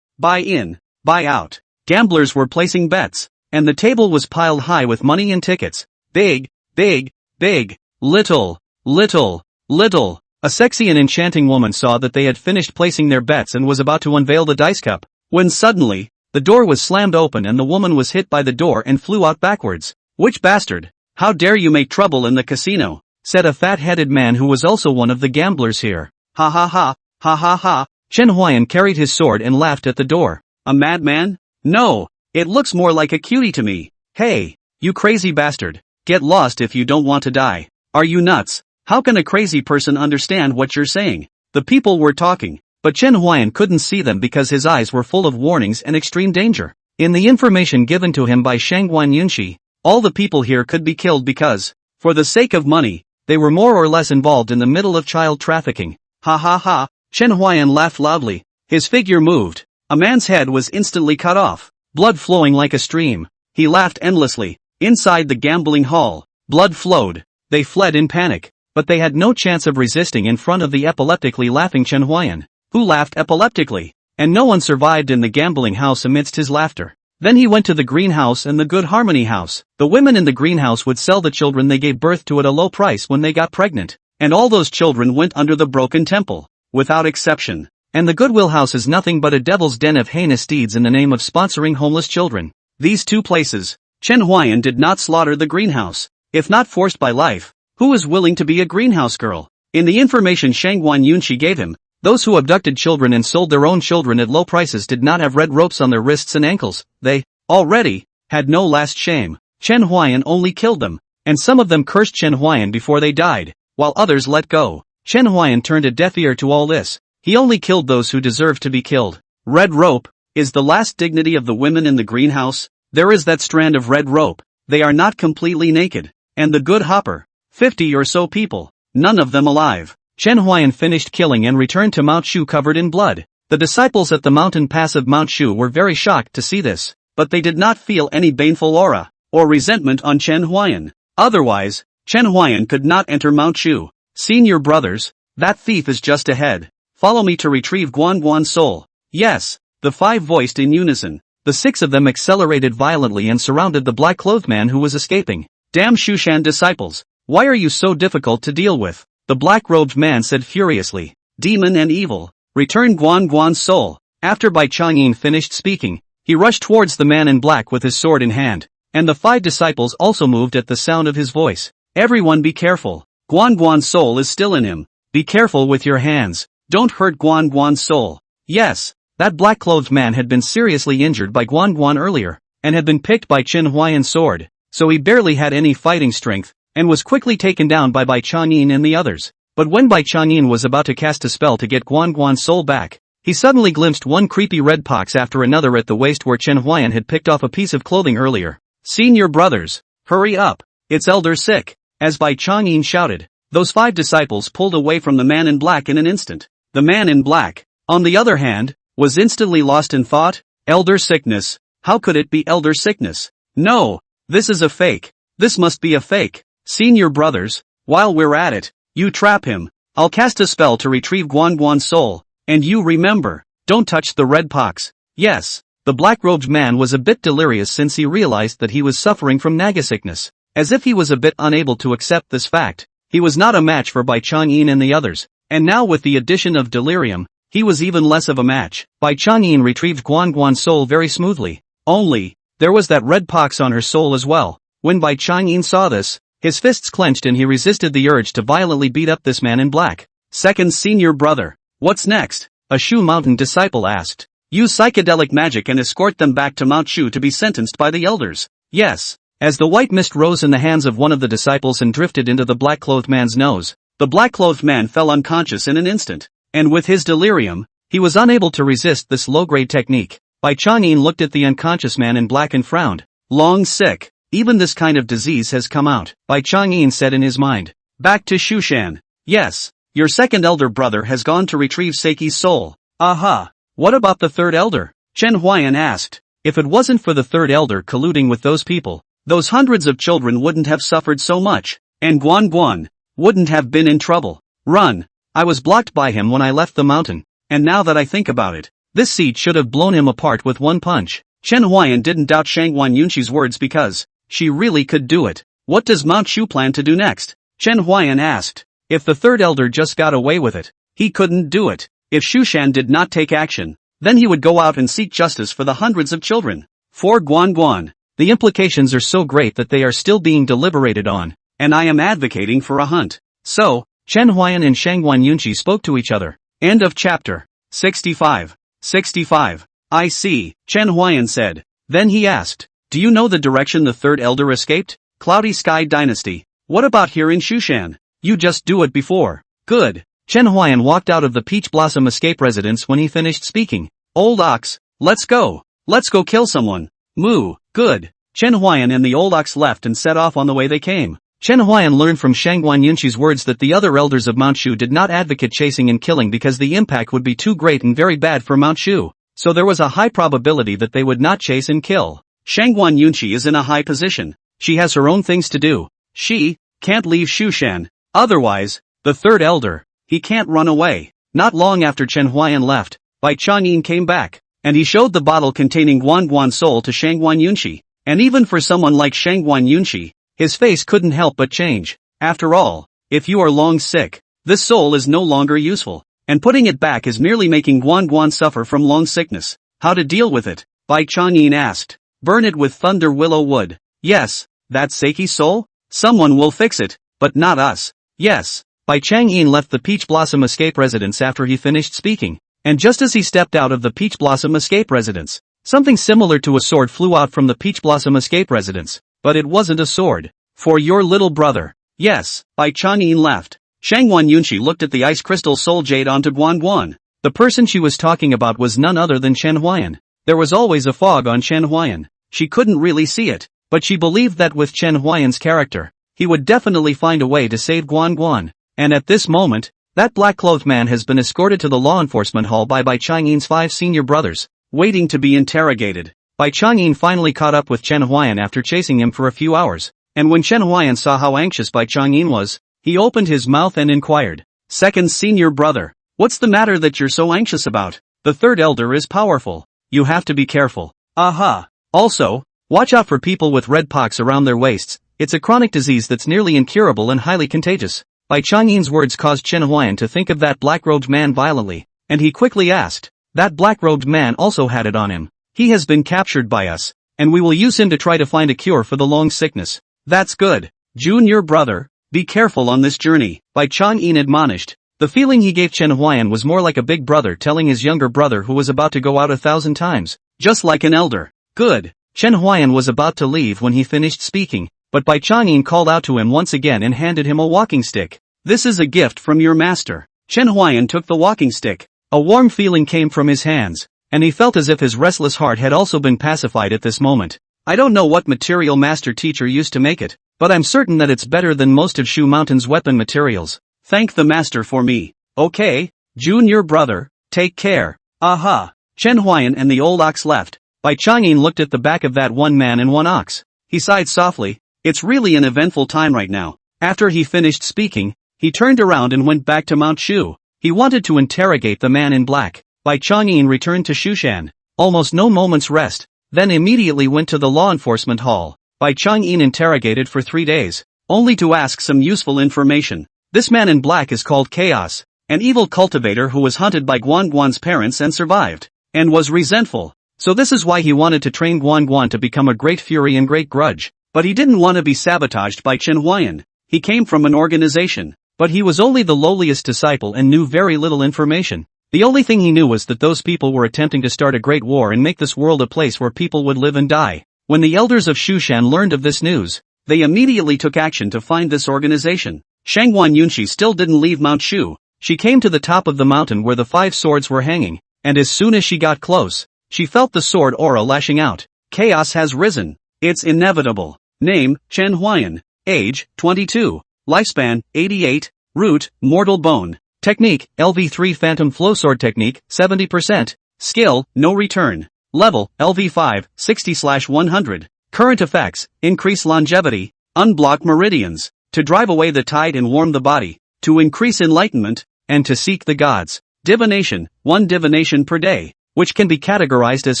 buy in, buy out. Gamblers were placing bets, and the table was piled high with money and tickets. Big, big, big, little, little, little. A sexy and enchanting woman saw that they had finished placing their bets and was about to unveil the dice cup, when suddenly, the door was slammed open and the woman was hit by the door and flew out backwards. Which bastard? How dare you make trouble in the casino, said a fat-headed man who was also one of the gamblers here. Ha ha ha, ha ha ha. Chen Huayan carried his sword and laughed at the door. A madman? No, it looks more like a cutie to me. Hey, you crazy bastard, get lost if you don't want to die. Are you nuts? How can a crazy person understand what you're saying? The people were talking, but Chen Huayan couldn't see them because his eyes were full of warnings and extreme danger. In the information given to him by Shangguan Yunqi, all the people here could be killed because, for the sake of money, they were more or less involved in the middle of child trafficking. Ha ha ha, Chen Huayan laughed loudly. His figure moved. A man's head was instantly cut off, blood flowing like a stream. He laughed endlessly. Inside the gambling hall, blood flowed. They fled in panic, but they had no chance of resisting in front of the epileptically laughing Chen Huayan, who laughed epileptically, and no one survived in the gambling house amidst his laughter. Then he went to the greenhouse and the Good Harmony house. The women in the greenhouse would sell the children they gave birth to at a low price when they got pregnant, and all those children went under the broken temple, without exception. And the Goodwill house is nothing but a devil's den of heinous deeds in the name of sponsoring homeless children. These 2 places, Chen Huayan did not slaughter the greenhouse. If not forced by life, who is willing to be a greenhouse girl? In the information Shangguan Yunqi gave him, those who abducted children and sold their own children at low prices did not have red ropes on their wrists and ankles. They, already, had no last shame. Chen Huayan only killed them, and some of them cursed Chen Huayan before they died, while others let go. Chen Huayan turned a deaf ear to all this. He only killed those who deserved to be killed. Red rope is the last dignity of the women in the greenhouse. There is that strand of red rope. They are not completely naked. And the good hopper, 50 or so people, none of them alive. Chen Huayan finished killing and returned to Mount Shu covered in blood. The disciples at the mountain pass of Mount Shu were very shocked to see this, but they did not feel any baneful aura, or resentment on Chen Huayan. Otherwise, Chen Huayan could not enter Mount Shu. Senior brothers, that thief is just ahead. Follow me to retrieve Guan Guan's soul. Yes, the 5 voiced in unison. The 6 of them accelerated violently and surrounded the black-clothed man who was escaping. Damn Shushan disciples, why are you so difficult to deal with? The black-robed man said furiously. Demon and evil, return Guan Guan's soul. After Bai Changyin finished speaking, he rushed towards the man in black with his sword in hand, and the 5 disciples also moved at the sound of his voice. Everyone be careful. Guan Guan's soul is still in him. Be careful with your hands. Don't hurt Guan Guan's soul. Yes, that black-clothed man had been seriously injured by Guan Guan earlier, and had been picked by Chen Huayan's sword, so he barely had any fighting strength, and was quickly taken down by Bai Changyin and the others. But when Bai Changyin was about to cast a spell to get Guan Guan's soul back, He suddenly glimpsed one creepy red pox after another at the waist where Chen Huayan had picked off a piece of clothing earlier. Senior brothers, hurry up, it's Elder sick. As Bai Changyin shouted, those 5 disciples pulled away from the man in black in an instant. The man in black, on the other hand, was instantly lost in thought. Elder sickness, how could it be elder sickness? No, this is a fake. This must be a fake. Senior brothers, while we're at it, you trap him. I'll cast a spell to retrieve Guan Guan's soul, and you remember, don't touch the red pox. Yes, the black-robed man was a bit delirious since he realized that he was suffering from naga sickness. As if he was a bit unable to accept this fact, he was not a match for Bai Changyin and the others, and now with the addition of delirium, he was even less of a match. Bai Changyin retrieved Guan Guan's soul very smoothly. Only, there was that red pox on her soul as well. When Bai Changyin saw this, his fists clenched and he resisted the urge to violently beat up this man in black. Second senior brother, what's next? A Shu Mountain disciple asked. Use psychedelic magic and escort them back to Mount Shu to be sentenced by the elders. Yes. As the white mist rose in the hands of one of the disciples and drifted into the black-clothed man's nose, the black-clothed man fell unconscious in an instant. And with his delirium, he was unable to resist this low-grade technique. Bai Changyin looked at the unconscious man in black and frowned. Long sick. Even this kind of disease has come out, Bai Changyin said in his mind. Back to Shushan. Yes, your second elder brother has gone to retrieve Seiki's soul. Aha. What about the third elder? Chen Huayan asked. If it wasn't for the third elder colluding with those people, those hundreds of children wouldn't have suffered so much, and Guan Guan wouldn't have been in trouble. Run! I was blocked by him when I left the mountain, and now that I think about it, this seed should have blown him apart with one punch. Chen Huayan didn't doubt Shangguan Yunqi's words because she really could do it. What does Mount Shu plan to do next? Chen Huayan asked. If the third elder just got away with it, he couldn't do it. If Shushan did not take action, then he would go out and seek justice for the hundreds of children. For Guan Guan, the implications are so great that they are still being deliberated on, and I am advocating for a hunt. So, Chen Huayan and Shangguan Yunqi spoke to each other. End of chapter. 65. 65. I see, Chen Huayan said. Then he asked, do you know the direction the third elder escaped? Cloudy Sky Dynasty. What about here in Shushan? You just do it before. Good. Chen Huayan walked out of the Peach Blossom Escape residence when he finished speaking. Old ox, let's go. Let's go kill someone. Moo, good. Chen Huayan and the old ox left and set off on the way they came. Chen Huayan learned from Shangguan Yunqi's words that the other elders of Mount Shu did not advocate chasing and killing because the impact would be too great and very bad for Mount Shu, so there was a high probability that they would not chase and kill. Shangguan Yunqi is in a high position. She has her own things to do. She can't leave Shushan. Otherwise, the third elder, he can't run away. Not long after Chen Huayan left, Bai Changyin came back, and he showed the bottle containing Guan Guan's soul to Shangguan Yunqi. And even for someone like Shangguan Yunqi, his face couldn't help but change. After all, if you are long sick, this soul is no longer useful, and putting it back is merely making Guan Guan suffer from long sickness. How to deal with it? Bai Changyin asked. Burn it with thunder willow wood. Yes, that's Seiki's soul? Someone will fix it, but not us. Yes. Bai Changyin left the Peach Blossom Escape residence after he finished speaking, and just as he stepped out of the Peach Blossom Escape residence, something similar to a sword flew out from the Peach Blossom Escape residence, but it wasn't a sword. For your little brother. Yes, Bai Changyin left. Shangguan Yunqi looked at the ice crystal soul jade onto Guan Guan. The person she was talking about was none other than Chen Huayan. There was always a fog on Chen Huayan. She couldn't really see it, but she believed that with Chen Huayan's character, he would definitely find a way to save Guan Guan. And at this moment, that black-clothed man has been escorted to the law enforcement hall by Bai Changyin's 5 senior brothers, waiting to be interrogated. Bai Changyin finally caught up with Chen Huayan after chasing him for a few hours, and when Chen Huayan saw how anxious Bai Changyin was, he opened his mouth and inquired, Second senior brother, what's the matter that you're so anxious about? The third elder is powerful. You have to be careful. Aha. Also, watch out for people with red pox around their waists. It's a chronic disease that's nearly incurable and highly contagious. Bai Changyin's words caused Chen Huayan to think of that black-robed man violently, and he quickly asked, that black-robed man also had it on him. He has been captured by us, and we will use him to try to find a cure for the long sickness. That's good. Junior brother, be careful on this journey, Bai Changyin admonished. The feeling he gave Chen Huayan was more like a big brother telling his younger brother who was about to go out 1,000 times, just like an elder. Good. Chen Huayan was about to leave when he finished speaking, but Bai Changyin called out to him once again and handed him a walking stick. This is a gift from your master. Chen Huayan took the walking stick. A warm feeling came from his hands, and he felt as if his restless heart had also been pacified at this moment. I don't know what material master teacher used to make it, but I'm certain that it's better than most of Shu Mountain's weapon materials. Thank the master for me. Okay, junior brother, take care. Aha. Chen Huayan and the old ox left. Bai Changyin looked at the back of that one man and one ox. He sighed softly. It's really an eventful time right now. After he finished speaking, he turned around and went back to Mount Shu. He wanted to interrogate the man in black. Bai Changyin returned to Shushan. Almost no moment's rest, then immediately went to the law enforcement hall. Bai Changyin interrogated for 3 days, only to ask some useful information. This man in black is called Chaos, an evil cultivator who was hunted by Guan Guan's parents and survived, and was resentful. So this is why he wanted to train Guan Guan to become a great fury and great grudge. But he didn't want to be sabotaged by Chen Huayan. He came from an organization, but he was only the lowliest disciple and knew very little information. The only thing he knew was that those people were attempting to start a great war and make this world a place where people would live and die. When the elders of Shushan learned of this news, they immediately took action to find this organization. Shangguan Yunshi still didn't leave Mount Shu. She came to the top of the mountain where the 5 swords were hanging, and as soon as she got close, she felt the sword aura lashing out. Chaos has risen. It's inevitable. Name, Chen Huayan. Age, 22. Lifespan, 88. Root, mortal bone. Technique, LV3 Phantom Flow Sword Technique, 70%. Skill, no return. Level, LV5, 60/100. Current effects, increase longevity, unblock meridians, to drive away the tide and warm the body, to increase enlightenment, and to seek the gods. Divination, 1 divination per day, which can be categorized as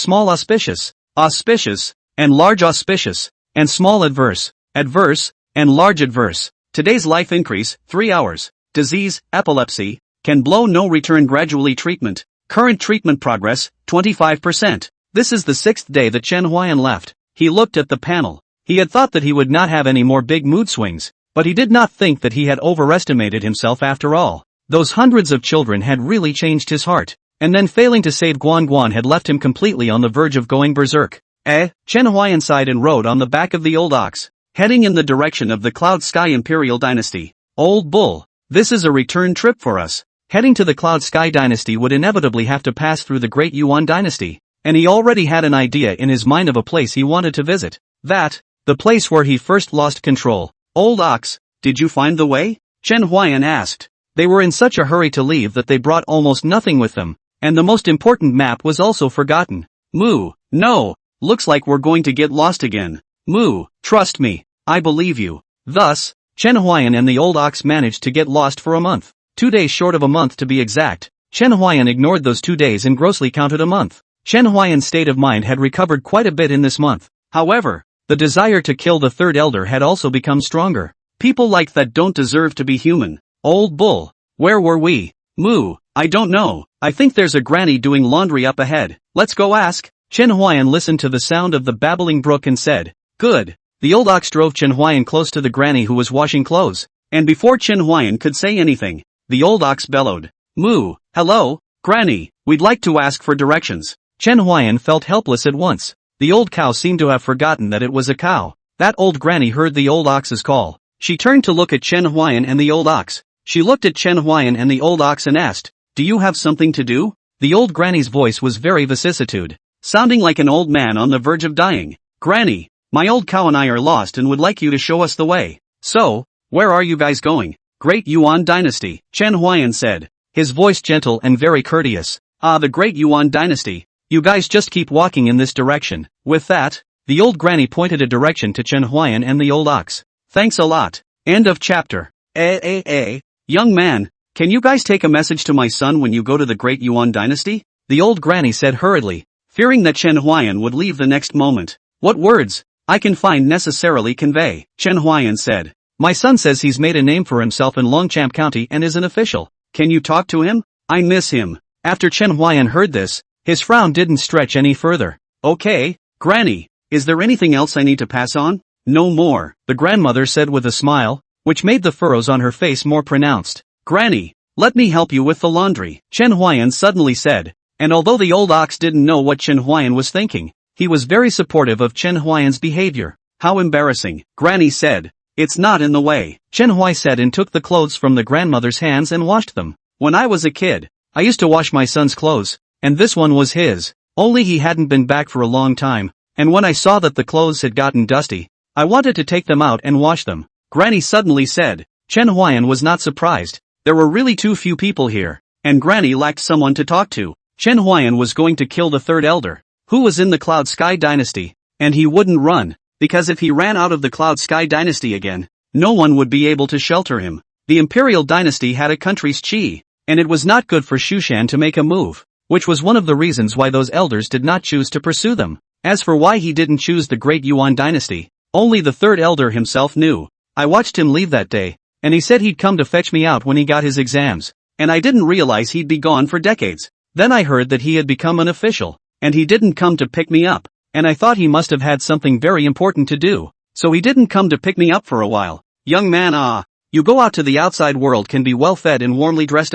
small auspicious, and large auspicious, and small adverse, and large adverse. Today's life increase, 3 hours. Disease, epilepsy, can blow no return gradually treatment. Current treatment progress, 25%. This is the 6th day that Chen Huayan left. He looked at the panel. He had thought that he would not have any more big mood swings, but he did not think that he had overestimated himself after all. Those hundreds of children had really changed his heart, and then failing to save Guan Guan had left him completely on the verge of going berserk. Chen Huayan sighed and rode on the back of the old ox, heading in the direction of the Cloud Sky Imperial Dynasty. Old bull, this is a return trip for us. Heading to the Cloud Sky Dynasty would inevitably have to pass through the Great Yuan Dynasty, and he already had an idea in his mind of a place he wanted to visit. The place where he first lost control. Old ox, did you find the way? Chen Huayan asked. They were in such a hurry to leave that they brought almost nothing with them, and the most important map was also forgotten. Moo, no, looks like we're going to get lost again. Moo, trust me, I believe you. Thus, Chen Huayan and the old ox managed to get lost for a month. 2 days short of a month to be exact. Chen Huayan ignored those 2 days and grossly counted a month. Chen Huayan's state of mind had recovered quite a bit in this month. However, the desire to kill the third elder had also become stronger. People like that don't deserve to be human. Old bull, where were we? Moo, I don't know. I think there's a granny doing laundry up ahead. Let's go ask. Chen Huayan listened to the sound of the babbling brook and said, good. The old ox drove Chen Huayan close to the granny who was washing clothes. And before Chen Huayan could say anything, the old ox bellowed. Moo, hello, granny, we'd like to ask for directions. Chen Huayan felt helpless at once. The old cow seemed to have forgotten that it was a cow. That old granny heard the old ox's call. She turned to look at Chen Huayan and the old ox. She looked at Chen Huayan and the old ox and asked, do you have something to do? The old granny's voice was very vicissitude, sounding like an old man on the verge of dying. Granny, my old cow and I are lost and would like you to show us the way. So, where are you guys going? Great Yuan Dynasty, Chen Huayan said, his voice gentle and very courteous. Ah, the Great Yuan Dynasty. You guys just keep walking in this direction. With that, the old granny pointed a direction to Chen Huayan and the old ox. Thanks a lot. End of chapter. Young man, can you guys take a message to my son when you go to the Great Yuan Dynasty? The old granny said hurriedly, fearing that Chen Huayan would leave the next moment. What words I can find necessarily convey? Chen Huayan said. My son says he's made a name for himself in Longchamp County and is an official. Can you talk to him? I miss him. After Chen Huayan heard this, his frown didn't stretch any further. Okay, Granny, is there anything else I need to pass on? No more, the grandmother said with a smile, which made the furrows on her face more pronounced. Granny, let me help you with the laundry, Chen Huayan suddenly said, and although the old ox didn't know what Chen Huayan was thinking, he was very supportive of Chen Huayan's behavior. How embarrassing, Granny said. It's not in the way, Chen Huai said and took the clothes from the grandmother's hands and washed them. When I was a kid, I used to wash my son's clothes, and this one was his, only he hadn't been back for a long time, and when I saw that the clothes had gotten dusty, I wanted to take them out and wash them. Granny suddenly said. Chen Huayan was not surprised. There were really too few people here, and Granny lacked someone to talk to. Chen Huayan was going to kill the third elder, who was in the Cloud Sky Dynasty, and he wouldn't run, because if he ran out of the Cloud Sky Dynasty again, no one would be able to shelter him. The Imperial Dynasty had a country's chi, and it was not good for Shushan to make a move, which was one of the reasons why those elders did not choose to pursue them. As for why he didn't choose the Great Yuan Dynasty, only the third elder himself knew. I watched him leave that day, and he said he'd come to fetch me out when he got his exams, and I didn't realize he'd be gone for decades. Then I heard that he had become an official, and he didn't come to pick me up, and I thought he must have had something very important to do, so he didn't come to pick me up for a while. Young man, you go out to the outside world, can be well fed and warmly dressed,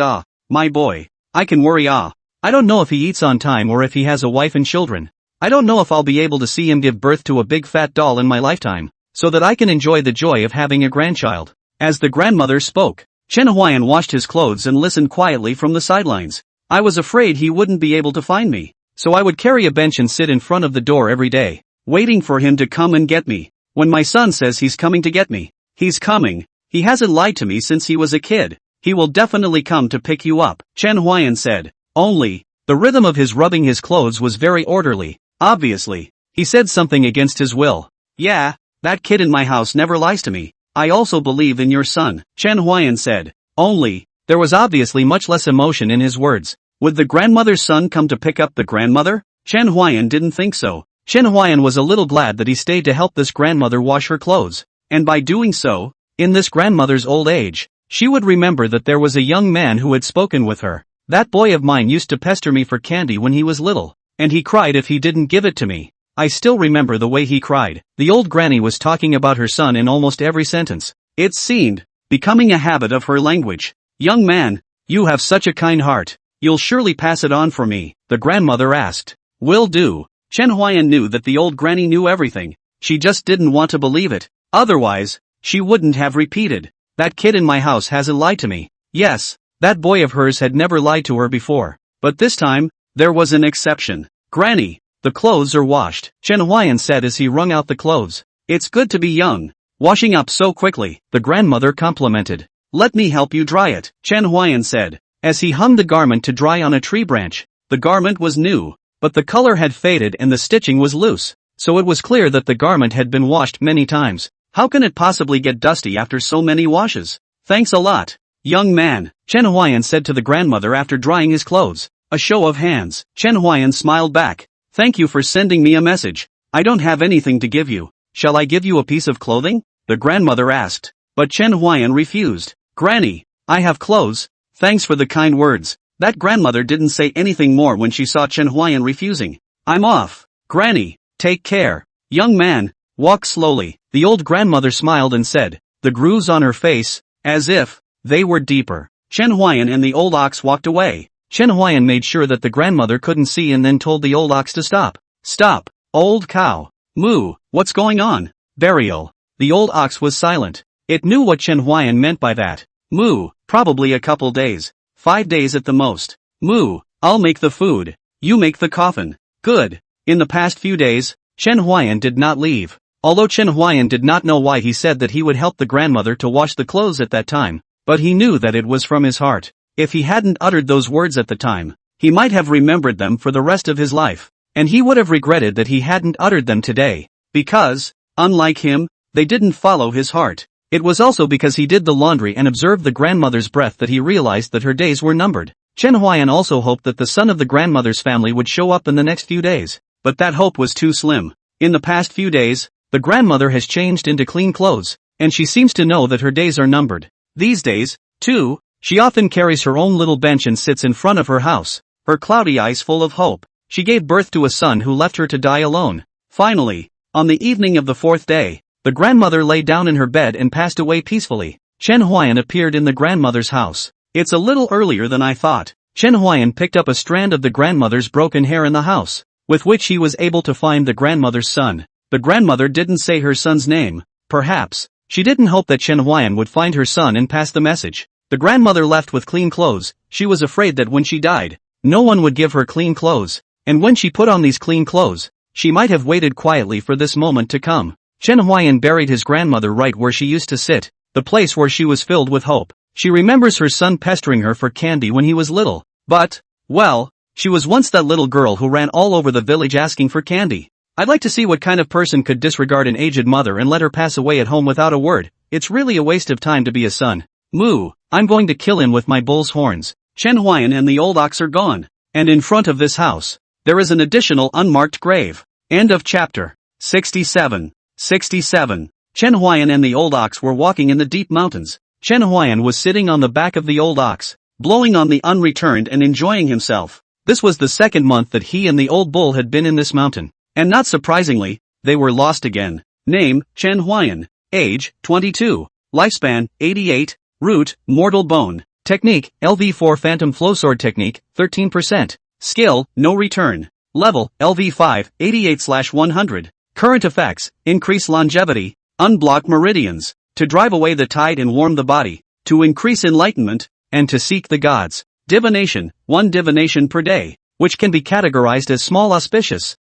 my boy. I can worry, I don't know if he eats on time or if he has a wife and children. I don't know if I'll be able to see him give birth to a big fat doll in my lifetime, so that I can enjoy the joy of having a grandchild. As the grandmother spoke, Chen Huayan washed his clothes and listened quietly from the sidelines. I was afraid he wouldn't be able to find me, so I would carry a bench and sit in front of the door every day, waiting for him to come and get me. When my son says he's coming to get me, he's coming. He hasn't lied to me since he was a kid. He will definitely come to pick you up, Chen Huayan said. Only, the rhythm of his rubbing his clothes was very orderly. Obviously, he said something against his will. Yeah, that kid in my house never lies to me. I also believe in your son, Chen Huayan said. Only, there was obviously much less emotion in his words. Would the grandmother's son come to pick up the grandmother? Chen Huayan didn't think so. Chen Huayan was a little glad that he stayed to help this grandmother wash her clothes, and by doing so, in this grandmother's old age, she would remember that there was a young man who had spoken with her. That boy of mine used to pester me for candy when he was little, and he cried if he didn't give it to me. I still remember the way he cried. The old granny was talking about her son in almost every sentence. It seemed becoming a habit of her language. Young man, you have such a kind heart. You'll surely pass it on for me, the grandmother asked. Will do. Chen Huayan knew that the old granny knew everything. She just didn't want to believe it. Otherwise, she wouldn't have repeated. That kid in my house hasn't lied to me. Yes, that boy of hers had never lied to her before. But this time, there was an exception. Granny, the clothes are washed, Chen Huayan said as he wrung out the clothes. It's good to be young. Washing up so quickly, the grandmother complimented. Let me help you dry it, Chen Huayan said, as he hung the garment to dry on a tree branch. The garment was new, but the color had faded and the stitching was loose, so it was clear that the garment had been washed many times. How can it possibly get dusty after so many washes? Thanks a lot, young man, Chen Huayan said to the grandmother after drying his clothes. A show of hands. Chen Huayan smiled back. Thank you for sending me a message. I don't have anything to give you. Shall I give you a piece of clothing? The grandmother asked. But Chen Huayan refused. Granny, I have clothes. Thanks for the kind words. That grandmother didn't say anything more when she saw Chen Huayan refusing. I'm off. Granny, take care. Young man, walk slowly. The old grandmother smiled and said, the grooves on her face, as if they were deeper. Chen Huayan and the old ox walked away. Chen Huayan made sure that the grandmother couldn't see and then told the old ox to stop. Stop, old cow. Moo, what's going on? Burial. The old ox was silent. It knew what Chen Huayan meant by that. Moo, probably a couple days. 5 days at the most. Moo, I'll make the food. You make the coffin. Good. In the past few days, Chen Huayan did not leave. Although Chen Huayan did not know why he said that he would help the grandmother to wash the clothes at that time, but he knew that it was from his heart. If he hadn't uttered those words at the time, he might have remembered them for the rest of his life, and he would have regretted that he hadn't uttered them today, because, unlike him, they didn't follow his heart. It was also because he did the laundry and observed the grandmother's breath that he realized that her days were numbered. Chen Huayan also hoped that the son of the grandmother's family would show up in the next few days, but that hope was too slim. In the past few days, the grandmother has changed into clean clothes, and she seems to know that her days are numbered. These days, too, she often carries her own little bench and sits in front of her house, her cloudy eyes full of hope. She gave birth to a son who left her to die alone. Finally, on the evening of the 4th day, the grandmother lay down in her bed and passed away peacefully. Chen Huayan appeared in the grandmother's house. It's a little earlier than I thought. Chen Huayan picked up a strand of the grandmother's broken hair in the house, with which he was able to find the grandmother's son. The grandmother didn't say her son's name. Perhaps she didn't hope that Chen Huayan would find her son and pass the message. The grandmother left with clean clothes. She was afraid that when she died, no one would give her clean clothes, and when she put on these clean clothes, she might have waited quietly for this moment to come. Chen Huayan buried his grandmother right where she used to sit, the place where she was filled with hope. She remembers her son pestering her for candy when he was little, but, well, she was once that little girl who ran all over the village asking for candy. I'd like to see what kind of person could disregard an aged mother and let her pass away at home without a word. It's really a waste of time to be a son. Moo, I'm going to kill him with my bull's horns. Chen Huayan and the old ox are gone, and in front of this house, there is an additional unmarked grave. End of chapter. 67. 67. Chen Huayan and the old ox were walking in the deep mountains. Chen Huayan was sitting on the back of the old ox, blowing on the unreturned and enjoying himself. This was the second month that he and the old bull had been in this mountain, and not surprisingly, they were lost again. Name, Chen Huayan. Age, 22. Lifespan, 88. Root, mortal bone. Technique, LV4 Phantom Flowsword Technique, 13%. Skill, no return. Level, LV5, 88/100. Current effects, increase longevity, unblock meridians, to drive away the tide and warm the body, to increase enlightenment, and to seek the gods. Divination, 1 divination per day, which can be categorized as small auspicious,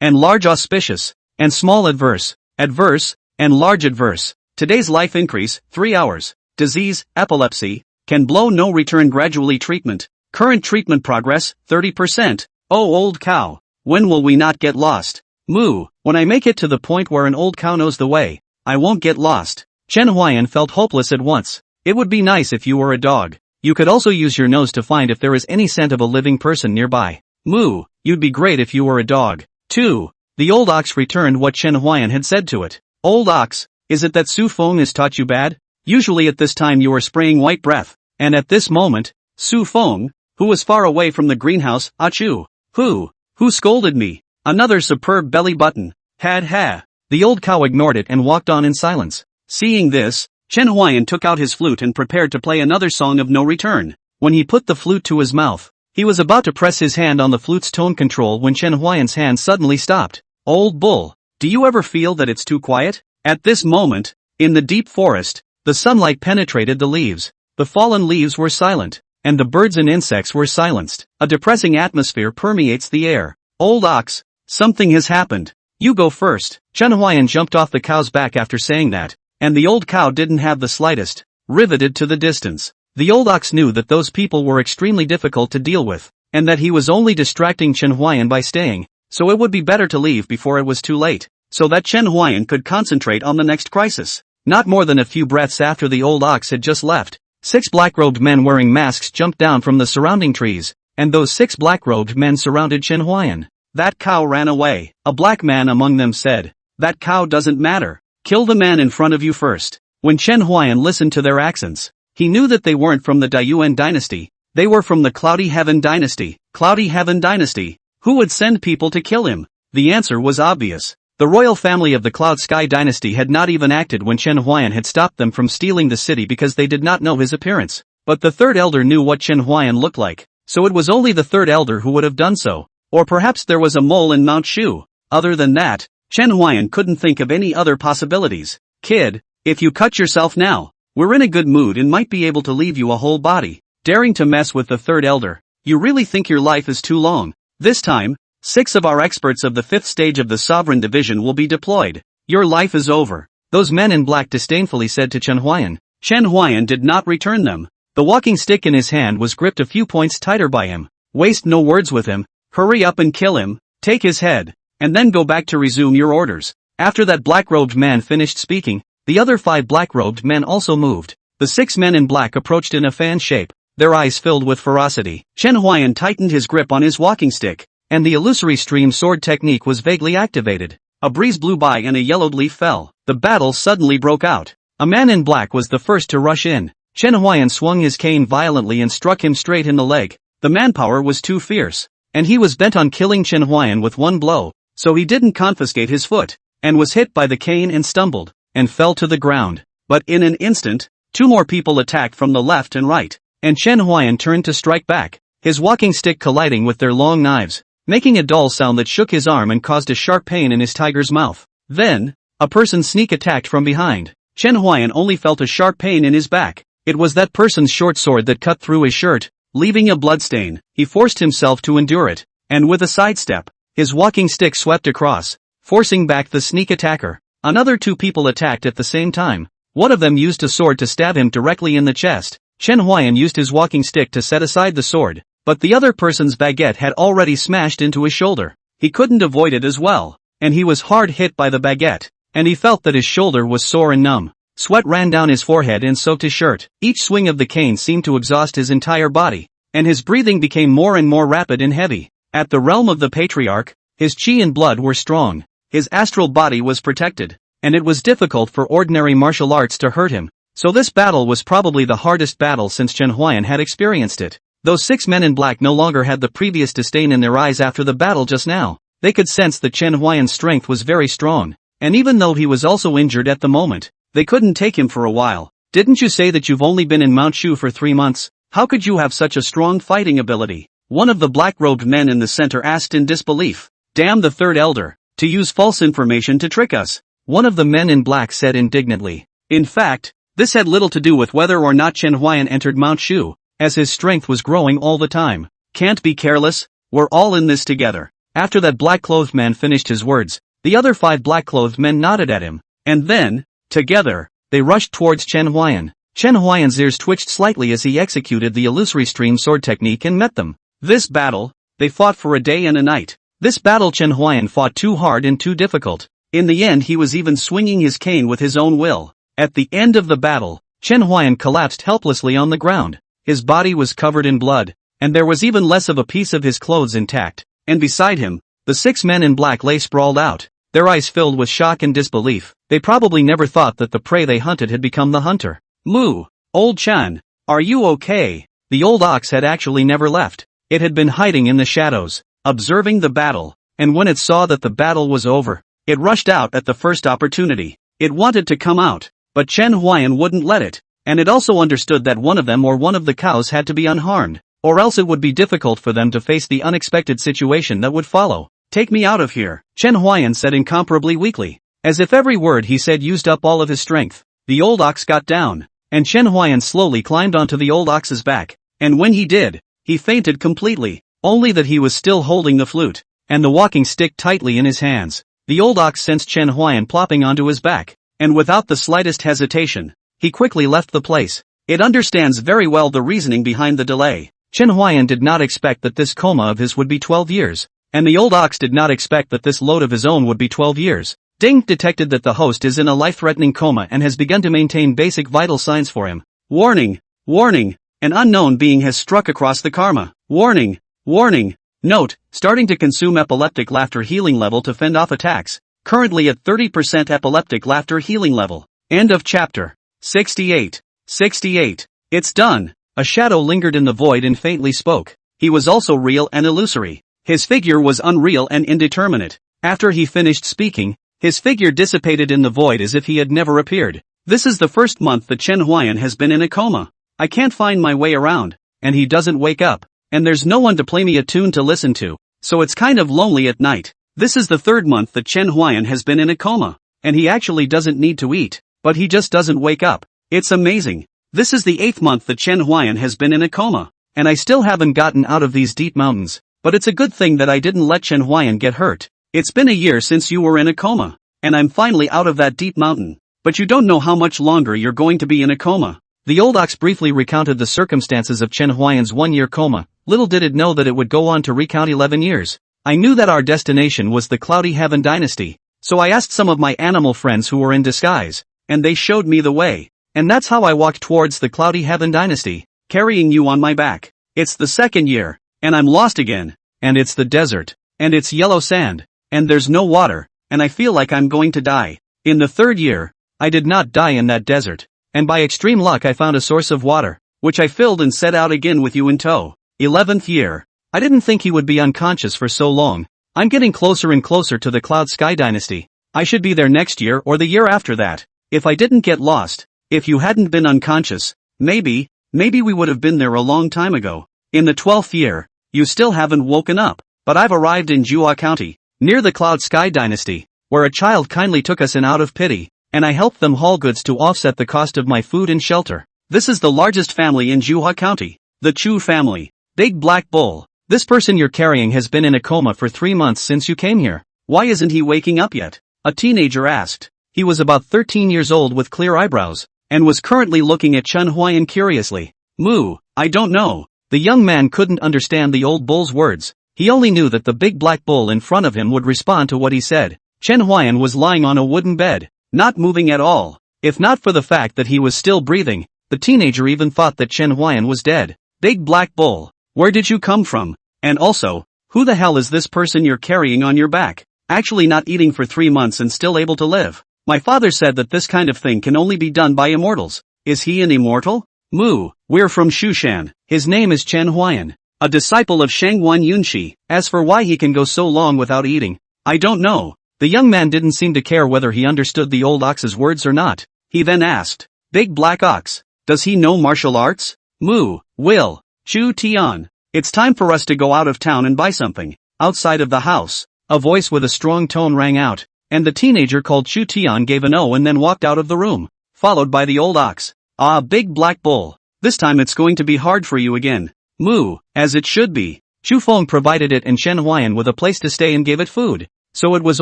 and large auspicious, and small adverse, and large adverse. Today's life increase, 3 hours. Disease, epilepsy, can blow no return gradually treatment. Current treatment progress, 30%. Oh old cow, when will we not get lost? Moo, when I make it to the point where an old cow knows the way, I won't get lost. Chen Huayan felt hopeless at once. It would be nice if you were a dog. You could also use your nose to find if there is any scent of a living person nearby. Moo, you'd be great if you were a dog. 2. The old ox returned what Chen Huayan had said to it. Old ox, is it that Su Feng has taught you bad? Usually at this time you are spraying white breath, and at this moment, Su Feng, who was far away from the greenhouse, achoo. Who scolded me? Another superb belly button. Ha. The old cow ignored it and walked on in silence. Seeing this, Chen Huayan took out his flute and prepared to play another song of no return. When he put the flute to his mouth, he was about to press his hand on the flute's tone control when Chen Huayan's hand suddenly stopped. Old bull, do you ever feel that it's too quiet? At this moment, in the deep forest, the sunlight penetrated the leaves. The fallen leaves were silent, and the birds and insects were silenced. A depressing atmosphere permeates the air. Old ox, something has happened. You go first. Chen Huayan jumped off the cow's back after saying that, and the old cow didn't have the slightest, riveted to the distance. The old ox knew that those people were extremely difficult to deal with, and that he was only distracting Chen Huayan by staying, so it would be better to leave before it was too late, so that Chen Huayan could concentrate on the next crisis. Not more than a few breaths after the old ox had just left, 6 black-robed men wearing masks jumped down from the surrounding trees, and those 6 black-robed men surrounded Chen Huayan. That cow ran away. A black man among them said, that cow doesn't matter. Kill the man in front of you first. When Chen Huayan listened to their accents, he knew that they weren't from the Dayuan dynasty. They were from the Cloudy Heaven dynasty. Cloudy Heaven dynasty. Who would send people to kill him? The answer was obvious. The royal family of the Cloud Sky dynasty had not even acted when Chen Huayan had stopped them from stealing the city because they did not know his appearance. But the third elder knew what Chen Huayan looked like, so it was only the third elder who would have done so. Or perhaps there was a mole in Mount Shu. Other than that, Chen Huayan couldn't think of any other possibilities. Kid, if you cut yourself now, we're in a good mood and might be able to leave you a whole body. Daring to mess with the third elder, you really think your life is too long. This time, 6 of our experts of the 5th stage of the Sovereign Division will be deployed. Your life is over. Those men in black disdainfully said to Chen Huayan. Chen Huayan did not return them. The walking stick in his hand was gripped a few points tighter by him. Waste no words with him. Hurry up and kill him, take his head, and then go back to resume your orders. After that black-robed man finished speaking, the other 5 black-robed men also moved. The 6 men in black approached in a fan shape, their eyes filled with ferocity. Chen Huayan tightened his grip on his walking stick, and the illusory stream sword technique was vaguely activated. A breeze blew by and a yellowed leaf fell. The battle suddenly broke out. A man in black was the first to rush in. Chen Huayan swung his cane violently and struck him straight in the leg. The manpower was too fierce, and he was bent on killing Chen Huayan with one blow, so he didn't confiscate his foot, and was hit by the cane and stumbled, and fell to the ground. But in an instant, 2 more people attacked from the left and right, and Chen Huayan turned to strike back, his walking stick colliding with their long knives, making a dull sound that shook his arm and caused a sharp pain in his tiger's mouth. Then, a person sneak attacked from behind. Chen Huayan only felt a sharp pain in his back. It was that person's short sword that cut through his shirt, leaving a bloodstain. He forced himself to endure it, and with a sidestep, his walking stick swept across, forcing back the sneak attacker. Another two people attacked at the same time. One of them used a sword to stab him directly in the chest. Chen Huayan used his walking stick to set aside the sword, but the other person's baguette had already smashed into his shoulder. He couldn't avoid it as well, and he was hard hit by the baguette, and he felt that his shoulder was sore and numb. Sweat ran down his forehead and soaked his shirt. Each swing of the cane seemed to exhaust his entire body, and his breathing became more and more rapid and heavy. At the realm of the patriarch, his chi and blood were strong. His astral body was protected, and it was difficult for ordinary martial arts to hurt him. So this battle was probably the hardest battle since Chen Huayan had experienced it. Those 6 men in black no longer had the previous disdain in their eyes after the battle just now. They could sense that Chen Huayan's strength was very strong, and even though he was also injured at the moment, they couldn't take him for a while. Didn't you say that you've only been in Mount Shu for 3 months? How could you have such a strong fighting ability? One of the black-robed men in the center asked in disbelief. Damn the third elder, to use false information to trick us. One of the men in black said indignantly. In fact, this had little to do with whether or not Chen Huayan entered Mount Shu, as his strength was growing all the time. Can't be careless, we're all in this together. After that black-clothed man finished his words, the other 5 black-clothed men nodded at him, and then, together, they rushed towards Chen Huayan. Chen Huayan's ears twitched slightly as he executed the illusory stream sword technique and met them. This battle, they fought for a day and a night. This battle Chen Huayan fought too hard and too difficult. In the end he was even swinging his cane with his own will. At the end of the battle, Chen Huayan collapsed helplessly on the ground. His body was covered in blood, and there was even less of a piece of his clothes intact, and beside him, the 6 men in black lay sprawled out, their eyes filled with shock and disbelief. They probably never thought that the prey they hunted had become the hunter. Moo! Old Chan, are you okay? The old ox had actually never left. It had been hiding in the shadows, observing the battle, and when it saw that the battle was over, it rushed out at the first opportunity. It wanted to come out, but Chen Huayan wouldn't let it, and it also understood that one of them or one of the cows had to be unharmed, or else it would be difficult for them to face the unexpected situation that would follow. Take me out of here, Chen Huayan said incomparably weakly, as if every word he said used up all of his strength. The old ox got down, and Chen Huayan slowly climbed onto the old ox's back, and when he did, he fainted completely, only that he was still holding the flute, and the walking stick tightly in his hands. The old ox sensed Chen Huayan plopping onto his back, and without the slightest hesitation, he quickly left the place. It understands very well the reasoning behind the delay. Chen Huayan did not expect that this coma of his would be 12 years, and the old ox did not expect that this load of his own would be 12 years. Ding detected that the host is in a life-threatening coma and has begun to maintain basic vital signs for him. Warning! Warning! An unknown being has struck across the karma. Warning! Warning! Note, starting to consume epileptic laughter healing level to fend off attacks. Currently at 30% epileptic laughter healing level. End of chapter. 68. 68. It's done. A shadow lingered in the void and faintly spoke. He was also real and illusory. His figure was unreal and indeterminate. After he finished speaking, his figure dissipated in the void as if he had never appeared. This is the first month that Chen Huayan has been in a coma. I can't find my way around, and he doesn't wake up, and there's no one to play me a tune to listen to, so it's kind of lonely at night. This is the 3rd month that Chen Huayan has been in a coma, and he actually doesn't need to eat, but he just doesn't wake up. It's amazing. This is the 8th month that Chen Huayan has been in a coma, and I still haven't gotten out of these deep mountains, but it's a good thing that I didn't let Chen Huayan get hurt. It's been a year since you were in a coma, and I'm finally out of that deep mountain, but you don't know how much longer you're going to be in a coma. The old ox briefly recounted the circumstances of Chen Huayan's 1-year coma. Little did it know that it would go on to recount 11 years. I knew that our destination was the Cloudy Heaven Dynasty, so I asked some of my animal friends who were in disguise, and they showed me the way, and that's how I walked towards the Cloudy Heaven Dynasty, carrying you on my back. It's the 2nd year, and I'm lost again, and it's the desert, and it's yellow sand, and there's no water, and I feel like I'm going to die. In the 3rd year, I did not die in that desert, and by extreme luck I found a source of water, which I filled and set out again with you in tow. 11th year. I didn't think he would be unconscious for so long. I'm getting closer and closer to the Cloud Sky Dynasty. I should be there next year or the year after that. If I didn't get lost, if you hadn't been unconscious, maybe we would have been there a long time ago. In the 12th year, you still haven't woken up, but I've arrived in Jua County, near the Cloud Sky Dynasty, where a child kindly took us in out of pity, and I helped them haul goods to offset the cost of my food and shelter. This is the largest family in Juhua County. The Chu family. Big Black Bull. This person you're carrying has been in a coma for 3 months since you came here. Why isn't he waking up yet? A teenager asked. He was about 13 years old with clear eyebrows, and was currently looking at Chen Huayan curiously. Moo, I don't know. The young man couldn't understand the old bull's words. He only knew that the big black bull in front of him would respond to what he said. Chen Huayan was lying on a wooden bed, not moving at all. If not for the fact that he was still breathing, the teenager even thought that Chen Huayan was dead. Big Black Bull, where did you come from? And also, who the hell is this person you're carrying on your back? Actually not eating for 3 months and still able to live. My father said that this kind of thing can only be done by immortals. Is he an immortal? Moo, we're from Shushan. His name is Chen Huayan, a disciple of Shangguan Yunxi. As for why he can go so long without eating, I don't know. The young man didn't seem to care whether he understood the old ox's words or not. He then asked, Big Black Ox, does he know martial arts? Moo, Will, Chu Tian. It's time for us to go out of town and buy something. Outside of the house, a voice with a strong tone rang out, and the teenager called Chu Tian gave an O and then walked out of the room, followed by the old ox. Ah, Big Black Bull, this time it's going to be hard for you again. Moo, as it should be. Chu Feng provided it and Chen Huayan with a place to stay and gave it food, so it was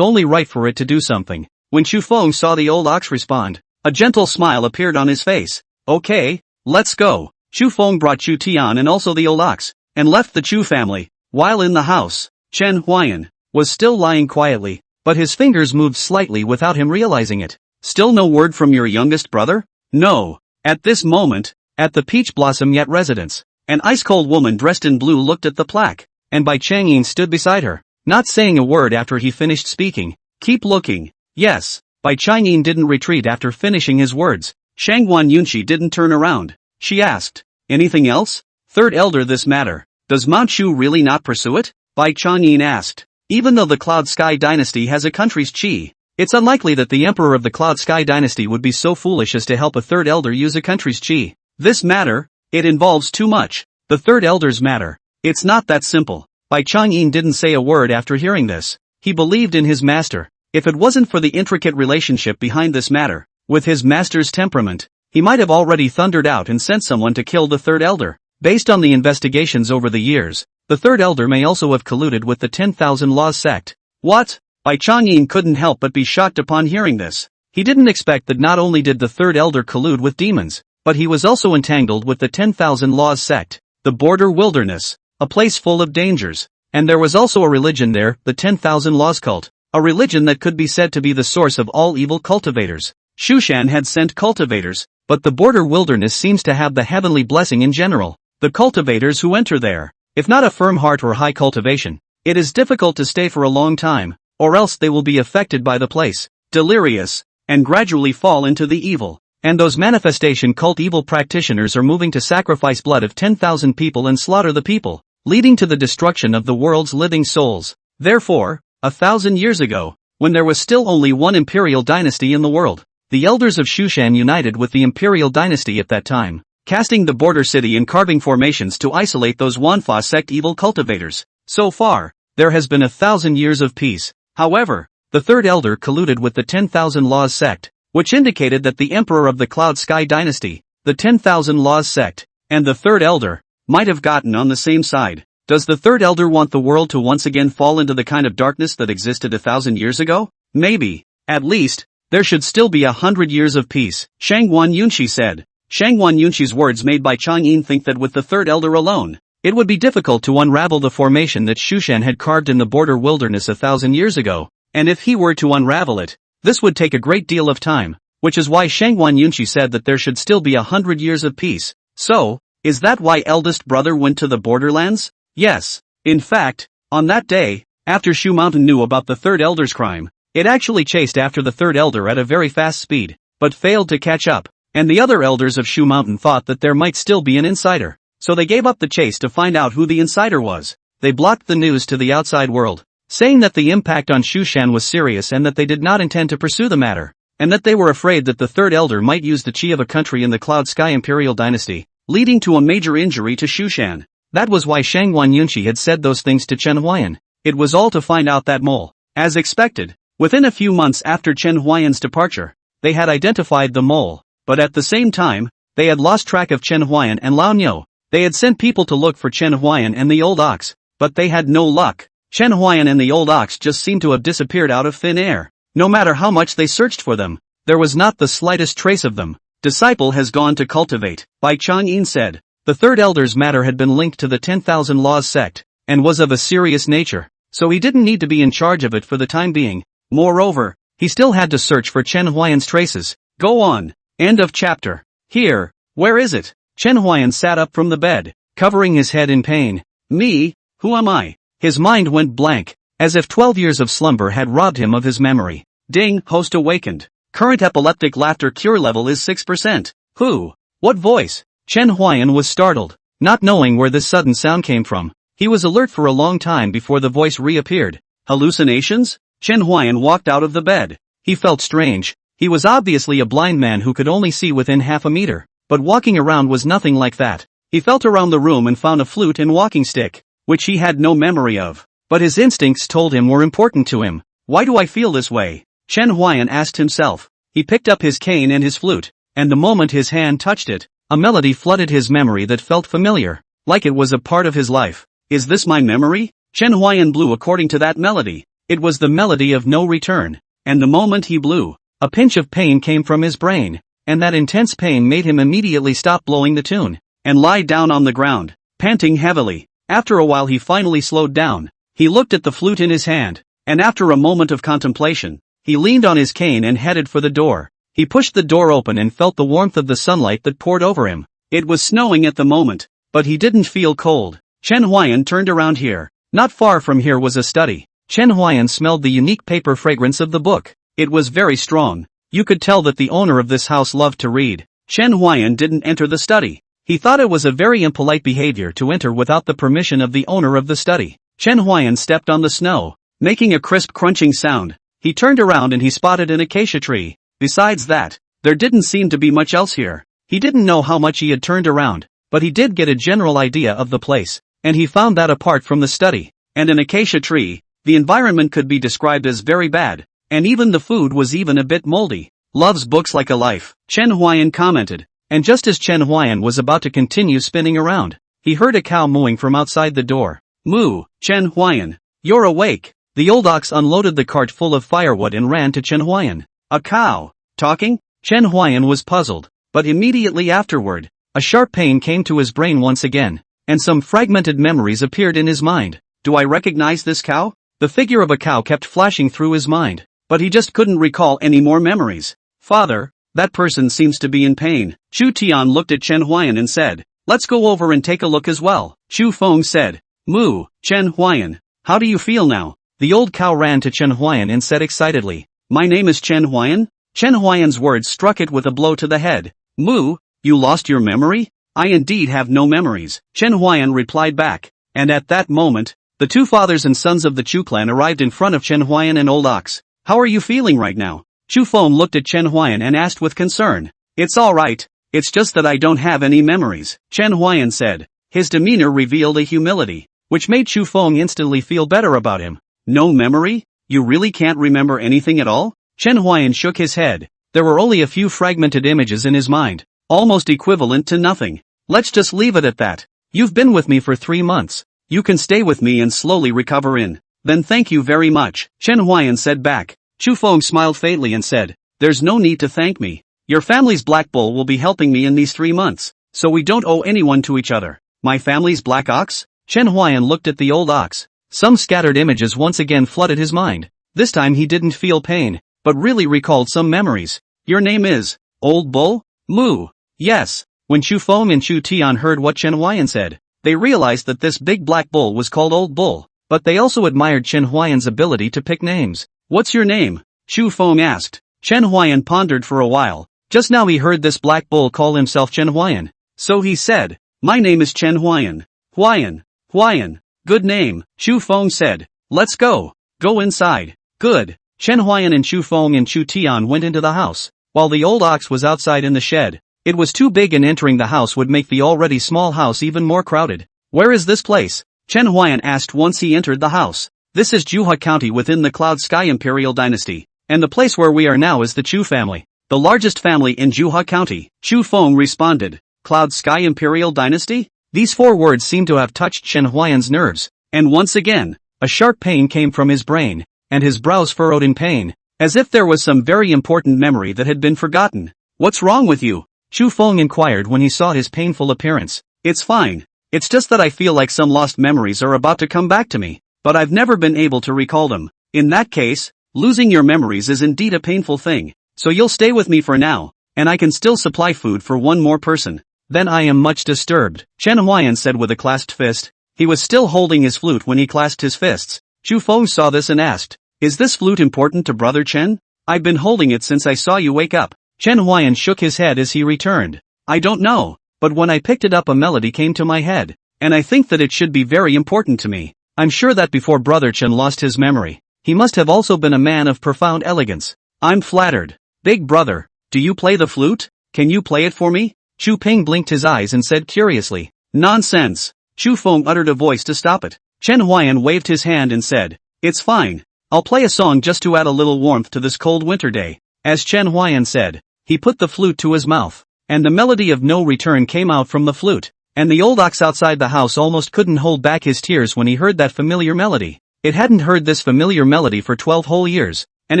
only right for it to do something. When Chu Feng saw the old ox respond, a gentle smile appeared on his face. Okay, let's go. Chu Feng brought Chu Tian and also the old ox, and left the Chu family. While in the house, Chen Huayan was still lying quietly, but his fingers moved slightly without him realizing it. Still no word from your youngest brother? No. At this moment, at the Peach Blossom Yet residence, an ice-cold woman dressed in blue looked at the plaque, and Bai Changyin stood beside her, not saying a word after he finished speaking. Keep looking. Yes. Bai Changyin didn't retreat after finishing his words. Shangguan Yunxi didn't turn around. She asked, anything else? Third elder, this matter. Does Manchu really not pursue it? Bai Changyin asked. Even though the Cloud Sky Dynasty has a country's chi, it's unlikely that the emperor of the Cloud Sky Dynasty would be so foolish as to help a third elder use a country's chi. This matter, it involves too much. The third elder's matter. It's not that simple. Bai Changyin didn't say a word after hearing this. He believed in his master. If it wasn't for the intricate relationship behind this matter, with his master's temperament, he might have already thundered out and sent someone to kill the third elder. Based on the investigations over the years, the third elder may also have colluded with the 10,000 Laws sect. What? Bai Changyin couldn't help but be shocked upon hearing this. He didn't expect that not only did the third elder collude with demons, but he was also entangled with the 10,000 Laws sect, the border wilderness, a place full of dangers. And there was also a religion there, the 10,000 Laws cult, a religion that could be said to be the source of all evil cultivators. Shushan had sent cultivators, but the border wilderness seems to have the heavenly blessing in general. The cultivators who enter there, if not a firm heart or high cultivation, it is difficult to stay for a long time, or else they will be affected by the place, delirious, and gradually fall into the evil. And those manifestation cult evil practitioners are moving to sacrifice blood of 10,000 people and slaughter the people, leading to the destruction of the world's living souls. Therefore, 1,000 years ago, when there was still only one imperial dynasty in the world, the elders of Shushan united with the imperial dynasty at that time, casting the border city and carving formations to isolate those Wanfa sect evil cultivators. So far, there has been 1,000 years of peace. However, the third elder colluded with the 10,000 Laws sect, which indicated that the emperor of the Cloud Sky Dynasty, the 10,000 Laws sect, and the third elder, might have gotten on the same side. Does the third elder want the world to once again fall into the kind of darkness that existed 1,000 years ago? Maybe. At least, there should still be 100 years of peace, Shangguan Yunxi said. Shangguan Yunxi's words made Bai Changyin think that with the third elder alone, it would be difficult to unravel the formation that Shushan had carved in the border wilderness 1,000 years ago, and if he were to unravel it, this would take a great deal of time, which is why Shangguan Yunxi said that there should still be 100 years of peace. So, is that why eldest brother went to the borderlands? Yes. In fact, on that day, after Shu Mountain knew about the third elder's crime, it actually chased after the third elder at a very fast speed, but failed to catch up, and the other elders of Shu Mountain thought that there might still be an insider, so they gave up the chase to find out who the insider was. They blocked the news to the outside world, saying that the impact on Shushan was serious and that they did not intend to pursue the matter, and that they were afraid that the third elder might use the chi of a country in the Cloud Sky Imperial Dynasty, leading to a major injury to Shushan. That was why Shangguan Yunxi had said those things to Chen Huayan. It was all to find out that mole. As expected, within a few months after Chen Huayan's departure, they had identified the mole, but at the same time, They had lost track of Chen Huayan and Lao Niu. They had sent people to look for Chen Huayan and the old ox, but they had no luck. Chen Huayan and the old ox just seemed to have disappeared out of thin air. No matter how much they searched for them, there was not the slightest trace of them. Disciple has gone to cultivate, Bai Chang'in said. The third elder's matter had been linked to the 10,000 Laws sect, and was of a serious nature, so he didn't need to be in charge of it for the time being. Moreover, he still had to search for Chen Huayan's traces. Go on. End of chapter. Here. Where is it? Chen Huayan sat up from the bed, covering his head in pain. Me? Who am I? His mind went blank, as if 12 years of slumber had robbed him of his memory. Ding, host awakened. Current epileptic laughter cure level is 6%. Who? What voice? Chen Huayan was startled, not knowing where this sudden sound came from. He was alert for a long time before the voice reappeared. Hallucinations? Chen Huayan walked out of the bed. He felt strange. He was obviously a blind man who could only see within half a meter, but walking around was nothing like that. He felt around the room and found a flute and walking stick, which he had no memory of, but his instincts told him were important to him. Why do I feel this way? Chen Huayan asked himself. He picked up his cane and his flute, and the moment his hand touched it, a melody flooded his memory that felt familiar, like it was a part of his life. Is this my memory? Chen Huayan blew according to that melody. It was the melody of no return, and the moment he blew, a pinch of pain came from his brain, and that intense pain made him immediately stop blowing the tune, and lie down on the ground, panting heavily. After a while he finally slowed down. He looked at the flute in his hand, and after a moment of contemplation, he leaned on his cane and headed for the door. He pushed the door open and felt the warmth of the sunlight that poured over him. It was snowing at the moment, but he didn't feel cold. Chen Huayan turned around here. Not far from here was a study. Chen Huayan smelled the unique paper fragrance of the book. It was very strong. You could tell that the owner of this house loved to read. Chen Huayan didn't enter the study. He thought it was a very impolite behavior to enter without the permission of the owner of the study. Chen Huayan stepped on the snow, making a crisp crunching sound. He turned around and he spotted an acacia tree. Besides that, there didn't seem to be much else here. He didn't know how much he had turned around, but he did get a general idea of the place, and he found that apart from the study and an acacia tree, the environment could be described as very bad, and even the food was even a bit moldy. Loves books like a life, Chen Huayan commented, and just as Chen Huayan was about to continue spinning around, he heard a cow mooing from outside the door. Moo, Chen Huayan, you're awake. The old ox unloaded the cart full of firewood and ran to Chen Huayan. A cow? Talking? Chen Huayan was puzzled, but immediately afterward, a sharp pain came to his brain once again, and some fragmented memories appeared in his mind. Do I recognize this cow? The figure of a cow kept flashing through his mind, but he just couldn't recall any more memories. Father, that person seems to be in pain. Chu Tian looked at Chen Huayan and said, let's go over and take a look as well. Chu Feng said, Moo, Chen Huayan, how do you feel now? The old cow ran to Chen Huayan and said excitedly, my name is Chen Huayan? Chen Huayan's words struck it with a blow to the head. Moo, you lost your memory? I indeed have no memories, Chen Huayan replied back, and at that moment, the two fathers and sons of the Chu clan arrived in front of Chen Huayan and Old Ox. How are you feeling right now? Chu Feng looked at Chen Huayan and asked with concern. It's alright, it's just that I don't have any memories, Chen Huayan said. His demeanor revealed a humility, which made Chu Feng instantly feel better about him. No memory? You really can't remember anything at all? Chen Huayan shook his head. There were only a few fragmented images in his mind, almost equivalent to nothing. Let's just leave it at that. You've been with me for 3 months. You can stay with me and slowly recover in. Then thank you very much, Chen Huayan said back. Chu Feng smiled faintly and said, there's no need to thank me. Your family's black bull will be helping me in these 3 months, so we don't owe anyone to each other. My family's black ox? Chen Huayan looked at the old ox. Some scattered images once again flooded his mind. This time he didn't feel pain, but really recalled some memories. Your name is Old Bull? Moo. Yes. When Chu Feng and Chu Tian heard what Chen Huayan said, they realized that this big black bull was called Old Bull, but they also admired Chen Huayan's ability to pick names. What's your name? Chu Feng asked. Chen Huayan pondered for a while. Just now he heard this black bull call himself Chen Huayan. So he said, my name is Chen Huayan. Huayan. Huayan. Good name, Chu Feng said. Let's go. Go inside. Good. Chen Huayan and Chu Feng and Chu Tian went into the house, while the old ox was outside in the shed. It was too big and entering the house would make the already small house even more crowded. Where is this place? Chen Huayan asked once he entered the house. This is Juhua County within the Cloud Sky Imperial Dynasty, and the place where we are now is the Chu family. The largest family in Juha County, Chu Feng responded. Cloud Sky Imperial Dynasty? These 4 words seemed to have touched Chen Huayan's nerves, and once again, a sharp pain came from his brain, and his brows furrowed in pain, as if there was some very important memory that had been forgotten. What's wrong with you? Chu Feng inquired when he saw his painful appearance. It's fine. It's just that I feel like some lost memories are about to come back to me, but I've never been able to recall them. In that case, losing your memories is indeed a painful thing, so you'll stay with me for now, and I can still supply food for one more person. Then I am much disturbed, Chen Huayan said with a clasped fist. He was still holding his flute when he clasped his fists. Chu Feng saw this and asked, "Is this flute important to Brother Chen? I've been holding it since I saw you wake up." Chen Huayan shook his head as he returned. "I don't know, but when I picked it up a melody came to my head, and I think that it should be very important to me. I'm sure that before Brother Chen lost his memory, he must have also been a man of profound elegance. I'm flattered. Big brother, do you play the flute? Can you play it for me?" Chu Ping blinked his eyes and said curiously, "Nonsense." Chu Feng uttered a voice to stop it. Chen Huayan waved his hand and said, "It's fine. I'll play a song just to add a little warmth to this cold winter day." As Chen Huayan said, he put the flute to his mouth, and the melody of no return came out from the flute, and the old ox outside the house almost couldn't hold back his tears when he heard that familiar melody. It hadn't heard this familiar melody for 12 whole years, and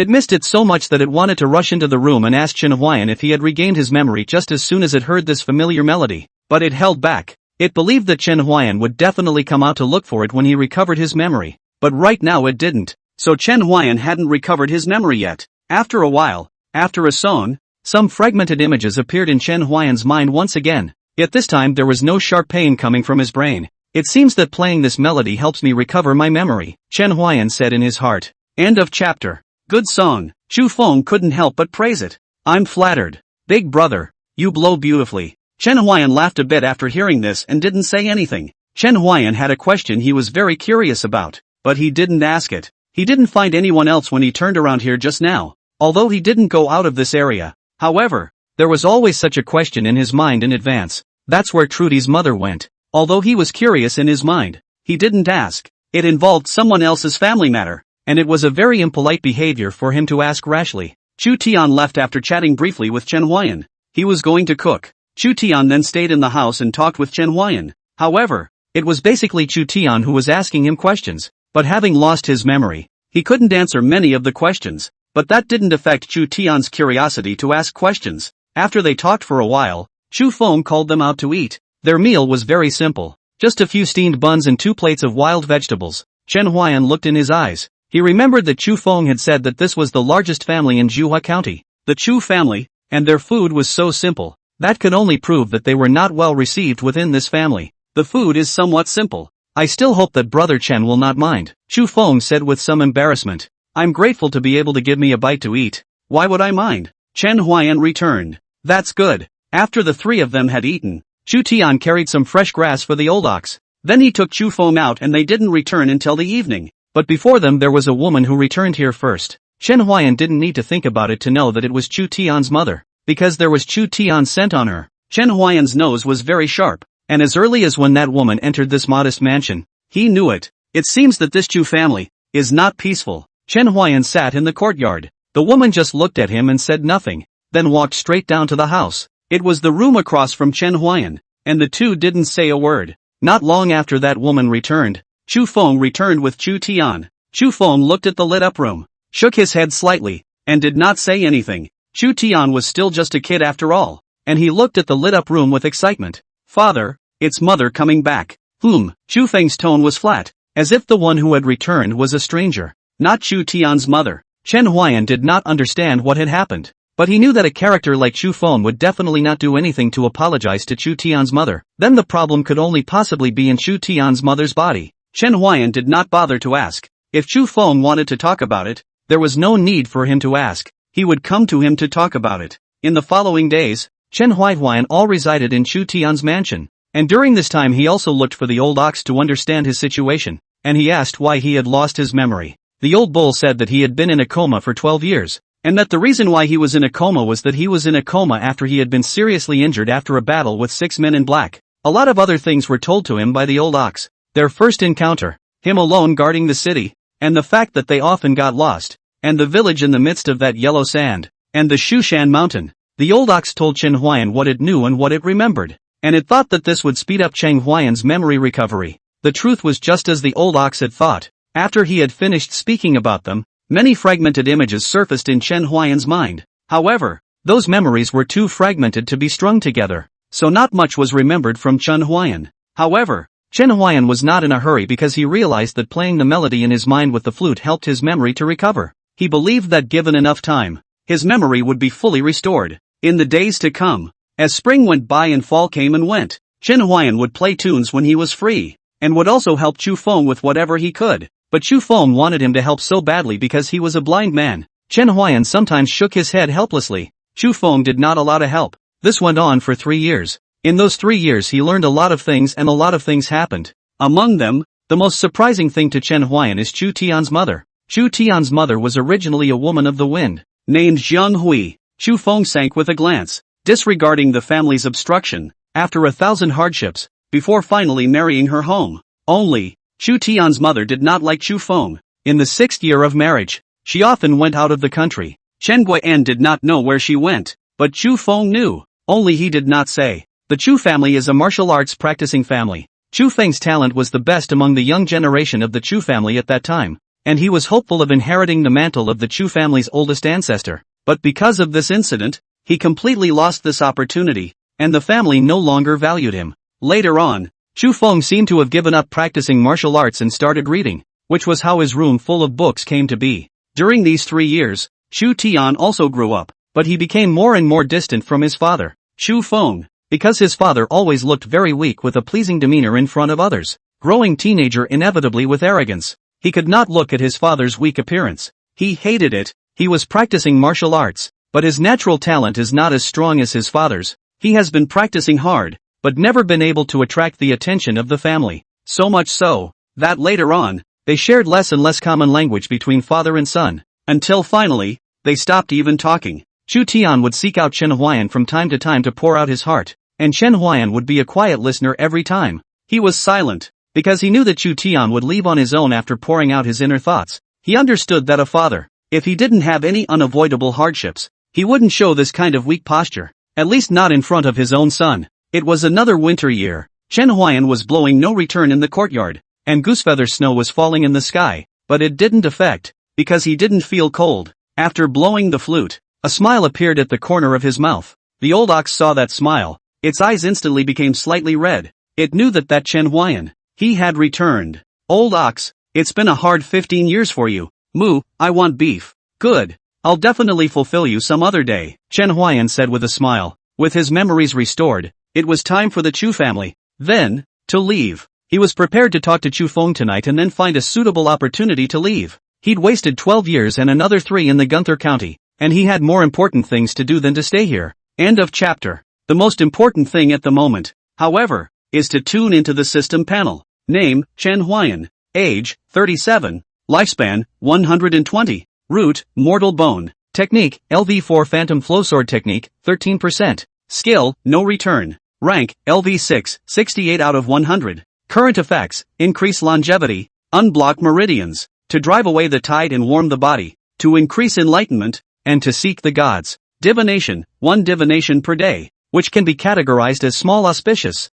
it missed it so much that it wanted to rush into the room and ask Chen Huayan if he had regained his memory just as soon as it heard this familiar melody, but it held back. It believed that Chen Huayan would definitely come out to look for it when he recovered his memory, but right now it didn't, so Chen Huayan hadn't recovered his memory yet. After a while, after a song, some fragmented images appeared in Chen Huayan's mind once again, yet this time there was no sharp pain coming from his brain. "It seems that playing this melody helps me recover my memory," Chen Huayan said in his heart. End of chapter. Good song. Chu Feng couldn't help but praise it. "I'm flattered. Big brother, you blow beautifully." Chen Huayan laughed a bit after hearing this and didn't say anything. Chen Huayan had a question he was very curious about, but he didn't ask it. He didn't find anyone else when he turned around here just now, although he didn't go out of this area. However, there was always such a question in his mind in advance. That's where Trudy's mother went. Although he was curious in his mind, he didn't ask. It involved someone else's family matter, and it was a very impolite behavior for him to ask rashly. Chu Tian left after chatting briefly with Chen Huayan. He was going to cook. Chu Tian then stayed in the house and talked with Chen Huayan. However, it was basically Chu Tian who was asking him questions, but having lost his memory, he couldn't answer many of the questions, but that didn't affect Chu Tian's curiosity to ask questions. After they talked for a while, Chu Feng called them out to eat. Their meal was very simple, just a few steamed buns and 2 plates of wild vegetables. Chen Huayan looked in his eyes. He remembered that Chu Feng had said that this was the largest family in Juha County, the Chu family, and their food was so simple. That could only prove that they were not well received within this family. The food is somewhat simple. I still hope that Brother Chen will not mind, Chu Feng said with some embarrassment. I'm grateful to be able to give me a bite to eat. Why would I mind? Chen Huayan returned. That's good. After the 3 of them had eaten, Chu Tian carried some fresh grass for the old ox. Then he took Chu Feng out and they didn't return until the evening. But before them there was a woman who returned here first. Chen Huayan didn't need to think about it to know that it was Chu Tian's mother, because there was Chu Tian's scent on her. Chen Huayan's nose was very sharp, and as early as when that woman entered this modest mansion, he knew it. It seems that this Chu family is not peaceful. Chen Huayan sat in the courtyard. The woman just looked at him and said nothing, then walked straight down to the house. It was the room across from Chen Huayan, and the two didn't say a word. Not long after that woman returned, Chu Feng returned with Chu Tian. Chu Feng looked at the lit-up room, shook his head slightly, and did not say anything. Chu Tian was still just a kid after all, and he looked at the lit-up room with excitement. Father, it's mother coming back. Chu Feng's tone was flat, as if the one who had returned was a stranger, not Chu Tian's mother. Chen Huayan did not understand what had happened, but he knew that a character like Chu Feng would definitely not do anything to apologize to Chu Tian's mother. Then the problem could only possibly be in Chu Tian's mother's body. Chen Huayan did not bother to ask. If Chu Feng wanted to talk about it, there was no need for him to ask. He would come to him to talk about it. In the following days, Chen Huayan all resided in Chu Tian's mansion, and during this time he also looked for the old ox to understand his situation, and he asked why he had lost his memory. The old bull said that he had been in a coma for 12 years, and that the reason why he was in a coma was that he was in a coma after he had been seriously injured after a battle with 6 men in black. A lot of other things were told to him by the old ox. Their first encounter, him alone guarding the city, and the fact that they often got lost, and the village in the midst of that yellow sand, and the Shushan Mountain. The old ox told Chen Huayan what it knew and what it remembered, and it thought that this would speed up Chen Huayan's memory recovery. The truth was just as the old ox had thought. After he had finished speaking about them, many fragmented images surfaced in Chen Huayan's mind. However, those memories were too fragmented to be strung together, so not much was remembered from Chen Huayan. However, Chen Huayan was not in a hurry because he realized that playing the melody in his mind with the flute helped his memory to recover. He believed that given enough time, his memory would be fully restored. In the days to come, as spring went by and fall came and went, Chen Huayan would play tunes when he was free, and would also help Chu Feng with whatever he could. But Chu Feng wanted him to help so badly because he was a blind man. Chen Huayan sometimes shook his head helplessly. Chu Feng did not allow to help. This went on for 3 years. In those 3 years he learned a lot of things and a lot of things happened. Among them, the most surprising thing to Chen Huayan is Chu Tian's mother. Chu Tian's mother was originally a woman of the wind, named Zhang Hui. Chu Feng sank with a glance, disregarding the family's obstruction, after 1,000 hardships, before finally marrying her home. Only, Chu Tian's mother did not like Chu Feng. In the 6th year of marriage, she often went out of the country. Chen Guian did not know where she went, but Chu Feng knew, only he did not say. The Chu family is a martial arts practicing family. Chu Feng's talent was the best among the young generation of the Chu family at that time, and he was hopeful of inheriting the mantle of the Chu family's oldest ancestor. But because of this incident, he completely lost this opportunity, and the family no longer valued him. Later on, Chu Feng seemed to have given up practicing martial arts and started reading, which was how his room full of books came to be. During these 3 years, Chu Tian also grew up, but he became more and more distant from his father, Chu Feng, because his father always looked very weak with a pleasing demeanor in front of others. Growing teenager inevitably with arrogance, he could not look at his father's weak appearance. He hated it. He was practicing martial arts, but his natural talent is not as strong as his father's. He has been practicing hard, but never been able to attract the attention of the family. So much so, that later on, they shared less and less common language between father and son, until finally, they stopped even talking. Chu Tian would seek out Chen Huayan from time to time to pour out his heart, and Chen Huayan would be a quiet listener every time. He was silent, because he knew that Chu Tian would leave on his own after pouring out his inner thoughts. He understood that a father, if he didn't have any unavoidable hardships, he wouldn't show this kind of weak posture, at least not in front of his own son. It was another winter year. Chen Huayan was blowing no return in the courtyard, and goosefeather snow was falling in the sky, but it didn't affect, because he didn't feel cold. After blowing the flute, a smile appeared at the corner of his mouth. The old ox saw that smile. Its eyes instantly became slightly red. It knew that Chen Huayan, he had returned. Old ox, it's been a hard 15 years for you. Moo, I want beef. Good. I'll definitely fulfill you some other day, Chen Huayan said with a smile. With his memories restored, it was time for the Chu family, then, to leave. He was prepared to talk to Chu Feng tonight and then find a suitable opportunity to leave. He'd wasted 12 years and another 3 in the Gunther County, and he had more important things to do than to stay here. End of chapter. The most important thing at the moment, however, is to tune into the system panel. Name, Chen Huayan. Age, 37. Lifespan, 120. Root, mortal bone. Technique, LV4 Phantom Flowsword Technique, 13%. Skill, no return. Rank, LV6, 68 out of 100. Current effects, increase longevity, unblock meridians, to drive away the tide and warm the body, to increase enlightenment, and to seek the gods. Divination, 1 divination per day, which can be categorized as small auspicious,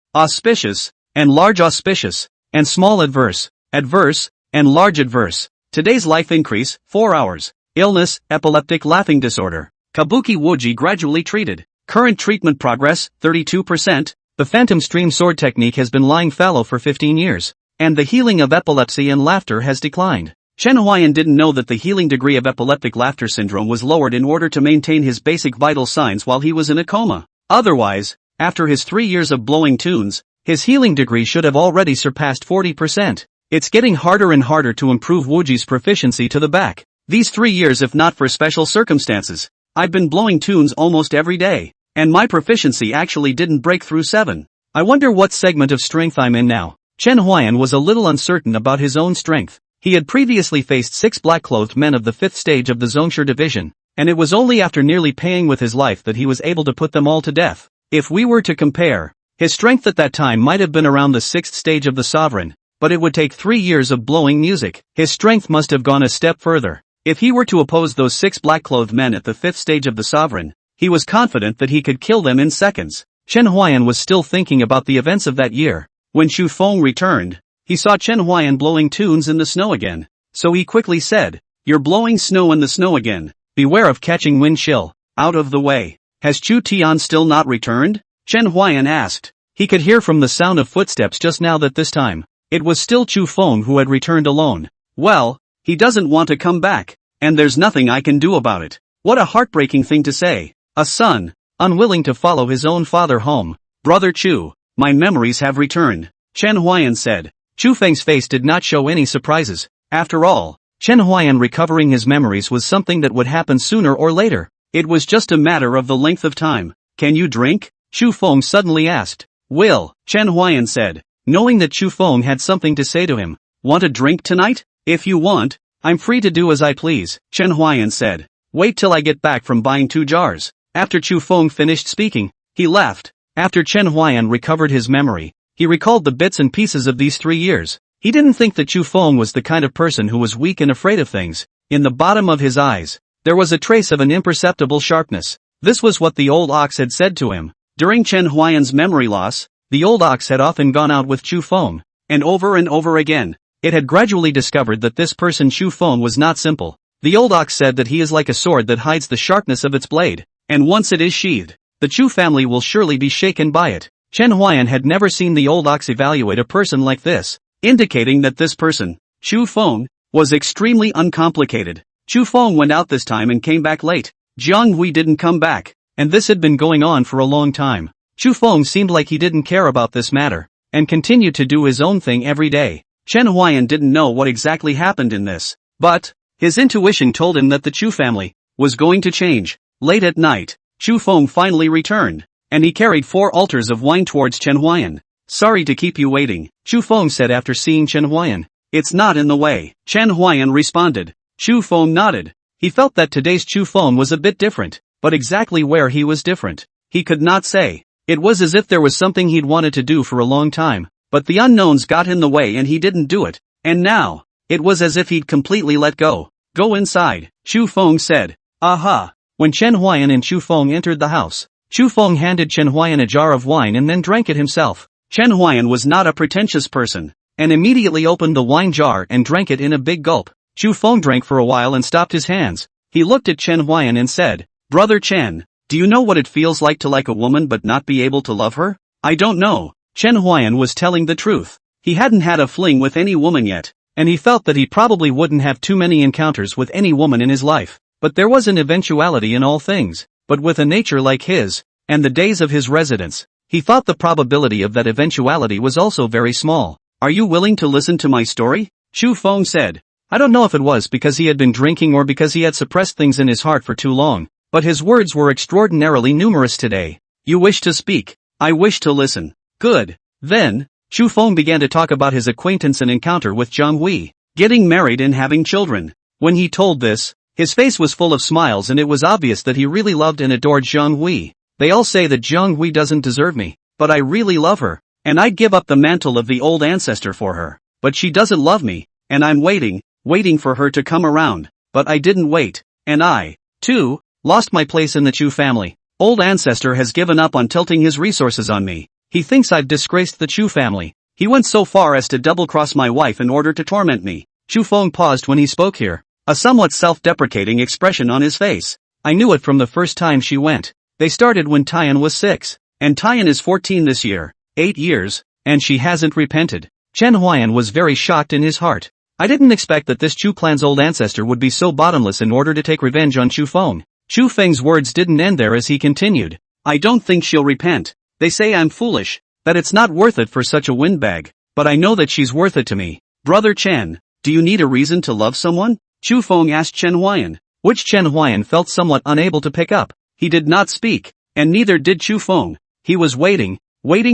and large auspicious, and small adverse, and large adverse. Today's life increase, 4 hours. Illness, epileptic laughing disorder. Kabuki Woji gradually treated. Current treatment progress, 32%. The Phantom Stream Sword technique has been lying fallow for 15 years, and the healing of epilepsy and laughter has declined. Chen Huayan didn't know that the healing degree of epileptic laughter syndrome was lowered in order to maintain his basic vital signs while he was in a coma. Otherwise, after his 3 years of blowing tunes, his healing degree should have already surpassed 40%. It's getting harder and harder to improve Wuji's proficiency to the back. These 3 years, if not for special circumstances, I've been blowing tunes almost every day, and my proficiency actually didn't break through 7. I wonder what segment of strength I'm in now. Chen Huayan was a little uncertain about his own strength. He had previously faced 6 black-clothed men of the 5th stage of the Zhongshu division, and it was only after nearly paying with his life that he was able to put them all to death. If we were to compare, his strength at that time might have been around the 6th stage of the sovereign, but it would take 3 years of blowing music. His strength must have gone a step further. If he were to oppose those 6 black-clothed men at the 5th stage of the sovereign, he was confident that he could kill them in seconds. Chen Huayan was still thinking about the events of that year. When Xu Feng returned, he saw Chen Huayan blowing tunes in the snow again. So he quickly said, "You're blowing snow in the snow again. Beware of catching wind chill. Out of the way. Has Chu Tian still not returned?" Chen Huayan asked. He could hear from the sound of footsteps just now that this time, it was still Chu Feng who had returned alone. "Well, he doesn't want to come back, and there's nothing I can do about it." What a heartbreaking thing to say. A son, unwilling to follow his own father home. "Brother Chu, my memories have returned," Chen Huayan said. Chu Feng's face did not show any surprises. After all, Chen Huayan recovering his memories was something that would happen sooner or later. It was just a matter of the length of time. "Can you drink?" Xu Feng suddenly asked. "Will," Chen Huayan said, knowing that Xu Feng had something to say to him. "Want a drink tonight? If you want, I'm free to do as I please," Chen Huayan said. "Wait till I get back from buying 2 jars. After Xu Feng finished speaking, he left. After Chen Huayan recovered his memory, he recalled the bits and pieces of these 3 years. He didn't think that Xu Feng was the kind of person who was weak and afraid of things. In the bottom of his eyes, there was a trace of an imperceptible sharpness. This was what the old ox had said to him. During Chen Huayan's memory loss, the old ox had often gone out with Xu Feng, and over again, it had gradually discovered that this person Xu Feng was not simple. The old ox said that he is like a sword that hides the sharpness of its blade, and once it is sheathed, the Chu family will surely be shaken by it. Chen Huayan had never seen the old ox evaluate a person like this, indicating that this person, Xu Feng, was extremely uncomplicated. Xu Feng went out this time and came back late. Jiang Hui didn't come back, and this had been going on for a long time. Xu Feng seemed like he didn't care about this matter, and continued to do his own thing every day. Chen Huayan didn't know what exactly happened in this, but his intuition told him that the Chu family was going to change. Late at night, Xu Feng finally returned, and he carried 4 altars of wine towards Chen Huayan. "Sorry to keep you waiting," Xu Feng said after seeing Chen Huayan. "It's not in the way," Chen Huayan responded. Xu Feng nodded. He felt that today's Xu Feng was a bit different, but exactly where he was different, he could not say. It was as if there was something he'd wanted to do for a long time, but the unknowns got in the way and he didn't do it, and now, it was as if he'd completely let go. "Go inside," Xu Feng said. "Aha." When Chen Huayan and Xu Feng entered the house, Xu Feng handed Chen Huayan a jar of wine and then drank it himself. Chen Huayan was not a pretentious person, and immediately opened the wine jar and drank it in a big gulp. Xu Feng drank for a while and stopped his hands. He looked at Chen Huayan and said, "Brother Chen, do you know what it feels like to like a woman but not be able to love her?" "I don't know." Chen Huayan was telling the truth. He hadn't had a fling with any woman yet, and he felt that he probably wouldn't have too many encounters with any woman in his life. But there was an eventuality in all things. But with a nature like his, and the days of his residence, he thought the probability of that eventuality was also very small. "Are you willing to listen to my story?" Xu Feng said. I don't know if it was because he had been drinking or because he had suppressed things in his heart for too long, but his words were extraordinarily numerous today. "You wish to speak. I wish to listen." "Good." Then, Xu Feng began to talk about his acquaintance and encounter with Jiang Hui, getting married and having children. When he told this, his face was full of smiles and it was obvious that he really loved and adored Jiang Hui. "They all say that Jiang Hui doesn't deserve me, but I really love her, and I'd give up the mantle of the old ancestor for her. But she doesn't love me, and I'm waiting for her to come around. But I didn't wait, and I, too, lost my place in the Chu family. Old ancestor has given up on tilting his resources on me. He thinks I've disgraced the Chu family. He went so far as to double-cross my wife in order to torment me." Xu Feng paused when he spoke here, a somewhat self-deprecating expression on his face. "I knew it from the first time she went. They started when Tian was 6, and Tian is 14 this year, 8 years, and she hasn't repented." Chen Huayan was very shocked in his heart. I didn't expect that this Chu clan's old ancestor would be so bottomless in order to take revenge on Xu Feng. Xu Feng's words didn't end there as he continued. "I don't think she'll repent. They say I'm foolish, that it's not worth it for such a windbag, but I know that she's worth it to me." "Brother Chen, do you need a reason to love someone?" Xu Feng asked Chen Huayan, which Chen Huayan felt somewhat unable to pick up. He did not speak, and neither did Xu Feng. He was waiting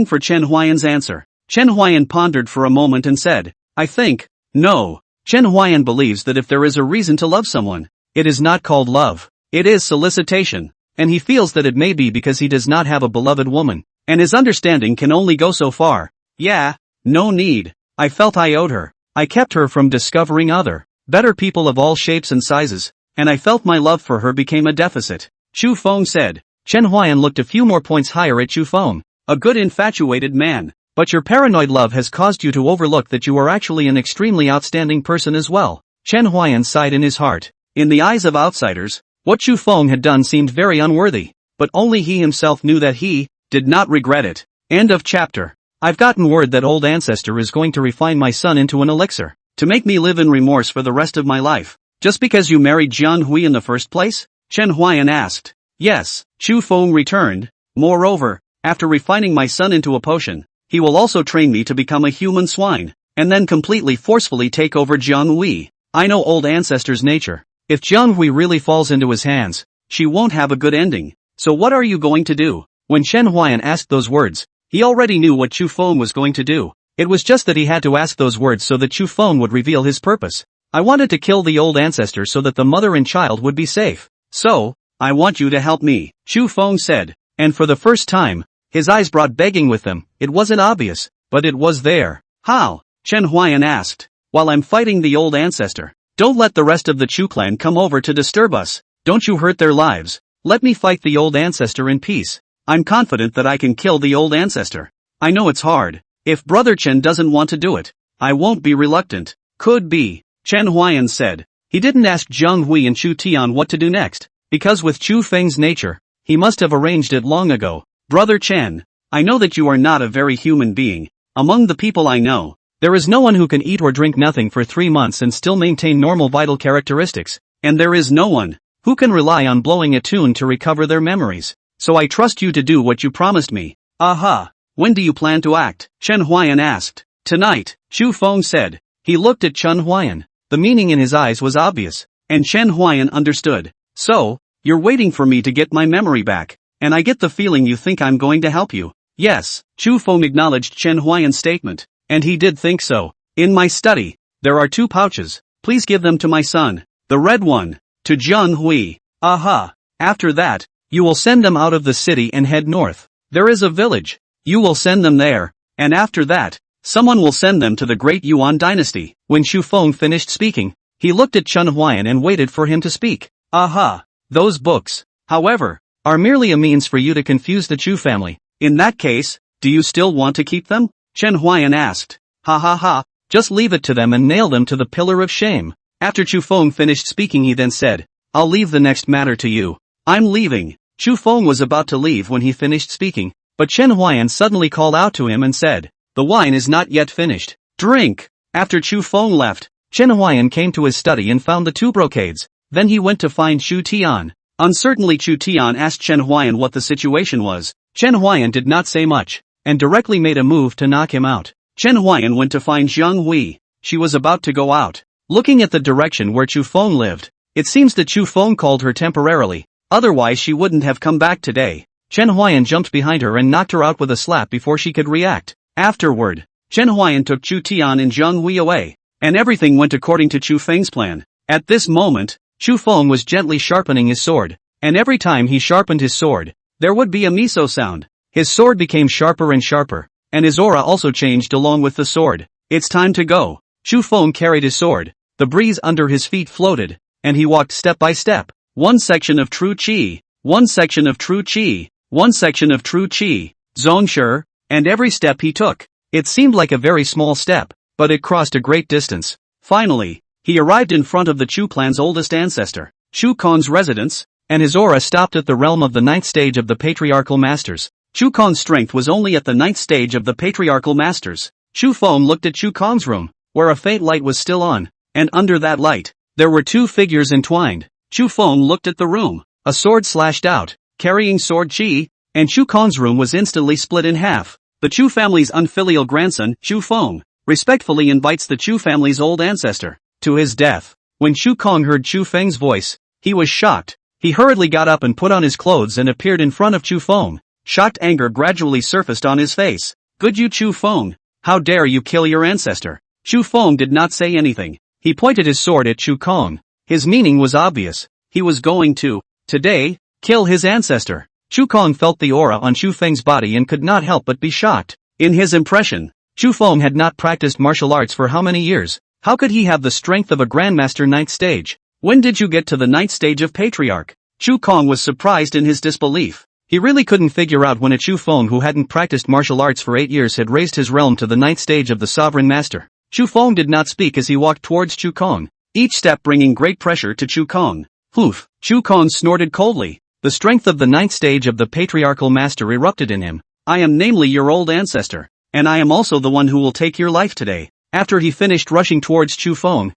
for Chen Huayan's answer. Chen Huayan pondered for a moment and said, "I think, no." Chen Huayan believes that if there is a reason to love someone, it is not called love, it is solicitation, and he feels that it may be because he does not have a beloved woman, and his understanding can only go so far. "Yeah, no need. I felt I owed her. I kept her from discovering other better people of all shapes and sizes, and I felt my love for her became a deficit. Chu Feng said. Chen Huayan looked a few more points higher at Chu Feng. A good infatuated man. But your paranoid love has caused you to overlook that you are actually an extremely outstanding person as well. Chen Huayan sighed in his heart. In the eyes of outsiders, what Chu Feng had done seemed very unworthy, but only he himself knew that he did not regret it. End of chapter. I've gotten word that old ancestor is going to refine my son into an elixir, to make me live in remorse for the rest of my life. Just because you married Jian Hui in the first place? Chen Huayan asked. Yes, Chu Feng returned. Moreover, after refining my son into a potion, he will also train me to become a human swine, and then completely forcefully take over Jiang Hui. I know old ancestor's nature. If Jiang Hui really falls into his hands, she won't have a good ending. So what are you going to do? When Chen Huayan asked those words, he already knew what Chu Feng was going to do. It was just that he had to ask those words so that Chu Feng would reveal his purpose. I wanted to kill the old ancestor so that the mother and child would be safe. So, I want you to help me, Chu Feng said. And for the first time, his eyes brought begging with them. It wasn't obvious, but it was there. How? Chen Huayan asked. While I'm fighting the old ancestor. Don't let the rest of the Chu clan come over to disturb us. Don't you hurt their lives. Let me fight the old ancestor in peace. I'm confident that I can kill the old ancestor. I know it's hard. If Brother Chen doesn't want to do it, I won't be reluctant. Could be, Chen Huayan said. He didn't ask Jiang Hui and Chu Tian what to do next, because with Chu Feng's nature, he must have arranged it long ago. Brother Chen, I know that you are not a very human being. Among the people I know, there is no one who can eat or drink nothing for 3 months and still maintain normal vital characteristics, and there is no one who can rely on blowing a tune to recover their memories. So I trust you to do what you promised me. Aha! When do you plan to act? Chen Huayan asked. Tonight, Chu Feng said. He looked at Chen Huayan. The meaning in his eyes was obvious, and Chen Huayan understood. So, you're waiting for me to get my memory back, and I get the feeling you think I'm going to help you. Yes, Chu Feng acknowledged Chen Huayan's statement, and he did think so. In my study, there are 2 pouches. Please give them to my son. The red one, to Jiang Hui. Aha! After that, you will send them out of the city and head north. There is a village. You will send them there, and after that, someone will send them to the great Yuan dynasty. When Chu Feng finished speaking, he looked at Chen Huayan and waited for him to speak. Aha! Those books, however, are merely a means for you to confuse the Chu family. In that case, do you still want to keep them? Chen Huayan asked. Ha ha ha, just leave it to them and nail them to the pillar of shame. After Chu Feng finished speaking he then said, I'll leave the next matter to you. I'm leaving. Chu Feng was about to leave when he finished speaking, but Chen Huayan suddenly called out to him and said, the wine is not yet finished. Drink! After Chu Feng left, Chen Huayan came to his study and found the 2 brocades. Then he went to find Chu Tian. Uncertainly Chu Tian asked Chen Huayan what the situation was. Chen Huayan did not say much, and directly made a move to knock him out. Chen Huayan went to find Jiang Hui. She was about to go out. Looking at the direction where Chu Feng lived, it seems that Chu Feng called her temporarily, otherwise she wouldn't have come back today. Chen Huayan jumped behind her and knocked her out with a slap before she could react. Afterward, Chen Huayan took Chu Tian and Jiang Hui away, and everything went according to Chu Feng's plan. At this moment, Chu Feng was gently sharpening his sword, and every time he sharpened his sword, there would be a miso sound. His sword became sharper and sharper, and his aura also changed along with the sword. It's time to go. Chu Feng carried his sword, the breeze under his feet floated, and he walked step by step. 1 section of true qi, 1 section of true qi, 1 section of true qi, Zongshi, and every step he took, it seemed like a very small step, but it crossed a great distance. Finally, he arrived in front of the Chu clan's oldest ancestor, Chu Kong's residence, and his aura stopped at the realm of the 9th stage of the patriarchal masters. Chu Kong's strength was only at the 9th stage of the patriarchal masters. Chu Feng looked at Chu Kong's room, where a faint light was still on, and under that light, there were 2 figures entwined. Chu Feng looked at the room. A sword slashed out, carrying sword qi, and Chu Kong's room was instantly split in half. The Chu family's unfilial grandson, Chu Feng, respectfully invites the Chu family's old ancestor to his death. When Chu Kong heard Chu Feng's voice, he was shocked. He hurriedly got up and put on his clothes and appeared in front of Chu Feng. Shocked anger gradually surfaced on his face. Good you Chu Feng, how dare you kill your ancestor? Chu Feng did not say anything. He pointed his sword at Chu Kong. His meaning was obvious. He was going to, today, kill his ancestor. Chu Kong felt the aura on Chu Feng's body and could not help but be shocked. In his impression, Chu Feng had not practiced martial arts for how many years? How could he have the strength of a grandmaster ninth stage? When did you get to the ninth stage of patriarch? Chu Kong was surprised in his disbelief. He really couldn't figure out when a Chu Feng who hadn't practiced martial arts for 8 years had raised his realm to the ninth stage of the sovereign master. Chu Feng did not speak as he walked towards Chu Kong, each step bringing great pressure to Chu Kong. Poof! Chu Kong snorted coldly. The strength of the ninth stage of the patriarchal master erupted in him. I am namely your old ancestor, and I am also the one who will take your life today. After he finished rushing towards Chu Feng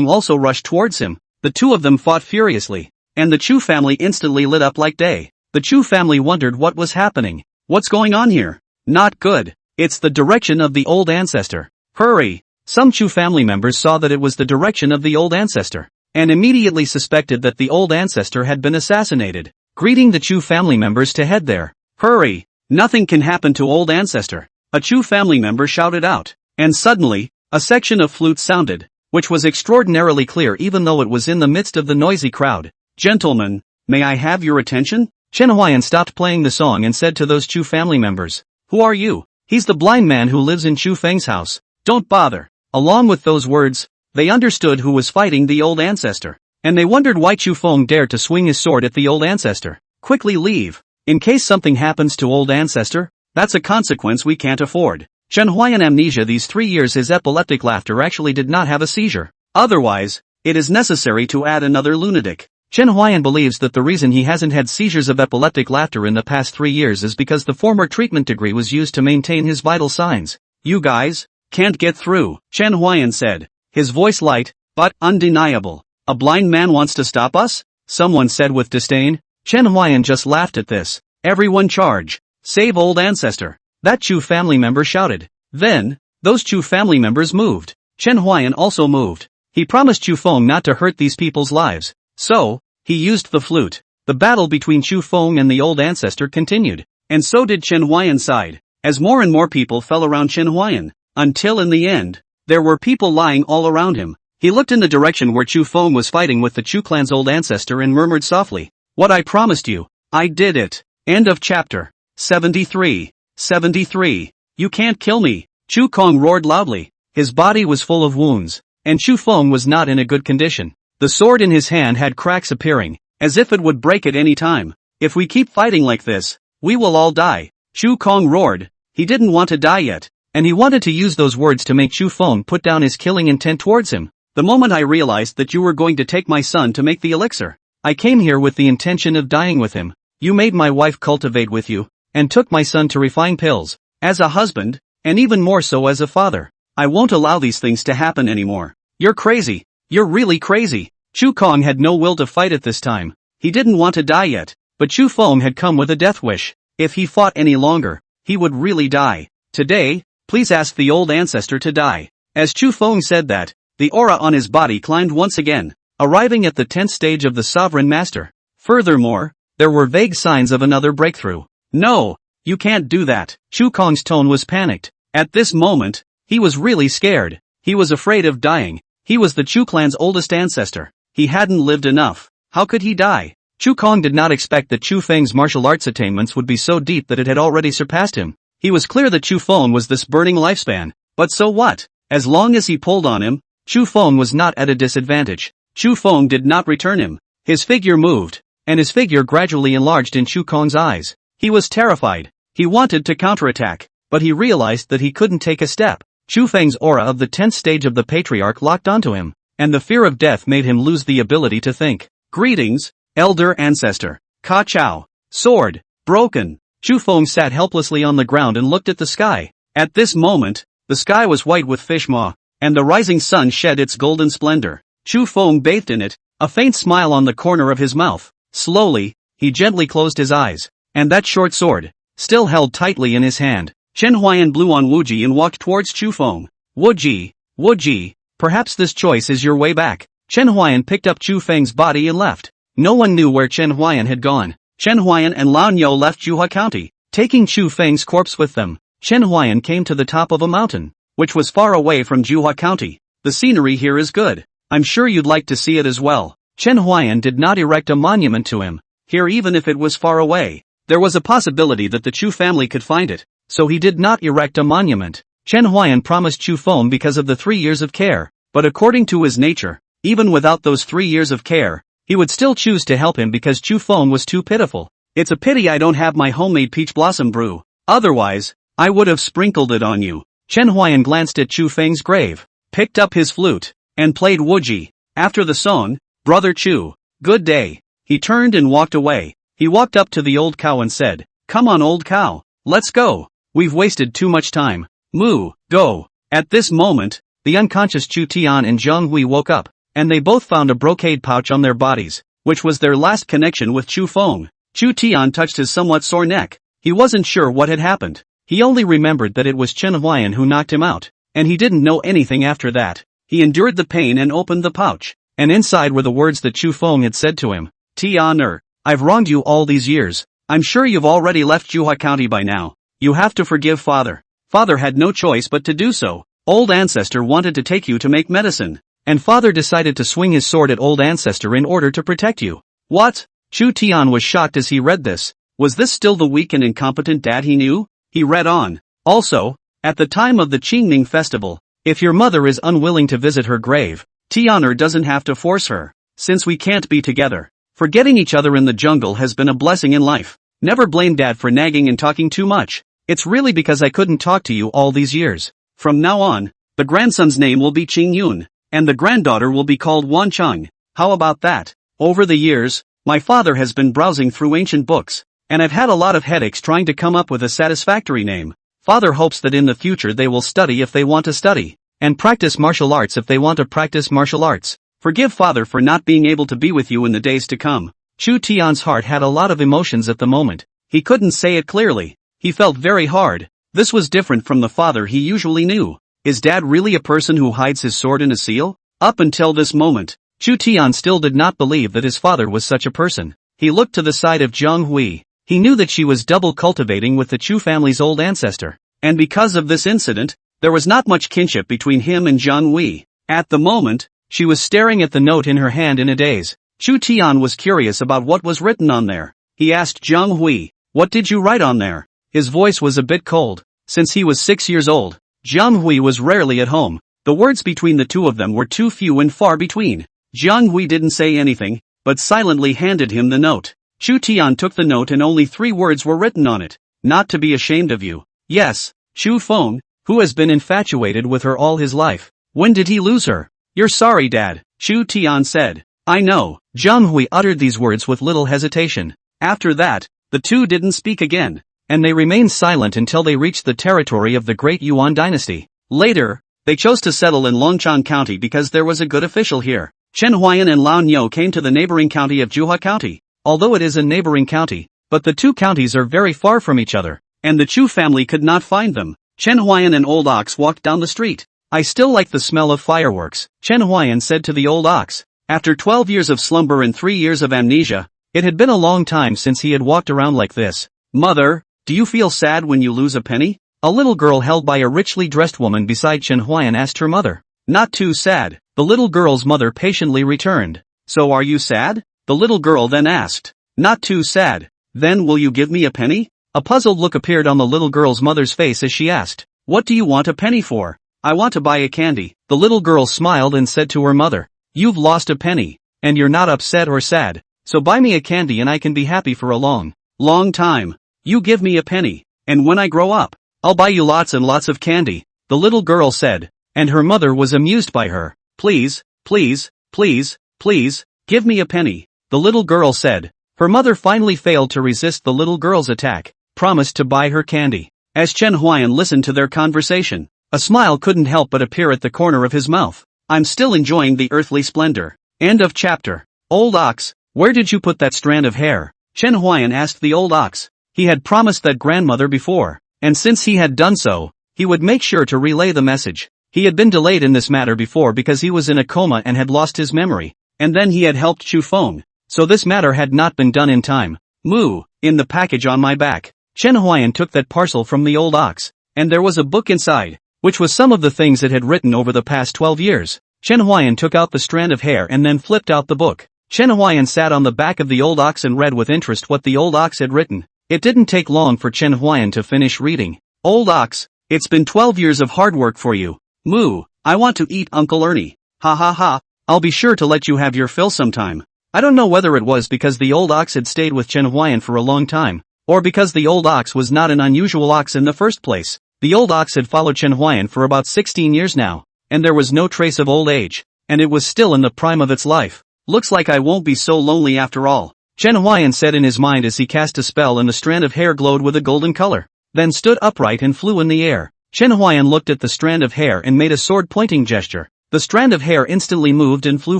also rushed towards him. The two of them fought furiously, and the Chu family instantly lit up like day. The Chu family wondered what was happening. What's going on here? Not good. It's the direction of the old ancestor. Hurry! Some Chu family members saw that it was the direction of the old ancestor, and immediately suspected that the old ancestor had been assassinated, greeting the Chu family members to head there. Hurry! Nothing can happen to old ancestor, a Chu family member shouted out. And suddenly, a section of flute sounded, which was extraordinarily clear even though it was in the midst of the noisy crowd. Gentlemen, may I have your attention? Chen Huayan stopped playing the song and said to those Chu family members, Who are you? He's the blind man who lives in Chu Feng's house. Don't bother. Along with those words, they understood who was fighting the old ancestor, and they wondered why Chu Feng dared to swing his sword at the old ancestor. Quickly leave. In case something happens to old ancestor, that's a consequence we can't afford. Chen Huayan amnesia these 3 years his epileptic laughter actually did not have a seizure. Otherwise, it is necessary to add another lunatic. Chen Huayan believes that the reason he hasn't had seizures of epileptic laughter in the past 3 years is because the former treatment degree was used to maintain his vital signs. You guys can't get through, Chen Huayan said, his voice light, but undeniable. A blind man wants to stop us? Someone said with disdain. Chen Huayan just laughed at this. Everyone charge. Save old ancestor. That Chu family member shouted. Then, those Chu family members moved. Chen Huayan also moved. He promised Chu Feng not to hurt these people's lives. So, he used the flute. The battle between Chu Feng and the old ancestor continued. And so did Chen Huayan's side, as more and more people fell around Chen Huayan, until in the end, there were people lying all around him. He looked in the direction where Chu Feng was fighting with the Chu clan's old ancestor and murmured softly, What I promised you, I did it. End of chapter. 73. 73. You can't kill me. Chu Kong roared loudly. His body was full of wounds, and Chu Feng was not in a good condition. The sword in his hand had cracks appearing, as if it would break at any time. If we keep fighting like this, we will all die. Chu Kong roared. He didn't want to die yet, and he wanted to use those words to make Chu Feng put down his killing intent towards him. The moment I realized that you were going to take my son to make the elixir, I came here with the intention of dying with him. You made my wife cultivate with you, and took my son to refine pills. As a husband, and even more so as a father, I won't allow these things to happen anymore. You're crazy. You're really crazy. Chu Kong had no will to fight at this time. He didn't want to die yet, but Chu Feng had come with a death wish. If he fought any longer, he would really die. Today, please ask the old ancestor to die. As Chu Feng said that, the aura on his body climbed once again, arriving at the 10th stage of the sovereign master. Furthermore, there were vague signs of another breakthrough. No, you can't do that. Chu Kong's tone was panicked. At this moment, he was really scared. He was afraid of dying. He was the Chu clan's oldest ancestor. He hadn't lived enough. How could he die? Chu Kong did not expect that Chu Feng's martial arts attainments would be so deep that it had already surpassed him. He was clear that Chu Feng was this burning lifespan. But so what? As long as he pulled on him, Chu Feng was not at a disadvantage. Chu Feng did not return him. His figure moved, and his figure gradually enlarged in Chu Kong's eyes. He was terrified. He wanted to counterattack, but he realized that he couldn't take a step. Chu Feng's aura of the 10th stage of the patriarch locked onto him, and the fear of death made him lose the ability to think. Greetings, elder ancestor. Ka Chao. Sword. Broken. Chu Feng sat helplessly on the ground and looked at the sky. At this moment, the sky was white with fish maw, and the rising sun shed its golden splendor. Chu Feng bathed in it, a faint smile on the corner of his mouth. Slowly, he gently closed his eyes, and that short sword, still held tightly in his hand. Chen Huayan blew on Wuji and walked towards Chu Feng. Wuji, perhaps this choice is your way back. Chen Huayan picked up Chu Feng's body and left. No one knew where Chen Huayan had gone. Chen Huayan and Lao Niu left Juhua County, taking Chu Feng's corpse with them. Chen Huayan came to the top of a mountain, which was far away from Juhua County. The scenery here is good. I'm sure you'd like to see it as well. Chen Huayan did not erect a monument to him here even if it was far away. There was a possibility that the Chu family could find it, so he did not erect a monument. Chen Huayan promised Chu Feng because of the 3 years of care. but according to his nature, even without those 3 years of care, he would still choose to help him because Chu Feng was too pitiful. It's a pity I don't have my homemade peach blossom brew. Otherwise, I would have sprinkled it on you. Chen Huayan glanced at Chu Feng's grave, picked up his flute, and played Wuji. After the song, Brother Chu, good day. He turned and walked away. He walked up to the old cow and said, come on old cow, let's go. We've wasted too much time. Moo, go. At this moment, the unconscious Chu Tian and Zhang Hui woke up, and they both found a brocade pouch on their bodies, which was their last connection with Chu Feng. Chu Tian touched his somewhat sore neck. He wasn't sure what had happened. He only remembered that it was Chen Huayan who knocked him out, and he didn't know anything after that. He endured the pain and opened the pouch, and inside were the words that Chu Feng had said to him. Tian, I've wronged you all these years. I'm sure you've already left Juhua County by now. You have to forgive father. Father had no choice but to do so. Old ancestor wanted to take you to make medicine, and father decided to swing his sword at old ancestor in order to protect you. What? Chu Tian was shocked as he read this. Was this still the weak and incompetent dad he knew? He read on. Also, at the time of the Qingming festival, if your mother is unwilling to visit her grave, Tianer doesn't have to force her. Since we can't be together, forgetting each other in the jungle has been a blessing in life. Never blame dad for nagging and talking too much. It's really because I couldn't talk to you all these years. From now on, the grandson's name will be Qing Yun, and the granddaughter will be called Wan Cheng. How about that? Over the years, my father has been browsing through ancient books, and I've had a lot of headaches trying to come up with a satisfactory name. Father hopes that in the future they will study if they want to study, and practice martial arts if they want to practice martial arts. Forgive father for not being able to be with you in the days to come. Chu Tian's heart had a lot of emotions at the moment. He couldn't say it clearly. He felt very hard. This was different from the father he usually knew. Is dad really a person who hides his sword in a seal? Up until this moment, Chu Tian still did not believe that his father was such a person. He looked to the side of Zhang Hui. He knew that she was double cultivating with the Chu family's old ancestor, and because of this incident, there was not much kinship between him and Zhang Hui. At the moment, she was staring at the note in her hand in a daze. Chu Tian was curious about what was written on there. He asked Zhang Hui, what did you write on there? His voice was a bit cold. Since he was 6 years old, Zhang Hui was rarely at home. The words between the two of them were too few and far between. Zhang Hui didn't say anything, but silently handed him the note. Chu Tian took the note and only 3 words were written on it. Not to be ashamed of you. Yes, Chu Feng, who has been infatuated with her all his life. When did he lose her? You're sorry dad, Chu Tian said. I know. Zhang Hui uttered these words with little hesitation. After that, the two didn't speak again, and they remained silent until they reached the territory of the Great Yuan Dynasty. Later, they chose to settle in Longchang County because there was a good official here. Chen Huayan and Lao Niu came to the neighboring county of Juhua County. Although it is a neighboring county, but the two counties are very far from each other, and the Chu family could not find them. Chen Huayan and Old Ox walked down the street. I still like the smell of fireworks, Chen Huayan said to the Old Ox. After 12 years of slumber and 3 years of amnesia, it had been a long time since he had walked around like this. Mother, do you feel sad when you lose a penny? A little girl held by a richly dressed woman beside Chen Huayan asked her mother. Not too sad, the little girl's mother patiently returned. So are you sad? The little girl then asked. Not too sad. Then will you give me a penny? A puzzled look appeared on the little girl's mother's face as she asked. What do you want a penny for? I want to buy a candy. The little girl smiled and said to her mother. You've lost a penny, and you're not upset or sad, so buy me a candy and I can be happy for a long time. You give me a penny, and when I grow up, I'll buy you lots and lots of candy, the little girl said, and her mother was amused by her. Please, please, please, please, give me a penny, the little girl said. Her mother finally failed to resist the little girl's attack, promised to buy her candy. As Chen Huayan listened to their conversation, a smile couldn't help but appear at the corner of his mouth. I'm still enjoying the earthly splendor. End of chapter. Old Ox, where did you put that strand of hair? Chen Huayan asked the Old Ox. He had promised that grandmother before, and since he had done so, he would make sure to relay the message. He had been delayed in this matter before because he was in a coma and had lost his memory, and then he had helped Chu Feng, so this matter had not been done in time. Moo, in the package on my back. Chen Huayan took that parcel from the Old Ox, and there was a book inside, which was some of the things it had written over the past 12 years. Chen Huayan took out the strand of hair and then flipped out the book. Chen Huayan sat on the back of the Old Ox and read with interest what the Old Ox had written. It didn't take long for Chen Huayan to finish reading. Old Ox, it's been 12 years of hard work for you. Moo, I want to eat Uncle Ernie. Ha ha ha, I'll be sure to let you have your fill sometime. I don't know whether it was because the old ox had stayed with Chen Huayan for a long time, or because the old ox was not an unusual ox in the first place. The old ox had followed Chen Huayan for about 16 years now, and there was no trace of old age, and it was still in the prime of its life. Looks like I won't be so lonely after all, Chen Huayan said in his mind as he cast a spell and the strand of hair glowed with a golden color, then stood upright and flew in the air. Chen Huayan looked at the strand of hair and made a sword-pointing gesture. The strand of hair instantly moved and flew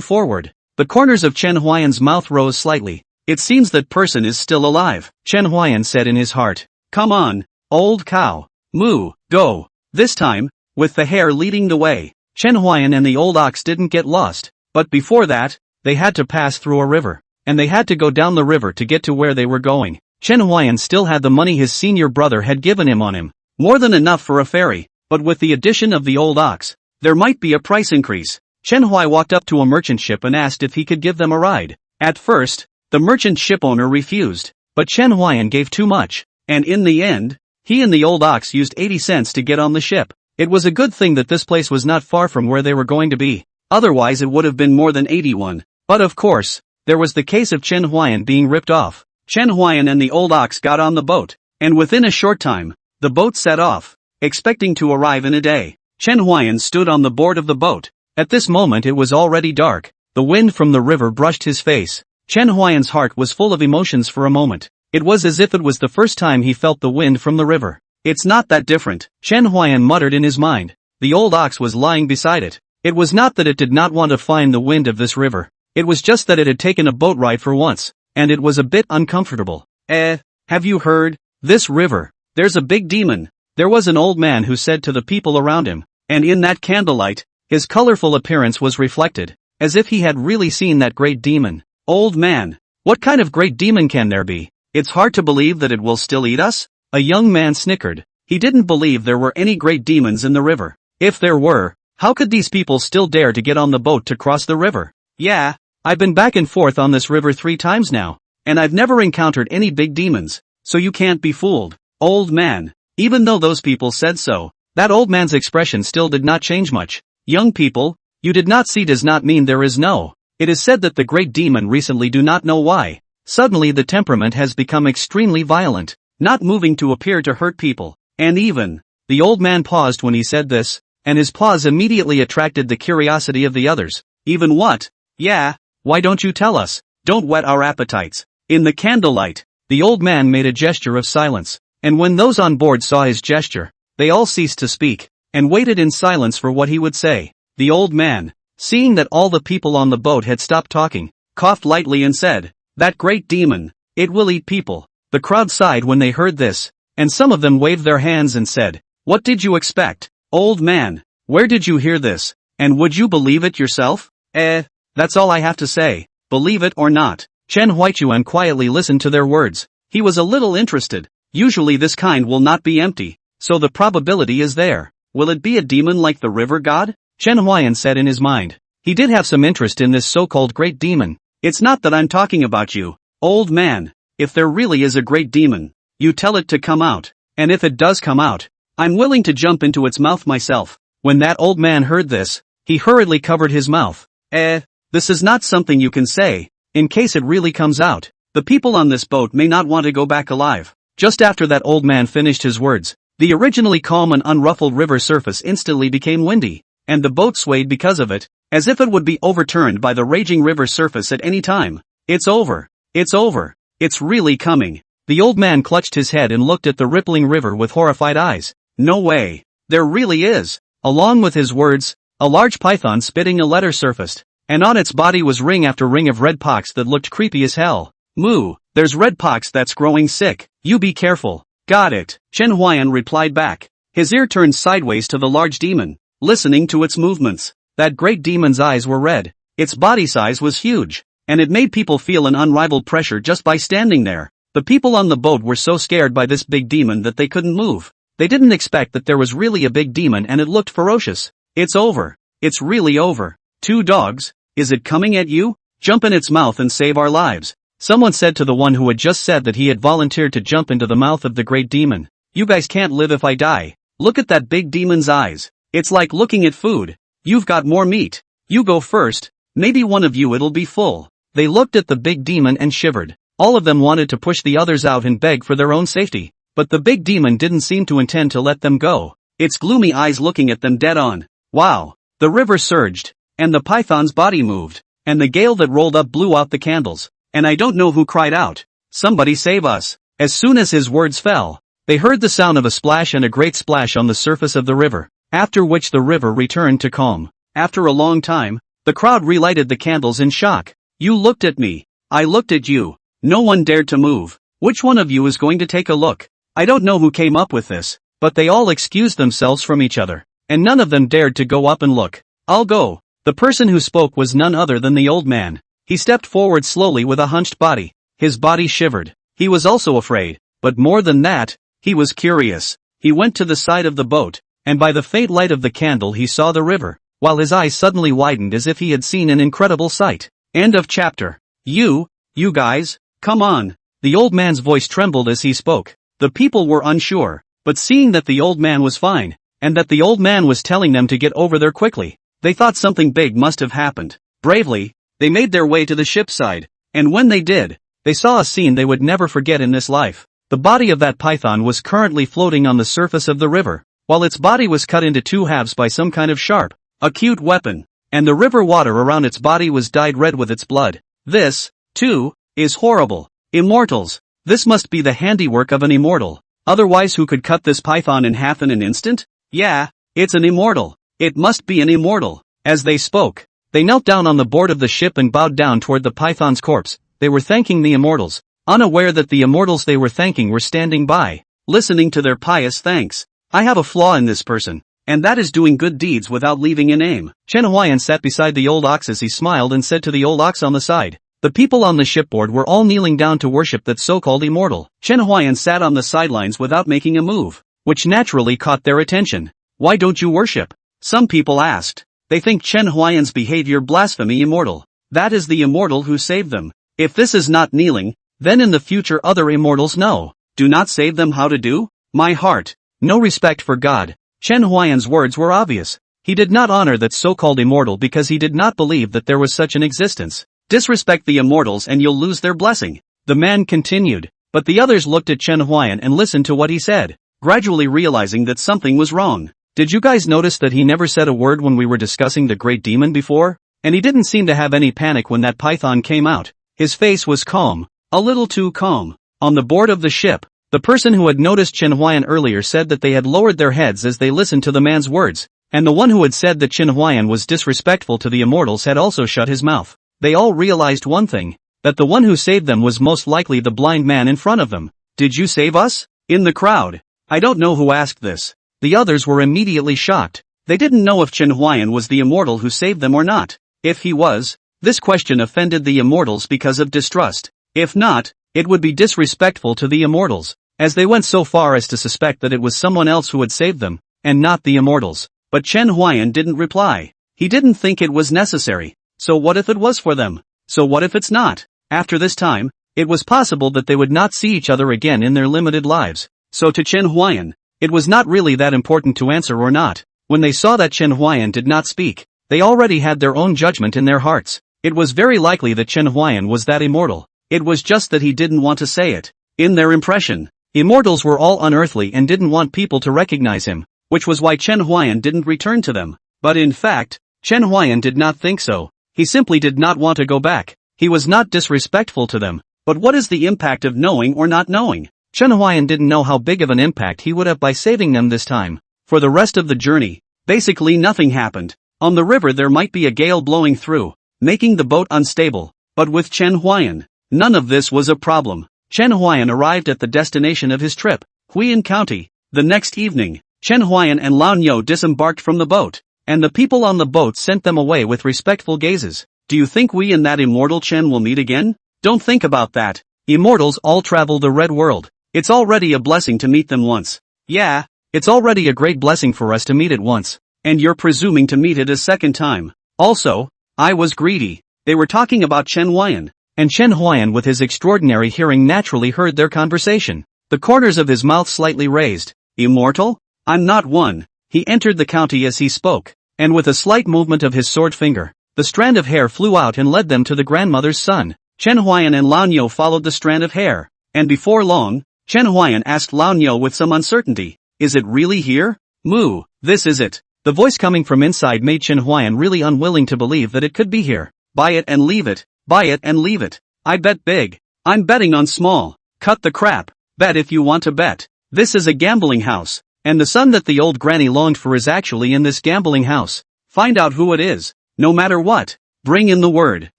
forward. The corners of Chen Huayan's mouth rose slightly. It seems that person is still alive, Chen Huayan said in his heart. Come on, old cow. Moo, go. This time, with the hair leading the way, Chen Huayan and the old ox didn't get lost, but before that, they had to pass through a river, and they had to go down the river to get to where they were going. Chen Huayan still had the money his senior brother had given him on him, more than enough for a ferry, but with the addition of the old ox, there might be a price increase. Chen Huai walked up to a merchant ship and asked if he could give them a ride. At first, the merchant ship owner refused, but Chen Huayan gave too much, and in the end, he and the old ox used 80 cents to get on the ship. It was a good thing that this place was not far from where they were going to be, otherwise it would have been more than 81. But of course, there was the case of Chen Huayan being ripped off. Chen Huayan and the old ox got on the boat, and within a short time, the boat set off, expecting to arrive in a day. Chen Huayan stood on the board of the boat. At this moment it was already dark. The wind from the river brushed his face. Chen Huayan's heart was full of emotions for a moment. It was as if it was the first time he felt the wind from the river. It's not that different, Chen Huayan muttered in his mind. The old ox was lying beside it. It was not that it did not want to find the wind of this river. It was just that it had taken a boat ride for once, and it was a bit uncomfortable. Have you heard? This river. There's a big demon. There was an old man who said to the people around him, and in that candlelight, his colorful appearance was reflected, as if he had really seen that great demon. Old man, what kind of great demon can there be? It's hard to believe that it will still eat us? A young man snickered. He didn't believe there were any great demons in the river. If there were, how could these people still dare to get on the boat to cross the river? Yeah, I've been back and forth on this river 3 times now, and I've never encountered any big demons, so you can't be fooled, old man. Even though those people said so, that old man's expression still did not change much. Young people, you did not see does not mean there is no. It is said that the great demon recently do not know why. Suddenly the temperament has become extremely violent, not moving to appear to hurt people, and even. The old man paused when he said this, and his pause immediately attracted the curiosity of the others. Even what? Yeah, why don't you tell us? Don't whet our appetites. In the candlelight, the old man made a gesture of silence, and when those on board saw his gesture, they all ceased to speak, and waited in silence for what he would say. The old man, seeing that all the people on the boat had stopped talking, coughed lightly and said, "That great demon, it will eat people." The crowd sighed when they heard this, and some of them waved their hands and said, "What did you expect, old man? Where did you hear this? And would you believe it yourself?" That's all I have to say, believe it or not. Chen Huaichuan quietly listened to their words. He was a little interested. Usually this kind will not be empty, so the probability is there. Will it be a demon like the river god? Chen Huayan said in his mind. He did have some interest in this so-called great demon. It's not that I'm talking about you, old man. If there really is a great demon, you tell it to come out, and if it does come out, I'm willing to jump into its mouth myself. When that old man heard this, he hurriedly covered his mouth. This is not something you can say, in case it really comes out. The people on this boat may not want to go back alive. Just after that old man finished his words, the originally calm and unruffled river surface instantly became windy, and the boat swayed because of it, as if it would be overturned by the raging river surface at any time. It's over. It's over. It's really coming. The old man clutched his head and looked at the rippling river with horrified eyes. No way. There really is. Along with his words, a large python spitting a letter surfaced, and on its body was ring after ring of red pox that looked creepy as hell. Moo, there's red pox that's growing sick. You be careful. Got it. Chen Huayan replied back. His ear turned sideways to the large demon, listening to its movements. That great demon's eyes were red. Its body size was huge, and it made people feel an unrivaled pressure just by standing there. The people on the boat were so scared by this big demon that they couldn't move. They didn't expect that there was really a big demon and it looked ferocious. It's over. It's really over. 2 dogs, is it coming at you? Jump in its mouth and save our lives. Someone said to the one who had just said that he had volunteered to jump into the mouth of the great demon. You guys can't live if I die. Look at that big demon's eyes. It's like looking at food. You've got more meat. You go first, maybe one of you it'll be full. They looked at the big demon and shivered. All of them wanted to push the others out and beg for their own safety, but the big demon didn't seem to intend to let them go, its gloomy eyes looking at them dead on. Wow! The river surged, and the python's body moved, and the gale that rolled up blew out the candles, and I don't know who cried out, "Somebody save us!" As soon as his words fell, they heard the sound of a splash and a great splash on the surface of the river, after which the river returned to calm. After a long time, the crowd relighted the candles in shock. You looked at me. I looked at you. No one dared to move. Which one of you is going to take a look? I don't know who came up with this, but they all excused themselves from each other, and none of them dared to go up and look. I'll go. The person who spoke was none other than the old man. He stepped forward slowly with a hunched body. His body shivered. He was also afraid, but more than that, he was curious. He went to the side of the boat, and by the faint light of the candle he saw the river, while his eyes suddenly widened as if he had seen an incredible sight. End of chapter. You guys, come on. The old man's voice trembled as he spoke. The people were unsure, but seeing that the old man was fine, and that the old man was telling them to get over there quickly, they thought something big must have happened. Bravely, they made their way to the ship's side, and when they did, they saw a scene they would never forget in this life. The body of that python was currently floating on the surface of the river, while its body was cut into two halves by some kind of sharp, acute weapon, and the river water around its body was dyed red with its blood. This, too, is horrible. Immortals. This must be the handiwork of an immortal. Otherwise who could cut this python in half in an instant? Yeah, it's an immortal. It must be an immortal. As they spoke, they knelt down on the board of the ship and bowed down toward the python's corpse. They were thanking the immortals, unaware that the immortals they were thanking were standing by, listening to their pious thanks. I have a flaw in this person, and that is doing good deeds without leaving a name. Chen Huayan sat beside the old ox as he smiled and said to the old ox on the side. The people on the shipboard were all kneeling down to worship that so-called immortal. Chen Huayan sat on the sidelines without making a move, which naturally caught their attention. Why don't you worship? Some people asked. They think Chen Huayan's behavior blasphemy immortal. That is the immortal who saved them. If this is not kneeling, then in the future other immortals know. Do not save them how to do? My heart. No respect for God. Chen Huayan's words were obvious. He did not honor that so-called immortal because he did not believe that there was such an existence. Disrespect the immortals and you'll lose their blessing. The man continued, but the others looked at Chen Huayan and listened to what he said, gradually realizing that something was wrong. Did you guys notice that he never said a word when we were discussing the great demon before? And he didn't seem to have any panic when that python came out. His face was calm, a little too calm. On the board of the ship, the person who had noticed Chen Huayan earlier said that they had lowered their heads as they listened to the man's words, and the one who had said that Chen Huayan was disrespectful to the immortals had also shut his mouth. They all realized one thing, that the one who saved them was most likely the blind man in front of them. Did you save us? In the crowd. I don't know who asked this. The others were immediately shocked. They didn't know if Chen Huayan was the immortal who saved them or not. If he was, this question offended the immortals because of distrust. If not, it would be disrespectful to the immortals, as they went so far as to suspect that it was someone else who had saved them, and not the immortals. But Chen Huayan didn't reply. He didn't think it was necessary. So what if it was for them? So what if it's not? After this time, it was possible that they would not see each other again in their limited lives. So to Chen Huayan, it was not really that important to answer or not. When they saw that Chen Huayan did not speak, they already had their own judgment in their hearts. It was very likely that Chen Huayan was that immortal. It was just that he didn't want to say it. In their impression, immortals were all unearthly and didn't want people to recognize him, which was why Chen Huayan didn't return to them. But in fact, Chen Huayan did not think so. He simply did not want to go back. He was not disrespectful to them. But what is the impact of knowing or not knowing? Chen Huayan didn't know how big of an impact he would have by saving them this time. For the rest of the journey, basically nothing happened. On the river there might be a gale blowing through, making the boat unstable. But with Chen Huayan, none of this was a problem. Chen Huayan arrived at the destination of his trip, Huiyin County. The next evening, Chen Huayan and Lao Niu disembarked from the boat, and the people on the boat sent them away with respectful gazes. Do you think we and that immortal Chen will meet again? Don't think about that. Immortals all travel the red world. It's already a blessing to meet them once. Yeah, it's already a great blessing for us to meet it once. And you're presuming to meet it a second time. Also, I was greedy. They were talking about Chen Huayan, and Chen Huayan with his extraordinary hearing naturally heard their conversation. The corners of his mouth slightly raised. Immortal? I'm not one. He entered the county as he spoke. and with a slight movement of his sword finger, the strand of hair flew out and led them to the grandmother's son. Chen Huayan and Lao Niu followed the strand of hair, and before long, Chen Huayan asked Lao Niu with some uncertainty, "Is it really here?" "Moo, this is it." The voice coming from inside made Chen Huayan really unwilling to believe that it could be here. "Buy it and leave it, buy it and leave it. I bet big. I'm betting on small. Cut the crap. Bet if you want to bet. This is a gambling house, and the son that the old granny longed for is actually in this gambling house. Find out who it is, no matter what. Bring in the word,"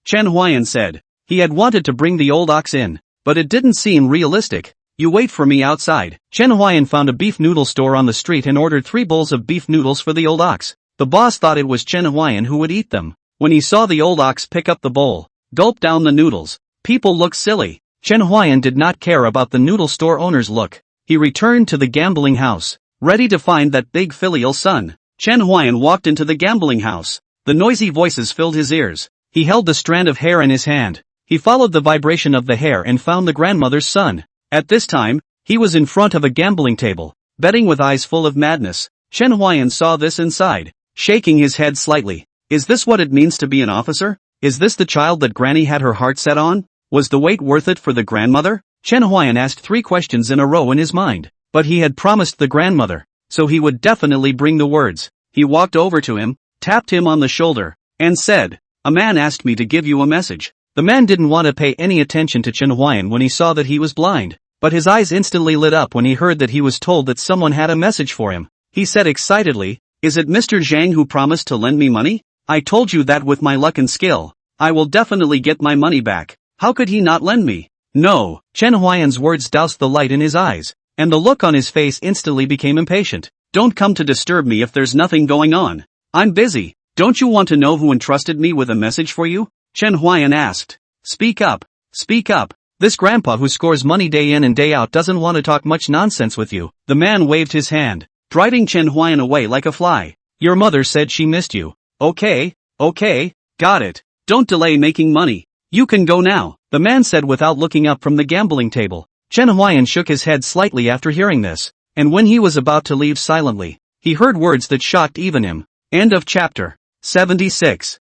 Chen Huayan said. He had wanted to bring the old ox in, but it didn't seem realistic. "You wait for me outside." Chen Huayan found a beef noodle store on the street and ordered 3 bowls of beef noodles for the old ox. The boss thought it was Chen Huayan who would eat them. When he saw the old ox pick up the bowl, gulp down the noodles, people look silly. Chen Huayan did not care about the noodle store owner's look. He returned to the gambling house, ready to find that big filial son. Chen Huayan walked into the gambling house. The noisy voices filled his ears. He held the strand of hair in his hand. He followed the vibration of the hair and found the grandmother's son. At this time, he was in front of a gambling table, betting with eyes full of madness. Chen Huayan saw this and sighed, shaking his head slightly. Is this what it means to be an officer? Is this the child that Granny had her heart set on? Was the wait worth it for the grandmother? Chen Huayan asked 3 questions in a row in his mind, but he had promised the grandmother, so he would definitely bring the words. He walked over to him, tapped him on the shoulder, and said, "A man asked me to give you a message." The man didn't want to pay any attention to Chen Huayan when he saw that he was blind, but his eyes instantly lit up when he heard that he was told that someone had a message for him. He said excitedly, "Is it Mr. Zhang who promised to lend me money? I told you that with my luck and skill, I will definitely get my money back. How could he not lend me?" "No." Chen Huayan's words doused the light in his eyes, and the look on his face instantly became impatient. "Don't come to disturb me if there's nothing going on. I'm busy. Don't you want to know who entrusted me with a message for you?" Chen Huayan asked. Speak up. Speak up. This grandpa who scores money day in and day out doesn't want to talk much nonsense with you." The man waved his hand, driving Chen Huayan away like a fly. "Your mother said she missed you." Okay, got it. Don't delay making money. You can go now," the man said without looking up from the gambling table. Chen Huayan shook his head slightly after hearing this, and when he was about to leave silently, he heard words that shocked even him. End of chapter. 76.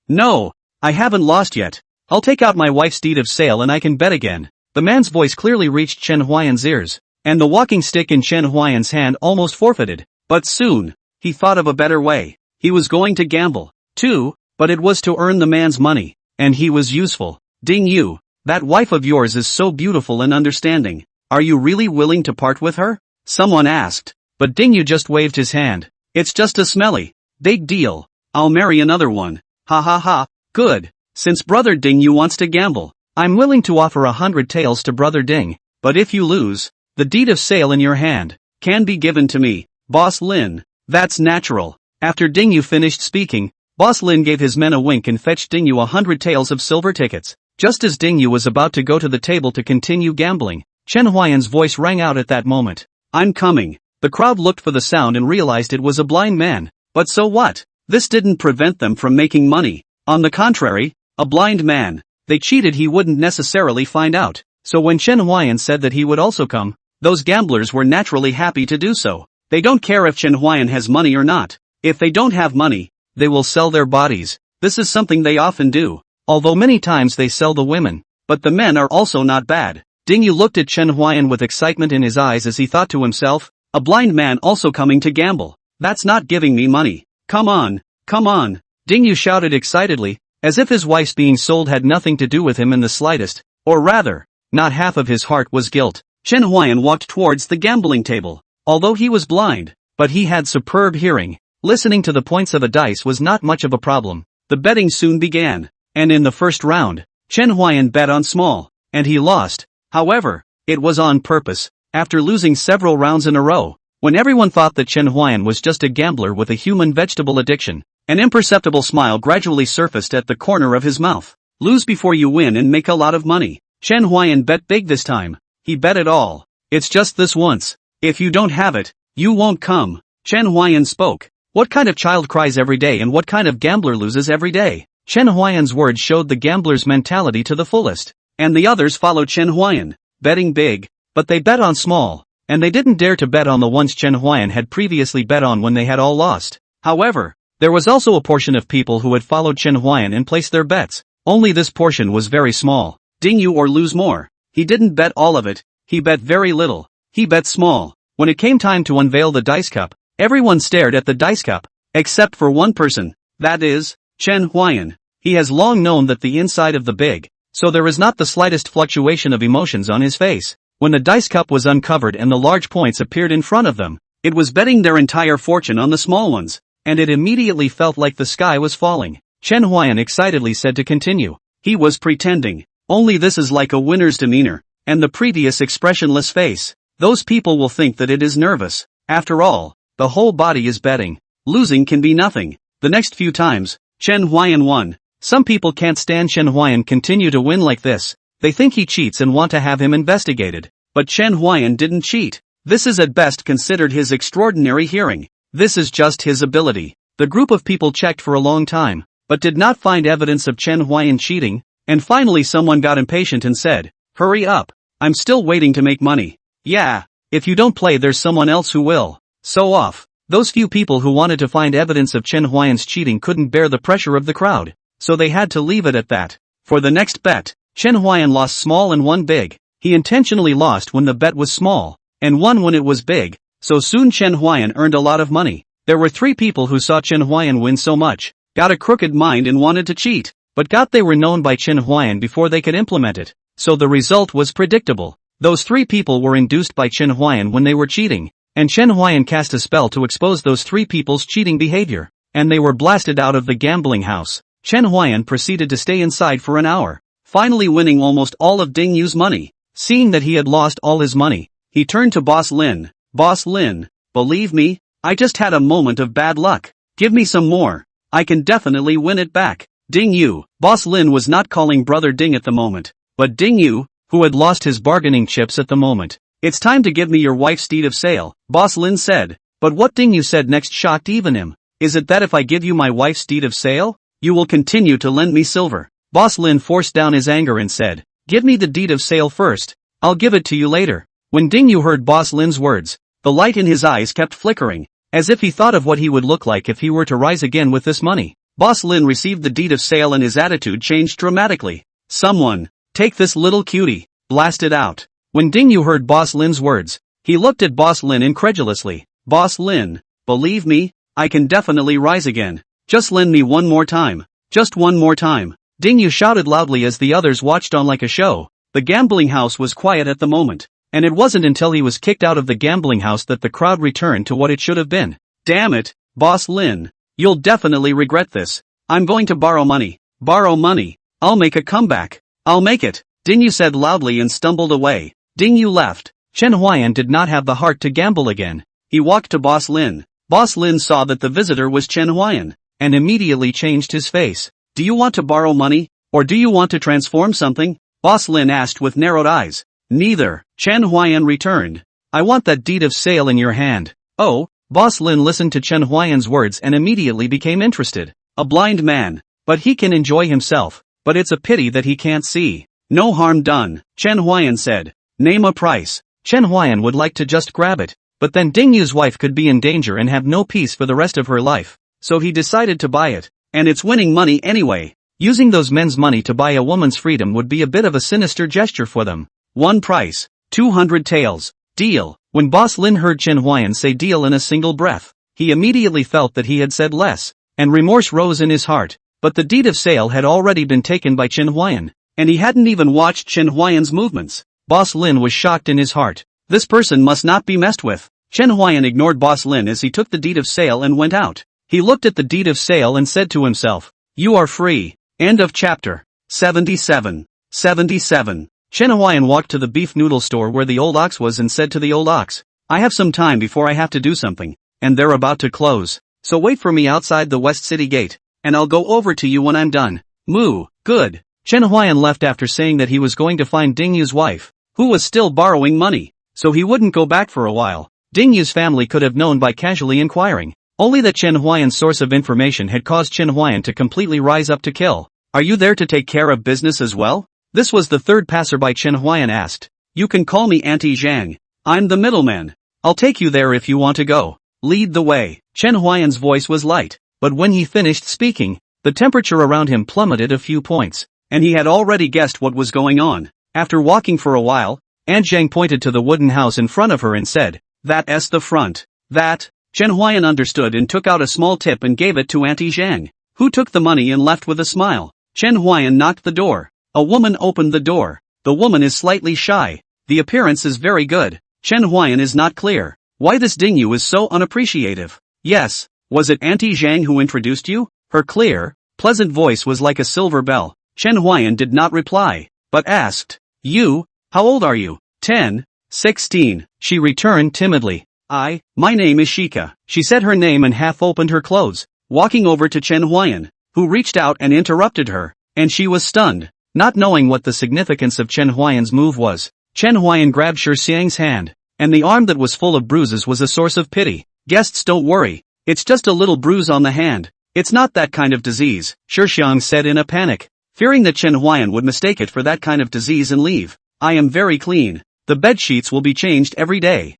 "No, I haven't lost yet. I'll take out my wife's deed of sale and I can bet again." The man's voice clearly reached Chen Huayan's ears, and the walking stick in Chen Huayan's hand almost forfeited. But soon, he thought of a better way. He was going to gamble, too, but it was to earn the man's money, and he was useful. "Ding Yu, that wife of yours is so beautiful and understanding. Are you really willing to part with her?" someone asked, but Ding Yu just waved his hand. "It's just a smelly. Big deal. I'll marry another one. Ha ha ha. Good. Since Brother Ding Yu wants to gamble, I'm willing to offer 100 taels to Brother Ding, but if you lose, the deed of sale in your hand can be given to me, Boss Lin." "That's natural." After Ding Yu finished speaking, Boss Lin gave his men a wink and fetched Ding Yu 100 taels of silver tickets. Just as Ding Yu was about to go to the table to continue gambling, Chen Huayan's voice rang out at that moment. "I'm coming." The crowd looked for the sound and realized it was a blind man. But so what? This didn't prevent them from making money. On the contrary, a blind man. They cheated, he wouldn't necessarily find out. So when Chen Huayan said that he would also come, those gamblers were naturally happy to do so. They don't care if Chen Huayan has money or not. If they don't have money, they will sell their bodies. This is something they often do. Although many times they sell the women, but the men are also not bad. Ding Yu looked at Chen Huayan with excitement in his eyes as he thought to himself, a blind man also coming to gamble. That's not giving me money. Come on. Ding Yu shouted excitedly, as if his wife's being sold had nothing to do with him in the slightest, or rather, not half of his heart was guilt. Chen Huayan walked towards the gambling table. Although he was blind, but he had superb hearing. Listening to the points of a dice was not much of a problem. The betting soon began, and in the first round, Chen Huayan bet on small, and he lost. However, it was on purpose. After losing several rounds in a row, when everyone thought that Chen Huayan was just a gambler with a human vegetable addiction, an imperceptible smile gradually surfaced at the corner of his mouth. Lose before you win and make a lot of money. Chen Huayan bet big this time. He bet it all. It's just this once. If you don't have it, you won't come. Chen Huayan spoke. What kind of child cries every day and what kind of gambler loses every day? Chen Huayan's words showed the gambler's mentality to the fullest. And the others followed Chen Huayan, betting big, but they bet on small, and they didn't dare to bet on the ones Chen Huayan had previously bet on when they had all lost. However, there was also a portion of people who had followed Chen Huayan and placed their bets. Only this portion was very small. Ding you or lose more. He didn't bet all of it, he bet very little. He bet small. When it came time to unveil the dice cup, everyone stared at the dice cup, except for one person, that is, Chen Huayan. He has long known that the inside of the big, so there is not the slightest fluctuation of emotions on his face. When the dice cup was uncovered and the large points appeared in front of them, it was betting their entire fortune on the small ones, and it immediately felt like the sky was falling. Chen Huayan excitedly said to continue. He was pretending. Only this is like a winner's demeanor, and the previous expressionless face. Those people will think that it is nervous. After all, the whole body is betting. Losing can be nothing. The next few times, Chen Huayan won. Some people can't stand Chen Huayan continue to win like this. They think he cheats and want to have him investigated. But Chen Huayan didn't cheat. This is at best considered his extraordinary hearing. This is just his ability. The group of people checked for a long time, but did not find evidence of Chen Huayan cheating, and finally someone got impatient and said, "Hurry up. I'm still waiting to make money." Yeah, if you don't play there's someone else who will. So off. Those few people who wanted to find evidence of Chen Huayan's cheating couldn't bear the pressure of the crowd, so they had to leave it at that. For the next bet, Chen Huayan lost small and won big. He intentionally lost when the bet was small, and won when it was big, so soon Chen Huayan earned a lot of money. There were 3 people who saw Chen Huayan win so much, got a crooked mind and wanted to cheat, but got they were known by Chen Huayan before they could implement it, so the result was predictable. Those 3 people were induced by Chen Huayan when they were cheating, and Chen Huayan cast a spell to expose those 3 people's cheating behavior, and they were blasted out of the gambling house. Chen Huayan proceeded to stay inside for an hour, finally winning almost all of Ding Yu's money. Seeing that he had lost all his money, he turned to Boss Lin. "Boss Lin, believe me, I just had a moment of bad luck. Give me some more. I can definitely win it back." Ding Yu. Boss Lin was not calling Brother Ding at the moment, but Ding Yu, who had lost his bargaining chips at the moment. "It's time to give me your wife's deed of sale," Boss Lin said. But what Ding Yu said next shocked even him. "Is it that if I give you my wife's deed of sale, you will continue to lend me silver?" Boss Lin forced down his anger and said, "Give me the deed of sale first. I'll give it to you later." When Ding Yu heard Boss Lin's words, the light in his eyes kept flickering, as if he thought of what he would look like if he were to rise again with this money. Boss Lin received the deed of sale and his attitude changed dramatically. "Someone, take this little cutie, blast it out." When Ding Yu heard Boss Lin's words, he looked at Boss Lin incredulously. "Boss Lin, believe me, I can definitely rise again. Just lend me one more time. Just one more time." Ding Yu shouted loudly as the others watched on like a show. The gambling house was quiet at the moment, and it wasn't until he was kicked out of the gambling house that the crowd returned to what it should have been. "Damn it, Boss Lin, you'll definitely regret this. I'm going to borrow money. Borrow money. I'll make a comeback. I'll make it," Ding Yu said loudly and stumbled away. Ding Yu left. Chen Huayan did not have the heart to gamble again. He walked to Boss Lin. Boss Lin saw that the visitor was Chen Huayan, and immediately changed his face. "Do you want to borrow money, or do you want to transform something?" Boss Lin asked with narrowed eyes. "Neither," Chen Huayan returned. "I want that deed of sale in your hand." "Oh," Boss Lin listened to Chen Huayan's words and immediately became interested. "A blind man, but he can enjoy himself, but it's a pity that he can't see." "No harm done," Chen Huayan said. "Name a price." Chen Huayan would like to just grab it, but then Ding Yu's wife could be in danger and have no peace for the rest of her life, so he decided to buy it, and it's winning money anyway. Using those men's money to buy a woman's freedom would be a bit of a sinister gesture for them. One price, 200 taels. Deal. When Boss Lin heard Chen Huayan say deal in a single breath, he immediately felt that he had said less, and remorse rose in his heart. But the deed of sale had already been taken by Chen Huayan, and he hadn't even watched Chen Huayan's movements. Boss Lin was shocked in his heart. This person must not be messed with. Chen Huayan ignored Boss Lin as he took the deed of sale and went out. He looked at the deed of sale and said to himself, "You are free." End of chapter. 77. 77. Chen Huayan walked to the beef noodle store where the old ox was and said to the old ox, "I have some time before I have to do something, and they're about to close. So wait for me outside the West City Gate, and I'll go over to you when I'm done." Moo. Good. Chen Huayan left after saying that he was going to find Ding Yu's wife, who was still borrowing money, so he wouldn't go back for a while. Ding Yu's family could have known by casually inquiring. Only that Chen Huayan's source of information had caused Chen Huayan to completely rise up to kill. "Are you there to take care of business as well?" This was the third passerby Chen Huayan asked. "You can call me Auntie Zhang. I'm the middleman. I'll take you there if you want to go." lead the way. Chen Huayan's voice was light, but when he finished speaking, the temperature around him plummeted a few points, and he had already guessed what was going on. After walking for a while, Aunt Zhang pointed to the wooden house in front of her and said, "That's the front." That? Chen Huayan understood and took out a small tip and gave it to Auntie Zhang, who took the money and left with a smile. Chen Huayan knocked the door. A woman opened the door. The woman is slightly shy. The appearance is very good. Chen Huayan is not clear. Why this Dingyu is so unappreciative? Yes, was it Auntie Zhang who introduced you? Her clear, pleasant voice was like a silver bell. Chen Huayan did not reply, but asked, "You, how old are you?" 10, 16, she returned timidly. My name is Shika. She said her name and half opened her clothes, walking over to Chen Huayan, who reached out and interrupted her, and she was stunned, not knowing what the significance of Chen Huayan's move was. Chen Huayan grabbed Shi Xiang's hand, and the arm that was full of bruises was a source of pity. "Guests, don't worry, it's just a little bruise on the hand. It's not that kind of disease," Shi Xiang said in a panic, fearing that Chen Huayan would mistake it for that kind of disease and leave. "I am very clean. The bed sheets will be changed every day."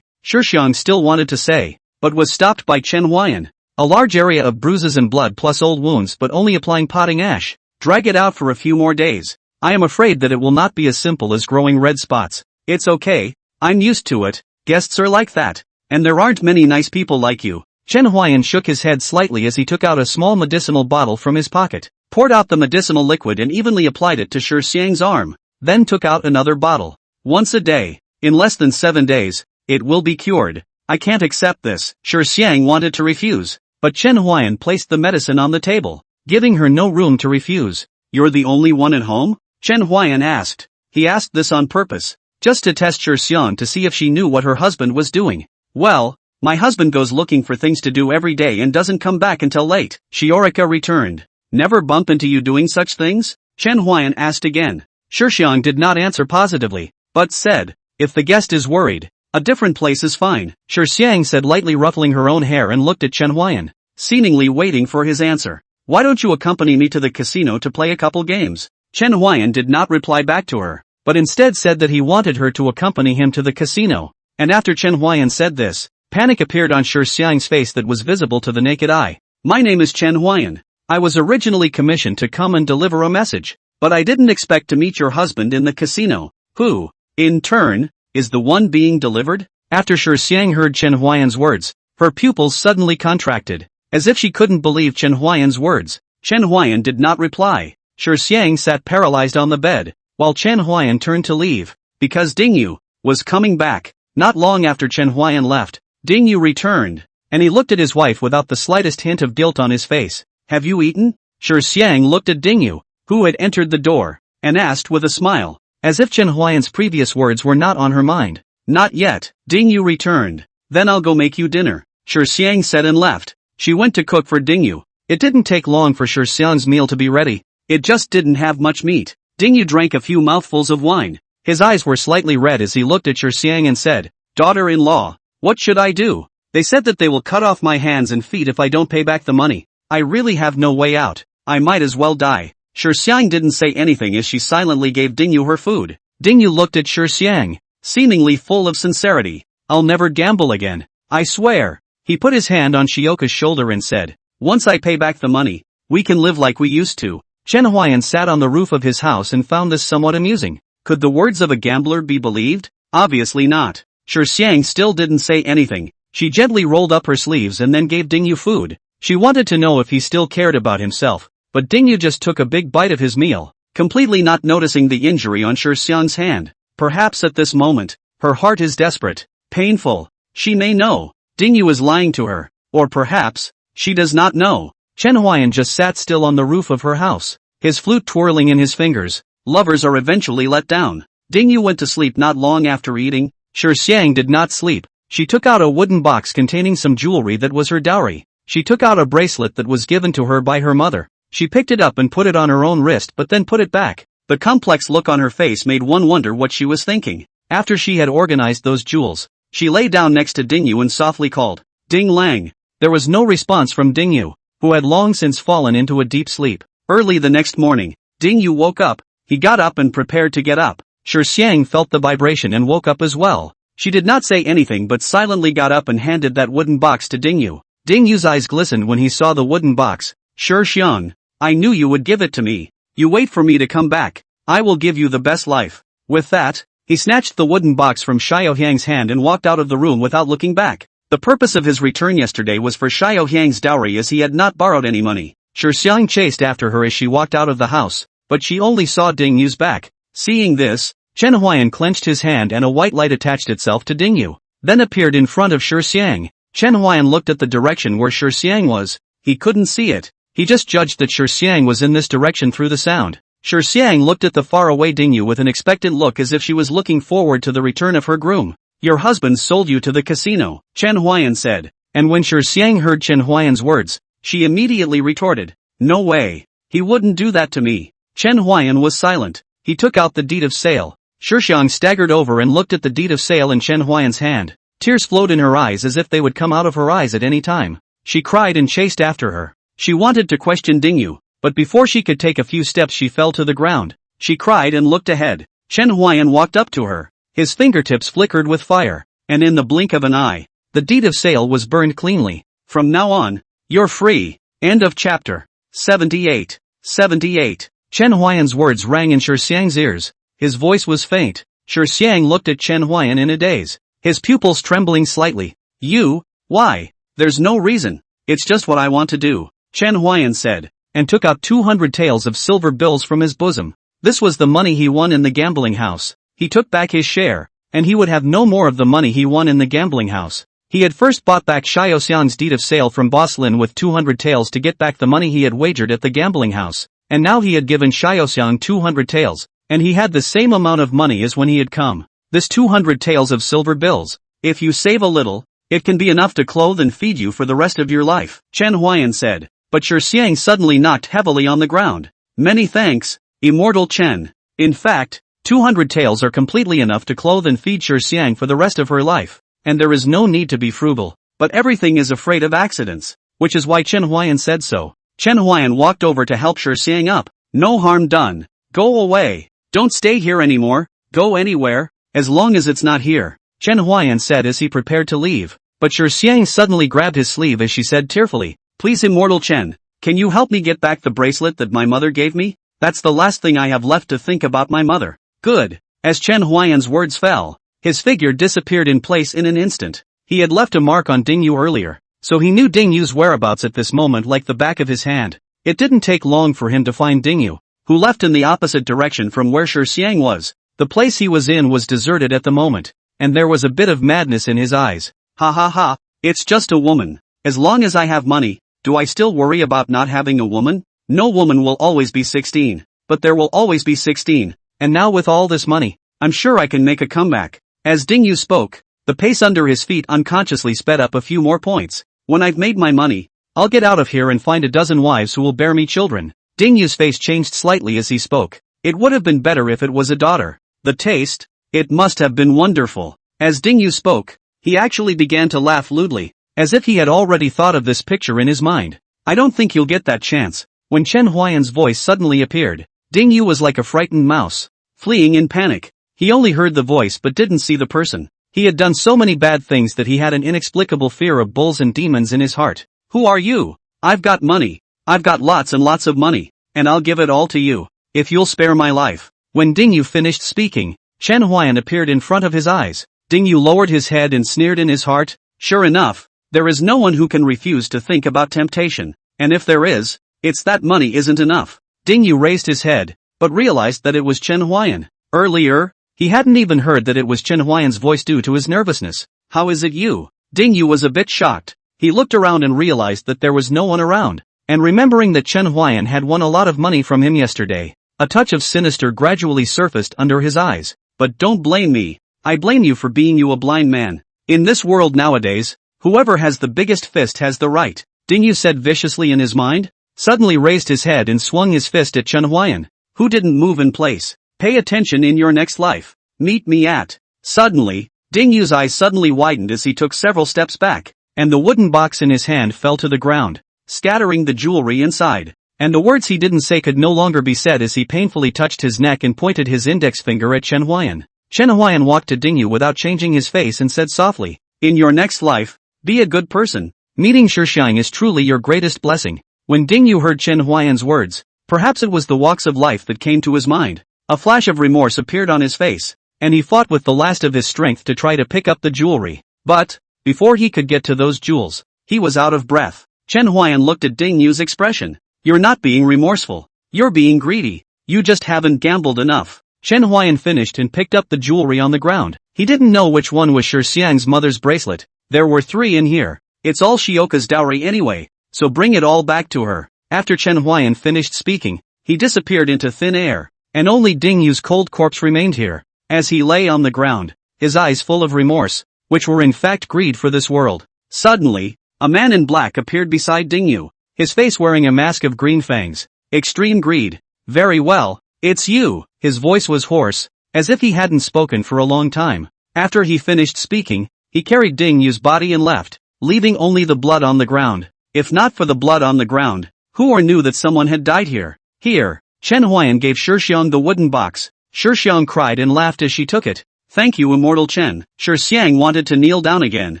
Shi Xiang still wanted to say, but was stopped by Chen Huayan. "A large area of bruises and blood plus old wounds, but only applying potting ash. Drag it out for a few more days. I am afraid that it will not be as simple as growing red spots." "It's okay, I'm used to it. Guests are like that. And there aren't many nice people like you." Chen Huayan shook his head slightly as he took out a small medicinal bottle from his pocket, poured out the medicinal liquid and evenly applied it to Shi Xiang's arm, then took out another bottle. "Once a day, in less than 7 days, it will be cured." "I can't accept this." Shi Xiang wanted to refuse, but Chen Huayan placed the medicine on the table, giving her no room to refuse. "You're the only one at home?" Chen Huayan asked. He asked this on purpose, just to test Shi Xiang to see if she knew what her husband was doing. "Well, my husband goes looking for things to do every day and doesn't come back until late," Shiorika returned. "Never bump into you doing such things?" Chen Huayan asked again. Shi Xiang did not answer positively, but said, "If the guest is worried, a different place is fine." Shi Xiang said, lightly ruffling her own hair, and looked at Chen Huayan, seemingly waiting for his answer. "Why don't you accompany me to the casino to play a couple games?" Chen Huayan did not reply back to her, but instead said that he wanted her to accompany him to the casino. And after Chen Huayan said this, panic appeared on Shi Xiang's face that was visible to the naked eye. "My name is Chen Huayan. I was originally commissioned to come and deliver a message, but I didn't expect to meet your husband in the casino, who, in turn, is the one being delivered?" After Shi Xiang heard Chen Huayan's words, her pupils suddenly contracted, as if she couldn't believe Chen Huayan's words. Chen Huayan did not reply. Shi Xiang sat paralyzed on the bed, while Chen Huayan turned to leave, because Dingyu was coming back. Not long after Chen Huayan left, Dingyu returned, and he looked at his wife without the slightest hint of guilt on his face. "Have you eaten?" Shi Xiang looked at Dingyu, who had entered the door, and asked with a smile, as if Chen Huayan's previous words were not on her mind. "Not yet," Dingyu returned. "Then I'll go make you dinner," Shi Xiang said and left. She went to cook for Dingyu. It didn't take long for Shi Xiang's meal to be ready. It just didn't have much meat. Dingyu drank a few mouthfuls of wine. His eyes were slightly red as he looked at Shi Xiang and said, "Daughter-in-law, what should I do? They said that they will cut off my hands and feet if I don't pay back the money. I really have no way out. I might as well die." Shi Xiang didn't say anything as she silently gave Dingyu her food. Dingyu looked at Shi Xiang, seemingly full of sincerity. "I'll never gamble again. I swear." He put his hand on Shioka's shoulder and said, "Once I pay back the money, we can live like we used to." Chen Huayan sat on the roof of his house and found this somewhat amusing. Could the words of a gambler be believed? Obviously not. Shi Xiang still didn't say anything. She gently rolled up her sleeves and then gave Dingyu food. She wanted to know if he still cared about himself, but Dingyu just took a big bite of his meal, completely not noticing the injury on Shi Xiang's hand. Perhaps at this moment, her heart is desperate, painful. She may know Dingyu is lying to her, or perhaps she does not know. Chen Huayan just sat still on the roof of her house, his flute twirling in his fingers. Lovers are eventually let down. Dingyu went to sleep not long after eating. Shi Xiang did not sleep. She took out a wooden box containing some jewelry that was her dowry. She took out a bracelet that was given to her by her mother. She picked it up and put it on her own wrist but then put it back. The complex look on her face made one wonder what she was thinking. After she had organized those jewels, she lay down next to Dingyu and softly called, "Ding Lang." There was no response from Dingyu, who had long since fallen into a deep sleep. Early the next morning, Dingyu woke up. He got up and prepared to get up. Shi Xiang felt the vibration and woke up as well. She did not say anything but silently got up and handed that wooden box to Dingyu. Dingyu's eyes glistened when he saw the wooden box. Sure Xiang, I knew you would give it to me. You wait for me to come back. I will give you the best life. With that, he snatched the wooden box from Xiaoyang's hand and walked out of the room without looking back. The purpose of his return yesterday was for Xiaoyang's dowry, as he had not borrowed any money. Sure Xiang chased after her as she walked out of the house, but she only saw Dingyu's back. Seeing this, Chen Huayan clenched his hand and a white light attached itself to Dingyu, then appeared in front of Sure Xiang. Chen Huayan looked at the direction where Sure Xiang was. He couldn't see it. He just judged that Sure Xiang was in this direction through the sound. Sure Xiang looked at the faraway Dingyu with an expectant look, as if she was looking forward to the return of her groom. Your husband sold you to the casino, Chen Huayan said. And when Sure Xiang heard Chen Huayan's words, she immediately retorted, no way. He wouldn't do that to me. Chen Huayan was silent. He took out the deed of sale. Sure Xiang staggered over and looked at the deed of sale in Chen Huayan's hand. Tears flowed in her eyes as if they would come out of her eyes at any time. She cried and chased after her. She wanted to question Dingyu, but before she could take a few steps she fell to the ground. She cried and looked ahead. Chen Huayan walked up to her. His fingertips flickered with fire, and in the blink of an eye, the deed of sale was burned cleanly. From now on, you're free. End of chapter. 78. 78. Chen Huayan's words rang in Sure Xiang's ears. His voice was faint. Sure Xiang looked at Chen Huayan in a daze, his pupils trembling slightly. You? Why? There's no reason. It's just what I want to do, Chen Huayan said, and took out 200 taels of silver bills from his bosom. This was the money he won in the gambling house. He took back his share, and he would have no more of the money he won in the gambling house. He had first bought back Xiaoxiang's deed of sale from Boss Lin with 200 taels to get back the money he had wagered at the gambling house, and now he had given Xiaoxiang 200 taels, and he had the same amount of money as when he had come. This 200 taels of silver bills, if you save a little, it can be enough to clothe and feed you for the rest of your life, Chen Huayan said. But Sure Xiang suddenly knocked heavily on the ground. Many thanks, Immortal Chen. In fact, 200 taels are completely enough to clothe and feed Sure Xiang for the rest of her life, and there is no need to be frugal. But everything is afraid of accidents, which is why Chen Huayan said so. Chen Huayan walked over to help Sure Xiang up. No harm done. Go away. Don't stay here anymore. Go anywhere, as long as it's not here, Chen Huayan said as he prepared to leave. But Sure Xiang suddenly grabbed his sleeve as she said tearfully, please Immortal Chen, can you help me get back the bracelet that my mother gave me? That's the last thing I have left to think about my mother. Good. As Chen Huayan's words fell, his figure disappeared in place in an instant. He had left a mark on Dingyu earlier, so he knew Dingyu's whereabouts at this moment like the back of his hand. It didn't take long for him to find Dingyu, who left in the opposite direction from where Sure Xiang was. The place he was in was deserted at the moment, and there was a bit of madness in his eyes. Ha ha ha, it's just a woman. As long as I have money, do I still worry about not having a woman? No woman will always be 16, but there will always be 16, and now with all this money, I'm sure I can make a comeback. As Dingyu spoke, the pace under his feet unconsciously sped up a few more points. When I've made my money, I'll get out of here and find a dozen wives who will bear me children. Dingyu's face changed slightly as he spoke. It would have been better if it was a daughter. The taste? It must have been wonderful. As Dingyu spoke, he actually began to laugh lewdly, as if he had already thought of this picture in his mind. I don't think you'll get that chance. When Chen Huayan's voice suddenly appeared, Dingyu was like a frightened mouse, fleeing in panic. He only heard the voice but didn't see the person. He had done so many bad things that he had an inexplicable fear of bulls and demons in his heart. Who are you? I've got money. I've got lots and lots of money, and I'll give it all to you, if you'll spare my life. When Dingyu finished speaking, Chen Huayan appeared in front of his eyes. Dingyu lowered his head and sneered in his heart, sure enough, there is no one who can refuse to think about temptation, and if there is, it's that money isn't enough. Dingyu raised his head, but realized that it was Chen Huayan. Earlier, he hadn't even heard that it was Chen Huayan's voice due to his nervousness. How is it you? Dingyu was a bit shocked. He looked around and realized that there was no one around, and remembering that Chen Huayan had won a lot of money from him yesterday, a touch of sinister gradually surfaced under his eyes. But don't blame me. I blame you for being a blind man. In this world nowadays, whoever has the biggest fist has the right, Dingyu said viciously in his mind, suddenly raised his head and swung his fist at Chen Huayan, who didn't move in place. Pay attention in your next life. Meet me at. Suddenly, Dingyu's eyes suddenly widened as he took several steps back, and the wooden box in his hand fell to the ground, scattering the jewelry inside. And the words he didn't say could no longer be said as he painfully touched his neck and pointed his index finger at Chen Huayan. Chen Huayan walked to Dingyu without changing his face and said softly, "In your next life, be a good person. Meeting Shixiang is truly your greatest blessing." When Dingyu heard Chen Huayan's words, perhaps it was the walks of life that came to his mind. A flash of remorse appeared on his face, and he fought with the last of his strength to try to pick up the jewelry. But, before he could get to those jewels, he was out of breath. Chen Huayan looked at Dingyu's expression. "You're not being remorseful. You're being greedy. You just haven't gambled enough." Chen Huayan finished and picked up the jewelry on the ground. He didn't know which one was Shixiang's mother's bracelet. There were 3 in here. It's all Shioka's dowry anyway, so bring it all back to her. After Chen Huayan finished speaking, he disappeared into thin air, and only Dingyu's cold corpse remained here. As he lay on the ground, his eyes full of remorse, which were in fact greed for this world. Suddenly, a man in black appeared beside Dingyu, his face wearing a mask of green fangs. "Extreme greed. Very well, it's you." His voice was hoarse, as if he hadn't spoken for a long time. After he finished speaking, he carried Dingyu's body and left, leaving only the blood on the ground. If not for the blood on the ground, who or knew that someone had died here? Here. Chen Huayan gave Shixiang the wooden box. Shixiang cried and laughed as she took it. "Thank you, Immortal Chen." Shixiang wanted to kneel down again,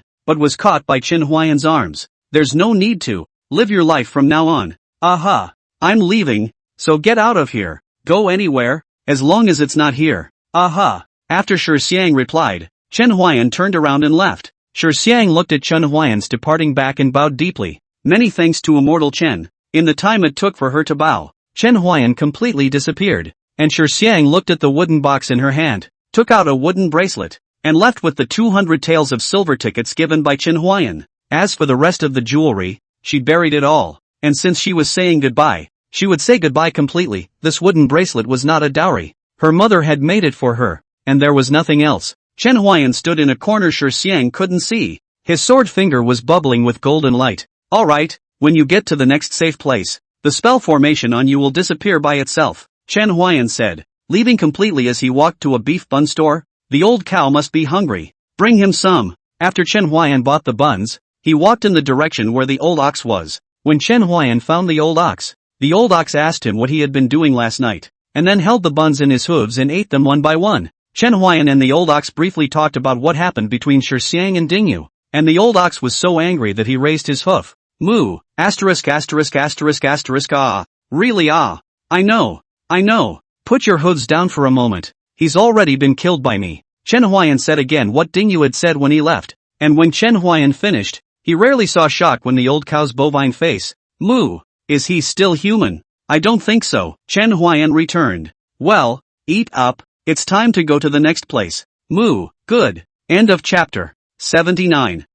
but was caught by Chen Huayan's arms. "There's no need to. Live your life from now on." "Aha. I'm leaving, so get out of here. Go anywhere, as long as it's not here." "Aha." After Shixiang replied, Chen Huayan turned around and left. Shixiang looked at Chen Huayan's departing back and bowed deeply. "Many thanks to Immortal Chen." In the time it took for her to bow, Chen Huayan completely disappeared, and Shixiang looked at the wooden box in her hand, took out a wooden bracelet, and left with the 200 taels of silver tickets given by Chen Huayan. As for the rest of the jewelry, she buried it all, and since she was saying goodbye, she would say goodbye completely. This wooden bracelet was not a dowry. Her mother had made it for her, and there was nothing else. Chen Huayan stood in a corner Shixiang couldn't see. His sword finger was bubbling with golden light. "Alright, when you get to the next safe place, the spell formation on you will disappear by itself," Chen Huayan said, leaving completely as he walked to a beef bun store. "The old cow must be hungry. Bring him some." After Chen Huayan bought the buns, he walked in the direction where the old ox was. When Chen Huayan found the old ox asked him what he had been doing last night, and then held the buns in his hooves and ate them one by one. Chen Huayan and the old ox briefly talked about what happened between Shixiang and Dingyu, and the old ox was so angry that he raised his hoof. "Moo, asterisk asterisk asterisk asterisk ah. Really ah. I know. Put your hooves down for a moment. He's already been killed by me." Chen Huayan said again what Dingyu had said when he left, and when Chen Huayan finished, he rarely saw shock when the old cow's bovine face. "Moo, is he still human?" "I don't think so," Chen Huayan returned. "Well, eat up, it's time to go to the next place." "Moo, good." End of chapter 79.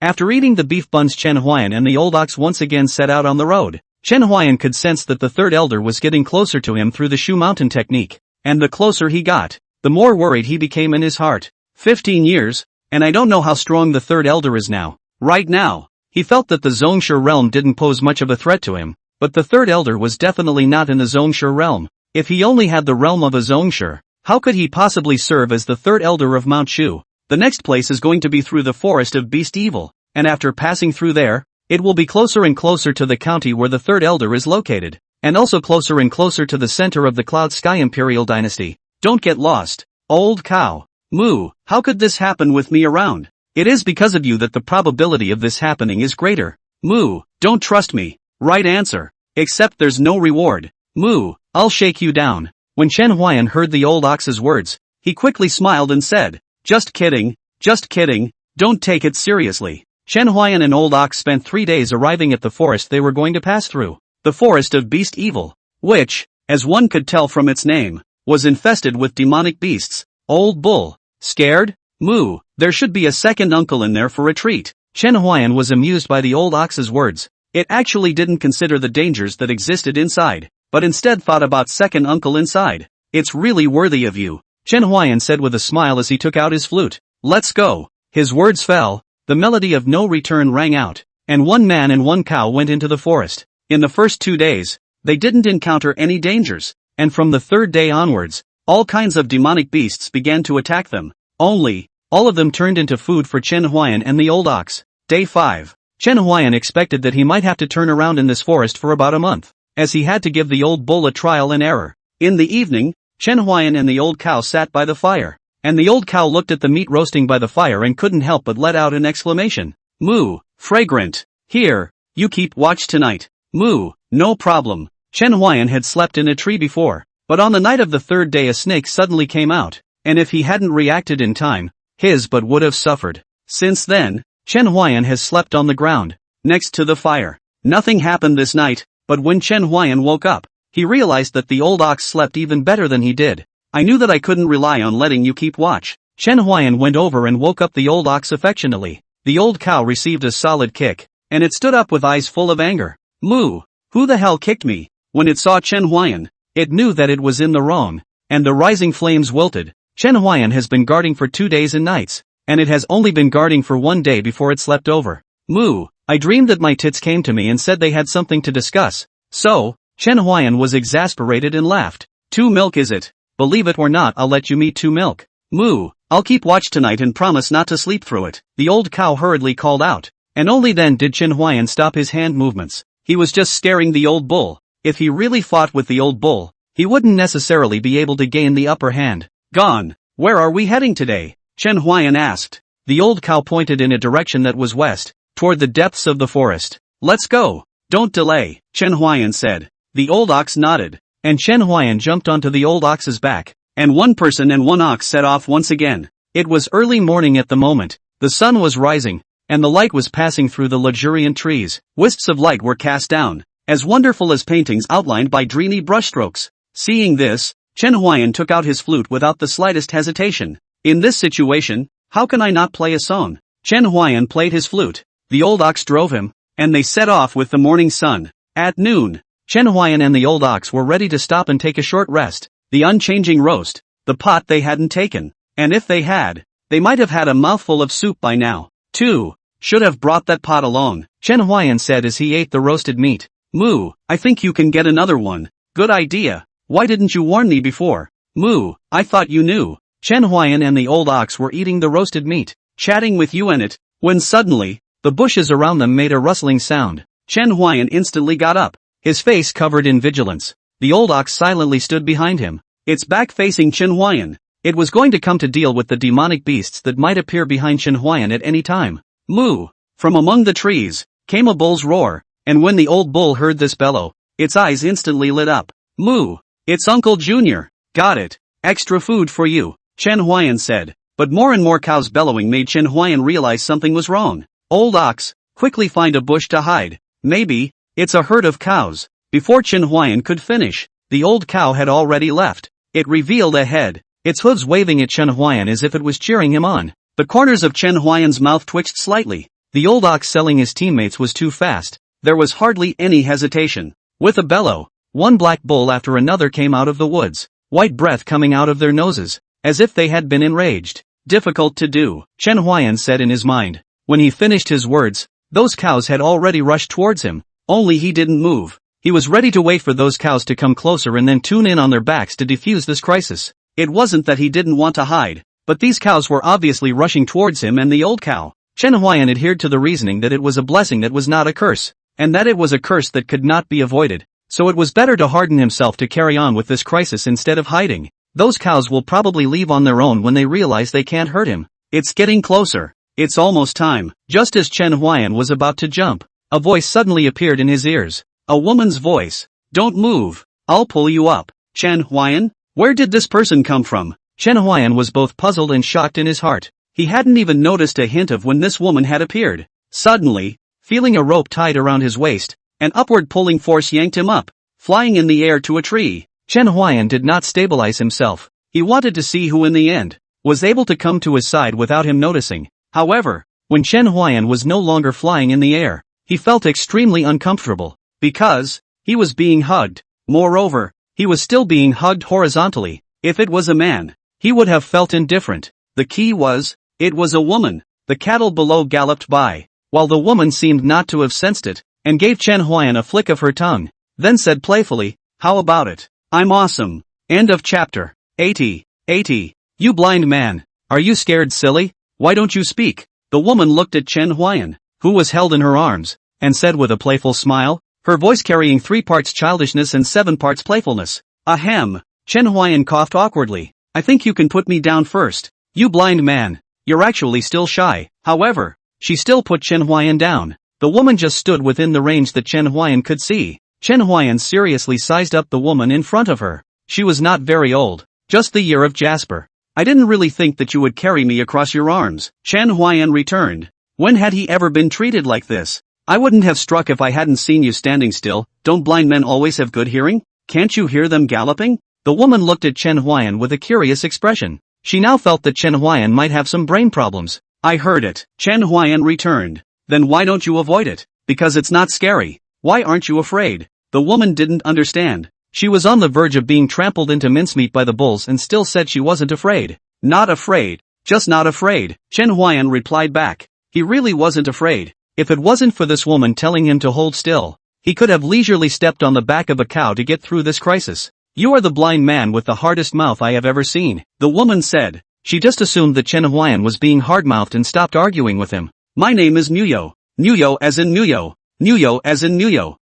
After eating the beef buns, Chen Huayan and the old ox once again set out on the road. Chen Huayan could sense that the third elder was getting closer to him through the Shu Mountain technique, and the closer he got, the more worried he became in his heart. 15 years, and I don't know how strong the third elder is now. Right now, he felt that the Zhongshe realm didn't pose much of a threat to him, but the third elder was definitely not in the Zhongshe realm. If he only had the realm of a Zhongshe, how could he possibly serve as the third elder of Mount Shu? The next place is going to be through the forest of Beast Evil, and after passing through there, it will be closer and closer to the county where the third elder is located, and also closer and closer to the center of the Cloud Sky Imperial Dynasty. Don't get lost, old cow. Moo, how could this happen with me around? It is because of you that the probability of this happening is greater. Moo, don't trust me. Right answer. Except there's no reward. Moo, I'll shake you down. When Chen Huayan heard the old ox's words, he quickly smiled and said, Just kidding, don't take it seriously." Chen Huayan and Old Ox spent 3 days arriving at the forest they were going to pass through. The forest of Beast Evil, which, as one could tell from its name, was infested with demonic beasts. Old Bull, scared? Moo, there should be a second uncle in there for a treat. Chen Huayan was amused by the old ox's words. It actually didn't consider the dangers that existed inside, but instead thought about second uncle inside. "It's really worthy of you," Chen Huayan said with a smile as he took out his flute. "Let's go." His words fell, the melody of no return rang out, and one man and one cow went into the forest. In the first 2 days, they didn't encounter any dangers, and from the third day onwards, all kinds of demonic beasts began to attack them. Only, all of them turned into food for Chen Huayan and the old ox. Day 5. Chen Huayan expected that he might have to turn around in this forest for about a month, as he had to give the old bull a trial and error. In the evening, Chen Huayan and the old cow sat by the fire. And the old cow looked at the meat roasting by the fire and couldn't help but let out an exclamation. Moo, fragrant. Here, you keep watch tonight. Moo, no problem. Chen Huayan had slept in a tree before, but on the night of the third day a snake suddenly came out, and if he hadn't reacted in time, his butt would have suffered. Since then, Chen Huayan has slept on the ground, next to the fire. Nothing happened this night, but when Chen Huayan woke up, he realized that the old ox slept even better than he did. I knew that I couldn't rely on letting you keep watch. Chen Huayan went over and woke up the old ox affectionately. The old cow received a solid kick, and it stood up with eyes full of anger. Moo! Who the hell kicked me? When it saw Chen Huayan, it knew that it was in the wrong, and the rising flames wilted. Chen Huayan has been guarding for 2 days and nights, and it has only been guarding for 1 day before it slept over. Moo! I dreamed that my tits came to me and said they had something to discuss. So, Chen Huayan was exasperated and laughed. 2 milk is it? Believe it or not, I'll let you meet 2 milk. Moo, I'll keep watch tonight and promise not to sleep through it. The old cow hurriedly called out, and only then did Chen Huayan stop his hand movements. He was just staring the old bull. If he really fought with the old bull, he wouldn't necessarily be able to gain the upper hand. Gone. Where are we heading today? Chen Huayan asked. The old cow pointed in a direction that was west, toward the depths of the forest. Let's go. Don't delay, Chen Huayan said. The old ox nodded, and Chen Huayan jumped onto the old ox's back, and one person and one ox set off once again. It was early morning at the moment. The sun was rising, and the light was passing through the luxuriant trees. Wisps of light were cast down, as wonderful as paintings outlined by dreamy brushstrokes. Seeing this, Chen Huayan took out his flute without the slightest hesitation. In this situation, how can I not play a song? Chen Huayan played his flute. The old ox drove him, and they set off with the morning sun. At noon, Chen Huayan and the old ox were ready to stop and take a short rest. The unchanging roast, the pot they hadn't taken, and if they had, they might have had a mouthful of soup by now. 2. Should have brought that pot along, Chen Huayan said as he ate the roasted meat. Moo, I think you can get another one. Good idea. Why didn't you warn me before? Moo, I thought you knew. Chen Huayan and the old ox were eating the roasted meat, chatting with you in it, when suddenly, the bushes around them made a rustling sound. Chen Huayan instantly got up, his face covered in vigilance. The old ox silently stood behind him, its back facing Chen Huayan. It was going to come to deal with the demonic beasts that might appear behind Chen Huayan at any time. Moo! From among the trees, came a bull's roar, and when the old bull heard this bellow, its eyes instantly lit up. Moo! It's Uncle Junior. Got it. Extra food for you, Chen Huayan said. But more and more cows bellowing made Chen Huayan realize something was wrong. Old ox, quickly find a bush to hide. Maybe, it's a herd of cows. Before Chen Huayan could finish, the old cow had already left. It revealed a head, its hooves waving at Chen Huayan as if it was cheering him on. The corners of Chen Huayan's mouth twitched slightly. The old ox selling his teammates was too fast. There was hardly any hesitation. With a bellow, one black bull after another came out of the woods, white breath coming out of their noses, as if they had been enraged. Difficult to do, Chen Huayan said in his mind. When he finished his words, those cows had already rushed towards him, only he didn't move. He was ready to wait for those cows to come closer and then tune in on their backs to defuse this crisis. It wasn't that he didn't want to hide, but these cows were obviously rushing towards him and the old cow. Chen Huayan adhered to the reasoning that it was a blessing that was not a curse, and that it was a curse that could not be avoided. So it was better to harden himself to carry on with this crisis instead of hiding. Those cows will probably leave on their own when they realize they can't hurt him. It's getting closer. It's almost time. Just as Chen Huayan was about to jump, a voice suddenly appeared in his ears. A woman's voice. Don't move. I'll pull you up. Chen Huayan? Where did this person come from? Chen Huayan was both puzzled and shocked in his heart. He hadn't even noticed a hint of when this woman had appeared. Suddenly, feeling a rope tied around his waist, an upward pulling force yanked him up, flying in the air to a tree. Chen Huayan did not stabilize himself. He wanted to see who in the end was able to come to his side without him noticing. However, when Chen Huayan was no longer flying in the air, he felt extremely uncomfortable, because he was being hugged. Moreover, he was still being hugged horizontally. If it was a man, he would have felt indifferent. The key was, it was a woman. The cattle below galloped by, while the woman seemed not to have sensed it, and gave Chen Huayan a flick of her tongue, then said playfully, "How about it? I'm awesome." End of chapter. 80. You blind man. Are you scared, silly? Why don't you speak? The woman looked at Chen Huayan, who was held in her arms, and said with a playful smile, her voice carrying 3 parts childishness and 7 parts playfulness, "Ahem, Chen Huayan coughed awkwardly. I think you can put me down first. You blind man. You're actually still shy. However, she still put Chen Huayan down. The woman just stood within the range that Chen Huayan could see. Chen Huayan seriously sized up the woman in front of her. She was not very old. Just the year of Jasper. I didn't really think that you would carry me across your arms. Chen Huayan returned. When had he ever been treated like this? I wouldn't have struck if I hadn't seen you standing still. Don't blind men always have good hearing? Can't you hear them galloping? The woman looked at Chen Huayan with a curious expression. She now felt that Chen Huayan might have some brain problems. I heard it. Chen Huayan returned. Then why don't you avoid it? Because it's not scary. Why aren't you afraid? The woman didn't understand. She was on the verge of being trampled into mincemeat by the bulls and still said she wasn't afraid. Not afraid. Just not afraid. Chen Huayan replied back. He really wasn't afraid. If it wasn't for this woman telling him to hold still, he could have leisurely stepped on the back of a cow to get through this crisis. You are the blind man with the hardest mouth I have ever seen, the woman said. She just assumed that Chen Huayan was being hard-mouthed and stopped arguing with him. My name is Muyo. Muyo as in Muyo. Muyo as in Muyo.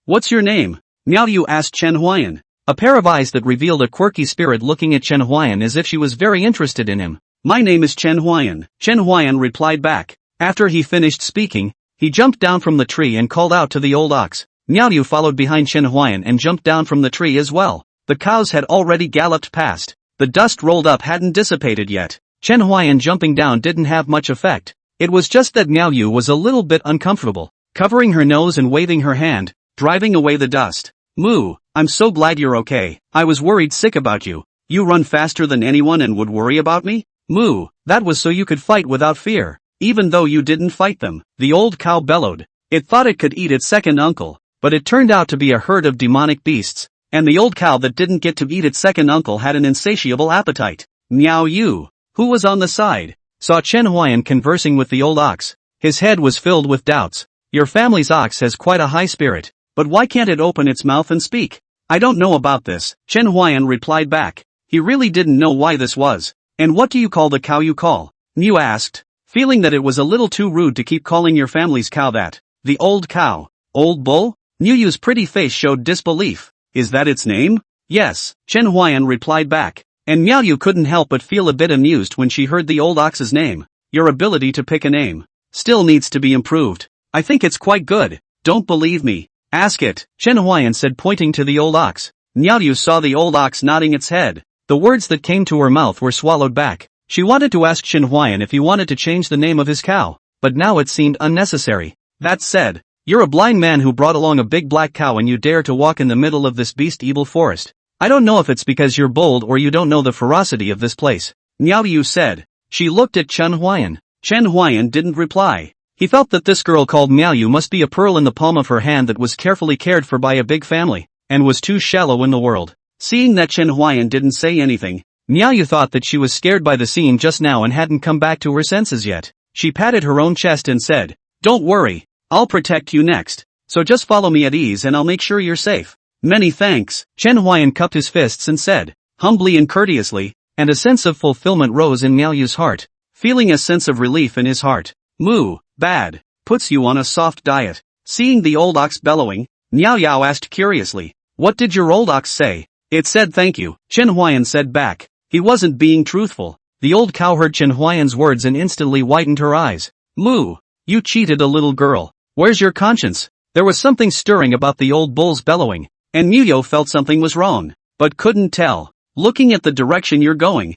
What's your name? Miao Yu asked Chen Huayan. A pair of eyes that revealed a quirky spirit looking at Chen Huayan as if she was very interested in him. My name is Chen Huayan. Chen Huayan replied back. After he finished speaking, he jumped down from the tree and called out to the old ox. Miao Yu followed behind Chen Huayan and jumped down from the tree as well. The cows had already galloped past. The dust rolled up hadn't dissipated yet. Chen Huayan jumping down didn't have much effect. It was just that Miao Yu was a little bit uncomfortable, covering her nose and waving her hand, driving away the dust. Moo, I'm so glad you're okay. I was worried sick about you. You run faster than anyone and would worry about me? Moo, that was so you could fight without fear, even though you didn't fight them. The old cow bellowed. It thought it could eat its second uncle, but it turned out to be a herd of demonic beasts, and the old cow that didn't get to eat its second uncle had an insatiable appetite. Miao Yu, who was on the side, saw Chen Huayan conversing with the old ox. His head was filled with doubts. Your family's ox has quite a high spirit, but why can't it open its mouth and speak? I don't know about this, Chen Huayan replied back. He really didn't know why this was. And what do you call the cow you call? Miu asked, feeling that it was a little too rude to keep calling your family's cow that. The old cow. Old bull? Miu Yu's pretty face showed disbelief. Is that its name? Yes, Chen Huayan replied back. And Miao Yu couldn't help but feel a bit amused when she heard the old ox's name. Your ability to pick a name still needs to be improved. I think it's quite good. Don't believe me? Ask it, Chen Huayan said, pointing to the old ox. Miao Yu saw the old ox nodding its head. The words that came to her mouth were swallowed back. She wanted to ask Chen Huayan if he wanted to change the name of his cow, but now it seemed unnecessary. That said, you're a blind man who brought along a big black cow and you dare to walk in the middle of this beast-evil forest. I don't know if it's because you're bold or you don't know the ferocity of this place, Miao Yu said. She looked at Chen Huayan. Chen Huayan didn't reply. He felt that this girl called Miao Yu must be a pearl in the palm of her hand that was carefully cared for by a big family, and was too shallow in the world. Seeing that Chen Huayan didn't say anything, Miao Yu thought that she was scared by the scene just now and hadn't come back to her senses yet. She patted her own chest and said, Don't worry, I'll protect you next, so just follow me at ease and I'll make sure you're safe. Many thanks, Chen Huayan cupped his fists and said, humbly and courteously, and a sense of fulfillment rose in Miao Yu's heart, feeling a sense of relief in his heart. Moo, bad, puts you on a soft diet. Seeing the old ox bellowing, Miao Yao asked curiously, what did your old ox say? It said thank you, Chen Huayan said back. He wasn't being truthful. The old cow heard Chen Huayan's words and instantly widened her eyes. Moo, you cheated a little girl. Where's your conscience? There was something stirring about the old bull's bellowing, and Muyo felt something was wrong, but couldn't tell. Looking at the direction you're going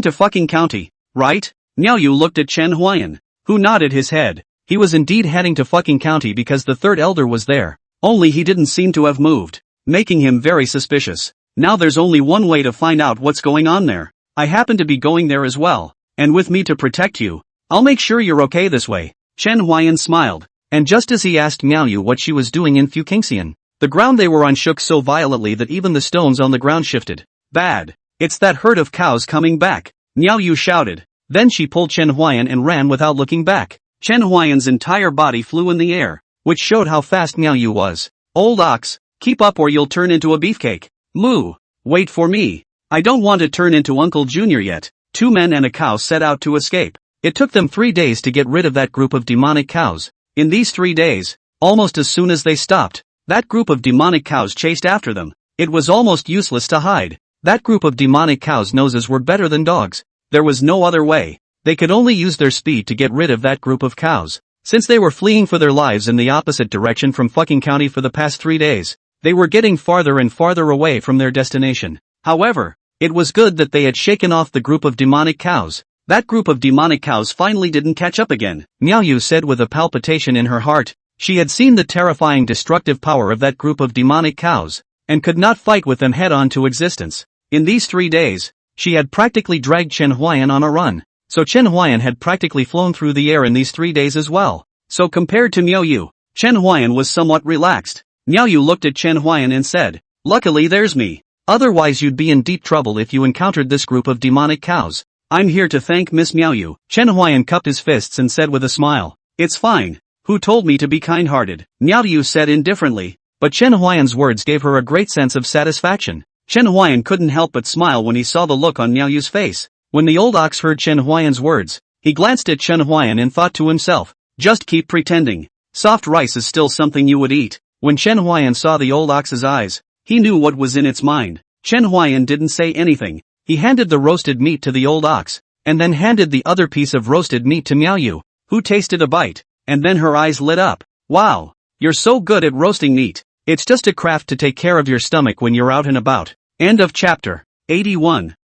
to fucking county, right? Miao Yu looked at Chen Huayan, who nodded his head. He was indeed heading to fucking county because the third elder was there, only he didn't seem to have moved, making him very suspicious. Now there's only one way to find out what's going on there. I happen to be going there as well, and with me to protect you. I'll make sure you're okay this way. Chen Huayan smiled, and just as he asked Miao Yu what she was doing in Fuqingxian, the ground they were on shook so violently that even the stones on the ground shifted. Bad. It's that herd of cows coming back, Miao Yu shouted. Then she pulled Chen Huayan and ran without looking back. Chen Huayan's entire body flew in the air, which showed how fast Miao Yu was. Old ox, keep up or you'll turn into a beefcake. Moo, wait for me. I don't want to turn into Uncle Junior yet. 2 men and a cow set out to escape. It took them 3 days to get rid of that group of demonic cows. In these 3 days, almost as soon as they stopped, that group of demonic cows chased after them. It was almost useless to hide. That group of demonic cows' noses were better than dogs. There was no other way. They could only use their speed to get rid of that group of cows. Since they were fleeing for their lives in the opposite direction from fucking county for the past 3 days, they were getting farther and farther away from their destination. However, it was good that they had shaken off the group of demonic cows. That group of demonic cows finally didn't catch up again, Miao Yu said with a palpitation in her heart. She had seen the terrifying destructive power of that group of demonic cows, and could not fight with them head-on to existence. In these 3 days, she had practically dragged Chen Huayan on a run. So Chen Huayan had practically flown through the air in these 3 days as well. So compared to Miao Yu, Chen Huayan was somewhat relaxed. Miao Yu looked at Chen Huayan and said, "Luckily there's me. Otherwise you'd be in deep trouble if you encountered this group of demonic cows. I'm here to thank Miss Miao Yu." Chen Huayan cupped his fists and said with a smile, "It's fine. Who told me to be kind-hearted?" Miao Yu said indifferently, but Chen Huayan's words gave her a great sense of satisfaction. Chen Huayan couldn't help but smile when he saw the look on Miao Yu's face. When the old ox heard Chen Huayan's words, he glanced at Chen Huayan and thought to himself, "Just keep pretending. Soft rice is still something you would eat." When Chen Huayan saw the old ox's eyes, he knew what was in its mind. Chen Huayan didn't say anything. He handed the roasted meat to the old ox, and then handed the other piece of roasted meat to Miao Yu, who tasted a bite, and then her eyes lit up. "Wow, you're so good at roasting meat. It's just a craft to take care of your stomach when you're out and about." End of chapter. 81.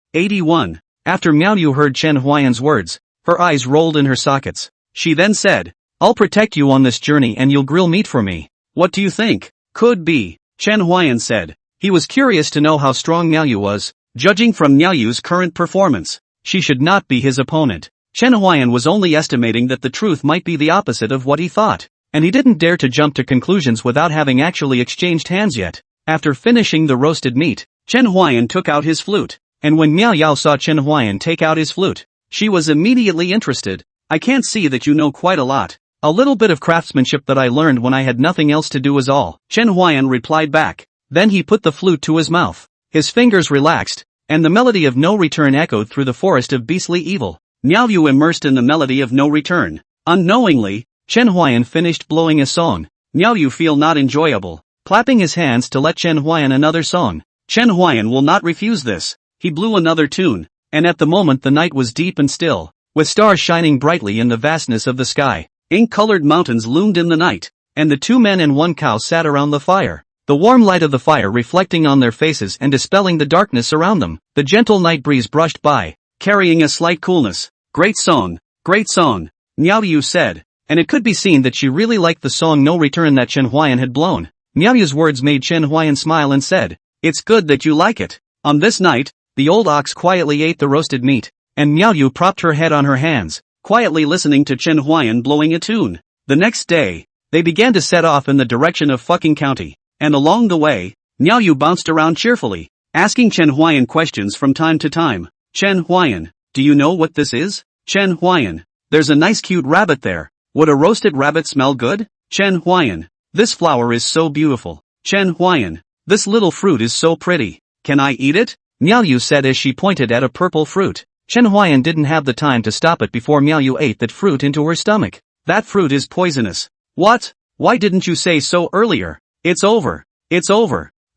After Miao Yu heard Chen Huayan's words, her eyes rolled in her sockets. She then said, "I'll protect you on this journey and you'll grill meat for me. What do you think?" "Could be," Chen Huayan said. He was curious to know how strong Miao Yu was. Judging from Miao Yu's current performance, she should not be his opponent. Chen Huayan was only estimating that the truth might be the opposite of what he thought, and he didn't dare to jump to conclusions without having actually exchanged hands yet. After finishing the roasted meat, Chen Huayan took out his flute, and when Miao Yao saw Chen Huayan take out his flute, she was immediately interested. "I can't see that you know quite a lot. A little bit of craftsmanship that I learned when I had nothing else to do is all," Chen Huayan replied back. Then he put the flute to his mouth. His fingers relaxed, and the melody of no return echoed through the forest of beastly evil. Miao Yu immersed in the melody of no return. Unknowingly, Chen Huayan finished blowing a song. Miao Yu feel not enjoyable, clapping his hands to let Chen Huayan another song. Chen Huayan will not refuse this. He blew another tune, and at the moment the night was deep and still, with stars shining brightly in the vastness of the sky. Ink-colored mountains loomed in the night, and the 2 men and 1 cow sat around the fire. The warm light of the fire reflecting on their faces and dispelling the darkness around them. The gentle night breeze brushed by, carrying a slight coolness. Great song, Miao Yu said, and it could be seen that she really liked the song No Return that Chen Huayan had blown. Miao Yu's words made Chen Huayan smile and said, "It's good that you like it." On this night, the old ox quietly ate the roasted meat, and Miao Yu propped her head on her hands, quietly listening to Chen Huayan blowing a tune. The next day, they began to set off in the direction of fucking county. And along the way, Miao Yu bounced around cheerfully, asking Chen Huayan questions from time to time. "Chen Huayan, do you know what this is?" "Chen Huayan, there's a nice cute rabbit there. Would a roasted rabbit smell good?" "Chen Huayan, this flower is so beautiful." "Chen Huayan, this little fruit is so pretty. Can I eat it?" Miao Yu said as she pointed at a purple fruit. Chen Huayan didn't have the time to stop it before Miao Yu ate that fruit into her stomach. "That fruit is poisonous." "What? Why didn't you say so earlier?" It's over.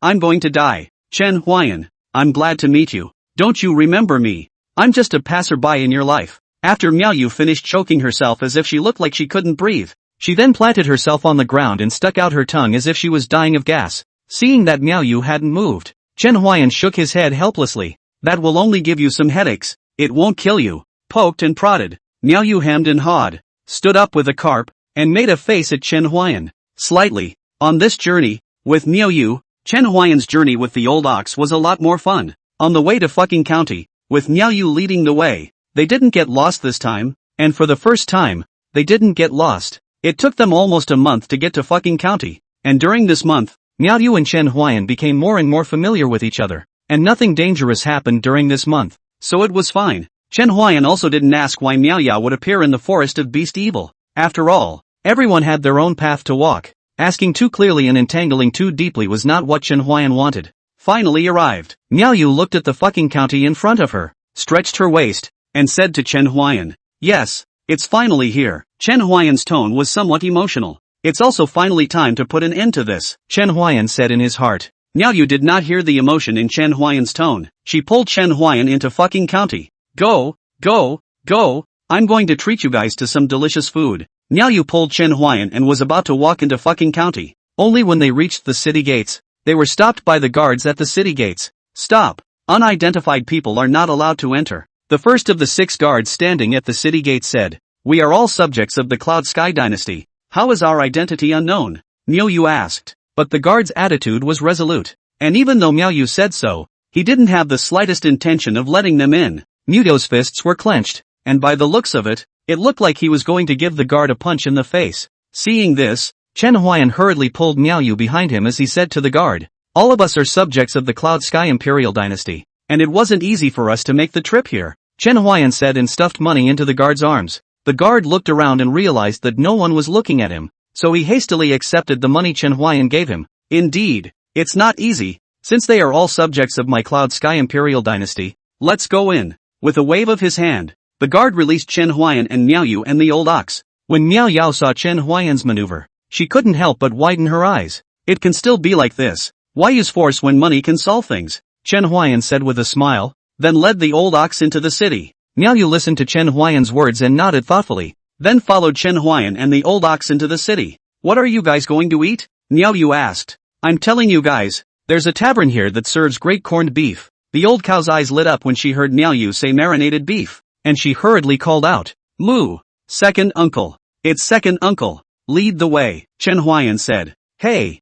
I'm going to die." "Chen Huayan, I'm glad to meet you. Don't you remember me? I'm just a passerby in your life." After Miao Yu finished choking herself as if she looked like she couldn't breathe, she then planted herself on the ground and stuck out her tongue as if she was dying of gas. Seeing that Miao Yu hadn't moved, Chen Huayan shook his head helplessly. "That will only give you some headaches. It won't kill you." Poked and prodded, Miao Yu hemmed and hawed, stood up with a carp, and made a face at Chen Huayan. Slightly. On this journey, with Miao Yu, Chen Huayan's journey with the old ox was a lot more fun. On the way to fucking county, with Miao Yu leading the way, they didn't get lost this time, and for the first time, they didn't get lost. It took them almost a month to get to fucking county, and during this month, Miao Yu and Chen Huayan became more and more familiar with each other, and nothing dangerous happened during this month, so it was fine. Chen Huayan also didn't ask why Miao Yu would appear in the forest of beast evil. After all, everyone had their own path to walk. Asking too clearly and entangling too deeply was not what Chen Huayan wanted. Finally arrived. Miao Yu looked at the fucking county in front of her, stretched her waist, and said to Chen Huayan, "Yes, it's finally here." Chen Huayan's tone was somewhat emotional. "It's also finally time to put an end to this," Chen Huayan said in his heart. Miao Yu did not hear the emotion in Chen Huayan's tone. She pulled Chen Huayan into fucking county. Go, go, go, I'm going to treat you guys to some delicious food. Miao Yu pulled Chen Huayan and was about to walk into fucking county. Only when they reached the city gates, they were stopped by the guards at the city gates. Stop. Unidentified people are not allowed to enter. The first of the 6 guards standing at the city gate said, "We are all subjects of the Cloud Sky Dynasty. How is our identity unknown?" Miao Yu asked. But the guard's attitude was resolute. And even though Miao Yu said so, he didn't have the slightest intention of letting them in. Miao Yu's fists were clenched, and by the looks of it, it looked like he was going to give the guard a punch in the face. Seeing this, Chen Huayan hurriedly pulled Miao Yu behind him as he said to the guard, "All of us are subjects of the Cloud Sky Imperial Dynasty, and it wasn't easy for us to make the trip here," Chen Huayan said and stuffed money into the guard's arms. The guard looked around and realized that no one was looking at him, so he hastily accepted the money Chen Huayan gave him. Indeed, it's not easy, since they are all subjects of my Cloud Sky Imperial Dynasty. Let's go in. With a wave of his hand, the guard released Chen Huayan and Miao Yu and the old ox. When Miao Yao saw Chen Huayan's maneuver, she couldn't help but widen her eyes. It can still be like this. Why use force when money can solve things? Chen Huayan said with a smile, then led the old ox into the city. Miao Yu listened to Chen Huayan's words and nodded thoughtfully, then followed Chen Huayan and the old ox into the city. What are you guys going to eat? Miao Yu asked. I'm telling you guys, there's a tavern here that serves great corned beef. The old cow's eyes lit up when she heard Miao Yu say marinated beef, and she hurriedly called out, "Moo! Second uncle! It's second uncle! Lead the way," Chen Huayan said. Hey,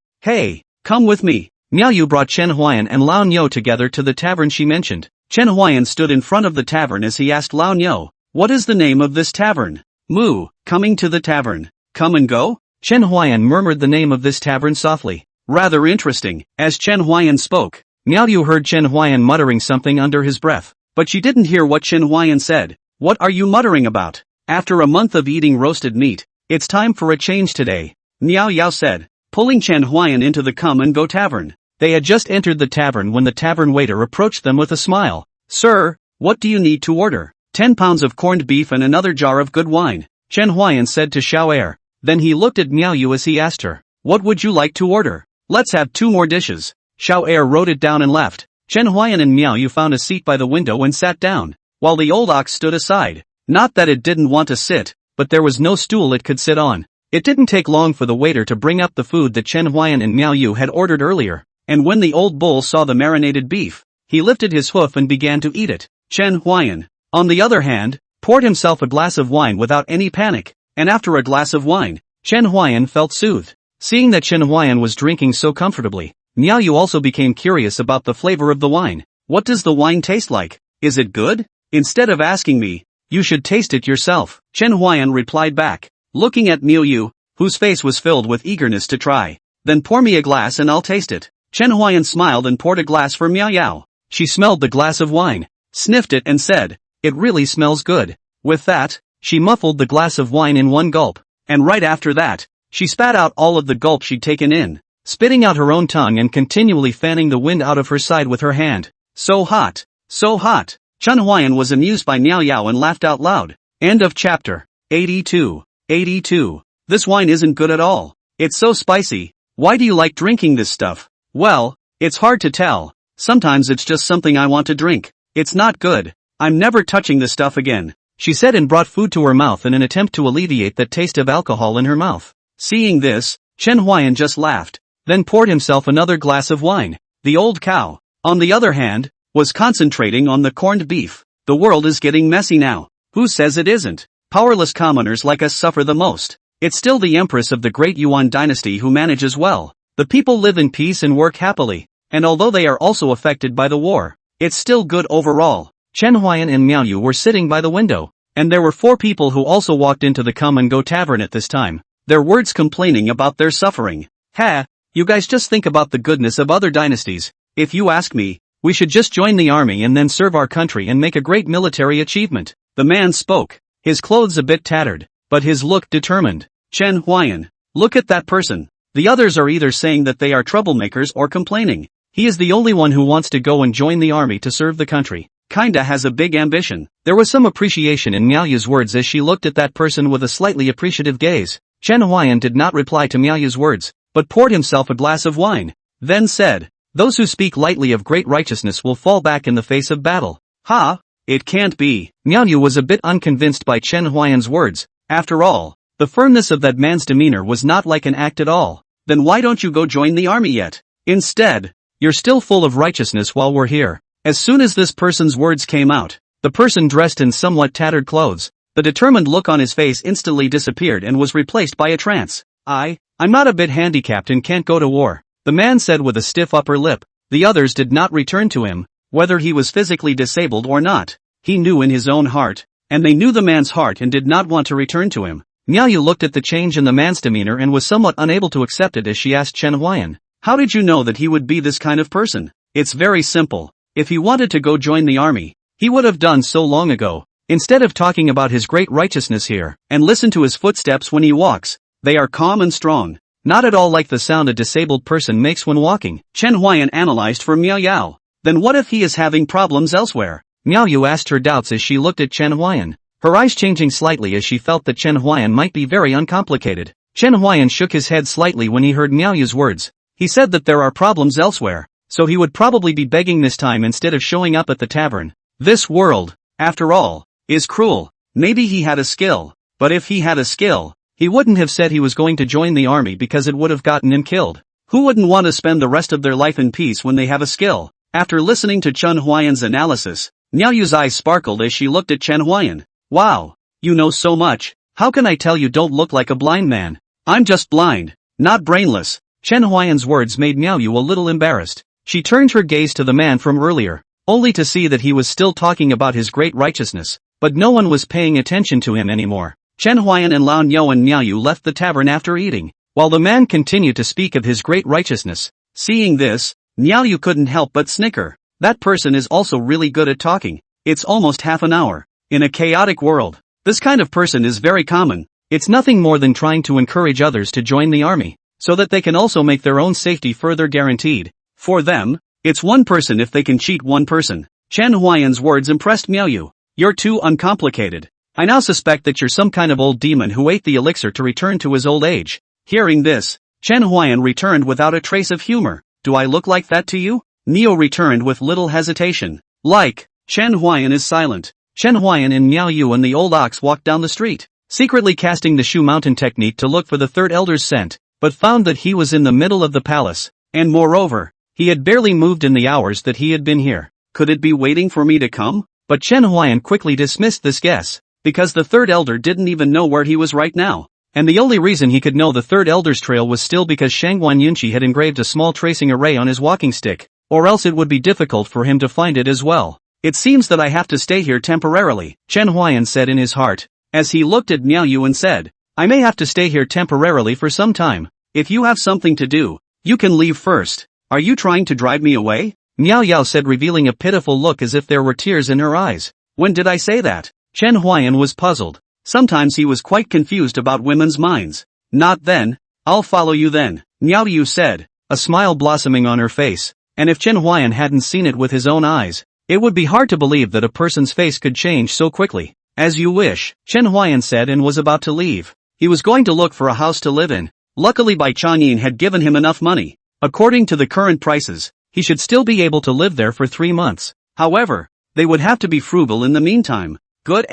come with me." Miao Yu brought Chen Huayan and Lao Niu together to the tavern she mentioned. Chen Huayan stood in front of the tavern as he asked Lao Niu, "What is the name of this tavern?" "Moo, coming to the tavern. Come and go?" Chen Huayan murmured the name of this tavern softly. Rather interesting. As Chen Huayan spoke, Miao Yu heard Chen Huayan muttering something under his breath, but she didn't hear what Chen Huayan said. "What are you muttering about? After a month of eating roasted meat, it's time for a change today," Miao Yao said, pulling Chen Huayan into the Come and Go tavern. They had just entered the tavern when the tavern waiter approached them with a smile. "Sir, what do you need to order?" 10 pounds of corned beef and another jar of good wine, Chen Huayan said to Xiao Er. Then he looked at Miao Yu as he asked her, "What would you like to order?" "Let's have 2 more dishes." Xiao Er wrote it down and left. Chen Huayan and Miao Yu found a seat by the window and sat down, while the old ox stood aside. Not that it didn't want to sit, but there was no stool it could sit on. It didn't take long for the waiter to bring up the food that Chen Huayan and Miao Yu had ordered earlier, and when the old bull saw the marinated beef, he lifted his hoof and began to eat it. Chen Huayan, on the other hand, poured himself a glass of wine without any panic, and after a glass of wine, Chen Huayan felt soothed. Seeing that Chen Huayan was drinking so comfortably, Miao Yu also became curious about the flavor of the wine. "What does the wine taste like? Is it good?" "Instead of asking me, you should taste it yourself," Chen Huayan replied back, looking at Miao Yu, whose face was filled with eagerness to try. "Then pour me a glass and I'll taste it." Chen Huayan smiled and poured a glass for Miao Yao. She smelled the glass of wine, sniffed it and said, "It really smells good." With that, she muffled the glass of wine in one gulp, and right after that, she spat out all of the gulp she'd taken in, spitting out her own tongue and continually fanning the wind out of her side with her hand. "So hot, so hot." Chen Huayan was amused by Miao Yao and laughed out loud. End of chapter. 82. This wine isn't good at all. It's so spicy. Why do you like drinking this stuff? Well, it's hard to tell. Sometimes it's just something I want to drink. It's not good. I'm never touching this stuff again, she said and brought food to her mouth in an attempt to alleviate that taste of alcohol in her mouth. Seeing this, Chen Huayan just laughed, then poured himself another glass of wine. The old cow, on the other hand, was concentrating on the corned beef. The world is getting messy now. Who says it isn't? Powerless commoners like us suffer the most. It's still the empress of the great Yuan dynasty who manages well. The people live in peace and work happily, and although they are also affected by the war, it's still good overall. Chen Huayan and Miao Yu were sitting by the window, and there were 4 people who also walked into the Come and Go tavern at this time, their words complaining about their suffering. "Ha, you guys just think about the goodness of other dynasties. If you ask me, we should just join the army and then serve our country and make a great military achievement." The man spoke, his clothes a bit tattered, but his look determined. "Chen Huayan, look at that person. The others are either saying that they are troublemakers or complaining. He is the only one who wants to go and join the army to serve the country. Kinda has a big ambition." There was some appreciation in Miao Yu's words as she looked at that person with a slightly appreciative gaze. Chen Huayan did not reply to Miao Yu's words, but poured himself a glass of wine, then said, Those who speak lightly of great righteousness will fall back in the face of battle. Ha! It can't be. Miao Yu was a bit unconvinced by Chen Huayan's words. After all, the firmness of that man's demeanor was not like an act at all. Then why don't you go join the army yet? Instead, you're still full of righteousness while we're here. As soon as this person's words came out, the person dressed in somewhat tattered clothes, the determined look on his face instantly disappeared and was replaced by a trance. I'm not a bit handicapped and can't go to war, the man said with a stiff upper lip. The others did not return to him, whether he was physically disabled or not. He knew in his own heart, and they knew the man's heart and did not want to return to him. Miao Yu looked at the change in the man's demeanor and was somewhat unable to accept it as she asked Chen Huayan, "How did you know that he would be this kind of person?" "It's very simple. If he wanted to go join the army, he would have done so long ago. Instead of talking about his great righteousness here, and listen to his footsteps when he walks, they are calm and strong. Not at all like the sound a disabled person makes when walking." Chen Huayan analyzed for Miao Yu. Then what if he is having problems elsewhere? Miao Yu asked her doubts as she looked at Chen Huayan, her eyes changing slightly as she felt that Chen Huayan might be very uncomplicated. Chen Huayan shook his head slightly when he heard Miao Yu's words. He said that there are problems elsewhere, so he would probably be begging this time instead of showing up at the tavern. This world, after all, is cruel. Maybe he had a skill, but if he had a skill, he wouldn't have said he was going to join the army because it would have gotten him killed. Who wouldn't want to spend the rest of their life in peace when they have a skill? After listening to Chen Huayan's analysis, Miao Yu's eyes sparkled as she looked at Chen Huayan. "Wow, you know so much. How can I tell you don't look like a blind man?" "I'm just blind, not brainless." Chen Huayan's words made Miao Yu a little embarrassed. She turned her gaze to the man from earlier, only to see that he was still talking about his great righteousness, but no one was paying attention to him anymore. Chen Huayan and Lao Niu and Miao Yu left the tavern after eating, while the man continued to speak of his great righteousness. Seeing this, Miao Yu couldn't help but snicker. That person is also really good at talking. It's almost half an hour. In a chaotic world, this kind of person is very common. It's nothing more than trying to encourage others to join the army, so that they can also make their own safety further guaranteed. For them, it's one person if they can cheat one person. Chen Huayan's words impressed Miao Yu. "You're too uncomplicated. I now suspect that you're some kind of old demon who ate the elixir to return to his old age." Hearing this, Chen Huayan returned without a trace of humor. "Do I look like that to you?" Neo returned with little hesitation. "Like." Chen Huayan is silent. Chen Huayan and Miao Yu and the old ox walked down the street, secretly casting the shoe mountain technique to look for the third elder's scent, but found that he was in the middle of the palace, and moreover, he had barely moved in the hours that he had been here. Could it be waiting for me to come? But Chen Huayan quickly dismissed this guess, because the third elder didn't even know where he was right now. And the only reason he could know the third elder's trail was still because Shangguan Yunqi had engraved a small tracing array on his walking stick, or else it would be difficult for him to find it as well. "It seems that I have to stay here temporarily," Chen Huayan said in his heart, as he looked at Miao Yu and said, "I may have to stay here temporarily for some time. If you have something to do, you can leave first. Are you trying to drive me away?" Miao Yu said, revealing a pitiful look as if there were tears in her eyes. "When did I say that?" Chen Huayan was puzzled. Sometimes he was quite confused about women's minds. "Not then. I'll follow you then," Miao Yu said, a smile blossoming on her face, and if Chen Huayan hadn't seen it with his own eyes, it would be hard to believe that a person's face could change so quickly. "As you wish," Chen Huayan said and was about to leave. He was going to look for a house to live in. Luckily Bai Changyin had given him enough money. According to the current prices, he should still be able to live there for 3 months. However, they would have to be frugal in the meantime. "Good,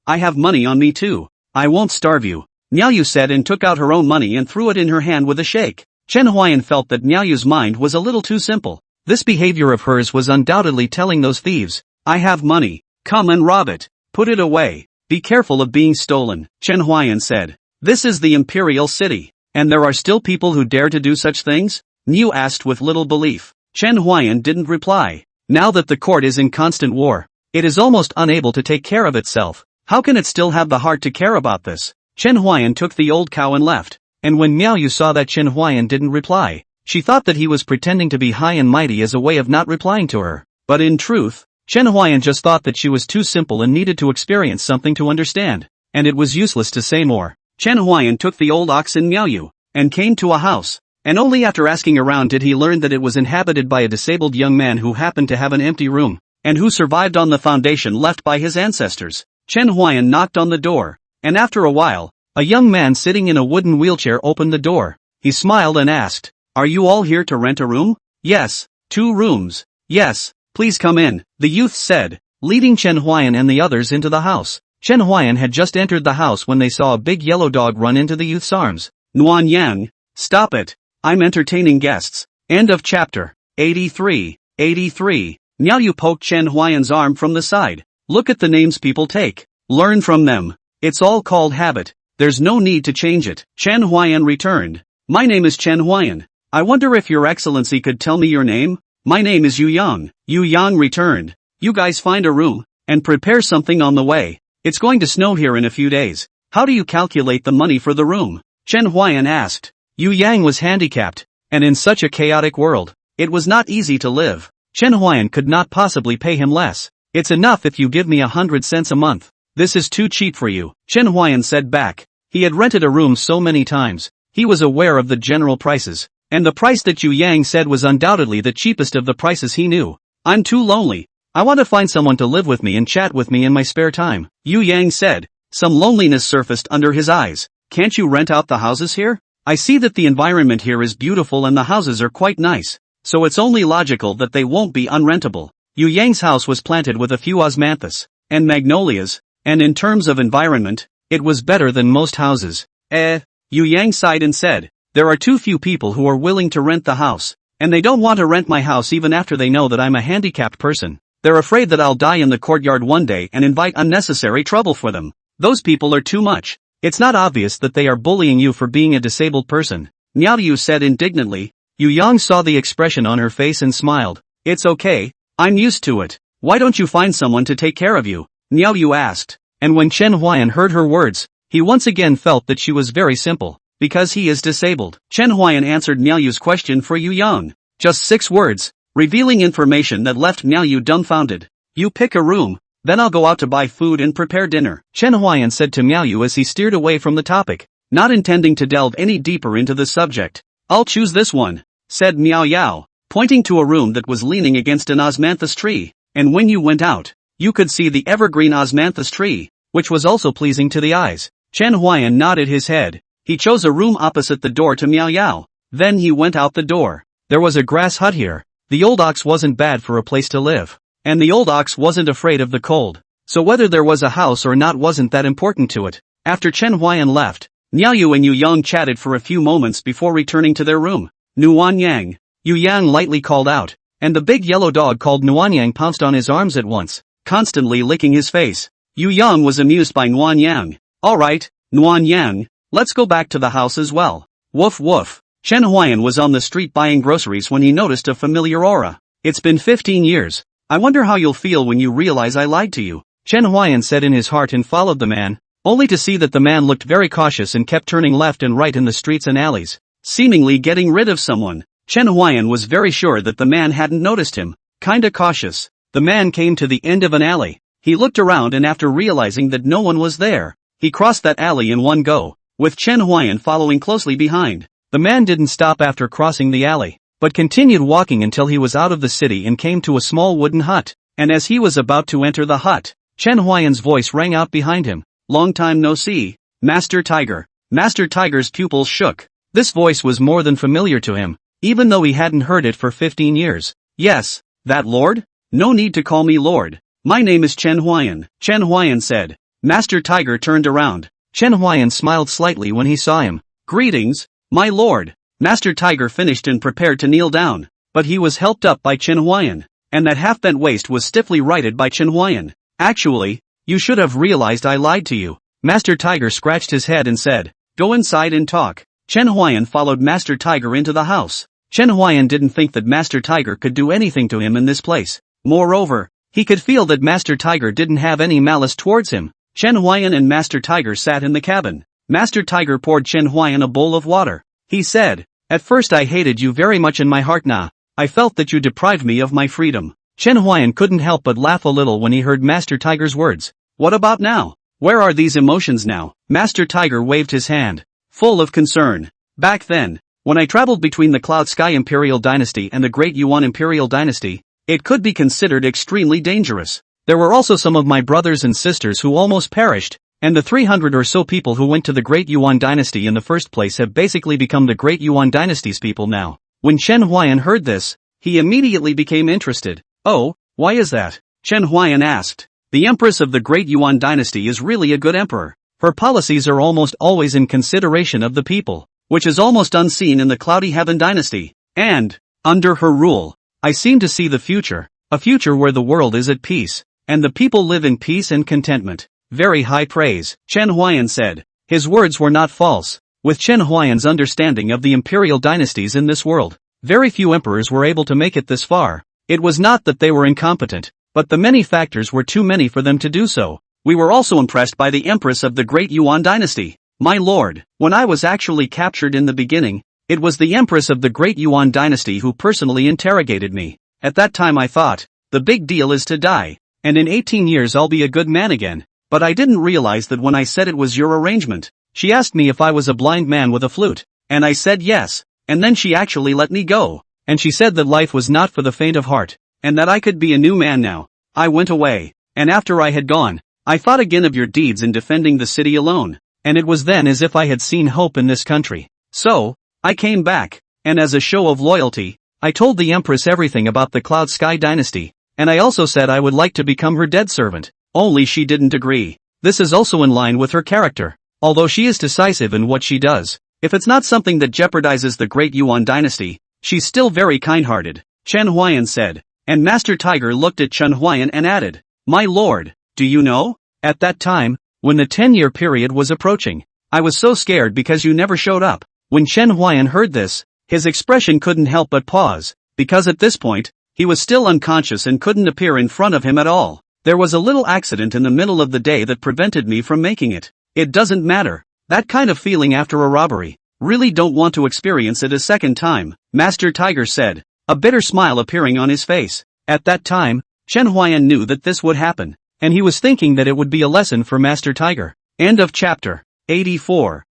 I have money on me too. I won't starve you," Miao Yu said and took out her own money and threw it in her hand with a shake. Chen Huayan felt that Miao Yu's mind was a little too simple. This behavior of hers was undoubtedly telling those thieves, "I have money. Come and rob it. Put it away. Be careful of being stolen," Chen Huayan said. "This is the imperial city, and there are still people who dare to do such things?" Niu asked with little belief. Chen Huayan didn't reply. Now that the court is in constant war, it is almost unable to take care of itself. How can it still have the heart to care about this? Chen Huayan took the old cow and left, and when Miao Yu saw that Chen Huayan didn't reply, she thought that he was pretending to be high and mighty as a way of not replying to her. But in truth, Chen Huayan just thought that she was too simple and needed to experience something to understand, and it was useless to say more. Chen Huayan took the old ox in Miao Yu, and came to a house, and only after asking around did he learn that it was inhabited by a disabled young man who happened to have an empty room, and who survived on the foundation left by his ancestors. Chen Huayan knocked on the door, and after a while, a young man sitting in a wooden wheelchair opened the door. He smiled and asked, "Are you all here to rent a room?" "Yes, 2 rooms. Yes, please come in, the youth said, leading Chen Huayan and the others into the house. Chen Huayan had just entered the house when they saw a big yellow dog run into the youth's arms. Nuan Yang, stop it. I'm entertaining guests. End of chapter. 83. Niao Yu poked Chen Huayan's arm from the side. Look at the names people take. Learn from them. It's all called habit. There's no need to change it. Chen Huayan returned. My name is Chen Huayan. I wonder if your excellency could tell me your name? My name is Yu Yang. Yu Yang returned. You guys find a room, and prepare something on the way. It's going to snow here in a few days. How do you calculate the money for the room? Chen Huayan asked. Yu Yang was handicapped, and in such a chaotic world, it was not easy to live. Chen Huayan could not possibly pay him less. It's enough if you give me 100 cents a month. This is too cheap for you, Chen Huayan said back. He had rented a room so many times, he was aware of the general prices, and the price that Yu Yang said was undoubtedly the cheapest of the prices he knew. I'm too lonely. I want to find someone to live with me and chat with me in my spare time, Yu Yang said. Some loneliness surfaced under his eyes. Can't you rent out the houses here? I see that the environment here is beautiful and the houses are quite nice, so it's only logical that they won't be unrentable. Yu Yang's house was planted with a few osmanthus and magnolias, and in terms of environment, it was better than most houses. Yu Yang sighed and said, there are too few people who are willing to rent the house, and they don't want to rent my house even after they know that I'm a handicapped person. They're afraid that I'll die in the courtyard one day and invite unnecessary trouble for them. Those people are too much. It's not obvious that they are bullying you for being a disabled person, Niao Yu said indignantly. Yu Yang saw the expression on her face and smiled. It's okay, I'm used to it. Why don't you find someone to take care of you? Niao Yu asked. And when Chen Huayan heard her words, he once again felt that she was very simple. Because he is disabled. Chen Huayan answered Niao Yu's question for Yu Yang. Just 6 words, revealing information that left Niao Yu dumbfounded. You pick a room, then I'll go out to buy food and prepare dinner, Chen Huayan said to Niao Yu as he steered away from the topic, not intending to delve any deeper into the subject. I'll choose this one, said Miao Yao, pointing to a room that was leaning against an osmanthus tree, and when you went out, you could see the evergreen osmanthus tree, which was also pleasing to the eyes. Chen Huayan nodded his head. He chose a room opposite the door to Miao Yao. Then he went out the door. There was a grass hut here. The old ox wasn't bad for a place to live. And the old ox wasn't afraid of the cold. So whether there was a house or not wasn't that important to it. After Chen Huayan left, Niao Yu and Yu Yang chatted for a few moments before returning to their room. Nuan Yang. Yu Yang lightly called out, and the big yellow dog called Nuan Yang pounced on his arms at once, constantly licking his face. Yu Yang was amused by Nuan Yang. Alright, Nuan Yang, let's go back to the house as well. Woof woof. Chen Huayan was on the street buying groceries when he noticed a familiar aura. It's been 15 years. I wonder how you'll feel when you realize I lied to you, Chen Huayan said in his heart and followed the man, only to see that the man looked very cautious and kept turning left and right in the streets and alleys, seemingly getting rid of someone. Chen Huayan was very sure that the man hadn't noticed him. Kinda cautious. The man came to the end of an alley. He looked around and after realizing that no one was there, he crossed that alley in one go, with Chen Huayan following closely behind. The man didn't stop after crossing the alley, but continued walking until he was out of the city and came to a small wooden hut, and as he was about to enter the hut, Chen Huayan's voice rang out behind him. Long time no see, Master Tiger. Master Tiger's pupils shook. This voice was more than familiar to him, even though he hadn't heard it for 15 years. Yes, that Lord? No need to call me Lord. My name is Chen Huayan, Chen Huayan said. Master Tiger turned around. Chen Huayan smiled slightly when he saw him. Greetings, my lord. Master Tiger finished and prepared to kneel down, but he was helped up by Chen Huayan, and that half-bent waist was stiffly righted by Chen Huayan. Actually, you should have realized I lied to you. Master Tiger scratched his head and said, go inside and talk. Chen Huayan followed Master Tiger into the house. Chen Huayan didn't think that Master Tiger could do anything to him in this place. Moreover, he could feel that Master Tiger didn't have any malice towards him. Chen Huayan and Master Tiger sat in the cabin. Master Tiger poured Chen Huayan a bowl of water. He said, at first I hated you very much in my heart now. I felt that you deprived me of my freedom. Chen Huayan couldn't help but laugh a little when he heard Master Tiger's words. What about now? Where are these emotions now? Master Tiger waved his hand, full of concern. Back then, when I traveled between the Cloud Sky Imperial Dynasty and the Great Yuan Imperial Dynasty, it could be considered extremely dangerous. There were also some of my brothers and sisters who almost perished, and the 300 or so people who went to the Great Yuan Dynasty in the first place have basically become the Great Yuan Dynasty's people now. When Chen Huayan heard this, He immediately became interested. Oh, why is that? Chen Huayan asked. The Empress of the Great Yuan Dynasty is really a good emperor. Her policies are almost always in consideration of the people, which is almost unseen in the Cloudy Heaven Dynasty. And, under her rule, I seem to see the future, a future where the world is at peace, and the people live in peace and contentment. Very high praise, Chen Huayan said. His words were not false. With Chen Huayan's understanding of the imperial dynasties in this world, very few emperors were able to make it this far. It was not that they were incompetent, but the many factors were too many for them to do so. We were also impressed by the Empress of the Great Yuan Dynasty. My lord, when I was actually captured in the beginning, it was the Empress of the Great Yuan Dynasty who personally interrogated me. At that time I thought, the big deal is to die, and in 18 years I'll be a good man again. But I didn't realize that when I said it was your arrangement. She asked me if I was a blind man with a flute, and I said yes, and then she actually let me go. And she said that life was not for the faint of heart, and that I could be a new man now. I went away, and after I had gone, I thought again of your deeds in defending the city alone, and it was then as if I had seen hope in this country. So, I came back, and as a show of loyalty, I told the Empress everything about the Cloud Sky Dynasty, and I also said I would like to become her dead servant, only she didn't agree. This is also in line with her character, although she is decisive in what she does. If it's not something that jeopardizes the Great Yuan Dynasty, she's still very kind-hearted, Chen Huayan said, and Master Tiger looked at Chen Huayan and added, My lord, do you know? At that time, when the 10-year period was approaching, I was so scared because you never showed up. When Chen Huayan heard this, his expression couldn't help but pause, because at this point, he was still unconscious and couldn't appear in front of him at all. There was a little accident in the middle of the day that prevented me from making it. It doesn't matter. That kind of feeling after a robbery. Really don't want to experience it a second time, Master Tiger said, a bitter smile appearing on his face. At that time, Chen Huayan knew that this would happen, and he was thinking that it would be a lesson for Master Tiger. End of chapter. 84.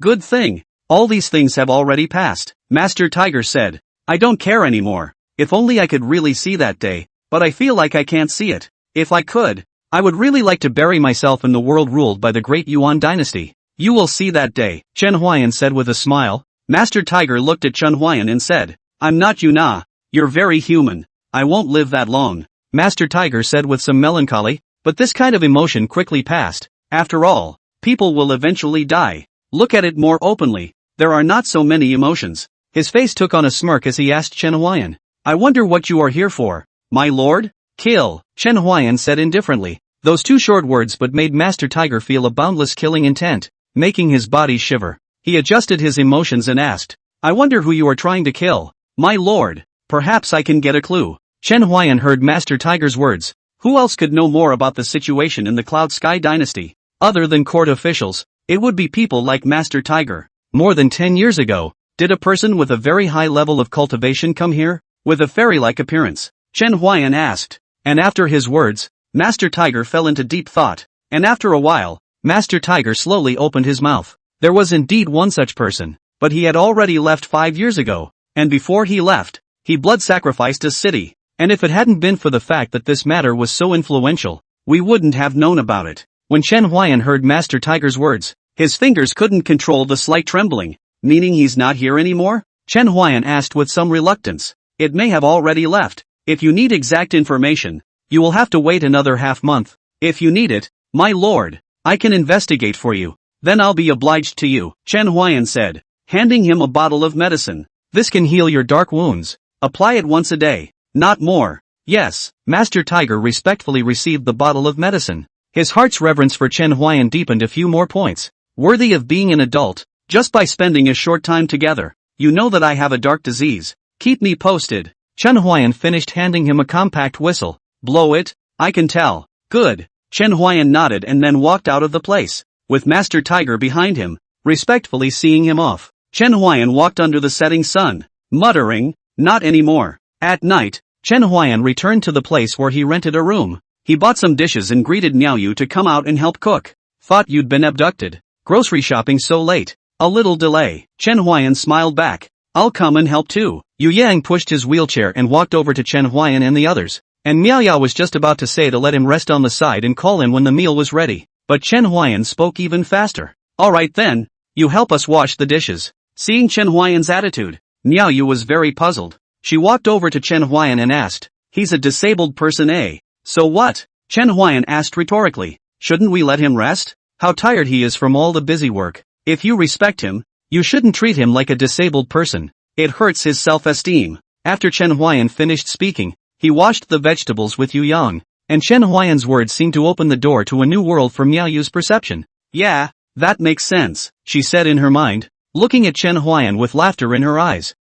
Good thing. All these things have already passed, Master Tiger said. I don't care anymore. If only I could really see that day, but I feel like I can't see it. If I could, I would really like to bury myself in the world ruled by the Great Yuan Dynasty. You will see that day, Chen Huayan said with a smile. Master Tiger looked at Chen Huayan and said, I'm not you nah. You're very human. I won't live that long, Master Tiger said with some melancholy, but this kind of emotion quickly passed. After all, people will eventually die. Look at it more openly. There are not so many emotions. His face took on a smirk as he asked Chen Huayan, I wonder what you are here for, my lord? Kill, Chen Huayan said indifferently. Those two short words but made Master Tiger feel a boundless killing intent, making his body shiver. He adjusted his emotions and asked, I wonder who you are trying to kill, my lord. Perhaps I can get a clue. Chen Huayan heard Master Tiger's words. Who else could know more about the situation in the Cloud Sky Dynasty? Other than court officials, it would be people like Master Tiger. More than 10 years ago, did a person with a very high level of cultivation come here, with a fairy-like appearance? Chen Huayan asked. And after his words, Master Tiger fell into deep thought, and after a while, Master Tiger slowly opened his mouth. There was indeed one such person, but he had already left 5 years ago, and before he left, he blood sacrificed a city, and if it hadn't been for the fact that this matter was so influential, we wouldn't have known about it. When Chen Huayan heard Master Tiger's words, his fingers couldn't control the slight trembling. Meaning he's not here anymore? Chen Huayan asked with some reluctance. It may have already left. If you need exact information, you will have to wait another half-month. If you need it, my lord, I can investigate for you. Then I'll be obliged to you, Chen Huayan said, handing him a bottle of medicine. This can heal your dark wounds. Apply it once a day, not more. Yes, Master Tiger respectfully received the bottle of medicine. His heart's reverence for Chen Huayan deepened a few more points. Worthy of being an adult, just by spending a short time together. You know that I have a dark disease. Keep me posted. Chen Huayan finished handing him a compact whistle. Blow it, I can tell. Good. Chen Huayan nodded and then walked out of the place, with Master Tiger behind him, respectfully seeing him off. Chen Huayan walked under the setting sun, muttering, not anymore. At night, Chen Huayan returned to the place where he rented a room. He bought some dishes and greeted Miao Yu to come out and help cook. Thought you'd been abducted. Grocery shopping so late. A little delay. Chen Huayan smiled back. I'll come and help too. Yu Yang pushed his wheelchair and walked over to Chen Huayan and the others, and Miao Yao was just about to say to let him rest on the side and call in when the meal was ready, but Chen Huayan spoke even faster. Alright then, you help us wash the dishes. Seeing Chen Huayan's attitude, Miao Yu was very puzzled. She walked over to Chen Huayan and asked, "He's a disabled person, eh? So what?" Chen Huayan asked rhetorically. "Shouldn't we let him rest? How tired he is from all the busy work. If you respect him, you shouldn't treat him like a disabled person. It hurts his self-esteem." After Chen Huayan finished speaking, he washed the vegetables with Yu Yang, and Chen Huayan's words seemed to open the door to a new world for Miao Yu's perception. "Yeah, that makes sense," she said in her mind, looking at Chen Huayan with laughter in her eyes.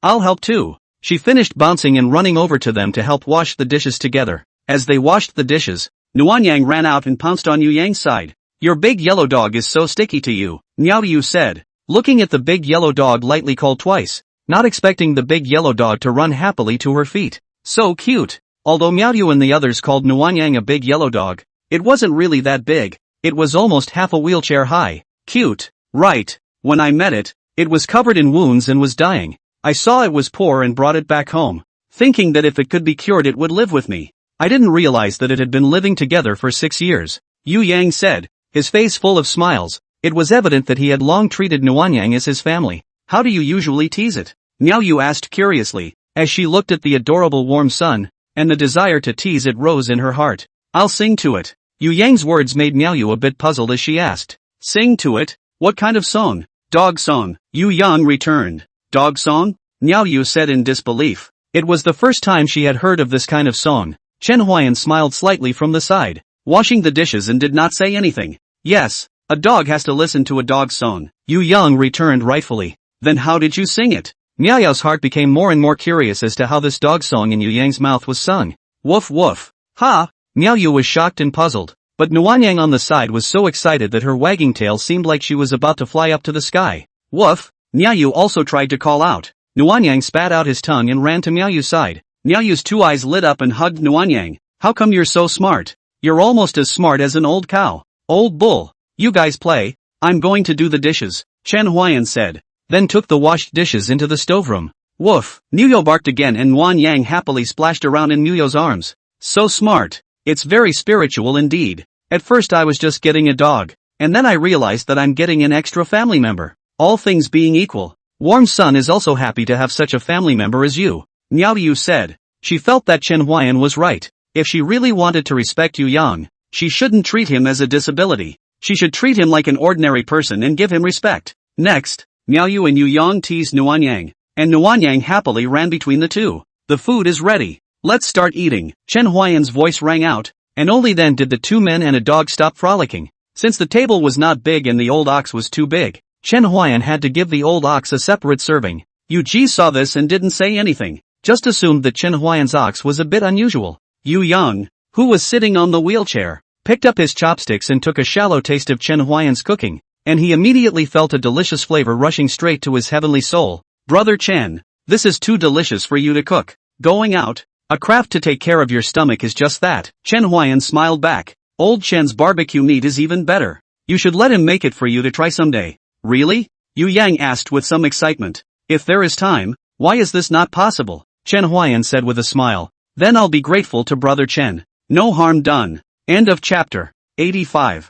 I'll help too." She finished bouncing and running over to them to help wash the dishes together. As they washed the dishes, Nuanyang ran out and pounced on Yu Yang's side. "Your big yellow dog is so sticky to you," Miao Yu said, looking at the big yellow dog lightly called twice, not expecting the big yellow dog to run happily to her feet. So cute. Although Miao Yu and the others called Nuanyang a big yellow dog, it wasn't really that big. It was almost half a wheelchair high. Cute, right? When I met it, it was covered in wounds and was dying. I saw it was poor and brought it back home, thinking that if it could be cured it would live with me. I didn't realize that it had been living together for 6 years," Yu Yang said, his face full of smiles. It was evident that he had long treated Nuanyang as his family. "How do you usually tease it?" Miao Yu asked curiously, as she looked at the adorable warm sun, and the desire to tease it rose in her heart. "I'll sing to it." Yu Yang's words made Miao Yu a bit puzzled as she asked, "Sing to it? What kind of song?" "Dog song," Yu Yang returned. "Dog song?" Miao Yu said in disbelief. It was the first time she had heard of this kind of song. Chen Huayan smiled slightly from the side, washing the dishes and did not say anything. "Yes, a dog has to listen to a dog song," Yu Yang returned rightfully. "Then how did you sing it?" Miao Yu's heart became more and more curious as to how this dog song in Yu Yang's mouth was sung. "Woof woof." "Ha!" Miao Yu was shocked and puzzled, but Nuanyang on the side was so excited that her wagging tail seemed like she was about to fly up to the sky. "Woof!" Miao Yu also tried to call out. Nuanyang spat out his tongue and ran to Miao Yu's side. Miao Yu's 2 eyes lit up and hugged Nuanyang. "How come you're so smart? You're almost as smart as an old cow." "Old bull. You guys play. I'm going to do the dishes," Chen Huayan said, then took the washed dishes into the stoveroom. "Woof!" Niuyo barked again and Nuanyang happily splashed around in Niuyo's arms. "So smart. It's very spiritual indeed. At first I was just getting a dog, and then I realized that I'm getting an extra family member. All things being equal, Warm Sun is also happy to have such a family member as you," Miao Yu said. She felt that Chen Huayan was right. If she really wanted to respect Yu Yang, she shouldn't treat him as a disability. She should treat him like an ordinary person and give him respect. Next, Miao Yu and Yu Yang teased Nuanyang, and Nuanyang happily ran between the two. "The food is ready. Let's start eating." Chen Huayan's voice rang out, and only then did the 2 men and a dog stop frolicking. Since the table was not big and the old ox was too big, Chen Huayan had to give the old ox a separate serving. Yu Ji saw this and didn't say anything, just assumed that Chen Huayan's ox was a bit unusual. Yu Yang, who was sitting on the wheelchair, picked up his chopsticks and took a shallow taste of Chen Huayan's cooking, and he immediately felt a delicious flavor rushing straight to his heavenly soul. "Brother Chen, this is too delicious for you to cook. Going out, a craft to take care of your stomach is just that." Chen Huayan smiled back. "Old Chen's barbecue meat is even better. You should let him make it for you to try someday." "Really?" Yu Yang asked with some excitement. "If there is time, why is this not possible?" Chen Huayan said with a smile. "Then I'll be grateful to Brother Chen. No harm done." End of chapter. 85.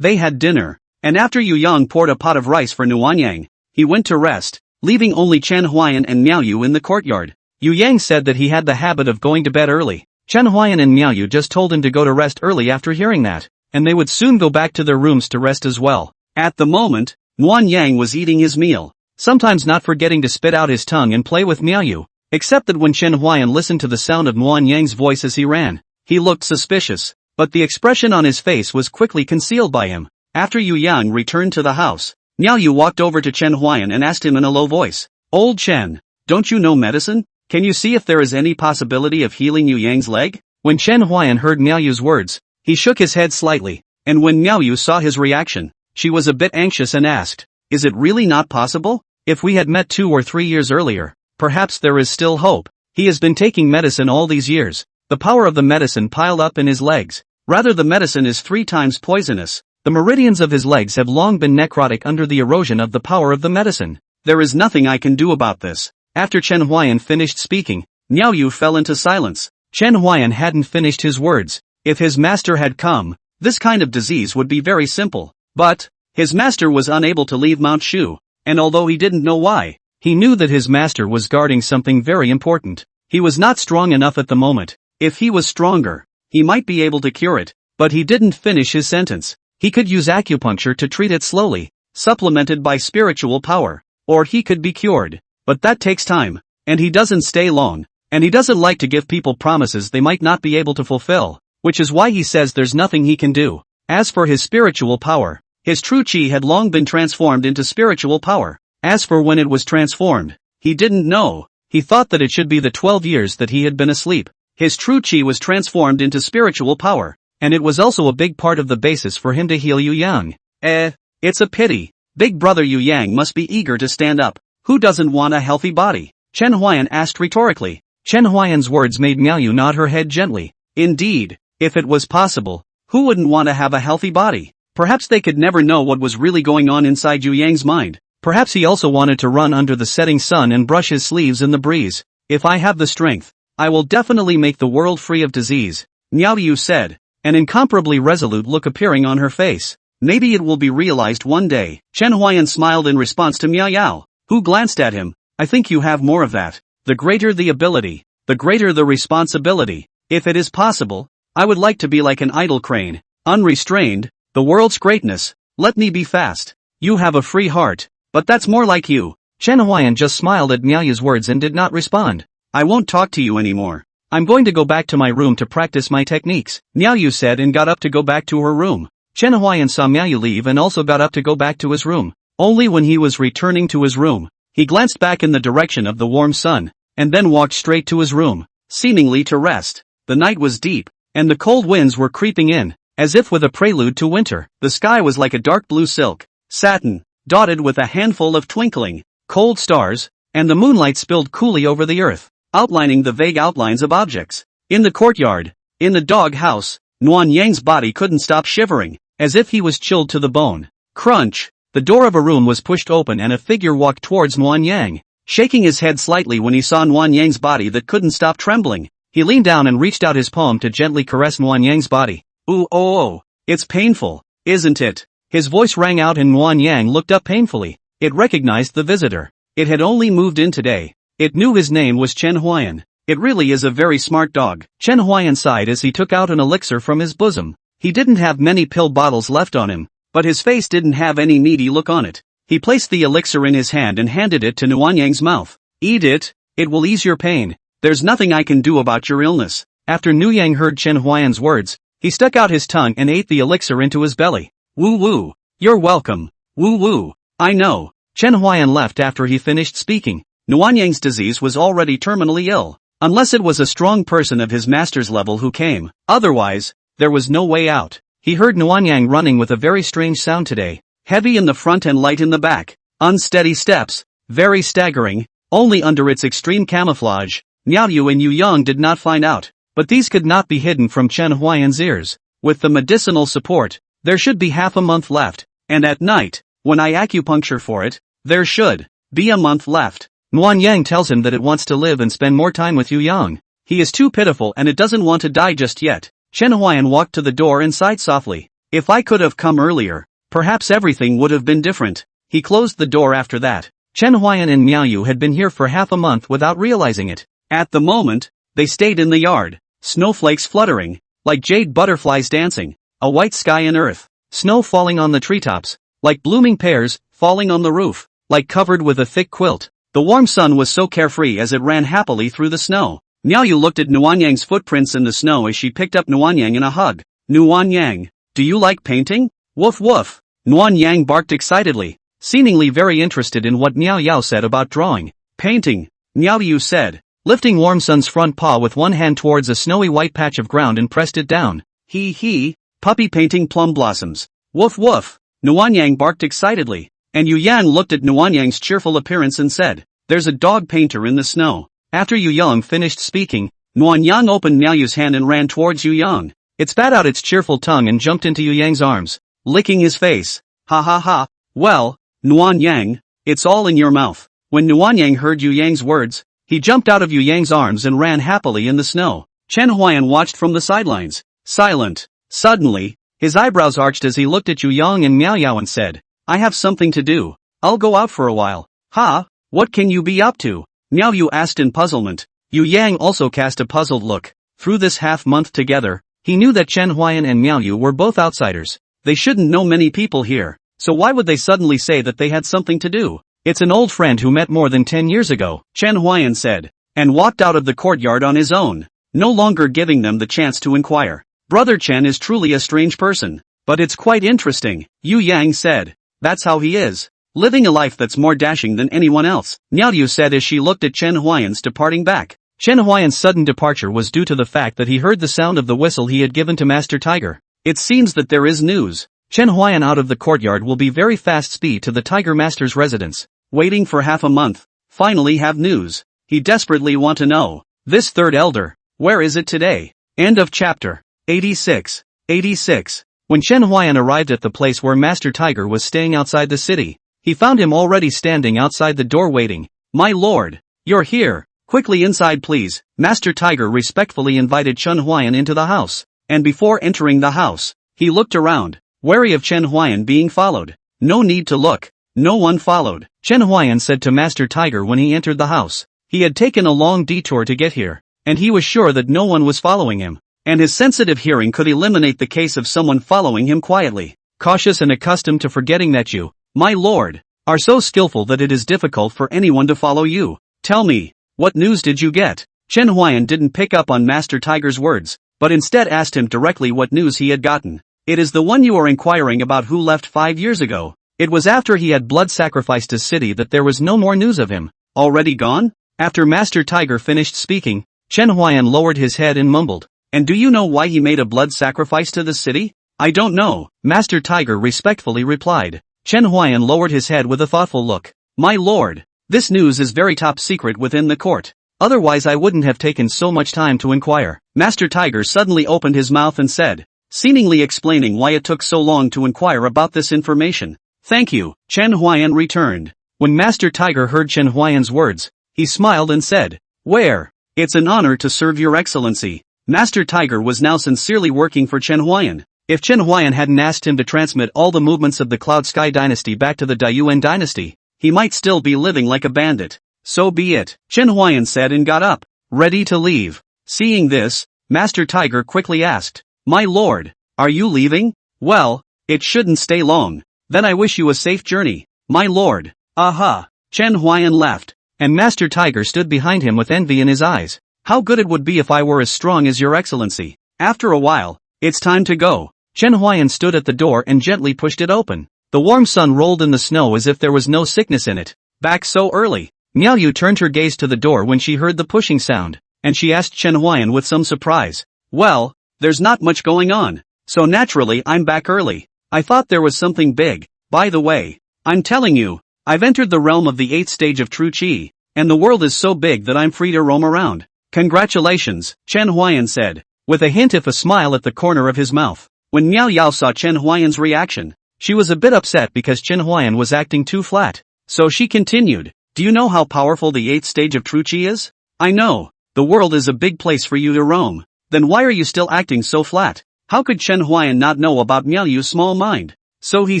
They had dinner, and after Yu Yang poured a pot of rice for Nuanyang, he went to rest, leaving only Chen Huayan and Miao Yu in the courtyard. Yu Yang said that he had the habit of going to bed early. Chen Huayan and Miao Yu just told him to go to rest early after hearing that, and they would soon go back to their rooms to rest as well. At the moment, Nuanyang was eating his meal, sometimes not forgetting to spit out his tongue and play with Miao Yu, except that when Chen Huayan listened to the sound of Nuanyang's voice as he ran, he looked suspicious, but the expression on his face was quickly concealed by him. After Yu Yang returned to the house, Miao Yu walked over to Chen Huayan and asked him in a low voice, "Old Chen, don't you know medicine? Can you see if there is any possibility of healing Yu Yang's leg?" When Chen Huayan heard Miao Yu's words, he shook his head slightly, and when Miao Yu saw his reaction, she was a bit anxious and asked, "Is it really not possible? If we had met 2 or 3 years earlier, perhaps there is still hope. He has been taking medicine all these years. The power of the medicine piled up in his legs. Rather, the medicine is 3 times poisonous. The meridians of his legs have long been necrotic under the erosion of the power of the medicine. There is nothing I can do about this." After Chen Huayan finished speaking, Miao Yu fell into silence. Chen Huayan hadn't finished his words. If his master had come, this kind of disease would be very simple. But his master was unable to leave Mount Shu, and although he didn't know why, He knew that his master was guarding something very important. He was not strong enough at the moment. If he was stronger, he might be able to cure it, but he didn't finish his sentence. He could use acupuncture to treat it slowly, supplemented by spiritual power, or he could be cured. But that takes time, and he doesn't stay long, and he doesn't like to give people promises they might not be able to fulfill, which is why he says there's nothing he can do. As for his spiritual power, his true chi had long been transformed into spiritual power. As for when it was transformed, he didn't know. He thought that it should be the 12 years that he had been asleep. His true chi was transformed into spiritual power, and it was also a big part of the basis for him to heal Yu Yang. It's a pity. Big brother Yu Yang must be eager to stand up. Who doesn't want a healthy body? Chen Huayan asked rhetorically. Chen Huayan's words made Miaoyu nod her head gently. Indeed, if it was possible, who wouldn't want to have a healthy body? Perhaps they could never know what was really going on inside Yu Yang's mind. Perhaps he also wanted to run under the setting sun and brush his sleeves in the breeze. If I have the strength, I will definitely make the world free of disease, Miaoyu said, an incomparably resolute look appearing on her face. Maybe it will be realized one day. Chen Huayan smiled in response to Miao, who glanced at him. I think you have more of that. The greater the ability, the greater the responsibility. If it is possible, I would like to be like an idle crane, unrestrained, the world's greatness. Let me be fast. You have a free heart. But that's more like you. Chen Huayan just smiled at Miaoyu's words and did not respond. I won't talk to you anymore. I'm going to go back to my room to practice my techniques, Miaoyu said and got up to go back to her room. Chen Huayan saw Miaoyu leave and also got up to go back to his room. Only when he was returning to his room, he glanced back in the direction of the warm sun, and then walked straight to his room, seemingly to rest. The night was deep, and the cold winds were creeping in, as if with a prelude to winter. The sky was like a dark blue silk, satin, dotted with a handful of twinkling, cold stars, and the moonlight spilled coolly over the earth, outlining the vague outlines of objects. In the courtyard, in the dog house, Nuan Yang's body couldn't stop shivering, as if he was chilled to the bone. Crunch! The door of a room was pushed open and a figure walked towards Nuan Yang, shaking his head slightly when he saw Nuan Yang's body that couldn't stop trembling. He leaned down and reached out his palm to gently caress Nuan Yang's body. Ooh, oh, it's painful, isn't it? His voice rang out and Nuan Yang looked up painfully. It recognized the visitor. It had only moved in today. It knew his name was Chen Huayan. It really is a very smart dog. Chen Huayan sighed as he took out an elixir from his bosom. He didn't have many pill bottles left on him, but his face didn't have any needy look on it. He placed the elixir in his hand and handed it to Nuan Yang's mouth. Eat it, it will ease your pain. There's nothing I can do about your illness. After Nu Yang heard Chen Huayan's words, he stuck out his tongue and ate the elixir into his belly. Woo woo. You're welcome. Woo woo. I know. Chen Huayan left after he finished speaking. Nuan Yang's disease was already terminally ill. Unless it was a strong person of his master's level who came. Otherwise, there was no way out. He heard Nuan Yang running with a very strange sound today. Heavy in the front and light in the back. Unsteady steps. Very staggering. Only under its extreme camouflage, Miaoyu and Yu Yang did not find out. But these could not be hidden from Chen Huayan's ears. With the medicinal support, there should be half a month left. And at night, when I acupuncture for it, there should be a month left. Nuan Yang tells him that it wants to live and spend more time with Yu Yang. He is too pitiful and it doesn't want to die just yet. Chen Huayan walked to the door and sighed softly. If I could have come earlier, perhaps everything would have been different. He closed the door after that. Chen Huayan and Miaoyu had been here for half a month without realizing it. At the moment, they stayed in the yard. Snowflakes fluttering, like jade butterflies dancing. A white sky and earth. Snow falling on the treetops, like blooming pears, falling on the roof, like covered with a thick quilt. The warm sun was so carefree as it ran happily through the snow. Miaoyu looked at Nuan Yang's footprints in the snow as she picked up Nuan Yang in a hug. Nuan Yang, do you like painting? Woof woof. Nuan Yang barked excitedly, seemingly very interested in what Miao Yao said about drawing. Painting, Miaoyu said, lifting Warm Sun's front paw with one hand towards a snowy white patch of ground and pressed it down. He. Puppy painting plum blossoms. Woof woof. Nuan Yang barked excitedly, and Yu Yang looked at Nuan Yang's cheerful appearance and said, there's a dog painter in the snow. After Yu Yang finished speaking, Nuan Yang opened Miaoyu's hand and ran towards Yu Yang. It spat out its cheerful tongue and jumped into Yu Yang's arms, licking his face. Ha ha ha. Well, Nuan Yang, it's all in your mouth. When Nuan Yang heard Yu Yang's words, he jumped out of Yu Yang's arms and ran happily in the snow. Chen Huayan watched from the sidelines, silent. Suddenly, his eyebrows arched as he looked at Yu Yang and Miao Yao and said, I have something to do. I'll go out for a while. Ha, What can you be up to? Miao Yu asked in puzzlement. Yu Yang also cast a puzzled look. Through this half-month together, he knew that Chen Huayan and Miao Yu were both outsiders. They shouldn't know many people here, so why would they suddenly say that they had something to do? It's an old friend who met more than 10 years ago, Chen Huayan said, and walked out of the courtyard on his own, no longer giving them the chance to inquire. Brother Chen is truly a strange person, but it's quite interesting, Yu Yang said. That's how he is, living a life that's more dashing than anyone else, Miao Yu said as she looked at Chen Huayan's departing back. Chen Huayan's sudden departure was due to the fact that he heard the sound of the whistle he had given to Master Tiger. It seems that there is news. Chen Huayan out of the courtyard will be very fast speed to the Tiger Master's residence. Waiting for half a month. Finally have news. He desperately want to know. This third elder. Where is it today? End of chapter. 86. 86. When Chen Huayan arrived at the place where Master Tiger was staying outside the city, he found him already standing outside the door waiting. My lord. You're here. Quickly inside please. Master Tiger respectfully invited Chen Huayan into the house. And before entering the house, he looked around, wary of Chen Huayan being followed. No need to look. No one followed, Chen Huayan said to Master Tiger when he entered the house. He had taken a long detour to get here, and he was sure that no one was following him, and his sensitive hearing could eliminate the case of someone following him quietly. Cautious and accustomed to forgetting that you, my lord, are so skillful that it is difficult for anyone to follow you. Tell me, what news did you get? Chen Huayan didn't pick up on Master Tiger's words, but instead asked him directly what news he had gotten. It is the one you are inquiring about who left 5 years ago. It was after he had blood sacrificed his city that there was no more news of him. Already gone? After Master Tiger finished speaking, Chen Huayan lowered his head and mumbled. And do you know why he made a blood sacrifice to the city? I don't know, Master Tiger respectfully replied. Chen Huayan lowered his head with a thoughtful look. My lord, this news is very top secret within the court. Otherwise I wouldn't have taken so much time to inquire. Master Tiger suddenly opened his mouth and said, seemingly explaining why it took so long to inquire about this information. Thank you, Chen Huayan returned. When Master Tiger heard Chen Huayan's words, he smiled and said, where? It's an honor to serve your excellency. Master Tiger was now sincerely working for Chen Huayan. If Chen Huayan hadn't asked him to transmit all the movements of the Cloud Sky Dynasty back to the Dayuan Dynasty, he might still be living like a bandit. So be it, Chen Huayan said and got up, ready to leave. Seeing this, Master Tiger quickly asked, my lord, are you leaving? Well, it shouldn't stay long. Then I wish you a safe journey, my lord. Aha! Chen Huayan laughed, and Master Tiger stood behind him with envy in his eyes. How good it would be if I were as strong as your excellency. After a while, it's time to go. Chen Huayan stood at the door and gently pushed it open. The warm sun rolled in the snow as if there was no sickness in it. Back so early. Miao Yu turned her gaze to the door when she heard the pushing sound, and she asked Chen Huayan with some surprise. Well, there's not much going on, so naturally I'm back early. I thought there was something big. By the way, I'm telling you, I've entered the realm of the 8th stage of true Qi, and the world is so big that I'm free to roam around. Congratulations, Chen Huayan said, with a hint of a smile at the corner of his mouth. When Miao Yao saw Chen Huayan's reaction, she was a bit upset because Chen Huayan was acting too flat. So she continued, do you know how powerful the 8th stage of true Qi is? I know, the world is a big place for you to roam. Then why are you still acting so flat? How could Chen Huayan not know about Miao Yu's small mind? So he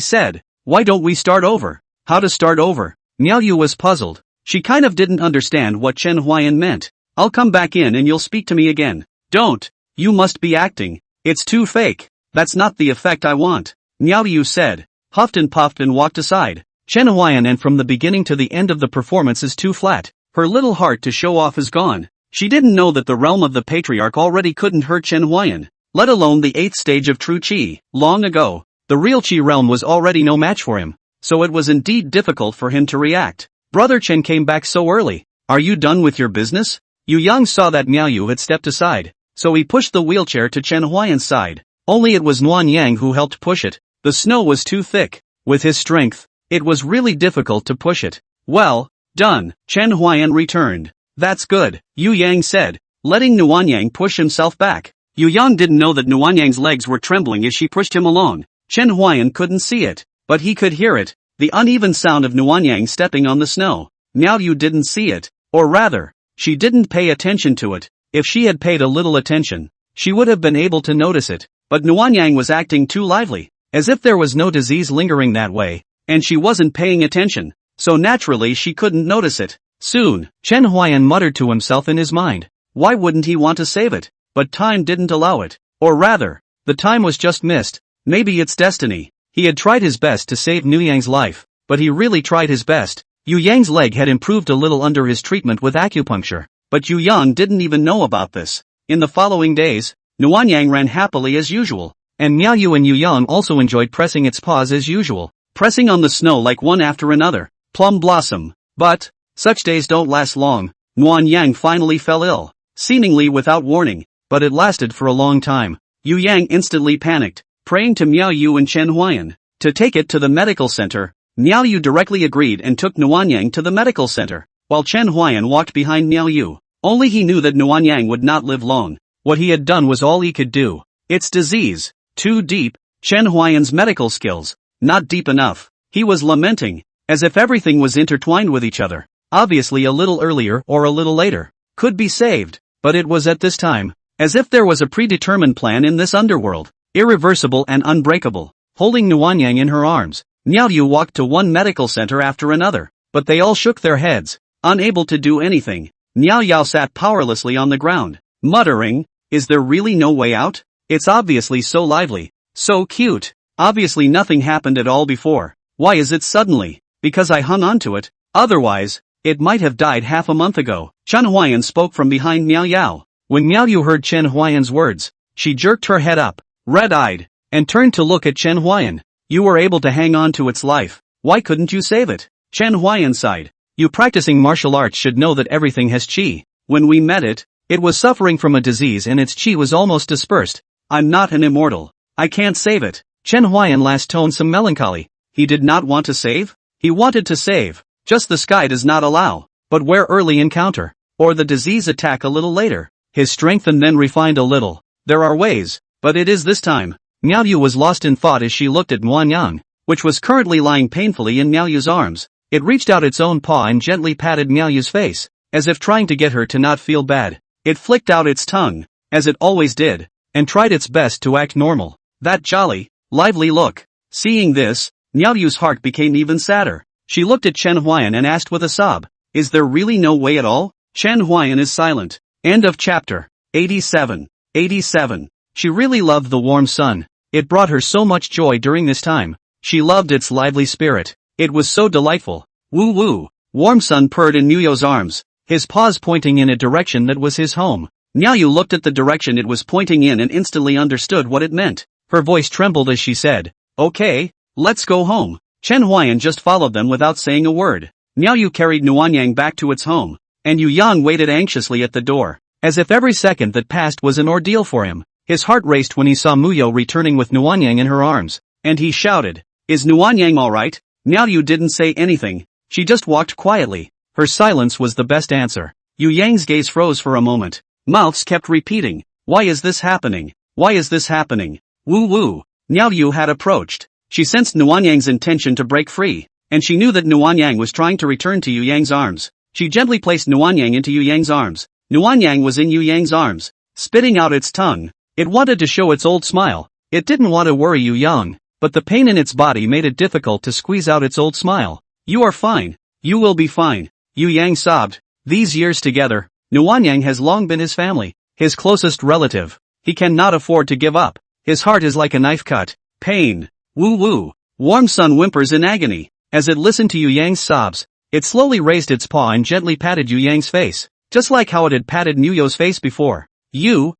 said, why don't we start over? How to start over? Miao Yu was puzzled. She kind of didn't understand what Chen Huayan meant. I'll come back in and you'll speak to me again. Don't. You must be acting. It's too fake. That's not the effect I want. Miao Yu said, huffed and puffed and walked aside. Chen Huayan and from the beginning to the end of the performance is too flat. Her little heart to show off is gone. She didn't know that the realm of the patriarch already couldn't hurt Chen Huayan, let alone the 8th stage of true Qi. Long ago, the real Qi realm was already no match for him, so it was indeed difficult for him to react. Brother Chen came back so early. Are you done with your business? Yu Yang saw that Miao Yu had stepped aside, so he pushed the wheelchair to Chen Huayan's side. Only it was Nuan Yang who helped push it. The snow was too thick. With his strength, it was really difficult to push it. Well, done, Chen Huayan returned. That's good, Yu Yang said, letting Nuan Yang push himself back. Yu Yang didn't know that Nuan Yang's legs were trembling as she pushed him along. Chen Huayan couldn't see it, but he could hear it, the uneven sound of Nuan Yang stepping on the snow. Miao Yu didn't see it, or rather, she didn't pay attention to it. If she had paid a little attention, she would have been able to notice it, but Nuan Yang was acting too lively, as if there was no disease lingering that way, and she wasn't paying attention. so naturally she couldn't notice it. Soon, Chen Huayan muttered to himself in his mind. Why wouldn't he want to save it? But time didn't allow it. Or rather, the time was just missed. Maybe it's destiny. He had tried his best to save Nu Yang's life, but he really tried his best. Yu Yang's leg had improved a little under his treatment with acupuncture, but Yu Yang didn't even know about this. In the following days, Nuan Yang ran happily as usual, and Miao Yu and Yu Yang also enjoyed pressing its paws as usual, pressing on the snow like one after another. Plum blossom. But such days don't last long. Nuan Yang finally fell ill, seemingly without warning, but it lasted for a long time. Yu Yang instantly panicked, praying to Miao Yu and Chen Huayan to take it to the medical center. Miao Yu directly agreed and took Nuan Yang to the medical center, while Chen Huayan walked behind Miao Yu. Only he knew that Nuan Yang would not live long. What he had done was all he could do. It's disease. Too deep. Chen Huayan's medical skills. Not deep enough. He was lamenting, as if everything was intertwined with each other. Obviously a little earlier or a little later could be saved, but it was at this time, as if there was a predetermined plan in this underworld, irreversible and unbreakable. Holding Nuan Yang in her arms, Miao Yu walked to one medical center after another, but they all shook their heads, unable to do anything. Miao Yao sat powerlessly on the ground, muttering, is there really no way out? It's obviously so lively, so cute. Obviously nothing happened at all before. Why is it suddenly? Because I hung on to it. Otherwise, it might have died half a month ago. Chen Huayan spoke from behind Miao Yao. When Miao Yu heard Chen Huayan's words, she jerked her head up, red-eyed, and turned to look at Chen Huayan. You were able to hang on to its life. Why couldn't you save it? Chen Huayan sighed. You practicing martial arts should know that everything has qi. When we met it, it was suffering from a disease and its qi was almost dispersed. I'm not an immortal. I can't save it. Chen Huayan last toned some melancholy. He did not want to save? He wanted to save. Just the sky does not allow. But where early encounter, or the disease attack a little later. His strength and then refined a little. There are ways, but it is this time. Miao Yu was lost in thought as she looked at Nuan Yang, which was currently lying painfully in Miao Yu's arms. It reached out its own paw and gently patted Miao Yu's face, as if trying to get her to not feel bad. It flicked out its tongue, as it always did, and tried its best to act normal. That jolly, lively look. Seeing this, Miao Yu's heart became even sadder. She looked at Chen Huayan and asked with a sob, is there really no way at all? Chen Huayan is silent. End of chapter. 87. 87. She really loved the warm sun. It brought her so much joy during this time. She loved its lively spirit. It was so delightful. Woo woo. Warm sun purred in Miao's arms, his paws pointing in a direction that was his home. Miao Yu looked at the direction it was pointing in and instantly understood what it meant. Her voice trembled as she said, okay, let's go home. Chen Huayan just followed them without saying a word. Miao Yu carried Nuan Yang back to its home, and Yu Yang waited anxiously at the door, as if every second that passed was an ordeal for him. His heart raced when he saw Muyo returning with Nuan Yang in her arms, and he shouted, is Nuan Yang alright? Miao Yu didn't say anything, she just walked quietly. Her silence was the best answer. Yu Yang's gaze froze for a moment. Mouths kept repeating, why is this happening? Why is this happening? Woo woo. Miao Yu had approached. She sensed Nuan Yang's intention to break free, and she knew that Nuan Yang was trying to return to Yu Yang's arms. She gently placed Nuan Yang into Yu Yang's arms. Nuan Yang was in Yu Yang's arms, spitting out its tongue. It wanted to show its old smile. It didn't want to worry Yu Yang, but the pain in its body made it difficult to squeeze out its old smile. You are fine. You will be fine. Yu Yang sobbed. These years together, Nuan Yang has long been his family, his closest relative. He cannot afford to give up. His heart is like a knife cut. Pain. Woo woo. Warm sun whimpers in agony. As it listened to Yu Yang's sobs, it slowly raised its paw and gently patted Yu Yang's face, just like how it had patted Muyo's face before. Yu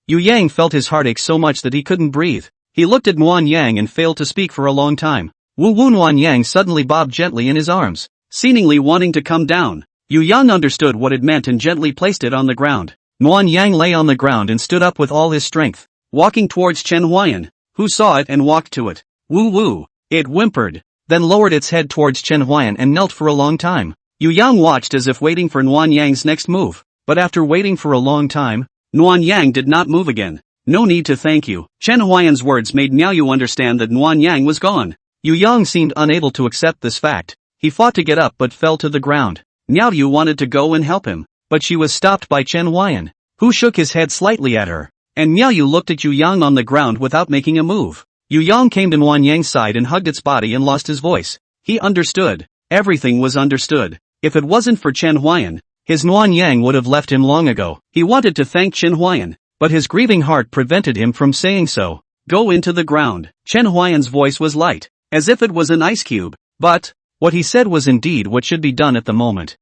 Yang felt his heartache so much that he couldn't breathe. He looked at Nuan Yang and failed to speak for a long time. Wu Wu. Nuan Yang suddenly bobbed gently in his arms, seemingly wanting to come down. Yu Yang understood what it meant and gently placed it on the ground. Nuan Yang lay on the ground and stood up with all his strength, walking towards Chen Huayan, who saw it and walked to it. Woo woo. It whimpered, then lowered its head towards Chen Huayan and knelt for a long time. Yu Yang watched as if waiting for Nuan Yang's next move, but after waiting for a long time, Nuan Yang did not move again. No need to thank you. Chen Huayan's words made Miao Yu understand that Nuan Yang was gone. Yu Yang seemed unable to accept this fact. He fought to get up but fell to the ground. Miao Yu wanted to go and help him, but she was stopped by Chen Huayan, who shook his head slightly at her, and Miao Yu looked at Yu Yang on the ground without making a move. Yu Yang came to Nuan Yang's side and hugged its body and lost his voice. He understood. Everything was understood. If it wasn't for Chen Huayan, his Nuan Yang would have left him long ago. He wanted to thank Chen Huayan, but his grieving heart prevented him from saying so. Go into the ground. Chen Huayan's voice was light, as if it was an ice cube. But what he said was indeed what should be done at the moment.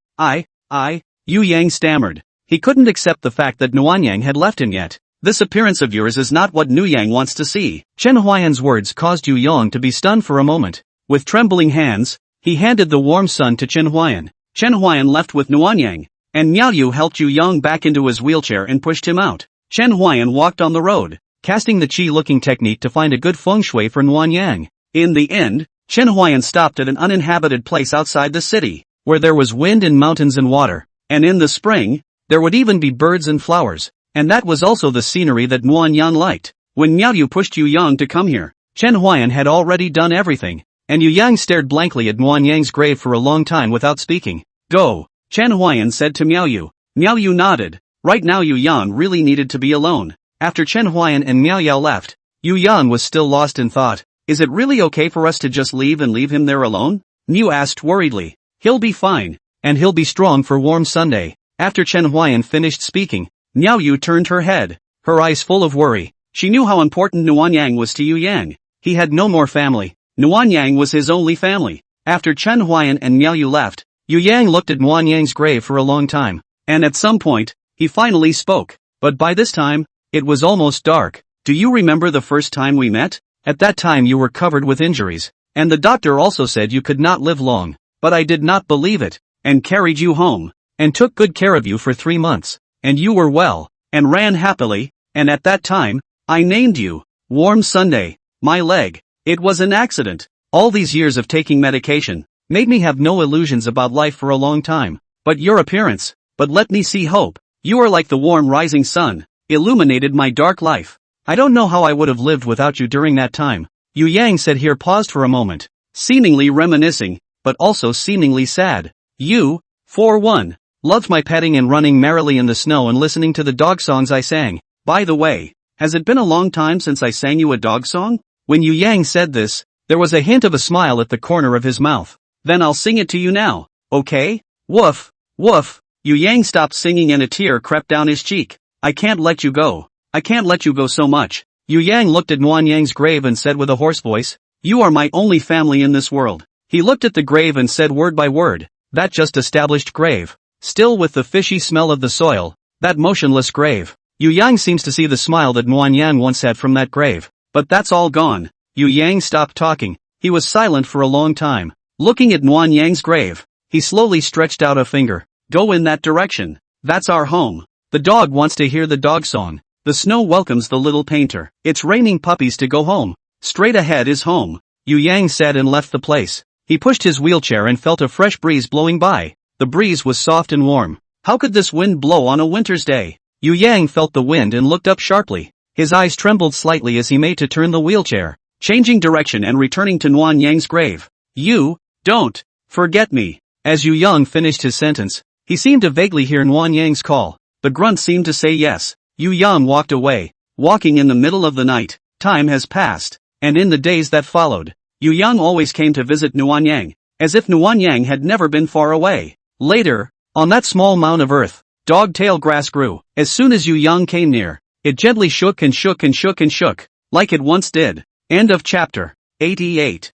Yu Yang stammered. He couldn't accept the fact that Nuan Yang had left him yet. This appearance of yours is not what Nu Yang wants to see. Chen Huayan's words caused Yu Yang to be stunned for a moment. With trembling hands, he handed the warm sun to Chen Huayan. Chen Huayan left with Nuan Yang, and Miao Yu helped Yu Yang back into his wheelchair and pushed him out. Chen Huayan walked on the road, casting the qi-looking technique to find a good feng shui for Nuan Yang. In the end, Chen Huayan stopped at an uninhabited place outside the city, where there was wind and mountains and water, and in the spring, there would even be birds and flowers, and that was also the scenery that Nuan Yang liked. When Miao Yu pushed Yu Yang to come here, Chen Huayan had already done everything, and Yu Yang stared blankly at Nuan Yang's grave for a long time without speaking. Go, Chen Huayan said to Miao Yu. Miao Yu nodded. Right now Yu Yang really needed to be alone. After Chen Huayan and Miao Yao left, Yu Yang was still lost in thought. Is it really okay for us to just leave and leave him there alone? Miu asked worriedly. He'll be fine, and he'll be strong for warm Sunday. After Chen Huayan finished speaking, Miao Yu turned her head, her eyes full of worry. She knew how important Nuan Yang was to Yu Yang. He had no more family. Nuan Yang was his only family. After Chen Huayan and Miao Yu left, Yu Yang looked at Nuan Yang's grave for a long time, and at some point, he finally spoke. But by this time, it was almost dark. Do you remember the first time we met? At that time you were covered with injuries, and the doctor also said you could not live long. But I did not believe it, and carried you home, and took good care of you for 3 months, and you were well, and ran happily, and at that time, I named you Warm Sunday. My leg. It was an accident. All these years of taking medication made me have no illusions about life for a long time. But your appearance, but let me see hope. You are like the warm rising sun, illuminated my dark life. I don't know how I would have lived without you during that time. Yu Yang said here paused for a moment, seemingly reminiscing, but also seemingly sad. You, for one, loved my petting and running merrily in the snow and listening to the dog songs I sang. By the way, has it been a long time since I sang you a dog song? When Yu Yang said this, there was a hint of a smile at the corner of his mouth. Then I'll sing it to you now, okay? Woof, woof. Yu Yang stopped singing and a tear crept down his cheek. I can't let you go. I can't let you go so much. Yu Yang looked at Nuan Yang's grave and said with a hoarse voice, you are my only family in this world. He looked at the grave and said word by word, that just established grave. Still with the fishy smell of the soil, that motionless grave. Yu Yang seems to see the smile that Nuan Yang once had from that grave. But that's all gone. Yu Yang stopped talking. He was silent for a long time. Looking at Nuan Yang's grave, he slowly stretched out a finger. Go in that direction. That's our home. The dog wants to hear the dog song. The snow welcomes the little painter. It's raining puppies to go home. Straight ahead is home. Yu Yang said and left the place. He pushed his wheelchair and felt a fresh breeze blowing by. The breeze was soft and warm. How could this wind blow on a winter's day? Yu Yang felt the wind and looked up sharply. His eyes trembled slightly as he made to turn the wheelchair, changing direction and returning to Nuan Yang's grave. You, don't, forget me. As Yu Yang finished his sentence, he seemed to vaguely hear Nuan Yang's call. The grunt seemed to say yes. Yu Yang walked away, walking in the middle of the night. Time has passed, and in the days that followed, Yu Yang always came to visit Nuan Yang, as if Nuan Yang had never been far away. Later, on that small mound of earth, dog-tail grass grew. As soon as Yu Yang came near, it gently shook and shook and shook and shook, like it once did. End of chapter. 88.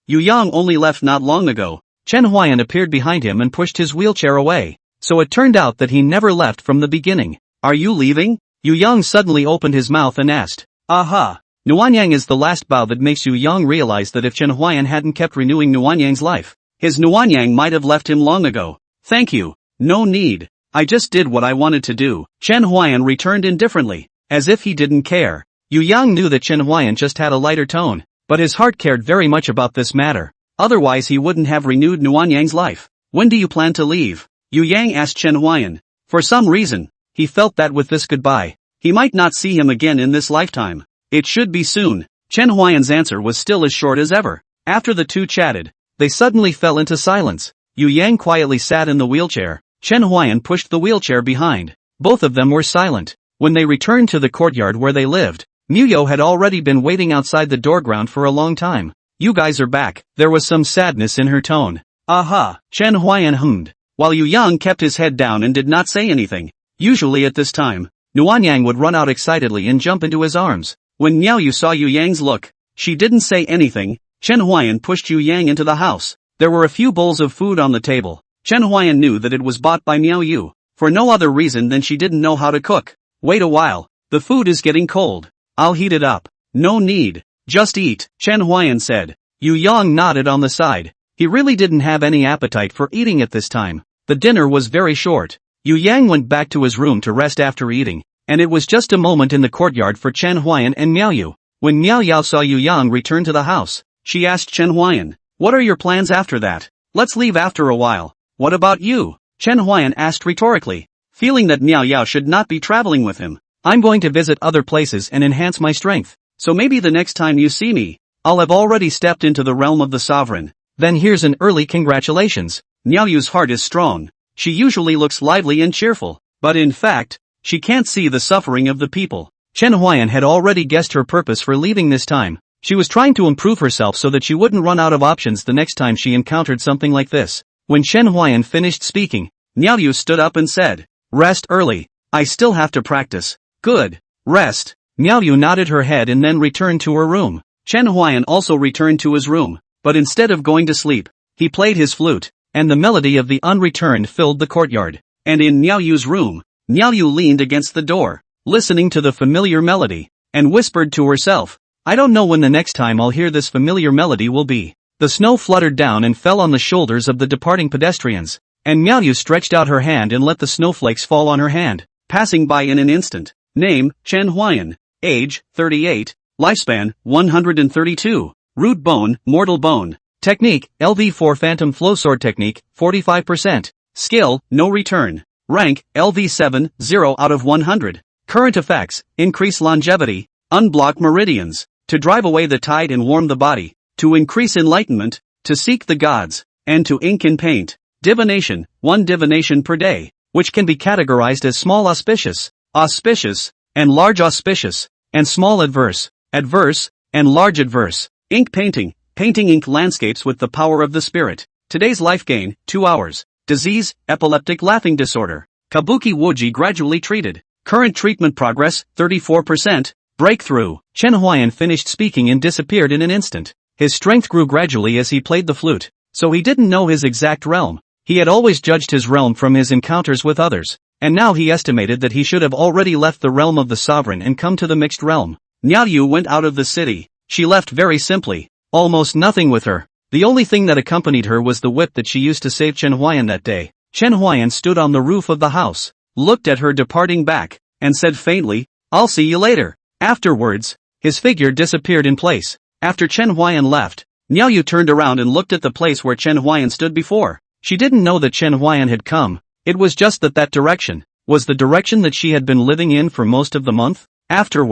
Yu Yang only left not long ago. Chen Huayan appeared behind him and pushed his wheelchair away. So it turned out that he never left from the beginning. Are you leaving? Yu Yang suddenly opened his mouth and asked. Aha! Nuan Yang is the last bow that makes Yu Yang realize that if Chen Huayan hadn't kept renewing Nuan Yang's life, his Nuan Yang might have left him long ago. Thank you. No need. I just did what I wanted to do. Chen Huayan returned indifferently, as if he didn't care. Yu Yang knew that Chen Huayan just had a lighter tone, but his heart cared very much about this matter. Otherwise he wouldn't have renewed Nuan Yang's life. When do you plan to leave? Yu Yang asked Chen Huayan. For some reason, he felt that with this goodbye, he might not see him again in this lifetime. It should be soon. Chen Huayan's answer was still as short as ever. After the two chatted, they suddenly fell into silence. Yu Yang quietly sat in the wheelchair. Chen Huayan pushed the wheelchair behind. Both of them were silent. When they returned to the courtyard where they lived, Miao had already been waiting outside the doorground for a long time. you guys are back." There was some sadness in her tone. "Aha," Chen Huayan hummed, while Yu Yang kept his head down and did not say anything. Usually at this time, Nuanyang would run out excitedly and jump into his arms. When Miao Yu saw Yu Yang's look, she didn't say anything. Chen Huayan pushed Yu Yang into the house. There were a few bowls of food on the table. Chen Huayan knew that it was bought by Miao Yu, for no other reason than she didn't know how to cook. "Wait a while, the food is getting cold. I'll heat it up." "No need, just eat," Chen Huayan said. Yu Yang nodded on the side. He really didn't have any appetite for eating at this time. The dinner was very short. Yu Yang went back to his room to rest after eating, and it was just a moment in the courtyard for Chen Huayan and Miao Yu. When Miao Yao saw Yu Yang return to the house, she asked Chen Huayan, "What are your plans after that?" "Let's leave after a while." "What about you?" Chen Huayan asked rhetorically, feeling that Miao Yao should not be traveling with him. "I'm going to visit other places and enhance my strength, so maybe the next time you see me, I'll have already stepped into the realm of the sovereign." "Then here's an early congratulations." Miao Yu's heart is strong. She usually looks lively and cheerful, but in fact, she can't see the suffering of the people. Chen Huayan had already guessed her purpose for leaving this time. She was trying to improve herself so that she wouldn't run out of options the next time she encountered something like this. When Chen Huayan finished speaking, Miao Yu stood up and said, "Rest early. I still have to practice." "Good. Rest." Miao Yu nodded her head and then returned to her room. Chen Huayan also returned to his room, but instead of going to sleep, he played his flute, and the melody of the unreturned filled the courtyard. And in Miao Yu's room, Miao Yu leaned against the door, listening to the familiar melody, and whispered to herself, "I don't know when the next time I'll hear this familiar melody will be." The snow fluttered down and fell on the shoulders of the departing pedestrians, and Miao Yu stretched out her hand and let the snowflakes fall on her hand, passing by in an instant. Name, Chen Huayan. Age, 38. Lifespan, 132. Root bone, mortal bone. Technique, LV4 Phantom Flow Sword Technique, 45%. Skill, no return. Rank, LV7, 0 out of 100. Current effects, increase longevity, unblock meridians, to drive away the tide and warm the body, to increase enlightenment, to seek the gods, and to ink and paint. Divination, 1 divination per day, which can be categorized as small auspicious, auspicious, and large auspicious, and small adverse, adverse, and large adverse. Ink painting, painting ink landscapes with the power of the spirit. Today's life gain, 2 hours. Disease, epileptic laughing disorder. Kabuki Woji gradually treated. Current treatment progress, 34%. Breakthrough. Chen Huayan finished speaking and disappeared in an instant. His strength grew gradually as he played the flute, so he didn't know his exact realm. He had always judged his realm from his encounters with others, and now he estimated that he should have already left the realm of the sovereign and come to the mixed realm. Miao Yu went out of the city. She left very simply, almost nothing with her. The only thing that accompanied her was the whip that she used to save Chen Huayan that day. Chen Huayan stood on the roof of the house, looked at her departing back, and said faintly, "I'll see you later." Afterwards, his figure disappeared in place. After Chen Huayan left, Miao Yu turned around and looked at the place where Chen Huayan stood before. She didn't know that Chen Huayan had come. It was just that that direction was the direction that she had been living in for most of the month. After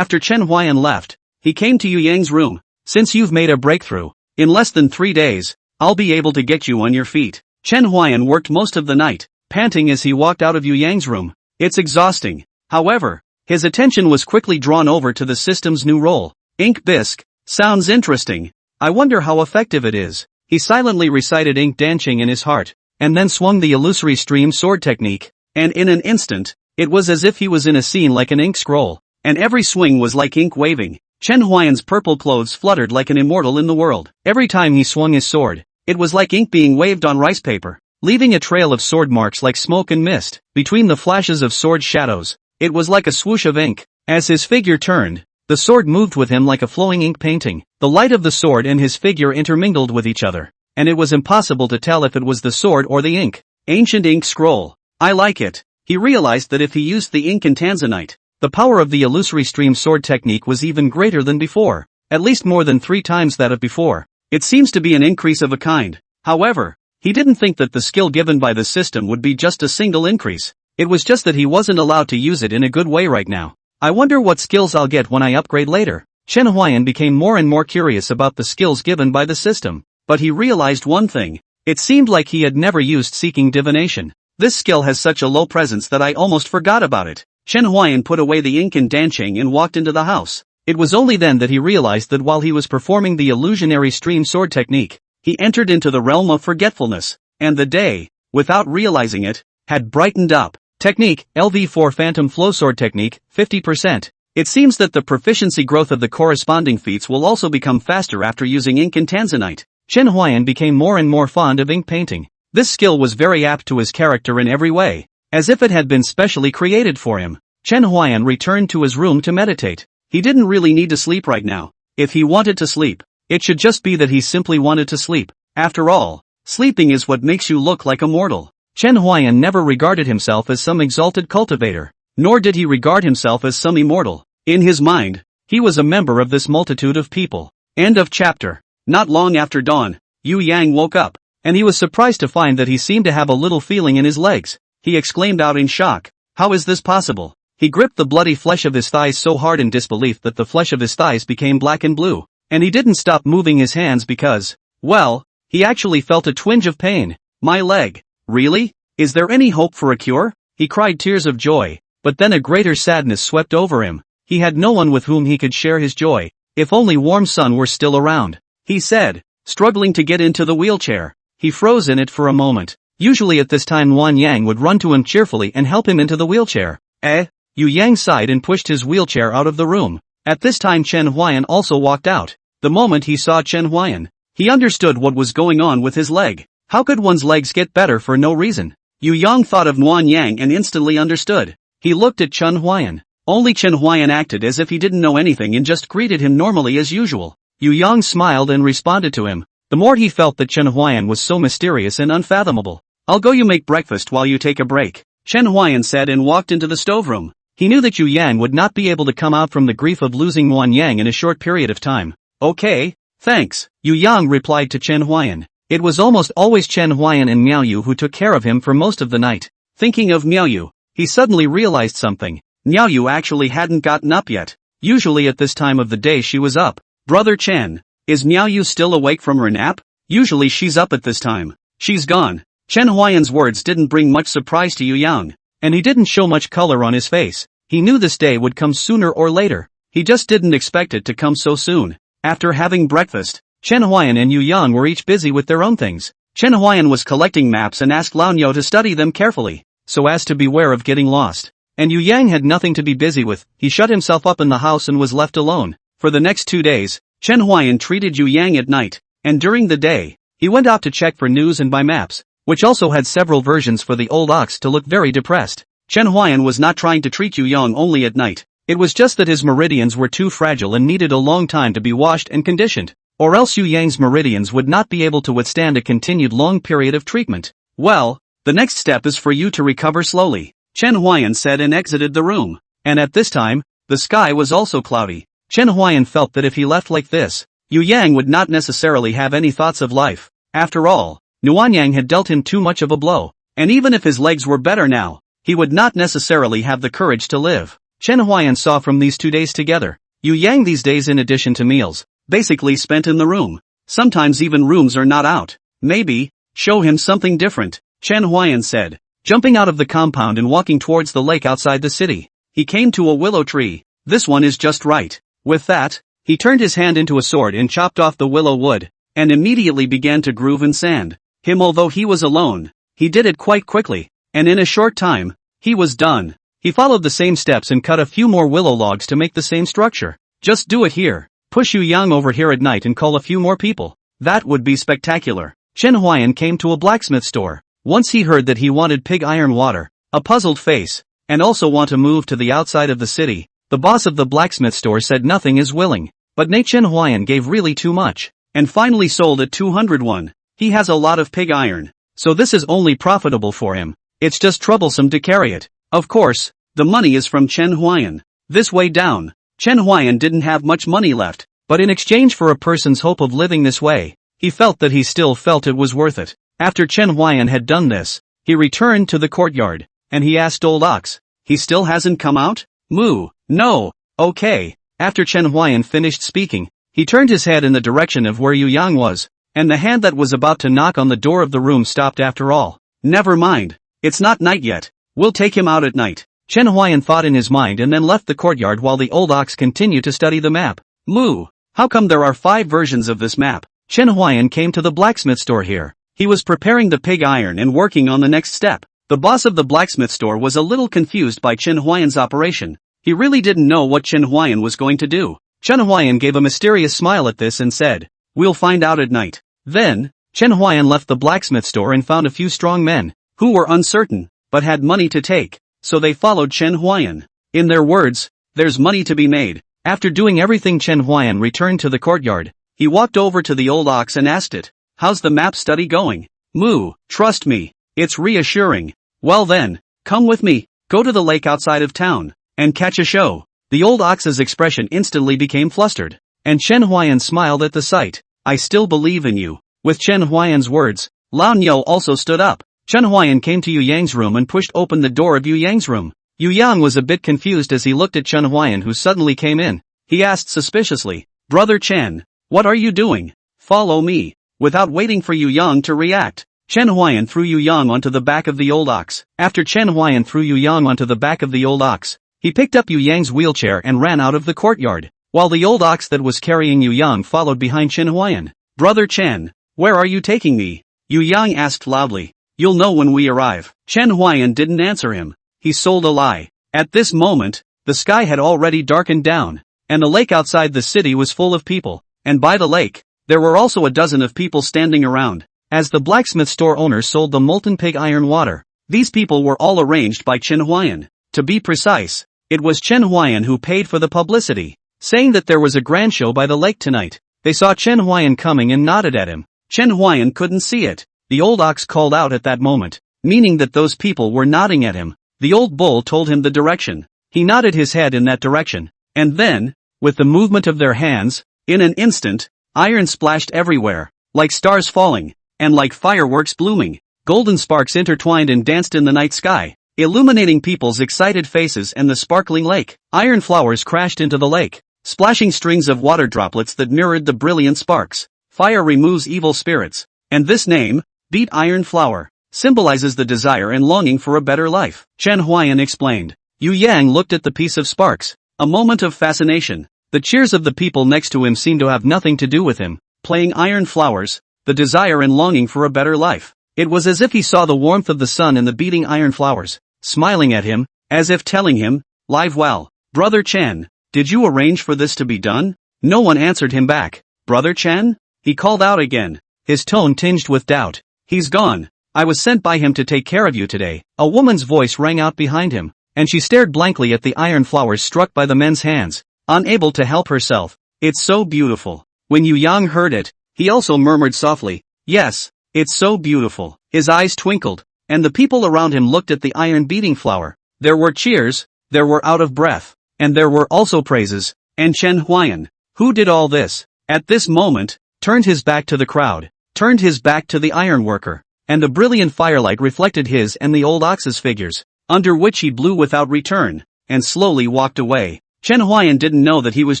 Chen Huayan left, he came to Yu Yang's room. "Since you've made a breakthrough, in less than 3 days, I'll be able to get you on your feet." Chen Huayan worked most of the night, panting as he walked out of Yu Yang's room. It's exhausting. However, his attention was quickly drawn over to the system's new role. Ink bisque. Sounds interesting. I wonder how effective it is. He silently recited Ink Dancing in his heart, and then swung the illusory stream sword technique, and in an instant, it was as if he was in a scene like an ink scroll, and every swing was like ink waving. Chen Huayan's purple clothes fluttered like an immortal in the world. Every time he swung his sword, it was like ink being waved on rice paper, leaving a trail of sword marks like smoke and mist. Between the flashes of sword shadows, it was like a swoosh of ink. As his figure turned, the sword moved with him like a flowing ink painting. The light of the sword and his figure intermingled with each other, and it was impossible to tell if it was the sword or the ink. Ancient ink scroll. I like it. He realized that if he used the ink in tanzanite, the power of the illusory stream sword technique was even greater than before, at least more than 3 times that of before. It seems to be an increase of a kind. However, he didn't think that the skill given by the system would be just a single increase. It was just that he wasn't allowed to use it in a good way right now. I wonder what skills I'll get when I upgrade later. Chen Huayan became more and more curious about the skills given by the system, but he realized one thing. It seemed like he had never used seeking divination. This skill has such a low presence that I almost forgot about it. Chen Huayan put away the ink and dancing and walked into the house. It was only then that he realized that while he was performing the illusionary stream sword technique, he entered into the realm of forgetfulness, and the day, without realizing it, had brightened up. Technique, LV4 Phantom Flow Sword Technique, 50%. It seems that the proficiency growth of the corresponding feats will also become faster after using ink and tanzanite. Chen Huayan became more and more fond of ink painting. This skill was very apt to his character in every way, as if it had been specially created for him. Chen Huayan returned to his room to meditate. He didn't really need to sleep right now. If he wanted to sleep, it should just be that he simply wanted to sleep. After all, sleeping is what makes you look like a mortal. Chen Huayan never regarded himself as some exalted cultivator, nor did he regard himself as some immortal. In his mind, he was a member of this multitude of people. End of chapter. Not long after dawn, Yu Yang woke up, and he was surprised to find that he seemed to have a little feeling in his legs. He exclaimed out in shock, "How is this possible?" He gripped the bloody flesh of his thighs so hard in disbelief that the flesh of his thighs became black and blue, and he didn't stop moving his hands because, well, he actually felt a twinge of pain. My leg. Really? Is there any hope for a cure? He cried tears of joy, but then a greater sadness swept over him. He had no one with whom he could share his joy. If only warm sun were still around, he said, struggling to get into the wheelchair. He froze in it for a moment. Usually at this time Wan Yang would run to him cheerfully and help him into the wheelchair. Yu Yang sighed and pushed his wheelchair out of the room. At this time Chen Huayan also walked out. The moment he saw Chen Huayan, he understood what was going on with his leg. How could one's legs get better for no reason? Yu Yang thought of Wan Yang and instantly understood. He looked at Chen Huayan. Only Chen Huayan acted as if he didn't know anything and just greeted him normally as usual. Yu Yang smiled and responded to him. The more he felt that Chen Huayan was so mysterious and unfathomable. "I'll go you make breakfast while you take a break," Chen Huayan said and walked into the stoveroom. He knew that Yu Yang would not be able to come out from the grief of losing Wan Yang in a short period of time. "Okay, thanks," Yu Yang replied to Chen Huayan. It was almost always Chen Huayan and Miao Yu who took care of him for most of the night. Thinking of Miao Yu, he suddenly realized something. Miao Yu actually hadn't gotten up yet. Usually at this time of the day she was up. "Brother Chen, is Miao Yu still awake from her nap? Usually she's up at this time." "She's gone." Chen Huayan's words didn't bring much surprise to Yu Yang, and he didn't show much color on his face. He knew this day would come sooner or later. He just didn't expect it to come so soon. After having breakfast, Chen Huayan and Yu Yang were each busy with their own things. Chen Huayan was collecting maps and asked Lao Niu to study them carefully, so as to beware of getting lost. And Yu Yang had nothing to be busy with. He shut himself up in the house and was left alone. For the next 2 days, Chen Huayan treated Yu Yang at night, and during the day, he went out to check for news and buy maps, which also had several versions for the old ox to look very depressed. Chen Huayan was not trying to treat Yu Yang only at night. It was just that his meridians were too fragile and needed a long time to be washed and conditioned, or else Yu Yang's meridians would not be able to withstand a continued long period of treatment. "Well, the next step is for you to recover slowly," Chen Huayan said and exited the room. And at this time, the sky was also cloudy. Chen Huayan felt that if he left like this, Yu Yang would not necessarily have any thoughts of life. After all, Nuan Yang had dealt him too much of a blow, and even if his legs were better now, he would not necessarily have the courage to live. Chen Huayan saw from these 2 days together, Yu Yang these days in addition to meals, basically spent in the room. Sometimes even rooms are not out. "Maybe, show him something different," Chen Huayan said, jumping out of the compound and walking towards the lake outside the city. He came to a willow tree. "This one is just right." With that, he turned his hand into a sword and chopped off the willow wood, and immediately began to groove in sand. Although he was alone, he did it quite quickly, and in a short time, he was done. He followed the same steps and cut a few more willow logs to make the same structure. "Just do it here. Push Yu Yang over here at night and call a few more people. That would be spectacular." Chen Huayan came to a blacksmith store. Once he heard that he wanted pig iron water, a puzzled face, and also want to move to the outside of the city, the boss of the blacksmith store said nothing is willing. But Chen Huayan gave really too much, and finally sold at 201. He has a lot of pig iron, so this is only profitable for him. It's just troublesome to carry it. Of course, the money is from Chen Huayan. This way down, Chen Huayan didn't have much money left, but in exchange for a person's hope of living this way, he felt that he still felt it was worth it. After Chen Huayan had done this, he returned to the courtyard, and he asked Old Ox, "He still hasn't come out?" "Moo, no." "Okay." After Chen Huayan finished speaking, he turned his head in the direction of where Yu Yang was, and the hand that was about to knock on the door of the room stopped after all. "Never mind. It's not night yet. We'll take him out at night." Chen Huayan thought in his mind and then left the courtyard while the old ox continued to study the map. Moo! How come there are 5 versions of this map? Chen Huayan came to the blacksmith store here. He was preparing the pig iron and working on the next step. The boss of the blacksmith store was a little confused by Chen Huayan's operation. He really didn't know what Chen Huayan was going to do. Chen Huayan gave a mysterious smile at this and said, "We'll find out at night." Then, Chen Huayan left the blacksmith store and found a few strong men, who were uncertain, but had money to take, so they followed Chen Huayan. In their words, there's money to be made. After doing everything, Chen Huayan returned to the courtyard. He walked over to the old ox and asked it, "How's the map study going?" "Moo, trust me. It's reassuring." "Well then, come with me, go to the lake outside of town, and catch a show." The old ox's expression instantly became flustered, and Chen Huayan smiled at the sight. "I still believe in you." With Chen Huayan's words, Lao Niu also stood up. Chen Huayan came to Yu Yang's room and pushed open the door of Yu Yang's room. Yu Yang was a bit confused as he looked at Chen Huayan, who suddenly came in. He asked suspiciously, "Brother Chen, what are you doing? Follow me." Without waiting for Yu Yang to react, Chen Huayan threw Yu Yang onto the back of the old ox. After Chen Huayan threw Yu Yang onto the back of the old ox, he picked up Yu Yang's wheelchair and ran out of the courtyard, while the old ox that was carrying Yu Yang followed behind Chen Huayan. "Brother Chen, where are you taking me?" Yu Yang asked loudly. "You'll know when we arrive." Chen Huayan didn't answer him. He sold a lie. At this moment, the sky had already darkened down, and the lake outside the city was full of people, and by the lake, there were also a dozen of people standing around. As the blacksmith store owner sold the molten pig iron water, these people were all arranged by Chen Huayan. To be precise, it was Chen Huayan who paid for the publicity, saying that there was a grand show by the lake tonight. They saw Chen Huayan coming and nodded at him. Chen Huayan couldn't see it. The old ox called out at that moment, meaning that those people were nodding at him. The old bull told him the direction. He nodded his head in that direction, and then, with the movement of their hands, in an instant, iron splashed everywhere, like stars falling, and like fireworks blooming. Golden sparks intertwined and danced in the night sky, illuminating people's excited faces and the sparkling lake. Iron flowers crashed into the lake, splashing strings of water droplets that mirrored the brilliant sparks. Fire removes evil spirits, and this name, beat iron flower, symbolizes the desire and longing for a better life. Chen Huayan explained. Yu Yang looked at the piece of sparks, a moment of fascination. The cheers of the people next to him seemed to have nothing to do with him. Playing iron flowers, the desire and longing for a better life. It was as if he saw the warmth of the sun in the beating iron flowers, smiling at him, as if telling him, "Live well." "Brother Chen, did you arrange for this to be done?" No one answered him back. "Brother Chen?" He called out again, his tone tinged with doubt. "He's gone. I was sent by him to take care of you today." A woman's voice rang out behind him, and she stared blankly at the iron flowers struck by the men's hands, unable to help herself. "It's so beautiful." When Yu Yang heard it, he also murmured softly, "Yes, it's so beautiful." His eyes twinkled, and the people around him looked at the iron-beating flower. There were cheers, there were out of breath, and there were also praises. And Chen Huayan, who did all this, at this moment, turned his back to the crowd, turned his back to the ironworker, and the brilliant firelight reflected his and the old ox's figures, under which he blew without return, and slowly walked away. Chen Huayan didn't know that he was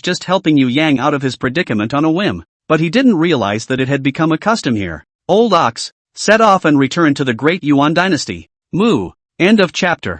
just helping Yu Yang out of his predicament on a whim, but he didn't realize that it had become a custom here. Old ox, set off and return to the great Yuan dynasty. Moo. End of chapter.